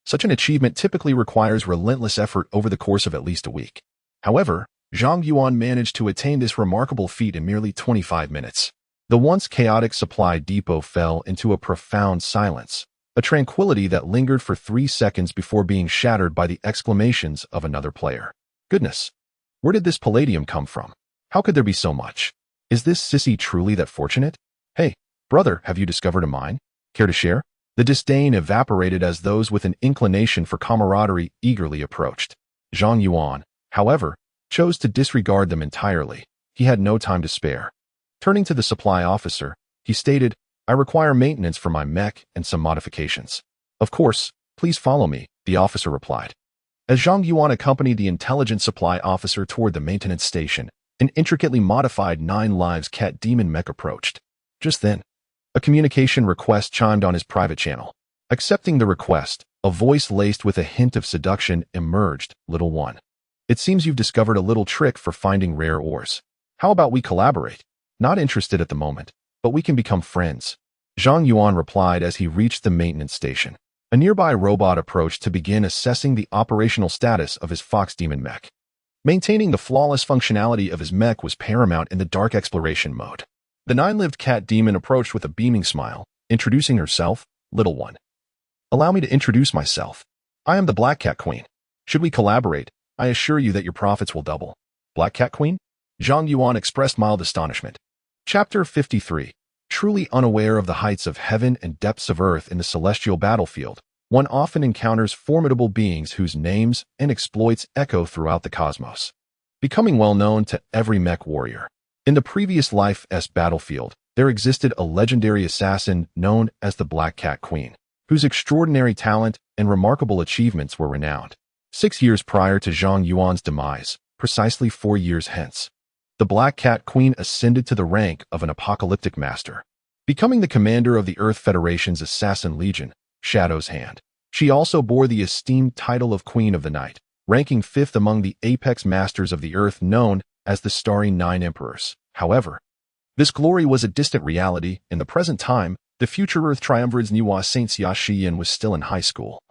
such an achievement typically requires relentless effort over the course of at least a week. However, Zhang Yuan managed to attain this remarkable feat in merely 25 minutes. The once chaotic supply depot fell into a profound silence, a tranquility that lingered for 3 seconds before being shattered by the exclamations of another player. "Goodness! Where did this palladium come from? How could there be so much? Is this sissy truly that fortunate? Hey, brother, have you discovered a mine? Care to share?" The disdain evaporated as those with an inclination for camaraderie eagerly approached. Zhang Yuan, however, chose to disregard them entirely. He had no time to spare. Turning to the supply officer, he stated, "I require maintenance for my mech and some modifications." "Of course, please follow me," the officer replied. As Zhang Yuan accompanied the intelligence supply officer toward the maintenance station, an intricately modified 9 lives cat demon mech approached. Just then, a communication request chimed on his private channel. Accepting the request, a voice laced with a hint of seduction emerged. Little one. It seems you've discovered a little trick for finding rare ores. How about we collaborate? Not interested at the moment, but we can become friends. Zhang Yuan replied as he reached the maintenance station. A nearby robot approached to begin assessing the operational status of his Fox Demon mech. Maintaining the flawless functionality of his mech was paramount in the dark exploration mode. The 9-lived cat demon approached with a beaming smile, introducing herself. Little one. Allow me to introduce myself. I am the Black Cat Queen. Should we collaborate, I assure you that your profits will double. Black Cat Queen? Zhang Yuan expressed mild astonishment. Chapter 53. Truly unaware of the heights of heaven and depths of earth in the celestial battlefield, one often encounters formidable beings whose names and exploits echo throughout the cosmos, becoming well known to every mech warrior. In the previous life's battlefield, there existed a legendary assassin known as the Black Cat Queen, whose extraordinary talent and remarkable achievements were renowned. 6 years prior to Zhang Yuan's demise, precisely 4 years hence, the Black Cat Queen ascended to the rank of an apocalyptic master, becoming the commander of the Earth Federation's Assassin Legion, Shadow's Hand. She also bore the esteemed title of Queen of the Night, ranking 5th among the apex masters of the Earth known as the Starry 9 Emperors. However, this glory was a distant reality. In the present time, the future Earth Triumvirate's Niwa Saint Xiaxian was still in high school,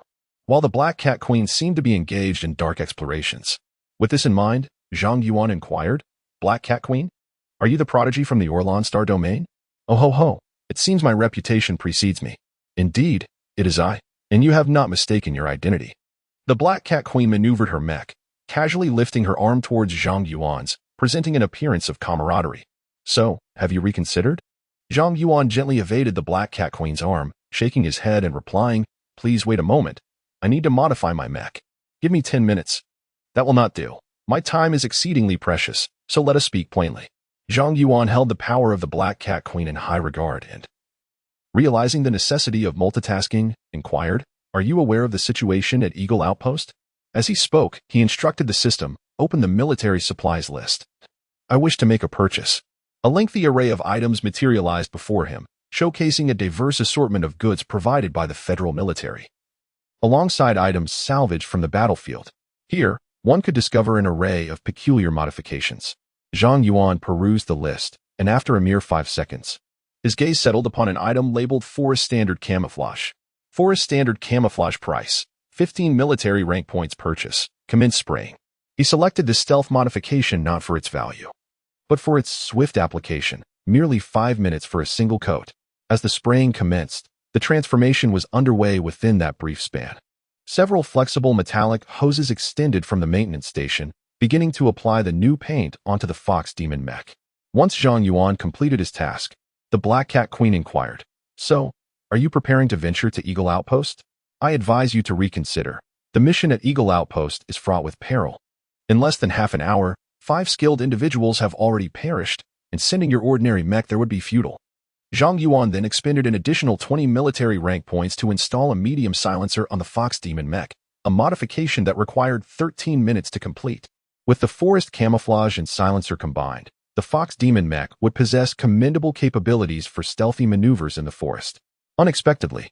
while the Black Cat Queen seemed to be engaged in dark explorations. With this in mind, Zhang Yuan inquired, Black Cat Queen? Are you the prodigy from the Orlan Star Domain? Oh ho ho, it seems my reputation precedes me. Indeed, it is I, and you have not mistaken your identity. The Black Cat Queen maneuvered her mech, casually lifting her arm towards Zhang Yuan's, presenting an appearance of camaraderie. So, have you reconsidered? Zhang Yuan gently evaded the Black Cat Queen's arm, shaking his head and replying, Please wait a moment. I need to modify my mech. Give me 10 minutes. That will not do. My time is exceedingly precious, so let us speak plainly. Zhang Yuan held the power of the Black Cat Queen in high regard and, realizing the necessity of multitasking, inquired, Are you aware of the situation at Eagle Outpost? As he spoke, he instructed the system, Open the military supplies list. I wish to make a purchase. A lengthy array of items materialized before him, showcasing a diverse assortment of goods provided by the federal military, alongside items salvaged from the battlefield. Here, one could discover an array of peculiar modifications. Zhang Yuan perused the list, and after a mere 5 seconds, his gaze settled upon an item labeled Forest Standard Camouflage. Forest Standard Camouflage price, 15 military rank points purchase, commence spraying. He selected the stealth modification not for its value, but for its swift application, merely 5 minutes for a single coat. As the spraying commenced, the transformation was underway within that brief span. Several flexible metallic hoses extended from the maintenance station, beginning to apply the new paint onto the Fox Demon mech. Once Zhang Yuan completed his task, the Black Cat Queen inquired, So, are you preparing to venture to Eagle Outpost? I advise you to reconsider. The mission at Eagle Outpost is fraught with peril. In less than half an hour, 5 skilled individuals have already perished, and sending your ordinary mech there would be futile. Zhang Yuan then expended an additional 20 military rank points to install a medium silencer on the Fox Demon mech, a modification that required 13 minutes to complete. With the forest camouflage and silencer combined, the Fox Demon mech would possess commendable capabilities for stealthy maneuvers in the forest. Unexpectedly,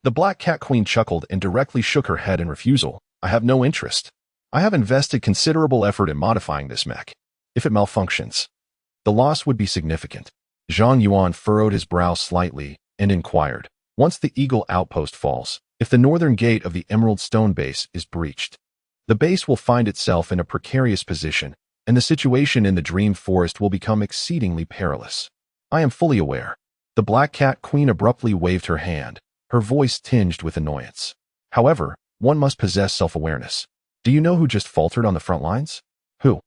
the Black Cat Queen chuckled and directly shook her head in refusal. I have no interest. I have invested considerable effort in modifying this mech. If it malfunctions, the loss would be significant. Zhang Yuan furrowed his brow slightly and inquired, Once the Eagle Outpost falls, if the northern gate of the Emerald Stone Base is breached, the base will find itself in a precarious position, and the situation in the Dream Forest will become exceedingly perilous. I am fully aware. The Black Cat Queen abruptly waved her hand, her voice tinged with annoyance. However, one must possess self-awareness. Do you know who just faltered on the front lines? Who?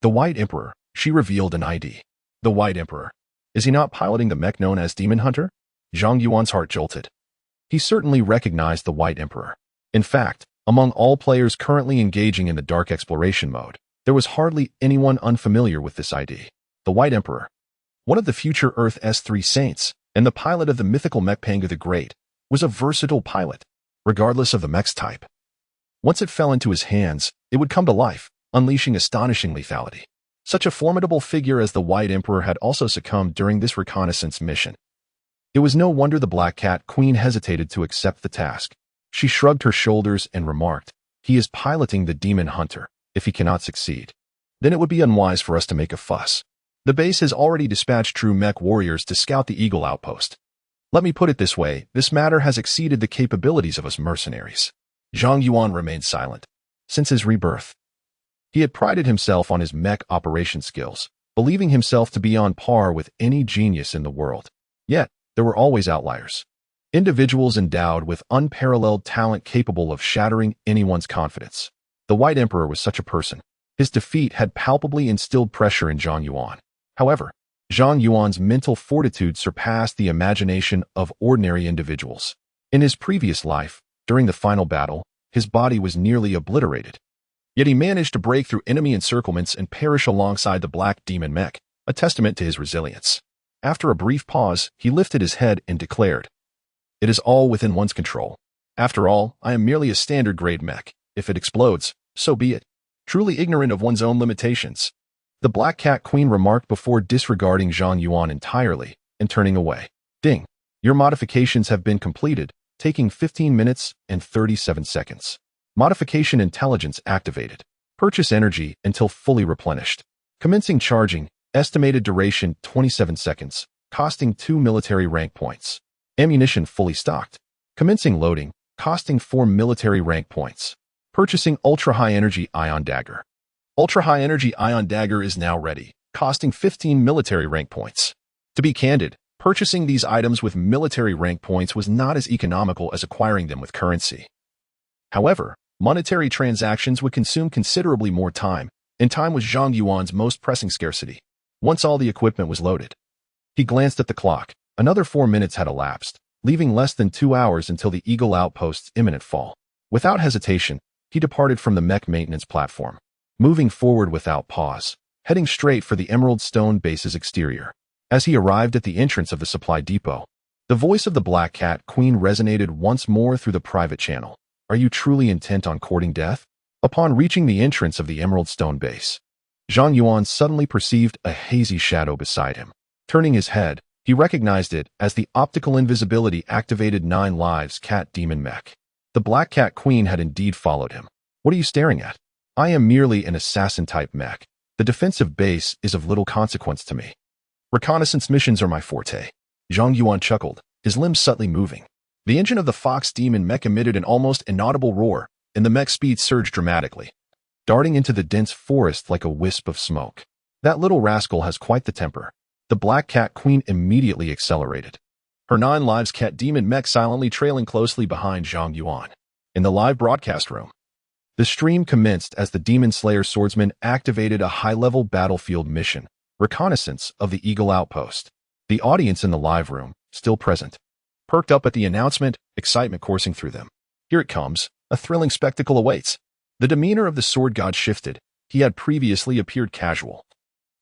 The White Emperor. She revealed an ID. The White Emperor. Is he not piloting the mech known as Demon Hunter? Zhang Yuan's heart jolted. He certainly recognized the White Emperor. In fact, among all players currently engaging in the dark exploration mode, there was hardly anyone unfamiliar with this ID. The White Emperor, one of the future Earth's 3 saints, and the pilot of the mythical mech Panga the Great, was a versatile pilot, regardless of the mech's type. Once it fell into his hands, it would come to life, unleashing astonishing lethality. Such a formidable figure as the White Emperor had also succumbed during this reconnaissance mission. It was no wonder the Black Cat Queen hesitated to accept the task. She shrugged her shoulders and remarked, "He is piloting the demon hunter. If he cannot succeed, then it would be unwise for us to make a fuss. The base has already dispatched true mech warriors to scout the Eagle outpost. Let me put it this way, this matter has exceeded the capabilities of us mercenaries." Zhang Yuan remained silent. Since his rebirth, he had prided himself on his mech operation skills, believing himself to be on par with any genius in the world. Yet, there were always outliers. Individuals endowed with unparalleled talent capable of shattering anyone's confidence. The White Emperor was such a person. His defeat had palpably instilled pressure in Zhang Yuan. However, Zhang Yuan's mental fortitude surpassed the imagination of ordinary individuals. In his previous life, during the final battle, his body was nearly obliterated. Yet he managed to break through enemy encirclements and perish alongside the Black Demon Mech, a testament to his resilience. After a brief pause, he lifted his head and declared, "It is all within one's control. After all, I am merely a standard-grade mech. If it explodes, so be it." Truly ignorant of one's own limitations, the Black Cat Queen remarked before disregarding Zhang Yuan entirely and turning away. "Ding. Your modifications have been completed, taking 15 minutes and 37 seconds. Modification intelligence activated. Purchase energy until fully replenished. Commencing charging, estimated duration 27 seconds, costing 2 military rank points. Ammunition fully stocked. Commencing loading, costing 4 military rank points. Purchasing ultra-high energy ion dagger. Ultra-high energy ion dagger is now ready, costing 15 military rank points. To be candid, purchasing these items with military rank points was not as economical as acquiring them with currency. However, monetary transactions would consume considerably more time, and time was Zhang Yuan's most pressing scarcity. Once all the equipment was loaded, he glanced at the clock. Another 4 minutes had elapsed, leaving less than 2 hours until the Eagle outpost's imminent fall. Without hesitation, he departed from the mech maintenance platform, moving forward without pause, heading straight for the Emerald Stone base's exterior. As he arrived at the entrance of the supply depot, the voice of the Black Cat Queen resonated once more through the private channel. "Are you truly intent on courting death?" Upon reaching the entrance of the Emerald Stone base, Zhang Yuan suddenly perceived a hazy shadow beside him. Turning his head, he recognized it as the optical invisibility activated 9 lives Cat Demon Mech. The Black Cat Queen had indeed followed him. "What are you staring at? I am merely an assassin-type mech. The defensive base is of little consequence to me. Reconnaissance missions are my forte." Zhang Yuan chuckled, his limbs subtly moving. The engine of the Fox Demon Mech emitted an almost inaudible roar, and the mech's speed surged dramatically, darting into the dense forest like a wisp of smoke. "That little rascal has quite the temper." The Black Cat Queen immediately accelerated, her 9 lives Cat Demon Mech silently trailing closely behind Zhang Yuan. In the live broadcast room, the stream commenced as the Demon Slayer swordsman activated a high-level battlefield mission, reconnaissance of the Eagle outpost. The audience in the live room, still present, perked up at the announcement, excitement coursing through them. Here it comes, a thrilling spectacle awaits. The demeanor of the Sword God shifted. He had previously appeared casual,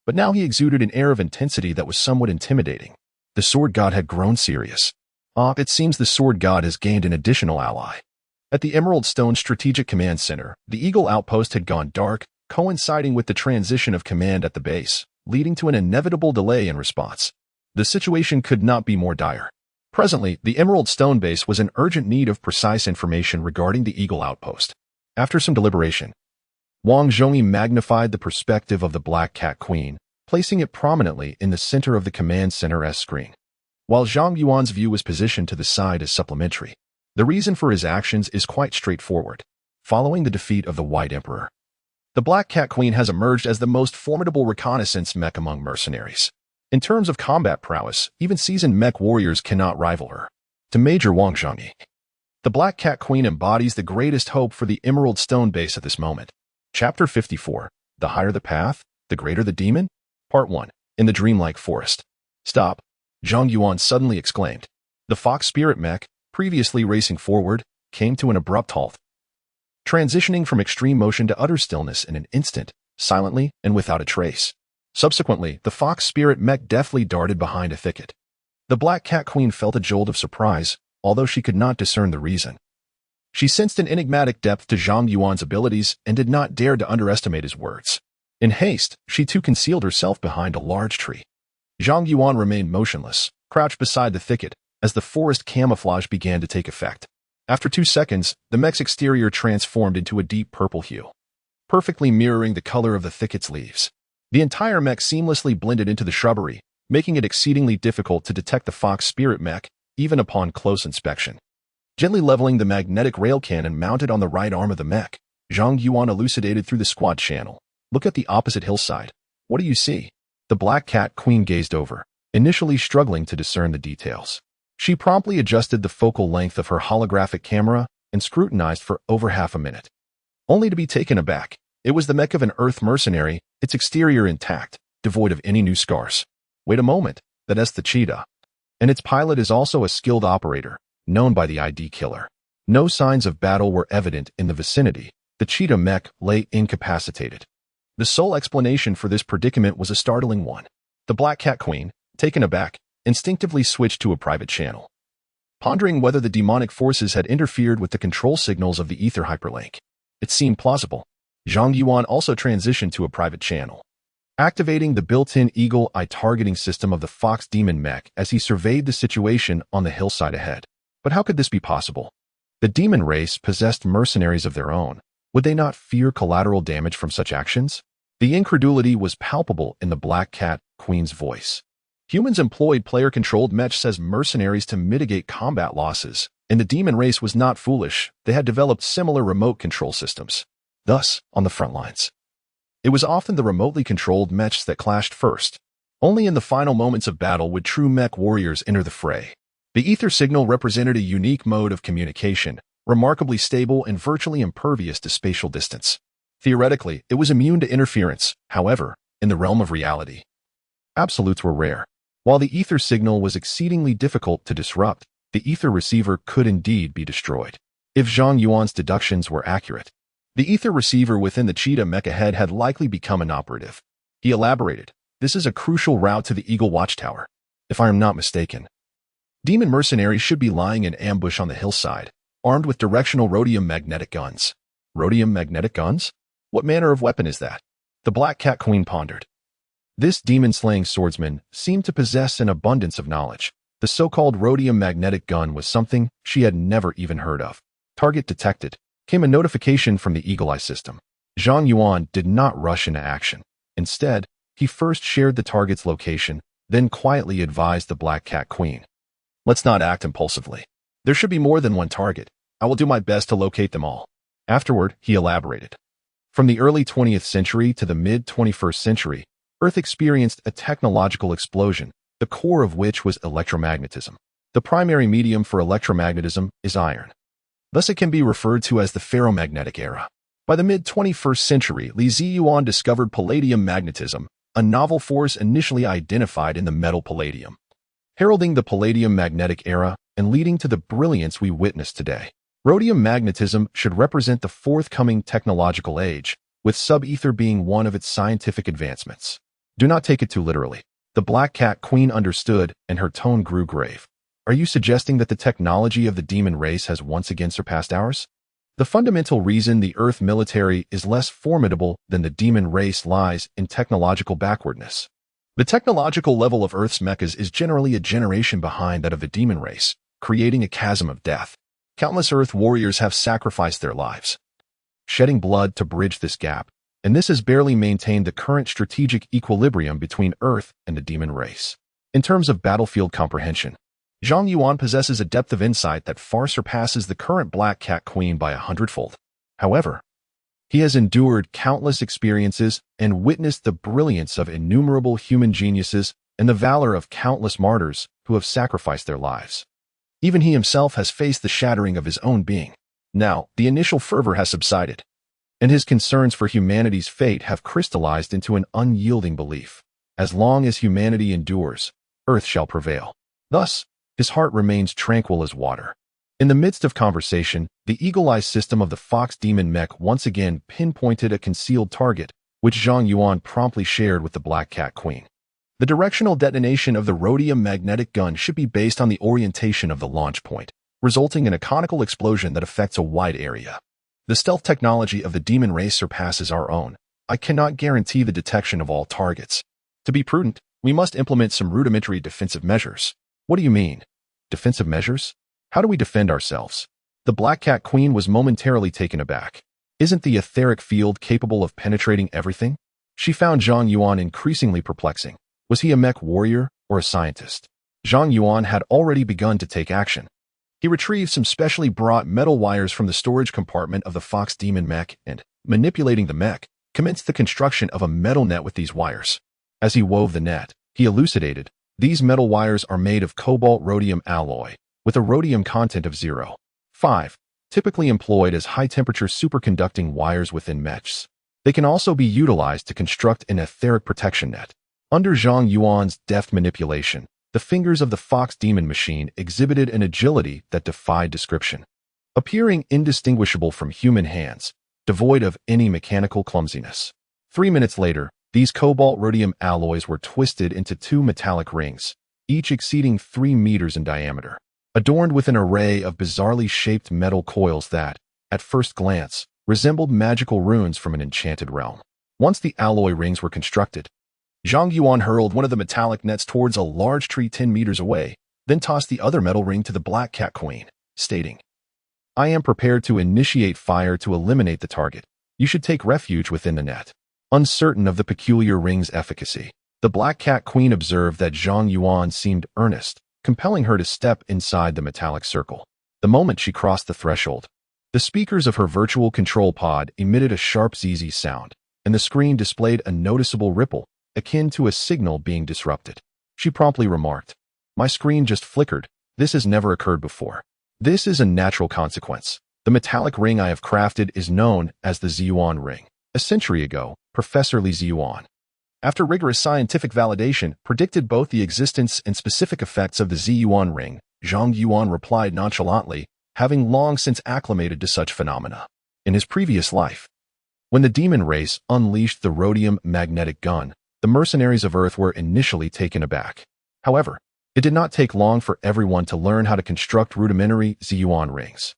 but now he exuded an air of intensity that was somewhat intimidating. The Sword God had grown serious. It seems the Sword God has gained an additional ally. At the Emerald Stone Strategic Command Center, the Eagle outpost had gone dark, coinciding with the transition of command at the base, leading to an inevitable delay in response. The situation could not be more dire. Presently, the Emerald Stone base was in urgent need of precise information regarding the Eagle outpost. After some deliberation, Wang Zhongyi magnified the perspective of the Black Cat Queen, placing it prominently in the center of the command center's screen. While Zhang Yuan's view was positioned to the side as supplementary, the reason for his actions is quite straightforward. Following the defeat of the White Emperor, the Black Cat Queen has emerged as the most formidable reconnaissance mech among mercenaries. In terms of combat prowess, even seasoned mech warriors cannot rival her. To Major Wang Zhongyi, the Black Cat Queen embodies the greatest hope for the Emerald Stone base at this moment. Chapter 54. The higher the path, the greater the demon? Part 1. In the dreamlike forest. "Stop!" Zhang Yuan suddenly exclaimed. The Fox Spirit Mech, previously racing forward, came to an abrupt halt, transitioning from extreme motion to utter stillness in an instant, silently and without a trace. Subsequently, the Fox Spirit Mech deftly darted behind a thicket. The Black Cat Queen felt a jolt of surprise, although she could not discern the reason. She sensed an enigmatic depth to Zhang Yuan's abilities and did not dare to underestimate his words. In haste, she too concealed herself behind a large tree. Zhang Yuan remained motionless, crouched beside the thicket, as the forest camouflage began to take effect. After 2 seconds, the mech's exterior transformed into a deep purple hue, perfectly mirroring the color of the thicket's leaves. The entire mech seamlessly blended into the shrubbery, making it exceedingly difficult to detect the fox spirit mech, even upon close inspection. Gently leveling the magnetic rail cannon mounted on the right arm of the mech, Zhang Yuan elucidated through the squad channel. Look at the opposite hillside. What do you see? The Black Cat Queen gazed over, initially struggling to discern the details. She promptly adjusted the focal length of her holographic camera and scrutinized for over half a minute, only to be taken aback. It was the mech of an Earth mercenary, its exterior intact, devoid of any new scars. Wait a moment, that's the cheetah. And its pilot is also a skilled operator, known by the ID Killer. No signs of battle were evident in the vicinity. The cheetah mech lay incapacitated. The sole explanation for this predicament was a startling one. The Black Cat Queen, taken aback, instinctively switched to a private channel, pondering whether the demonic forces had interfered with the control signals of the ether hyperlink. It seemed plausible. Zhang Yuan also transitioned to a private channel, activating the built-in eagle eye targeting system of the Fox Demon mech as he surveyed the situation on the hillside ahead. But how could this be possible? The demon race possessed mercenaries of their own. Would they not fear collateral damage from such actions? The incredulity was palpable in the Black Cat Queen's voice. Humans employed player-controlled mechs as mercenaries to mitigate combat losses, and the demon race was not foolish. They had developed similar remote control systems. Thus, on the front lines, it was often the remotely controlled mechs that clashed first. Only in the final moments of battle would true mech warriors enter the fray. The ether signal represented a unique mode of communication, remarkably stable and virtually impervious to spatial distance. Theoretically, it was immune to interference. However, in the realm of reality, absolutes were rare. While the ether signal was exceedingly difficult to disrupt, the ether receiver could indeed be destroyed. If Zhang Yuan's deductions were accurate, the ether receiver within the cheetah mecha head had likely become inoperative. He elaborated, "This is a crucial route to the Eagle Watchtower. If I am not mistaken, demon mercenaries should be lying in ambush on the hillside, armed with directional rhodium magnetic guns." Rhodium magnetic guns? What manner of weapon is that? The Black Cat Queen pondered. This demon-slaying swordsman seemed to possess an abundance of knowledge. The so-called rhodium magnetic gun was something she had never even heard of. Target detected. Came a notification from the Eagle Eye system. Zhang Yuan did not rush into action. Instead, he first shared the target's location, then quietly advised the Black Cat Queen. "Let's not act impulsively. There should be more than one target. I will do my best to locate them all." Afterward, he elaborated. From the early 20th century to the mid-21st century, Earth experienced a technological explosion, the core of which was electromagnetism. The primary medium for electromagnetism is iron. Thus it can be referred to as the ferromagnetic era. By the mid-21st century, Li Ziyuan discovered palladium magnetism, a novel force initially identified in the metal palladium, heralding the palladium magnetic era and leading to the brilliance we witness today. Rhodium magnetism should represent the forthcoming technological age, with sub-ether being one of its scientific advancements. Do not take it too literally. The Black Cat Queen understood, and her tone grew grave. Are you suggesting that the technology of the demon race has once again surpassed ours? The fundamental reason the Earth military is less formidable than the demon race lies in technological backwardness. The technological level of Earth's mechas is generally a generation behind that of the demon race, creating a chasm of death. Countless Earth warriors have sacrificed their lives, shedding blood to bridge this gap, and this has barely maintained the current strategic equilibrium between Earth and the demon race. In terms of battlefield comprehension, Zhang Yuan possesses a depth of insight that far surpasses the current Black Cat Queen by 100-fold. However, he has endured countless experiences and witnessed the brilliance of innumerable human geniuses and the valor of countless martyrs who have sacrificed their lives. Even he himself has faced the shattering of his own being. Now, the initial fervor has subsided, and his concerns for humanity's fate have crystallized into an unyielding belief. As long as humanity endures, Earth shall prevail. Thus, his heart remains tranquil as water. In the midst of conversation, the Eagle Eye system of the Fox Demon mech once again pinpointed a concealed target, which Zhang Yuan promptly shared with the Black Cat Queen. The directional detonation of the rhodium magnetic gun should be based on the orientation of the launch point. resulting in a conical explosion that affects a wide area. The stealth technology of the demon race surpasses our own. I cannot guarantee the detection of all targets. To be prudent, we must implement some rudimentary defensive measures. What do you mean? Defensive measures? How do we defend ourselves? The Black Cat Queen was momentarily taken aback. Isn't the etheric field capable of penetrating everything? She found Zhang Yuan increasingly perplexing. Was he a mech warrior or a scientist? Zhang Yuan had already begun to take action. He retrieved some specially brought metal wires from the storage compartment of the Fox Demon mech and, manipulating the mech, commenced the construction of a metal net with these wires. As he wove the net, he elucidated, these metal wires are made of cobalt-rhodium alloy, with a rhodium content of 0.5, typically employed as high-temperature superconducting wires within mechs. They can also be utilized to construct an etheric protection net. Under Zhang Yuan's deft manipulation, the fingers of the Fox Demon machine exhibited an agility that defied description. Appearing indistinguishable from human hands, devoid of any mechanical clumsiness. 3 minutes later, these cobalt-rhodium alloys were twisted into 2 metallic rings, each exceeding 3 meters in diameter, adorned with an array of bizarrely shaped metal coils that, at first glance, resembled magical runes from an enchanted realm. Once the alloy rings were constructed, Zhang Yuan hurled one of the metallic nets towards a large tree 10 meters away, then tossed the other metal ring to the Black Cat Queen, stating, I am prepared to initiate fire to eliminate the target. You should take refuge within the net. Uncertain of the peculiar ring's efficacy, the Black Cat Queen observed that Zhang Yuan seemed earnest, compelling her to step inside the metallic circle. The moment she crossed the threshold, the speakers of her virtual control pod emitted a sharp ZZ sound, and the screen displayed a noticeable ripple, akin to a signal being disrupted. She promptly remarked, My screen just flickered. This has never occurred before. This is a natural consequence. The metallic ring I have crafted is known as the Ziyuan ring. A century ago, Professor Li Ziyuan, after rigorous scientific validation, predicted both the existence and specific effects of the Ziyuan ring. Zhang Yuan replied nonchalantly, having long since acclimated to such phenomena. In his previous life, when the demon race unleashed the rhodium magnetic gun, the mercenaries of Earth were initially taken aback. However, it did not take long for everyone to learn how to construct rudimentary Ziyuan rings,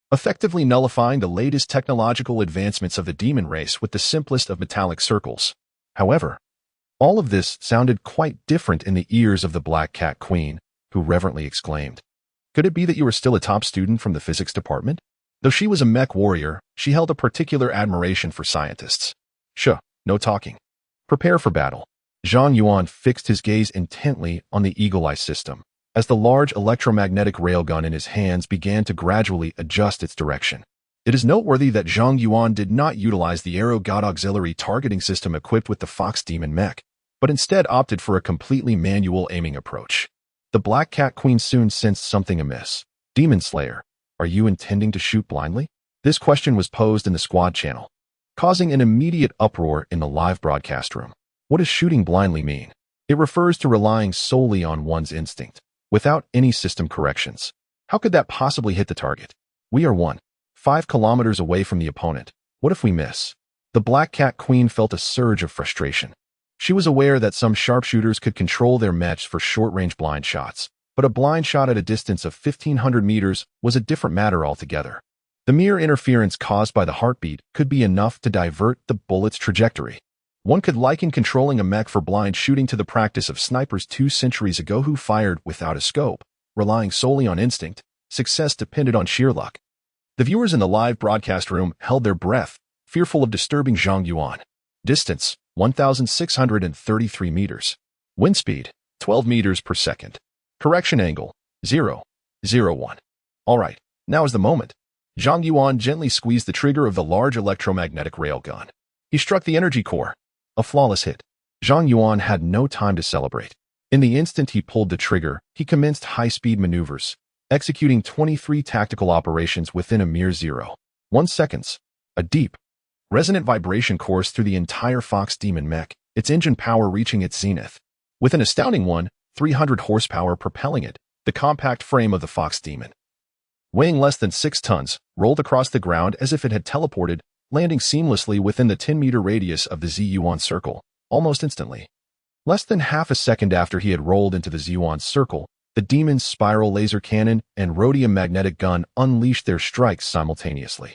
effectively nullifying the latest technological advancements of the demon race with the simplest of metallic circles. However, all of this sounded quite different in the ears of the Black Cat Queen, who reverently exclaimed, Could it be that you were still a top student from the physics department? Though she was a mech warrior, she held a particular admiration for scientists. Shuh, no talking. Prepare for battle. Zhang Yuan fixed his gaze intently on the Eagle Eye system, as the large electromagnetic railgun in his hands began to gradually adjust its direction. It is noteworthy that Zhang Yuan did not utilize the Arrow God auxiliary targeting system equipped with the Fox Demon mech, but instead opted for a completely manual aiming approach. The Black Cat Queen soon sensed something amiss. Demon Slayer, are you intending to shoot blindly? This question was posed in the squad channel, causing an immediate uproar in the live broadcast room. What does shooting blindly mean? It refers to relying solely on one's instinct, without any system corrections. How could that possibly hit the target? We are 1.5 kilometers away from the opponent. What if we miss? The Black Cat Queen felt a surge of frustration. She was aware that some sharpshooters could control their mechs for short-range blind shots, but a blind shot at a distance of 1,500 meters was a different matter altogether. The mere interference caused by the heartbeat could be enough to divert the bullet's trajectory. One could liken controlling a mech for blind shooting to the practice of snipers 2 centuries ago who fired without a scope, relying solely on instinct. Success depended on sheer luck. The viewers in the live broadcast room held their breath, fearful of disturbing Zhang Yuan. Distance, 1,633 meters. Wind speed, 12 meters per second. Correction angle, 0.01. All right, now is the moment. Zhang Yuan gently squeezed the trigger of the large electromagnetic railgun. He struck the energy core. A flawless hit. Zhang Yuan had no time to celebrate. In the instant he pulled the trigger, he commenced high-speed maneuvers, executing 23 tactical operations within a mere 0.1 seconds. A deep, resonant vibration coursed through the entire Fox Demon mech, its engine power reaching its zenith. With an astounding 300 horsepower propelling it, the compact frame of the Fox Demon, weighing less than 6 tons, rolled across the ground as if it had teleported, landing seamlessly within the 10-meter radius of the Ziyuan circle, almost instantly. Less than half a second after he had rolled into the Ziyuan circle, The demon's spiral laser cannon and rhodium magnetic gun unleashed their strikes simultaneously.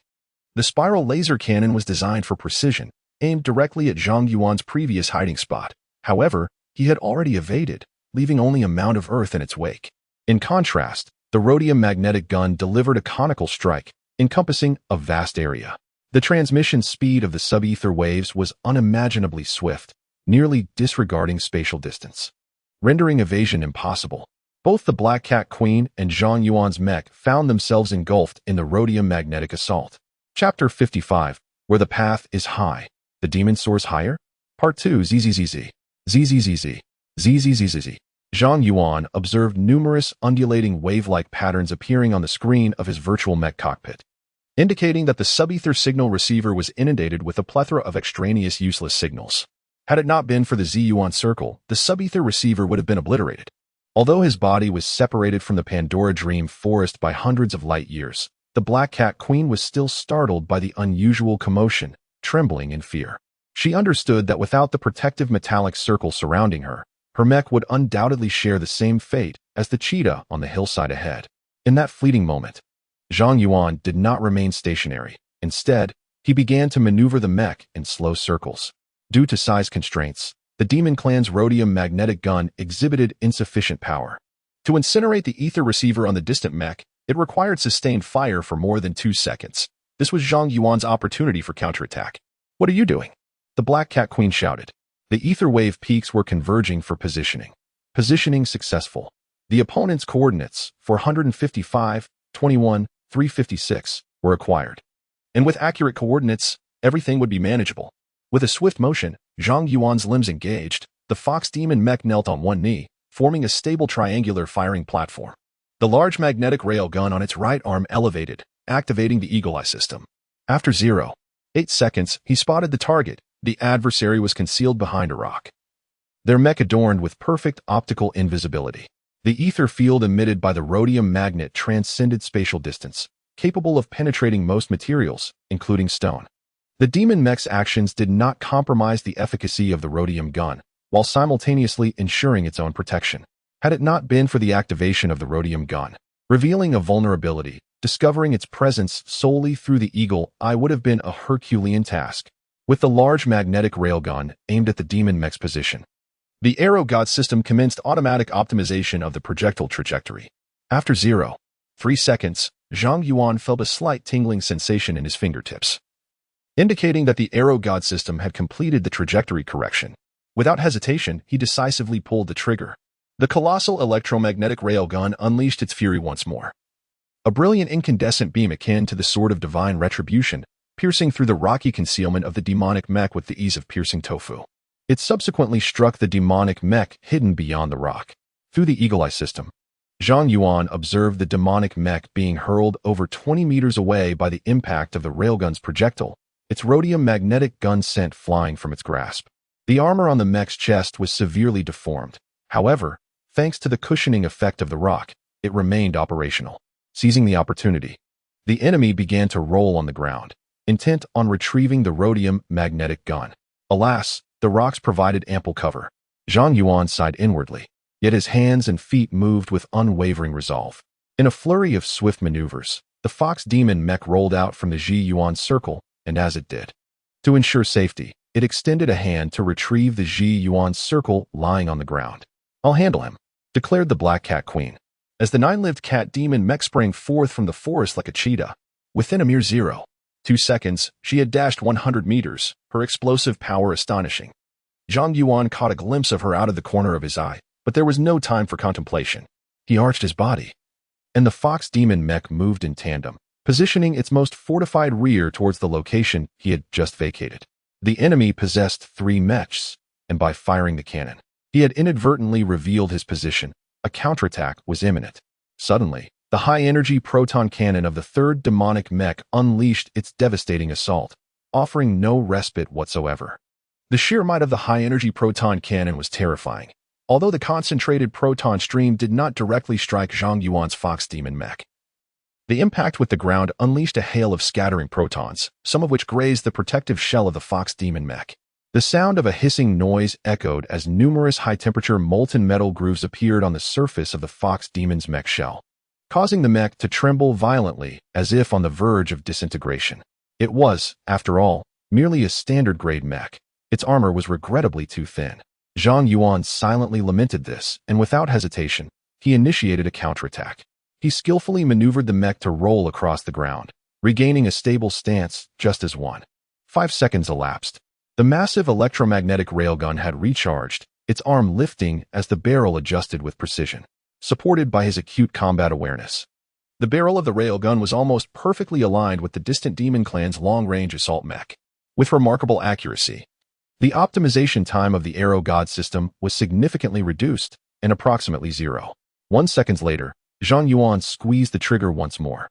The spiral laser cannon was designed for precision, aimed directly at Zhang Yuan's previous hiding spot. However, he had already evaded, leaving only a mound of earth in its wake. In contrast, the rhodium magnetic gun delivered a conical strike, encompassing a vast area. The transmission speed of the sub-ether waves was unimaginably swift, nearly disregarding spatial distance, rendering evasion impossible. Both the Black Cat Queen and Zhang Yuan's mech found themselves engulfed in the rhodium magnetic assault. Chapter 55, Where the Path is High. The Demon Soars Higher? Part 2. ZZZZ. ZZZZ. ZZZZ. Zhang Yuan observed numerous undulating wave-like patterns appearing on the screen of his virtual mech cockpit, indicating that the sub-ether signal receiver was inundated with a plethora of extraneous useless signals. Had it not been for the Zhiyuan circle, the sub-ether receiver would have been obliterated. Although his body was separated from the Pandora Dream forest by hundreds of light years, the Black Cat Queen was still startled by the unusual commotion, trembling in fear. She understood that without the protective metallic circle surrounding her, her mech would undoubtedly share the same fate as the cheetah on the hillside ahead. In that fleeting moment, Zhang Yuan did not remain stationary. Instead, he began to maneuver the mech in slow circles. Due to size constraints, the Demon Clan's rhodium magnetic gun exhibited insufficient power. To incinerate the ether receiver on the distant mech, it required sustained fire for more than 2 seconds. This was Zhang Yuan's opportunity for counterattack. "What are you doing?" the Black Cat Queen shouted. The ether wave peaks were converging for positioning. Positioning successful. The opponent's coordinates, 455, 21, 356, were acquired. And with accurate coordinates, everything would be manageable. With a swift motion, Zhang Yuan's limbs engaged, the Fox Demon mech knelt on one knee, forming a stable triangular firing platform. The large magnetic rail gun on its right arm elevated, activating the Eagle Eye system. After 0.8 seconds, he spotted the target. The adversary was concealed behind a rock, their mech adorned with perfect optical invisibility. The ether field emitted by the rhodium magnet transcended spatial distance, capable of penetrating most materials, including stone. The demon mech's actions did not compromise the efficacy of the rhodium gun, while simultaneously ensuring its own protection. Had it not been for the activation of the rhodium gun, revealing a vulnerability, discovering its presence solely through the Eagle Eye would have been a Herculean task. With the large magnetic railgun aimed at the demon mech's position, the Arrow God system commenced automatic optimization of the projectile trajectory. After 0.3 seconds, Zhang Yuan felt a slight tingling sensation in his fingertips, indicating that the Arrow God system had completed the trajectory correction. Without hesitation, he decisively pulled the trigger. The colossal electromagnetic railgun unleashed its fury once more. A brilliant incandescent beam akin to the Sword of Divine Retribution, piercing through the rocky concealment of the demonic mech with the ease of piercing tofu. It subsequently struck the demonic mech hidden beyond the rock. Through the Eagle Eye system, Zhang Yuan observed the demonic mech being hurled over 20 meters away by the impact of the railgun's projectile, its rhodium magnetic gun sent flying from its grasp. The armor on the mech's chest was severely deformed. However, thanks to the cushioning effect of the rock, it remained operational. Seizing the opportunity, the enemy began to roll on the ground, intent on retrieving the rhodium magnetic gun. Alas, the rocks provided ample cover. Zhang Yuan sighed inwardly, yet his hands and feet moved with unwavering resolve. In a flurry of swift maneuvers, the Fox Demon mech rolled out from the Zhiyuan circle, and as it did, to ensure safety, it extended a hand to retrieve the Zhiyuan circle lying on the ground. "I'll handle him," declared the Black Cat Queen, as the 9-lived cat demon mech sprang forth from the forest like a cheetah. Within a mere 0.2 seconds, she had dashed 100 meters, her explosive power astonishing. Zhang Yuan caught a glimpse of her out of the corner of his eye, but there was no time for contemplation. He arched his body, and the Fox Demon mech moved in tandem, positioning its most fortified rear towards the location he had just vacated. The enemy possessed 3 mechs, and by firing the cannon, he had inadvertently revealed his position. A counterattack was imminent. Suddenly, the high-energy proton cannon of the 3rd demonic mech unleashed its devastating assault, offering no respite whatsoever. The sheer might of the high-energy proton cannon was terrifying, although the concentrated proton stream did not directly strike Zhang Yuan's Fox Demon mech. The impact with the ground unleashed a hail of scattering protons, some of which grazed the protective shell of the Fox Demon mech. The sound of a hissing noise echoed as numerous high-temperature molten metal grooves appeared on the surface of the fox demon's mech shell, causing the mech to tremble violently as if on the verge of disintegration. It was, after all, merely a standard-grade mech. Its armor was regrettably too thin. Zhang Yuan silently lamented this, and without hesitation, he initiated a counterattack. He skillfully maneuvered the mech to roll across the ground, regaining a stable stance just as 5 seconds elapsed. The massive electromagnetic railgun had recharged, its arm lifting as the barrel adjusted with precision, supported by his acute combat awareness. The barrel of the railgun was almost perfectly aligned with the distant demon clan's long-range assault mech. With remarkable accuracy, the optimization time of the Arrow God system was significantly reduced, and approximately 0.1 seconds later, Zhang Yuan squeezed the trigger once more.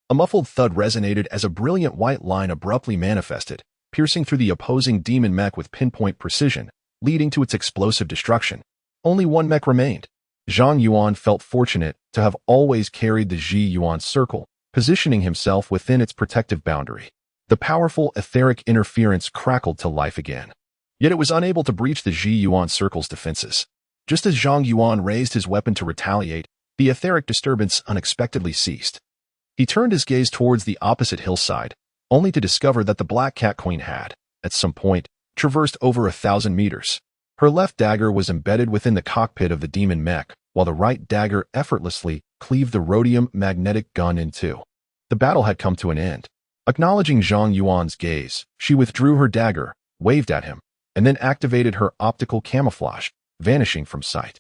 A muffled thud resonated as a brilliant white line abruptly manifested, piercing through the opposing demon mech with pinpoint precision, leading to its explosive destruction. Only one mech remained. Zhang Yuan felt fortunate to have always carried the Zhi Yuan circle, positioning himself within its protective boundary. The powerful etheric interference crackled to life again. Yet it was unable to breach the Zhi Yuan circle's defenses. Just as Zhang Yuan raised his weapon to retaliate, the etheric disturbance unexpectedly ceased. He turned his gaze towards the opposite hillside, only to discover that the Black Cat Queen had, at some point, traversed over 1,000 meters. Her left dagger was embedded within the cockpit of the demon mech, while the right dagger effortlessly cleaved the rhodium magnetic gun in two. The battle had come to an end. Acknowledging Zhang Yuan's gaze, she withdrew her dagger, waved at him, and then activated her optical camouflage, vanishing from sight.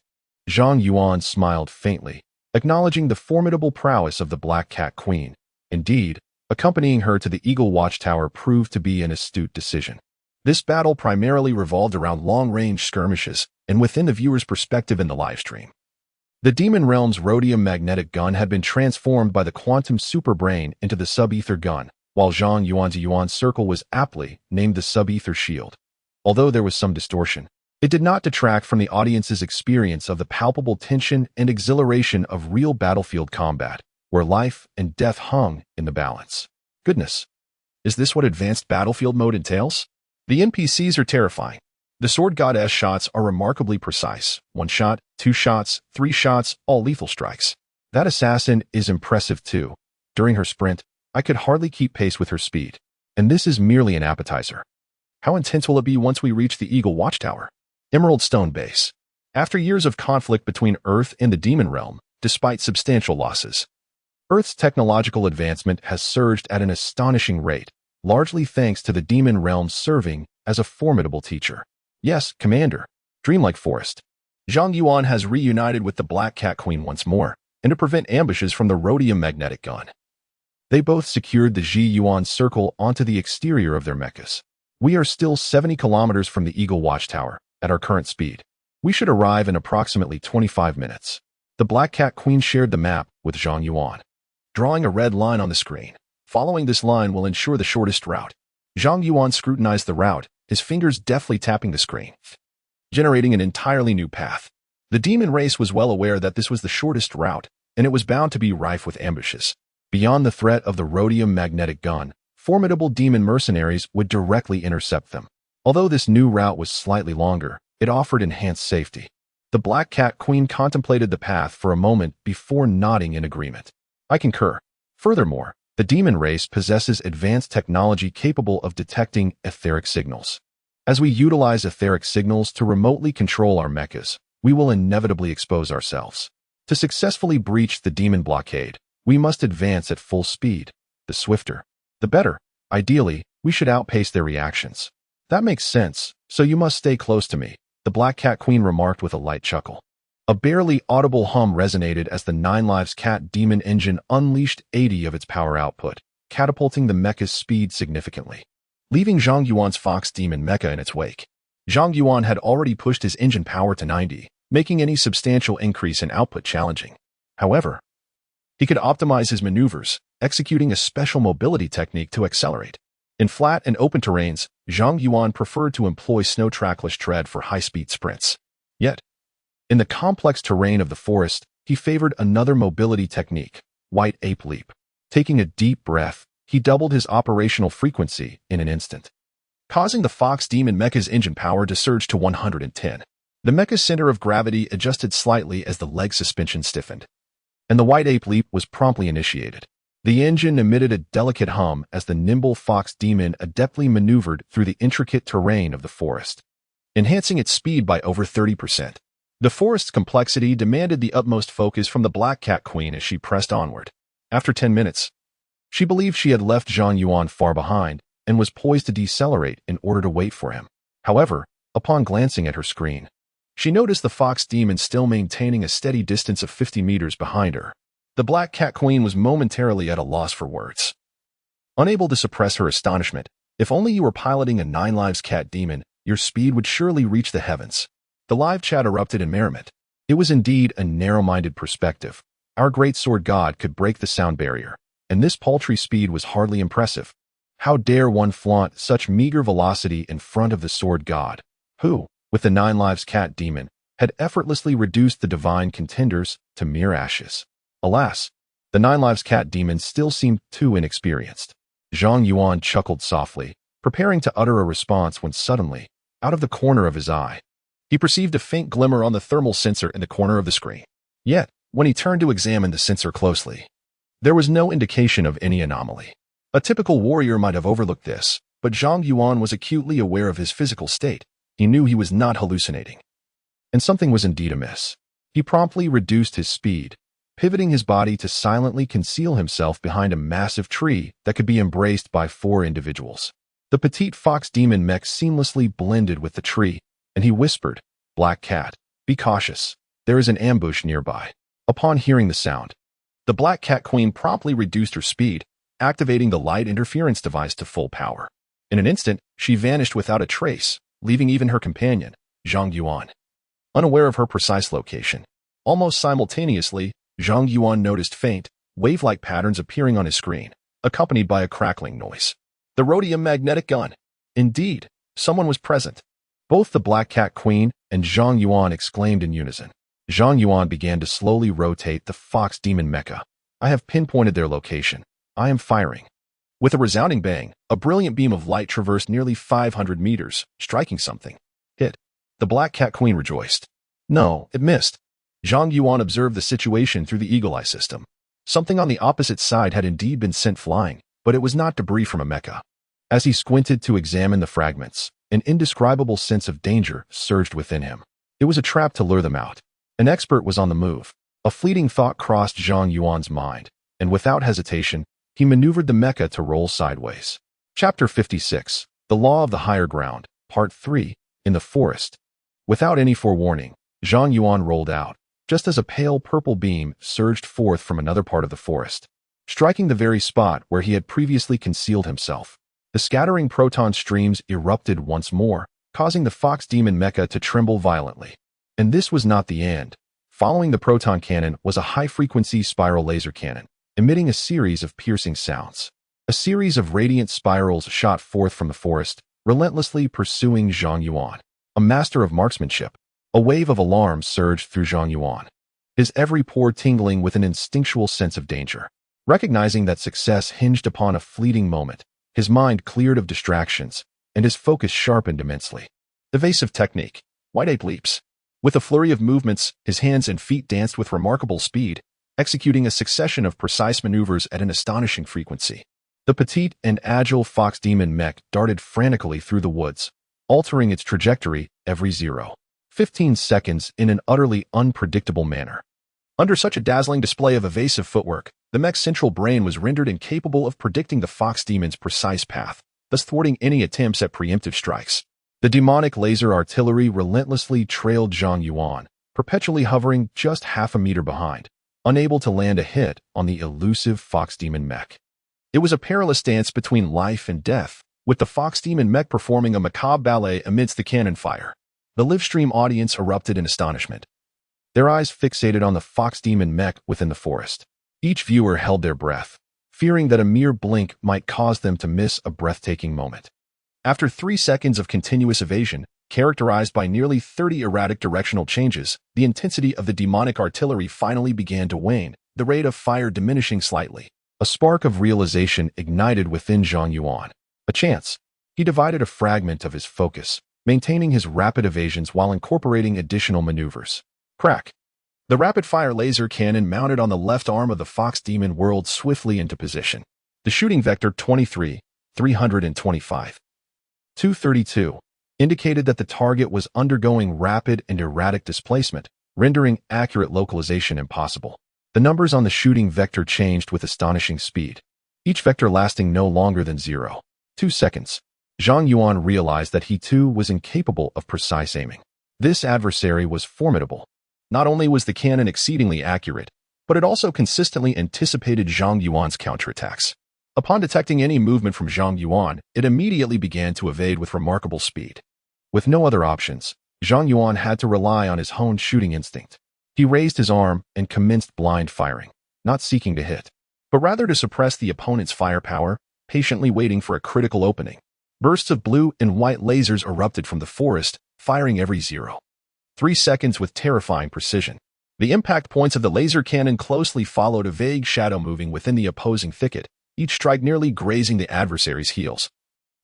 Zhang Yuan smiled faintly, acknowledging the formidable prowess of the Black Cat Queen. Indeed, accompanying her to the Eagle Watchtower proved to be an astute decision. This battle primarily revolved around long-range skirmishes and within the viewer's perspective in the livestream. The Demon Realm's rhodium magnetic gun had been transformed by the quantum superbrain into the sub-ether gun, while Zhang Yuan's circle was aptly named the sub-ether shield. Although there was some distortion, it did not detract from the audience's experience of the palpable tension and exhilaration of real battlefield combat, where life and death hung in the balance. Goodness, is this what advanced battlefield mode entails? The NPCs are terrifying. The Sword Goddess shots are remarkably precise. 1 shot, 2 shots, 3 shots, all lethal strikes. That assassin is impressive too. During her sprint, I could hardly keep pace with her speed. And this is merely an appetizer. How intense will it be once we reach the Eagle Watchtower? Emerald Stone Base. After years of conflict between Earth and the Demon Realm, despite substantial losses, Earth's technological advancement has surged at an astonishing rate, largely thanks to the Demon Realm serving as a formidable teacher. Yes, Commander. Dreamlike Forest. Zhang Yuan has reunited with the Black Cat Queen once more, and to prevent ambushes from the rhodium magnetic gun, they both secured the Zhi Yuan circle onto the exterior of their mechas. We are still 70 kilometers from the Eagle Watchtower, at our current speed. We should arrive in approximately 25 minutes. The Black Cat Queen shared the map with Zhang Yuan, drawing a red line on the screen. Following this line will ensure the shortest route. Zhang Yuan scrutinized the route, his fingers deftly tapping the screen, generating an entirely new path. The demon race was well aware that this was the shortest route, and it was bound to be rife with ambushes. Beyond the threat of the rhodium magnetic gun, formidable demon mercenaries would directly intercept them. Although this new route was slightly longer, it offered enhanced safety. The Black Cat Queen contemplated the path for a moment before nodding in agreement. I concur. Furthermore, the demon race possesses advanced technology capable of detecting etheric signals. As we utilize etheric signals to remotely control our mechas, we will inevitably expose ourselves. To successfully breach the demon blockade, we must advance at full speed. The swifter, the better. Ideally, we should outpace their reactions. That makes sense, so you must stay close to me, the Black Cat Queen remarked with a light chuckle. A barely audible hum resonated as the 9 Lives Cat Demon engine unleashed 80 of its power output, catapulting the mecha's speed significantly, leaving Zhang Yuan's Fox Demon mecha in its wake. Zhang Yuan had already pushed his engine power to 90, making any substantial increase in output challenging. However, he could optimize his maneuvers, executing a special mobility technique to accelerate. In flat and open terrains, Zhang Yuan preferred to employ snow trackless tread for high-speed sprints. Yet, in the complex terrain of the forest, he favored another mobility technique, White Ape Leap. Taking a deep breath, he doubled his operational frequency in an instant, causing the Fox Demon Mecha's engine power to surge to 110. The mecha's center of gravity adjusted slightly as the leg suspension stiffened, and the White Ape Leap was promptly initiated. The engine emitted a delicate hum as the nimble Fox Demon adeptly maneuvered through the intricate terrain of the forest, enhancing its speed by over 30%. The forest's complexity demanded the utmost focus from the Black Cat Queen as she pressed onward. After 10 minutes, she believed she had left Zhang Yuan far behind and was poised to decelerate in order to wait for him. However, upon glancing at her screen, she noticed the Fox Demon still maintaining a steady distance of 50 meters behind her. The Black Cat Queen was momentarily at a loss for words. Unable to suppress her astonishment, if only you were piloting a 9 lives cat demon, your speed would surely reach the heavens. The live chat erupted in merriment. It was indeed a narrow-minded perspective. Our great sword god could break the sound barrier, and this paltry speed was hardly impressive. How dare one flaunt such meager velocity in front of the sword god, who, with the 9 lives cat demon, had effortlessly reduced the divine contenders to mere ashes. Alas, the 9 lives cat demon still seemed too inexperienced. Zhang Yuan chuckled softly, preparing to utter a response when suddenly, out of the corner of his eye, he perceived a faint glimmer on the thermal sensor in the corner of the screen. Yet, when he turned to examine the sensor closely, there was no indication of any anomaly. A typical warrior might have overlooked this, but Zhang Yuan was acutely aware of his physical state. He knew he was not hallucinating, and something was indeed amiss. He promptly reduced his speed, pivoting his body to silently conceal himself behind a massive tree that could be embraced by 4 individuals. The petite Fox Demon mech seamlessly blended with the tree, and he whispered, "Black Cat, be cautious. There is an ambush nearby." Upon hearing the sound, the Black Cat Queen promptly reduced her speed, activating the light interference device to full power. In an instant, she vanished without a trace, leaving even her companion, Zhang Yuan, unaware of her precise location. Almost simultaneously, Zhang Yuan noticed faint, wave-like patterns appearing on his screen, accompanied by a crackling noise. The rhodium magnetic gun. Indeed, someone was present. Both the Black Cat Queen and Zhang Yuan exclaimed in unison. Zhang Yuan began to slowly rotate the Fox Demon Mecha. "I have pinpointed their location. I am firing." With a resounding bang, a brilliant beam of light traversed nearly 500 meters, striking something. Hit. The Black Cat Queen rejoiced. No, it missed. Zhang Yuan observed the situation through the eagle eye system. Something on the opposite side had indeed been sent flying, but it was not debris from a mecha. As he squinted to examine the fragments, an indescribable sense of danger surged within him. It was a trap to lure them out. An expert was on the move. A fleeting thought crossed Zhang Yuan's mind, and without hesitation, he maneuvered the mecha to roll sideways. Chapter 56, The Law of the Higher Ground, Part 3, In the Forest. Without any forewarning, Zhang Yuan rolled out, just as a pale purple beam surged forth from another part of the forest, striking the very spot where he had previously concealed himself. The scattering proton streams erupted once more, causing the Fox Demon Mecha to tremble violently. And this was not the end. Following the proton cannon was a high-frequency spiral laser cannon, emitting a series of piercing sounds. A series of radiant spirals shot forth from the forest, relentlessly pursuing Zhang Yuan. A master of marksmanship, a wave of alarm surged through Zhang Yuan, his every pore tingling with an instinctual sense of danger. Recognizing that success hinged upon a fleeting moment, his mind cleared of distractions, and his focus sharpened immensely. Evasive technique, White Ape Leaps. With a flurry of movements, his hands and feet danced with remarkable speed, executing a succession of precise maneuvers at an astonishing frequency. The petite and agile Fox Demon mech darted frantically through the woods, altering its trajectory every 0.15 seconds in an utterly unpredictable manner. Under such a dazzling display of evasive footwork, the mech's central brain was rendered incapable of predicting the Fox Demon's precise path, thus thwarting any attempts at preemptive strikes. The demonic laser artillery relentlessly trailed Zhang Yuan, perpetually hovering just half a meter behind, unable to land a hit on the elusive Fox Demon mech. It was a perilous dance between life and death, with the Fox Demon mech performing a macabre ballet amidst the cannon fire. The live-stream audience erupted in astonishment, their eyes fixated on the Fox Demon mech within the forest. Each viewer held their breath, fearing that a mere blink might cause them to miss a breathtaking moment. After 3 seconds of continuous evasion, characterized by nearly 30 erratic directional changes, the intensity of the demonic artillery finally began to wane, the rate of fire diminishing slightly. A spark of realization ignited within Zhang Yuan. A chance. He divided a fragment of his focus, maintaining his rapid evasions while incorporating additional maneuvers. Crack! The rapid-fire laser cannon mounted on the left arm of the fox demon whirled swiftly into position. The shooting vector 325 232 indicated that the target was undergoing rapid and erratic displacement, rendering accurate localization impossible. The numbers on the shooting vector changed with astonishing speed, each vector lasting no longer than 0.2 seconds. Zhang Yuan realized that he too was incapable of precise aiming. This adversary was formidable. Not only was the cannon exceedingly accurate, but it also consistently anticipated Zhang Yuan's counterattacks. Upon detecting any movement from Zhang Yuan, it immediately began to evade with remarkable speed. With no other options, Zhang Yuan had to rely on his honed shooting instinct. He raised his arm and commenced blind firing, not seeking to hit, but rather to suppress the opponent's firepower, patiently waiting for a critical opening. Bursts of blue and white lasers erupted from the forest, firing every 0.3 seconds with terrifying precision. The impact points of the laser cannon closely followed a vague shadow moving within the opposing thicket, each strike nearly grazing the adversary's heels.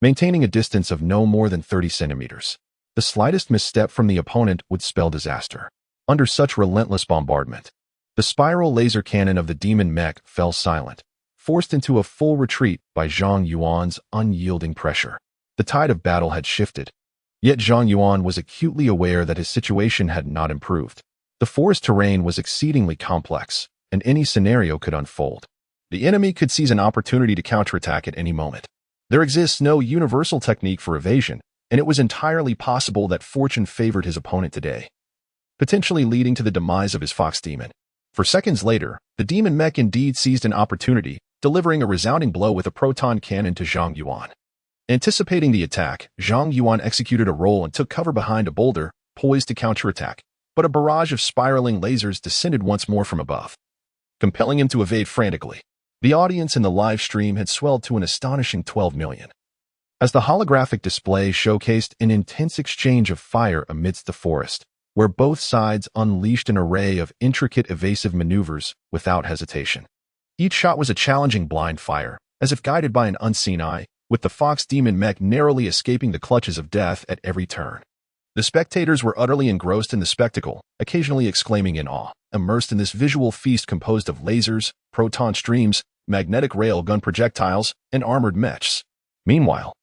Maintaining a distance of no more than 30 centimeters, the slightest misstep from the opponent would spell disaster. Under such relentless bombardment, the spiral laser cannon of the demon mech fell silent, forced into a full retreat by Zhang Yuan's unyielding pressure. The tide of battle had shifted, yet Zhang Yuan was acutely aware that his situation had not improved. The forest terrain was exceedingly complex, and any scenario could unfold. The enemy could seize an opportunity to counterattack at any moment. There exists no universal technique for evasion, and it was entirely possible that fortune favored his opponent today, potentially leading to the demise of his fox demon. For seconds later, the demon mech indeed seized an opportunity, delivering a resounding blow with a proton cannon to Zhang Yuan. Anticipating the attack, Zhang Yuan executed a roll and took cover behind a boulder, poised to counterattack, but a barrage of spiraling lasers descended once more from above, compelling him to evade frantically. The audience in the live stream had swelled to an astonishing 12 million. As the holographic display showcased an intense exchange of fire amidst the forest, where both sides unleashed an array of intricate evasive maneuvers without hesitation. Each shot was a challenging blind fire, as if guided by an unseen eye, with the fox demon mech narrowly escaping the clutches of death at every turn. The spectators were utterly engrossed in the spectacle, occasionally exclaiming in awe, immersed in this visual feast composed of lasers, proton streams, magnetic railgun projectiles, and armored mechs. Meanwhile,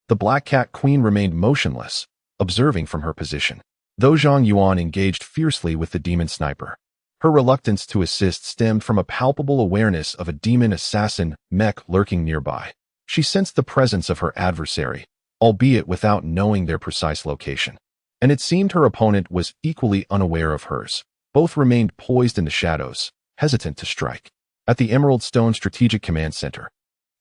the Black Cat Queen remained motionless, observing from her position, though Zhang Yuan engaged fiercely with the demon sniper. Her reluctance to assist stemmed from a palpable awareness of a demon assassin mech lurking nearby. She sensed the presence of her adversary, albeit without knowing their precise location. And it seemed her opponent was equally unaware of hers. Both remained poised in the shadows, hesitant to strike. At the Emerald Stone Strategic Command Center,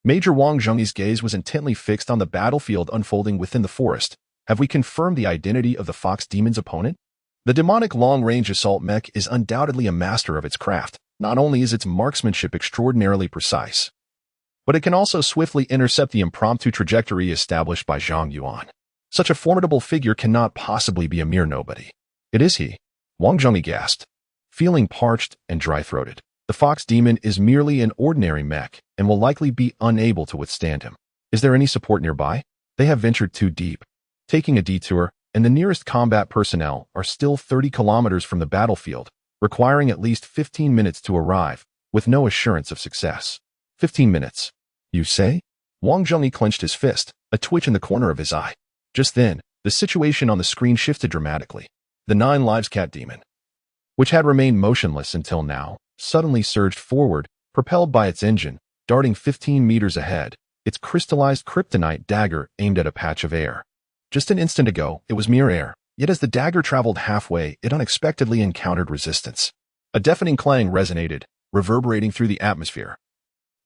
Major Wang Zhengyi's gaze was intently fixed on the battlefield unfolding within the forest. Have we confirmed the identity of the fox demon's opponent? The demonic long-range assault mech is undoubtedly a master of its craft. Not only is its marksmanship extraordinarily precise, but it can also swiftly intercept the impromptu trajectory established by Zhang Yuan. Such a formidable figure cannot possibly be a mere nobody. It is he, Wang Zhengyi gasped, feeling parched and dry-throated. The fox demon is merely an ordinary mech and will likely be unable to withstand him. Is there any support nearby? They have ventured too deep, taking a detour, and the nearest combat personnel are still 30 kilometers from the battlefield, requiring at least 15 minutes to arrive, with no assurance of success. 15 minutes, you say? Wang Zhengyi clenched his fist, a twitch in the corner of his eye. Just then, the situation on the screen shifted dramatically. The 9 lives cat demon, which had remained motionless until now, suddenly surged forward, propelled by its engine, darting 15 meters ahead, its crystallized kryptonite dagger aimed at a patch of air. Just an instant ago, it was mere air, yet as the dagger traveled halfway, it unexpectedly encountered resistance. A deafening clang resonated, reverberating through the atmosphere,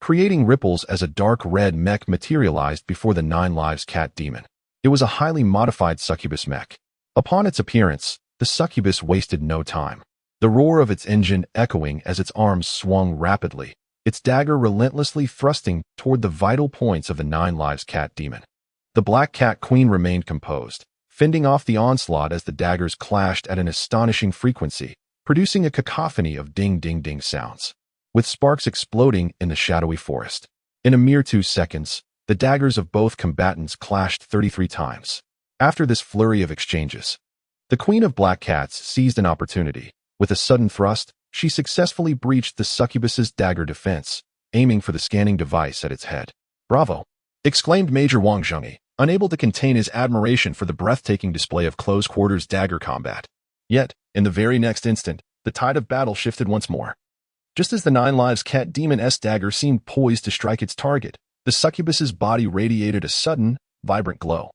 creating ripples as a dark red mech materialized before the 9 lives cat demon. It was a highly modified succubus mech. Upon its appearance, the succubus wasted no time. The roar of its engine echoing as its arms swung rapidly, its dagger relentlessly thrusting toward the vital points of the 9 lives cat demon. The Black Cat Queen remained composed, fending off the onslaught as the daggers clashed at an astonishing frequency, producing a cacophony of ding-ding-ding sounds, with sparks exploding in the shadowy forest. In a mere 2 seconds, The daggers of both combatants clashed 33 times. After this flurry of exchanges, the Queen of Black Cats seized an opportunity. With a sudden thrust, she successfully breached the succubus's dagger defense, aiming for the scanning device at its head. "Bravo!" exclaimed Major Wang Zhengyi, unable to contain his admiration for the breathtaking display of close-quarters dagger combat. Yet, in the very next instant, the tide of battle shifted once more. Just as the Nine Lives Cat Demon's dagger seemed poised to strike its target, the succubus's body radiated a sudden, vibrant glow,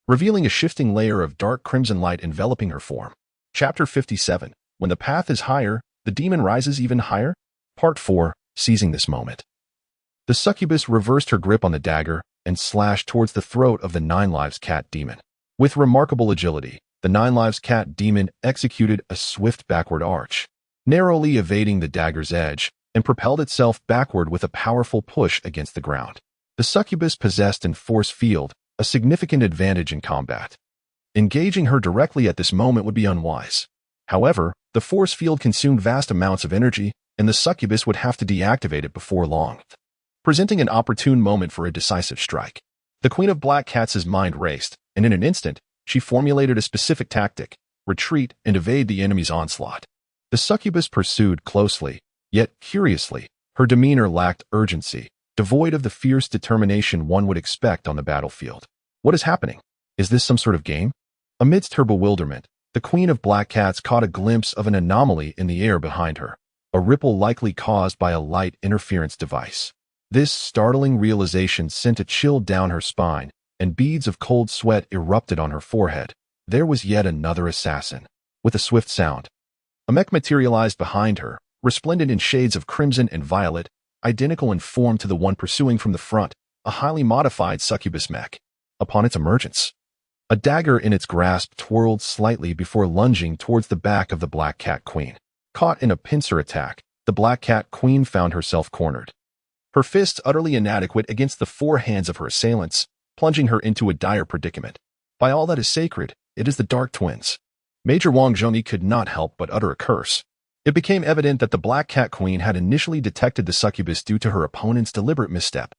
revealing a shifting layer of dark crimson light enveloping her form. Chapter 57. When the path is higher, the demon rises even higher? Part 4. Seizing this moment. The succubus reversed her grip on the dagger and slashed towards the throat of the Nine Lives Cat Demon. With remarkable agility, the Nine Lives Cat Demon executed a swift backward arch, narrowly evading the dagger's edge, and propelled itself backward with a powerful push against the ground. The succubus possessed an force field, a significant advantage in combat. Engaging her directly at this moment would be unwise. However, the force field consumed vast amounts of energy, and the succubus would have to deactivate it before long, presenting an opportune moment for a decisive strike. The Queen of Black Cats' mind raced, and in an instant, she formulated a specific tactic: retreat and evade the enemy's onslaught. The succubus pursued closely, yet curiously, her demeanor lacked urgency, devoid of the fierce determination one would expect on the battlefield. What is happening? Is this some sort of game? Amidst her bewilderment, the Queen of Black Cats caught a glimpse of an anomaly in the air behind her, a ripple likely caused by a light interference device. This startling realization sent a chill down her spine, and beads of cold sweat erupted on her forehead. There was yet another assassin. With a swift sound, a mech materialized behind her, resplendent in shades of crimson and violet, identical in form to the one pursuing from the front, a highly modified succubus mech. Upon its emergence, a dagger in its grasp twirled slightly before lunging towards the back of the Black Cat Queen. Caught in a pincer attack, the Black Cat Queen found herself cornered, her fists utterly inadequate against the four hands of her assailants, plunging her into a dire predicament. By all that is sacred, it is the Dark Twins. Major Wang Zhengyi could not help but utter a curse. It became evident that the Black Cat Queen had initially detected the succubus due to her opponent's deliberate misstep,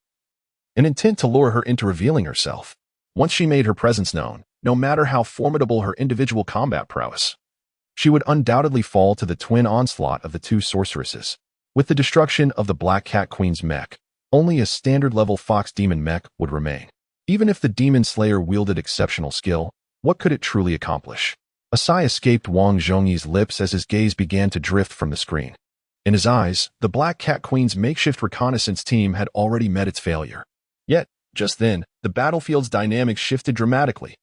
an intent to lure her into revealing herself. Once she made her presence known, no matter how formidable her individual combat prowess, she would undoubtedly fall to the twin onslaught of the two sorceresses. With the destruction of the Black Cat Queen's mech, only a standard-level Fox Demon mech would remain. Even if the Demon Slayer wielded exceptional skill, what could it truly accomplish? A sigh escaped Wang Zhengyi's lips as his gaze began to drift from the screen. In his eyes, the Black Cat Queen's makeshift reconnaissance team had already met its failure. Yet, just then, the battlefield's dynamics shifted dramatically.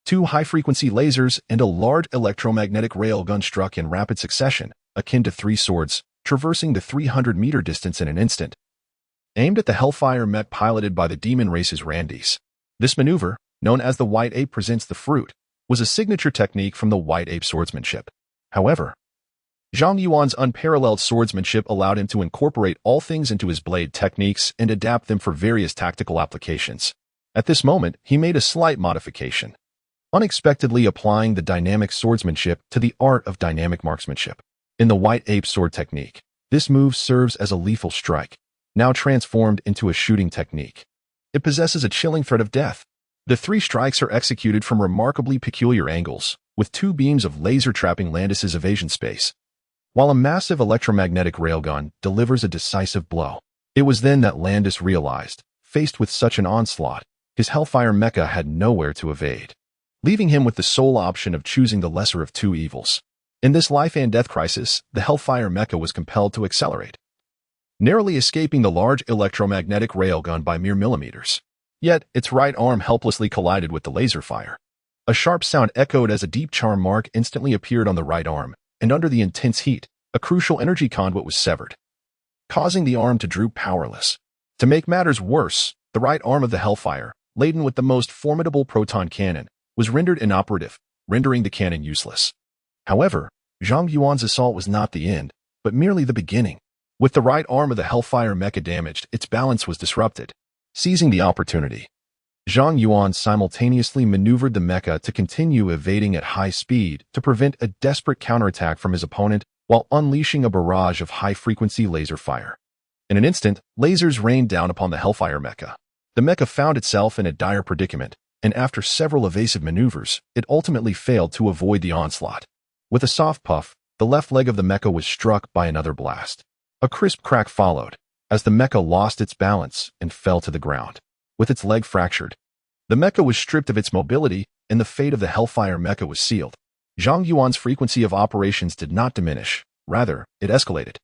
Two high-frequency lasers and a large electromagnetic railgun struck in rapid succession, akin to three swords, traversing the 300-meter distance in an instant, aimed at the Hellfire mech piloted by the Demon Race's Randys. This maneuver, known as the White Ape Presents the Fruit, was a signature technique from the White Ape swordsmanship. However, Zhang Yuan's unparalleled swordsmanship allowed him to incorporate all things into his blade techniques and adapt them for various tactical applications. At this moment, he made a slight modification, unexpectedly applying the dynamic swordsmanship to the art of dynamic marksmanship. In the White Ape sword technique, this move serves as a lethal strike, now transformed into a shooting technique. It possesses a chilling threat of death. The three strikes are executed from remarkably peculiar angles, with two beams of laser trapping Landis's evasion space, while a massive electromagnetic railgun delivers a decisive blow. It was then that Landis realized, faced with such an onslaught, his Hellfire mecha had nowhere to evade, leaving him with the sole option of choosing the lesser of two evils. In this life and death crisis, the Hellfire mecha was compelled to accelerate, narrowly escaping the large electromagnetic railgun by mere millimeters. Yet, its right arm helplessly collided with the laser fire. A sharp sound echoed as a deep charm mark instantly appeared on the right arm, and under the intense heat, a crucial energy conduit was severed, causing the arm to droop powerless. To make matters worse, the right arm of the Hellfire, laden with the most formidable proton cannon, was rendered inoperative, rendering the cannon useless. However, Zhang Yuan's assault was not the end, but merely the beginning. With the right arm of the Hellfire mecha damaged, its balance was disrupted. Seizing the opportunity, Zhang Yuan simultaneously maneuvered the mecha to continue evading at high speed to prevent a desperate counterattack from his opponent while unleashing a barrage of high-frequency laser fire. In an instant, lasers rained down upon the Hellfire mecha. The mecha found itself in a dire predicament, and after several evasive maneuvers, it ultimately failed to avoid the onslaught. With a soft puff, the left leg of the mecha was struck by another blast. A crisp crack followed, as the mecha lost its balance and fell to the ground. With its leg fractured, the mecha was stripped of its mobility, and the fate of the Hellfire mecha was sealed. Zhang Yuan's frequency of operations did not diminish, rather, it escalated.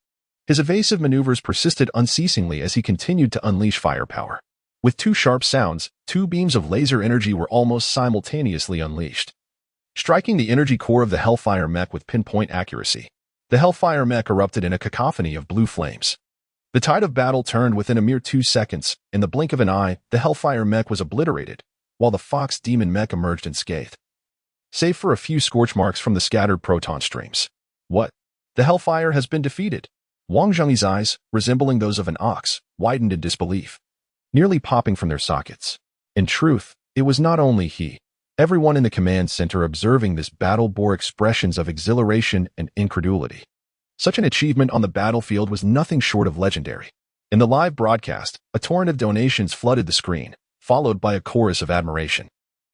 His evasive maneuvers persisted unceasingly as he continued to unleash firepower. With two sharp sounds, two beams of laser energy were almost simultaneously unleashed, striking the energy core of the Hellfire mech with pinpoint accuracy. The Hellfire mech erupted in a cacophony of blue flames. The tide of battle turned within a mere 2 seconds. In the blink of an eye, the Hellfire mech was obliterated, while the Fox Demon mech emerged unscathed, save for a few scorch marks from the scattered proton streams. What? The Hellfire has been defeated. Wang Zhengyi's eyes, resembling those of an ox, widened in disbelief, nearly popping from their sockets. In truth, it was not only he. Everyone in the command center observing this battle bore expressions of exhilaration and incredulity. Such an achievement on the battlefield was nothing short of legendary. In the live broadcast, a torrent of donations flooded the screen, followed by a chorus of admiration.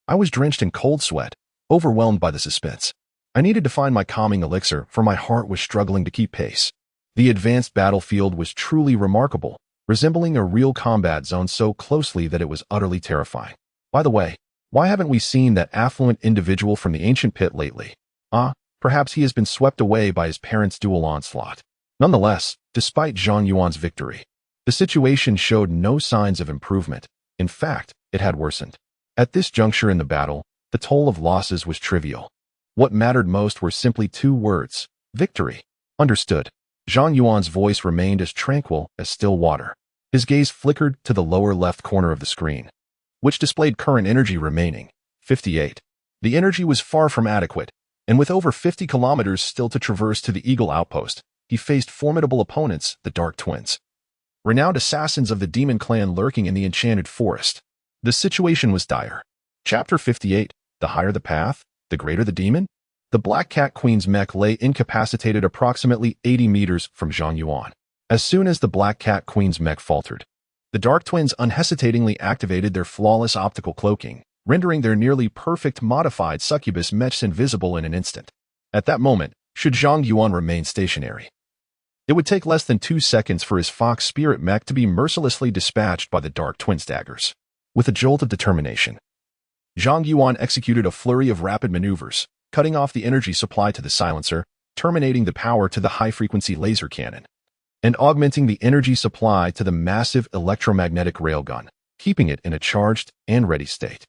I was drenched in cold sweat, overwhelmed by the suspense. I needed to find my calming elixir, for my heart was struggling to keep pace. The advanced battlefield was truly remarkable, resembling a real combat zone so closely that it was utterly terrifying. By the way, why haven't we seen that affluent individual from the ancient pit lately? Perhaps he has been swept away by his parents' dual onslaught. Nonetheless, despite Zhang Yuan's victory, the situation showed no signs of improvement. In fact, it had worsened. At this juncture in the battle, the toll of losses was trivial. What mattered most were simply 2 words: victory. Understood. Zhang Yuan's voice remained as tranquil as still water. His gaze flickered to the lower left corner of the screen, which displayed current energy remaining, 58. The energy was far from adequate, and with over 50 kilometers still to traverse to the Eagle Outpost, he faced formidable opponents, the Dark Twins, renowned assassins of the Demon Clan lurking in the Enchanted Forest. The situation was dire. Chapter 58, The higher the path, the greater the demon? The Black Cat Queen's mech lay incapacitated approximately 80 meters from Zhang Yuan. As soon as the Black Cat Queen's mech faltered, the Dark Twins unhesitatingly activated their flawless optical cloaking, rendering their nearly perfect modified succubus mechs invisible in an instant. At that moment, should Zhang Yuan remain stationary, it would take less than 2 seconds for his Fox Spirit mech to be mercilessly dispatched by the Dark Twins' daggers. With a jolt of determination, Zhang Yuan executed a flurry of rapid maneuvers, cutting off the energy supply to the silencer, terminating the power to the high-frequency laser cannon, and augmenting the energy supply to the massive electromagnetic railgun, keeping it in a charged and ready state.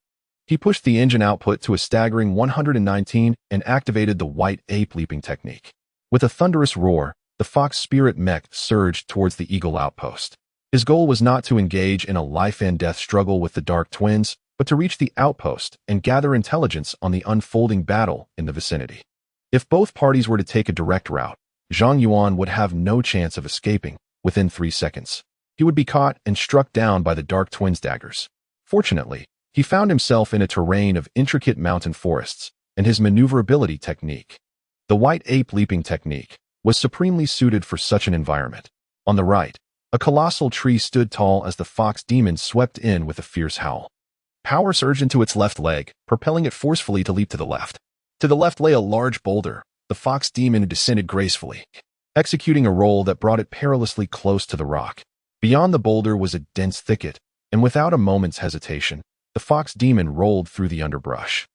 He pushed the engine output to a staggering 119 and activated the White Ape leaping technique. With a thunderous roar, the Fox Spirit mech surged towards the Eagle Outpost. His goal was not to engage in a life-and-death struggle with the Dark Twins, but to reach the outpost and gather intelligence on the unfolding battle in the vicinity. If both parties were to take a direct route, Zhang Yuan would have no chance of escaping. Within 3 seconds, he would be caught and struck down by the Dark Twins' daggers. Fortunately, he found himself in a terrain of intricate mountain forests, and his maneuverability technique, the White Ape leaping technique, was supremely suited for such an environment. On the right, a colossal tree stood tall as the Fox Demon swept in with a fierce howl. Power surged into its left leg, propelling it forcefully to leap to the left. To the left lay a large boulder. The Fox Demon descended gracefully, executing a roll that brought it perilously close to the rock. Beyond the boulder was a dense thicket, and without a moment's hesitation, the Fox Demon rolled through the underbrush.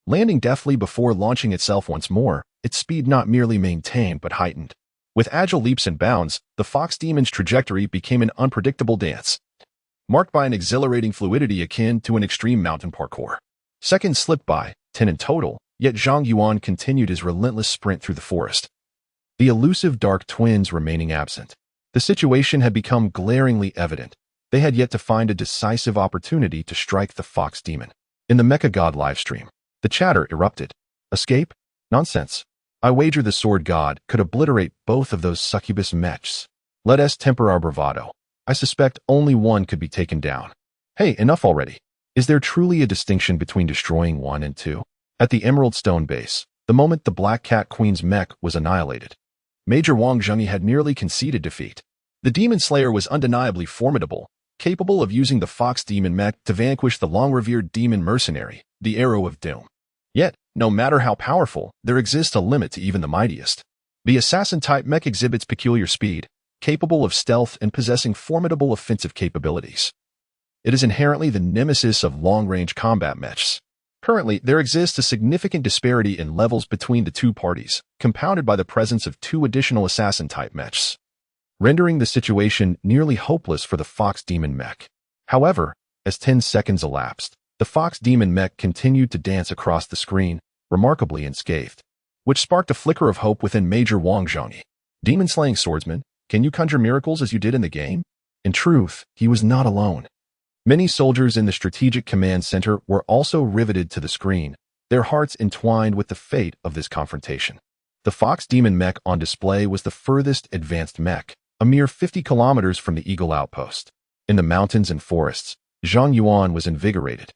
Landing deftly before launching itself once more, its speed not merely maintained but heightened. With agile leaps and bounds, the Fox Demon's trajectory became an unpredictable dance, marked by an exhilarating fluidity akin to an extreme mountain parkour. Seconds slipped by, 10 in total, yet Zhang Yuan continued his relentless sprint through the forest, the elusive Dark Twins remaining absent. The situation had become glaringly evident. They had yet to find a decisive opportunity to strike the Fox Demon. In the Mecha God livestream, the chatter erupted. Escape? Nonsense. I wager the Sword God could obliterate both of those succubus mechs. Let us temper our bravado. I suspect only one could be taken down. Hey, enough already. Is there truly a distinction between destroying 1 and 2? At the Emerald Stone base, the moment the Black Cat Queen's mech was annihilated, Major Wang Zhengyi had nearly conceded defeat. The Demon Slayer was undeniably formidable, capable of using the Fox Demon Mech to vanquish the long-revered demon mercenary, the Arrow of Doom. Yet, no matter how powerful, there exists a limit to even the mightiest. The assassin-type mech exhibits peculiar speed, capable of stealth and possessing formidable offensive capabilities. It is inherently the nemesis of long-range combat mechs. Currently, there exists a significant disparity in levels between the two parties, compounded by the presence of two additional assassin-type mechs, rendering the situation nearly hopeless for the Fox Demon Mech. However, as 10 seconds elapsed, the Fox Demon Mech continued to dance across the screen, remarkably unscathed, which sparked a flicker of hope within Major Wang Zhongyi. Demon-slaying swordsman, can you conjure miracles as you did in the game? In truth, he was not alone. Many soldiers in the Strategic Command Center were also riveted to the screen, their hearts entwined with the fate of this confrontation. The Fox Demon Mech on display was the furthest advanced mech, a mere 50 kilometers from the Eagle Outpost. In the mountains and forests, Zhang Yuan was invigorated.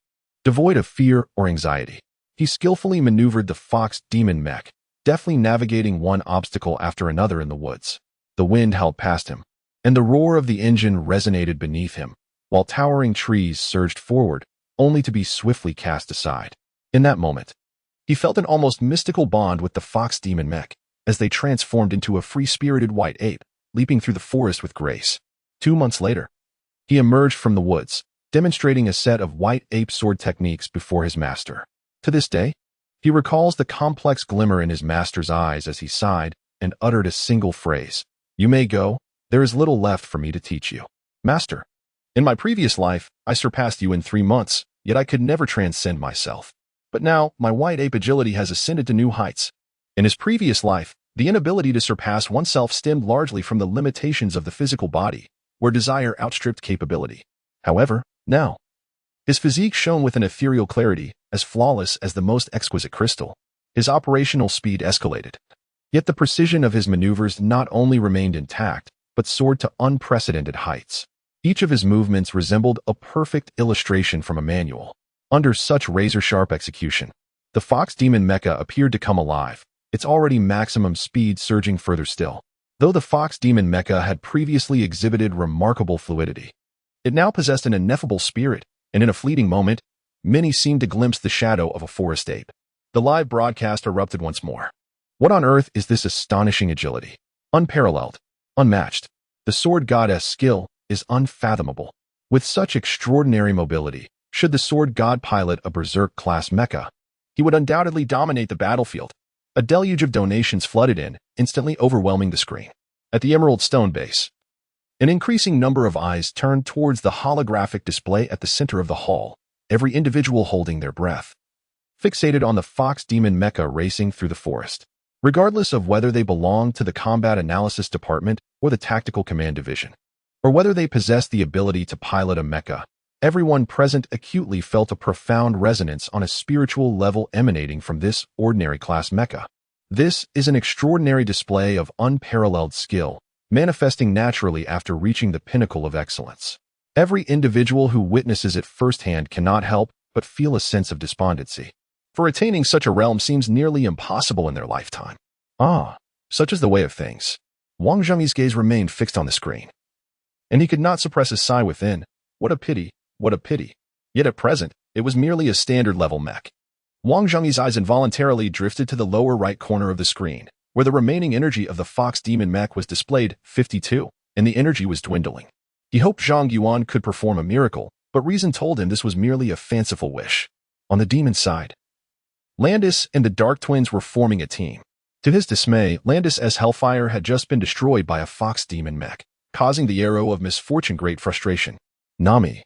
Devoid of fear or anxiety, he skillfully maneuvered the Fox Demon Mech, deftly navigating one obstacle after another in the woods. The wind howled past him, and the roar of the engine resonated beneath him, while towering trees surged forward, only to be swiftly cast aside. In that moment, he felt an almost mystical bond with the Fox Demon Mech, as they transformed into a free-spirited white ape, leaping through the forest with grace. 2 months later, he emerged from the woods, demonstrating a set of white ape sword techniques before his master. To this day, he recalls the complex glimmer in his master's eyes as he sighed and uttered a single phrase. "You may go, there is little left for me to teach you. Master, in my previous life, I surpassed you in 3 months, yet I could never transcend myself. But now, my white ape agility has ascended to new heights. In his previous life, the inability to surpass oneself stemmed largely from the limitations of the physical body, where desire outstripped capability. However, now, his physique shone with an ethereal clarity, as flawless as the most exquisite crystal. His operational speed escalated. Yet the precision of his maneuvers not only remained intact, but soared to unprecedented heights. Each of his movements resembled a perfect illustration from a manual. Under such razor-sharp execution, the Fox Demon Mecha appeared to come alive, its already maximum speed surging further still. Though the Fox Demon Mecha had previously exhibited remarkable fluidity, it now possessed an ineffable spirit, and in a fleeting moment, many seemed to glimpse the shadow of a forest ape. The live broadcast erupted once more. What on earth is this astonishing agility? Unparalleled, unmatched. The Sword God's skill is unfathomable. With such extraordinary mobility, should the Sword God pilot a Berserk-class mecha, he would undoubtedly dominate the battlefield. A deluge of donations flooded in, instantly overwhelming the screen. At the Emerald Stone base, an increasing number of eyes turned towards the holographic display at the center of the hall, every individual holding their breath, fixated on the Fox Demon Mecha racing through the forest. Regardless of whether they belonged to the Combat Analysis Department or the Tactical Command Division, or whether they possessed the ability to pilot a mecha, everyone present acutely felt a profound resonance on a spiritual level emanating from this ordinary class mecha. This is an extraordinary display of unparalleled skill, manifesting naturally after reaching the pinnacle of excellence. Every individual who witnesses it firsthand cannot help but feel a sense of despondency, for attaining such a realm seems nearly impossible in their lifetime. Such is the way of things. Wang Zhongyi's gaze remained fixed on the screen, and he could not suppress a sigh within. What a pity, what a pity. Yet at present, it was merely a standard-level mech. Wang Zhongyi's eyes involuntarily drifted to the lower right corner of the screen, where the remaining energy of the Fox Demon Mech was displayed, 52, and the energy was dwindling. He hoped Zhang Yuan could perform a miracle, but reason told him this was merely a fanciful wish. On the demon's side, Landis and the Dark Twins were forming a team. To his dismay, Landis' Hellfire had just been destroyed by a Fox Demon Mech, causing the Arrow of Misfortune great frustration. Nami.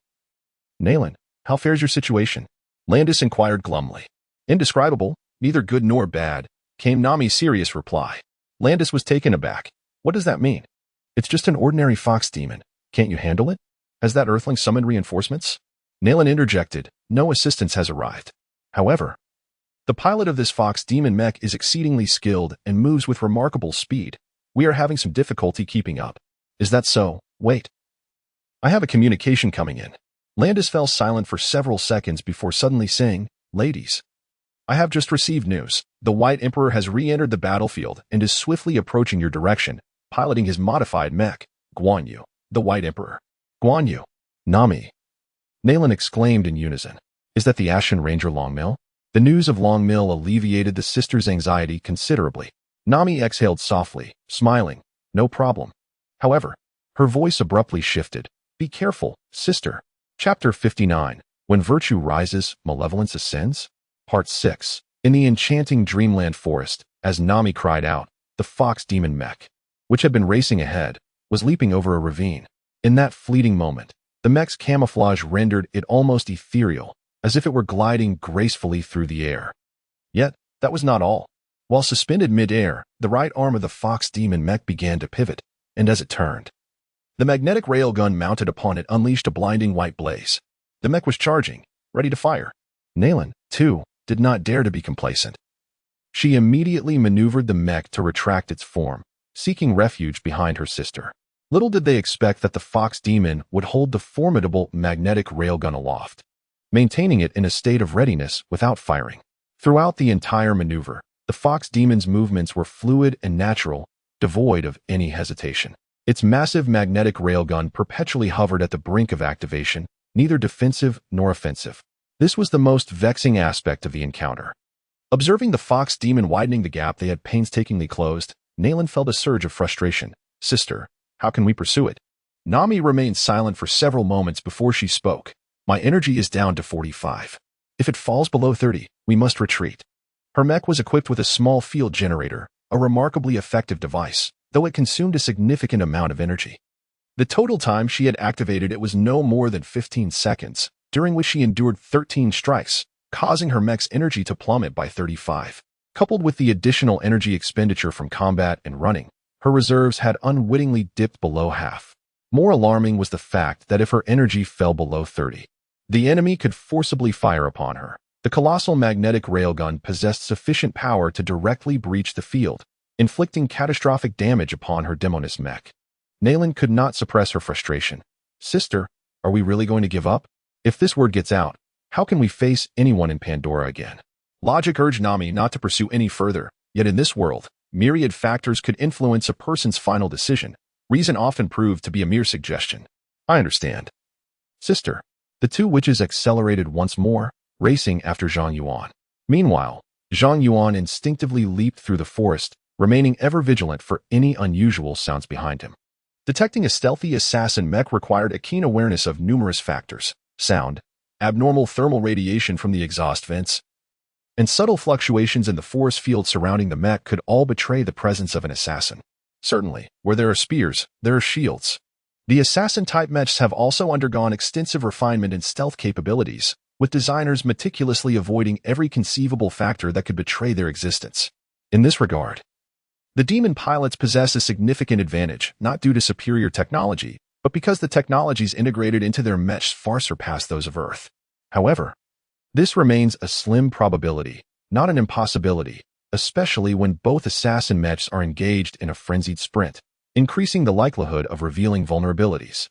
Naylan, how fares your situation? Landis inquired glumly. Indescribable, neither good nor bad, came Nami's serious reply. Landis was taken aback. What does that mean? It's just an ordinary fox demon. Can't you handle it? Has that earthling summoned reinforcements? Naylan interjected. No assistance has arrived. However, the pilot of this Fox Demon Mech is exceedingly skilled and moves with remarkable speed. We are having some difficulty keeping up. Is that so? Wait. I have a communication coming in. Landis fell silent for several seconds before suddenly saying, Ladies, I have just received news. The White Emperor has re-entered the battlefield and is swiftly approaching your direction, piloting his modified mech, Guan Yu. The White Emperor. Guan Yu. Nami, Nalan exclaimed in unison. Is that the Ashen Ranger Longmill? The news of Longmill alleviated the sisters' anxiety considerably. Nami exhaled softly, smiling. No problem. However, her voice abruptly shifted. Be careful, sister. Chapter 59. When Virtue Rises, Malevolence Ascends? Part 6. In the enchanting dreamland forest, as Nami cried out, the fox demon mech, which had been racing ahead, was leaping over a ravine. In that fleeting moment, the mech's camouflage rendered it almost ethereal, as if it were gliding gracefully through the air. Yet, that was not all. While suspended mid-air, the right arm of the fox demon mech began to pivot, and as it turned, the magnetic railgun mounted upon it unleashed a blinding white blaze. The mech was charging, ready to fire. Nalan, too, did not dare to be complacent. She immediately maneuvered the mech to retract its form, seeking refuge behind her sister. Little did they expect that the fox demon would hold the formidable magnetic railgun aloft, maintaining it in a state of readiness without firing. Throughout the entire maneuver, the fox demon's movements were fluid and natural, devoid of any hesitation. Its massive magnetic railgun perpetually hovered at the brink of activation, neither defensive nor offensive. This was the most vexing aspect of the encounter. Observing the fox demon widening the gap they had painstakingly closed, Nalan felt a surge of frustration. Sister, how can we pursue it? Nami remained silent for several moments before she spoke. My energy is down to 45. If it falls below 30, we must retreat. Her mech was equipped with a small field generator, a remarkably effective device, though it consumed a significant amount of energy. The total time she had activated it was no more than 15 seconds, during which she endured 13 strikes, causing her mech's energy to plummet by 35. Coupled with the additional energy expenditure from combat and running, her reserves had unwittingly dipped below half. More alarming was the fact that if her energy fell below 30, the enemy could forcibly fire upon her. The colossal magnetic railgun possessed sufficient power to directly breach the field, inflicting catastrophic damage upon her demoness mech. Nalan could not suppress her frustration. Sister, are we really going to give up? If this word gets out, how can we face anyone in Pandora again? Logic urged Nami not to pursue any further, yet in this world, myriad factors could influence a person's final decision. Reason often proved to be a mere suggestion. I understand. Sister. The two witches accelerated once more, racing after Zhang Yuan. Meanwhile, Zhang Yuan instinctively leaped through the forest, remaining ever vigilant for any unusual sounds behind him. Detecting a stealthy assassin mech required a keen awareness of numerous factors: sound, abnormal thermal radiation from the exhaust vents, and subtle fluctuations in the force field surrounding the mech could all betray the presence of an assassin. Certainly, where there are spears, there are shields. The assassin-type mechs have also undergone extensive refinement in stealth capabilities, with designers meticulously avoiding every conceivable factor that could betray their existence. In this regard, the demon pilots possess a significant advantage, not due to superior technology, but because the technologies integrated into their mechs far surpass those of Earth. However, this remains a slim probability, not an impossibility, especially when both assassin mechs are engaged in a frenzied sprint, increasing the likelihood of revealing vulnerabilities.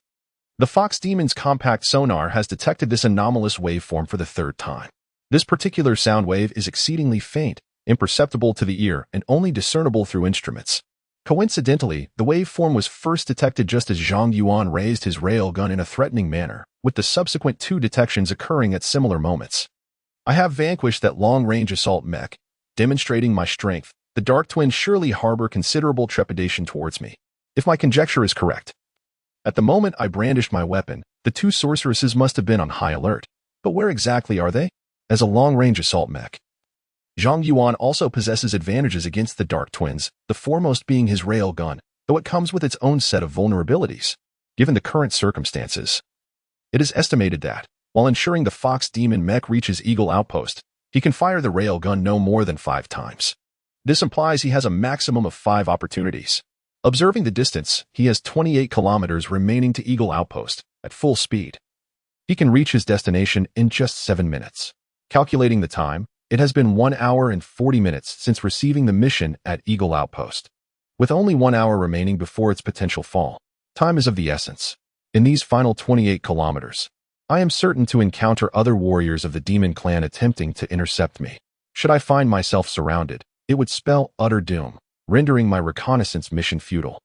The Fox Demon's compact sonar has detected this anomalous waveform for the third time. This particular sound wave is exceedingly faint, imperceptible to the ear, and only discernible through instruments. Coincidentally, the waveform was first detected just as Zhang Yuan raised his railgun in a threatening manner, with the subsequent two detections occurring at similar moments. I have vanquished that long-range assault mech. Demonstrating my strength, the Dark Twins surely harbor considerable trepidation towards me. If my conjecture is correct. At the moment I brandished my weapon, the two sorceresses must have been on high alert. But where exactly are they? As a long-range assault mech, Zhang Yuan also possesses advantages against the Dark Twins, the foremost being his railgun, though it comes with its own set of vulnerabilities. Given the current circumstances, it is estimated that, while ensuring the Fox Demon mech reaches Eagle Outpost, he can fire the railgun no more than 5 times. This implies he has a maximum of 5 opportunities. Observing the distance, he has 28 kilometers remaining to Eagle Outpost, at full speed. He can reach his destination in just 7 minutes. Calculating the time, it has been 1 hour and 40 minutes since receiving the mission at Eagle Outpost. With only 1 hour remaining before its potential fall, time is of the essence. In these final 28 kilometers, I am certain to encounter other warriors of the Demon Clan attempting to intercept me. Should I find myself surrounded, it would spell utter doom, rendering my reconnaissance mission futile.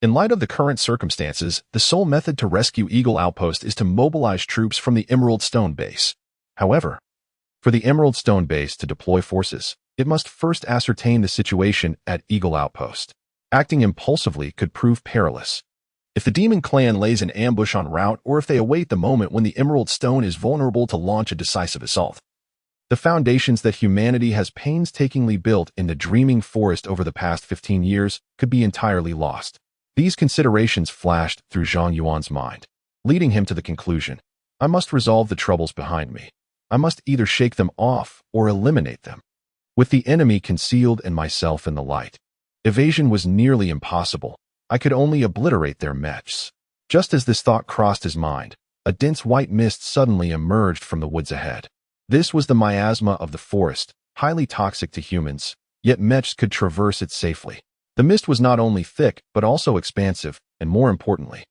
In light of the current circumstances, the sole method to rescue Eagle Outpost is to mobilize troops from the Emerald Stone base. However, for the Emerald Stone base to deploy forces, it must first ascertain the situation at Eagle Outpost. Acting impulsively could prove perilous. If the Demon Clan lays an ambush en route or if they await the moment when the Emerald Stone is vulnerable to launch a decisive assault, the foundations that humanity has painstakingly built in the dreaming forest over the past 15 years could be entirely lost. These considerations flashed through Zhang Yuan's mind, leading him to the conclusion, I must resolve the troubles behind me. I must either shake them off or eliminate them. With the enemy concealed and myself in the light, evasion was nearly impossible. I could only obliterate their mechs. Just as this thought crossed his mind, a dense white mist suddenly emerged from the woods ahead. This was the miasma of the forest, highly toxic to humans, yet mechs could traverse it safely. The mist was not only thick, but also expansive, and more importantly,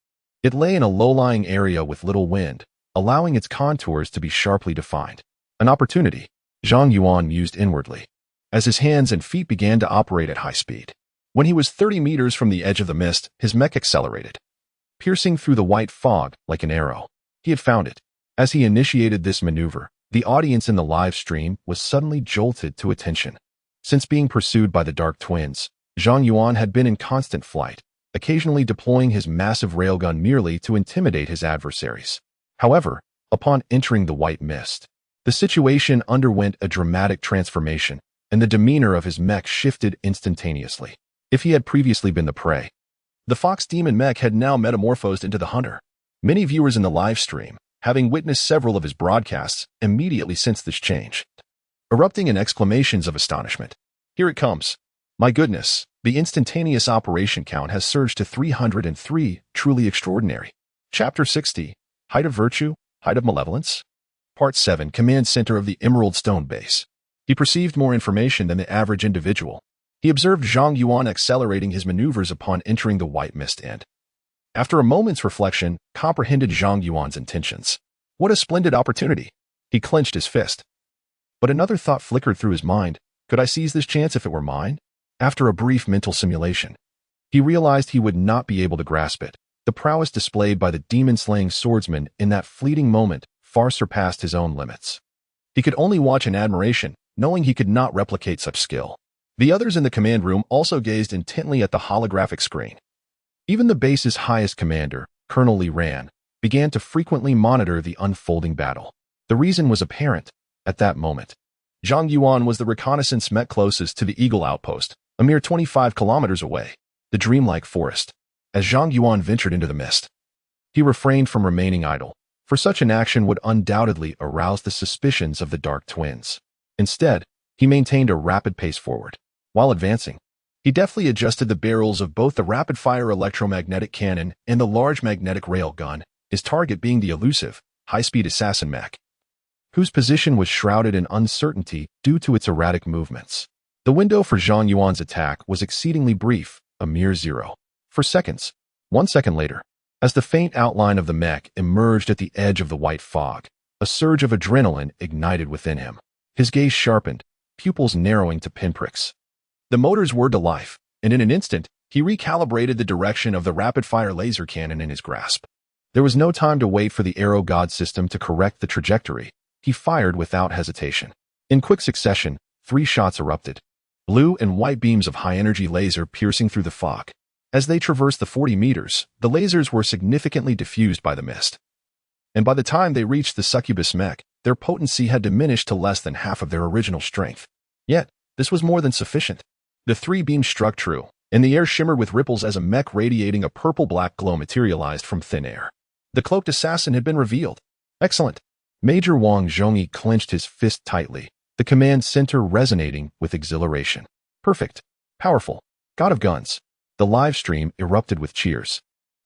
it lay in a low-lying area with little wind, allowing its contours to be sharply defined. An opportunity, Zhang Yuan mused inwardly, as his hands and feet began to operate at high speed. When he was 30 meters from the edge of the mist, his mech accelerated, piercing through the white fog like an arrow. He had found it. As he initiated this maneuver, the audience in the live stream was suddenly jolted to attention. Since being pursued by the Dark Twins, Zhang Yuan had been in constant flight, occasionally deploying his massive railgun merely to intimidate his adversaries. However, upon entering the white mist, the situation underwent a dramatic transformation, and the demeanor of his mech shifted instantaneously. If he had previously been the prey, the Fox Demon mech had now metamorphosed into the hunter. Many viewers in the live stream, having witnessed several of his broadcasts, immediately sensed this change, erupting in exclamations of astonishment. Here it comes. My goodness, the instantaneous operation count has surged to 303, truly extraordinary. Chapter 60, Height of Virtue, Height of Malevolence? Part 7, Command Center of the Emerald Stone Base. He perceived more information than the average individual. He observed Zhang Yuan accelerating his maneuvers upon entering the white mist and, after a moment's reflection, comprehended Zhang Yuan's intentions. What a splendid opportunity! He clenched his fist. But another thought flickered through his mind. Could I seize this chance if it were mine? After a brief mental simulation, he realized he would not be able to grasp it. The prowess displayed by the demon-slaying swordsman in that fleeting moment far surpassed his own limits. He could only watch in admiration, knowing he could not replicate such skill. The others in the command room also gazed intently at the holographic screen. Even the base's highest commander, Colonel Li Ran, began to frequently monitor the unfolding battle. The reason was apparent. At that moment, Zhang Yuan was the reconnaissance mech closest to the Eagle Outpost, a mere 25 kilometers away, the dreamlike forest. As Zhang Yuan ventured into the mist, he refrained from remaining idle, for such an action would undoubtedly arouse the suspicions of the Dark Twins. Instead, he maintained a rapid pace forward. While advancing, he deftly adjusted the barrels of both the rapid-fire electromagnetic cannon and the large magnetic rail gun, his target being the elusive, high-speed assassin mech, whose position was shrouded in uncertainty due to its erratic movements. The window for Zhang Yuan's attack was exceedingly brief, a mere 0 seconds. 1 second later, as the faint outline of the mech emerged at the edge of the white fog, a surge of adrenaline ignited within him. His gaze sharpened, pupils narrowing to pinpricks. The motors whirred to life, and in an instant, he recalibrated the direction of the rapid-fire laser cannon in his grasp. There was no time to wait for the Arrow God system to correct the trajectory. He fired without hesitation. In quick succession, 3 shots erupted, blue and white beams of high-energy laser piercing through the fog. As they traversed the 40 meters, the lasers were significantly diffused by the mist. And by the time they reached the succubus mech, their potency had diminished to less than half of their original strength. Yet, this was more than sufficient. The 3 beams struck true, and the air shimmered with ripples as a mech radiating a purple-black glow materialized from thin air. The cloaked assassin had been revealed. Excellent. Major Wang Zhongyi clenched his fist tightly, the command center resonating with exhilaration. Perfect. Powerful. God of guns. The live stream erupted with cheers.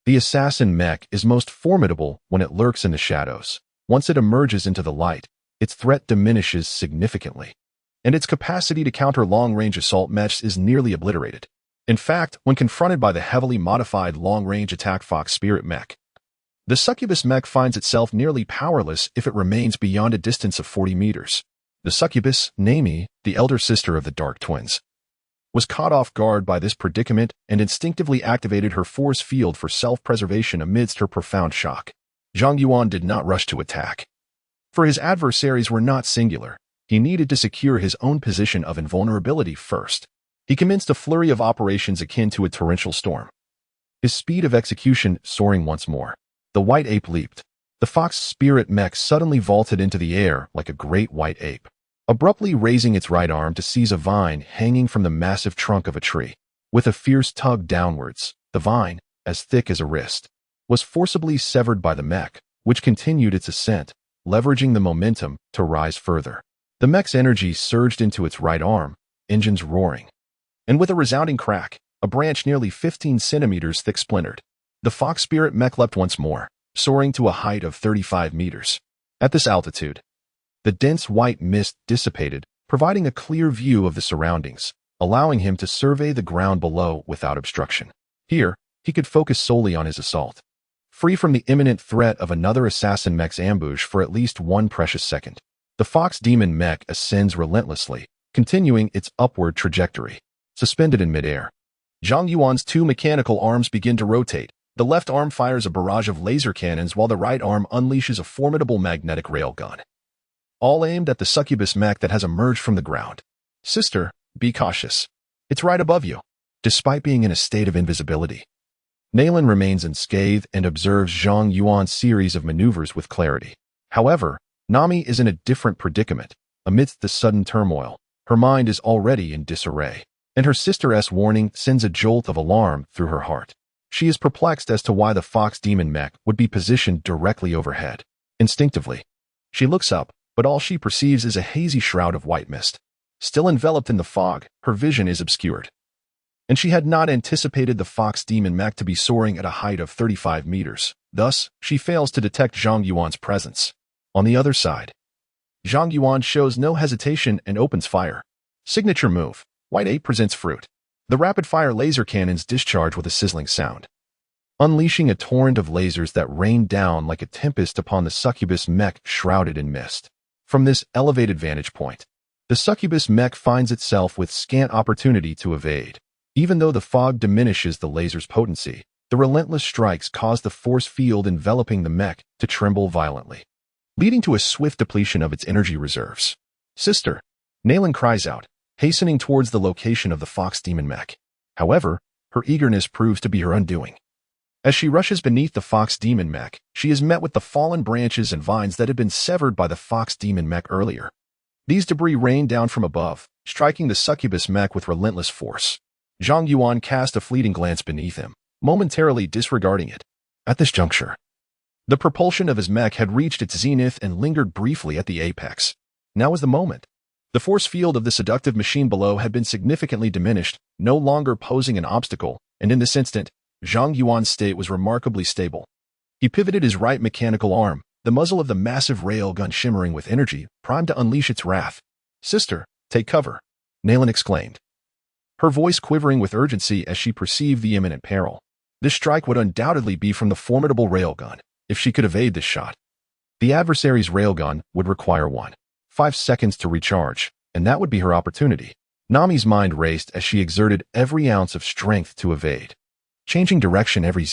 The assassin mech is most formidable when it lurks in the shadows. Once it emerges into the light, its threat diminishes significantly, and its capacity to counter long-range assault mechs is nearly obliterated. In fact, when confronted by the heavily modified long-range attack Fox Spirit mech, the succubus mech finds itself nearly powerless if it remains beyond a distance of 40 meters. The succubus, Nami, the elder sister of the Dark Twins, was caught off guard by this predicament and instinctively activated her force field for self-preservation amidst her profound shock. Zhang Yuan did not rush to attack. For his adversaries were not singular. He needed to secure his own position of invulnerability first. He commenced a flurry of operations akin to a torrential storm. His speed of execution soaring once more. The white ape leaped. The fox spirit mech suddenly vaulted into the air like a great white ape, abruptly raising its right arm to seize a vine hanging from the massive trunk of a tree. With a fierce tug downwards, the vine, as thick as a wrist, was forcibly severed by the mech, which continued its ascent, leveraging the momentum to rise further. The mech's energy surged into its right arm, engines roaring. And with a resounding crack, a branch nearly 15 centimeters thick splintered. The fox spirit mech leapt once more, soaring to a height of 35 meters. At this altitude, the dense white mist dissipated, providing a clear view of the surroundings, allowing him to survey the ground below without obstruction. Here, he could focus solely on his assault, free from the imminent threat of another assassin mech's ambush for at least one precious second. The fox demon mech ascends relentlessly, continuing its upward trajectory. Suspended in midair, Zhang Yuan's two mechanical arms begin to rotate. The left arm fires a barrage of laser cannons while the right arm unleashes a formidable magnetic railgun, all aimed at the succubus mech that has emerged from the ground. Sister, be cautious. It's right above you. Despite being in a state of invisibility, Nalan remains unscathed and observes Zhang Yuan's series of maneuvers with clarity. However, Nami is in a different predicament. Amidst the sudden turmoil, her mind is already in disarray, and her sister's warning sends a jolt of alarm through her heart. She is perplexed as to why the fox demon mech would be positioned directly overhead. Instinctively, she looks up, but all she perceives is a hazy shroud of white mist. Still enveloped in the fog, her vision is obscured. And she had not anticipated the fox demon mech to be soaring at a height of 35 meters. Thus, she fails to detect Zhang Yuan's presence. On the other side, Zhang Yuan shows no hesitation and opens fire. Signature move. White ape presents fruit. The rapid-fire laser cannons discharge with a sizzling sound, unleashing a torrent of lasers that rain down like a tempest upon the succubus mech shrouded in mist. From this elevated vantage point, the succubus mech finds itself with scant opportunity to evade. Even though the fog diminishes the laser's potency, the relentless strikes cause the force field enveloping the mech to tremble violently, leading to a swift depletion of its energy reserves. Sister, Nalan cries out, hastening towards the location of the fox demon mech. However, her eagerness proves to be her undoing. As she rushes beneath the fox demon mech, she is met with the fallen branches and vines that had been severed by the fox demon mech earlier. These debris rain down from above, striking the succubus mech with relentless force. Zhang Yuan cast a fleeting glance beneath him, momentarily disregarding it. At this juncture, the propulsion of his mech had reached its zenith and lingered briefly at the apex. Now was the moment. The force field of the seductive machine below had been significantly diminished, no longer posing an obstacle, and in this instant, Zhang Yuan's state was remarkably stable. He pivoted his right mechanical arm, the muzzle of the massive rail gun shimmering with energy, primed to unleash its wrath. Sister, take cover, Nalan exclaimed, her voice quivering with urgency as she perceived the imminent peril. This strike would undoubtedly be from the formidable railgun. If she could evade this shot, the adversary's railgun would require 5 seconds to recharge, and that would be her opportunity. Nami's mind raced as she exerted every ounce of strength to evade, changing direction every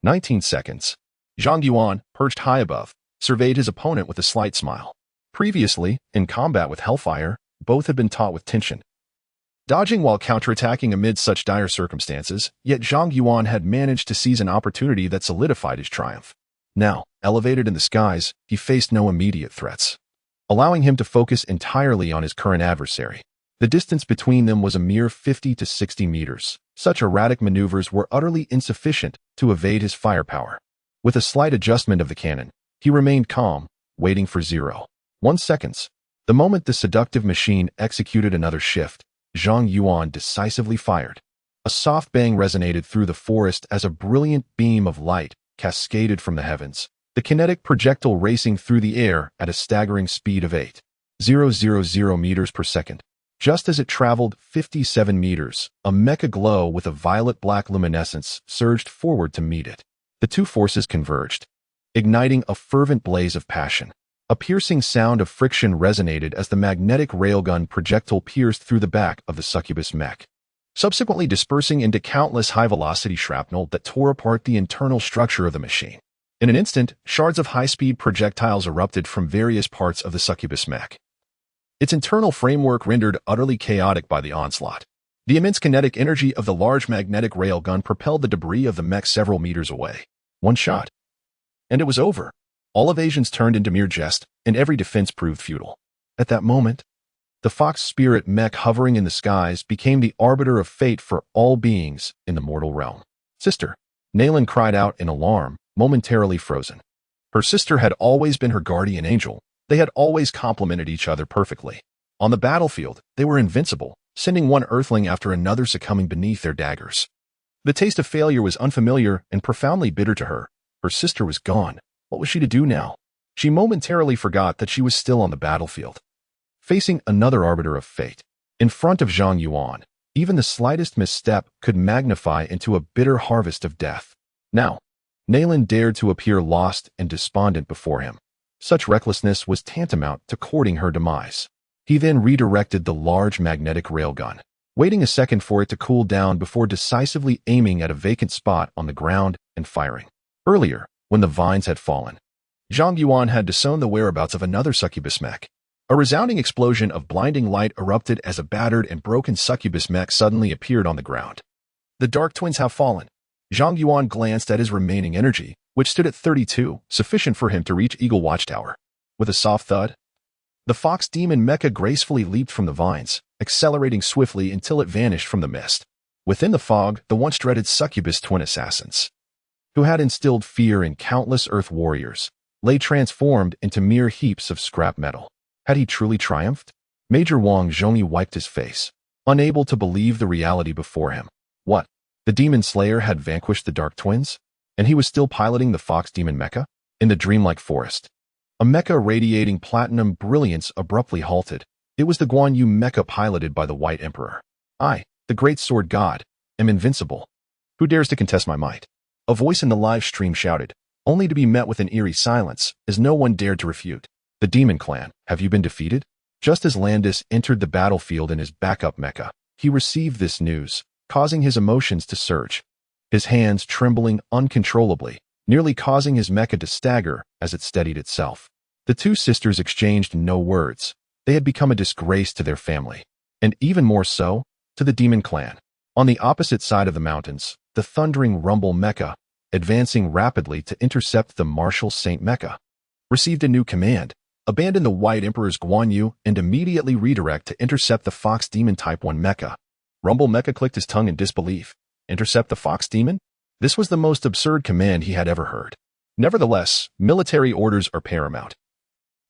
19 seconds. Zhang Yuan, perched high above, surveyed his opponent with a slight smile. Previously, in combat with Hellfire, both had been taught with tension, dodging while counterattacking amid such dire circumstances, yet Zhang Yuan had managed to seize an opportunity that solidified his triumph. Now, elevated in the skies, he faced no immediate threats, allowing him to focus entirely on his current adversary. The distance between them was a mere 50 to 60 meters. Such erratic maneuvers were utterly insufficient to evade his firepower. With a slight adjustment of the cannon, he remained calm, waiting for 1 seconds. The moment the seductive machine executed another shift, Zhang Yuan decisively fired. A soft bang resonated through the forest as a brilliant beam of light cascaded from the heavens, the kinetic projectile racing through the air at a staggering speed of 8,000 meters per second. Just as it traveled 57 meters, a mecha glow with a violet-black luminescence surged forward to meet it. The two forces converged, igniting a fervent blaze of passion. A piercing sound of friction resonated as the magnetic railgun projectile pierced through the back of the succubus mech. subsequently dispersing into countless high-velocity shrapnel that tore apart the internal structure of the machine. In an instant, shards of high-speed projectiles erupted from various parts of the succubus mech, its internal framework rendered utterly chaotic by the onslaught. The immense kinetic energy of the large magnetic railgun propelled the debris of the mech several meters away. One shot, and it was over. All evasions turned into mere jest, and every defense proved futile. At that moment, the Fox Spirit mech hovering in the skies became the arbiter of fate for all beings in the mortal realm. "Sister," Naylin cried out in alarm, momentarily frozen. Her sister had always been her guardian angel. They had always complemented each other perfectly. On the battlefield, they were invincible, sending one earthling after another succumbing beneath their daggers. The taste of failure was unfamiliar and profoundly bitter to her. Her sister was gone. What was she to do now? She momentarily forgot that she was still on the battlefield, facing another arbiter of fate. In front of Zhang Yuan, even the slightest misstep could magnify into a bitter harvest of death. Now, Naylin dared to appear lost and despondent before him. Such recklessness was tantamount to courting her demise. He then redirected the large magnetic railgun, waiting a second for it to cool down before decisively aiming at a vacant spot on the ground and firing. Earlier, when the vines had fallen, Zhang Yuan had disowned the whereabouts of another succubus mech. A resounding explosion of blinding light erupted as a battered and broken succubus mech suddenly appeared on the ground. The Dark Twins have fallen. Zhang Yuan glanced at his remaining energy, which stood at 32, sufficient for him to reach Eagle Watchtower. With a soft thud, the Fox Demon mecha gracefully leaped from the vines, accelerating swiftly until it vanished from the mist. Within the fog, the once dreaded succubus twin assassins, who had instilled fear in countless Earth warriors, lay transformed into mere heaps of scrap metal. Had he truly triumphed? Major Wang Zhongyi wiped his face, unable to believe the reality before him. What? The Demon Slayer had vanquished the Dark Twins? And he was still piloting the Fox Demon mecha? In the dreamlike forest, a mecha radiating platinum brilliance abruptly halted. It was the Guan Yu mecha piloted by the White Emperor. "I, the Great Sword God, am invincible. Who dares to contest my might?" A voice in the live stream shouted, only to be met with an eerie silence, as no one dared to refute. "The Demon Clan, have you been defeated?" Just as Landis entered the battlefield in his backup mecha, he received this news, causing his emotions to surge, his hands trembling uncontrollably, nearly causing his mecha to stagger as it steadied itself. The two sisters exchanged no words. They had become a disgrace to their family, and even more so, to the Demon Clan. On the opposite side of the mountains, the thundering Rumble mecha, advancing rapidly to intercept the Martial Saint mecha, received a new command: abandon the White Emperor's Guan Yu and immediately redirect to intercept the Fox Demon Type 1 mecha. Rumble mecha clicked his tongue in disbelief. Intercept the Fox Demon? This was the most absurd command he had ever heard. Nevertheless, military orders are paramount.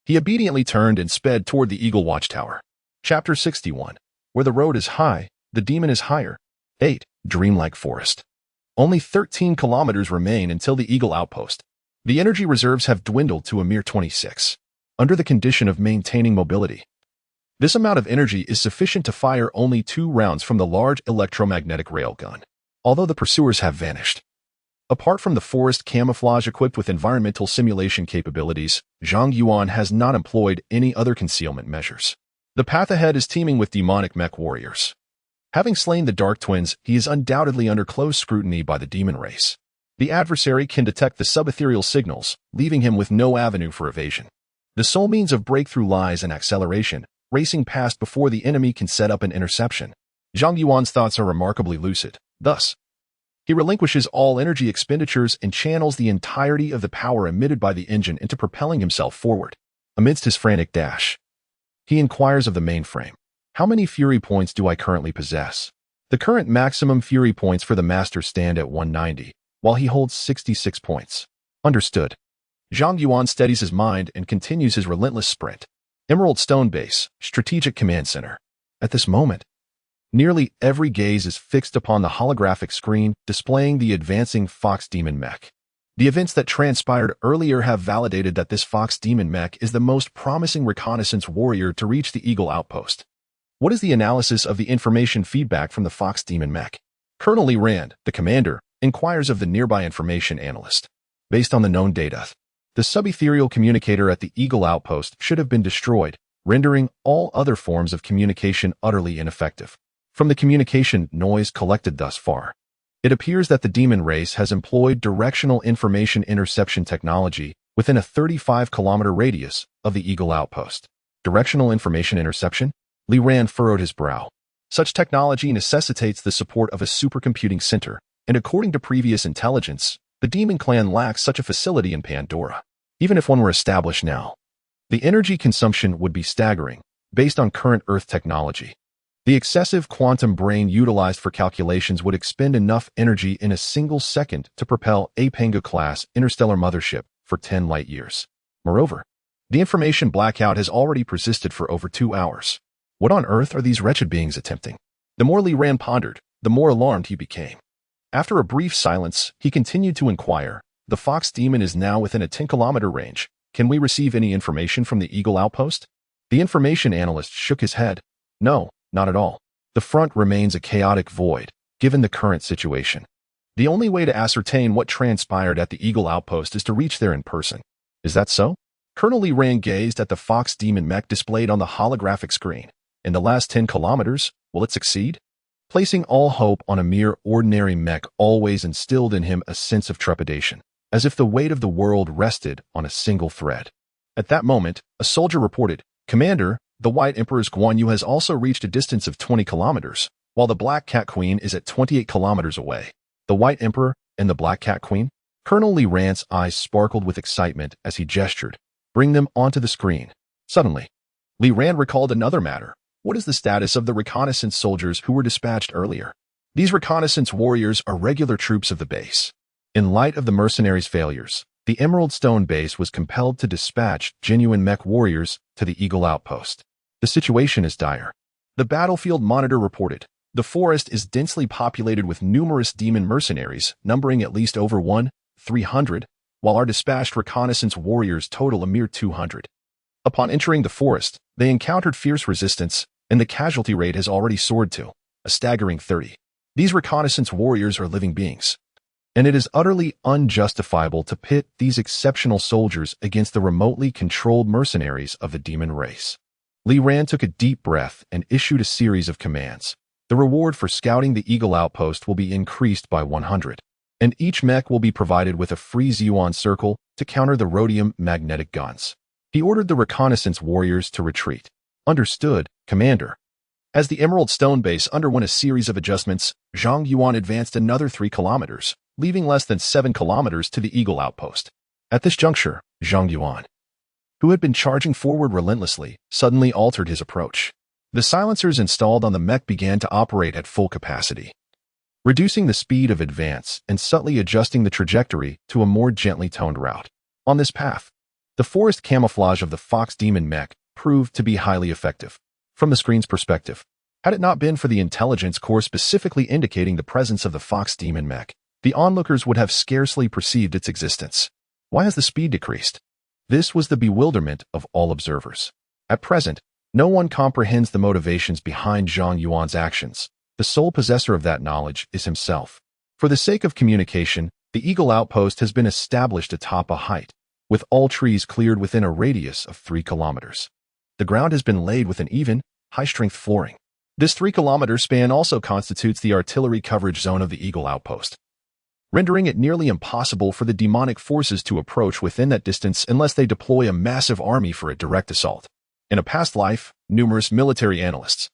He obediently turned and sped toward the Eagle Watchtower. Chapter 61. Where the road is high, the demon is higher. 8. Dreamlike Forest. Only 13 kilometers remain until the Eagle Outpost. The energy reserves have dwindled to a mere 26. Under the condition of maintaining mobility, this amount of energy is sufficient to fire only 2 rounds from the large electromagnetic railgun, although the pursuers have vanished. Apart from the forest camouflage equipped with environmental simulation capabilities, Zhang Yuan has not employed any other concealment measures. The path ahead is teeming with demonic mech warriors. Having slain the Dark Twins, he is undoubtedly under close scrutiny by the demon race. The adversary can detect the subethereal signals, leaving him with no avenue for evasion. The sole means of breakthrough lies in acceleration, racing past before the enemy can set up an interception. Zhang Yuan's thoughts are remarkably lucid. Thus, he relinquishes all energy expenditures and channels the entirety of the power emitted by the engine into propelling himself forward. Amidst his frantic dash, he inquires of the mainframe, "How many Fury points do I currently possess?" The current maximum Fury points for the Master stand at 190, while he holds 66 points. Understood. Zhang Yuan steadies his mind and continues his relentless sprint. Emerald Stone Base, Strategic Command Center. At this moment, nearly every gaze is fixed upon the holographic screen displaying the advancing Fox Demon mech. The events that transpired earlier have validated that this Fox Demon mech is the most promising reconnaissance warrior to reach the Eagle Outpost. What is the analysis of the information feedback from the Fox Demon mech? Colonel Lee Rand, the commander, inquires of the nearby information analyst. Based on the known data, the subethereal communicator at the Eagle Outpost should have been destroyed, rendering all other forms of communication utterly ineffective. From the communication noise collected thus far, it appears that the demon race has employed directional information interception technology within a 35-kilometer radius of the Eagle outpost. Directional information interception? Li Ran furrowed his brow. Such technology necessitates the support of a supercomputing center, and according to previous intelligence, the demon clan lacks such a facility in Pandora. Even if one were established now, the energy consumption would be staggering, based on current Earth technology. The excessive quantum brain utilized for calculations would expend enough energy in a single second to propel a Panga-class interstellar mothership for 10 light years. Moreover, the information blackout has already persisted for over 2 hours. What on earth are these wretched beings attempting? The more Li Ran pondered, the more alarmed he became. After a brief silence, he continued to inquire, "The Fox Demon is now within a 10-kilometer range. Can we receive any information from the Eagle outpost?" The information analyst shook his head. "No, not at all. The front remains a chaotic void, given the current situation. The only way to ascertain what transpired at the Eagle outpost is to reach there in person." "Is that so?" Colonel Li Ran gazed at the Fox Demon mech displayed on the holographic screen. "In the last 10 kilometers, will it succeed?" Placing all hope on a mere ordinary mech always instilled in him a sense of trepidation, as if the weight of the world rested on a single thread. At that moment, a soldier reported, "Commander, the White Emperor's Guan Yu has also reached a distance of 20 kilometers, while the Black Cat Queen is at 28 kilometers away." The White Emperor and the Black Cat Queen? Colonel Li Ran's eyes sparkled with excitement as he gestured. "Bring them onto the screen." Suddenly, Li Ran recalled another matter. What is the status of the reconnaissance soldiers who were dispatched earlier? These reconnaissance warriors are regular troops of the base. In light of the mercenaries' failures, the Emerald Stone base was compelled to dispatch genuine mech warriors to the Eagle outpost. The situation is dire. The battlefield monitor reported, "The forest is densely populated with numerous demon mercenaries, numbering at least over 300, while our dispatched reconnaissance warriors total a mere 200. Upon entering the forest, they encountered fierce resistance, and the casualty rate has already soared to a staggering 30. These reconnaissance warriors are living beings, and it is utterly unjustifiable to pit these exceptional soldiers against the remotely controlled mercenaries of the demon race." Li Ran took a deep breath and issued a series of commands. The reward for scouting the Eagle outpost will be increased by 100, and each mech will be provided with a free Zhuan circle to counter the rhodium magnetic guns. He ordered the reconnaissance warriors to retreat. "Understood, Commander." As the Emerald Stone base underwent a series of adjustments, Zhang Yuan advanced another 3 kilometers, leaving less than 7 kilometers to the Eagle outpost. At this juncture, Zhang Yuan, who had been charging forward relentlessly, suddenly altered his approach. The silencers installed on the mech began to operate at full capacity, reducing the speed of advance and subtly adjusting the trajectory to a more gently toned route. On this path, the forest camouflage of the Fox Demon mech proved to be highly effective. From the screen's perspective, had it not been for the intelligence core specifically indicating the presence of the Fox Demon mech, the onlookers would have scarcely perceived its existence. Why has the speed decreased? This was the bewilderment of all observers. At present, no one comprehends the motivations behind Zhang Yuan's actions. The sole possessor of that knowledge is himself. For the sake of communication, the Eagle outpost has been established atop a height, with all trees cleared within a radius of 3 kilometers. The ground has been laid with an even, high-strength flooring. This 3-kilometer span also constitutes the artillery coverage zone of the Eagle outpost, rendering it nearly impossible for the demonic forces to approach within that distance unless they deploy a massive army for a direct assault. In a past life, numerous military analysts,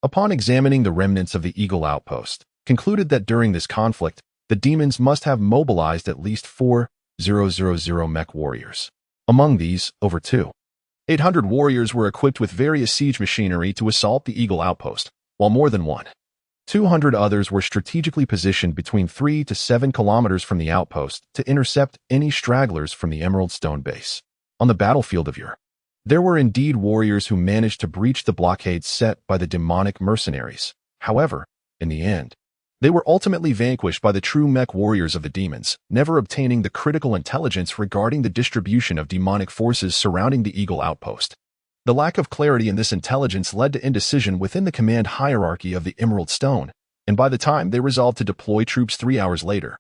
upon examining the remnants of the Eagle outpost, concluded that during this conflict, the demons must have mobilized at least 4,000 mech warriors. Among these, over 2,800 warriors were equipped with various siege machinery to assault the Eagle outpost, while more than 1,200 others were strategically positioned between 3 to 7 kilometers from the outpost to intercept any stragglers from the Emerald Stone base. On the battlefield of Ur, there were indeed warriors who managed to breach the blockade set by the demonic mercenaries. However, in the end, they were ultimately vanquished by the true mech warriors of the demons, never obtaining the critical intelligence regarding the distribution of demonic forces surrounding the Eagle outpost. The lack of clarity in this intelligence led to indecision within the command hierarchy of the Emerald Stone, and by the time they resolved to deploy troops 3 hours later,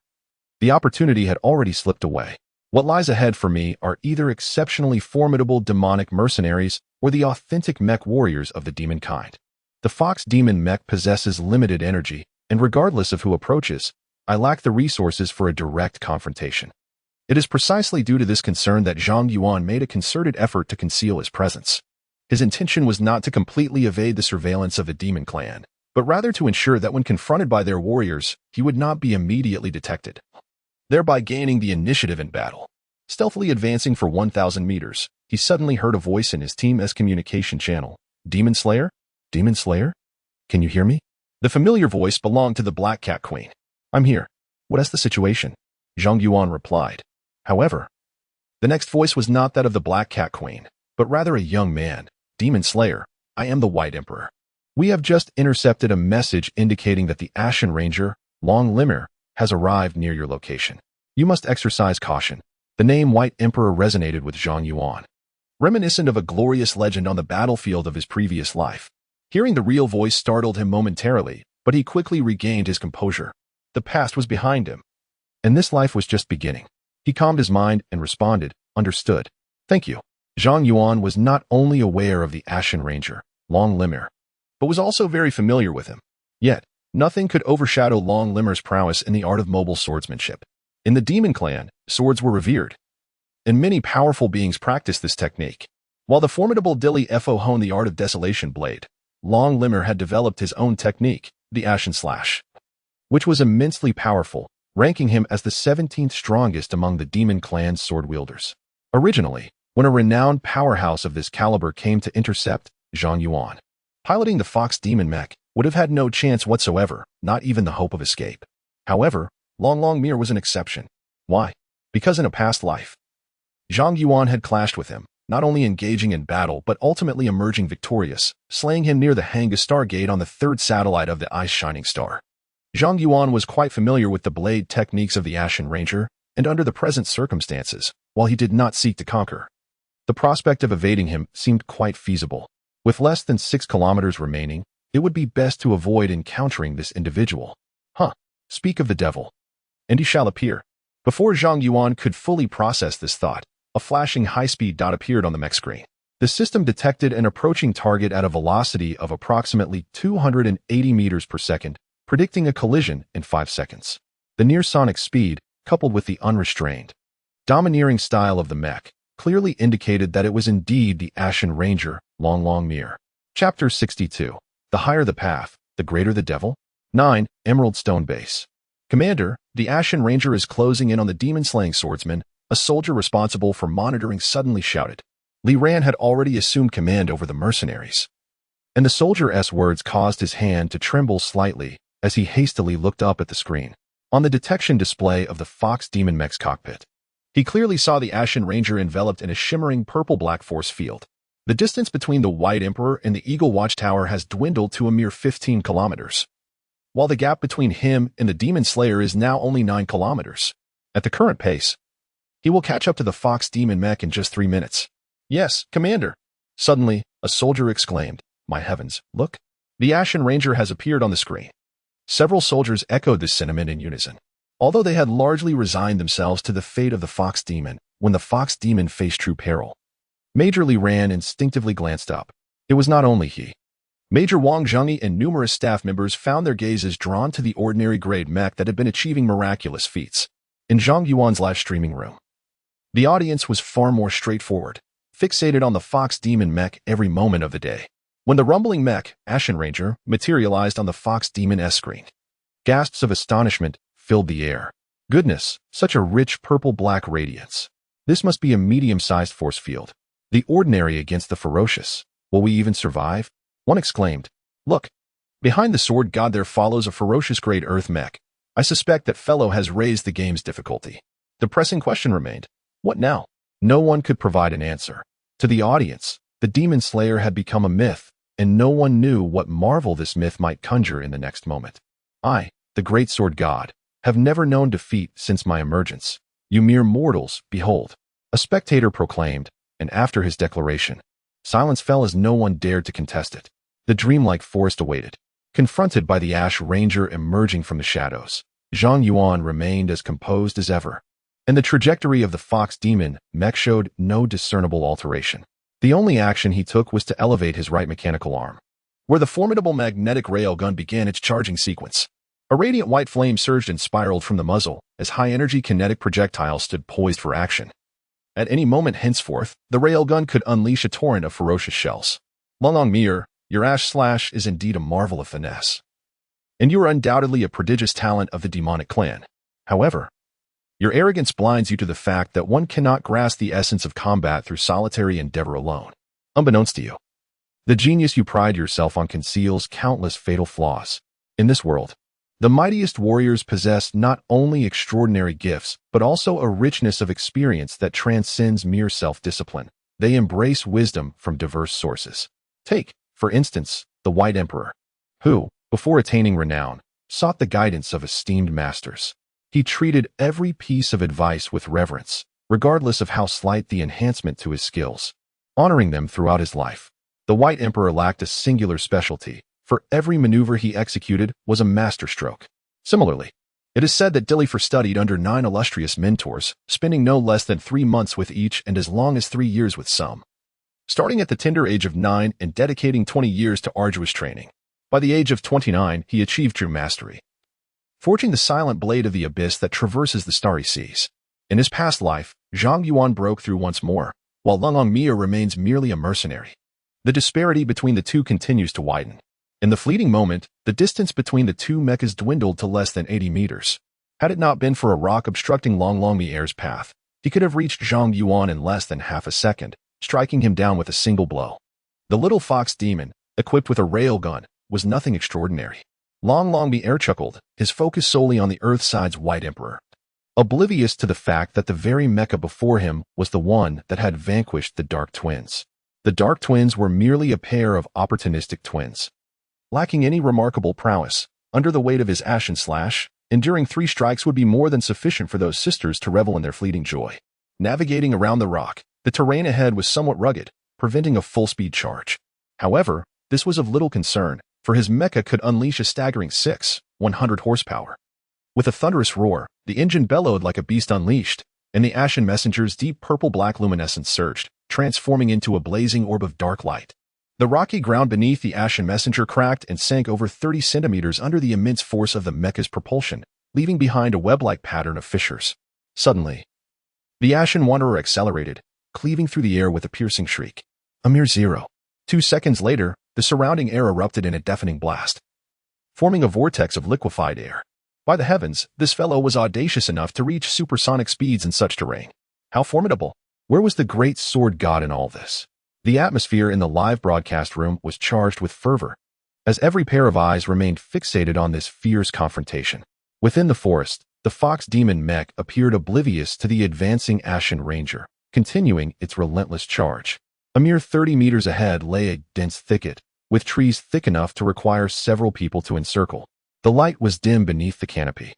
the opportunity had already slipped away. What lies ahead for me are either exceptionally formidable demonic mercenaries or the authentic mech warriors of the demon kind. The Fox Demon mech possesses limited energy, and regardless of who approaches, I lack the resources for a direct confrontation. It is precisely due to this concern that Zhang Yuan made a concerted effort to conceal his presence. His intention was not to completely evade the surveillance of the demon clan, but rather to ensure that when confronted by their warriors, he would not be immediately detected, thereby gaining the initiative in battle. Stealthily advancing for 1,000 meters, he suddenly heard a voice in his team's communication channel. Demon Slayer? Demon Slayer? Can you hear me? The familiar voice belonged to the Black Cat Queen. I'm here. What is the situation? Zhang Yuan replied. However, the next voice was not that of the Black Cat Queen, but rather a young man. Demon Slayer, I am the White Emperor. We have just intercepted a message indicating that the Ashen Ranger, Long Limmer, has arrived near your location. You must exercise caution. The name White Emperor resonated with Zhang Yuan, reminiscent of a glorious legend on the battlefield of his previous life. Hearing the real voice startled him momentarily, but he quickly regained his composure. The past was behind him, and this life was just beginning. He calmed his mind and responded, understood. Thank you. Zhang Yuan was not only aware of the Ashen Ranger, Long Limmer, but was also very familiar with him. Yet, nothing could overshadow Long Limmer's prowess in the art of mobile swordsmanship. In the Demon Clan, swords were revered, and many powerful beings practiced this technique. While the formidable Dilly Fo honed the art of Desolation Blade, Long Limmer had developed his own technique, the Ashen Slash, which was immensely powerful, ranking him as the 17th strongest among the Demon Clan's sword wielders. Originally, when a renowned powerhouse of this caliber came to intercept Zhang Yuan, piloting the Fox Demon mech would have had no chance whatsoever, not even the hope of escape. However, Long Mir was an exception. Why? Because in a past life, Zhang Yuan had clashed with him, not only engaging in battle but ultimately emerging victorious, slaying him near the Hanga Stargate on the third satellite of the Ice Shining Star. Zhang Yuan was quite familiar with the blade techniques of the Ashen Ranger, and under the present circumstances, while he did not seek to conquer, the prospect of evading him seemed quite feasible. With less than 6 kilometers remaining, it would be best to avoid encountering this individual. Speak of the devil, and he shall appear. Before Zhang Yuan could fully process this thought, a flashing high-speed dot appeared on the mech screen. The system detected an approaching target at a velocity of approximately 280 meters per second, predicting a collision in 5 seconds. The near-sonic speed, coupled with the unrestrained, domineering style of the mech, clearly indicated that it was indeed the Ashen Ranger, Long Mir. Chapter 62. The higher the path, the greater the devil? 9. Emerald Stone Base. Commander, the Ashen Ranger is closing in on the demon-slaying swordsman, a soldier responsible for monitoring suddenly shouted. Li Ran had already assumed command over the mercenaries, and the soldier's words caused his hand to tremble slightly as he hastily looked up at the screen. On the detection display of the Fox Demon mech's cockpit, he clearly saw the Ashen Ranger enveloped in a shimmering purple-black force field. The distance between the White Emperor and the Eagle Watchtower has dwindled to a mere 15 kilometers, while the gap between him and the Demon Slayer is now only 9 kilometers. At the current pace, he will catch up to the Fox Demon mech in just 3 minutes. Yes, Commander. Suddenly, a soldier exclaimed, My heavens, look. The Ashen Ranger has appeared on the screen. Several soldiers echoed this sentiment in unison. Although they had largely resigned themselves to the fate of the Fox Demon, when the Fox Demon faced true peril, Major Li Ran instinctively glanced up. It was not only he. Major Wang Zhengyi and numerous staff members found their gazes drawn to the ordinary grade mech that had been achieving miraculous feats. In Zhang Yuan's live streaming room, the audience was far more straightforward, fixated on the Fox Demon mech every moment of the day. When the rumbling mech, Ashen Ranger, materialized on the Fox Demon S screen, gasps of astonishment filled the air. Goodness, such a rich purple-black radiance. This must be a medium-sized force field. The ordinary against the ferocious. Will we even survive? One exclaimed. Look, behind the Sword God there follows a ferocious grade earth mech. I suspect that fellow has raised the game's difficulty. The pressing question remained. What now? No one could provide an answer. To the audience, the Demon Slayer had become a myth, and no one knew what marvel this myth might conjure in the next moment. I, the Great Sword God, have never known defeat since my emergence. You mere mortals, behold. A spectator proclaimed, and after his declaration, silence fell as no one dared to contest it. The dreamlike forest awaited. Confronted by the Ash Ranger emerging from the shadows, Zhang Yuan remained as composed as ever, and the trajectory of the Fox Demon mech showed no discernible alteration. The only action he took was to elevate his right mechanical arm, where the formidable magnetic railgun began its charging sequence. A radiant white flame surged and spiraled from the muzzle as high-energy kinetic projectiles stood poised for action. At any moment henceforth, the railgun could unleash a torrent of ferocious shells. Long Mir, your ash slash is indeed a marvel of finesse. And you are undoubtedly a prodigious talent of the demonic clan. However, your arrogance blinds you to the fact that one cannot grasp the essence of combat through solitary endeavor alone. Unbeknownst to you, the genius you pride yourself on conceals countless fatal flaws. In this world, the mightiest warriors possess not only extraordinary gifts, but also a richness of experience that transcends mere self-discipline. They embrace wisdom from diverse sources. Take, for instance, the White Emperor, who, before attaining renown, sought the guidance of esteemed masters. He treated every piece of advice with reverence, regardless of how slight the enhancement to his skills, honoring them throughout his life. The White Emperor lacked a singular specialty, for every maneuver he executed was a masterstroke. Similarly, it is said that Dillifer studied under 9 illustrious mentors, spending no less than 3 months with each and as long as 3 years with some. Starting at the tender age of 9 and dedicating 20 years to arduous training. By the age of 29, he achieved true mastery, forging the silent blade of the abyss that traverses the starry seas. In his past life, Zhang Yuan broke through once more, while Long Mir remains merely a mercenary. The disparity between the two continues to widen. In the fleeting moment, the distance between the two mechas dwindled to less than 80 meters. Had it not been for a rock obstructing Long Mir's path, he could have reached Zhang Yuan in less than half a second, striking him down with a single blow. The little fox demon, equipped with a railgun, was nothing extraordinary. Long Mir chuckled, his focus solely on the Earthside's White Emperor, oblivious to the fact that the very mecha before him was the one that had vanquished the Dark Twins. The Dark Twins were merely a pair of opportunistic twins. Lacking any remarkable prowess, under the weight of his ashen slash, enduring 3 strikes would be more than sufficient for those sisters to revel in their fleeting joy. Navigating around the rock, the terrain ahead was somewhat rugged, preventing a full-speed charge. However, this was of little concern, for his mecha could unleash a staggering 100 horsepower. With a thunderous roar, the engine bellowed like a beast unleashed, and the Ashen Messenger's deep purple-black luminescence surged, transforming into a blazing orb of dark light. The rocky ground beneath the Ashen Messenger cracked and sank over 30 centimeters under the immense force of the mecha's propulsion, leaving behind a web-like pattern of fissures. Suddenly, the Ashen Wanderer accelerated, cleaving through the air with a piercing shriek. A mere 2 seconds later, the surrounding air erupted in a deafening blast, forming a vortex of liquefied air. By the heavens, this fellow was audacious enough to reach supersonic speeds in such terrain. How formidable! Where was the great sword god in all this? The atmosphere in the live broadcast room was charged with fervor, as every pair of eyes remained fixated on this fierce confrontation. Within the forest, the fox demon mech appeared oblivious to the advancing Ashen Ranger, continuing its relentless charge. A mere 30 meters ahead lay a dense thicket, with trees thick enough to require several people to encircle. The light was dim beneath the canopy,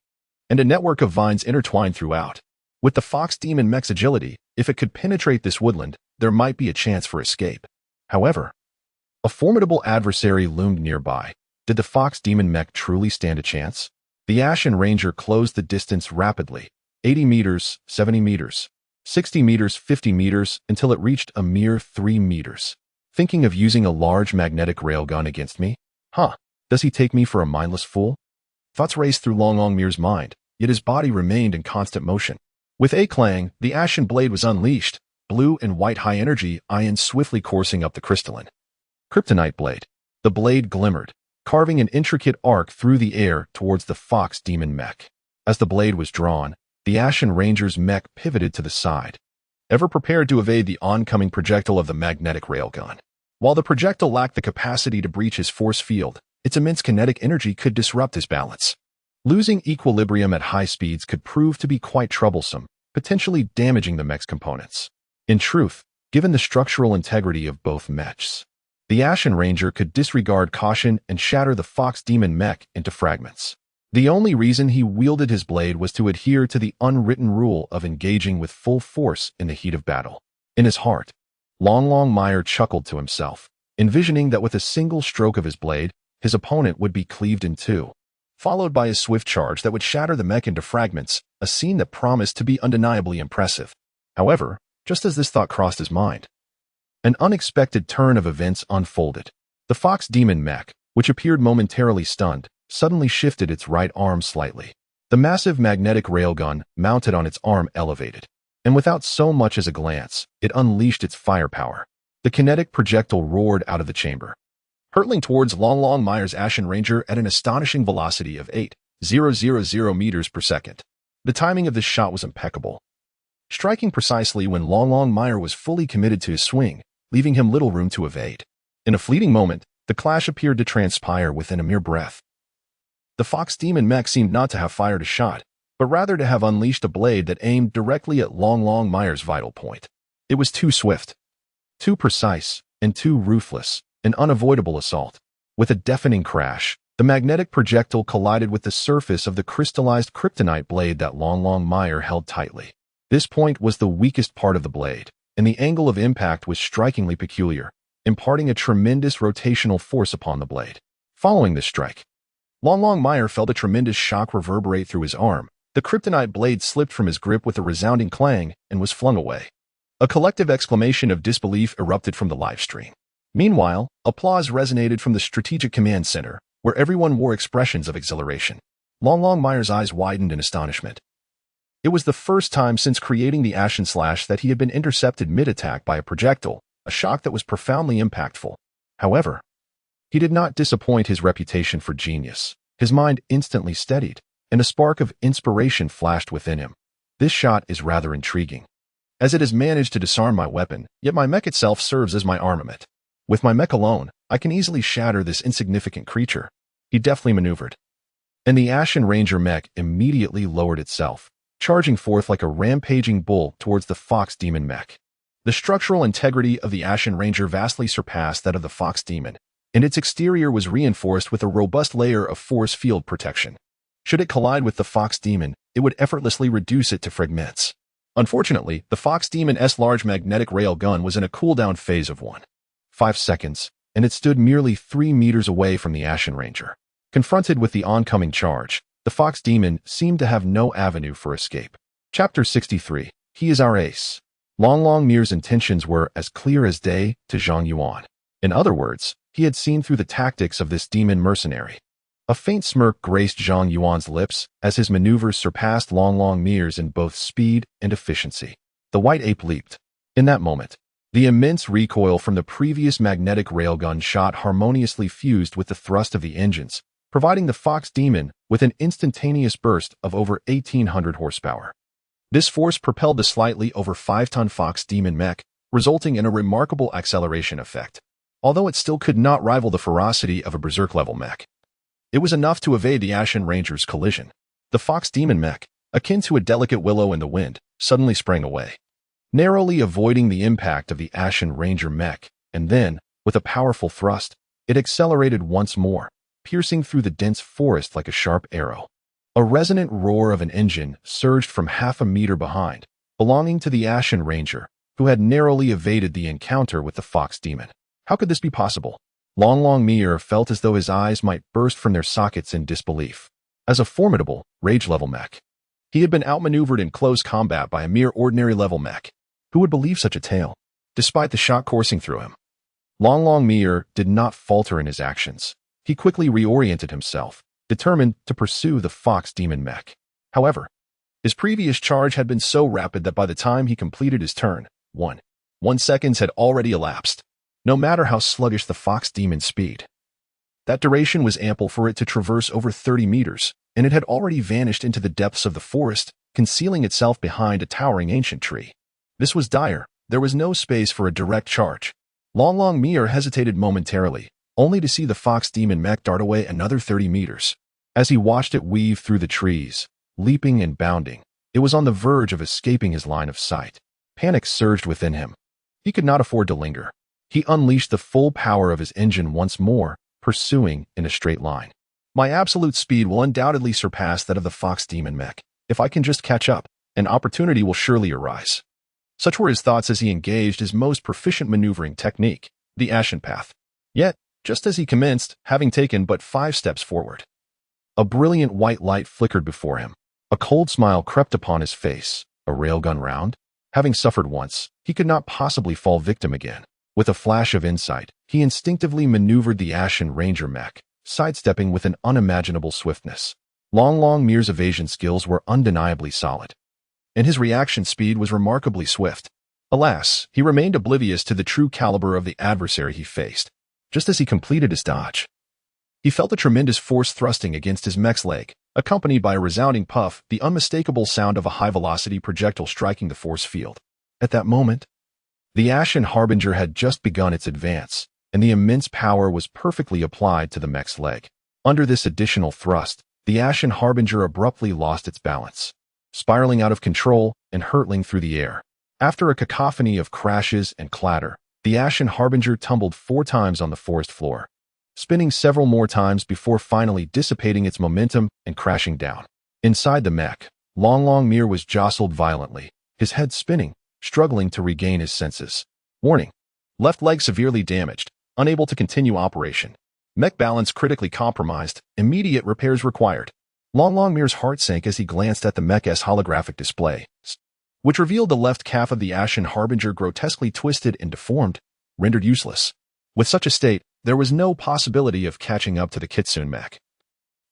and a network of vines intertwined throughout. With the fox demon mech's agility, if it could penetrate this woodland, there might be a chance for escape. However, a formidable adversary loomed nearby. Did the fox demon mech truly stand a chance? The Ashen Ranger closed the distance rapidly, 80 meters, 70 meters, 60 meters, 50 meters, until it reached a mere 3 meters. Thinking of using a large magnetic railgun against me? Does he take me for a mindless fool? Thoughts raced through Long Mir's mind, yet his body remained in constant motion. With a clang, the ashen blade was unleashed, blue and white high-energy ions swiftly coursing up the crystalline kryptonite blade. The blade glimmered, carving an intricate arc through the air towards the fox demon mech. As the blade was drawn, the Ashen Ranger's mech pivoted to the side, ever prepared to evade the oncoming projectile of the magnetic railgun. While the projectile lacked the capacity to breach his force field, its immense kinetic energy could disrupt his balance. Losing equilibrium at high speeds could prove to be quite troublesome, potentially damaging the mech's components. In truth, given the structural integrity of both mechs, the Ashen Ranger could disregard caution and shatter the fox demon mech into fragments. The only reason he wielded his blade was to adhere to the unwritten rule of engaging with full force in the heat of battle. In his heart, Long Mir chuckled to himself, envisioning that with a single stroke of his blade, his opponent would be cleaved in two, followed by a swift charge that would shatter the mech into fragments, a scene that promised to be undeniably impressive. However, just as this thought crossed his mind, an unexpected turn of events unfolded. The fox demon mech, which appeared momentarily stunned, suddenly shifted its right arm slightly. The massive magnetic railgun mounted on its arm elevated, and without so much as a glance, it unleashed its firepower. The kinetic projectile roared out of the chamber, hurtling towards Long Meyer's Ashen Ranger at an astonishing velocity of 8,000 meters per second. The timing of this shot was impeccable, striking precisely when Long Meyer was fully committed to his swing, leaving him little room to evade. In a fleeting moment, the clash appeared to transpire within a mere breath. The fox demon mech seemed not to have fired a shot, but rather to have unleashed a blade that aimed directly at Long Meyer's vital point. It was too swift, too precise, and too ruthless, an unavoidable assault. With a deafening crash, the magnetic projectile collided with the surface of the crystallized kryptonite blade that Long Meyer held tightly. This point was the weakest part of the blade, and the angle of impact was strikingly peculiar, imparting a tremendous rotational force upon the blade. Following this strike, Long Meyer felt a tremendous shock reverberate through his arm. The kryptonite blade slipped from his grip with a resounding clang and was flung away. A collective exclamation of disbelief erupted from the live stream. Meanwhile, applause resonated from the Strategic Command Center, where everyone wore expressions of exhilaration. Long Meyer's eyes widened in astonishment. It was the first time since creating the Ashen Slash that he had been intercepted mid-attack by a projectile, a shock that was profoundly impactful. However, he did not disappoint his reputation for genius. His mind instantly steadied, and a spark of inspiration flashed within him. This shot is rather intriguing, as it has managed to disarm my weapon, yet my mech itself serves as my armament. With my mech alone, I can easily shatter this insignificant creature. He deftly maneuvered, and the Ashen Ranger mech immediately lowered itself, charging forth like a rampaging bull towards the fox demon mech. The structural integrity of the Ashen Ranger vastly surpassed that of the fox demon, and its exterior was reinforced with a robust layer of force field protection. Should it collide with the fox demon, it would effortlessly reduce it to fragments. Unfortunately, the fox demon's large magnetic rail gun was in a cooldown phase of 1.5 seconds, and it stood merely 3 meters away from the Ashen Ranger. Confronted with the oncoming charge, the fox demon seemed to have no avenue for escape. Chapter 63. He is our ace. Long Meyer's intentions were as clear as day to Zhang Yuan. In other words, he had seen through the tactics of this demon mercenary. A faint smirk graced Zhang Yuan's lips as his maneuvers surpassed Long Meyer's in both speed and efficiency. The white ape leaped. In that moment, the immense recoil from the previous magnetic railgun shot harmoniously fused with the thrust of the engines, providing the fox demon with an instantaneous burst of over 1,800 horsepower. This force propelled the slightly over 5-ton fox demon mech, resulting in a remarkable acceleration effect. Although it still could not rival the ferocity of a berserk-level mech, it was enough to evade the Ashen Ranger's collision. The fox demon mech, akin to a delicate willow in the wind, suddenly sprang away, narrowly avoiding the impact of the Ashen Ranger mech, and then, with a powerful thrust, it accelerated once more, piercing through the dense forest like a sharp arrow. A resonant roar of an engine surged from half a meter behind, belonging to the Ashen Ranger, who had narrowly evaded the encounter with the fox demon. How could this be possible? Long Meyer felt as though his eyes might burst from their sockets in disbelief. As a formidable, rage-level mech, he had been outmaneuvered in close combat by a mere ordinary-level mech. Who would believe such a tale? Despite the shock coursing through him, Long Meyer did not falter in his actions. He quickly reoriented himself, determined to pursue the fox demon mech. However, his previous charge had been so rapid that by the time he completed his turn, 1 seconds had already elapsed. No matter how sluggish the fox demon's speed, that duration was ample for it to traverse over 30 meters, and it had already vanished into the depths of the forest, concealing itself behind a towering ancient tree. This was dire. There was no space for a direct charge. Long Meyer hesitated momentarily, only to see the fox demon mech dart away another 30 meters. As he watched it weave through the trees, leaping and bounding, it was on the verge of escaping his line of sight. Panic surged within him. He could not afford to linger. He unleashed the full power of his engine once more, pursuing in a straight line. My absolute speed will undoubtedly surpass that of the fox demon mech. If I can just catch up, an opportunity will surely arise. Such were his thoughts as he engaged his most proficient maneuvering technique, the Ashen Path. Yet, just as he commenced, having taken but 5 steps forward, a brilliant white light flickered before him. A cold smile crept upon his face. A railgun round? Having suffered once, he could not possibly fall victim again. With a flash of insight, he instinctively maneuvered the Ashen Ranger mech, sidestepping with an unimaginable swiftness. Long Mir's evasion skills were undeniably solid, and his reaction speed was remarkably swift. Alas, he remained oblivious to the true caliber of the adversary he faced. Just as he completed his dodge, he felt a tremendous force thrusting against his mech's leg, accompanied by a resounding puff, the unmistakable sound of a high-velocity projectile striking the force field. At that moment, the Ashen Harbinger had just begun its advance, and the immense power was perfectly applied to the mech's leg. Under this additional thrust, the Ashen Harbinger abruptly lost its balance, spiraling out of control and hurtling through the air. After a cacophony of crashes and clatter, the Ashen Harbinger tumbled 4 times on the forest floor, spinning several more times before finally dissipating its momentum and crashing down. Inside the mech, Long Mir was jostled violently, his head spinning, struggling to regain his senses. Warning: left leg severely damaged, unable to continue operation. Mech balance critically compromised, immediate repairs required. Long Mir's heart sank as he glanced at the mech's holographic display, which revealed the left calf of the Ashen Harbinger grotesquely twisted and deformed, rendered useless. With such a state, there was no possibility of catching up to the Kitsune mech,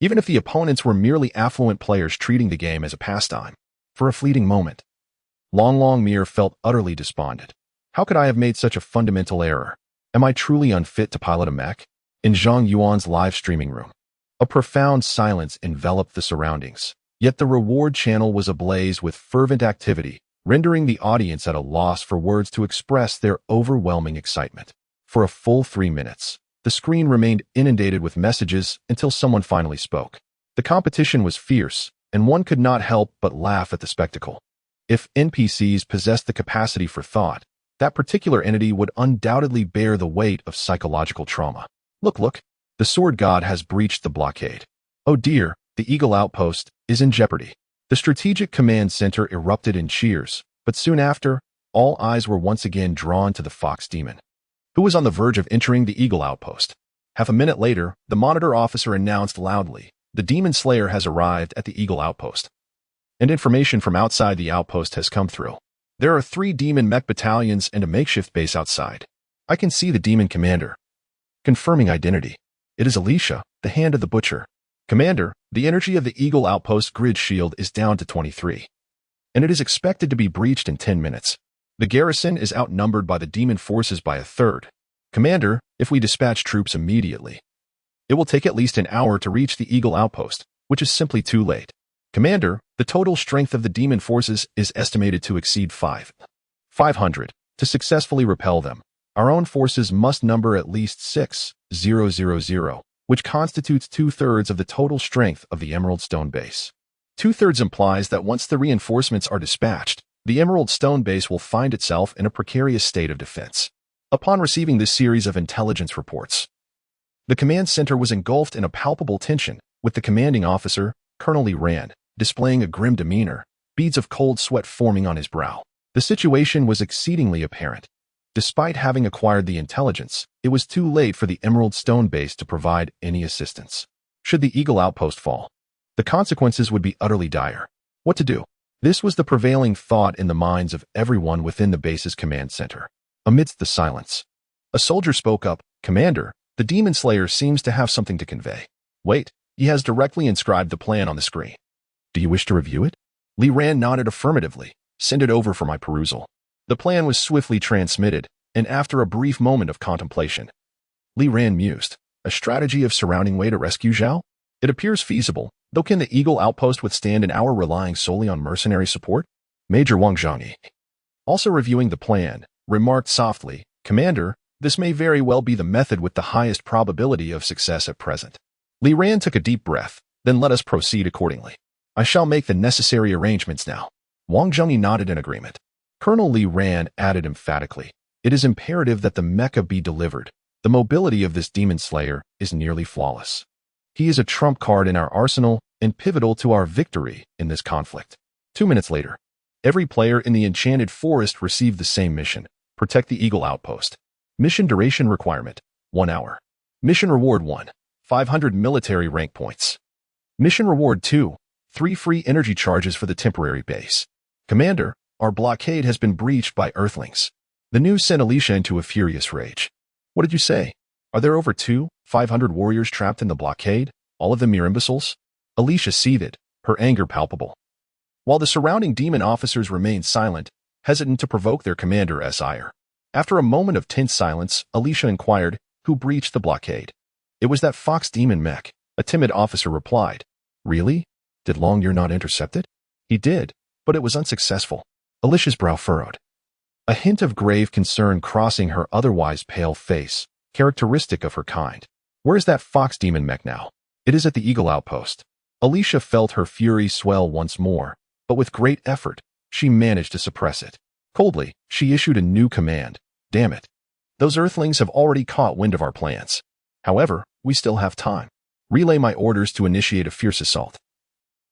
even if the opponents were merely affluent players treating the game as a pastime. For a fleeting moment, Long Mir felt utterly despondent. How could I have made such a fundamental error? Am I truly unfit to pilot a mech? In Zhang Yuan's live streaming room, a profound silence enveloped the surroundings, yet the reward channel was ablaze with fervent activity, rendering the audience at a loss for words to express their overwhelming excitement. For a full 3 minutes, the screen remained inundated with messages until someone finally spoke. The competition was fierce, and one could not help but laugh at the spectacle. If NPCs possessed the capacity for thought, that particular entity would undoubtedly bear the weight of psychological trauma. Look, the Sword God has breached the blockade. Oh dear, the Eagle Outpost is in jeopardy. The strategic command center erupted in cheers, but soon after, all eyes were once again drawn to the Fox Demon, who was on the verge of entering the Eagle Outpost. Half a minute later, the monitor officer announced loudly, "The Demon Slayer has arrived at the Eagle Outpost, and information from outside the outpost has come through. There are 3 demon mech battalions and a makeshift base outside. I can see the demon commander." Confirming identity. It is Alicia, the Hand of the Butcher. "Commander, the energy of the Eagle Outpost grid shield is down to 23, and it is expected to be breached in 10 minutes. The garrison is outnumbered by the demon forces by a third. Commander, if we dispatch troops immediately, it will take at least an hour to reach the Eagle Outpost, which is simply too late. Commander, the total strength of the demon forces is estimated to exceed 500. To successfully repel them, our own forces must number at least 6,000, which constitutes 2/3 of the total strength of the Emerald Stone base. 2/3 implies that once the reinforcements are dispatched, the Emerald Stone base will find itself in a precarious state of defense." Upon receiving this series of intelligence reports, the command center was engulfed in a palpable tension, with the commanding officer, Colonel Li Ran, displaying a grim demeanor, beads of cold sweat forming on his brow. The situation was exceedingly apparent. Despite having acquired the intelligence, it was too late for the Emerald Stone base to provide any assistance. Should the Eagle Outpost fall, the consequences would be utterly dire. What to do? This was the prevailing thought in the minds of everyone within the base's command center. Amidst the silence, a soldier spoke up, "Commander, the Demon Slayer seems to have something to convey. Wait, he has directly inscribed the plan on the screen. Do you wish to review it?" Li Ran nodded affirmatively. "Send it over for my perusal." The plan was swiftly transmitted, and after a brief moment of contemplation, Li Ran mused, "A strategy of surrounding way to rescue Zhao? It appears feasible, though can the Eagle Outpost withstand an hour relying solely on mercenary support?" Major Wang Zhangyi, also reviewing the plan, remarked softly, "Commander, this may very well be the method with the highest probability of success at present." Li Ran took a deep breath, "Then let us proceed accordingly. I shall make the necessary arrangements now." Wang Zhangyi nodded in agreement. Colonel Li Ran added emphatically, "It is imperative that the mecha be delivered. The mobility of this demon slayer is nearly flawless. He is a trump card in our arsenal and pivotal to our victory in this conflict." 2 minutes later, every player in the Enchanted Forest received the same mission: protect the Eagle Outpost. Mission duration requirement: 1 hour. Mission reward 1, 500 military rank points. Mission reward 2, 3 free energy charges for the temporary base. Commander, our blockade has been breached by Earthlings. The news sent Alicia into a furious rage. What did you say? Are there over 500 warriors trapped in the blockade? All of them mere imbeciles? Alicia seethed, her anger palpable. While the surrounding demon officers remained silent, hesitant to provoke their commander's ire. After a moment of tense silence, Alicia inquired, who breached the blockade? It was that fox demon mech, a timid officer replied. Really? Did Long Year not intercept it? He did, but it was unsuccessful. Alicia's brow furrowed. A hint of grave concern crossing her otherwise pale face, characteristic of her kind. Where is that fox demon mech now? It is at the Eagle Outpost. Alicia felt her fury swell once more, but with great effort, she managed to suppress it. Coldly, she issued a new command. Damn it. Those earthlings have already caught wind of our plans. However, we still have time. Relay my orders to initiate a fierce assault.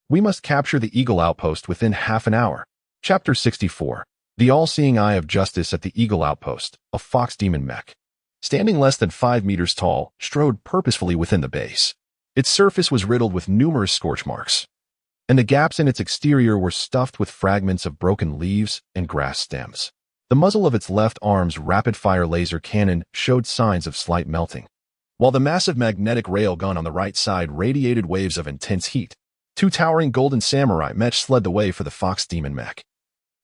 We must capture the Eagle Outpost within half an hour. Chapter 64. The all-seeing eye of justice at the Eagle Outpost, a fox demon mech. Standing less than 5 meters tall, strode purposefully within the base. Its surface was riddled with numerous scorch marks, and the gaps in its exterior were stuffed with fragments of broken leaves and grass stems. The muzzle of its left arm's rapid-fire laser cannon showed signs of slight melting, while the massive magnetic railgun on the right side radiated waves of intense heat. 2 towering golden samurai mechs led the way for the fox demon mech,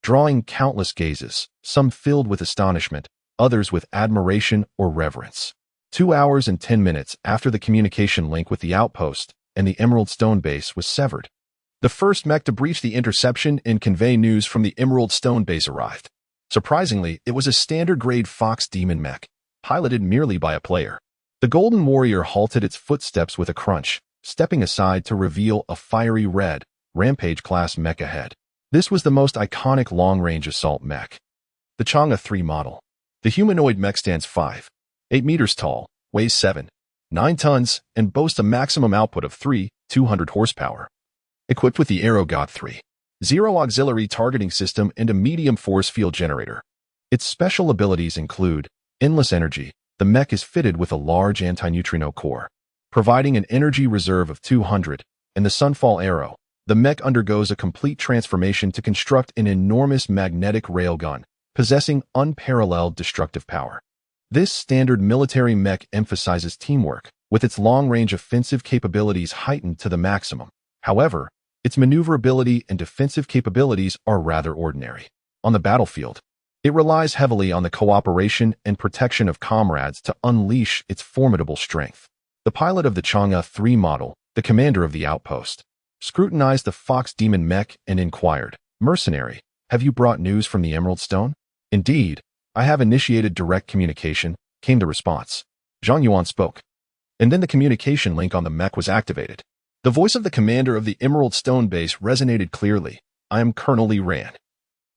drawing countless gazes, some filled with astonishment, others with admiration or reverence. 2 hours and 10 minutes after the communication link with the outpost and the Emerald Stone base was severed, the first mech to breach the interception and convey news from the Emerald Stone base arrived. Surprisingly, it was a standard-grade fox demon mech, piloted merely by a player. The Golden Warrior halted its footsteps with a crunch, stepping aside to reveal a fiery red, Rampage-class mech ahead. This was the most iconic long-range assault mech, the Chang'e 3 model. The humanoid mech stands 5.8 meters tall, weighs 7.9 tons, and boasts a maximum output of 200 horsepower. Equipped with the Arrow God 3.0 auxiliary targeting system and a medium force field generator. Its special abilities include endless energy. The mech is fitted with a large anti-neutrino core, providing an energy reserve of 200, and the Sunfall Arrow. The mech undergoes a complete transformation to construct an enormous magnetic railgun, possessing unparalleled destructive power. This standard military mech emphasizes teamwork, with its long-range offensive capabilities heightened to the maximum. However, its maneuverability and defensive capabilities are rather ordinary. On the battlefield, it relies heavily on the cooperation and protection of comrades to unleash its formidable strength. The pilot of the Chang'e 3 model, the commander of the outpost, scrutinized the fox demon mech and inquired, Mercenary, have you brought news from the Emerald Stone? Indeed, I have initiated direct communication, came the response. Zhang Yuan spoke. And then the communication link on the mech was activated. The voice of the commander of the Emerald Stone base resonated clearly. I am Colonel Li Ran,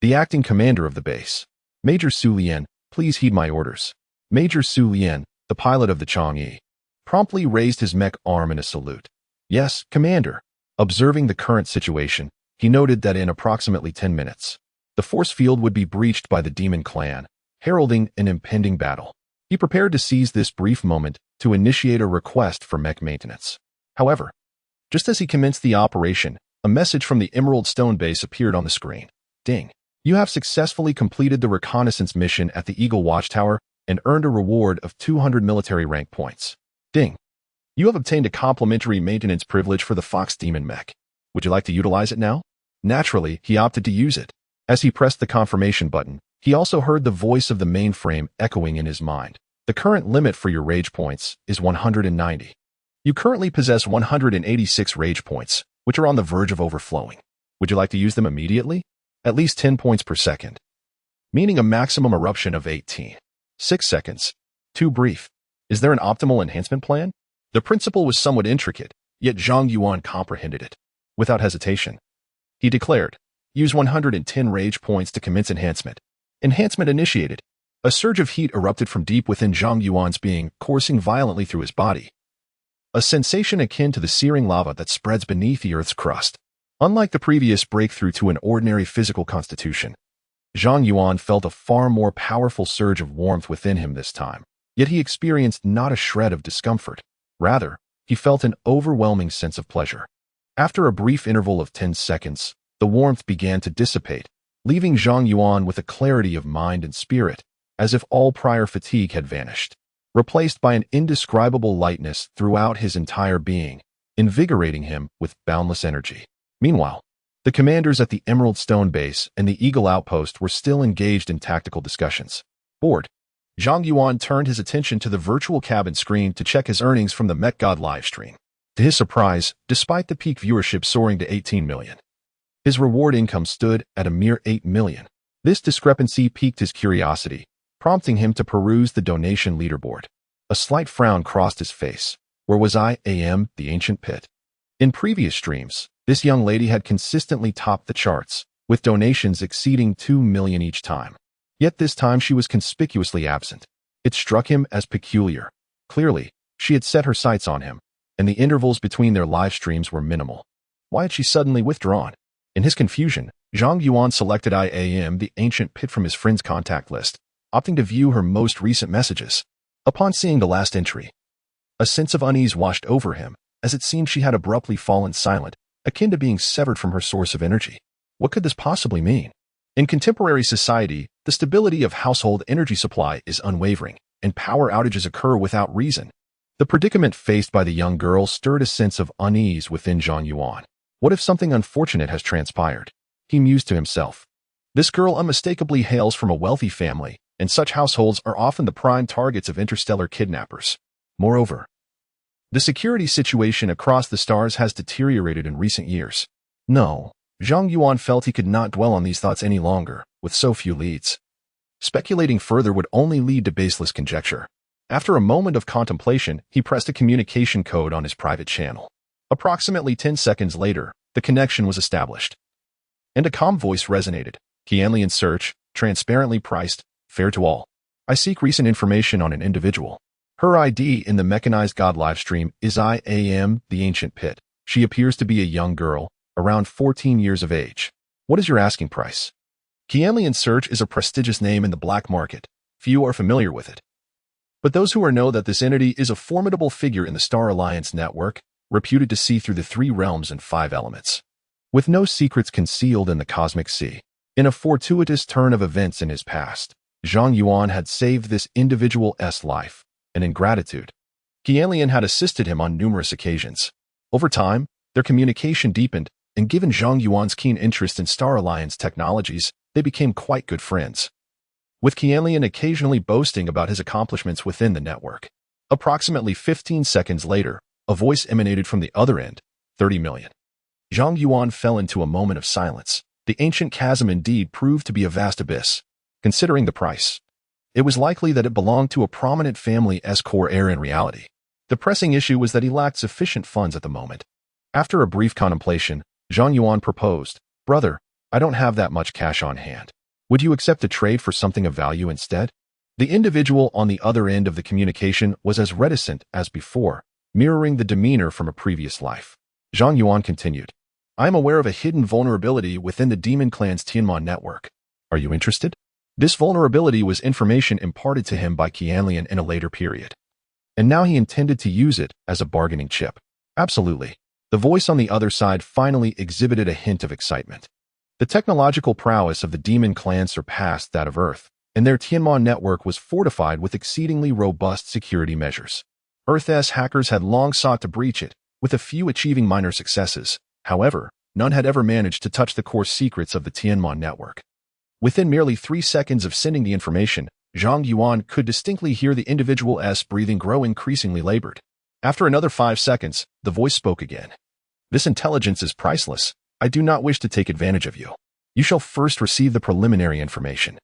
the acting commander of the base. Major Su Lian, please heed my orders. Major Su Lian, the pilot of the Chang'e, promptly raised his mech arm in a salute. Yes, Commander. Observing the current situation, he noted that in approximately 10 minutes, the force field would be breached by the demon clan, heralding an impending battle. He prepared to seize this brief moment to initiate a request for mech maintenance. However, just as he commenced the operation, a message from the Emerald Stone base appeared on the screen. Ding. You have successfully completed the reconnaissance mission at the Eagle Watchtower and earned a reward of 200 military rank points. Ding. You have obtained a complimentary maintenance privilege for the Fox Demon mech. Would you like to utilize it now? Naturally, he opted to use it. As he pressed the confirmation button, he also heard the voice of the mainframe echoing in his mind. The current limit for your rage points is 190. You currently possess 186 rage points, which are on the verge of overflowing. Would you like to use them immediately? At least 10 points per second, meaning a maximum eruption of 18. 6 seconds. Too brief. Is there an optimal enhancement plan? The principle was somewhat intricate, yet Zhang Yuan comprehended it. Without hesitation, he declared, use 110 rage points to commence enhancement. Enhancement initiated. A surge of heat erupted from deep within Zhang Yuan's being, coursing violently through his body. A sensation akin to the searing lava that spreads beneath the Earth's crust. Unlike the previous breakthrough to an ordinary physical constitution, Zhang Yuan felt a far more powerful surge of warmth within him this time. Yet he experienced not a shred of discomfort. Rather, he felt an overwhelming sense of pleasure. After a brief interval of 10 seconds, the warmth began to dissipate, leaving Zhang Yuan with a clarity of mind and spirit, as if all prior fatigue had vanished, replaced by an indescribable lightness throughout his entire being, invigorating him with boundless energy. Meanwhile, the commanders at the Emerald Stone Base and the Eagle Outpost were still engaged in tactical discussions. Bored, Zhang Yuan turned his attention to the virtual cabin screen to check his earnings from the Mecha God livestream. To his surprise, despite the peak viewership soaring to 18 million, his reward income stood at a mere 8 million. This discrepancy piqued his curiosity, prompting him to peruse the donation leaderboard. A slight frown crossed his face. Where was I? The ancient pit. In previous streams, this young lady had consistently topped the charts, with donations exceeding 2 million each time. Yet this time she was conspicuously absent. It struck him as peculiar. Clearly, she had set her sights on him, and the intervals between their live streams were minimal. Why had she suddenly withdrawn? In his confusion, Zhang Yuan selected the ancient pit from his friend's contact list, opting to view her most recent messages. Upon seeing the last entry, a sense of unease washed over him, as it seemed she had abruptly fallen silent, akin to being severed from her source of energy. What could this possibly mean? In contemporary society, the stability of household energy supply is unwavering, and power outages occur without reason. The predicament faced by the young girl stirred a sense of unease within Zhang Yuan. What if something unfortunate has transpired? He mused to himself. This girl unmistakably hails from a wealthy family, and such households are often the prime targets of interstellar kidnappers. Moreover, the security situation across the stars has deteriorated in recent years. No, Zhang Yuan felt he could not dwell on these thoughts any longer, with so few leads. Speculating further would only lead to baseless conjecture. After a moment of contemplation, he pressed a communication code on his private channel. Approximately 10 seconds later, the connection was established, and a calm voice resonated. Qianlian search, transparently priced, fair to all. I seek recent information on an individual. Her ID in the Mechanized God livestream is the ancient pit. She appears to be a young girl, around 14 years of age. What is your asking price? Qianlian search is a prestigious name in the black market. Few are familiar with it, but those who know that this entity is a formidable figure in the Star Alliance network, reputed to see through the 3 realms and 5 elements, with no secrets concealed in the cosmic sea. In a fortuitous turn of events in his past, Zhang Yuan had saved this individual's life, and in gratitude, Qianlian had assisted him on numerous occasions. Over time, their communication deepened, and given Zhang Yuan's keen interest in Star Alliance technologies, they became quite good friends, with Qianlian occasionally boasting about his accomplishments within the network. Approximately 15 seconds later, a voice emanated from the other end. 30 million. Zhang Yuan fell into a moment of silence. The ancient chasm indeed proved to be a vast abyss. Considering the price, it was likely that it belonged to a prominent family's core heir in reality. The pressing issue was that he lacked sufficient funds at the moment. After a brief contemplation, Zhang Yuan proposed, "Brother, I don't have that much cash on hand. Would you accept a trade for something of value instead?" The individual on the other end of the communication was as reticent as before, mirroring the demeanor from a previous life. Zhang Yuan continued, "I am aware of a hidden vulnerability within the Demon Clan's Tianmon network. Are you interested?" This vulnerability was information imparted to him by Qianlian in a later period, and now he intended to use it as a bargaining chip. Absolutely. The voice on the other side finally exhibited a hint of excitement. The technological prowess of the Demon Clan surpassed that of Earth, and their Tianmon network was fortified with exceedingly robust security measures. Earth's hackers had long sought to breach it, with a few achieving minor successes. However, none had ever managed to touch the core secrets of the Tianmon network. Within merely 3 seconds of sending the information, Zhang Yuan could distinctly hear the individual's breathing grow increasingly labored. After another 5 seconds, the voice spoke again. "This intelligence is priceless. I do not wish to take advantage of you. You shall first receive the preliminary information,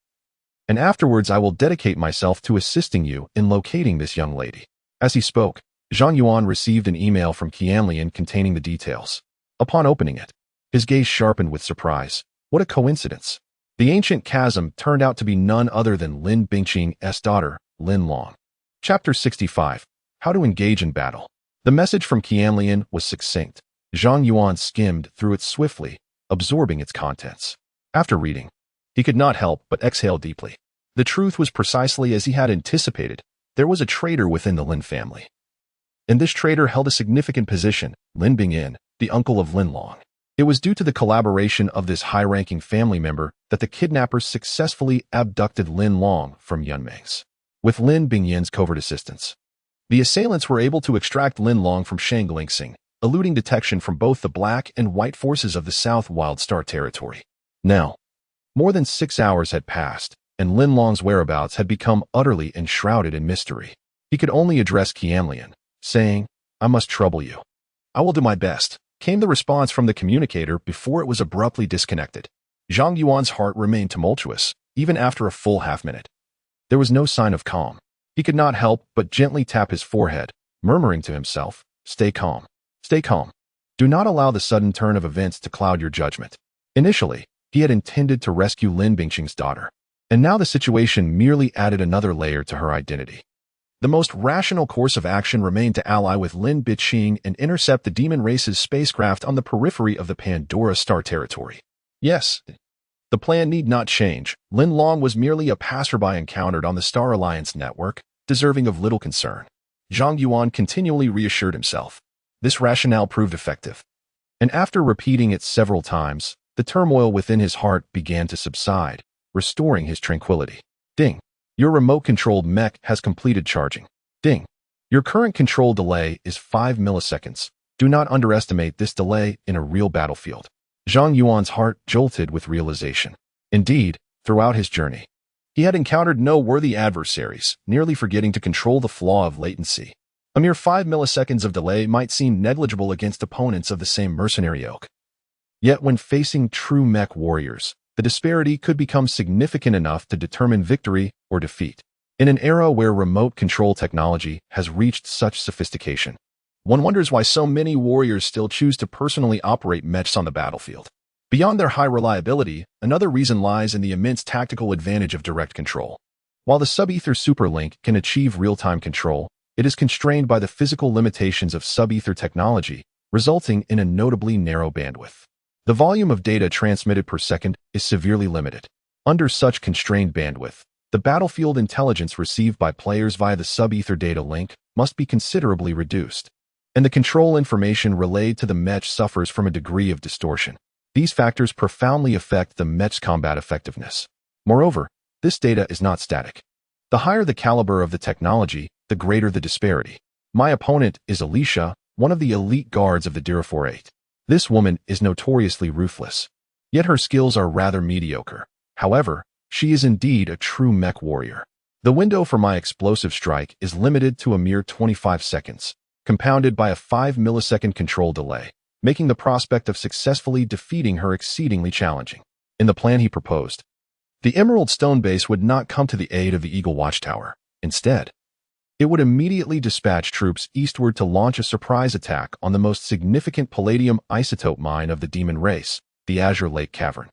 and afterwards I will dedicate myself to assisting you in locating this young lady." As he spoke, Zhang Yuan received an email from Qianlian containing the details. Upon opening it, his gaze sharpened with surprise. What a coincidence! The ancient chasm turned out to be none other than Lin Bingqing's daughter, Lin Long. Chapter 65. How to Engage in Battle. The message from Qianlian was succinct. Zhang Yuan skimmed through it swiftly, absorbing its contents. After reading, he could not help but exhale deeply. The truth was precisely as he had anticipated. There was a traitor within the Lin family, and this traitor held a significant position. Lin Bingyin, the uncle of Lin Long, It was due to the collaboration of this high-ranking family member that the kidnappers successfully abducted Lin Long from Yunmeng's. With Lin Bingyan's covert assistance, the assailants were able to extract Lin Long from Shanglingsing, eluding detection from both the black and white forces of the South Wild Star territory. Now, more than 6 hours had passed, and Lin Long's whereabouts had become utterly enshrouded in mystery. He could only address Qianlian, saying, "I must trouble you." "I will do my best," came the response from the communicator before it was abruptly disconnected. Zhang Yuan's heart remained tumultuous, even after a full half-minute. There was no sign of calm. He could not help but gently tap his forehead, murmuring to himself, "Stay calm. Stay calm. Do not allow the sudden turn of events to cloud your judgment." Initially, he had intended to rescue Lin Bingqing's daughter, and now the situation merely added another layer to her identity. The most rational course of action remained to ally with Lin Biqing and intercept the demon race's spacecraft on the periphery of the Pandora Star territory. Yes, the plan need not change. Lin Long was merely a passerby encountered on the Star Alliance network, deserving of little concern. Zhang Yuan continually reassured himself. This rationale proved effective. And after repeating it several times, the turmoil within his heart began to subside, restoring his tranquility. Ding. Your remote-controlled mech has completed charging. Ding. Your current control delay is 5 milliseconds. Do not underestimate this delay in a real battlefield. Zhang Yuan's heart jolted with realization. Indeed, throughout his journey, he had encountered no worthy adversaries, nearly forgetting to control the flaw of latency. A mere 5 milliseconds of delay might seem negligible against opponents of the same mercenary ilk. Yet when facing true mech warriors, the disparity could become significant enough to determine victory or defeat. In an era where remote control technology has reached such sophistication, one wonders why so many warriors still choose to personally operate mechs on the battlefield. Beyond their high reliability, another reason lies in the immense tactical advantage of direct control. While the sub-ether superlink can achieve real-time control, it is constrained by the physical limitations of sub-ether technology, resulting in a notably narrow bandwidth. The volume of data transmitted per second is severely limited. Under such constrained bandwidth, the battlefield intelligence received by players via the sub-ether data link must be considerably reduced, and the control information relayed to the mech suffers from a degree of distortion. These factors profoundly affect the mech's combat effectiveness. Moreover, this data is not static. The higher the caliber of the technology, the greater the disparity. My opponent is Alicia, one of the elite guards of the Dirafor 8. This woman is notoriously ruthless, yet her skills are rather mediocre. However, she is indeed a true mech warrior. The window for my explosive strike is limited to a mere 25 seconds, compounded by a 5 millisecond control delay, making the prospect of successfully defeating her exceedingly challenging. In the plan he proposed, the Emerald Stone base would not come to the aid of the Eagle Watchtower. Instead, it would immediately dispatch troops eastward to launch a surprise attack on the most significant palladium isotope mine of the demon race, the Azure Lake Cavern,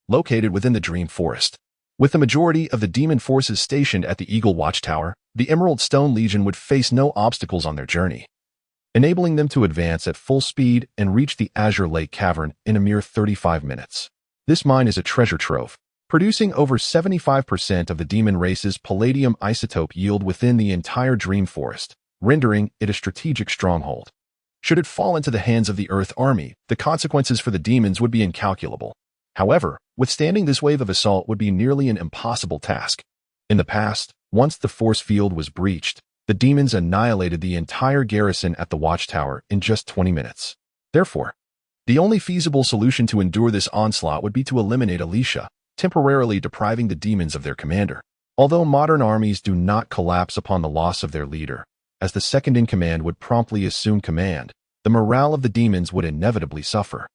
located within the Dream Forest. With the majority of the demon forces stationed at the Eagle Watchtower, the Emerald Stone Legion would face no obstacles on their journey, enabling them to advance at full speed and reach the Azure Lake Cavern in a mere 35 minutes. This mine is a treasure trove, producing over 75% of the demon race's palladium isotope yield within the entire Dream Forest, rendering it a strategic stronghold. Should it fall into the hands of the Earth Army, the consequences for the demons would be incalculable. However, withstanding this wave of assault would be nearly an impossible task. In the past, once the force field was breached, the demons annihilated the entire garrison at the Watchtower in just 20 minutes. Therefore, the only feasible solution to endure this onslaught would be to eliminate Alicia, temporarily depriving the demons of their commander. Although modern armies do not collapse upon the loss of their leader, as the second-in-command would promptly assume command, the morale of the demons would inevitably suffer,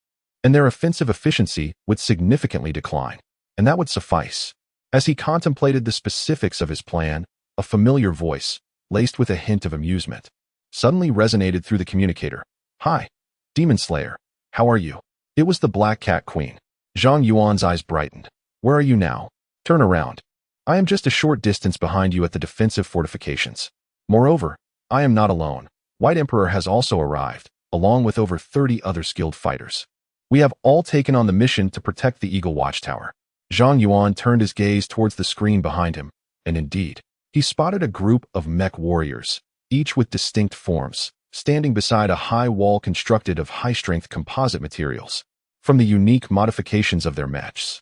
and their offensive efficiency would significantly decline, and that would suffice. As he contemplated the specifics of his plan, a familiar voice, laced with a hint of amusement, suddenly resonated through the communicator. "Hi, Demon Slayer. How are you?" It was the Black Cat Queen. Zhang Yuan's eyes brightened. "Where are you now? Turn around. I am just a short distance behind you at the defensive fortifications. Moreover, I am not alone. White Emperor has also arrived, along with over 30 other skilled fighters. We have all taken on the mission to protect the Eagle Watchtower." Zhang Yuan turned his gaze towards the screen behind him, and indeed, he spotted a group of mech warriors, each with distinct forms, standing beside a high wall constructed of high-strength composite materials. from the unique modifications of their mechs.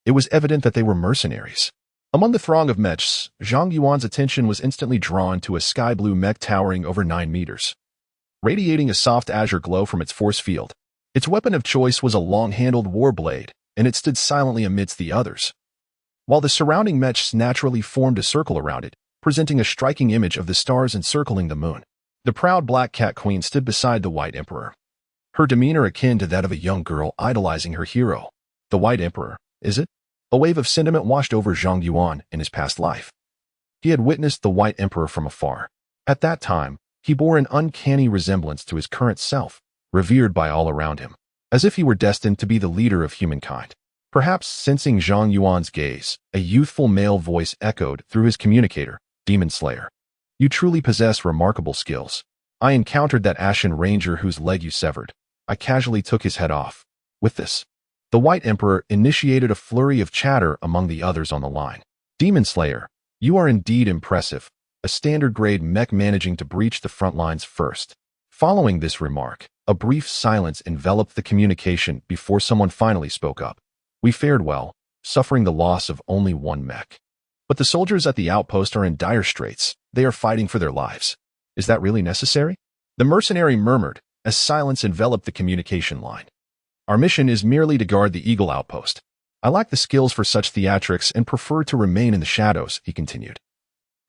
It was evident that they were mercenaries. Among the throng of mechs, Zhang Yuan's attention was instantly drawn to a sky-blue mech towering over 9 meters. Radiating a soft azure glow from its force field, its weapon of choice was a long-handled war blade, and it stood silently amidst the others. While the surrounding mechs naturally formed a circle around it, presenting a striking image of the stars encircling the moon, the proud Black Cat Queen stood beside the White Emperor. Her demeanor akin to that of a young girl idolizing her hero. The White Emperor, is it? A wave of sentiment washed over Zhang Yuan in his past life. He had witnessed the White Emperor from afar. At that time, he bore an uncanny resemblance to his current self, revered by all around him, as if he were destined to be the leader of humankind. Perhaps sensing Zhang Yuan's gaze, a youthful male voice echoed through his communicator, Demon Slayer. You truly possess remarkable skills. I encountered that Ashen Ranger whose leg you severed. I casually took his head off. With this, the White Emperor initiated a flurry of chatter among the others on the line. Demon Slayer, you are indeed impressive, a standard-grade mech managing to breach the front lines first. Following this remark, a brief silence enveloped the communication before someone finally spoke up. We fared well, suffering the loss of only one mech. But the soldiers at the outpost are in dire straits. They are fighting for their lives. Is that really necessary? The mercenary murmured as silence enveloped the communication line. Our mission is merely to guard the Eagle outpost. I lack the skills for such theatrics and prefer to remain in the shadows, he continued,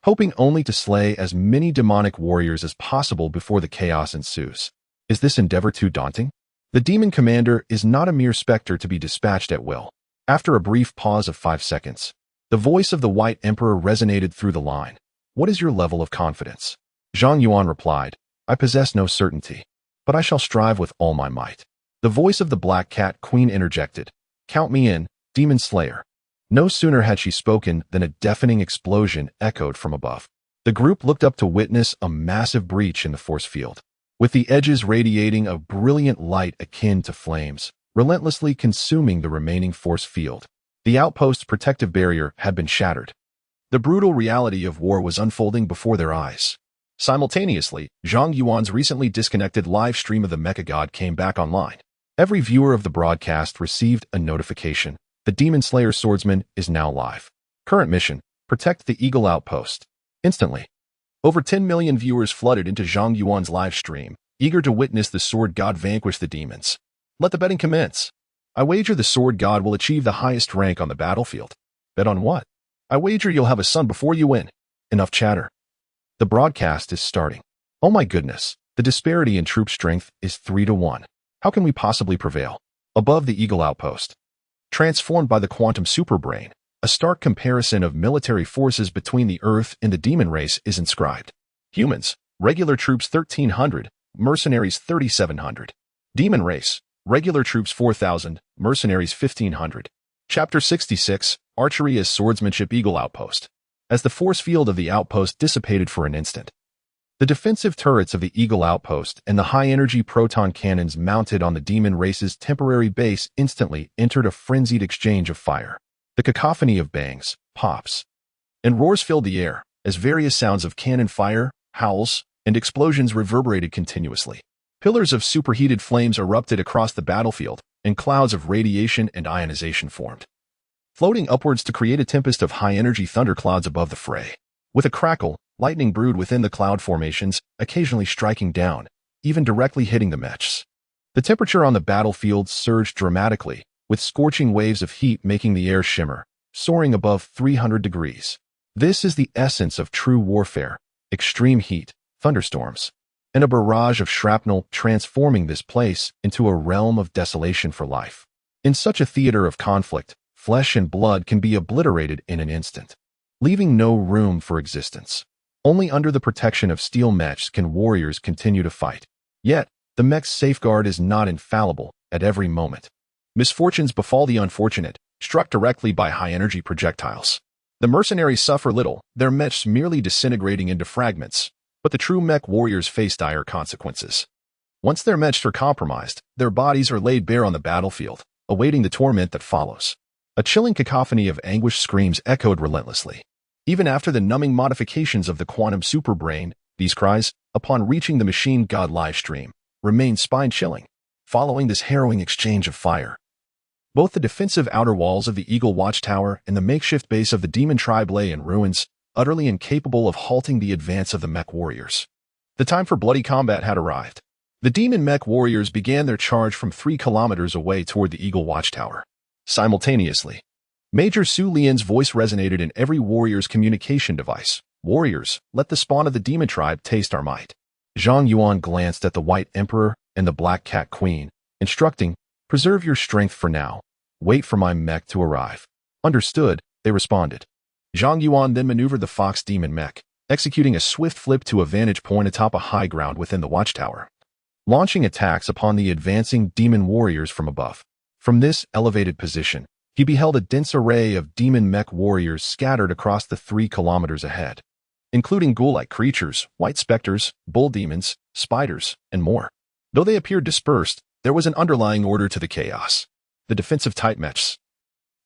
hoping only to slay as many demonic warriors as possible before the chaos ensues. Is this endeavor too daunting? The demon commander is not a mere specter to be dispatched at will. After a brief pause of 5 seconds, the voice of the White Emperor resonated through the line. What is your level of confidence? Zhang Yuan replied, I possess no certainty, but I shall strive with all my might. The voice of the Black Cat Queen interjected, Count me in, Demon Slayer. No sooner had she spoken than a deafening explosion echoed from above. The group looked up to witness a massive breach in the force field, with the edges radiating a brilliant light akin to flames, relentlessly consuming the remaining force field. The outpost's protective barrier had been shattered. The brutal reality of war was unfolding before their eyes. Simultaneously, Zhang Yuan's recently disconnected live stream of the Mecha God came back online. Every viewer of the broadcast received a notification. The Demon Slayer swordsman is now live. Current mission, protect the Eagle outpost. Instantly, over 10 million viewers flooded into Zhang Yuan's live stream, eager to witness the Sword God vanquish the demons. Let the betting commence. I wager the Sword God will achieve the highest rank on the battlefield. Bet on what? I wager you'll have a son before you win. Enough chatter. The broadcast is starting. Oh my goodness, the disparity in troop strength is 3-1. How can we possibly prevail? Above the Eagle outpost, transformed by the quantum superbrain, a stark comparison of military forces between the Earth and the demon race is inscribed. Humans, regular troops 1,300, mercenaries 3,700. Demon race, regular troops 4,000, mercenaries 1,500. Chapter 66, Archery as Swordsmanship Eagle Outpost. As the force field of the outpost dissipated for an instant, the defensive turrets of the Eagle outpost and the high-energy proton cannons mounted on the demon race's temporary base instantly entered a frenzied exchange of fire. The cacophony of bangs, pops, and roars filled the air as various sounds of cannon fire, howls, and explosions reverberated continuously. Pillars of superheated flames erupted across the battlefield, and clouds of radiation and ionization formed, floating upwards to create a tempest of high-energy thunderclouds above the fray. With a crackle, lightning brewed within the cloud formations, occasionally striking down, even directly hitting the mechs. The temperature on the battlefield surged dramatically, with scorching waves of heat making the air shimmer, soaring above 300 degrees. This is the essence of true warfare: extreme heat, thunderstorms, and a barrage of shrapnel transforming this place into a realm of desolation for life. In such a theater of conflict, flesh and blood can be obliterated in an instant, leaving no room for existence. Only under the protection of steel mechs can warriors continue to fight. Yet, the mech's safeguard is not infallible at every moment. Misfortunes befall the unfortunate, struck directly by high-energy projectiles. The mercenaries suffer little, their mechs merely disintegrating into fragments, but the true mech warriors face dire consequences. Once their mechs are compromised, their bodies are laid bare on the battlefield, awaiting the torment that follows. A chilling cacophony of anguish screams echoed relentlessly. Even after the numbing modifications of the quantum superbrain, these cries, upon reaching the machine god live stream, remained spine-chilling. following this harrowing exchange of fire. Both the defensive outer walls of the Eagle Watchtower and the makeshift base of the demon tribe lay in ruins, utterly incapable of halting the advance of the mech warriors. The time for bloody combat had arrived. The demon mech warriors began their charge from 3 kilometers away toward the Eagle Watchtower. Simultaneously, Major Su Lian's voice resonated in every warrior's communication device. "Warriors, let the spawn of the demon tribe taste our might." Zhang Yuan glanced at the White Emperor and the Black Cat Queen, instructing, "Preserve your strength for now. Wait for my mech to arrive." "Understood," they responded. Zhang Yuan then maneuvered the Fox Demon mech, executing a swift flip to a vantage point atop a high ground within the watchtower, launching attacks upon the advancing demon warriors from above. From this elevated position, he beheld a dense array of demon mech warriors scattered across the 3 kilometers ahead, including ghoul-like creatures, white specters, bull demons, spiders, and more. Though they appeared dispersed, there was an underlying order to the chaos. The defensive type mechs,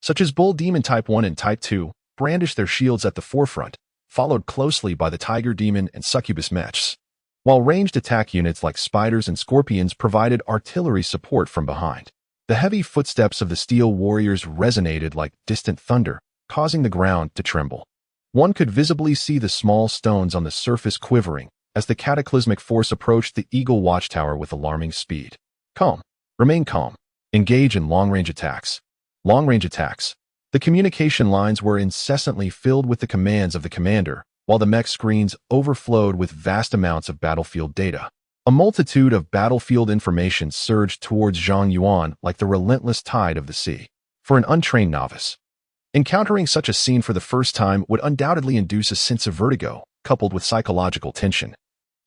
such as Bull Demon Type 1 and Type 2, brandished their shields at the forefront, followed closely by the Tiger Demon and Succubus mechs, while ranged attack units like spiders and scorpions provided artillery support from behind. The heavy footsteps of the Steel Warriors resonated like distant thunder, causing the ground to tremble. One could visibly see the small stones on the surface quivering as the cataclysmic force approached the Eagle Watchtower with alarming speed. Calm. Remain calm. Engage in long-range attacks. Long-range attacks. The communication lines were incessantly filled with the commands of the commander, while the mech screens overflowed with vast amounts of battlefield data. A multitude of battlefield information surged towards Zhang Yuan like the relentless tide of the sea. For an untrained novice, encountering such a scene for the first time would undoubtedly induce a sense of vertigo, coupled with psychological tension.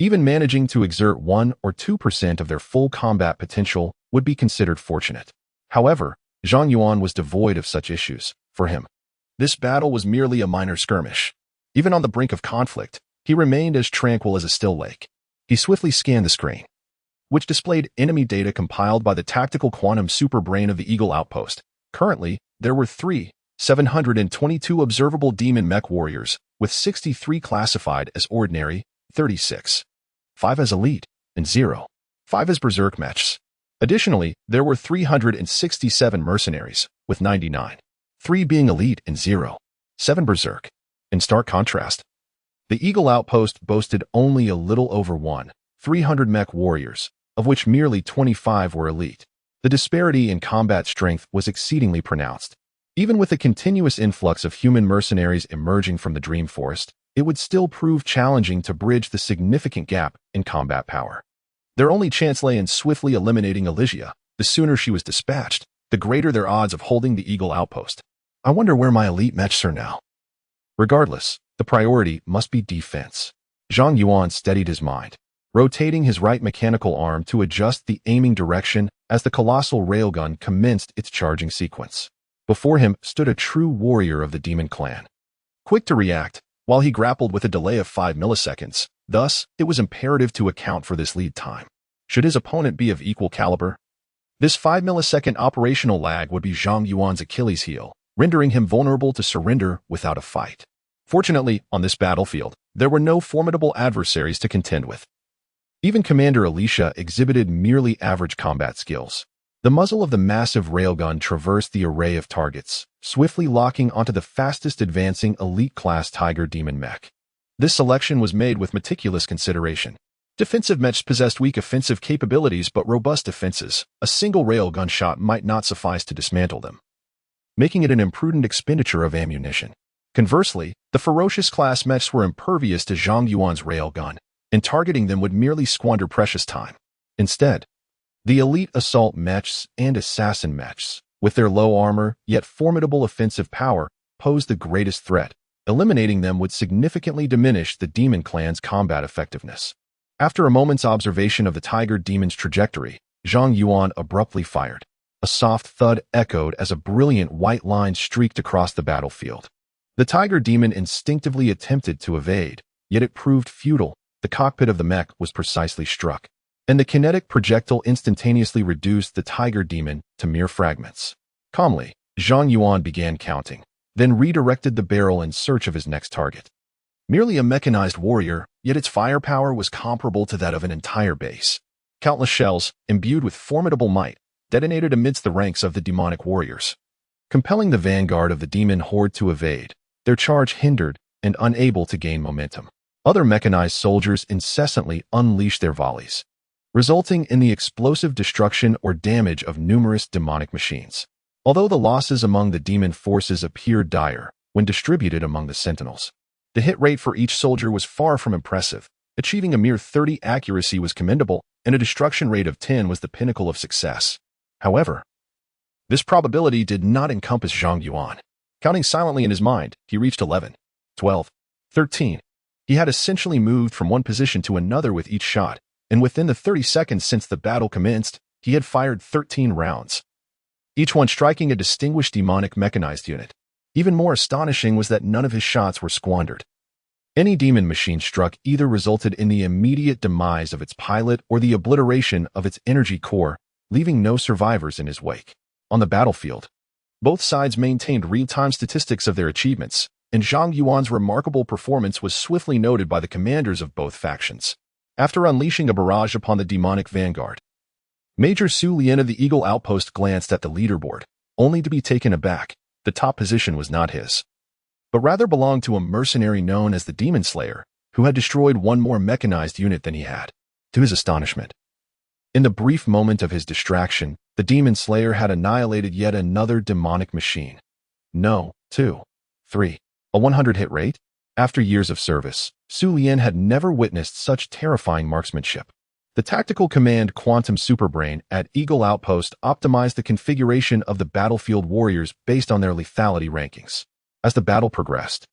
Even managing to exert 1 or 2% of their full combat potential would be considered fortunate. However, Zhang Yuan was devoid of such issues. For him, this battle was merely a minor skirmish. Even on the brink of conflict, he remained as tranquil as a still lake. He swiftly scanned the screen, which displayed enemy data compiled by the tactical quantum superbrain of the Eagle Outpost. Currently, there were 722 observable demon mech warriors, with 63 classified as ordinary, 36, 5 as elite, and 5 as berserk mechs. Additionally, there were 367 mercenaries, with 99, 3 being elite and 7 berserk. In stark contrast, the Eagle Outpost boasted only a little over 300 mech warriors, of which merely 25 were elite. The disparity in combat strength was exceedingly pronounced. Even with a continuous influx of human mercenaries emerging from the Dream Forest, it would still prove challenging to bridge the significant gap in combat power. Their only chance lay in swiftly eliminating Elysia. The sooner she was dispatched, the greater their odds of holding the Eagle Outpost. I wonder where my elite mechs are now. Regardless, the priority must be defense. Zhang Yuan steadied his mind, rotating his right mechanical arm to adjust the aiming direction as the colossal railgun commenced its charging sequence. Before him stood a true warrior of the demon clan. Quick to react, while he grappled with a delay of 5 milliseconds, thus, it was imperative to account for this lead time. Should his opponent be of equal caliber? This 5-millisecond operational lag would be Zhang Yuan's Achilles heel, rendering him vulnerable to surrender without a fight. Fortunately, on this battlefield, there were no formidable adversaries to contend with. Even Commander Elysia exhibited merely average combat skills. The muzzle of the massive railgun traversed the array of targets, swiftly locking onto the fastest advancing elite-class Tiger Demon mech. This selection was made with meticulous consideration. Defensive mechs possessed weak offensive capabilities but robust defenses. A single railgun shot might not suffice to dismantle them, making it an imprudent expenditure of ammunition. Conversely, the ferocious class mechs were impervious to Zhang Yuan's railgun, and targeting them would merely squander precious time. Instead, the elite assault mechs and assassin mechs, with their low armor yet formidable offensive power, posed the greatest threat. Eliminating them would significantly diminish the demon clan's combat effectiveness. After a moment's observation of the Tiger Demon's trajectory, Zhang Yuan abruptly fired. A soft thud echoed as a brilliant white line streaked across the battlefield. The Tiger Demon instinctively attempted to evade, yet it proved futile. The cockpit of the mech was precisely struck, and the kinetic projectile instantaneously reduced the Tiger Demon to mere fragments. Calmly, Zhang Yuan began counting, then redirected the barrel in search of his next target. Merely a mechanized warrior, yet its firepower was comparable to that of an entire base. Countless shells, imbued with formidable might, detonated amidst the ranks of the demonic warriors, compelling the vanguard of the demon horde to evade, their charge hindered and unable to gain momentum. Other mechanized soldiers incessantly unleashed their volleys, resulting in the explosive destruction or damage of numerous demonic machines. Although the losses among the demon forces appeared dire when distributed among the sentinels, the hit rate for each soldier was far from impressive. Achieving a mere 30 accuracy was commendable, and a destruction rate of 10 was the pinnacle of success. However, this probability did not encompass Zhang Yuan. Counting silently in his mind, he reached 11, 12, 13. He had essentially moved from one position to another with each shot, and within the 30 seconds since the battle commenced, he had fired 13 rounds, each one striking a distinguished demonic mechanized unit. Even more astonishing was that none of his shots were squandered. Any demon machine struck either resulted in the immediate demise of its pilot or the obliteration of its energy core, leaving no survivors in his wake. On the battlefield, both sides maintained real-time statistics of their achievements, and Zhang Yuan's remarkable performance was swiftly noted by the commanders of both factions. After unleashing a barrage upon the demonic vanguard, Major Su Lian of the Eagle Outpost glanced at the leaderboard, only to be taken aback. The top position was not his, but rather belonged to a mercenary known as the Demon Slayer, who had destroyed one more mechanized unit than he had. To his astonishment, in the brief moment of his distraction, the Demon Slayer had annihilated yet another demonic machine. No, 2, 3, a 100 hit rate? After years of service, Su Lian had never witnessed such terrifying marksmanship. The Tactical Command Quantum Superbrain at Eagle Outpost optimized the configuration of the battlefield warriors based on their lethality rankings. As the battle progressed,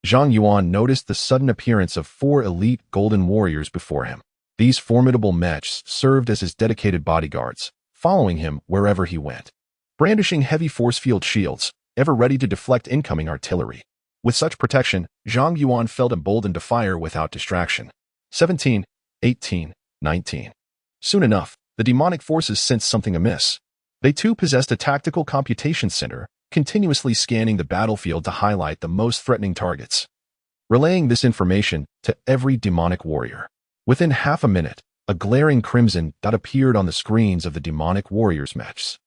Zhang Yuan noticed the sudden appearance of 4 elite golden warriors before him. These formidable mechs served as his dedicated bodyguards, following him wherever he went, brandishing heavy force field shields, ever ready to deflect incoming artillery. With such protection, Zhang Yuan felt emboldened to fire without distraction. 17, 18, 19. Soon enough, the demonic forces sensed something amiss. They too possessed a tactical computation center, continuously scanning the battlefield to highlight the most threatening targets, relaying this information to every demonic warrior. Within half a minute, a glaring crimson dot appeared on the screens of the demonic warriors' mechs,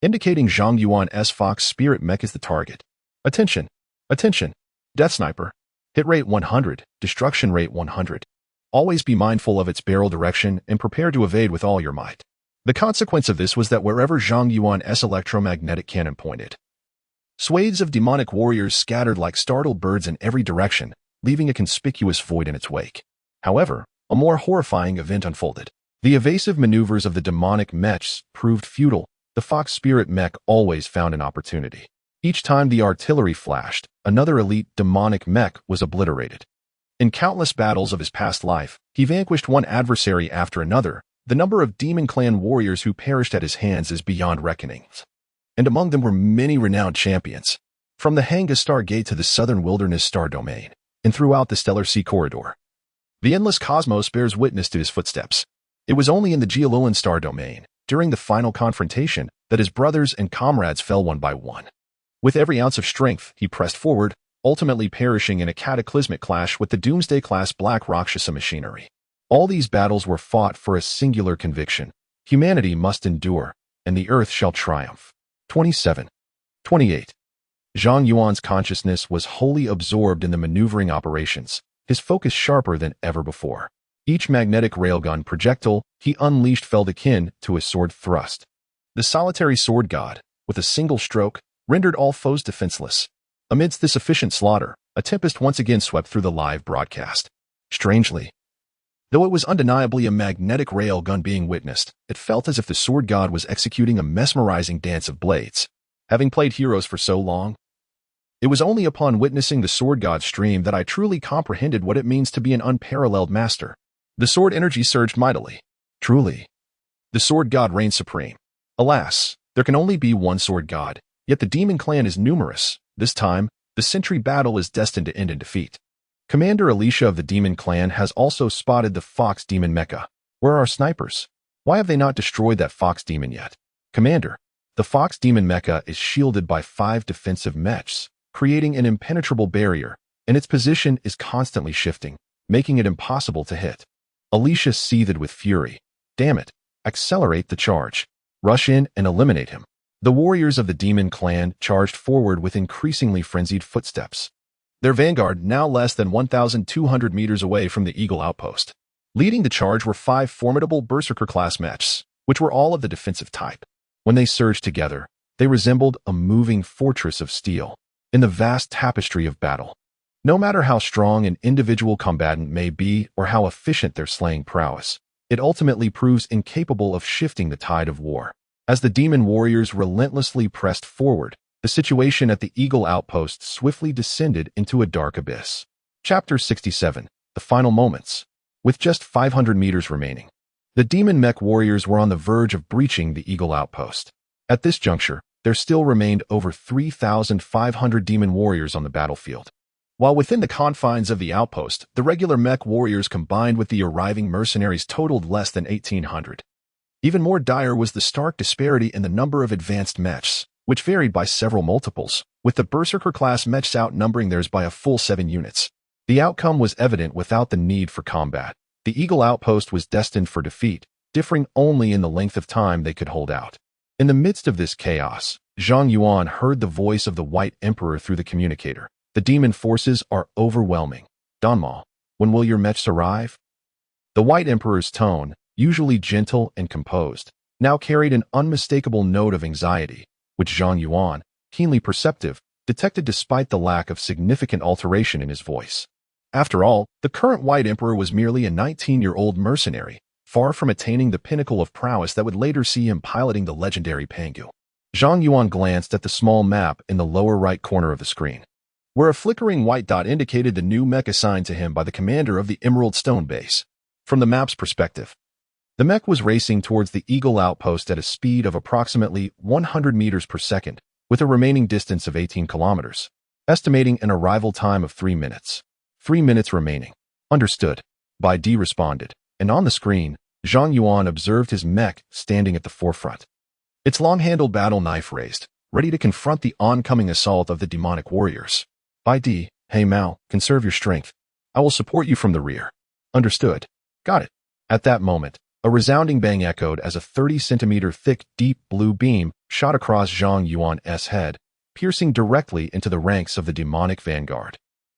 indicating Zhang Yuan's Fox Spirit mech is the target. Attention! Attention! Death Sniper. Hit rate 100, destruction rate 100. Always be mindful of its barrel direction and prepare to evade with all your might. The consequence of this was that wherever Zhang Yuan's electromagnetic cannon pointed, swathes of demonic warriors scattered like startled birds in every direction, leaving a conspicuous void in its wake. However, a more horrifying event unfolded. The evasive maneuvers of the demonic mechs proved futile. The Fox Spirit mech always found an opportunity. Each time the artillery flashed, another elite demonic mech was obliterated. In countless battles of his past life, he vanquished one adversary after another. The number of Demon Clan warriors who perished at his hands is beyond reckoning, and among them were many renowned champions, from the Hanga Star Gate to the Southern Wilderness Star Domain, and throughout the Stellar Sea Corridor. The endless cosmos bears witness to his footsteps. It was only in the Geolulan Star Domain, during the final confrontation, that his brothers and comrades fell one by one. With every ounce of strength, he pressed forward, ultimately perishing in a cataclysmic clash with the Doomsday-class Black Rakshasa machinery. All these battles were fought for a singular conviction: humanity must endure, and the earth shall triumph. 27. 28. Zhang Yuan's consciousness was wholly absorbed in the maneuvering operations, his focus sharper than ever before. Each magnetic railgun projectile he unleashed felt akin to a sword thrust. The solitary sword god, with a single stroke, rendered all foes defenseless. Amidst this efficient slaughter, a tempest once again swept through the live broadcast. Strangely, though it was undeniably a magnetic rail gun being witnessed, it felt as if the sword god was executing a mesmerizing dance of blades. Having played heroes for so long, it was only upon witnessing the sword god's stream that I truly comprehended what it means to be an unparalleled master. The sword energy surged mightily. Truly, the sword god reigns supreme. Alas, there can only be one sword god, yet the demon clan is numerous. This time, the century battle is destined to end in defeat. Commander Alicia of the Demon Clan has also spotted the Fox Demon Mecha. Where are snipers? Why have they not destroyed that Fox Demon yet? Commander, the Fox Demon Mecha is shielded by 5 defensive mechs, creating an impenetrable barrier, and its position is constantly shifting, making it impossible to hit. Alicia seethed with fury. Damn it, accelerate the charge. Rush in and eliminate him. The warriors of the demon clan charged forward with increasingly frenzied footsteps. Their vanguard now less than 1,200 meters away from the Eagle outpost. Leading the charge were 5 formidable Berserker-class mechs, which were all of the defensive type. When they surged together, they resembled a moving fortress of steel in the vast tapestry of battle. No matter how strong an individual combatant may be or how efficient their slaying prowess, it ultimately proves incapable of shifting the tide of war. As the demon warriors relentlessly pressed forward, the situation at the Eagle outpost swiftly descended into a dark abyss. Chapter 67. The Final Moments. With just 500 meters remaining, the demon mech warriors were on the verge of breaching the Eagle outpost. At this juncture, there still remained over 3,500 demon warriors on the battlefield. While within the confines of the outpost, the regular mech warriors combined with the arriving mercenaries totaled less than 1,800. Even more dire was the stark disparity in the number of advanced mechs, which varied by several multiples, with the Berserker-class mechs outnumbering theirs by a full 7 units. The outcome was evident without the need for combat. The Eagle outpost was destined for defeat, differing only in the length of time they could hold out. In the midst of this chaos, Zhang Yuan heard the voice of the White Emperor through the communicator. The demon forces are overwhelming. Danma, when will your mechs arrive? The White Emperor's tone, usually gentle and composed, now carried an unmistakable note of anxiety, which Zhang Yuan, keenly perceptive, detected despite the lack of significant alteration in his voice. After all, the current White Emperor was merely a 19-year-old mercenary, far from attaining the pinnacle of prowess that would later see him piloting the legendary Pangu. Zhang Yuan glanced at the small map in the lower right corner of the screen, where a flickering white dot indicated the new mech assigned to him by the commander of the Emerald Stone base. From the map's perspective, the mech was racing towards the Eagle outpost at a speed of approximately 100 meters per second, with a remaining distance of 18 kilometers, estimating an arrival time of 3 minutes. 3 minutes remaining. Understood. Bai Di responded, and on the screen, Zhang Yuan observed his mech standing at the forefront. Its long-handled battle knife raised, ready to confront the oncoming assault of the demonic warriors. Bai Di, hey Mao, conserve your strength. I will support you from the rear. Understood. Got it. At that moment, a resounding bang echoed as a 30-centimeter thick, deep blue beam shot across Zhang Yuan's head, piercing directly into the ranks of the demonic vanguard.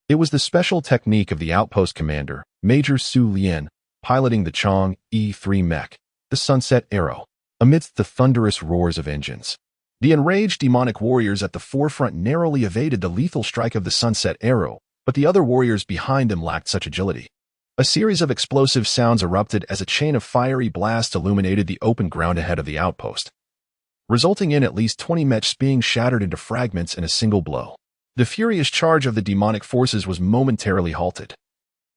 It was the special technique of the outpost commander, Major Su Lian, piloting the Chong E3 mech, the Sunset Arrow, amidst the thunderous roars of engines. The enraged demonic warriors at the forefront narrowly evaded the lethal strike of the Sunset Arrow, but the other warriors behind them lacked such agility. A series of explosive sounds erupted as a chain of fiery blasts illuminated the open ground ahead of the outpost, resulting in at least 20 mechs being shattered into fragments in a single blow. The furious charge of the demonic forces was momentarily halted,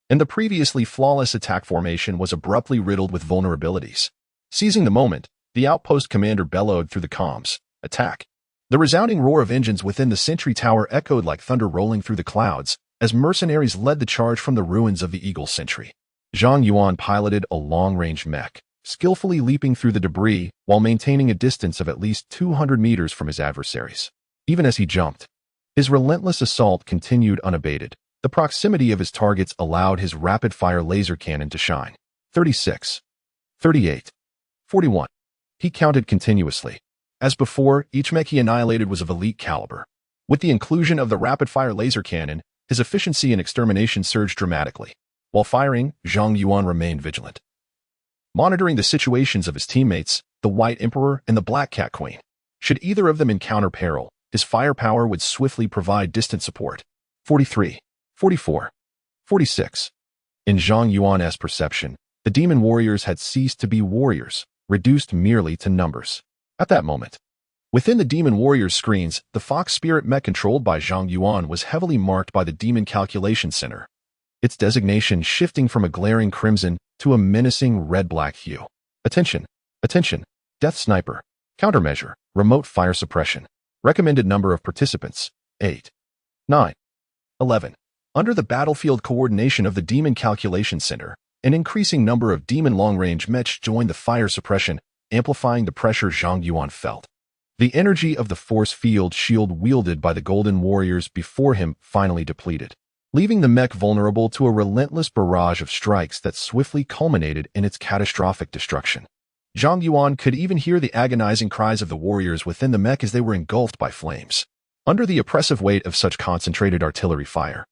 and the previously flawless attack formation was abruptly riddled with vulnerabilities. Seizing the moment, the outpost commander bellowed through the comms, "Attack!" The resounding roar of engines within the sentry tower echoed like thunder rolling through the clouds as mercenaries led the charge from the ruins of the Eagle sentry. Zhang Yuan piloted a long-range mech, skillfully leaping through the debris while maintaining a distance of at least 200 meters from his adversaries. Even as he jumped, his relentless assault continued unabated. The proximity of his targets allowed his rapid-fire laser cannon to shine. 36, 38, 41. He counted continuously. As before, each mech he annihilated was of elite caliber. With the inclusion of the rapid-fire laser cannon, his efficiency and extermination surged dramatically. While firing, Zhang Yuan remained vigilant, monitoring the situations of his teammates, the White Emperor and the Black Cat Queen. Should either of them encounter peril, his firepower would swiftly provide distant support. 43, 44, 46. In Zhang Yuan's perception, the demon warriors had ceased to be warriors, reduced merely to numbers. At that moment, within the demon warriors' screens, the Fox Spirit mech controlled by Zhang Yuan was heavily marked by the Demon Calculation Center, its designation shifting from a glaring crimson to a menacing red-black hue. Attention! Attention! Death Sniper. Countermeasure. Remote fire suppression. Recommended number of participants, 8, 9, 11. Under the battlefield coordination of the Demon Calculation Center, an increasing number of demon long-range mechs joined the fire suppression, amplifying the pressure Zhang Yuan felt. The energy of the force field shield wielded by the Golden Warriors before him finally depleted, leaving the mech vulnerable to a relentless barrage of strikes that swiftly culminated in its catastrophic destruction. Zhang Yuan could even hear the agonizing cries of the warriors within the mech as they were engulfed by flames. Under the oppressive weight of such concentrated artillery fire,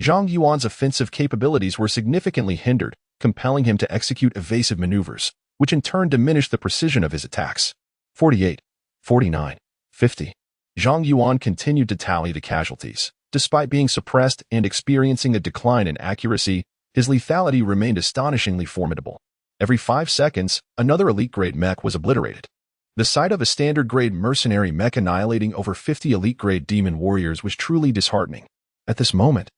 Zhang Yuan's offensive capabilities were significantly hindered, compelling him to execute evasive maneuvers, which in turn diminished the precision of his attacks. 48, 49, 50. Zhang Yuan continued to tally the casualties. Despite being suppressed and experiencing a decline in accuracy, his lethality remained astonishingly formidable. Every 5 seconds, another elite-grade mech was obliterated. The sight of a standard-grade mercenary mech annihilating over 50 elite-grade demon warriors was truly disheartening. At this moment,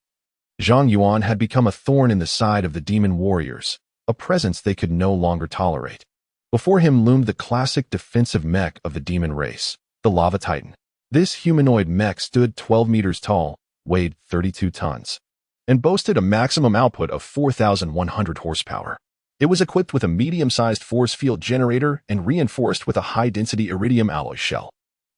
Zhang Yuan had become a thorn in the side of the demon warriors, a presence they could no longer tolerate. Before him loomed the classic defensive mech of the demon race, the Lava Titan. This humanoid mech stood 12 meters tall, weighed 32 tons, and boasted a maximum output of 4,100 horsepower. It was equipped with a medium-sized force field generator and reinforced with a high-density iridium alloy shell.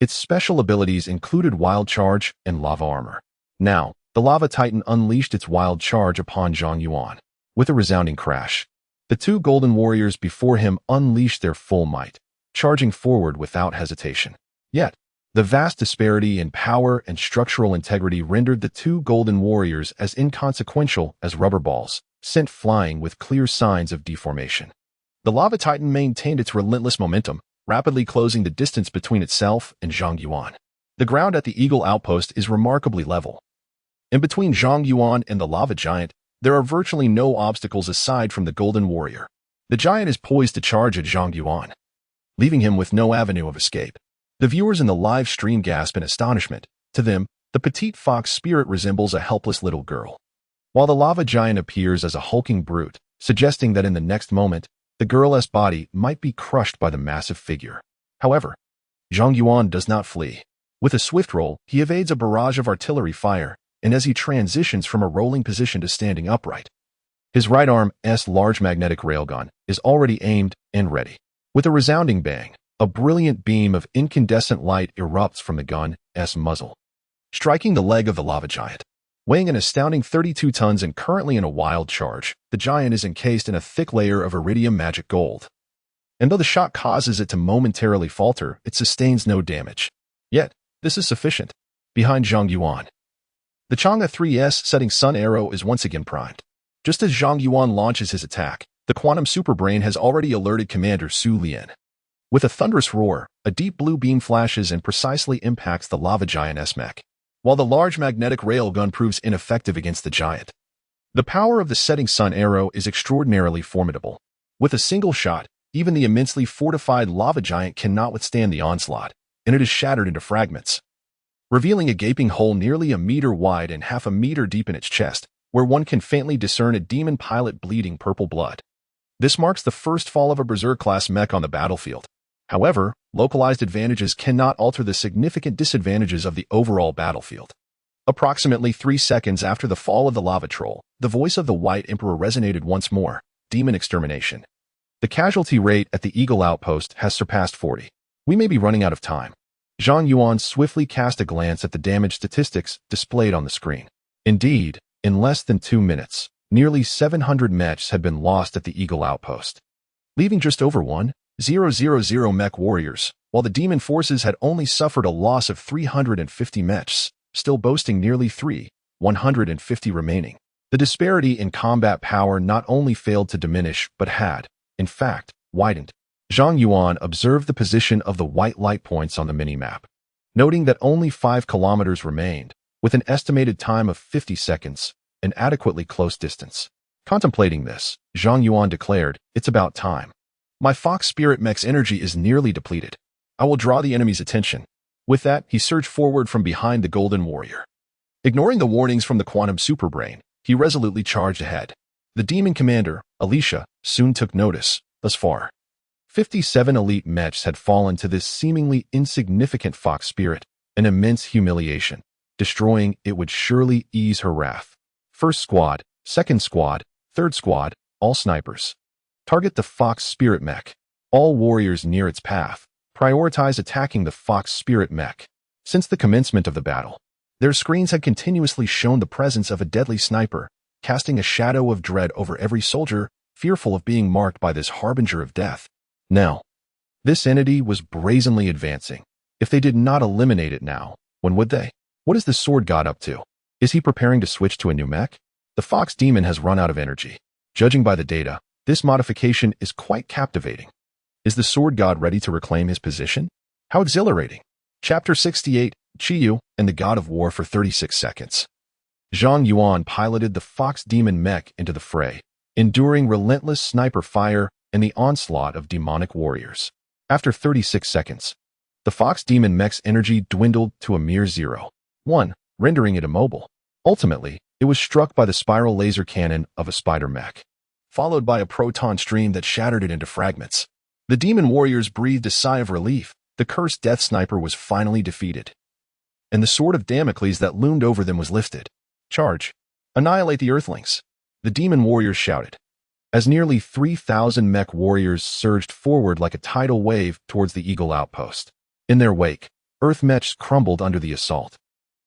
Its special abilities included wild charge and lava armor. Now, the Lava Titan unleashed its wild charge upon Zhang Yuan. With a resounding crash, the two golden warriors before him unleashed their full might, charging forward without hesitation. Yet, the vast disparity in power and structural integrity rendered the two golden warriors as inconsequential as rubber balls, sent flying with clear signs of deformation. The Lava Titan maintained its relentless momentum, rapidly closing the distance between itself and Zhang Yuan. The ground at the Eagle Outpost is remarkably level. In between Zhang Yuan and the Lava Giant, there are virtually no obstacles aside from the Golden Warrior. The giant is poised to charge at Zhang Yuan, leaving him with no avenue of escape. The viewers in the live stream gasp in astonishment. To them, the petite fox spirit resembles a helpless little girl, while the Lava Giant appears as a hulking brute, suggesting that in the next moment, the girl's body might be crushed by the massive figure. However, Zhang Yuan does not flee. With a swift roll, he evades a barrage of artillery fire, and as he transitions from a rolling position to standing upright, his right arm's large magnetic railgun is already aimed and ready. With a resounding bang, a brilliant beam of incandescent light erupts from the gun's muzzle, striking the leg of the Lava Giant. Weighing an astounding 32 tons and currently in a wild charge, the giant is encased in a thick layer of iridium magic gold. And though the shot causes it to momentarily falter, it sustains no damage. Yet, this is sufficient. Behind Zhang Yuan, the Chang'e 3's setting sun arrow is once again primed. Just as Zhang Yuan launches his attack, the quantum superbrain has already alerted Commander Su Lian. With a thunderous roar, a deep blue beam flashes and precisely impacts the Lava Giant's mech, while the large magnetic railgun proves ineffective against the giant. The power of the setting sun arrow is extraordinarily formidable. With a single shot, even the immensely fortified Lava Giant cannot withstand the onslaught, and it is shattered into fragments, revealing a gaping hole nearly a meter wide and half a meter deep in its chest, where one can faintly discern a demon pilot bleeding purple blood. This marks the first fall of a Berserk-class mech on the battlefield. However, localized advantages cannot alter the significant disadvantages of the overall battlefield. Approximately 3 seconds after the fall of the Lava Troll, the voice of the White Emperor resonated once more: demon extermination. The casualty rate at the Eagle Outpost has surpassed 40. We may be running out of time. Zhang Yuan swiftly cast a glance at the damage statistics displayed on the screen. Indeed, in less than 2 minutes, nearly 700 mechs had been lost at the Eagle Outpost, leaving just over 1,000 mech warriors, while the demon forces had only suffered a loss of 350 mechs, still boasting nearly 150 remaining. The disparity in combat power not only failed to diminish but had, in fact, widened. Zhang Yuan observed the position of the white light points on the minimap, noting that only 5 kilometers remained, with an estimated time of 50 seconds, an adequately close distance. Contemplating this, Zhang Yuan declared, "It's about time. My Fox Spirit mech's energy is nearly depleted. I will draw the enemy's attention." With that, he surged forward from behind the Golden Warrior. Ignoring the warnings from the Quantum Superbrain, he resolutely charged ahead. The demon commander, Alicia, soon took notice. Thus far, 57 elite mechs had fallen to this seemingly insignificant Fox Spirit, an immense humiliation. Destroying it would surely ease her wrath. First squad, second squad, third squad, all snipers. Target the Fox Spirit mech. All warriors near its path prioritize attacking the Fox Spirit mech. Since the commencement of the battle, their screens had continuously shown the presence of a deadly sniper, casting a shadow of dread over every soldier, fearful of being marked by this harbinger of death. Now, this entity was brazenly advancing. If they did not eliminate it now, when would they? What is the Sword God up to? Is he preparing to switch to a new mech? The Fox Demon has run out of energy. Judging by the data, this modification is quite captivating. Is the Sword God ready to reclaim his position? How exhilarating! Chapter 68, Qiyu and the God of War for 36 seconds. Zhang Yuan piloted the Fox Demon mech into the fray, enduring relentless sniper fire and the onslaught of demonic warriors. After 36 seconds, the Fox Demon mech's energy dwindled to a mere 0.1, rendering it immobile. Ultimately, it was struck by the spiral laser cannon of a spider mech, followed by a proton stream that shattered it into fragments. The demon warriors breathed a sigh of relief. The cursed death sniper was finally defeated, and the sword of Damocles that loomed over them was lifted. Charge! Annihilate the Earthlings! The demon warriors shouted, as nearly 3,000 mech warriors surged forward like a tidal wave towards the Eagle outpost. In their wake, Earth mechs crumbled under the assault.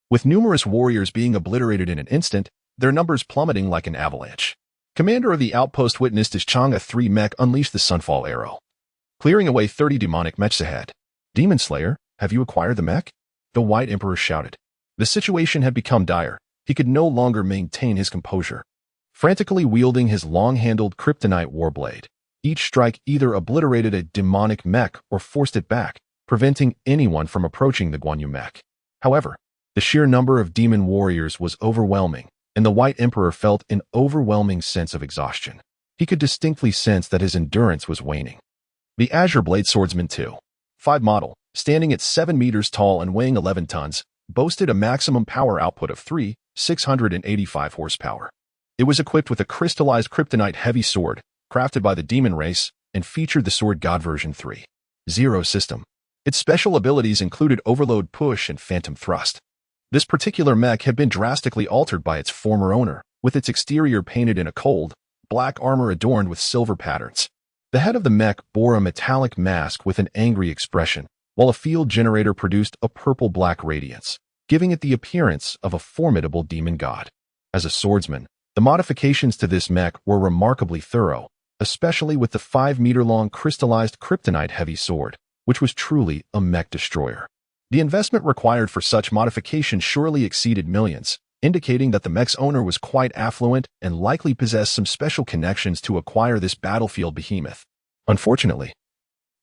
With numerous warriors being obliterated in an instant, their numbers plummeting like an avalanche. Commander of the outpost witnessed as Chang'e 3 mech unleashed the Sunfall arrow, clearing away 30 demonic mechs ahead. Demon Slayer, have you acquired the mech? The White Emperor shouted. The situation had become dire. He could no longer maintain his composure. Frantically wielding his long-handled kryptonite warblade, each strike either obliterated a demonic mech or forced it back, preventing anyone from approaching the Guan Yu mech. However, the sheer number of demon warriors was overwhelming, and the White Emperor felt an overwhelming sense of exhaustion. He could distinctly sense that his endurance was waning. The Azure Blade Swordsman 2.5 model, standing at 7 meters tall and weighing 11 tons, boasted a maximum power output of 685 horsepower. It was equipped with a crystallized kryptonite heavy sword, crafted by the demon race, and featured the Sword God version 3.0 system. Its special abilities included Overload Push and Phantom Thrust. This particular mech had been drastically altered by its former owner, with its exterior painted in a cold, black armor adorned with silver patterns. The head of the mech bore a metallic mask with an angry expression, while a field generator produced a purple-black radiance, giving it the appearance of a formidable demon god. As a swordsman, the modifications to this mech were remarkably thorough, especially with the 5-meter-long crystallized kryptonite heavy sword, which was truly a mech destroyer. The investment required for such modification surely exceeded millions, indicating that the mech's owner was quite affluent and likely possessed some special connections to acquire this battlefield behemoth. Unfortunately,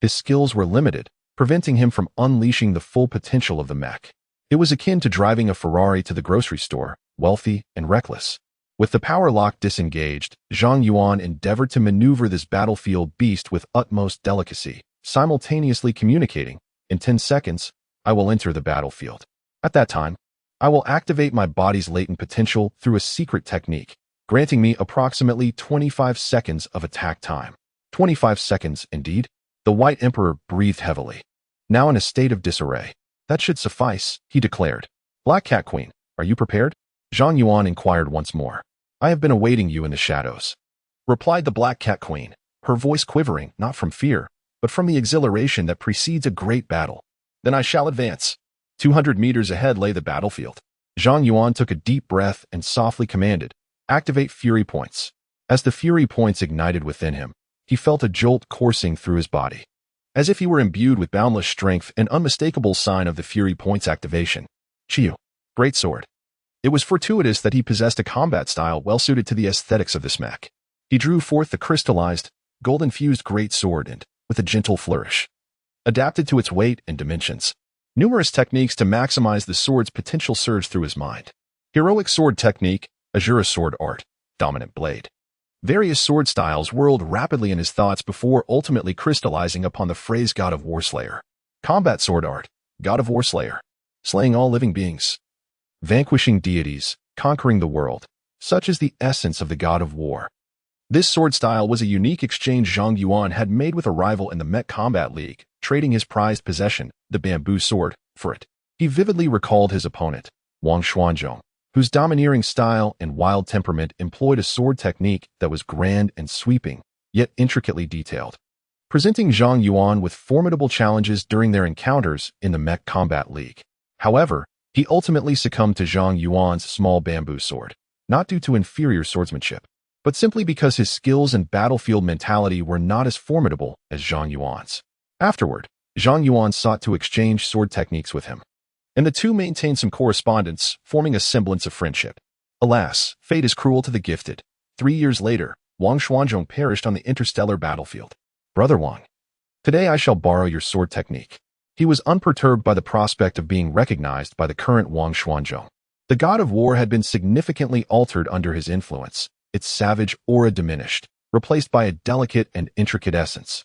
his skills were limited, preventing him from unleashing the full potential of the mech. It was akin to driving a Ferrari to the grocery store, wealthy and reckless. With the power lock disengaged, Zhang Yuan endeavored to maneuver this battlefield beast with utmost delicacy, simultaneously communicating, "In 10 seconds, I will enter the battlefield. At that time, I will activate my body's latent potential through a secret technique, granting me approximately 25 seconds of attack time." 25 seconds, indeed. The White Emperor breathed heavily, now in a state of disarray. "That should suffice," he declared. "Black Cat Queen, are you prepared?" Zhang Yuan inquired once more. "I have been awaiting you in the shadows," replied the Black Cat Queen, her voice quivering not from fear, but from the exhilaration that precedes a great battle. "Then I shall advance." 200 meters ahead lay the battlefield. Zhang Yuan took a deep breath and softly commanded, "Activate Fury Points." As the Fury Points ignited within him, he felt a jolt coursing through his body, as if he were imbued with boundless strength, an unmistakable sign of the Fury Points activation. Qiyu, great sword. It was fortuitous that he possessed a combat style well-suited to the aesthetics of this mech. He drew forth the crystallized, gold-infused great sword and, with a gentle flourish, adapted to its weight and dimensions. Numerous techniques to maximize the sword's potential surged through his mind. Heroic sword technique, Azura sword art, dominant blade. Various sword styles whirled rapidly in his thoughts before ultimately crystallizing upon the phrase God of War Slayer. Combat sword art, God of War Slayer. Slaying all living beings. Vanquishing deities, conquering the world. Such is the essence of the God of War. This sword style was a unique exchange Zhang Yuan had made with a rival in the Mech Combat League, trading his prized possession, the bamboo sword, for it. He vividly recalled his opponent, Wang Xuanzhong, whose domineering style and wild temperament employed a sword technique that was grand and sweeping, yet intricately detailed, presenting Zhang Yuan with formidable challenges during their encounters in the Mech Combat League. However, he ultimately succumbed to Zhang Yuan's small bamboo sword, not due to inferior swordsmanship, but simply because his skills and battlefield mentality were not as formidable as Zhang Yuan's. Afterward, Zhang Yuan sought to exchange sword techniques with him, and the two maintained some correspondence, forming a semblance of friendship. Alas, fate is cruel to the gifted. 3 years later, Wang Xuanzhong perished on the interstellar battlefield. Brother Wang, today I shall borrow your sword technique. He was unperturbed by the prospect of being recognized by the current Wang Xuanzhong. The god of war had been significantly altered under his influence, its savage aura diminished, replaced by a delicate and intricate essence.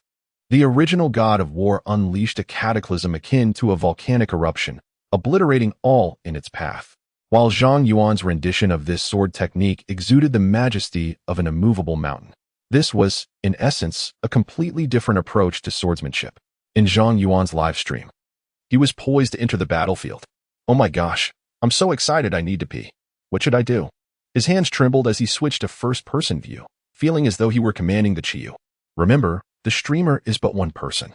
The original god of war unleashed a cataclysm akin to a volcanic eruption, obliterating all in its path, while Zhang Yuan's rendition of this sword technique exuded the majesty of an immovable mountain. This was, in essence, a completely different approach to swordsmanship. In Zhang Yuan's livestream, he was poised to enter the battlefield. Oh my gosh, I'm so excited I need to pee. What should I do? His hands trembled as he switched to first-person view, feeling as though he were commanding the Qiyu. Remember, the streamer is but one person.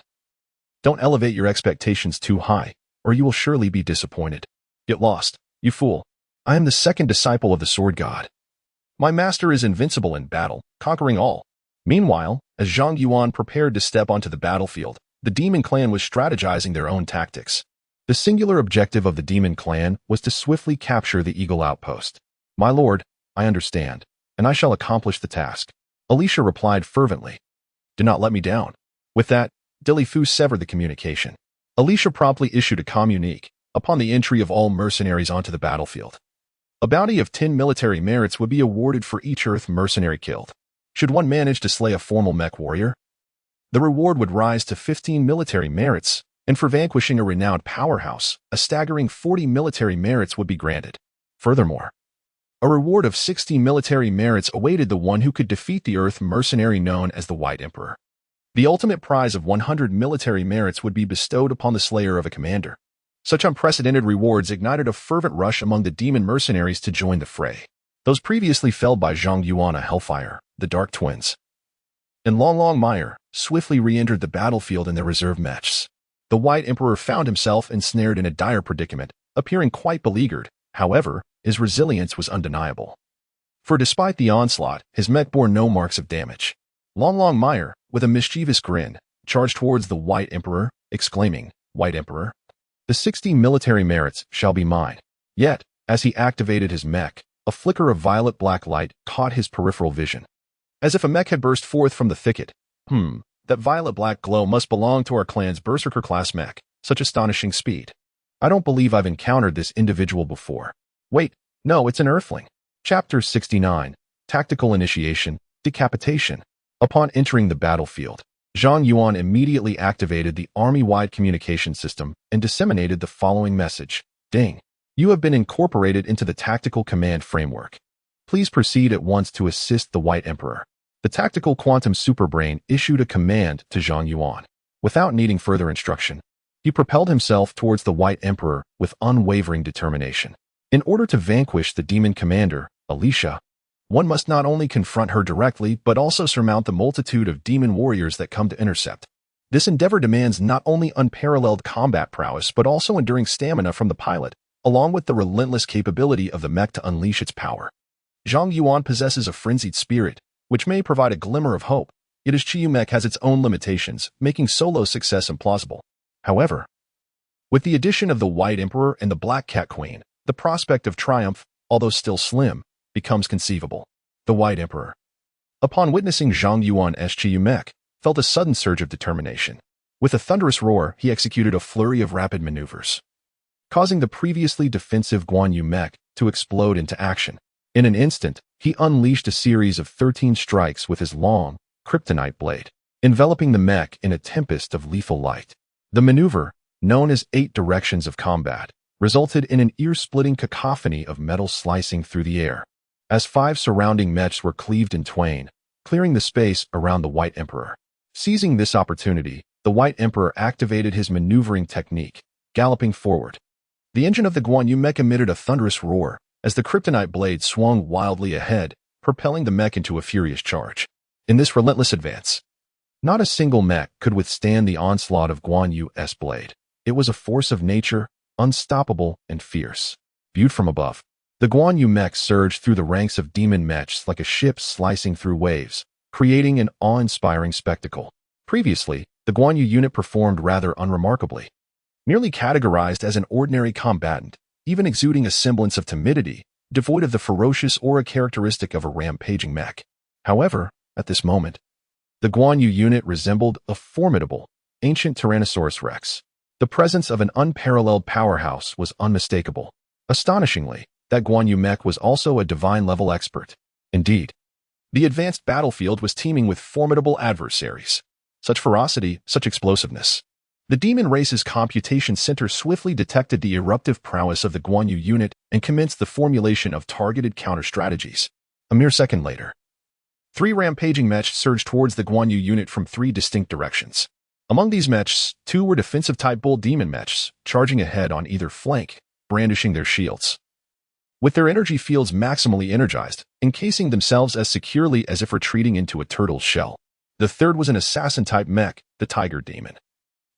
Don't elevate your expectations too high, or you will surely be disappointed. Get lost, you fool. I am the second disciple of the Sword God. My master is invincible in battle, conquering all. Meanwhile, as Zhang Yuan prepared to step onto the battlefield, the Demon Clan was strategizing their own tactics. The singular objective of the Demon Clan was to swiftly capture the Eagle Outpost. My lord, I understand, and I shall accomplish the task. Alicia replied fervently. Do not let me down. With that, Dilly Fu severed the communication. Alicia promptly issued a communique upon the entry of all mercenaries onto the battlefield. A bounty of 10 military merits would be awarded for each Earth mercenary killed. Should one manage to slay a formal mech warrior, the reward would rise to 15 military merits, and for vanquishing a renowned powerhouse, a staggering 40 military merits would be granted. Furthermore, a reward of 60 military merits awaited the one who could defeat the Earth mercenary known as the White Emperor. The ultimate prize of 100 military merits would be bestowed upon the slayer of a commander. Such unprecedented rewards ignited a fervent rush among the demon mercenaries to join the fray. Those previously felled by Zhang Yuan, Hellfire, the Dark Twins, and Long Meyer swiftly re-entered the battlefield in their reserve mechs. The White Emperor found himself ensnared in a dire predicament, appearing quite beleaguered. However, his resilience was undeniable. For despite the onslaught, his mech bore no marks of damage. Long Meyer, with a mischievous grin, charged towards the White Emperor, exclaiming, White Emperor, the 60 military merits shall be mine. Yet, as he activated his mech, a flicker of violet-black light caught his peripheral vision. As if a mech had burst forth from the thicket. That violet-black glow must belong to our clan's Berserker-class mech. Such astonishing speed. I don't believe I've encountered this individual before. Wait, no, it's an Earthling. Chapter 69, Tactical Initiation, Decapitation. Upon entering the battlefield, Zhang Yuan immediately activated the army-wide communication system and disseminated the following message. Ding. You have been incorporated into the tactical command framework. Please proceed at once to assist the White Emperor. The tactical quantum superbrain issued a command to Zhang Yuan. Without needing further instruction, he propelled himself towards the White Emperor with unwavering determination. In order to vanquish the demon commander, Alicia, one must not only confront her directly but also surmount the multitude of demon warriors that come to intercept. This endeavor demands not only unparalleled combat prowess but also enduring stamina from the pilot, along with the relentless capability of the mech to unleash its power. Zhang Yuan possesses a frenzied spirit, which may provide a glimmer of hope, yet his Qiyu mech has its own limitations, making solo success implausible. However, with the addition of the White Emperor and the Black Cat Queen, the prospect of triumph, although still slim, becomes conceivable. The White Emperor, upon witnessing Zhang Yuan's Qiyu mech, felt a sudden surge of determination. With a thunderous roar, he executed a flurry of rapid maneuvers, causing the previously defensive Guan Yu mech to explode into action. In an instant, he unleashed a series of 13 strikes with his long, kryptonite blade, enveloping the mech in a tempest of lethal light. The maneuver, known as 8 Directions of Combat, resulted in an ear-splitting cacophony of metal slicing through the air, as 5 surrounding mechs were cleaved in twain, clearing the space around the White Emperor. Seizing this opportunity, the White Emperor activated his maneuvering technique, galloping forward. The engine of the Guan Yu mech emitted a thunderous roar, as the kryptonite blade swung wildly ahead, propelling the mech into a furious charge. In this relentless advance, not a single mech could withstand the onslaught of Guan Yu's blade. It was a force of nature, unstoppable and fierce. Viewed from above, The Guan Yu mech surged through the ranks of demon mechs like a ship slicing through waves, creating an awe-inspiring spectacle. Previously, the Guan Yu unit performed rather unremarkably. Merely categorized as an ordinary combatant, even exuding a semblance of timidity, devoid of the ferocious aura characteristic of a rampaging mech. However, at this moment, the Guan Yu unit resembled a formidable, ancient Tyrannosaurus Rex. The presence of an unparalleled powerhouse was unmistakable. Astonishingly, that Guan Yu mech was also a divine-level expert. Indeed, the advanced battlefield was teeming with formidable adversaries. Such ferocity, such explosiveness. The demon race's computation center swiftly detected the eruptive prowess of the Guan Yu unit and commenced the formulation of targeted counter-strategies. A mere second later, 3 rampaging mechs surged towards the Guan Yu unit from 3 distinct directions. Among these mechs, 2 were defensive-type bull demon mechs, charging ahead on either flank, brandishing their shields. With their energy fields maximally energized, encasing themselves as securely as if retreating into a turtle's shell. The third was an assassin-type mech, the Tiger Demon.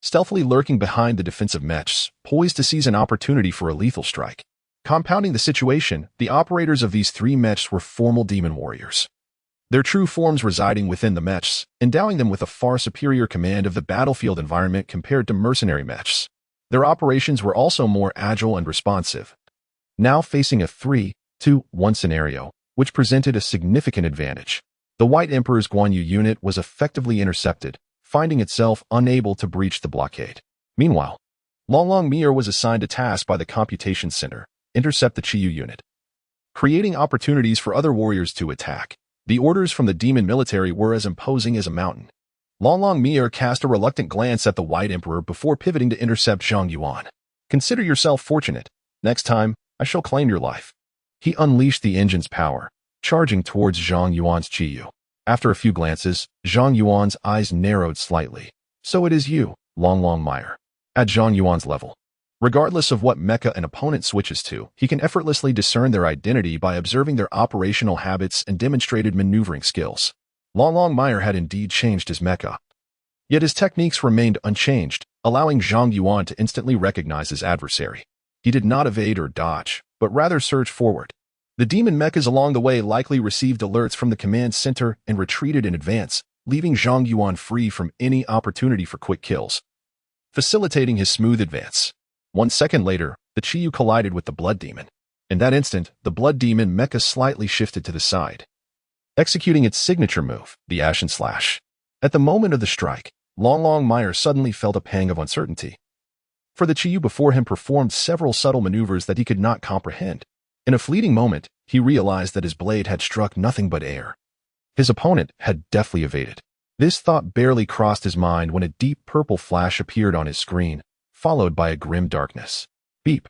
Stealthily lurking behind the defensive mechs, poised to seize an opportunity for a lethal strike. Compounding the situation, the operators of these 3 mechs were formal demon warriors. Their true forms residing within the mechs, endowing them with a far superior command of the battlefield environment compared to mercenary mechs. Their operations were also more agile and responsive. Now facing a 3-2-1 scenario, which presented a significant advantage. The White Emperor's Guan Yu unit was effectively intercepted, finding itself unable to breach the blockade. Meanwhile, Longlong Mir was assigned a task by the Computation Center, intercept the Qiyu unit, creating opportunities for other warriors to attack. The orders from the demon military were as imposing as a mountain. Longlong Mir cast a reluctant glance at the White Emperor before pivoting to intercept Zhang Yuan. Consider yourself fortunate. Next time, I shall claim your life. He unleashed the engine's power, charging towards Zhang Yuan's Qiyu. After a few glances, Zhang Yuan's eyes narrowed slightly. So it is you, Longlong Mir. At Zhang Yuan's level. Regardless of what mecha an opponent switches to, he can effortlessly discern their identity by observing their operational habits and demonstrated maneuvering skills. Longlong Mir had indeed changed his mecha. Yet his techniques remained unchanged, allowing Zhang Yuan to instantly recognize his adversary. He did not evade or dodge, but rather surge forward. The demon mechas along the way likely received alerts from the command center and retreated in advance, leaving Zhang Yuan free from any opportunity for quick kills, facilitating his smooth advance. 1 second later, the Qiyu collided with the Blood Demon. In that instant, the Blood Demon mecha slightly shifted to the side, executing its signature move, the Ashen Slash. At the moment of the strike, Longlong Mir suddenly felt a pang of uncertainty. For the Qiyu before him performed several subtle maneuvers that he could not comprehend. In a fleeting moment, he realized that his blade had struck nothing but air. His opponent had deftly evaded. This thought barely crossed his mind when a deep purple flash appeared on his screen, followed by a grim darkness. Beep.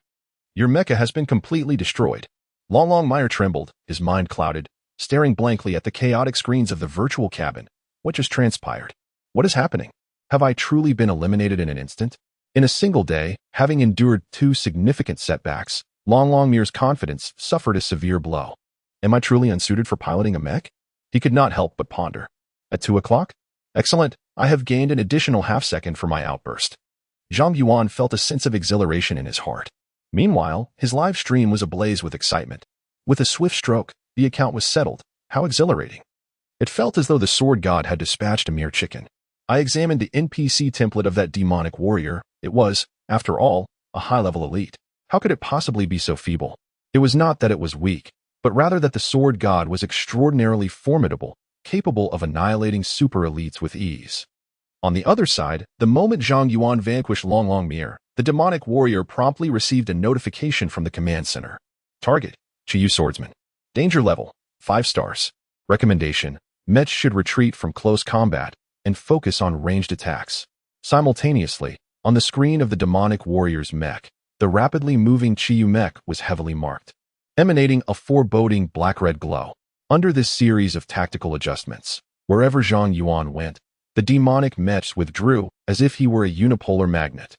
Your mecha has been completely destroyed. Longlong Mir trembled, his mind clouded, staring blankly at the chaotic screens of the virtual cabin. What just transpired? What is happening? Have I truly been eliminated in an instant? In a single day, having endured 2 significant setbacks, Longlong Mir's confidence suffered a severe blow. Am I truly unsuited for piloting a mech? He could not help but ponder. At 2 o'clock? Excellent, I have gained an additional half-second for my outburst. Zhang Yuan felt a sense of exhilaration in his heart. Meanwhile, his live stream was ablaze with excitement. With a swift stroke, the account was settled. How exhilarating. It felt as though the Sword God had dispatched a mere chicken. I examined the NPC template of that demonic warrior. It was, after all, a high-level elite. How could it possibly be so feeble? It was not that it was weak, but rather that the Sword God was extraordinarily formidable, capable of annihilating super-elites with ease. On the other side, the moment Zhang Yuan vanquished Longlong Mir, the demonic warrior promptly received a notification from the command center. Target, Qiyu Swordsman. Danger level, 5 stars. Recommendation, mechs should retreat from close combat and focus on ranged attacks. Simultaneously, on the screen of the demonic warrior's mech, the rapidly moving Qiyu mech was heavily marked, emanating a foreboding black-red glow. Under this series of tactical adjustments, wherever Zhang Yuan went, the demonic mechs withdrew as if he were a unipolar magnet,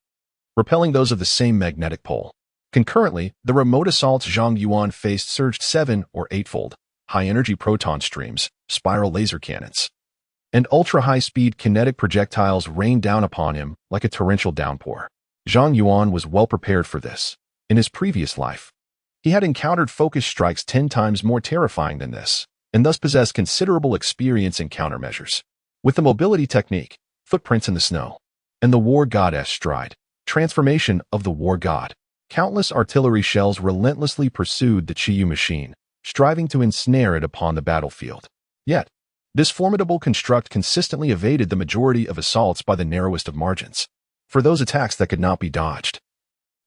repelling those of the same magnetic pole. Concurrently, the remote assaults Zhang Yuan faced surged 7- or 8-fold, high-energy proton streams, spiral laser cannons, and ultra-high-speed kinetic projectiles rained down upon him like a torrential downpour. Zhang Yuan was well prepared for this. In his previous life, He had encountered focus strikes 10 times more terrifying than this, and thus possessed considerable experience in countermeasures. With the mobility technique, footprints in the snow, and the war goddess stride, transformation of the war god, countless artillery shells relentlessly pursued the Qiyu machine, striving to ensnare it upon the battlefield. Yet, this formidable construct consistently evaded the majority of assaults by the narrowest of margins. For those attacks that could not be dodged,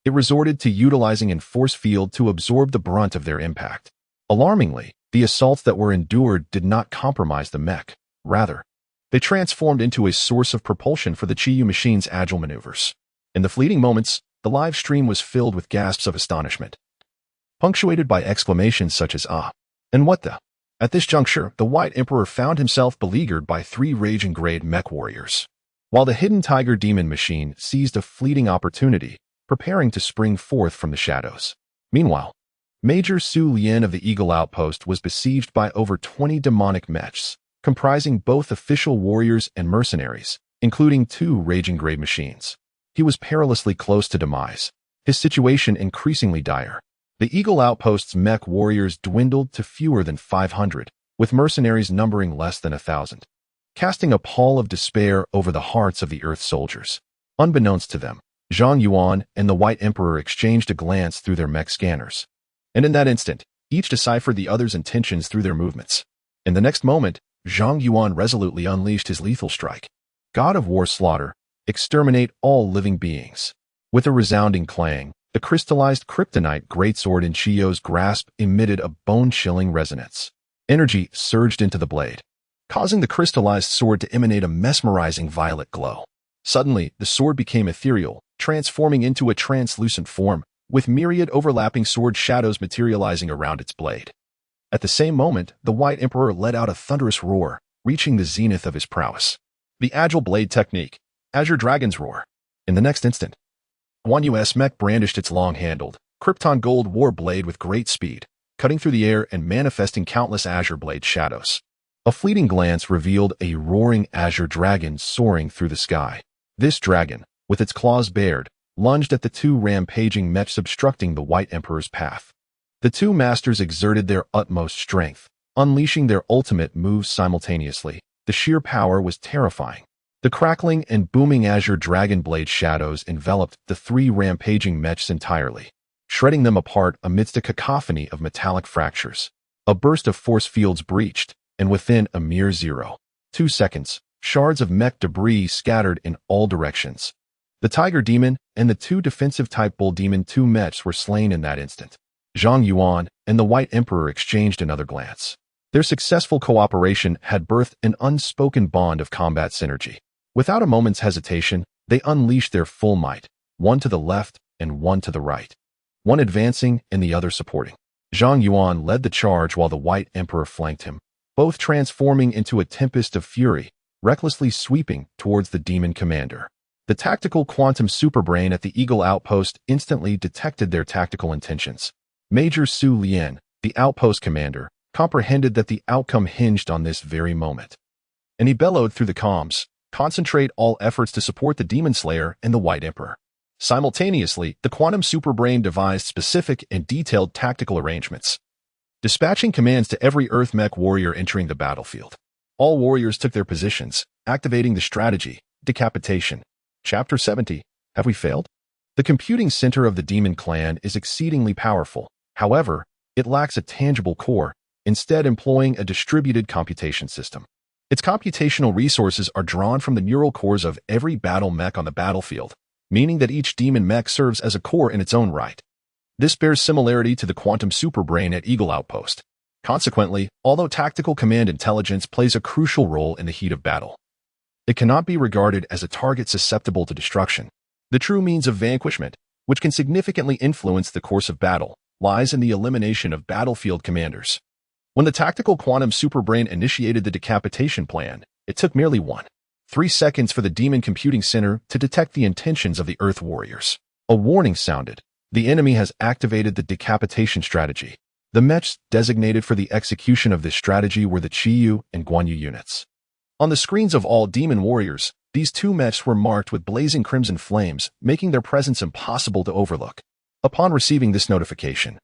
it resorted to utilizing a force field to absorb the brunt of their impact. Alarmingly, the assaults that were endured did not compromise the mech. Rather, they transformed into a source of propulsion for the Qiyu machine's agile maneuvers. In the fleeting moments, the live stream was filled with gasps of astonishment, punctuated by exclamations such as "Ah!" and "What the?" At this juncture, the White Emperor found himself beleaguered by 3 raging-grade mech warriors, while the hidden Tiger Demon machine seized a fleeting opportunity, preparing to spring forth from the shadows. Meanwhile, Major Su Lian of the Eagle Outpost was besieged by over 20 demonic mechs, comprising both official warriors and mercenaries, including 2 raging-grade machines. He was perilously close to demise, his situation increasingly dire. The Eagle Outpost's mech warriors dwindled to fewer than 500, with mercenaries numbering less than 1,000, casting a pall of despair over the hearts of the Earth soldiers. Unbeknownst to them, Zhang Yuan and the White Emperor exchanged a glance through their mech scanners, and in that instant, each deciphered the other's intentions through their movements. In the next moment, Zhang Yuan resolutely unleashed his lethal strike. God of War Slaughter, exterminate all living beings. With a resounding clang, the crystallized kryptonite greatsword in Chiyou's grasp emitted a bone-chilling resonance. Energy surged into the blade, causing the crystallized sword to emanate a mesmerizing violet glow. Suddenly, the sword became ethereal, transforming into a translucent form, with myriad overlapping sword shadows materializing around its blade. At the same moment, the White Emperor let out a thunderous roar, reaching the zenith of his prowess. The agile blade technique, Azure Dragon's Roar. In the next instant, Guan Yu's mech brandished its long-handled, Krypton Gold war blade with great speed, cutting through the air and manifesting countless azure blade shadows. A fleeting glance revealed a roaring azure dragon soaring through the sky. This dragon, with its claws bared, lunged at the 2 rampaging mechs obstructing the White Emperor's path. The 2 masters exerted their utmost strength, unleashing their ultimate moves simultaneously. The sheer power was terrifying. The crackling and booming azure dragon blade shadows enveloped the 3 rampaging mechs entirely, shredding them apart amidst a cacophony of metallic fractures. A burst of force fields breached, and within a mere 0.2 seconds, shards of mech debris scattered in all directions. The Tiger Demon and the 2 defensive-type Bull Demon 2 mechs were slain in that instant. Zhang Yuan and the White Emperor exchanged another glance. Their successful cooperation had birthed an unspoken bond of combat synergy. Without a moment's hesitation, they unleashed their full might, one to the left and one to the right, one advancing and the other supporting. Zhang Yuan led the charge while the White Emperor flanked him, both transforming into a tempest of fury, recklessly sweeping towards the demon commander. The tactical quantum superbrain at the Eagle Outpost instantly detected their tactical intentions. Major Su Lian, the outpost commander, comprehended that the outcome hinged on this very moment, and he bellowed through the comms, "Concentrate all efforts to support the Demon Slayer and the White Emperor." Simultaneously, the quantum superbrain devised specific and detailed tactical arrangements, dispatching commands to every Earth mech warrior entering the battlefield. All warriors took their positions, activating the strategy, decapitation. Chapter 70. Have we failed? The computing center of the Demon Clan is exceedingly powerful. However, it lacks a tangible core, instead employing a distributed computation system. Its computational resources are drawn from the neural cores of every battle mech on the battlefield, meaning that each demon mech serves as a core in its own right. This bears similarity to the quantum superbrain at Eagle Outpost. Consequently, although tactical command intelligence plays a crucial role in the heat of battle, it cannot be regarded as a target susceptible to destruction. The true means of vanquishment, which can significantly influence the course of battle, lies in the elimination of battlefield commanders. When the tactical quantum superbrain initiated the decapitation plan, it took merely 1.3 seconds for the Demon Computing Center to detect the intentions of the Earth warriors. A warning sounded. The enemy has activated the decapitation strategy. The mechs designated for the execution of this strategy were the Qiyu and Guan Yu units. On the screens of all demon warriors, these 2 mechs were marked with blazing crimson flames, making their presence impossible to overlook. Upon receiving this notification,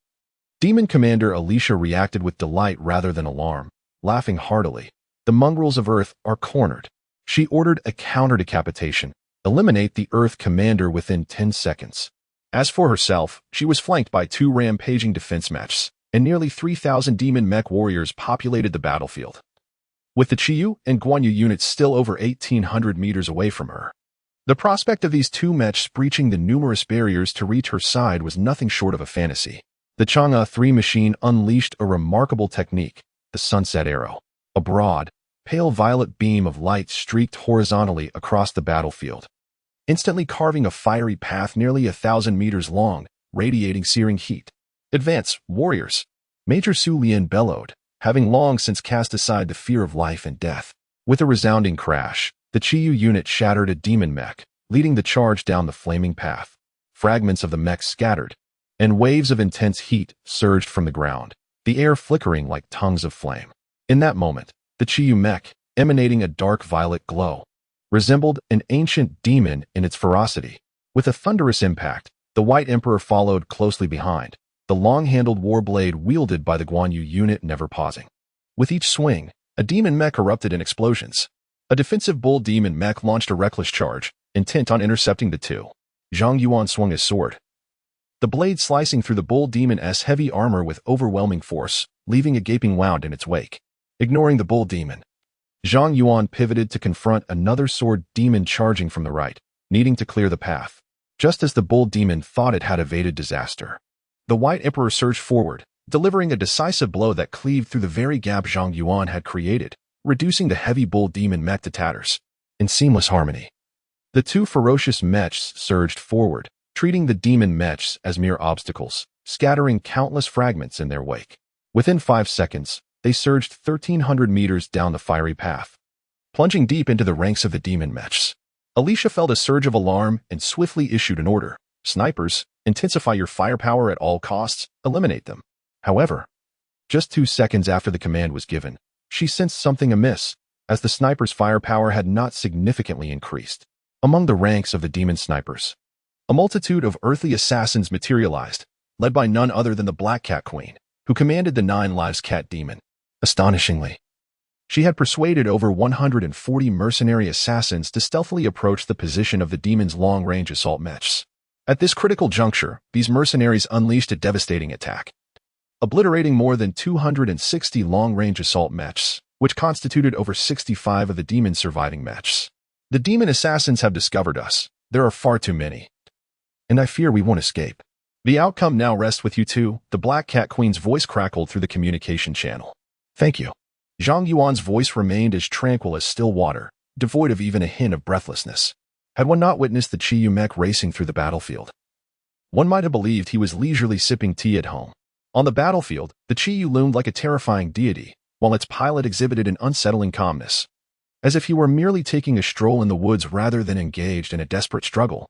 Demon Commander Alicia reacted with delight rather than alarm, laughing heartily. The mongrels of Earth are cornered. She ordered a counter-decapitation. Eliminate the Earth Commander within 10 seconds. As for herself, she was flanked by 2 rampaging defense mechs, and nearly 3,000 demon mech warriors populated the battlefield, with the Qiyu and Guanyu units still over 1,800 meters away from her. The prospect of these 2 mechs breaching the numerous barriers to reach her side was nothing short of a fantasy. The Chang'e 3 machine unleashed a remarkable technique, the Sunset Arrow. A broad, pale violet beam of light streaked horizontally across the battlefield, instantly carving a fiery path nearly 1,000 meters long, radiating searing heat. Advance, warriors! Major Su Lian bellowed, having long since cast aside the fear of life and death. With a resounding crash, the Qiyu unit shattered a demon mech, leading the charge down the flaming path. Fragments of the mech scattered, and waves of intense heat surged from the ground, the air flickering like tongues of flame. In that moment, the Qiyu mech, emanating a dark violet glow, resembled an ancient demon in its ferocity. With a thunderous impact, the White Emperor followed closely behind, the long-handled war blade wielded by the Guanyu unit never pausing. With each swing, a demon mech erupted in explosions. A defensive bull demon mech launched a reckless charge, intent on intercepting the 2. Zhang Yuan swung his sword, the blade slicing through the bull demon's heavy armor with overwhelming force, leaving a gaping wound in its wake. Ignoring the bull demon, Zhang Yuan pivoted to confront another sword demon charging from the right, needing to clear the path. Just as the bull demon thought it had evaded disaster, the White Emperor surged forward, delivering a decisive blow that cleaved through the very gap Zhang Yuan had created, reducing the heavy bull demon mech to tatters. In seamless harmony, the 2 ferocious mechs surged forward, treating the demon mechs as mere obstacles, scattering countless fragments in their wake. Within 5 seconds, they surged 1,300 meters down the fiery path, plunging deep into the ranks of the demon mechs. Alicia felt a surge of alarm and swiftly issued an order. Snipers, intensify your firepower at all costs, eliminate them. However, just 2 seconds after the command was given, she sensed something amiss, as the snipers' firepower had not significantly increased. Among the ranks of the demon snipers, a multitude of earthly assassins materialized, led by none other than the Black Cat Queen, who commanded the 9 Lives Cat Demon. Astonishingly, she had persuaded over 140 mercenary assassins to stealthily approach the position of the demon's long-range assault mechs. At this critical juncture, these mercenaries unleashed a devastating attack, obliterating more than 260 long-range assault mechs, which constituted over 65 of the demon's surviving mechs. The demon assassins have discovered us. There are far too many, and I fear we won't escape. The outcome now rests with you 2, the Black Cat Queen's voice crackled through the communication channel. Thank you. Zhang Yuan's voice remained as tranquil as still water, devoid of even a hint of breathlessness. Had one not witnessed the Qiyu mech racing through the battlefield, one might have believed he was leisurely sipping tea at home. On the battlefield, the Qiyu loomed like a terrifying deity, while its pilot exhibited an unsettling calmness, as if he were merely taking a stroll in the woods rather than engaged in a desperate struggle.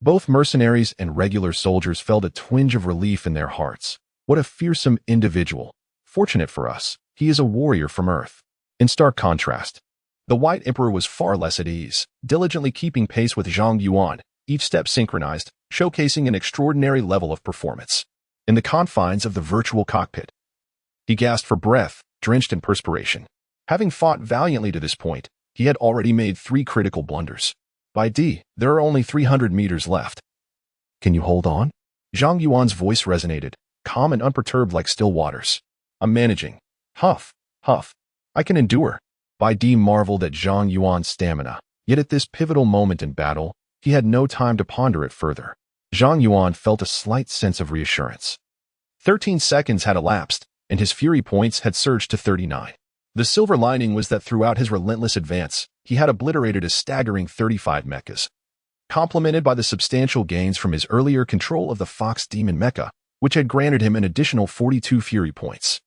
Both mercenaries and regular soldiers felt a twinge of relief in their hearts. What a fearsome individual. Fortunate for us, he is a warrior from Earth. In stark contrast, the White Emperor was far less at ease, diligently keeping pace with Zhang Yuan, each step synchronized, showcasing an extraordinary level of performance. In the confines of the virtual cockpit, he gasped for breath, drenched in perspiration. Having fought valiantly to this point, he had already made 3 critical blunders. There are only 300 meters left. Can you hold on? Zhang Yuan's voice resonated, calm and unperturbed like still waters. I'm managing. Huff, huff. I can endure. Marveled at Zhang Yuan's stamina, yet at this pivotal moment in battle, he had no time to ponder it further. Zhang Yuan felt a slight sense of reassurance. 13 seconds had elapsed, and his fury points had surged to 39. The silver lining was that throughout his relentless advance, he had obliterated a staggering 35 mechas, complemented by the substantial gains from his earlier control of the Fox Demon Mecha, which had granted him an additional 42 fury points.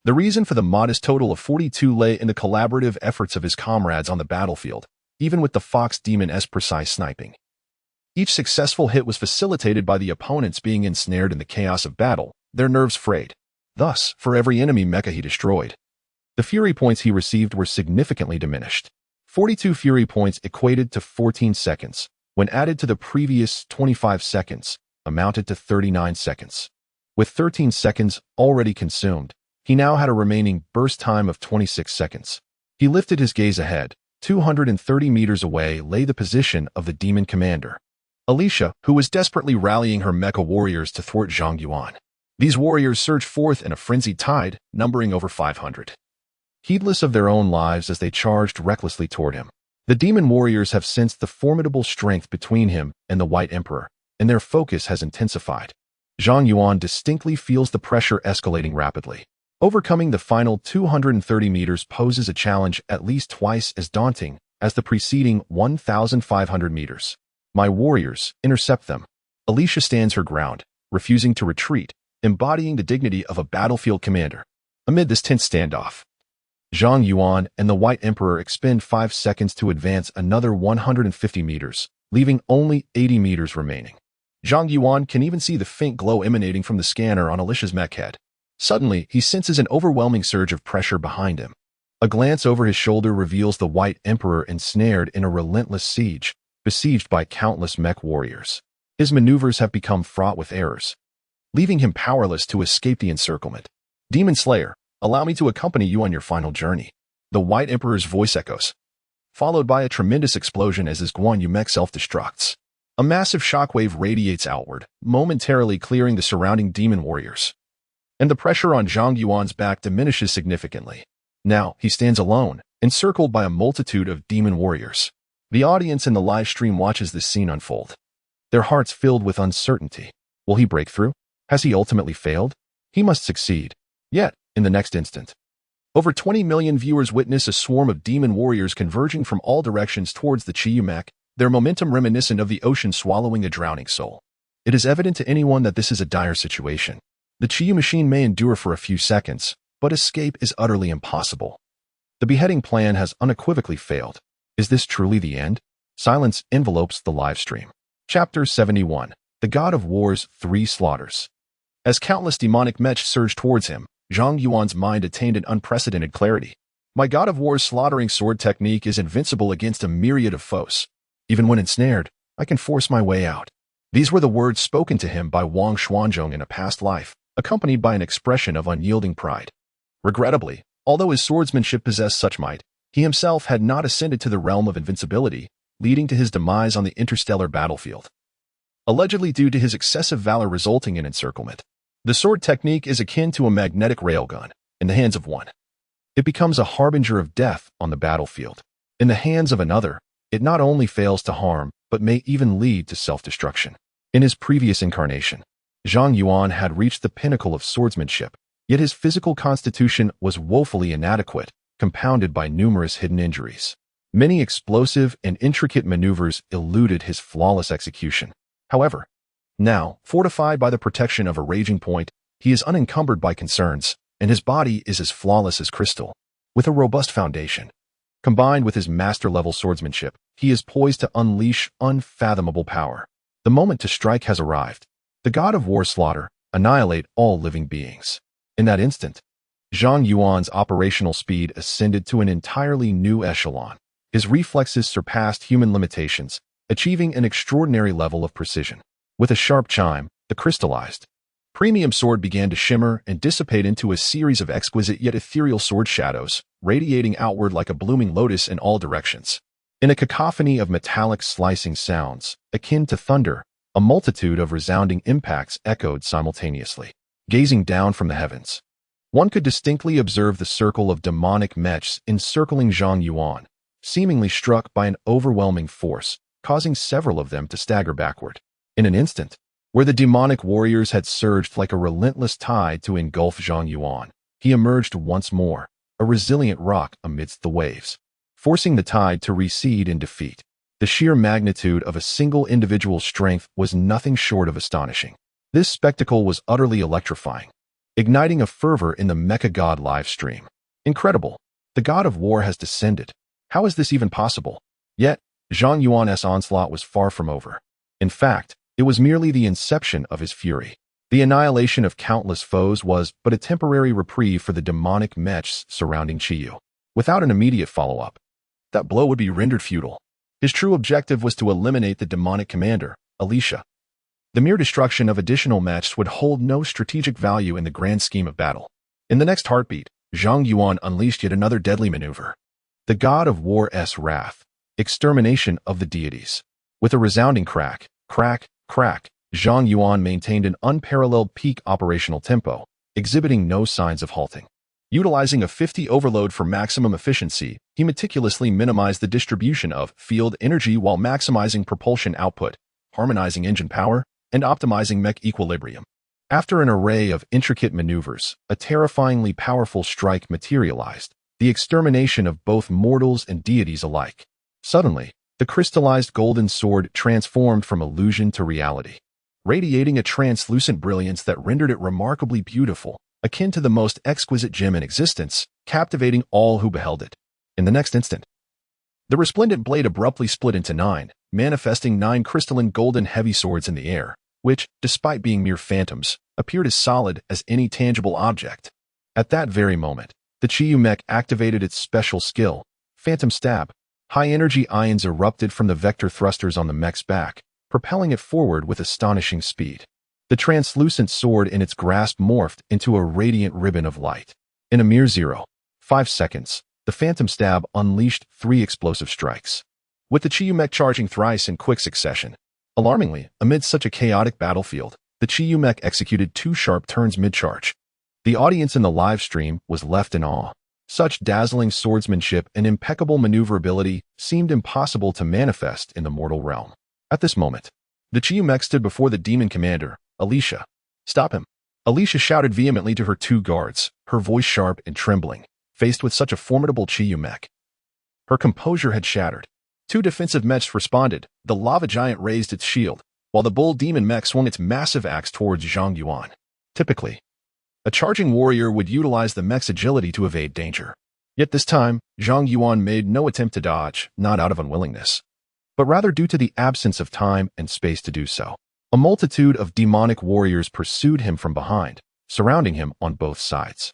The reason for the modest total of 42 lay in the collaborative efforts of his comrades on the battlefield, even with the Fox Demon's precise sniping. Each successful hit was facilitated by the opponents being ensnared in the chaos of battle, their nerves frayed. Thus, for every enemy mecha he destroyed, the fury points he received were significantly diminished. 42 fury points equated to 14 seconds, when added to the previous 25 seconds, amounted to 39 seconds. With 13 seconds already consumed, he now had a remaining burst time of 26 seconds. He lifted his gaze ahead. 230 meters away lay the position of the demon commander, Alicia, who was desperately rallying her mecha warriors to thwart Zhang Yuan. These warriors surged forth in a frenzied tide, numbering over 500. Heedless of their own lives as they charged recklessly toward him. The demon warriors have sensed the formidable strength between him and the White Emperor, and their focus has intensified. Zhang Yuan distinctly feels the pressure escalating rapidly. Overcoming the final 230 meters poses a challenge at least twice as daunting as the preceding 1,500 meters. My warriors, intercept them. Alicia stands her ground, refusing to retreat, embodying the dignity of a battlefield commander. Amid this tense standoff, Zhang Yuan and the White Emperor expend 5 seconds to advance another 150 meters, leaving only 80 meters remaining. Zhang Yuan can even see the faint glow emanating from the scanner on Alicia's mech head. Suddenly, he senses an overwhelming surge of pressure behind him. A glance over his shoulder reveals the White Emperor ensnared in a relentless siege, besieged by countless mech warriors. His maneuvers have become fraught with errors, leaving him powerless to escape the encirclement. Demon Slayer, allow me to accompany you on your final journey. The White Emperor's voice echoes, followed by a tremendous explosion as his Guan Yu mech self-destructs. A massive shockwave radiates outward, momentarily clearing the surrounding demon warriors. And the pressure on Zhang Yuan's back diminishes significantly. Now, he stands alone, encircled by a multitude of demon warriors. The audience in the live stream watches this scene unfold, their hearts filled with uncertainty. Will he break through? Has he ultimately failed? He must succeed. Yet, in the next instant, over 20 million viewers witness a swarm of demon warriors converging from all directions towards the Chi-Yu mech, their momentum reminiscent of the ocean swallowing a drowning soul. It is evident to anyone that this is a dire situation. The Chi-Yu machine may endure for a few seconds, but escape is utterly impossible. The beheading plan has unequivocally failed. Is this truly the end? Silence envelopes the live stream. Chapter 71. The God of War's 3 Slaughters. As countless demonic mech surged towards him, Zhang Yuan's mind attained an unprecedented clarity. My God of War's slaughtering sword technique is invincible against a myriad of foes. Even when ensnared, I can force my way out. These were the words spoken to him by Wang Xuanzhong in a past life, accompanied by an expression of unyielding pride. Regrettably, although his swordsmanship possessed such might, he himself had not ascended to the realm of invincibility, leading to his demise on the interstellar battlefield. Allegedly due to his excessive valor resulting in encirclement, the sword technique is akin to a magnetic railgun in the hands of one. It becomes a harbinger of death on the battlefield. In the hands of another, it not only fails to harm, but may even lead to self-destruction. In his previous incarnation, Zhang Yuan had reached the pinnacle of swordsmanship, yet his physical constitution was woefully inadequate, compounded by numerous hidden injuries. Many explosive and intricate maneuvers eluded his flawless execution. However, now, fortified by the protection of a raging point, he is unencumbered by concerns, and his body is as flawless as crystal. With a robust foundation, combined with his master-level swordsmanship, he is poised to unleash unfathomable power. The moment to strike has arrived. The God of War slaughter, annihilate all living beings. In that instant, Zhang Yuan's operational speed ascended to an entirely new echelon. His reflexes surpassed human limitations, achieving an extraordinary level of precision. With a sharp chime, the crystallized premium sword began to shimmer and dissipate into a series of exquisite yet ethereal sword shadows, radiating outward like a blooming lotus in all directions. In a cacophony of metallic slicing sounds, akin to thunder, a multitude of resounding impacts echoed simultaneously. Gazing down from the heavens, one could distinctly observe the circle of demonic mechs encircling Zhang Yuan, seemingly struck by an overwhelming force, causing several of them to stagger backward. In an instant, where the demonic warriors had surged like a relentless tide to engulf Zhang Yuan, he emerged once more, a resilient rock amidst the waves, forcing the tide to recede in defeat. The sheer magnitude of a single individual's strength was nothing short of astonishing. This spectacle was utterly electrifying, igniting a fervor in the Mecha God live stream. Incredible! The God of War has descended. How is this even possible? Yet, Zhang Yuan's onslaught was far from over. In fact, it was merely the inception of his fury. The annihilation of countless foes was but a temporary reprieve for the demonic mechs surrounding Chi-Yu. Without an immediate follow-up, that blow would be rendered futile. His true objective was to eliminate the demonic commander, Alicia. The mere destruction of additional mechs would hold no strategic value in the grand scheme of battle. In the next heartbeat, Zhang Yuan unleashed yet another deadly maneuver. The God of War's Wrath, extermination of the deities. With a resounding crack, crack, crack, Zhang Yuan maintained an unparalleled peak operational tempo, exhibiting no signs of halting. Utilizing a 50 overload for maximum efficiency, he meticulously minimized the distribution of field energy while maximizing propulsion output, harmonizing engine power, and optimizing mech equilibrium. After an array of intricate maneuvers, a terrifyingly powerful strike materialized, the extermination of both mortals and deities alike. Suddenly, the crystallized golden sword transformed from illusion to reality, radiating a translucent brilliance that rendered it remarkably beautiful, akin to the most exquisite gem in existence, captivating all who beheld it. In the next instant, the resplendent blade abruptly split into 9, manifesting 9 crystalline golden heavy swords in the air, which, despite being mere phantoms, appeared as solid as any tangible object. At that very moment, the Chiyu mech activated its special skill, Phantom Stab. High-energy ions erupted from the vector thrusters on the mech's back, propelling it forward with astonishing speed. The translucent sword in its grasp morphed into a radiant ribbon of light. In a mere 0.5 seconds, the Phantom Stab unleashed 3 explosive strikes, with the Chiyu mech charging thrice in quick succession. Alarmingly, amid such a chaotic battlefield, the Chiyu mech executed 2 sharp turns mid-charge. The audience in the live stream was left in awe. Such dazzling swordsmanship and impeccable maneuverability seemed impossible to manifest in the mortal realm. At this moment, the Chiyu mech stood before the demon commander, Alicia. "Stop him!" Alicia shouted vehemently to her 2 guards, her voice sharp and trembling. Faced with such a formidable Chiyu mech, her composure had shattered. 2 defensive mechs responded. The lava giant raised its shield, while the bull demon mech swung its massive axe towards Zhang Yuan. Typically, a charging warrior would utilize the mech's agility to evade danger. Yet this time, Zhang Yuan made no attempt to dodge, not out of unwillingness, but rather due to the absence of time and space to do so. A multitude of demonic warriors pursued him from behind, surrounding him on both sides.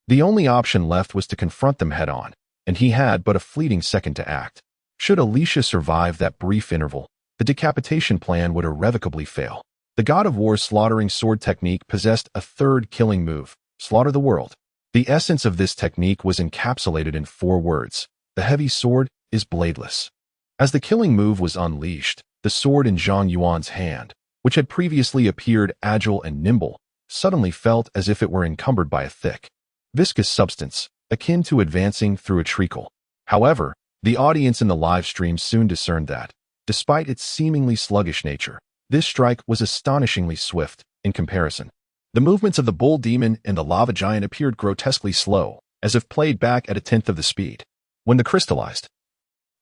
The only option left was to confront them head-on, and he had but a fleeting second to act. Should Alicia survive that brief interval, the decapitation plan would irrevocably fail. The God of War's slaughtering sword technique possessed a third killing move, slaughter the world. The essence of this technique was encapsulated in 4 words. The heavy sword is bladeless. As the killing move was unleashed, the sword in Zhang Yuan's hand, which had previously appeared agile and nimble, suddenly felt as if it were encumbered by a thick, viscous substance, akin to advancing through a treacle. However, the audience in the live stream soon discerned that, despite its seemingly sluggish nature, this strike was astonishingly swift in comparison. The movements of the bull demon and the lava giant appeared grotesquely slow, as if played back at a tenth of the speed. When the crystallized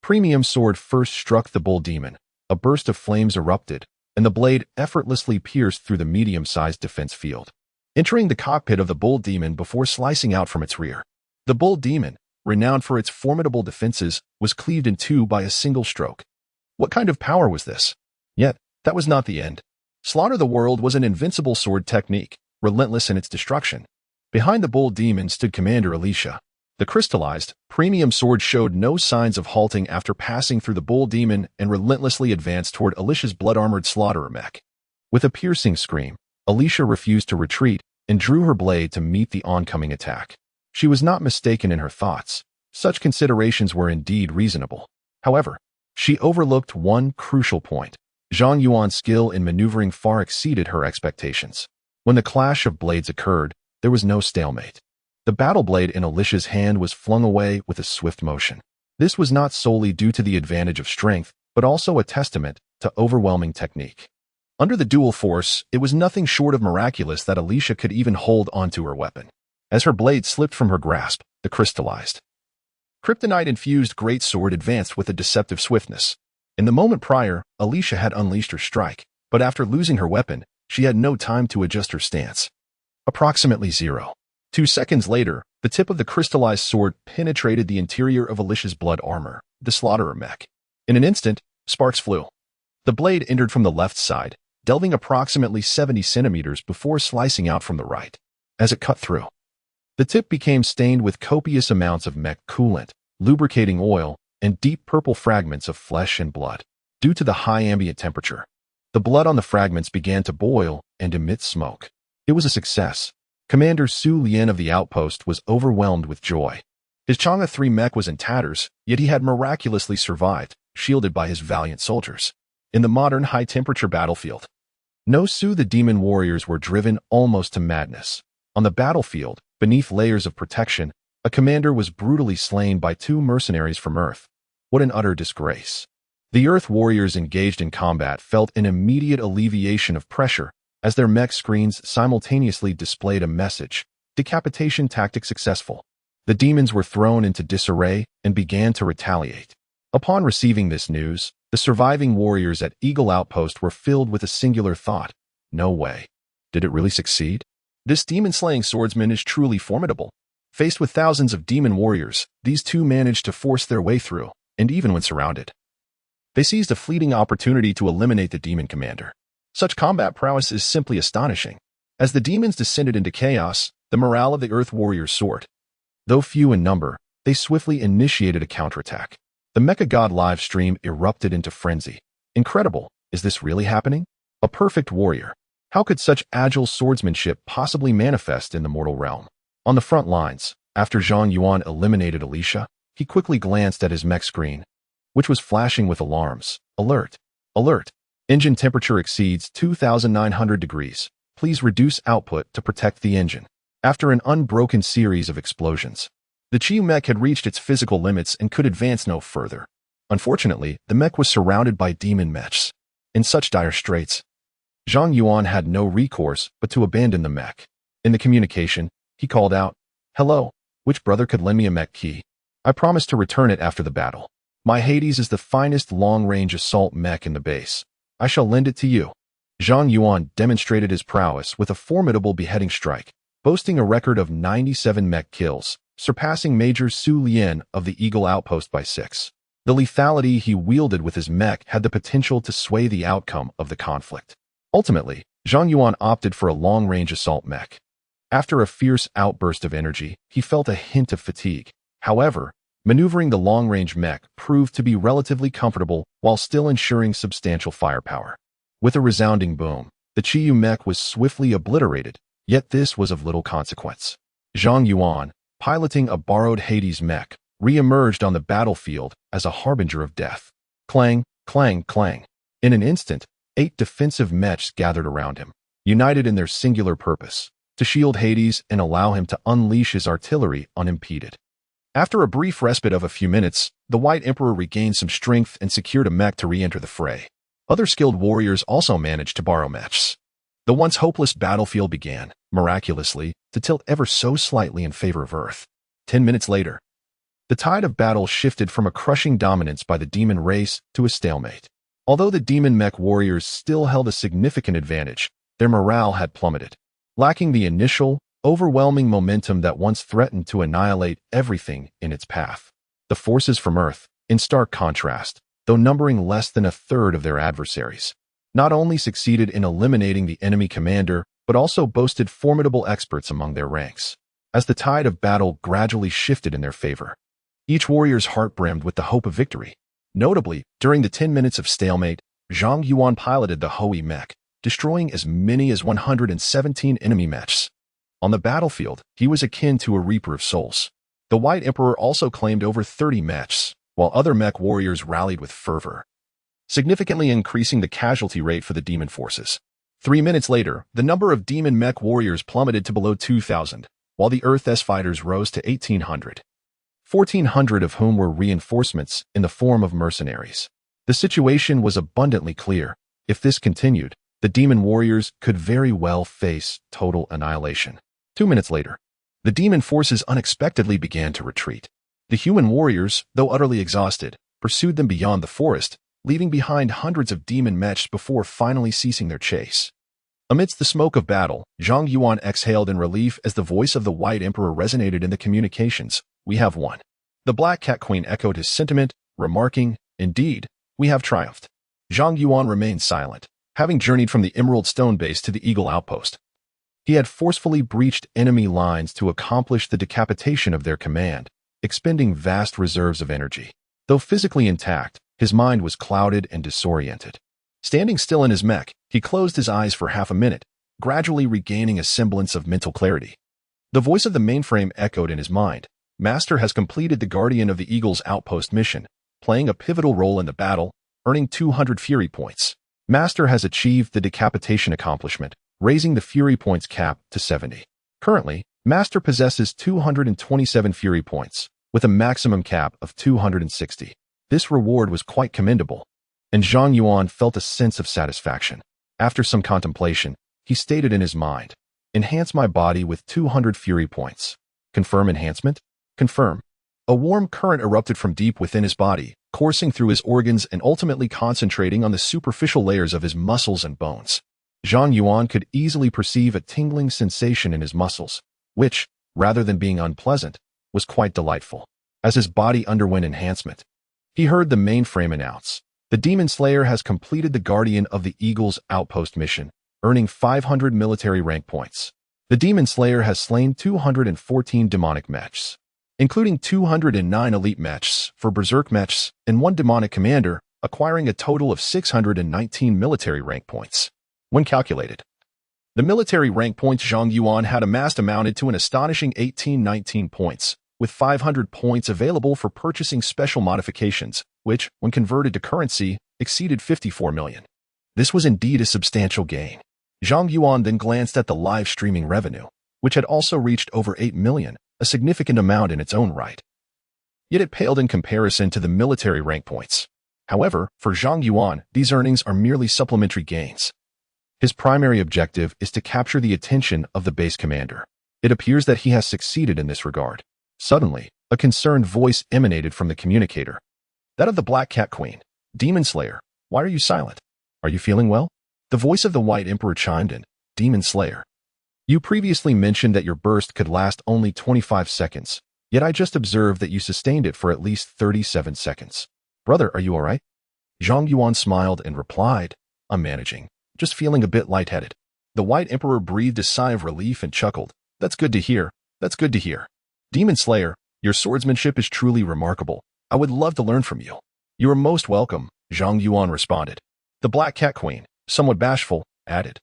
premium sword first struck the bull demon, a burst of flames erupted, and the blade effortlessly pierced through the medium-sized defense field, entering the cockpit of the bull demon before slicing out from its rear. The bull demon, renowned for its formidable defenses, was cleaved in 2 by a single stroke. What kind of power was this? Yet, that was not the end. Slaughter the world was an invincible sword technique, relentless in its destruction. Behind the bull demon stood Commander Alicia. The crystallized, premium sword showed no signs of halting after passing through the bull demon and relentlessly advanced toward Alicia's blood-armored slaughterer mech. With a piercing scream, Alicia refused to retreat and drew her blade to meet the oncoming attack. She was not mistaken in her thoughts. Such considerations were indeed reasonable. However, she overlooked one crucial point. Zhang Yuan's skill in maneuvering far exceeded her expectations. When the clash of blades occurred, there was no stalemate. The battle blade in Alicia's hand was flung away with a swift motion. This was not solely due to the advantage of strength, but also a testament to overwhelming technique. Under the dual force, it was nothing short of miraculous that Alicia could even hold onto her weapon. As her blade slipped from her grasp, the crystallized, kryptonite-infused greatsword advanced with a deceptive swiftness. In the moment prior, Alicia had unleashed her strike, but after losing her weapon, she had no time to adjust her stance. Approximately 0.2 seconds later, the tip of the crystallized sword penetrated the interior of Alicia's blood armor, the slaughterer mech. In an instant, sparks flew. The blade entered from the left side, delving approximately 70 centimeters before slicing out from the right. As it cut through, the tip became stained with copious amounts of mech coolant, lubricating oil, and deep purple fragments of flesh and blood. Due to the high ambient temperature, The blood on the fragments began to boil and emit smoke. It was a success. Commander Su Lian of the outpost was overwhelmed with joy. His Chang'e 3 mech was in tatters, yet he had miraculously survived, shielded by his valiant soldiers. In the modern high-temperature battlefield, No Su the demon warriors were driven almost to madness. On the battlefield, beneath layers of protection, a commander was brutally slain by 2 mercenaries from Earth. What an utter disgrace. The Earth warriors engaged in combat felt an immediate alleviation of pressure as their mech screens simultaneously displayed a message: decapitation tactic successful. The demons were thrown into disarray and began to retaliate. Upon receiving this news, the surviving warriors at Eagle Outpost were filled with a singular thought: no way. Did it really succeed? This demon-slaying swordsman is truly formidable. Faced with thousands of demon warriors, these 2 managed to force their way through, and even when surrounded, they seized a fleeting opportunity to eliminate the demon commander. Such combat prowess is simply astonishing. As the demons descended into chaos, the morale of the Earth warriors soared. Though few in number, they swiftly initiated a counterattack. The Mecha God live stream erupted into frenzy. Incredible! Is this really happening? A perfect warrior. How could such agile swordsmanship possibly manifest in the mortal realm? On the front lines, after Zhang Yuan eliminated Alicia, he quickly glanced at his mech screen, which was flashing with alarms. Alert! Alert! Engine temperature exceeds 2,900 degrees. Please reduce output to protect the engine. After an unbroken series of explosions, the Chiyu mech had reached its physical limits and could advance no further. Unfortunately, the mech was surrounded by demon mechs. In such dire straits, Zhang Yuan had no recourse but to abandon the mech. In the communication, he called out, "Hello, which brother could lend me a mech key? I promise to return it after the battle. My Hades is the finest long-range assault mech in the base. I shall lend it to you." Zhang Yuan demonstrated his prowess with a formidable beheading strike, boasting a record of 97 mech kills, surpassing Major Su Lian of the Eagle Outpost by 6. The lethality he wielded with his mech had the potential to sway the outcome of the conflict. Ultimately, Zhang Yuan opted for a long-range assault mech. After a fierce outburst of energy, he felt a hint of fatigue. However, maneuvering the long-range mech proved to be relatively comfortable while still ensuring substantial firepower. With a resounding boom, the Chiyu mech was swiftly obliterated, yet this was of little consequence. Zhang Yuan, piloting a borrowed Hades mech, re-emerged on the battlefield as a harbinger of death. Clang, clang, clang. In an instant, 8 defensive mechs gathered around him, united in their singular purpose: to shield Hades and allow him to unleash his artillery unimpeded. After a brief respite of a few minutes, the White Emperor regained some strength and secured a mech to re-enter the fray. Other skilled warriors also managed to borrow mechs. The once hopeless battlefield began, miraculously, to tilt ever so slightly in favor of Earth. 10 minutes later, the tide of battle shifted from a crushing dominance by the demon race to a stalemate. Although the demon mech warriors still held a significant advantage, their morale had plummeted. Lacking the initial, overwhelming momentum that once threatened to annihilate everything in its path. The forces from Earth, in stark contrast, though numbering less than a third of their adversaries, not only succeeded in eliminating the enemy commander, but also boasted formidable experts among their ranks. As the tide of battle gradually shifted in their favor, each warrior's heart brimmed with the hope of victory. Notably, during the 10 minutes of stalemate, Zhang Yuan piloted the Hoi mech, destroying as many as 117 enemy mechs. On the battlefield, he was akin to a reaper of souls. The White Emperor also claimed over 30 mechs, while other mech warriors rallied with fervor, significantly increasing the casualty rate for the demon forces. 3 minutes later, the number of demon mech warriors plummeted to below 2,000, while the Earth-S fighters rose to 1,800. 1,400 of whom were reinforcements in the form of mercenaries. The situation was abundantly clear. If this continued, the demon warriors could very well face total annihilation. 2 minutes later, the demon forces unexpectedly began to retreat. The human warriors, though utterly exhausted, pursued them beyond the forest, leaving behind hundreds of demon mechs before finally ceasing their chase. Amidst the smoke of battle, Zhang Yuan exhaled in relief as the voice of the White Emperor resonated in the communications. "We have won." The Black Cat Queen echoed his sentiment, remarking, "Indeed, we have triumphed." Zhang Yuan remained silent, having journeyed from the Emerald Stone base to the Eagle Outpost. He had forcefully breached enemy lines to accomplish the decapitation of their command, expending vast reserves of energy. Though physically intact, his mind was clouded and disoriented. Standing still in his mech, he closed his eyes for half a minute, gradually regaining a semblance of mental clarity. The voice of the mainframe echoed in his mind. Master has completed the Guardian of the Eagle's outpost mission, playing a pivotal role in the battle, earning 200 Fury points. Master has achieved the decapitation accomplishment, raising the Fury points cap to 70. Currently, Master possesses 227 Fury points, with a maximum cap of 260. This reward was quite commendable, and Zhang Yuan felt a sense of satisfaction. After some contemplation, he stated in his mind, "Enhance my body with 200 Fury points. Confirm enhancement? Confirm." A warm current erupted from deep within his body, coursing through his organs and ultimately concentrating on the superficial layers of his muscles and bones. Zhang Yuan could easily perceive a tingling sensation in his muscles, which, rather than being unpleasant, was quite delightful. As his body underwent enhancement, he heard the mainframe announce, "The Demon Slayer has completed the Guardian of the Eagle's outpost mission, earning 500 military rank points. The Demon Slayer has slain 214 demonic mechs, including 209 elite mechs for berserk mechs and 1 demonic commander, acquiring a total of 619 military rank points." When calculated, the military rank points Zhang Yuan had amassed amounted to an astonishing 1819 points, with 500 points available for purchasing special modifications, which, when converted to currency, exceeded 54 million. This was indeed a substantial gain. Zhang Yuan then glanced at the live streaming revenue, which had also reached over 8 million, a significant amount in its own right. Yet it paled in comparison to the military rank points. However, for Zhang Yuan, these earnings are merely supplementary gains. His primary objective is to capture the attention of the base commander. It appears that he has succeeded in this regard. Suddenly, a concerned voice emanated from the communicator. That of the Black Cat Queen. "Demon Slayer, why are you silent? Are you feeling well?" The voice of the White Emperor chimed in. "Demon Slayer, you previously mentioned that your burst could last only 25 seconds, yet I just observed that you sustained it for at least 37 seconds. Brother, are you alright?" Zhang Yuan smiled and replied, "I'm managing. Just feeling a bit lightheaded." The White Emperor breathed a sigh of relief and chuckled. "That's good to hear. That's good to hear. Demon Slayer, your swordsmanship is truly remarkable. I would love to learn from you." "You are most welcome," Zhang Yuan responded. The Black Cat Queen, somewhat bashful, added,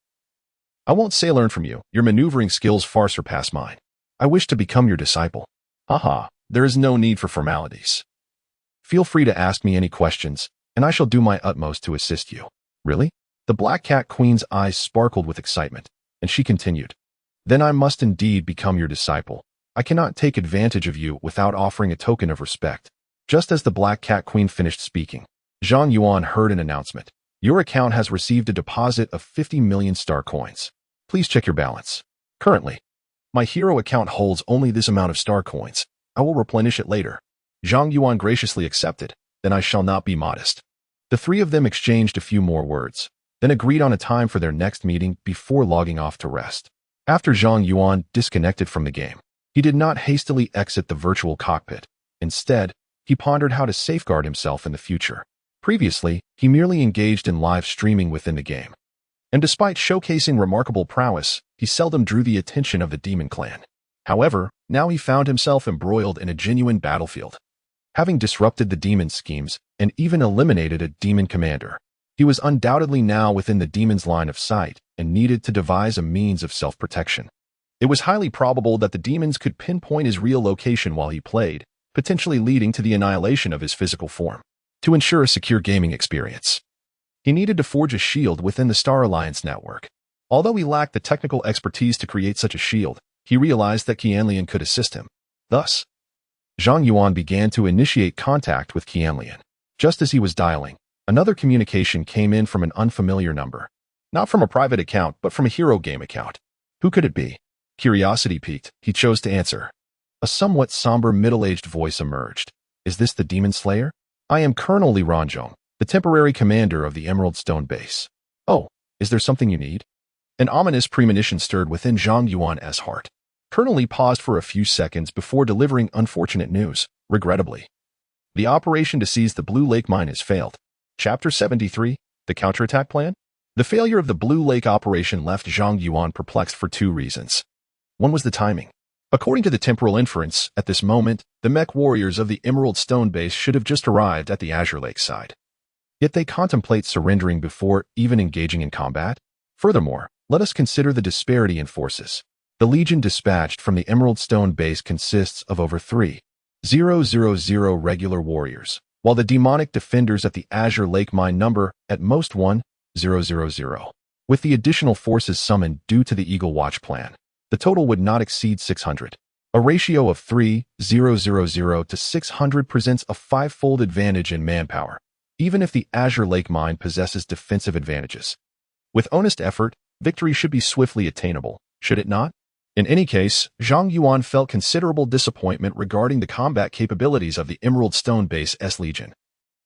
"I won't say learn from you. Your maneuvering skills far surpass mine. I wish to become your disciple." "Haha, there is no need for formalities. Feel free to ask me any questions, and I shall do my utmost to assist you." "Really?" The Black Cat Queen's eyes sparkled with excitement, and she continued, "Then I must indeed become your disciple. I cannot take advantage of you without offering a token of respect." Just as the Black Cat Queen finished speaking, Zhang Yuan heard an announcement. "Your account has received a deposit of 50 million star coins. Please check your balance." "Currently, my hero account holds only this amount of star coins. I will replenish it later." Zhang Yuan graciously accepted. "Then I shall not be modest." The three of them exchanged a few more words, then agreed on a time for their next meeting before logging off to rest. After Zhang Yuan disconnected from the game, he did not hastily exit the virtual cockpit. Instead, he pondered how to safeguard himself in the future. Previously, he merely engaged in live streaming within the game, and despite showcasing remarkable prowess, he seldom drew the attention of the Demon Clan. However, now he found himself embroiled in a genuine battlefield. Having disrupted the demon schemes and even eliminated a demon commander, he was undoubtedly now within the demon's line of sight and needed to devise a means of self-protection. It was highly probable that the demons could pinpoint his real location while he played, potentially leading to the annihilation of his physical form. To ensure a secure gaming experience, he needed to forge a shield within the Star Alliance network. Although he lacked the technical expertise to create such a shield, he realized that Qianlian could assist him. Thus, Zhang Yuan began to initiate contact with Qianlian. Just as he was dialing, another communication came in from an unfamiliar number. Not from a private account, but from a hero game account. Who could it be? Curiosity piqued, he chose to answer. A somewhat somber middle-aged voice emerged. "Is this the Demon Slayer? I am Colonel Li Ranzhong, the temporary commander of the Emerald Stone Base." "Oh, is there something you need?" An ominous premonition stirred within Zhang Yuan's heart. Colonel Li paused for a few seconds before delivering unfortunate news. "Regrettably, the operation to seize the Blue Lake mine has failed." Chapter 73, The Counterattack Plan? The failure of the Blue Lake operation left Zhang Yuan perplexed for two reasons. One was the timing. According to the temporal inference, at this moment, the mech warriors of the Emerald Stone Base should have just arrived at the Azure Lake side. yet they contemplate surrendering before even engaging in combat? Furthermore, let us consider the disparity in forces. The legion dispatched from the Emerald Stone base consists of over 3,000 regular warriors, while the demonic defenders at the Azure Lake Mine number at most 1,000. With the additional forces summoned due to the Eagle Watch plan, the total would not exceed 600. A ratio of 3,000 to 600 presents a five-fold advantage in manpower, even if the Azure Lake Mine possesses defensive advantages. With honest effort, victory should be swiftly attainable, should it not? In any case, Zhang Yuan felt considerable disappointment regarding the combat capabilities of the Emerald Stone Base S Legion.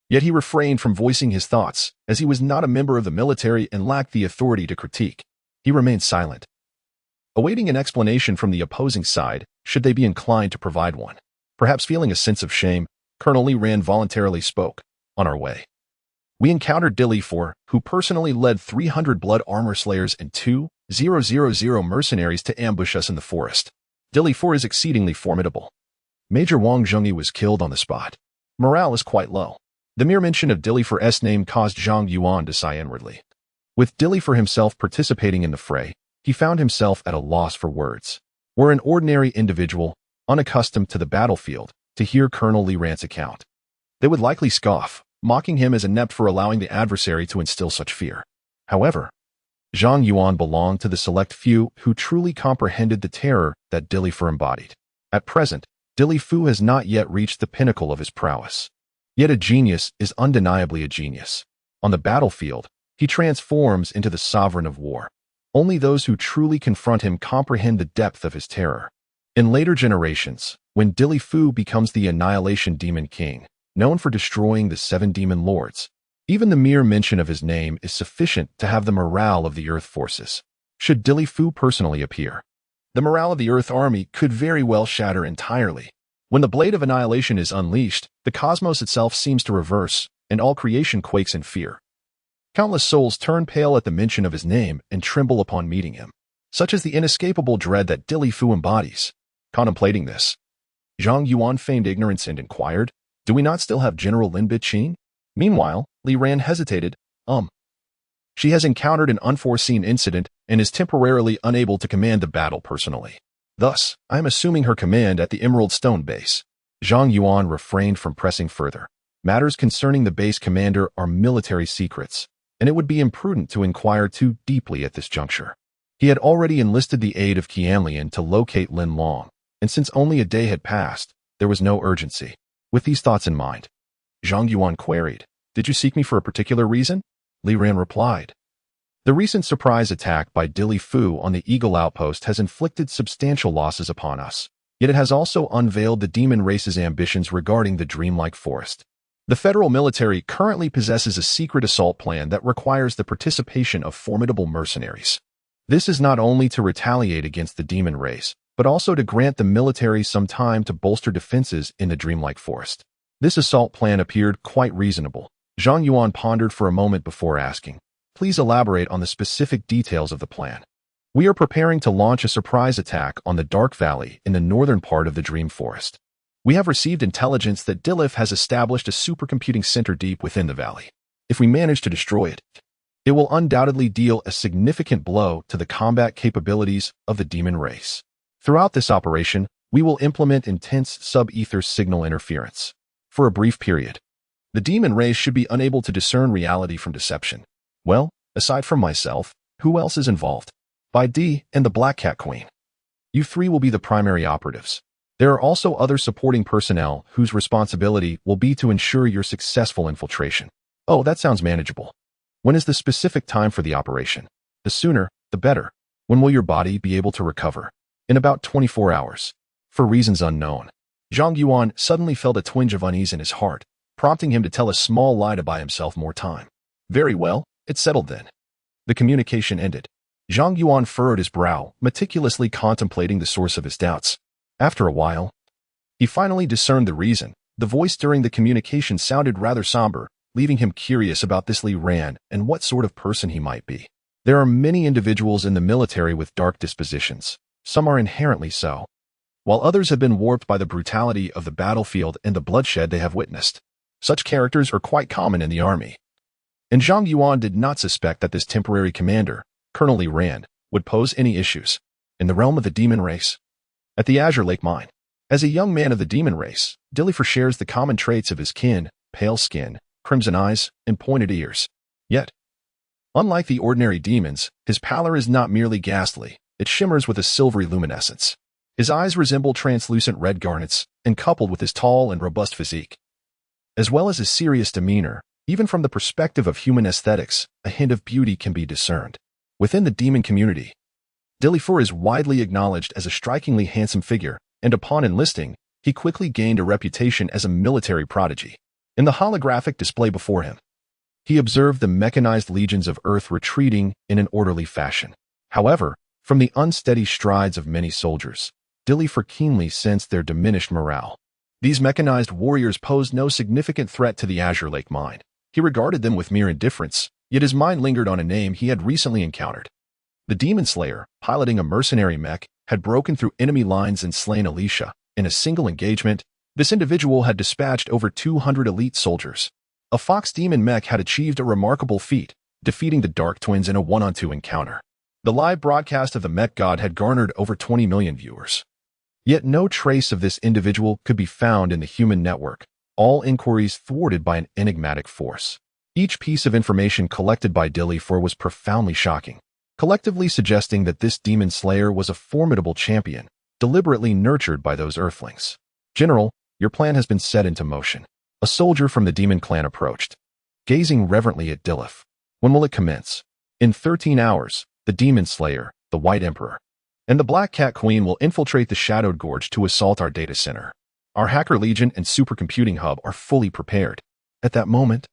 Yet he refrained from voicing his thoughts, as he was not a member of the military and lacked the authority to critique. He remained silent, awaiting an explanation from the opposing side, should they be inclined to provide one. Perhaps feeling a sense of shame, Colonel Li Ran voluntarily spoke. On our way, we encountered Dilly 4, who personally led 300 blood armor slayers and 2,000 mercenaries to ambush us in the forest. Dilly 4 is exceedingly formidable. Major Wang Zhengyi was killed on the spot. Morale is quite low. The mere mention of Dilly 4's name caused Zhang Yuan to sigh inwardly. With Dilly 4 himself participating in the fray, he found himself at a loss for words. Were an ordinary individual, unaccustomed to the battlefield, to hear Colonel Li Ran's account, they would likely scoff, mocking him as inept for allowing the adversary to instill such fear. However, Zhang Yuan belonged to the select few who truly comprehended the terror that Dilly 4 embodied. At present, Dilly 4 has not yet reached the pinnacle of his prowess. Yet a genius is undeniably a genius. On the battlefield, he transforms into the sovereign of war. Only those who truly confront him comprehend the depth of his terror. In later generations, when Dilly 4 becomes the Annihilation Demon King, known for destroying the 7 demon lords, even the mere mention of his name is sufficient to have the morale of the Earth forces. Should Dilly 4 personally appear, the morale of the Earth army could very well shatter entirely. When the blade of annihilation is unleashed, the cosmos itself seems to reverse, and all creation quakes in fear. Countless souls turn pale at the mention of his name and tremble upon meeting him. Such is the inescapable dread that Dilly 4 embodies. Contemplating this, Zhang Yuan feigned ignorance and inquired, "Do we not still have General Lin Biqing?" Meanwhile, Li Ran hesitated. She has encountered an unforeseen incident and is temporarily unable to command the battle personally. Thus, I am assuming her command at the Emerald Stone base. Zhang Yuan refrained from pressing further. Matters concerning the base commander are military secrets, and it would be imprudent to inquire too deeply at this juncture. He had already enlisted the aid of Qianlian to locate Lin Long, and since only a day had passed, there was no urgency. With these thoughts in mind, Zhang Yuan queried, "Did you seek me for a particular reason?" Li Ran replied, "The recent surprise attack by Dilly 4 on the Eagle Outpost has inflicted substantial losses upon us, yet it has also unveiled the demon race's ambitions regarding the dreamlike forest. The federal military currently possesses a secret assault plan that requires the participation of formidable mercenaries. This is not only to retaliate against the demon race, but also to grant the military some time to bolster defenses in the dreamlike forest." This assault plan appeared quite reasonable. Zhang Yuan pondered for a moment before asking, "Please elaborate on the specific details of the plan." "We are preparing to launch a surprise attack on the Dark Valley in the northern part of the Dream Forest. We have received intelligence that Dilith has established a supercomputing center deep within the valley. If we manage to destroy it, it will undoubtedly deal a significant blow to the combat capabilities of the demon race. Throughout this operation, we will implement intense sub-ether signal interference. For a brief period, the demon race should be unable to discern reality from deception. Well, aside from myself, who else is involved? Bai Di and the Black Cat Queen. You 3 will be the primary operatives. There are also other supporting personnel whose responsibility will be to ensure your successful infiltration." "Oh, that sounds manageable. When is the specific time for the operation?" "The sooner, the better. When will your body be able to recover?" "In about 24 hours. For reasons unknown." Zhang Yuan suddenly felt a twinge of unease in his heart, prompting him to tell a small lie to buy himself more time. "Very well, it's settled then." The communication ended. Zhang Yuan furrowed his brow, meticulously contemplating the source of his doubts. After a while, he finally discerned the reason. The voice during the communication sounded rather somber, leaving him curious about this Li Ran and what sort of person he might be. There are many individuals in the military with dark dispositions. Some are inherently so, while others have been warped by the brutality of the battlefield and the bloodshed they have witnessed. Such characters are quite common in the army. and Zhang Yuan did not suspect that this temporary commander, Colonel Li Rand, would pose any issues in the realm of the demon race. At the Azure Lake Mine, as a young man of the demon race, Dillifer shares the common traits of his kin: pale skin, crimson eyes, and pointed ears. Yet, unlike the ordinary demons, his pallor is not merely ghastly, it shimmers with a silvery luminescence. His eyes resemble translucent red garnets, and coupled with his tall and robust physique, as well as his serious demeanor, even from the perspective of human aesthetics, a hint of beauty can be discerned. Within the demon community, Dillifer is widely acknowledged as a strikingly handsome figure, and upon enlisting, he quickly gained a reputation as a military prodigy. In the holographic display before him, he observed the mechanized legions of Earth retreating in an orderly fashion. However, from the unsteady strides of many soldiers, Dillifer keenly sensed their diminished morale. These mechanized warriors posed no significant threat to the Azure Lake Mine. He regarded them with mere indifference, yet his mind lingered on a name he had recently encountered. The Demon Slayer, piloting a mercenary mech, had broken through enemy lines and slain Alicia. In a single engagement, this individual had dispatched over 200 elite soldiers. A Fox Demon mech had achieved a remarkable feat, defeating the Dark Twins in a one-on-two encounter. The live broadcast of the Mech God had garnered over 20 million viewers. Yet no trace of this individual could be found in the human network, all inquiries thwarted by an enigmatic force. Each piece of information collected by Dillifer was profoundly shocking, collectively suggesting that this demon slayer was a formidable champion, deliberately nurtured by those earthlings. "General, your plan has been set into motion." A soldier from the demon clan approached, gazing reverently at Dillifer. "When will it commence?" "In 13 hours, the demon slayer, the White Emperor, and the Black Cat Queen will infiltrate the Shadowed Gorge to assault our data center. Our Hacker Legion and Supercomputing Hub are fully prepared. At that moment,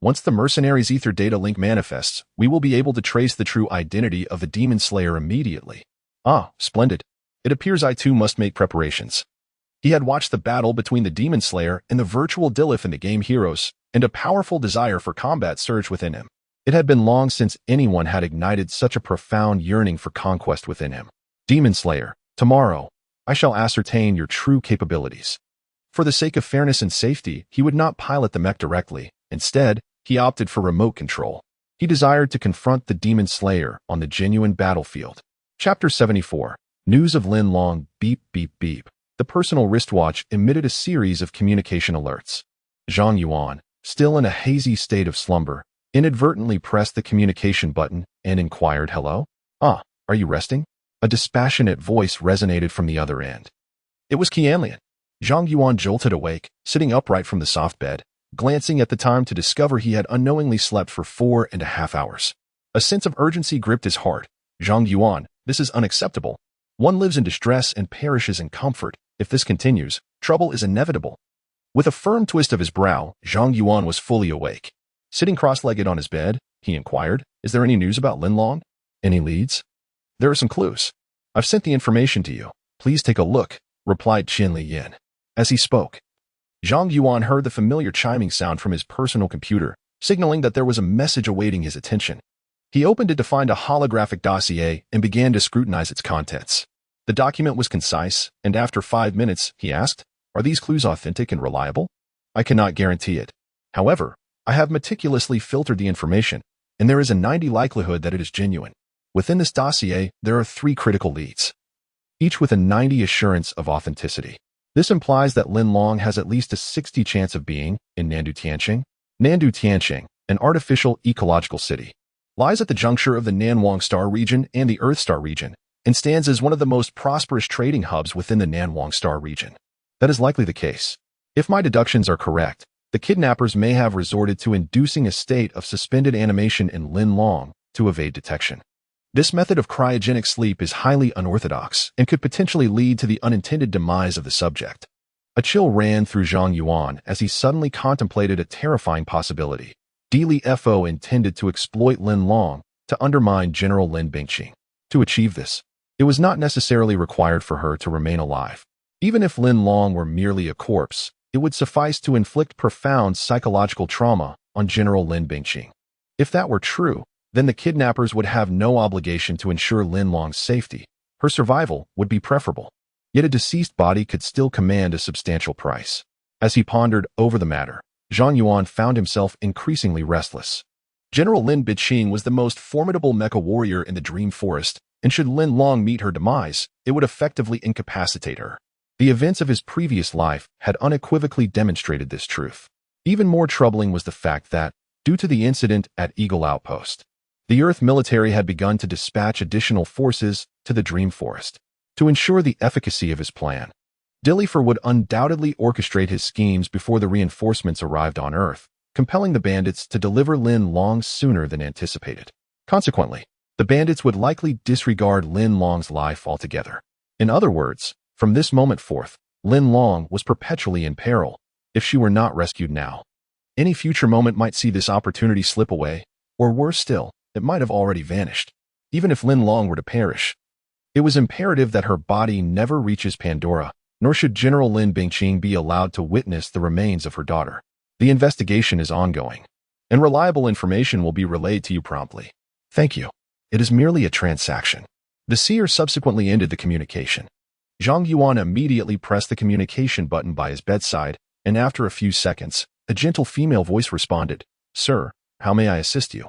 once the mercenaries' ether data link manifests, we will be able to trace the true identity of the Demon Slayer immediately." "Ah, splendid. It appears I too must make preparations." He had watched the battle between the Demon Slayer and the virtual Dillifer in the game Heroes, and a powerful desire for combat surged within him. It had been long since anyone had ignited such a profound yearning for conquest within him. "Demon Slayer, tomorrow, I shall ascertain your true capabilities." For the sake of fairness and safety, he would not pilot the mech directly. Instead, he opted for remote control. He desired to confront the Demon Slayer on the genuine battlefield. Chapter 74. News of Lin Long. Beep, beep, beep. The personal wristwatch emitted a series of communication alerts. Zhang Yuan, still in a hazy state of slumber, inadvertently pressed the communication button and inquired, "Hello? Ah, are you resting?" A dispassionate voice resonated from the other end. It was Qianlian. Zhang Yuan jolted awake, sitting upright from the soft bed, glancing at the time to discover he had unknowingly slept for 4.5 hours. A sense of urgency gripped his heart. "Zhang Yuan, this is unacceptable. One lives in distress and perishes in comfort. If this continues, trouble is inevitable." With a firm twist of his brow, Zhang Yuan was fully awake. Sitting cross-legged on his bed, he inquired, "Is there any news about Lin Long? Any leads?" "There are some clues. I've sent the information to you. Please take a look," replied Qin Li Yin. As he spoke, Zhang Yuan heard the familiar chiming sound from his personal computer, signaling that there was a message awaiting his attention. He opened it to find a holographic dossier and began to scrutinize its contents. The document was concise, and after 5 minutes, he asked, "Are these clues authentic and reliable?" "I cannot guarantee it. However, I have meticulously filtered the information, and there is a 90% likelihood that it is genuine. Within this dossier, there are 3 critical leads, each with a 90% assurance of authenticity. This implies that Lin Long has at least a 60% chance of being in Nandu Tianqing. Nandu Tianqing, an artificial ecological city, lies at the juncture of the Nanwang Star region and the Earth Star region, and stands as one of the most prosperous trading hubs within the Nanwang Star region. That is likely the case. If my deductions are correct, the kidnappers may have resorted to inducing a state of suspended animation in Lin Long to evade detection. This method of cryogenic sleep is highly unorthodox and could potentially lead to the unintended demise of the subject. A chill ran through Zhang Yuan as he suddenly contemplated a terrifying possibility. Li Fo intended to exploit Lin Long to undermine General Lin Bingqing. To achieve this, it was not necessarily required for her to remain alive. Even if Lin Long were merely a corpse, it would suffice to inflict profound psychological trauma on General Lin Bingqing. If that were true, then the kidnappers would have no obligation to ensure Lin Long's safety. Her survival would be preferable. Yet a deceased body could still command a substantial price. As he pondered over the matter, Zhang Yuan found himself increasingly restless. General Lin Biqing was the most formidable mecha warrior in the Dream Forest, and should Lin Long meet her demise, it would effectively incapacitate her. The events of his previous life had unequivocally demonstrated this truth. Even more troubling was the fact that, due to the incident at Eagle Outpost, the Earth military had begun to dispatch additional forces to the Dream Forest. To ensure the efficacy of his plan, Dillifer would undoubtedly orchestrate his schemes before the reinforcements arrived on Earth, compelling the bandits to deliver Lin Long sooner than anticipated. Consequently, the bandits would likely disregard Lin Long's life altogether. In other words, from this moment forth, Lin Long was perpetually in peril, if she were not rescued now. Any future moment might see this opportunity slip away, or worse still, it might have already vanished. Even if Lin Long were to perish, it was imperative that her body never reaches Pandora, nor should General Lin Biqing be allowed to witness the remains of her daughter. The investigation is ongoing, and reliable information will be relayed to you promptly. Thank you. It is merely a transaction. The seer subsequently ended the communication. Zhang Yuan immediately pressed the communication button by his bedside, and after a few seconds, a gentle female voice responded, "Sir, how may I assist you?"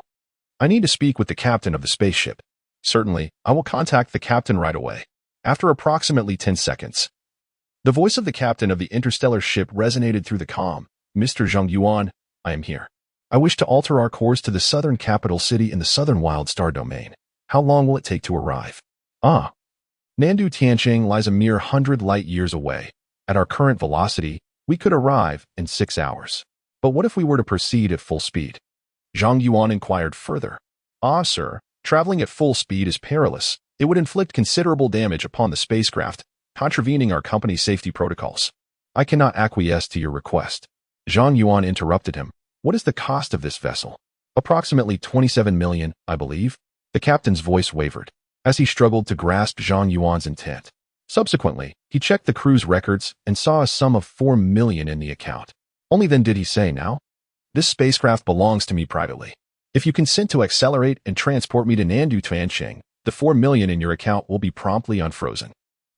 "I need to speak with the captain of the spaceship." "Certainly, I will contact the captain right away." After approximately 10 seconds, the voice of the captain of the interstellar ship resonated through the comm. "Mr. Zhang Yuan, I am here. I wish to alter our course to the southern capital city in the southern wild star domain. How long will it take to arrive?" "Ah. Nandu Tianqing lies a mere 100 light-years away. At our current velocity, we could arrive in 6 hours. But what if we were to proceed at full speed?" Zhang Yuan inquired further. "Ah, sir, traveling at full speed is perilous. It would inflict considerable damage upon the spacecraft, contravening our company's safety protocols. I cannot acquiesce to your request." Zhang Yuan interrupted him. "What is the cost of this vessel?" "Approximately 27 million, I believe." The captain's voice wavered, as he struggled to grasp Zhang Yuan's intent. Subsequently, he checked the crew's records and saw a sum of 4 million in the account. Only then did he say, "Now, this spacecraft belongs to me privately. If you consent to accelerate and transport me to Nandu Tianqing, the 4 million in your account will be promptly unfrozen.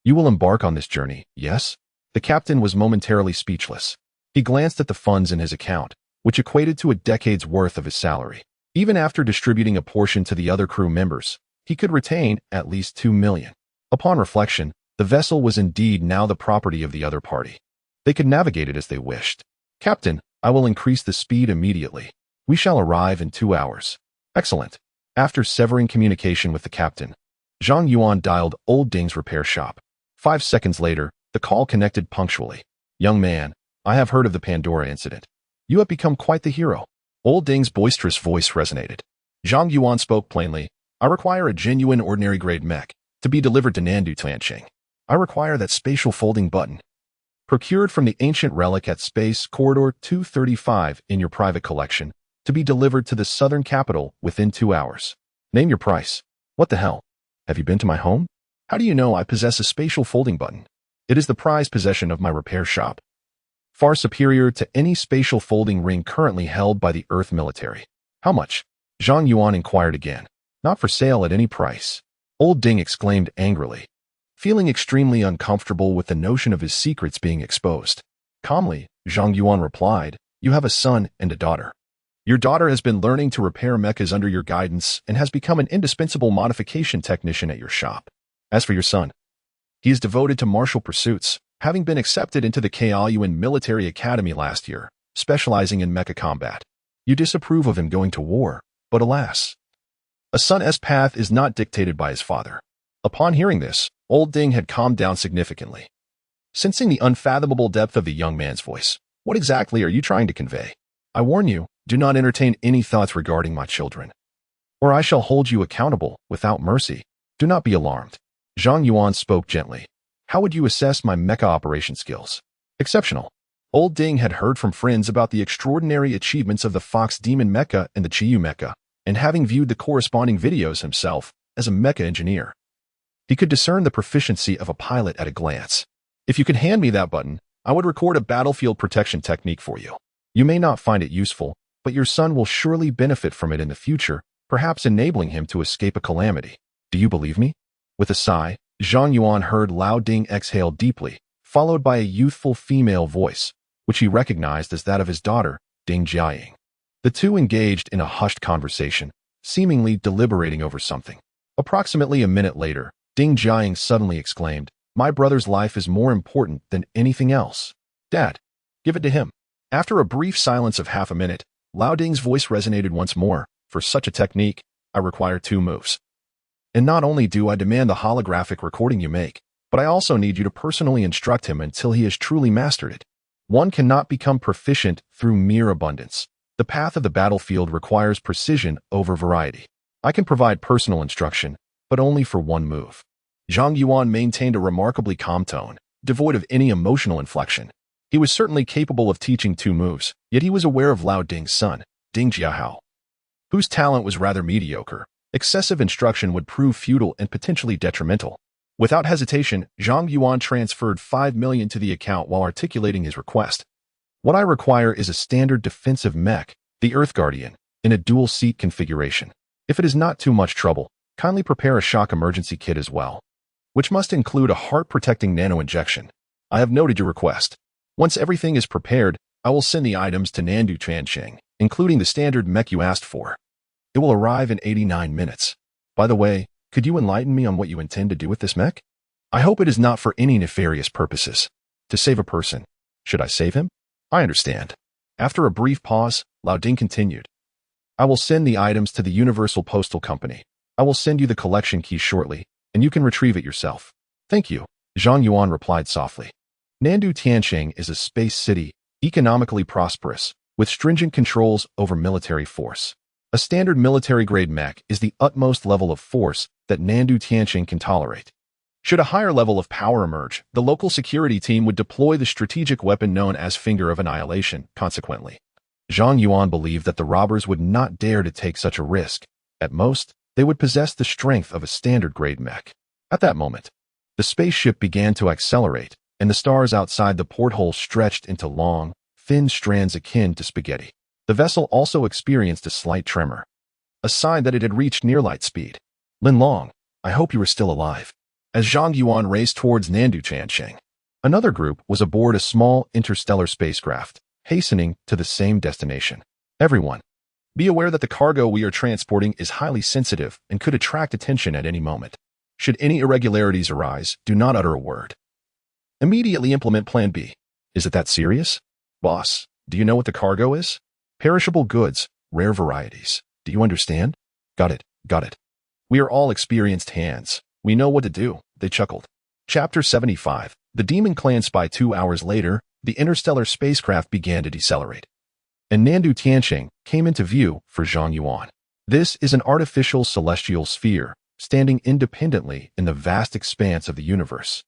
You will embark on this journey, yes?" The captain was momentarily speechless. He glanced at the funds in his account, which equated to a decade's worth of his salary. Even after distributing a portion to the other crew members, he could retain at least 2 million. Upon reflection, the vessel was indeed now the property of the other party. They could navigate it as they wished. "Captain, I will increase the speed immediately. We shall arrive in 2 hours." "Excellent." After severing communication with the captain, Zhang Yuan dialed Old Ding's repair shop. 5 seconds later, the call connected punctually. "Young man, I have heard of the Pandora incident. You have become quite the hero." Old Ding's boisterous voice resonated. Zhang Yuan spoke plainly. "I require a genuine ordinary-grade mech to be delivered to Nandu Tianqing. I require that spatial folding button, procured from the ancient relic at Space Corridor 235 in your private collection, to be delivered to the southern capital within 2 hours. Name your price." "What the hell? Have you been to my home? How do you know I possess a spatial folding button?" "It is the prized possession of my repair shop, far superior to any spatial folding ring currently held by the Earth military." "How much?" Zhang Yuan inquired again. "Not for sale at any price." Old Ding exclaimed angrily, feeling extremely uncomfortable with the notion of his secrets being exposed. Calmly, Zhang Yuan replied, "You have a son and a daughter. Your daughter has been learning to repair mechas under your guidance and has become an indispensable modification technician at your shop. As for your son, he is devoted to martial pursuits, having been accepted into the Kaoyuan Military Academy last year, specializing in mecha combat. You disapprove of him going to war, but alas, a son's path is not dictated by his father." Upon hearing this, Old Ding had calmed down significantly. Sensing the unfathomable depth of the young man's voice, "What exactly are you trying to convey?" "I warn you, do not entertain any thoughts regarding my children, or I shall hold you accountable without mercy. Do not be alarmed." Zhang Yuan spoke gently. "How would you assess my mecha operation skills?" "Exceptional." Old Ding had heard from friends about the extraordinary achievements of the Fox Demon Mecha and the Chiyu Mecha, and having viewed the corresponding videos himself as a mecha engineer, he could discern the proficiency of a pilot at a glance. "If you could hand me that button, I would record a battlefield protection technique for you. You may not find it useful, but your son will surely benefit from it in the future, perhaps enabling him to escape a calamity. Do you believe me?" With a sigh, Zhang Yuan heard Lao Ding exhale deeply, followed by a youthful female voice, which he recognized as that of his daughter, Ding Jiaying. The two engaged in a hushed conversation, seemingly deliberating over something. Approximately a minute later, Ding Jiang suddenly exclaimed, "My brother's life is more important than anything else. Dad, give it to him." After a brief silence of half a minute, Lao Ding's voice resonated once more. "For such a technique, I require 2 moves. And not only do I demand the holographic recording you make, but I also need you to personally instruct him until he has truly mastered it. One cannot become proficient through mere abundance. The path of the battlefield requires precision over variety. I can provide personal instruction, but only for 1 move." Zhang Yuan maintained a remarkably calm tone, devoid of any emotional inflection. He was certainly capable of teaching 2 moves, yet he was aware of Lao Ding's son, Ding Jiahao, whose talent was rather mediocre. Excessive instruction would prove futile and potentially detrimental. Without hesitation, Zhang Yuan transferred 5 million to the account while articulating his request. "What I require is a standard defensive mech, the Earth Guardian, in a dual-seat configuration. If it is not too much trouble, kindly prepare a shock emergency kit as well, which must include a heart-protecting nano-injection. I have noted your request. Once everything is prepared, I will send the items to Nandu Tianqing, including the standard mech you asked for. It will arrive in 89 minutes. By the way, could you enlighten me on what you intend to do with this mech? I hope it is not for any nefarious purposes. To save a person. Should I save him? I understand." After a brief pause, Lao Ding continued, "I will send the items to the Universal Postal Company. I will send you the collection key shortly, and you can retrieve it yourself." "Thank you," Zhang Yuan replied softly. Nandu Tianqing is a space city, economically prosperous, with stringent controls over military force. A standard military-grade mech is the utmost level of force that Nandu Tianqing can tolerate. Should a higher level of power emerge, the local security team would deploy the strategic weapon known as Finger of Annihilation. Consequently, Zhang Yuan believed that the robbers would not dare to take such a risk. At most, they would possess the strength of a standard-grade mech. At that moment, the spaceship began to accelerate, and the stars outside the porthole stretched into long, thin strands akin to spaghetti. The vessel also experienced a slight tremor, a sign that it had reached near light speed. "Lin Long, I hope you are still alive." As Zhang Yuan raced towards Nandu Tianqing, another group was aboard a small interstellar spacecraft, hastening to the same destination. "Everyone, be aware that the cargo we are transporting is highly sensitive and could attract attention at any moment. Should any irregularities arise, do not utter a word. Immediately implement Plan B." "Is it that serious?" "Boss, do you know what the cargo is? Perishable goods, rare varieties. Do you understand?" Got it. We are all experienced hands. We know what to do," they chuckled. Chapter 75. The Demon Clan Spy. 2 hours later, the interstellar spacecraft began to decelerate, and Nandu Tianqing came into view for Zhang Yuan. This is an artificial celestial sphere, standing independently in the vast expanse of the universe,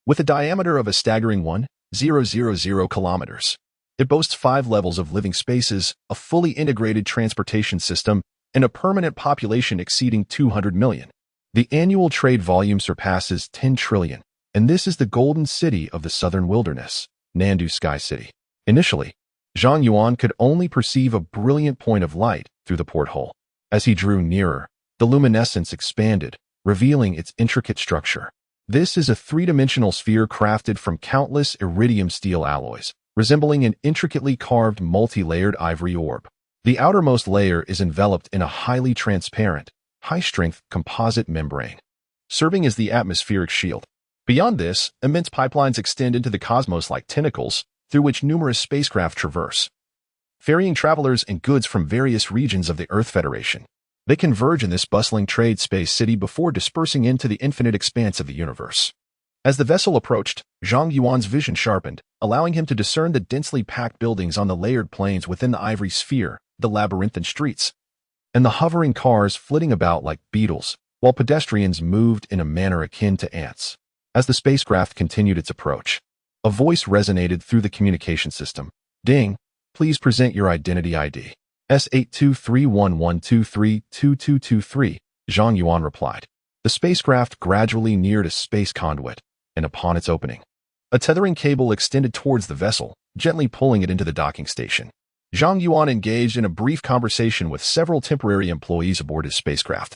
with a diameter of a staggering 1,000 kilometers. It boasts 5 levels of living spaces, a fully integrated transportation system, and a permanent population exceeding 200 million. The annual trade volume surpasses 10 trillion, and this is the golden city of the southern wilderness, Nandu Sky City. Initially, Zhang Yuan could only perceive a brilliant point of light through the porthole. As he drew nearer, the luminescence expanded, revealing its intricate structure. This is a 3-dimensional sphere crafted from countless iridium steel alloys, resembling an intricately carved multi-layered ivory orb. The outermost layer is enveloped in a highly transparent, high-strength composite membrane, serving as the atmospheric shield. Beyond this, immense pipelines extend into the cosmos like tentacles, through which numerous spacecraft traverse, ferrying travelers and goods from various regions of the Earth Federation. They converge in this bustling trade space city before dispersing into the infinite expanse of the universe. As the vessel approached, Zhang Yuan's vision sharpened, allowing him to discern the densely packed buildings on the layered plains within the ivory sphere, the labyrinthine streets, and the hovering cars flitting about like beetles, while pedestrians moved in a manner akin to ants. As the spacecraft continued its approach, a voice resonated through the communication system. "Ding, please present your identity ID. S823112322223, Zhang Yuan replied. The spacecraft gradually neared a space conduit, and upon its opening, a tethering cable extended towards the vessel, gently pulling it into the docking station. Zhang Yuan engaged in a brief conversation with several temporary employees aboard his spacecraft,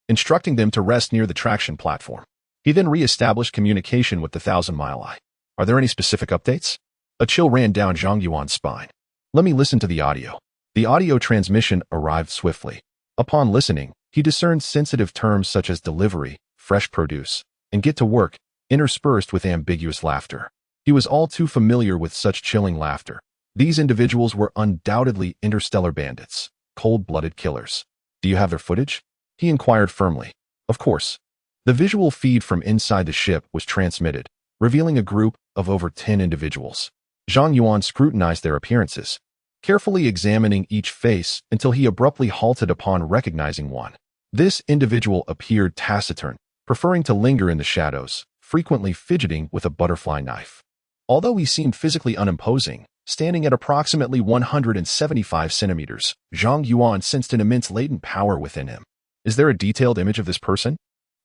instructing them to rest near the traction platform. He then re-established communication with the Thousand-Mile Eye. "Are there any specific updates?" A chill ran down Zhang Yuan's spine. "Let me listen to the audio." The audio transmission arrived swiftly. Upon listening, he discerned sensitive terms such as delivery, fresh produce, and get to work, interspersed with ambiguous laughter. He was all too familiar with such chilling laughter. These individuals were undoubtedly interstellar bandits, cold-blooded killers. Do you have their footage? He inquired firmly. Of course. The visual feed from inside the ship was transmitted, revealing a group of over 10 individuals. Zhang Yuan scrutinized their appearances, carefully examining each face until he abruptly halted upon recognizing one. This individual appeared taciturn, preferring to linger in the shadows, frequently fidgeting with a butterfly knife. Although he seemed physically unimposing, standing at approximately 175 centimeters, Zhang Yuan sensed an immense latent power within him. Is there a detailed image of this person?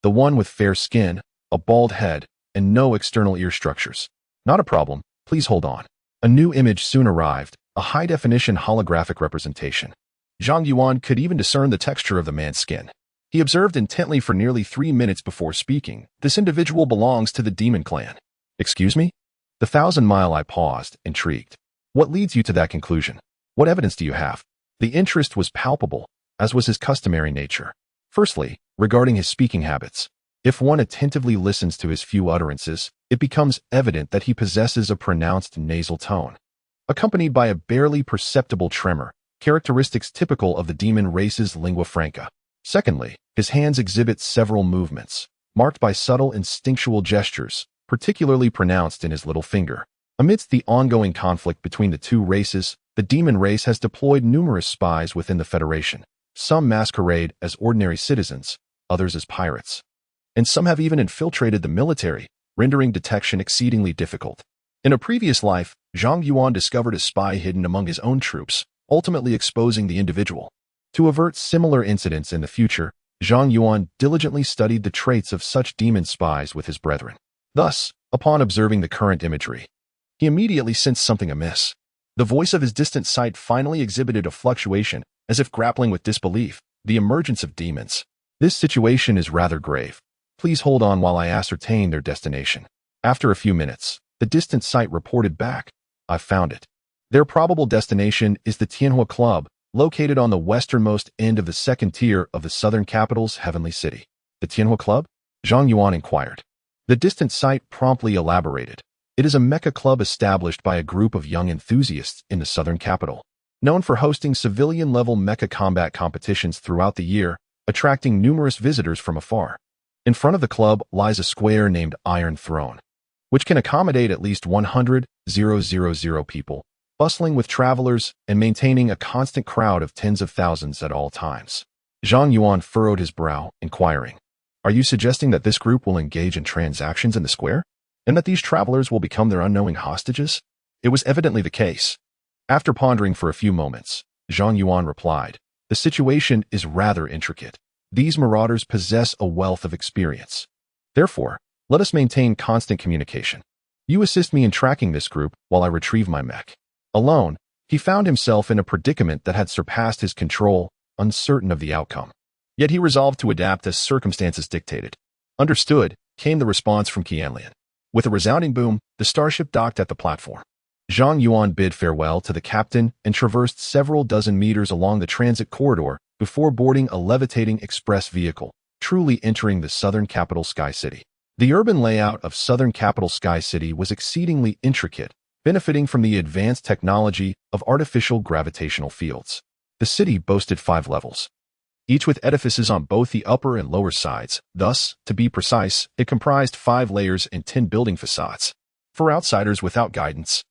The one with fair skin, a bald head, and no external ear structures. Not a problem, please hold on. A new image soon arrived, a high-definition holographic representation. Zhang Yuan could even discern the texture of the man's skin. He observed intently for nearly 3 minutes before speaking. This individual belongs to the demon clan. Excuse me? The 1,000-mile I paused, intrigued. What leads you to that conclusion? What evidence do you have? The interest was palpable, as was his customary nature. Firstly, regarding his speaking habits. If one attentively listens to his few utterances, it becomes evident that he possesses a pronounced nasal tone, accompanied by a barely perceptible tremor, characteristics typical of the demon race's lingua franca. Secondly, his hands exhibit several movements, marked by subtle instinctual gestures, particularly pronounced in his little finger. Amidst the ongoing conflict between the two races, the demon race has deployed numerous spies within the Federation. Some masquerade as ordinary citizens, others as pirates. And some have even infiltrated the military, rendering detection exceedingly difficult. In a previous life, Zhang Yuan discovered a spy hidden among his own troops, ultimately exposing the individual. To avert similar incidents in the future, Zhang Yuan diligently studied the traits of such demon spies with his brethren. Thus, upon observing the current imagery, he immediately sensed something amiss. The voice of his distant sight finally exhibited a fluctuation, as if grappling with disbelief, the emergence of demons. This situation is rather grave. Please hold on while I ascertain their destination. After a few minutes, the distant sight reported back. I've found it. Their probable destination is the Tianhua Club, located on the westernmost end of the second tier of the southern capital's heavenly city. The Tianhua Club? Zhang Yuan inquired. The distant sight promptly elaborated. It is a mecha club established by a group of young enthusiasts in the southern capital, known for hosting civilian-level mecha combat competitions throughout the year, attracting numerous visitors from afar. In front of the club lies a square named Iron Throne, which can accommodate at least 100,000 people, bustling with travelers and maintaining a constant crowd of tens of thousands at all times. Zhang Yuan furrowed his brow, inquiring, "Are you suggesting that this group will engage in transactions in the square? And that these travelers will become their unknowing hostages?" It was evidently the case. After pondering for a few moments, Zhang Yuan replied, "The situation is rather intricate. These marauders possess a wealth of experience. Therefore, let us maintain constant communication. You assist me in tracking this group while I retrieve my mech." Alone, he found himself in a predicament that had surpassed his control, uncertain of the outcome. Yet he resolved to adapt as circumstances dictated. "Understood," came the response from Qianlian. With a resounding boom, the starship docked at the platform. Zhang Yuan bid farewell to the captain and traversed several dozen meters along the transit corridor before boarding a levitating express vehicle, truly entering the southern capital Sky City. The urban layout of southern capital Sky City was exceedingly intricate, benefiting from the advanced technology of artificial gravitational fields. The city boasted 5 levels, each with edifices on both the upper and lower sides. Thus, to be precise, it comprised 5 layers and 10 building facades. For outsiders without guidance,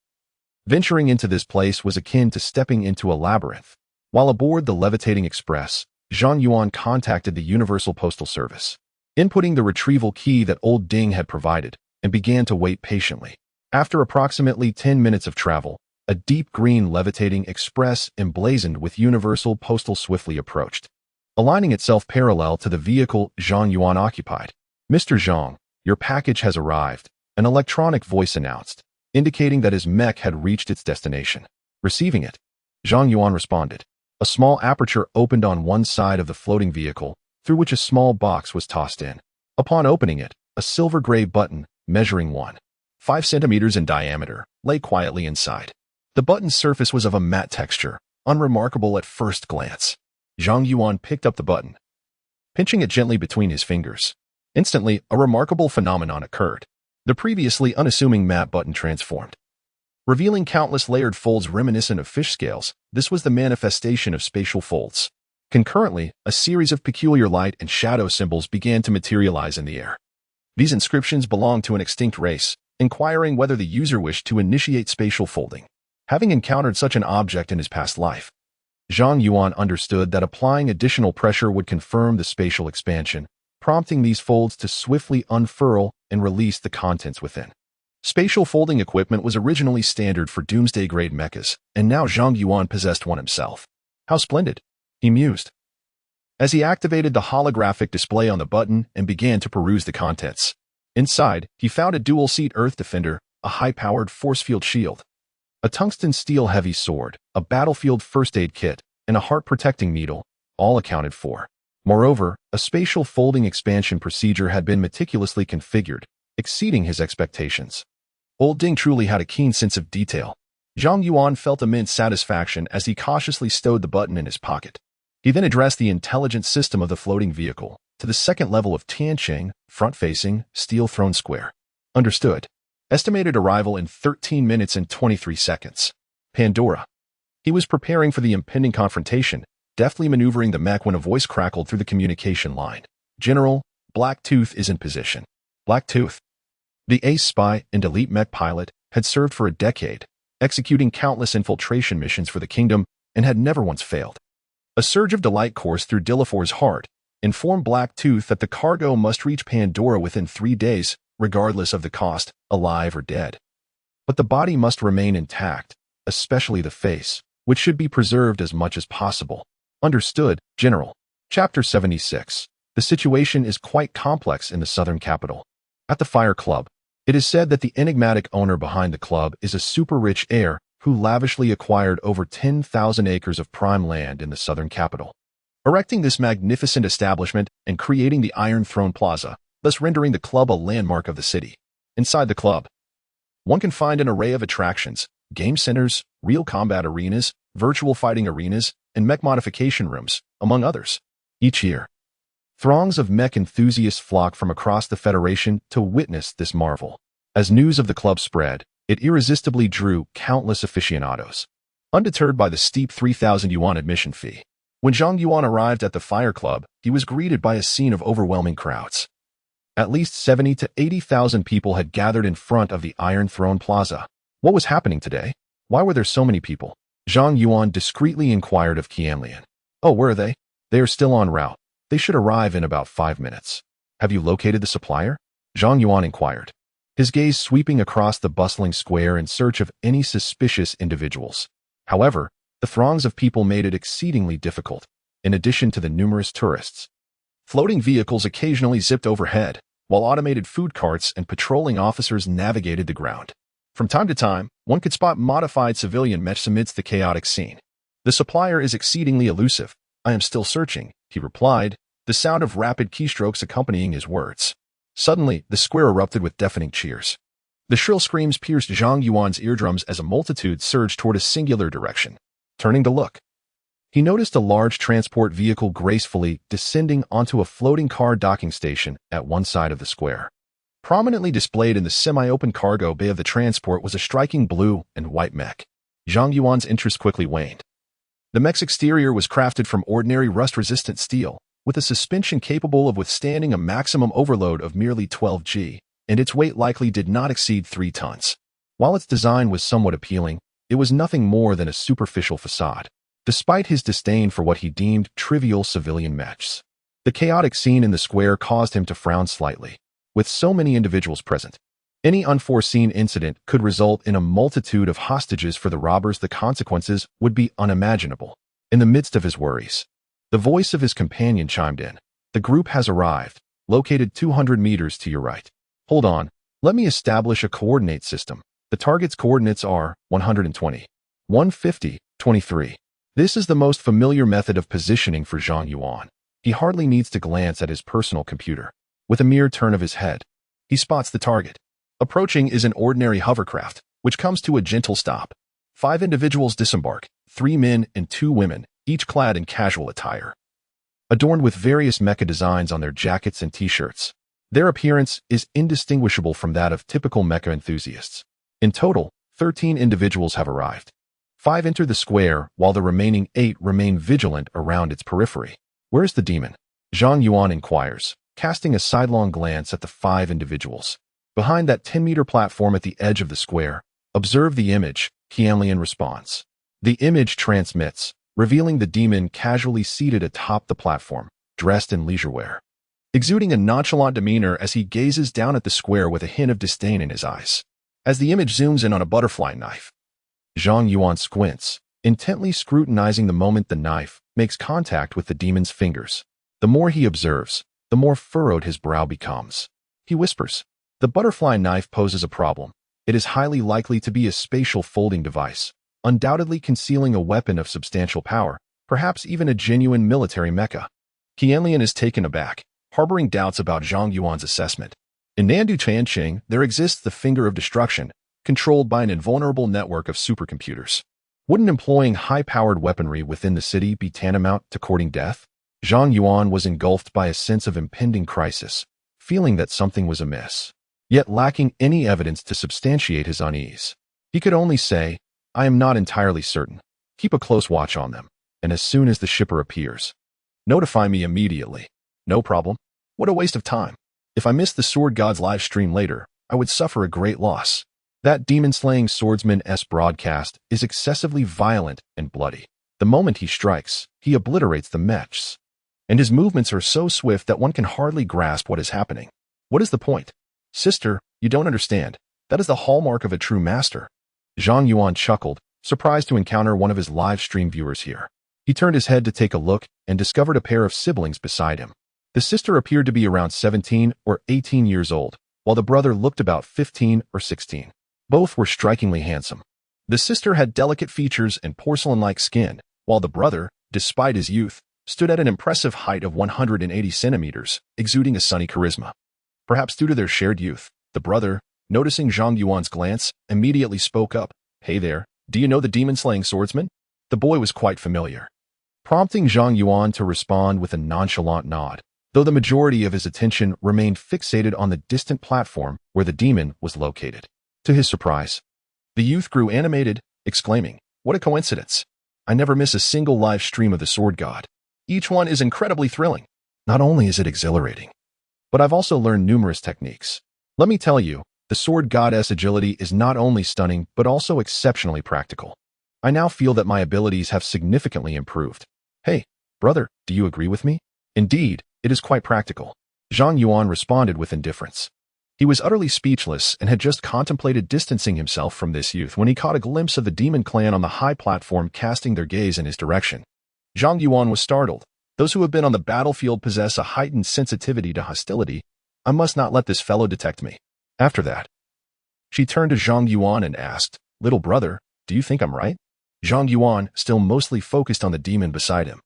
venturing into this place was akin to stepping into a labyrinth. While aboard the levitating express, Zhang Yuan contacted the Universal Postal Service, inputting the retrieval key that old Ding had provided, and began to wait patiently. After approximately 10 minutes of travel, a deep green levitating express emblazoned with Universal Postal swiftly approached, aligning itself parallel to the vehicle Zhang Yuan occupied. "Mr. Zhang, your package has arrived," an electronic voice announced, indicating that his mech had reached its destination. Receiving it, Zhang Yuan responded. A small aperture opened on one side of the floating vehicle, through which a small box was tossed in. Upon opening it, a silver-gray button, measuring 1.5 centimeters in diameter, lay quietly inside. The button's surface was of a matte texture, unremarkable at first glance. Zhang Yuan picked up the button, pinching it gently between his fingers. Instantly, a remarkable phenomenon occurred. The previously unassuming map button transformed, revealing countless layered folds reminiscent of fish scales. This was the manifestation of spatial folds. Concurrently, a series of peculiar light and shadow symbols began to materialize in the air. These inscriptions belonged to an extinct race, inquiring whether the user wished to initiate spatial folding. Having encountered such an object in his past life, Zhang Yuan understood that applying additional pressure would confirm the spatial expansion, prompting these folds to swiftly unfurl and release the contents within. Spatial folding equipment was originally standard for doomsday-grade mechas, and now Zhang Yuan possessed one himself. How splendid, he mused, as he activated the holographic display on the button and began to peruse the contents. Inside, he found a dual-seat Earth Defender, a high-powered force field shield, a tungsten steel heavy sword, a battlefield first aid kit, and a heart-protecting needle, all accounted for. Moreover, a spatial folding expansion procedure had been meticulously configured, exceeding his expectations. Old Ding truly had a keen sense of detail. Zhang Yuan felt immense satisfaction as he cautiously stowed the button in his pocket. He then addressed the intelligent system of the floating vehicle to the second level of Tianqing, front-facing, steel-thrown square. Understood. Estimated arrival in 13 minutes and 23 seconds. Pandora. He was preparing for the impending confrontation, deftly maneuvering the mech when a voice crackled through the communication line. General, Blacktooth is in position. Blacktooth, the ace spy and elite mech pilot, had served for a decade, executing countless infiltration missions for the kingdom, and had never once failed. A surge of delight coursed through Dilafor's heart, informed Blacktooth that the cargo must reach Pandora within 3 days, regardless of the cost, alive or dead. But the body must remain intact, especially the face, which should be preserved as much as possible. Understood, General. Chapter 76. The situation is quite complex in the southern capital. At the Fire Club, it is said that the enigmatic owner behind the club is a super-rich heir who lavishly acquired over 10,000 acres of prime land in the southern capital, erecting this magnificent establishment and creating the Iron Throne Plaza, thus rendering the club a landmark of the city. Inside the club, one can find an array of attractions, game centers, real combat arenas, virtual fighting arenas, and mech modification rooms, among others. Each year, throngs of mech enthusiasts flock from across the Federation to witness this marvel. As news of the club spread, it irresistibly drew countless aficionados. Undeterred by the steep 3,000 yuan admission fee, when Zhang Yuan arrived at the Fire Club, he was greeted by a scene of overwhelming crowds. At least 70 to 80,000 people had gathered in front of the Iron Throne Plaza. What was happening today? Why were there so many people? Zhang Yuan discreetly inquired of Qianlian. Oh, where are they? They are still en route. They should arrive in about 5 minutes. Have you located the supplier? Zhang Yuan inquired, his gaze sweeping across the bustling square in search of any suspicious individuals. However, the throngs of people made it exceedingly difficult, in addition to the numerous tourists. Floating vehicles occasionally zipped overhead, while automated food carts and patrolling officers navigated the ground. From time to time, one could spot modified civilian mechs amidst the chaotic scene. The supplier is exceedingly elusive. I am still searching, he replied, the sound of rapid keystrokes accompanying his words. Suddenly, the square erupted with deafening cheers. The shrill screams pierced Zhang Yuan's eardrums as a multitude surged toward a singular direction. Turning to look, he noticed a large transport vehicle gracefully descending onto a floating car docking station at one side of the square. Prominently displayed in the semi-open cargo bay of the transport was a striking blue and white mech. Zhang Yuan's interest quickly waned. The mech's exterior was crafted from ordinary rust-resistant steel, with a suspension capable of withstanding a maximum overload of merely 12 g, and its weight likely did not exceed 3 tons. While its design was somewhat appealing, it was nothing more than a superficial facade. Despite his disdain for what he deemed trivial civilian mechs, the chaotic scene in the square caused him to frown slightly. With so many individuals present, any unforeseen incident could result in a multitude of hostages for the robbers. The consequences would be unimaginable. In the midst of his worries, the voice of his companion chimed in. The group has arrived, located 200 meters to your right. Hold on, let me establish a coordinate system. The target's coordinates are 120, 150, 23. This is the most familiar method of positioning for Zhang Yuan. He hardly needs to glance at his personal computer. With a mere turn of his head, he spots the target. Approaching is an ordinary hovercraft, which comes to a gentle stop. 5 individuals disembark, 3 men and 2 women, each clad in casual attire, adorned with various mecha designs on their jackets and t-shirts. Their appearance is indistinguishable from that of typical mecha enthusiasts. In total, 13 individuals have arrived. 5 enter the square, while the remaining 8 remain vigilant around its periphery. Where's the demon? Zhang Yuan inquires, casting a sidelong glance at the 5 individuals. Behind that 10-meter platform at the edge of the square, observe the image, Qianlian responds. The image transmits, revealing the demon casually seated atop the platform, dressed in leisure wear, exuding a nonchalant demeanor as he gazes down at the square with a hint of disdain in his eyes. As the image zooms in on a butterfly knife, Zhang Yuan squints, intently scrutinizing the moment the knife makes contact with the demon's fingers. The more he observes, the more furrowed his brow becomes. He whispers, "The butterfly knife poses a problem. It is highly likely to be a spatial folding device, undoubtedly concealing a weapon of substantial power, perhaps even a genuine military mecha." Qianlian is taken aback, harboring doubts about Zhang Yuan's assessment. In Nandu Tianqing, there exists the Finger of Destruction, controlled by an invulnerable network of supercomputers. Wouldn't employing high-powered weaponry within the city be tantamount to courting death? Zhang Yuan was engulfed by a sense of impending crisis, feeling that something was amiss, yet lacking any evidence to substantiate his unease. He could only say, "I am not entirely certain. Keep a close watch on them, and as soon as the shipper appears, notify me immediately." No problem. What a waste of time. If I missed the Sword God's live stream later, I would suffer a great loss. That demon-slaying swordsman's broadcast is excessively violent and bloody. The moment he strikes, he obliterates the mechs, and his movements are so swift that one can hardly grasp what is happening. What is the point? Sister, you don't understand. That is the hallmark of a true master. Zhang Yuan chuckled, surprised to encounter one of his live stream viewers here. He turned his head to take a look and discovered a pair of siblings beside him. The sister appeared to be around 17 or 18 years old, while the brother looked about 15 or 16. Both were strikingly handsome. The sister had delicate features and porcelain-like skin, while the brother, despite his youth, stood at an impressive height of 180 centimeters, exuding a sunny charisma. Perhaps due to their shared youth, the brother, noticing Zhang Yuan's glance, immediately spoke up. "Hey there, do you know the demon-slaying swordsman?" The boy was quite familiar, prompting Zhang Yuan to respond with a nonchalant nod, though the majority of his attention remained fixated on the distant platform where the demon was located. To his surprise, the youth grew animated, exclaiming, "What a coincidence! I never miss a single live stream of the Sword God. Each one is incredibly thrilling. Not only is it exhilarating, but I've also learned numerous techniques. Let me tell you, the Sword God's agility is not only stunning but also exceptionally practical. I now feel that my abilities have significantly improved. Hey, brother, do you agree with me?" "Indeed, it is quite practical." Zhang Yuan responded with indifference. He was utterly speechless and had just contemplated distancing himself from this youth when he caught a glimpse of the demon clan on the high platform casting their gaze in his direction. Zhang Yuan was startled. Those who have been on the battlefield possess a heightened sensitivity to hostility. I must not let this fellow detect me. After that, she turned to Zhang Yuan and asked, "Little brother, do you think I'm right?" Zhang Yuan, still mostly focused on the demon beside him,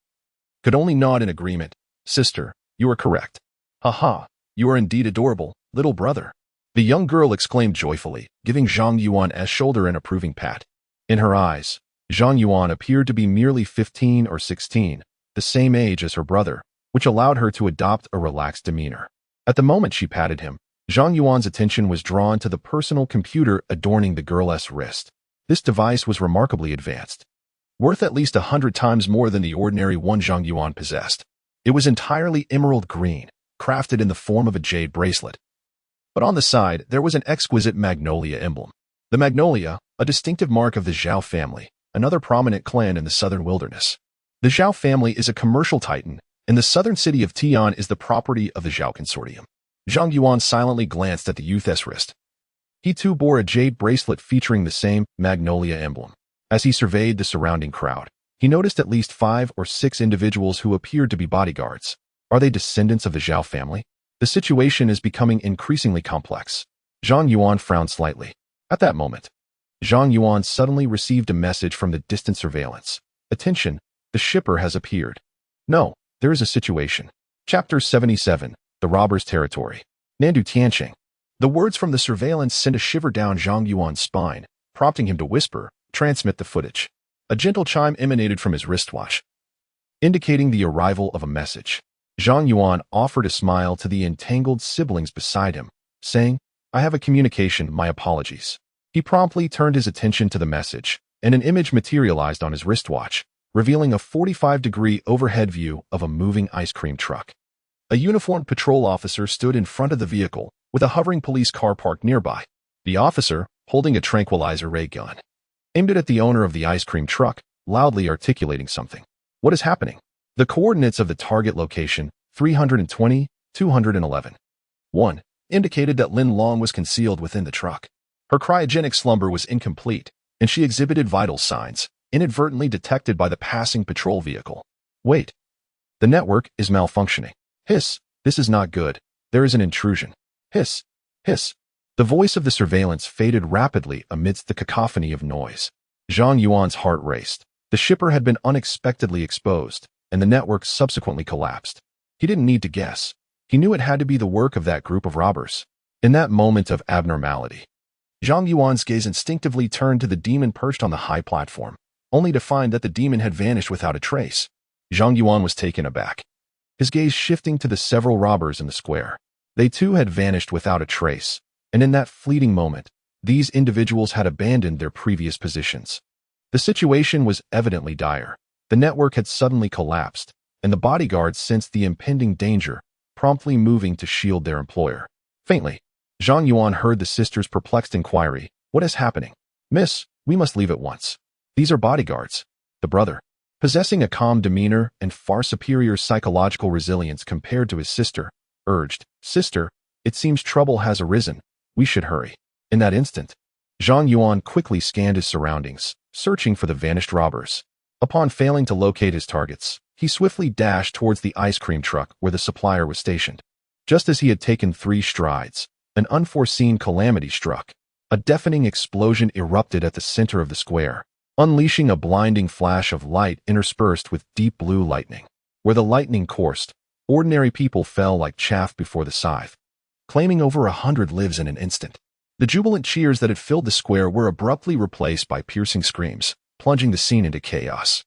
could only nod in agreement. "Sister, you are correct." "Ha, you are indeed adorable, little brother," the young girl exclaimed joyfully, giving Zhang Yuan's shoulder an approving pat. In her eyes, Zhang Yuan appeared to be merely 15 or 16, the same age as her brother, which allowed her to adopt a relaxed demeanor. At the moment she patted him, Zhang Yuan's attention was drawn to the personal computer adorning the girl's wrist. This device was remarkably advanced, worth at least 100 times more than the ordinary one Zhang Yuan possessed. It was entirely emerald green, crafted in the form of a jade bracelet. But on the side, there was an exquisite magnolia emblem. The magnolia, a distinctive mark of the Zhao family, another prominent clan in the southern wilderness. The Zhao family is a commercial titan, and the southern city of Tian is the property of the Zhao consortium. Zhang Yuan silently glanced at the youth's wrist. He too bore a jade bracelet featuring the same magnolia emblem. As he surveyed the surrounding crowd, he noticed at least 5 or 6 individuals who appeared to be bodyguards. Are they descendants of the Zhao family? The situation is becoming increasingly complex. Zhang Yuan frowned slightly. At that moment, Zhang Yuan suddenly received a message from the distant surveillance. "Attention, the shipper has appeared." No, there is a situation. Chapter 77, The Robber's Territory. Nandu Tianqing. The words from the surveillance sent a shiver down Zhang Yuan's spine, prompting him to whisper, transmit the footage. A gentle chime emanated from his wristwatch, indicating the arrival of a message. Zhang Yuan offered a smile to the entangled siblings beside him, saying, "I have a communication, my apologies." He promptly turned his attention to the message, and an image materialized on his wristwatch, revealing a 45-degree overhead view of a moving ice cream truck. A uniformed patrol officer stood in front of the vehicle, with a hovering police car parked nearby. The officer, holding a tranquilizer ray gun, aimed it at the owner of the ice cream truck, loudly articulating something. "What is happening?" The coordinates of the target location, 320, 211. 1, indicated that Lin Long was concealed within the truck. Her cryogenic slumber was incomplete, and she exhibited vital signs, inadvertently detected by the passing patrol vehicle. "Wait. The network is malfunctioning. Hiss, this is not good. There is an intrusion. Hiss, hiss." The voice of the surveillance faded rapidly amidst the cacophony of noise. Zhang Yuan's heart raced. The shipper had been unexpectedly exposed, and the network subsequently collapsed. He didn't need to guess. He knew it had to be the work of that group of robbers. In that moment of abnormality, Zhang Yuan's gaze instinctively turned to the demon perched on the high platform, only to find that the demon had vanished without a trace. Zhang Yuan was taken aback, his gaze shifting to the several robbers in the square. They too had vanished without a trace, and in that fleeting moment, these individuals had abandoned their previous positions. The situation was evidently dire. The network had suddenly collapsed, and the bodyguards sensed the impending danger, promptly moving to shield their employer. Faintly, Zhang Yuan heard the sister's perplexed inquiry, "What is happening?" "Miss, we must leave at once. These are bodyguards." The brother, possessing a calm demeanor and far superior psychological resilience compared to his sister, urged, "Sister, it seems trouble has arisen. We should hurry." In that instant, Zhang Yuan quickly scanned his surroundings, searching for the vanished robbers. Upon failing to locate his targets, he swiftly dashed towards the ice cream truck where the supplier was stationed. Just as he had taken 3 strides, an unforeseen calamity struck. A deafening explosion erupted at the center of the square, unleashing a blinding flash of light interspersed with deep blue lightning. Where the lightning coursed, ordinary people fell like chaff before the scythe, claiming over 100 lives in an instant. The jubilant cheers that had filled the square were abruptly replaced by piercing screams, plunging the scene into chaos.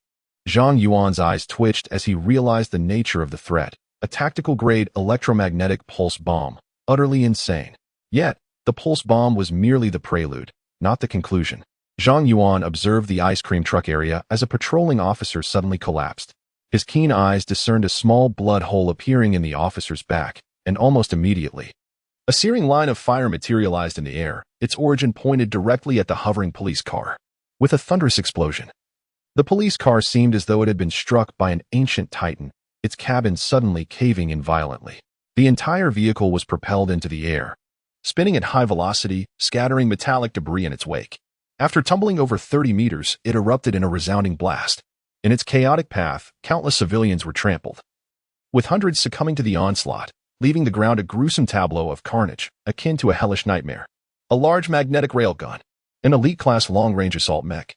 Zhang Yuan's eyes twitched as he realized the nature of the threat, a tactical-grade electromagnetic pulse bomb, utterly insane. Yet, the pulse bomb was merely the prelude, not the conclusion. Zhang Yuan observed the ice cream truck area as a patrolling officer suddenly collapsed. His keen eyes discerned a small blood hole appearing in the officer's back, and almost immediately, a searing line of fire materialized in the air, its origin pointed directly at the hovering police car. With a thunderous explosion, the police car seemed as though it had been struck by an ancient titan, its cabin suddenly caving in violently. The entire vehicle was propelled into the air, spinning at high velocity, scattering metallic debris in its wake. After tumbling over 30 meters, it erupted in a resounding blast. In its chaotic path, countless civilians were trampled, with hundreds succumbing to the onslaught, leaving the ground a gruesome tableau of carnage, akin to a hellish nightmare. A large magnetic railgun, an elite-class long-range assault mech.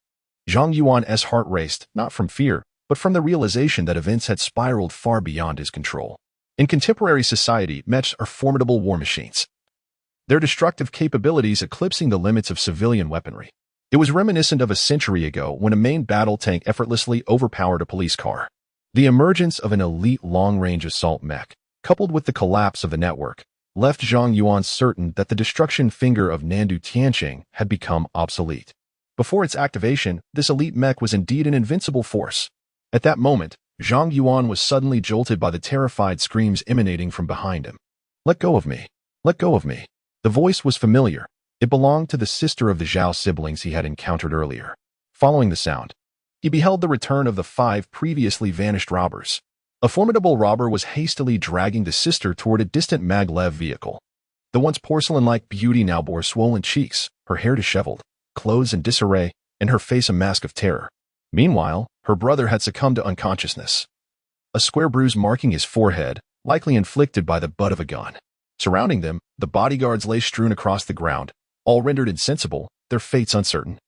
Zhang Yuan's heart raced, not from fear, but from the realization that events had spiraled far beyond his control. In contemporary society, mechs are formidable war machines, their destructive capabilities eclipsing the limits of civilian weaponry. It was reminiscent of a century ago when a main battle tank effortlessly overpowered a police car. The emergence of an elite long-range assault mech, coupled with the collapse of the network, left Zhang Yuan certain that the destruction finger of Nandu Tianqing had become obsolete. Before its activation, this elite mech was indeed an invincible force. At that moment, Zhang Yuan was suddenly jolted by the terrified screams emanating from behind him. "Let go of me! Let go of me!" The voice was familiar. It belonged to the sister of the Zhao siblings he had encountered earlier. Following the sound, he beheld the return of the 5 previously vanished robbers. A formidable robber was hastily dragging the sister toward a distant maglev vehicle. The once porcelain-like beauty now bore swollen cheeks, her hair disheveled, clothes in disarray, and her face a mask of terror. Meanwhile, her brother had succumbed to unconsciousness, a square bruise marking his forehead, likely inflicted by the butt of a gun. Surrounding them, the bodyguards lay strewn across the ground, all rendered insensible, their fates uncertain.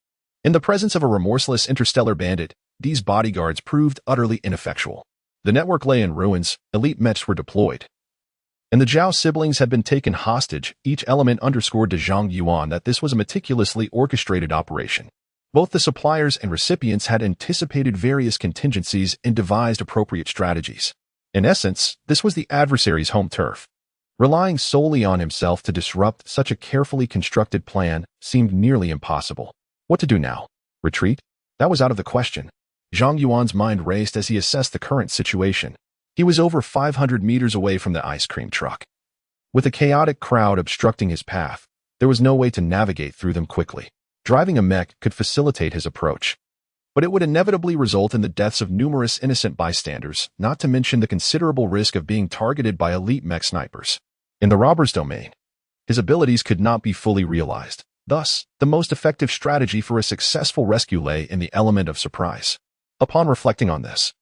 In the presence of a remorseless interstellar bandit, these bodyguards proved utterly ineffectual. The network lay in ruins, elite mechs were deployed, and the Zhao siblings had been taken hostage. Each element underscored to Zhang Yuan that this was a meticulously orchestrated operation. Both the suppliers and recipients had anticipated various contingencies and devised appropriate strategies. In essence, this was the adversary's home turf. Relying solely on himself to disrupt such a carefully constructed plan seemed nearly impossible. What to do now? Retreat? That was out of the question. Zhang Yuan's mind raced as he assessed the current situation. He was over 500 meters away from the ice cream truck. With a chaotic crowd obstructing his path, there was no way to navigate through them quickly. Driving a mech could facilitate his approach, but it would inevitably result in the deaths of numerous innocent bystanders, not to mention the considerable risk of being targeted by elite mech snipers. In the robber's domain, his abilities could not be fully realized. Thus, the most effective strategy for a successful rescue lay in the element of surprise. Upon reflecting on this,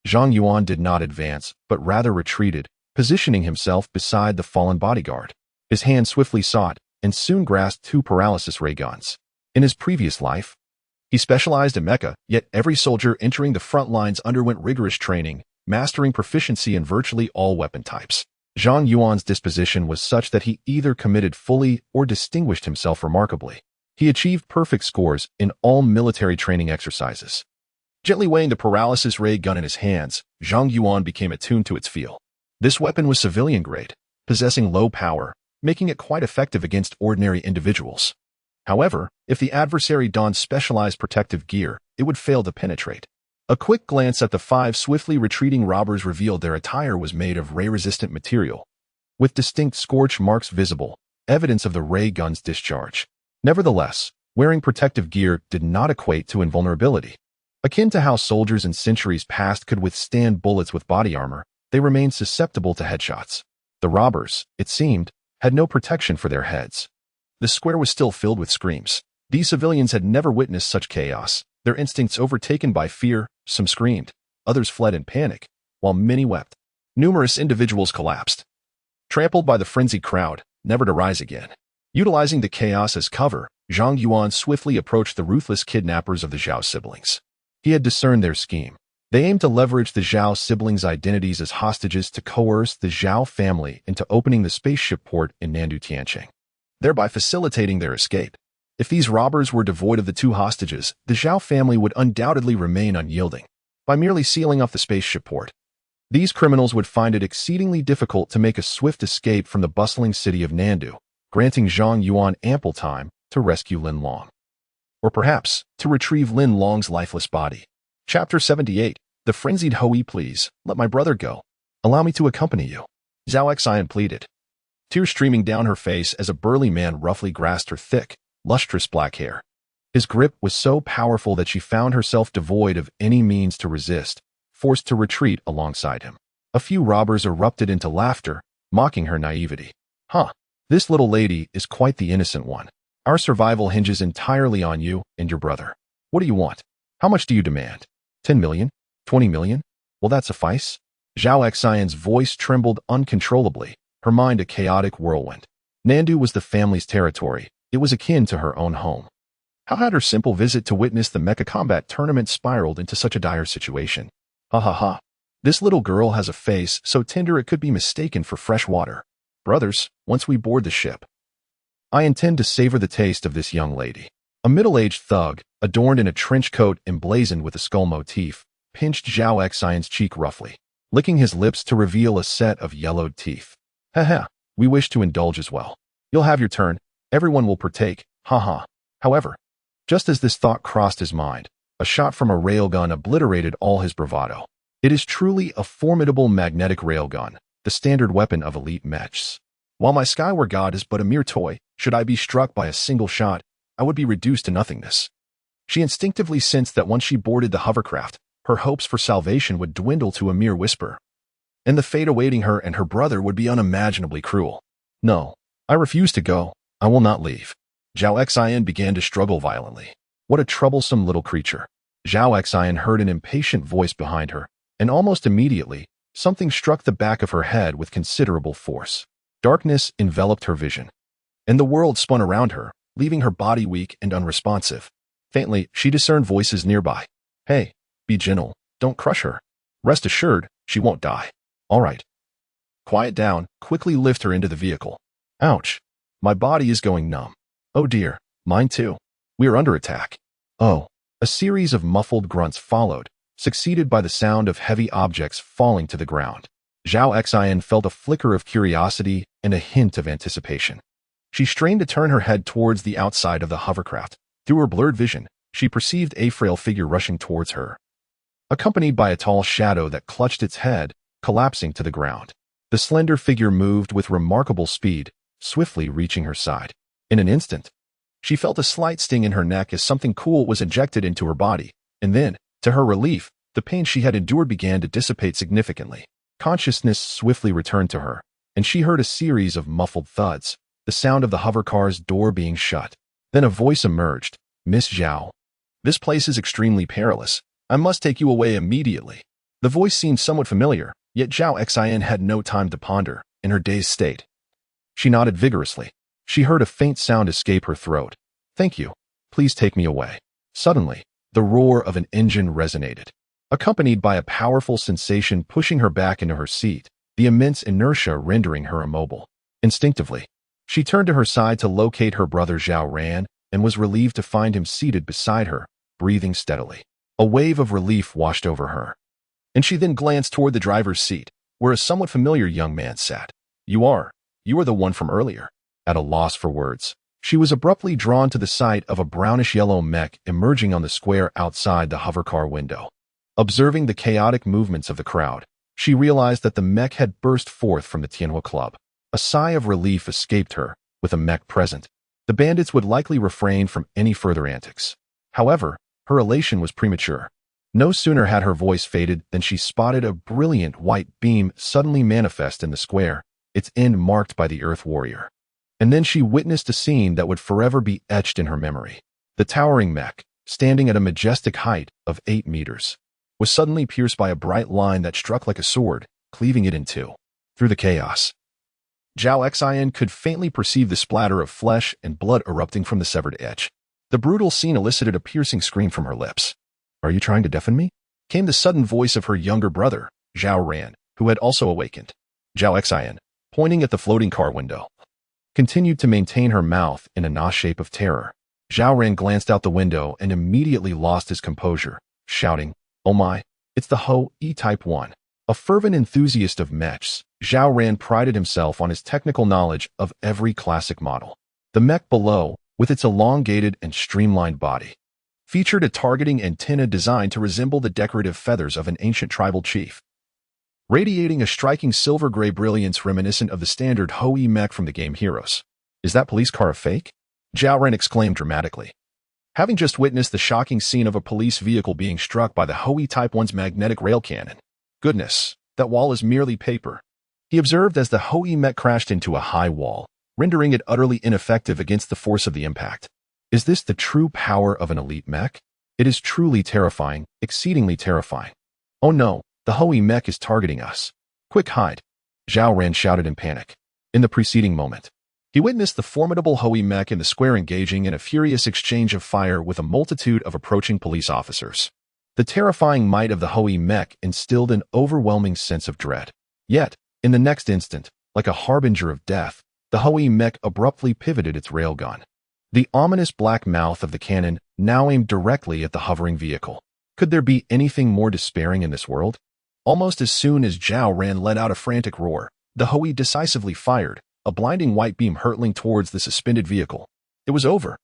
Zhang Yuan did not advance, but rather retreated, positioning himself beside the fallen bodyguard. His hand swiftly sought and soon grasped 2 paralysis ray guns. In his previous life, he specialized in mecha, yet every soldier entering the front lines underwent rigorous training, mastering proficiency in virtually all weapon types. Zhang Yuan's disposition was such that he either committed fully or distinguished himself remarkably. He achieved perfect scores in all military training exercises. Gently weighing the paralysis ray gun in his hands, Zhang Yuan became attuned to its feel. This weapon was civilian grade, possessing low power, making it quite effective against ordinary individuals. However, if the adversary donned specialized protective gear, it would fail to penetrate. A quick glance at the 5 swiftly retreating robbers revealed their attire was made of ray-resistant material, with distinct scorch marks visible, evidence of the ray gun's discharge. Nevertheless, wearing protective gear did not equate to invulnerability. Akin to how soldiers in centuries past could withstand bullets with body armor, they remained susceptible to headshots. The robbers, it seemed, had no protection for their heads. The square was still filled with screams. These civilians had never witnessed such chaos. Their instincts overtaken by fear, some screamed, others fled in panic, while many wept. Numerous individuals collapsed, trampled by the frenzied crowd, never to rise again. Utilizing the chaos as cover, Zhang Yuan swiftly approached the ruthless kidnappers of the Zhao siblings. He had discerned their scheme. They aimed to leverage the Zhao siblings' identities as hostages to coerce the Zhao family into opening the spaceship port in Nandu Tianqing, thereby facilitating their escape. If these robbers were devoid of the 2 hostages, the Zhao family would undoubtedly remain unyielding. By merely sealing off the spaceship port, these criminals would find it exceedingly difficult to make a swift escape from the bustling city of Nandu, granting Zhang Yuan ample time to rescue Lin Long. Or perhaps, to retrieve Lin Long's lifeless body. Chapter 78. The frenzied Hui, please, let my brother go. Allow me to accompany you. Zhao Xian pleaded, tears streaming down her face as a burly man roughly grasped her thick, lustrous black hair. His grip was so powerful that she found herself devoid of any means to resist, forced to retreat alongside him. A few robbers erupted into laughter, mocking her naivety. This little lady is quite the innocent one. Our survival hinges entirely on you and your brother. What do you want? How much do you demand? 10 million? 20 million? Will that suffice? Zhao Xian's voice trembled uncontrollably, her mind a chaotic whirlwind. Nandu was the family's territory. It was akin to her own home. How had her simple visit to witness the mecha combat tournament spiraled into such a dire situation? This little girl has a face so tender it could be mistaken for fresh water. Brothers, once we board the ship, I intend to savor the taste of this young lady. A middle-aged thug, adorned in a trench coat emblazoned with a skull motif, pinched Zhao Xian's cheek roughly, licking his lips to reveal a set of yellowed teeth. We wish to indulge as well. You'll have your turn. Everyone will partake. However, just as this thought crossed his mind, a shot from a railgun obliterated all his bravado. It is truly a formidable magnetic railgun, the standard weapon of elite mechs. While my Sky Sword God is but a mere toy, should I be struck by a single shot, I would be reduced to nothingness. She instinctively sensed that once she boarded the hovercraft, her hopes for salvation would dwindle to a mere whisper, and the fate awaiting her and her brother would be unimaginably cruel. No, I refuse to go. I will not leave. Zhao Xian began to struggle violently. What a troublesome little creature. Zhao Xian heard an impatient voice behind her, and almost immediately, something struck the back of her head with considerable force. Darkness enveloped her vision, and the world spun around her, leaving her body weak and unresponsive. Faintly, she discerned voices nearby. Hey, be gentle, don't crush her. Rest assured, she won't die. All right. Quiet down, quickly lift her into the vehicle. Ouch. My body is going numb. Oh dear, mine too. We are under attack. Oh! A series of muffled grunts followed, succeeded by the sound of heavy objects falling to the ground. Zhao Xian felt a flicker of curiosity and a hint of anticipation. She strained to turn her head towards the outside of the hovercraft. Through her blurred vision, she perceived a frail figure rushing towards her, accompanied by a tall shadow that clutched its head, collapsing to the ground. The slender figure moved with remarkable speed, swiftly reaching her side. In an instant, she felt a slight sting in her neck as something cool was injected into her body, and then, to her relief, the pain she had endured began to dissipate significantly. Consciousness swiftly returned to her, and she heard a series of muffled thuds, the sound of the hovercar's door being shut. Then a voice emerged. "Miss Zhao, this place is extremely perilous. I must take you away immediately." The voice seemed somewhat familiar, yet Zhao Xian had no time to ponder, in her dazed state. She nodded vigorously. She heard a faint sound escape her throat. "Thank you. Please take me away." Suddenly, the roar of an engine resonated, accompanied by a powerful sensation pushing her back into her seat, the immense inertia rendering her immobile. Instinctively, she turned to her side to locate her brother Zhao Ran and was relieved to find him seated beside her, breathing steadily. A wave of relief washed over her, and she then glanced toward the driver's seat, where a somewhat familiar young man sat. You are the one from earlier." At a loss for words, she was abruptly drawn to the sight of a brownish-yellow mech emerging on the square outside the hovercar window. Observing the chaotic movements of the crowd, she realized that the mech had burst forth from the Tianhua Club. A sigh of relief escaped her. With a mech present, the bandits would likely refrain from any further antics. However, her elation was premature. No sooner had her voice faded than she spotted a brilliant white beam suddenly manifest in the square, its end marked by the Earth Warrior. And then she witnessed a scene that would forever be etched in her memory. The towering mech, standing at a majestic height of 8 meters, was suddenly pierced by a bright line that struck like a sword, cleaving it in two. Through the chaos, Zhao Xian could faintly perceive the splatter of flesh and blood erupting from the severed edge. The brutal scene elicited a piercing scream from her lips. "Are you trying to deafen me?" came the sudden voice of her younger brother, Zhao Ran, who had also awakened. Zhao Xian, pointing at the floating car window, continued to maintain her mouth in a na shape of terror. Zhao Ran glanced out the window and immediately lost his composure, shouting, "Oh my, it's the Ho-E Type 1. A fervent enthusiast of mechs, Zhao Ran prided himself on his technical knowledge of every classic model. The mech below, with its elongated and streamlined body, featured a targeting antenna designed to resemble the decorative feathers of an ancient tribal chief, radiating a striking silver-gray brilliance reminiscent of the standard Ho-E mech from the game Heroes. "Is that police car a fake?" Zhao Ran exclaimed dramatically, having just witnessed the shocking scene of a police vehicle being struck by the Ho-E Type 1's magnetic rail cannon. "Goodness, that wall is merely paper," he observed as the Ho-E mech crashed into a high wall, rendering it utterly ineffective against the force of the impact. Is this the true power of an elite mech? It is truly terrifying, exceedingly terrifying. "Oh no, the Ho-E mech is targeting us. Quick, hide!" Zhao Ran shouted in panic. In the preceding moment, he witnessed the formidable Ho-E mech in the square engaging in a furious exchange of fire with a multitude of approaching police officers. The terrifying might of the Ho-E mech instilled an overwhelming sense of dread. Yet, in the next instant, like a harbinger of death, the Ho-E mech abruptly pivoted its railgun. The ominous black mouth of the cannon now aimed directly at the hovering vehicle. Could there be anything more despairing in this world? Almost as soon as Zhao Ran let out a frantic roar, the Ho-E decisively fired, a blinding white beam hurtling towards the suspended vehicle. It was over.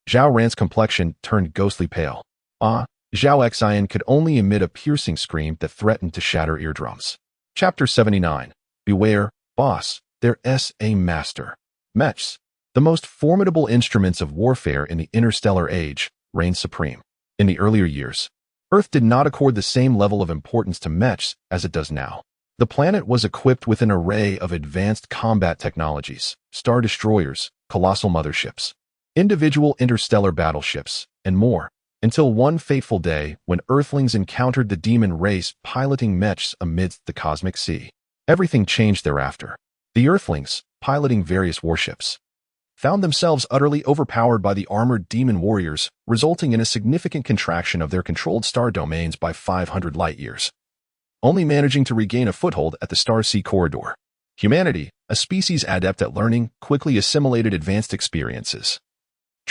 Zhao Ran's complexion turned ghostly pale. Zhao Xian could only emit a piercing scream that threatened to shatter eardrums. Chapter 79. Beware, boss, there's a master. Mechs, the most formidable instruments of warfare in the interstellar age, reigned supreme. In the earlier years, Earth did not accord the same level of importance to mechs as it does now. The planet was equipped with an array of advanced combat technologies, star destroyers, colossal motherships, individual interstellar battleships, and more, until one fateful day when Earthlings encountered the demon race piloting mechs amidst the cosmic sea. Everything changed thereafter. The Earthlings, piloting various warships, found themselves utterly overpowered by the armored demon warriors, resulting in a significant contraction of their controlled star domains by 500 light-years, only managing to regain a foothold at the star-sea corridor. Humanity, a species adept at learning, quickly assimilated advanced experiences,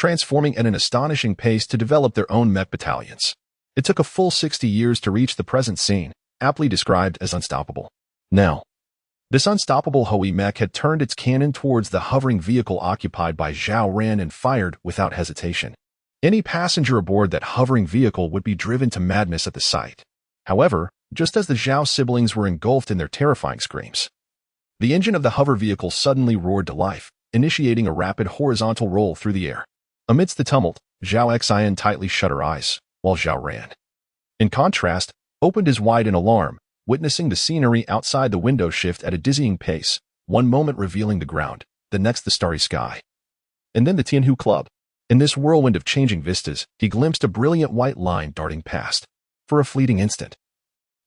transforming at an astonishing pace to develop their own mech battalions. It took a full 60 years to reach the present scene, aptly described as unstoppable. Now, this unstoppable Hui mech had turned its cannon towards the hovering vehicle occupied by Zhao Ran and fired without hesitation. Any passenger aboard that hovering vehicle would be driven to madness at the sight. However, just as the Zhao siblings were engulfed in their terrifying screams, the engine of the hover vehicle suddenly roared to life, initiating a rapid horizontal roll through the air. Amidst the tumult, Zhao Xian tightly shut her eyes, while Zhao Ran, in contrast, opened his wide in alarm, witnessing the scenery outside the window shift at a dizzying pace, one moment revealing the ground, the next the starry sky. And then the Tianhu Club. In this whirlwind of changing vistas, he glimpsed a brilliant white line darting past. For a fleeting instant,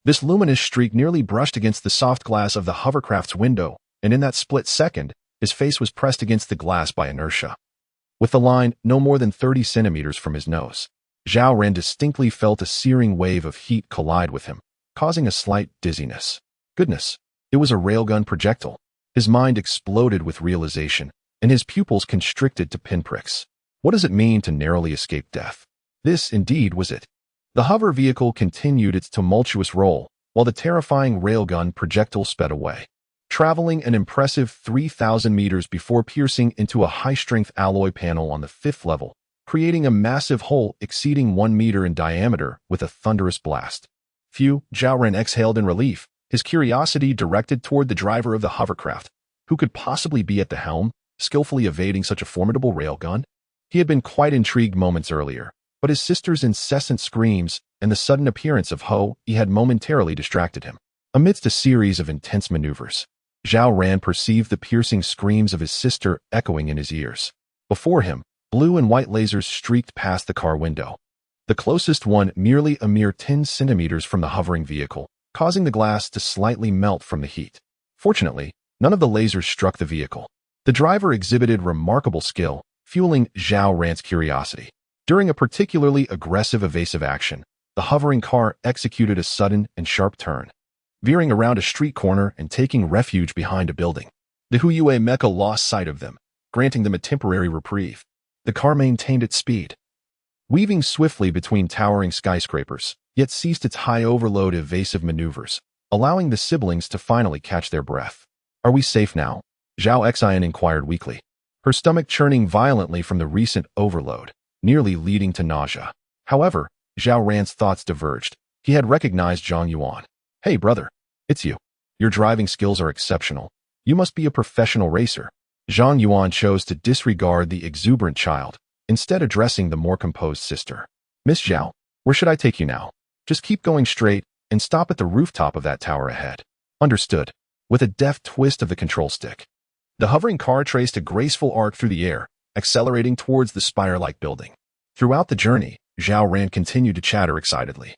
this luminous streak nearly brushed against the soft glass of the hovercraft's window, and in that split second, his face was pressed against the glass by inertia. With the line no more than 30 centimeters from his nose, Zhao Ran distinctly felt a searing wave of heat collide with him, causing a slight dizziness. Goodness, it was a railgun projectile. His mind exploded with realization, and his pupils constricted to pinpricks. What does it mean to narrowly escape death? This, indeed, was it. The hover vehicle continued its tumultuous roll, while the terrifying railgun projectile sped away, traveling an impressive 3,000 meters before piercing into a high-strength alloy panel on the 5th level, creating a massive hole exceeding 1 meter in diameter with a thunderous blast. Phew, Zhao Ran exhaled in relief, his curiosity directed toward the driver of the hovercraft. Who could possibly be at the helm, skillfully evading such a formidable railgun? He had been quite intrigued moments earlier, but his sister's incessant screams and the sudden appearance of He had momentarily distracted him. Amidst a series of intense maneuvers, Zhao Ran perceived the piercing screams of his sister echoing in his ears. Before him, blue and white lasers streaked past the car window, the closest one merely a mere 10 centimeters from the hovering vehicle, causing the glass to slightly melt from the heat. Fortunately, none of the lasers struck the vehicle. The driver exhibited remarkable skill, fueling Zhao Ran's curiosity. During a particularly aggressive evasive action, the hovering car executed a sudden and sharp turn, veering around a street corner and taking refuge behind a building. The Huyue mecha lost sight of them, granting them a temporary reprieve. The car maintained its speed, weaving swiftly between towering skyscrapers, yet ceased its high overload evasive maneuvers, allowing the siblings to finally catch their breath. Are we safe now? Zhao Xian inquired weakly, her stomach churning violently from the recent overload, nearly leading to nausea. However, Zhao Ran's thoughts diverged. He had recognized Zhang Yuan. Hey brother, it's you. Your driving skills are exceptional. You must be a professional racer. Zhang Yuan chose to disregard the exuberant child, instead addressing the more composed sister. Miss Zhao, where should I take you now? Just keep going straight and stop at the rooftop of that tower ahead. Understood. With a deft twist of the control stick, the hovering car traced a graceful arc through the air, accelerating towards the spire-like building. Throughout the journey, Zhao Ran continued to chatter excitedly,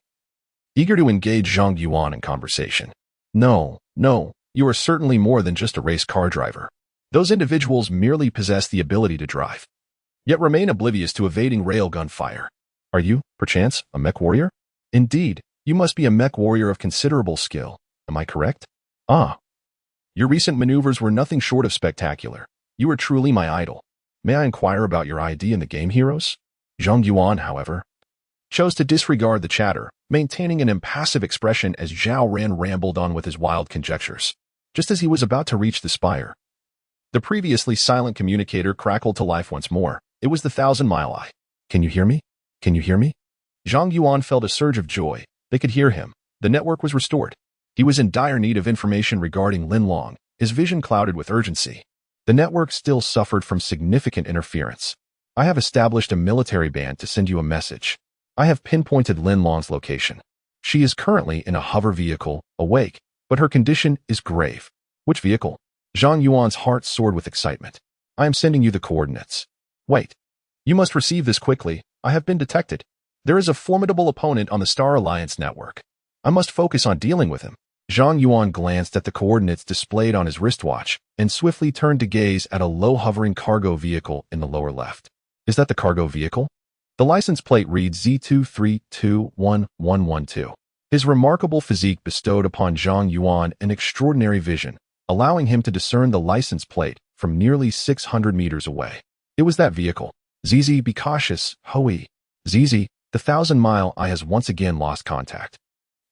eager to engage Zhang Yuan in conversation. No, you are certainly more than just a race car driver. Those individuals merely possess the ability to drive, yet remain oblivious to evading railgun fire. Are you, perchance, a mech warrior? Indeed, you must be a mech warrior of considerable skill. Am I correct? Ah. Your recent maneuvers were nothing short of spectacular. You are truly my idol. May I inquire about your ID in the game, heroes? Zhang Yuan, however, chose to disregard the chatter, maintaining an impassive expression as Zhao Ran rambled on with his wild conjectures. Just as he was about to reach the spire, the previously silent communicator crackled to life once more. It was the 1,000-mile eye. Can you hear me? Can you hear me? Zhang Yuan felt a surge of joy. They could hear him. The network was restored. He was in dire need of information regarding Lin Long, his vision clouded with urgency. The network still suffered from significant interference. I have established a military band to send you a message. I have pinpointed Lin Long's location. She is currently in a hover vehicle, awake, but her condition is grave. Which vehicle? Zhang Yuan's heart soared with excitement. I am sending you the coordinates. Wait. You must receive this quickly. I have been detected. There is a formidable opponent on the Star Alliance network. I must focus on dealing with him. Zhang Yuan glanced at the coordinates displayed on his wristwatch and swiftly turned to gaze at a low-hovering cargo vehicle in the lower left. Is that the cargo vehicle? The license plate reads Z2321112. His remarkable physique bestowed upon Zhang Yuan an extraordinary vision, allowing him to discern the license plate from nearly 600 meters away. It was that vehicle. Zizi, be cautious, Hui. Zizi, the 1,000-mile eye has once again lost contact.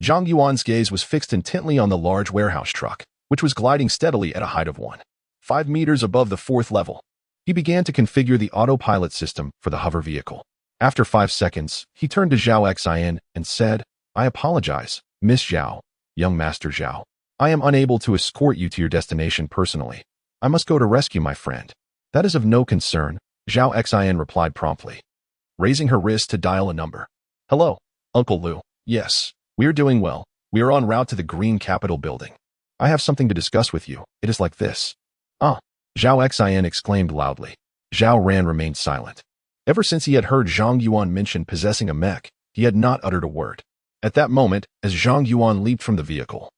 Zhang Yuan's gaze was fixed intently on the large warehouse truck, which was gliding steadily at a height of 1.5 meters above the 4th level. He began to configure the autopilot system for the hover vehicle. After 5 seconds, he turned to Zhao Xian and said, I apologize, Miss Zhao, young Master Zhao. I am unable to escort you to your destination personally. I must go to rescue my friend. That is of no concern, Zhao Xian replied promptly, raising her wrist to dial a number. Hello, Uncle Lu. Yes, we are doing well. We are en route to the Green Capitol building. I have something to discuss with you. It is like this. Ah, Zhao Xian exclaimed loudly. Zhao Ran remained silent. Ever since he had heard Zhang Yuan mention possessing a mech, he had not uttered a word. At that moment, as Zhang Yuan leaped from the vehicle,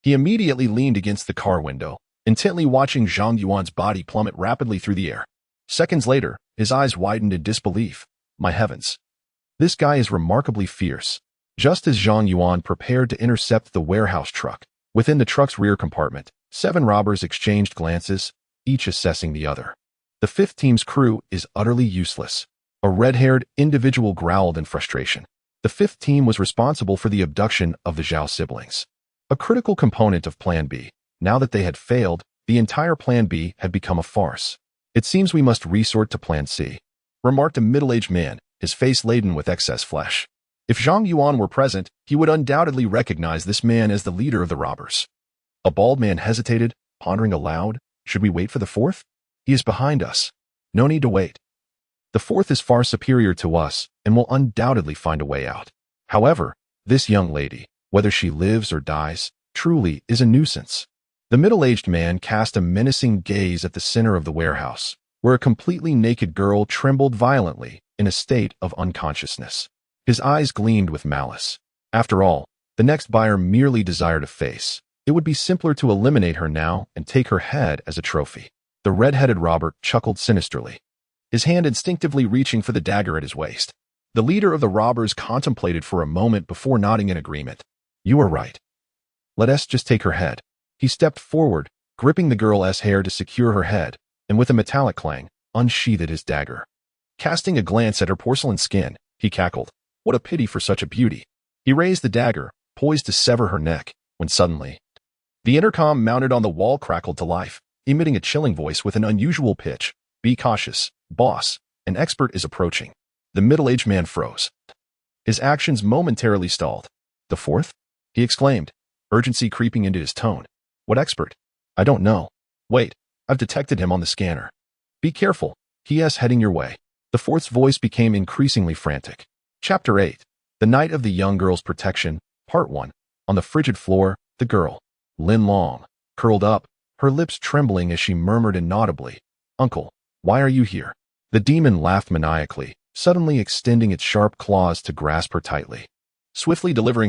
he immediately leaned against the car window, intently watching Zhang Yuan's body plummet rapidly through the air. Seconds later, his eyes widened in disbelief. My heavens. This guy is remarkably fierce. Just as Zhang Yuan prepared to intercept the warehouse truck, within the truck's rear compartment, 7 robbers exchanged glances, each assessing the other. The 5th team's crew is utterly useless. A red-haired individual growled in frustration. The 5th team was responsible for the abduction of the Zhao siblings. A critical component of Plan B. Now that they had failed, the entire Plan B had become a farce. It seems we must resort to Plan C, remarked a middle-aged man, his face laden with excess flesh. If Zhang Yuan were present, he would undoubtedly recognize this man as the leader of the robbers. A bald man hesitated, pondering aloud. Should we wait for the 4th? He is behind us. No need to wait. The 4th is far superior to us and will undoubtedly find a way out. However, this young lady, whether she lives or dies, truly is a nuisance. The middle-aged man cast a menacing gaze at the center of the warehouse, where a completely naked girl trembled violently in a state of unconsciousness. His eyes gleamed with malice. After all, the next buyer merely desired a face. It would be simpler to eliminate her now and take her head as a trophy. The red-headed robber chuckled sinisterly, his hand instinctively reaching for the dagger at his waist. The leader of the robbers contemplated for a moment before nodding in agreement. You are right. Let us just take her head. He stepped forward, gripping the girl's hair to secure her head, and with a metallic clang, unsheathed his dagger. Casting a glance at her porcelain skin, he cackled. What a pity for such a beauty. He raised the dagger, poised to sever her neck, when suddenly, the intercom mounted on the wall crackled to life, emitting a chilling voice with an unusual pitch. Be cautious, boss. An expert is approaching. The middle-aged man froze. His actions momentarily stalled. The 4th? He exclaimed, urgency creeping into his tone. What expert? I don't know. Wait, I've detected him on the scanner. Be careful, he is heading your way. The 4th's voice became increasingly frantic. Chapter 8. The Night of the Young Girl's Protection, Part 1. On the frigid floor, the girl, Lin Long, curled up, her lips trembling as she murmured inaudibly, Uncle, why are you here? The demon laughed maniacally, suddenly extending its sharp claws to grasp her tightly. Swiftly delivering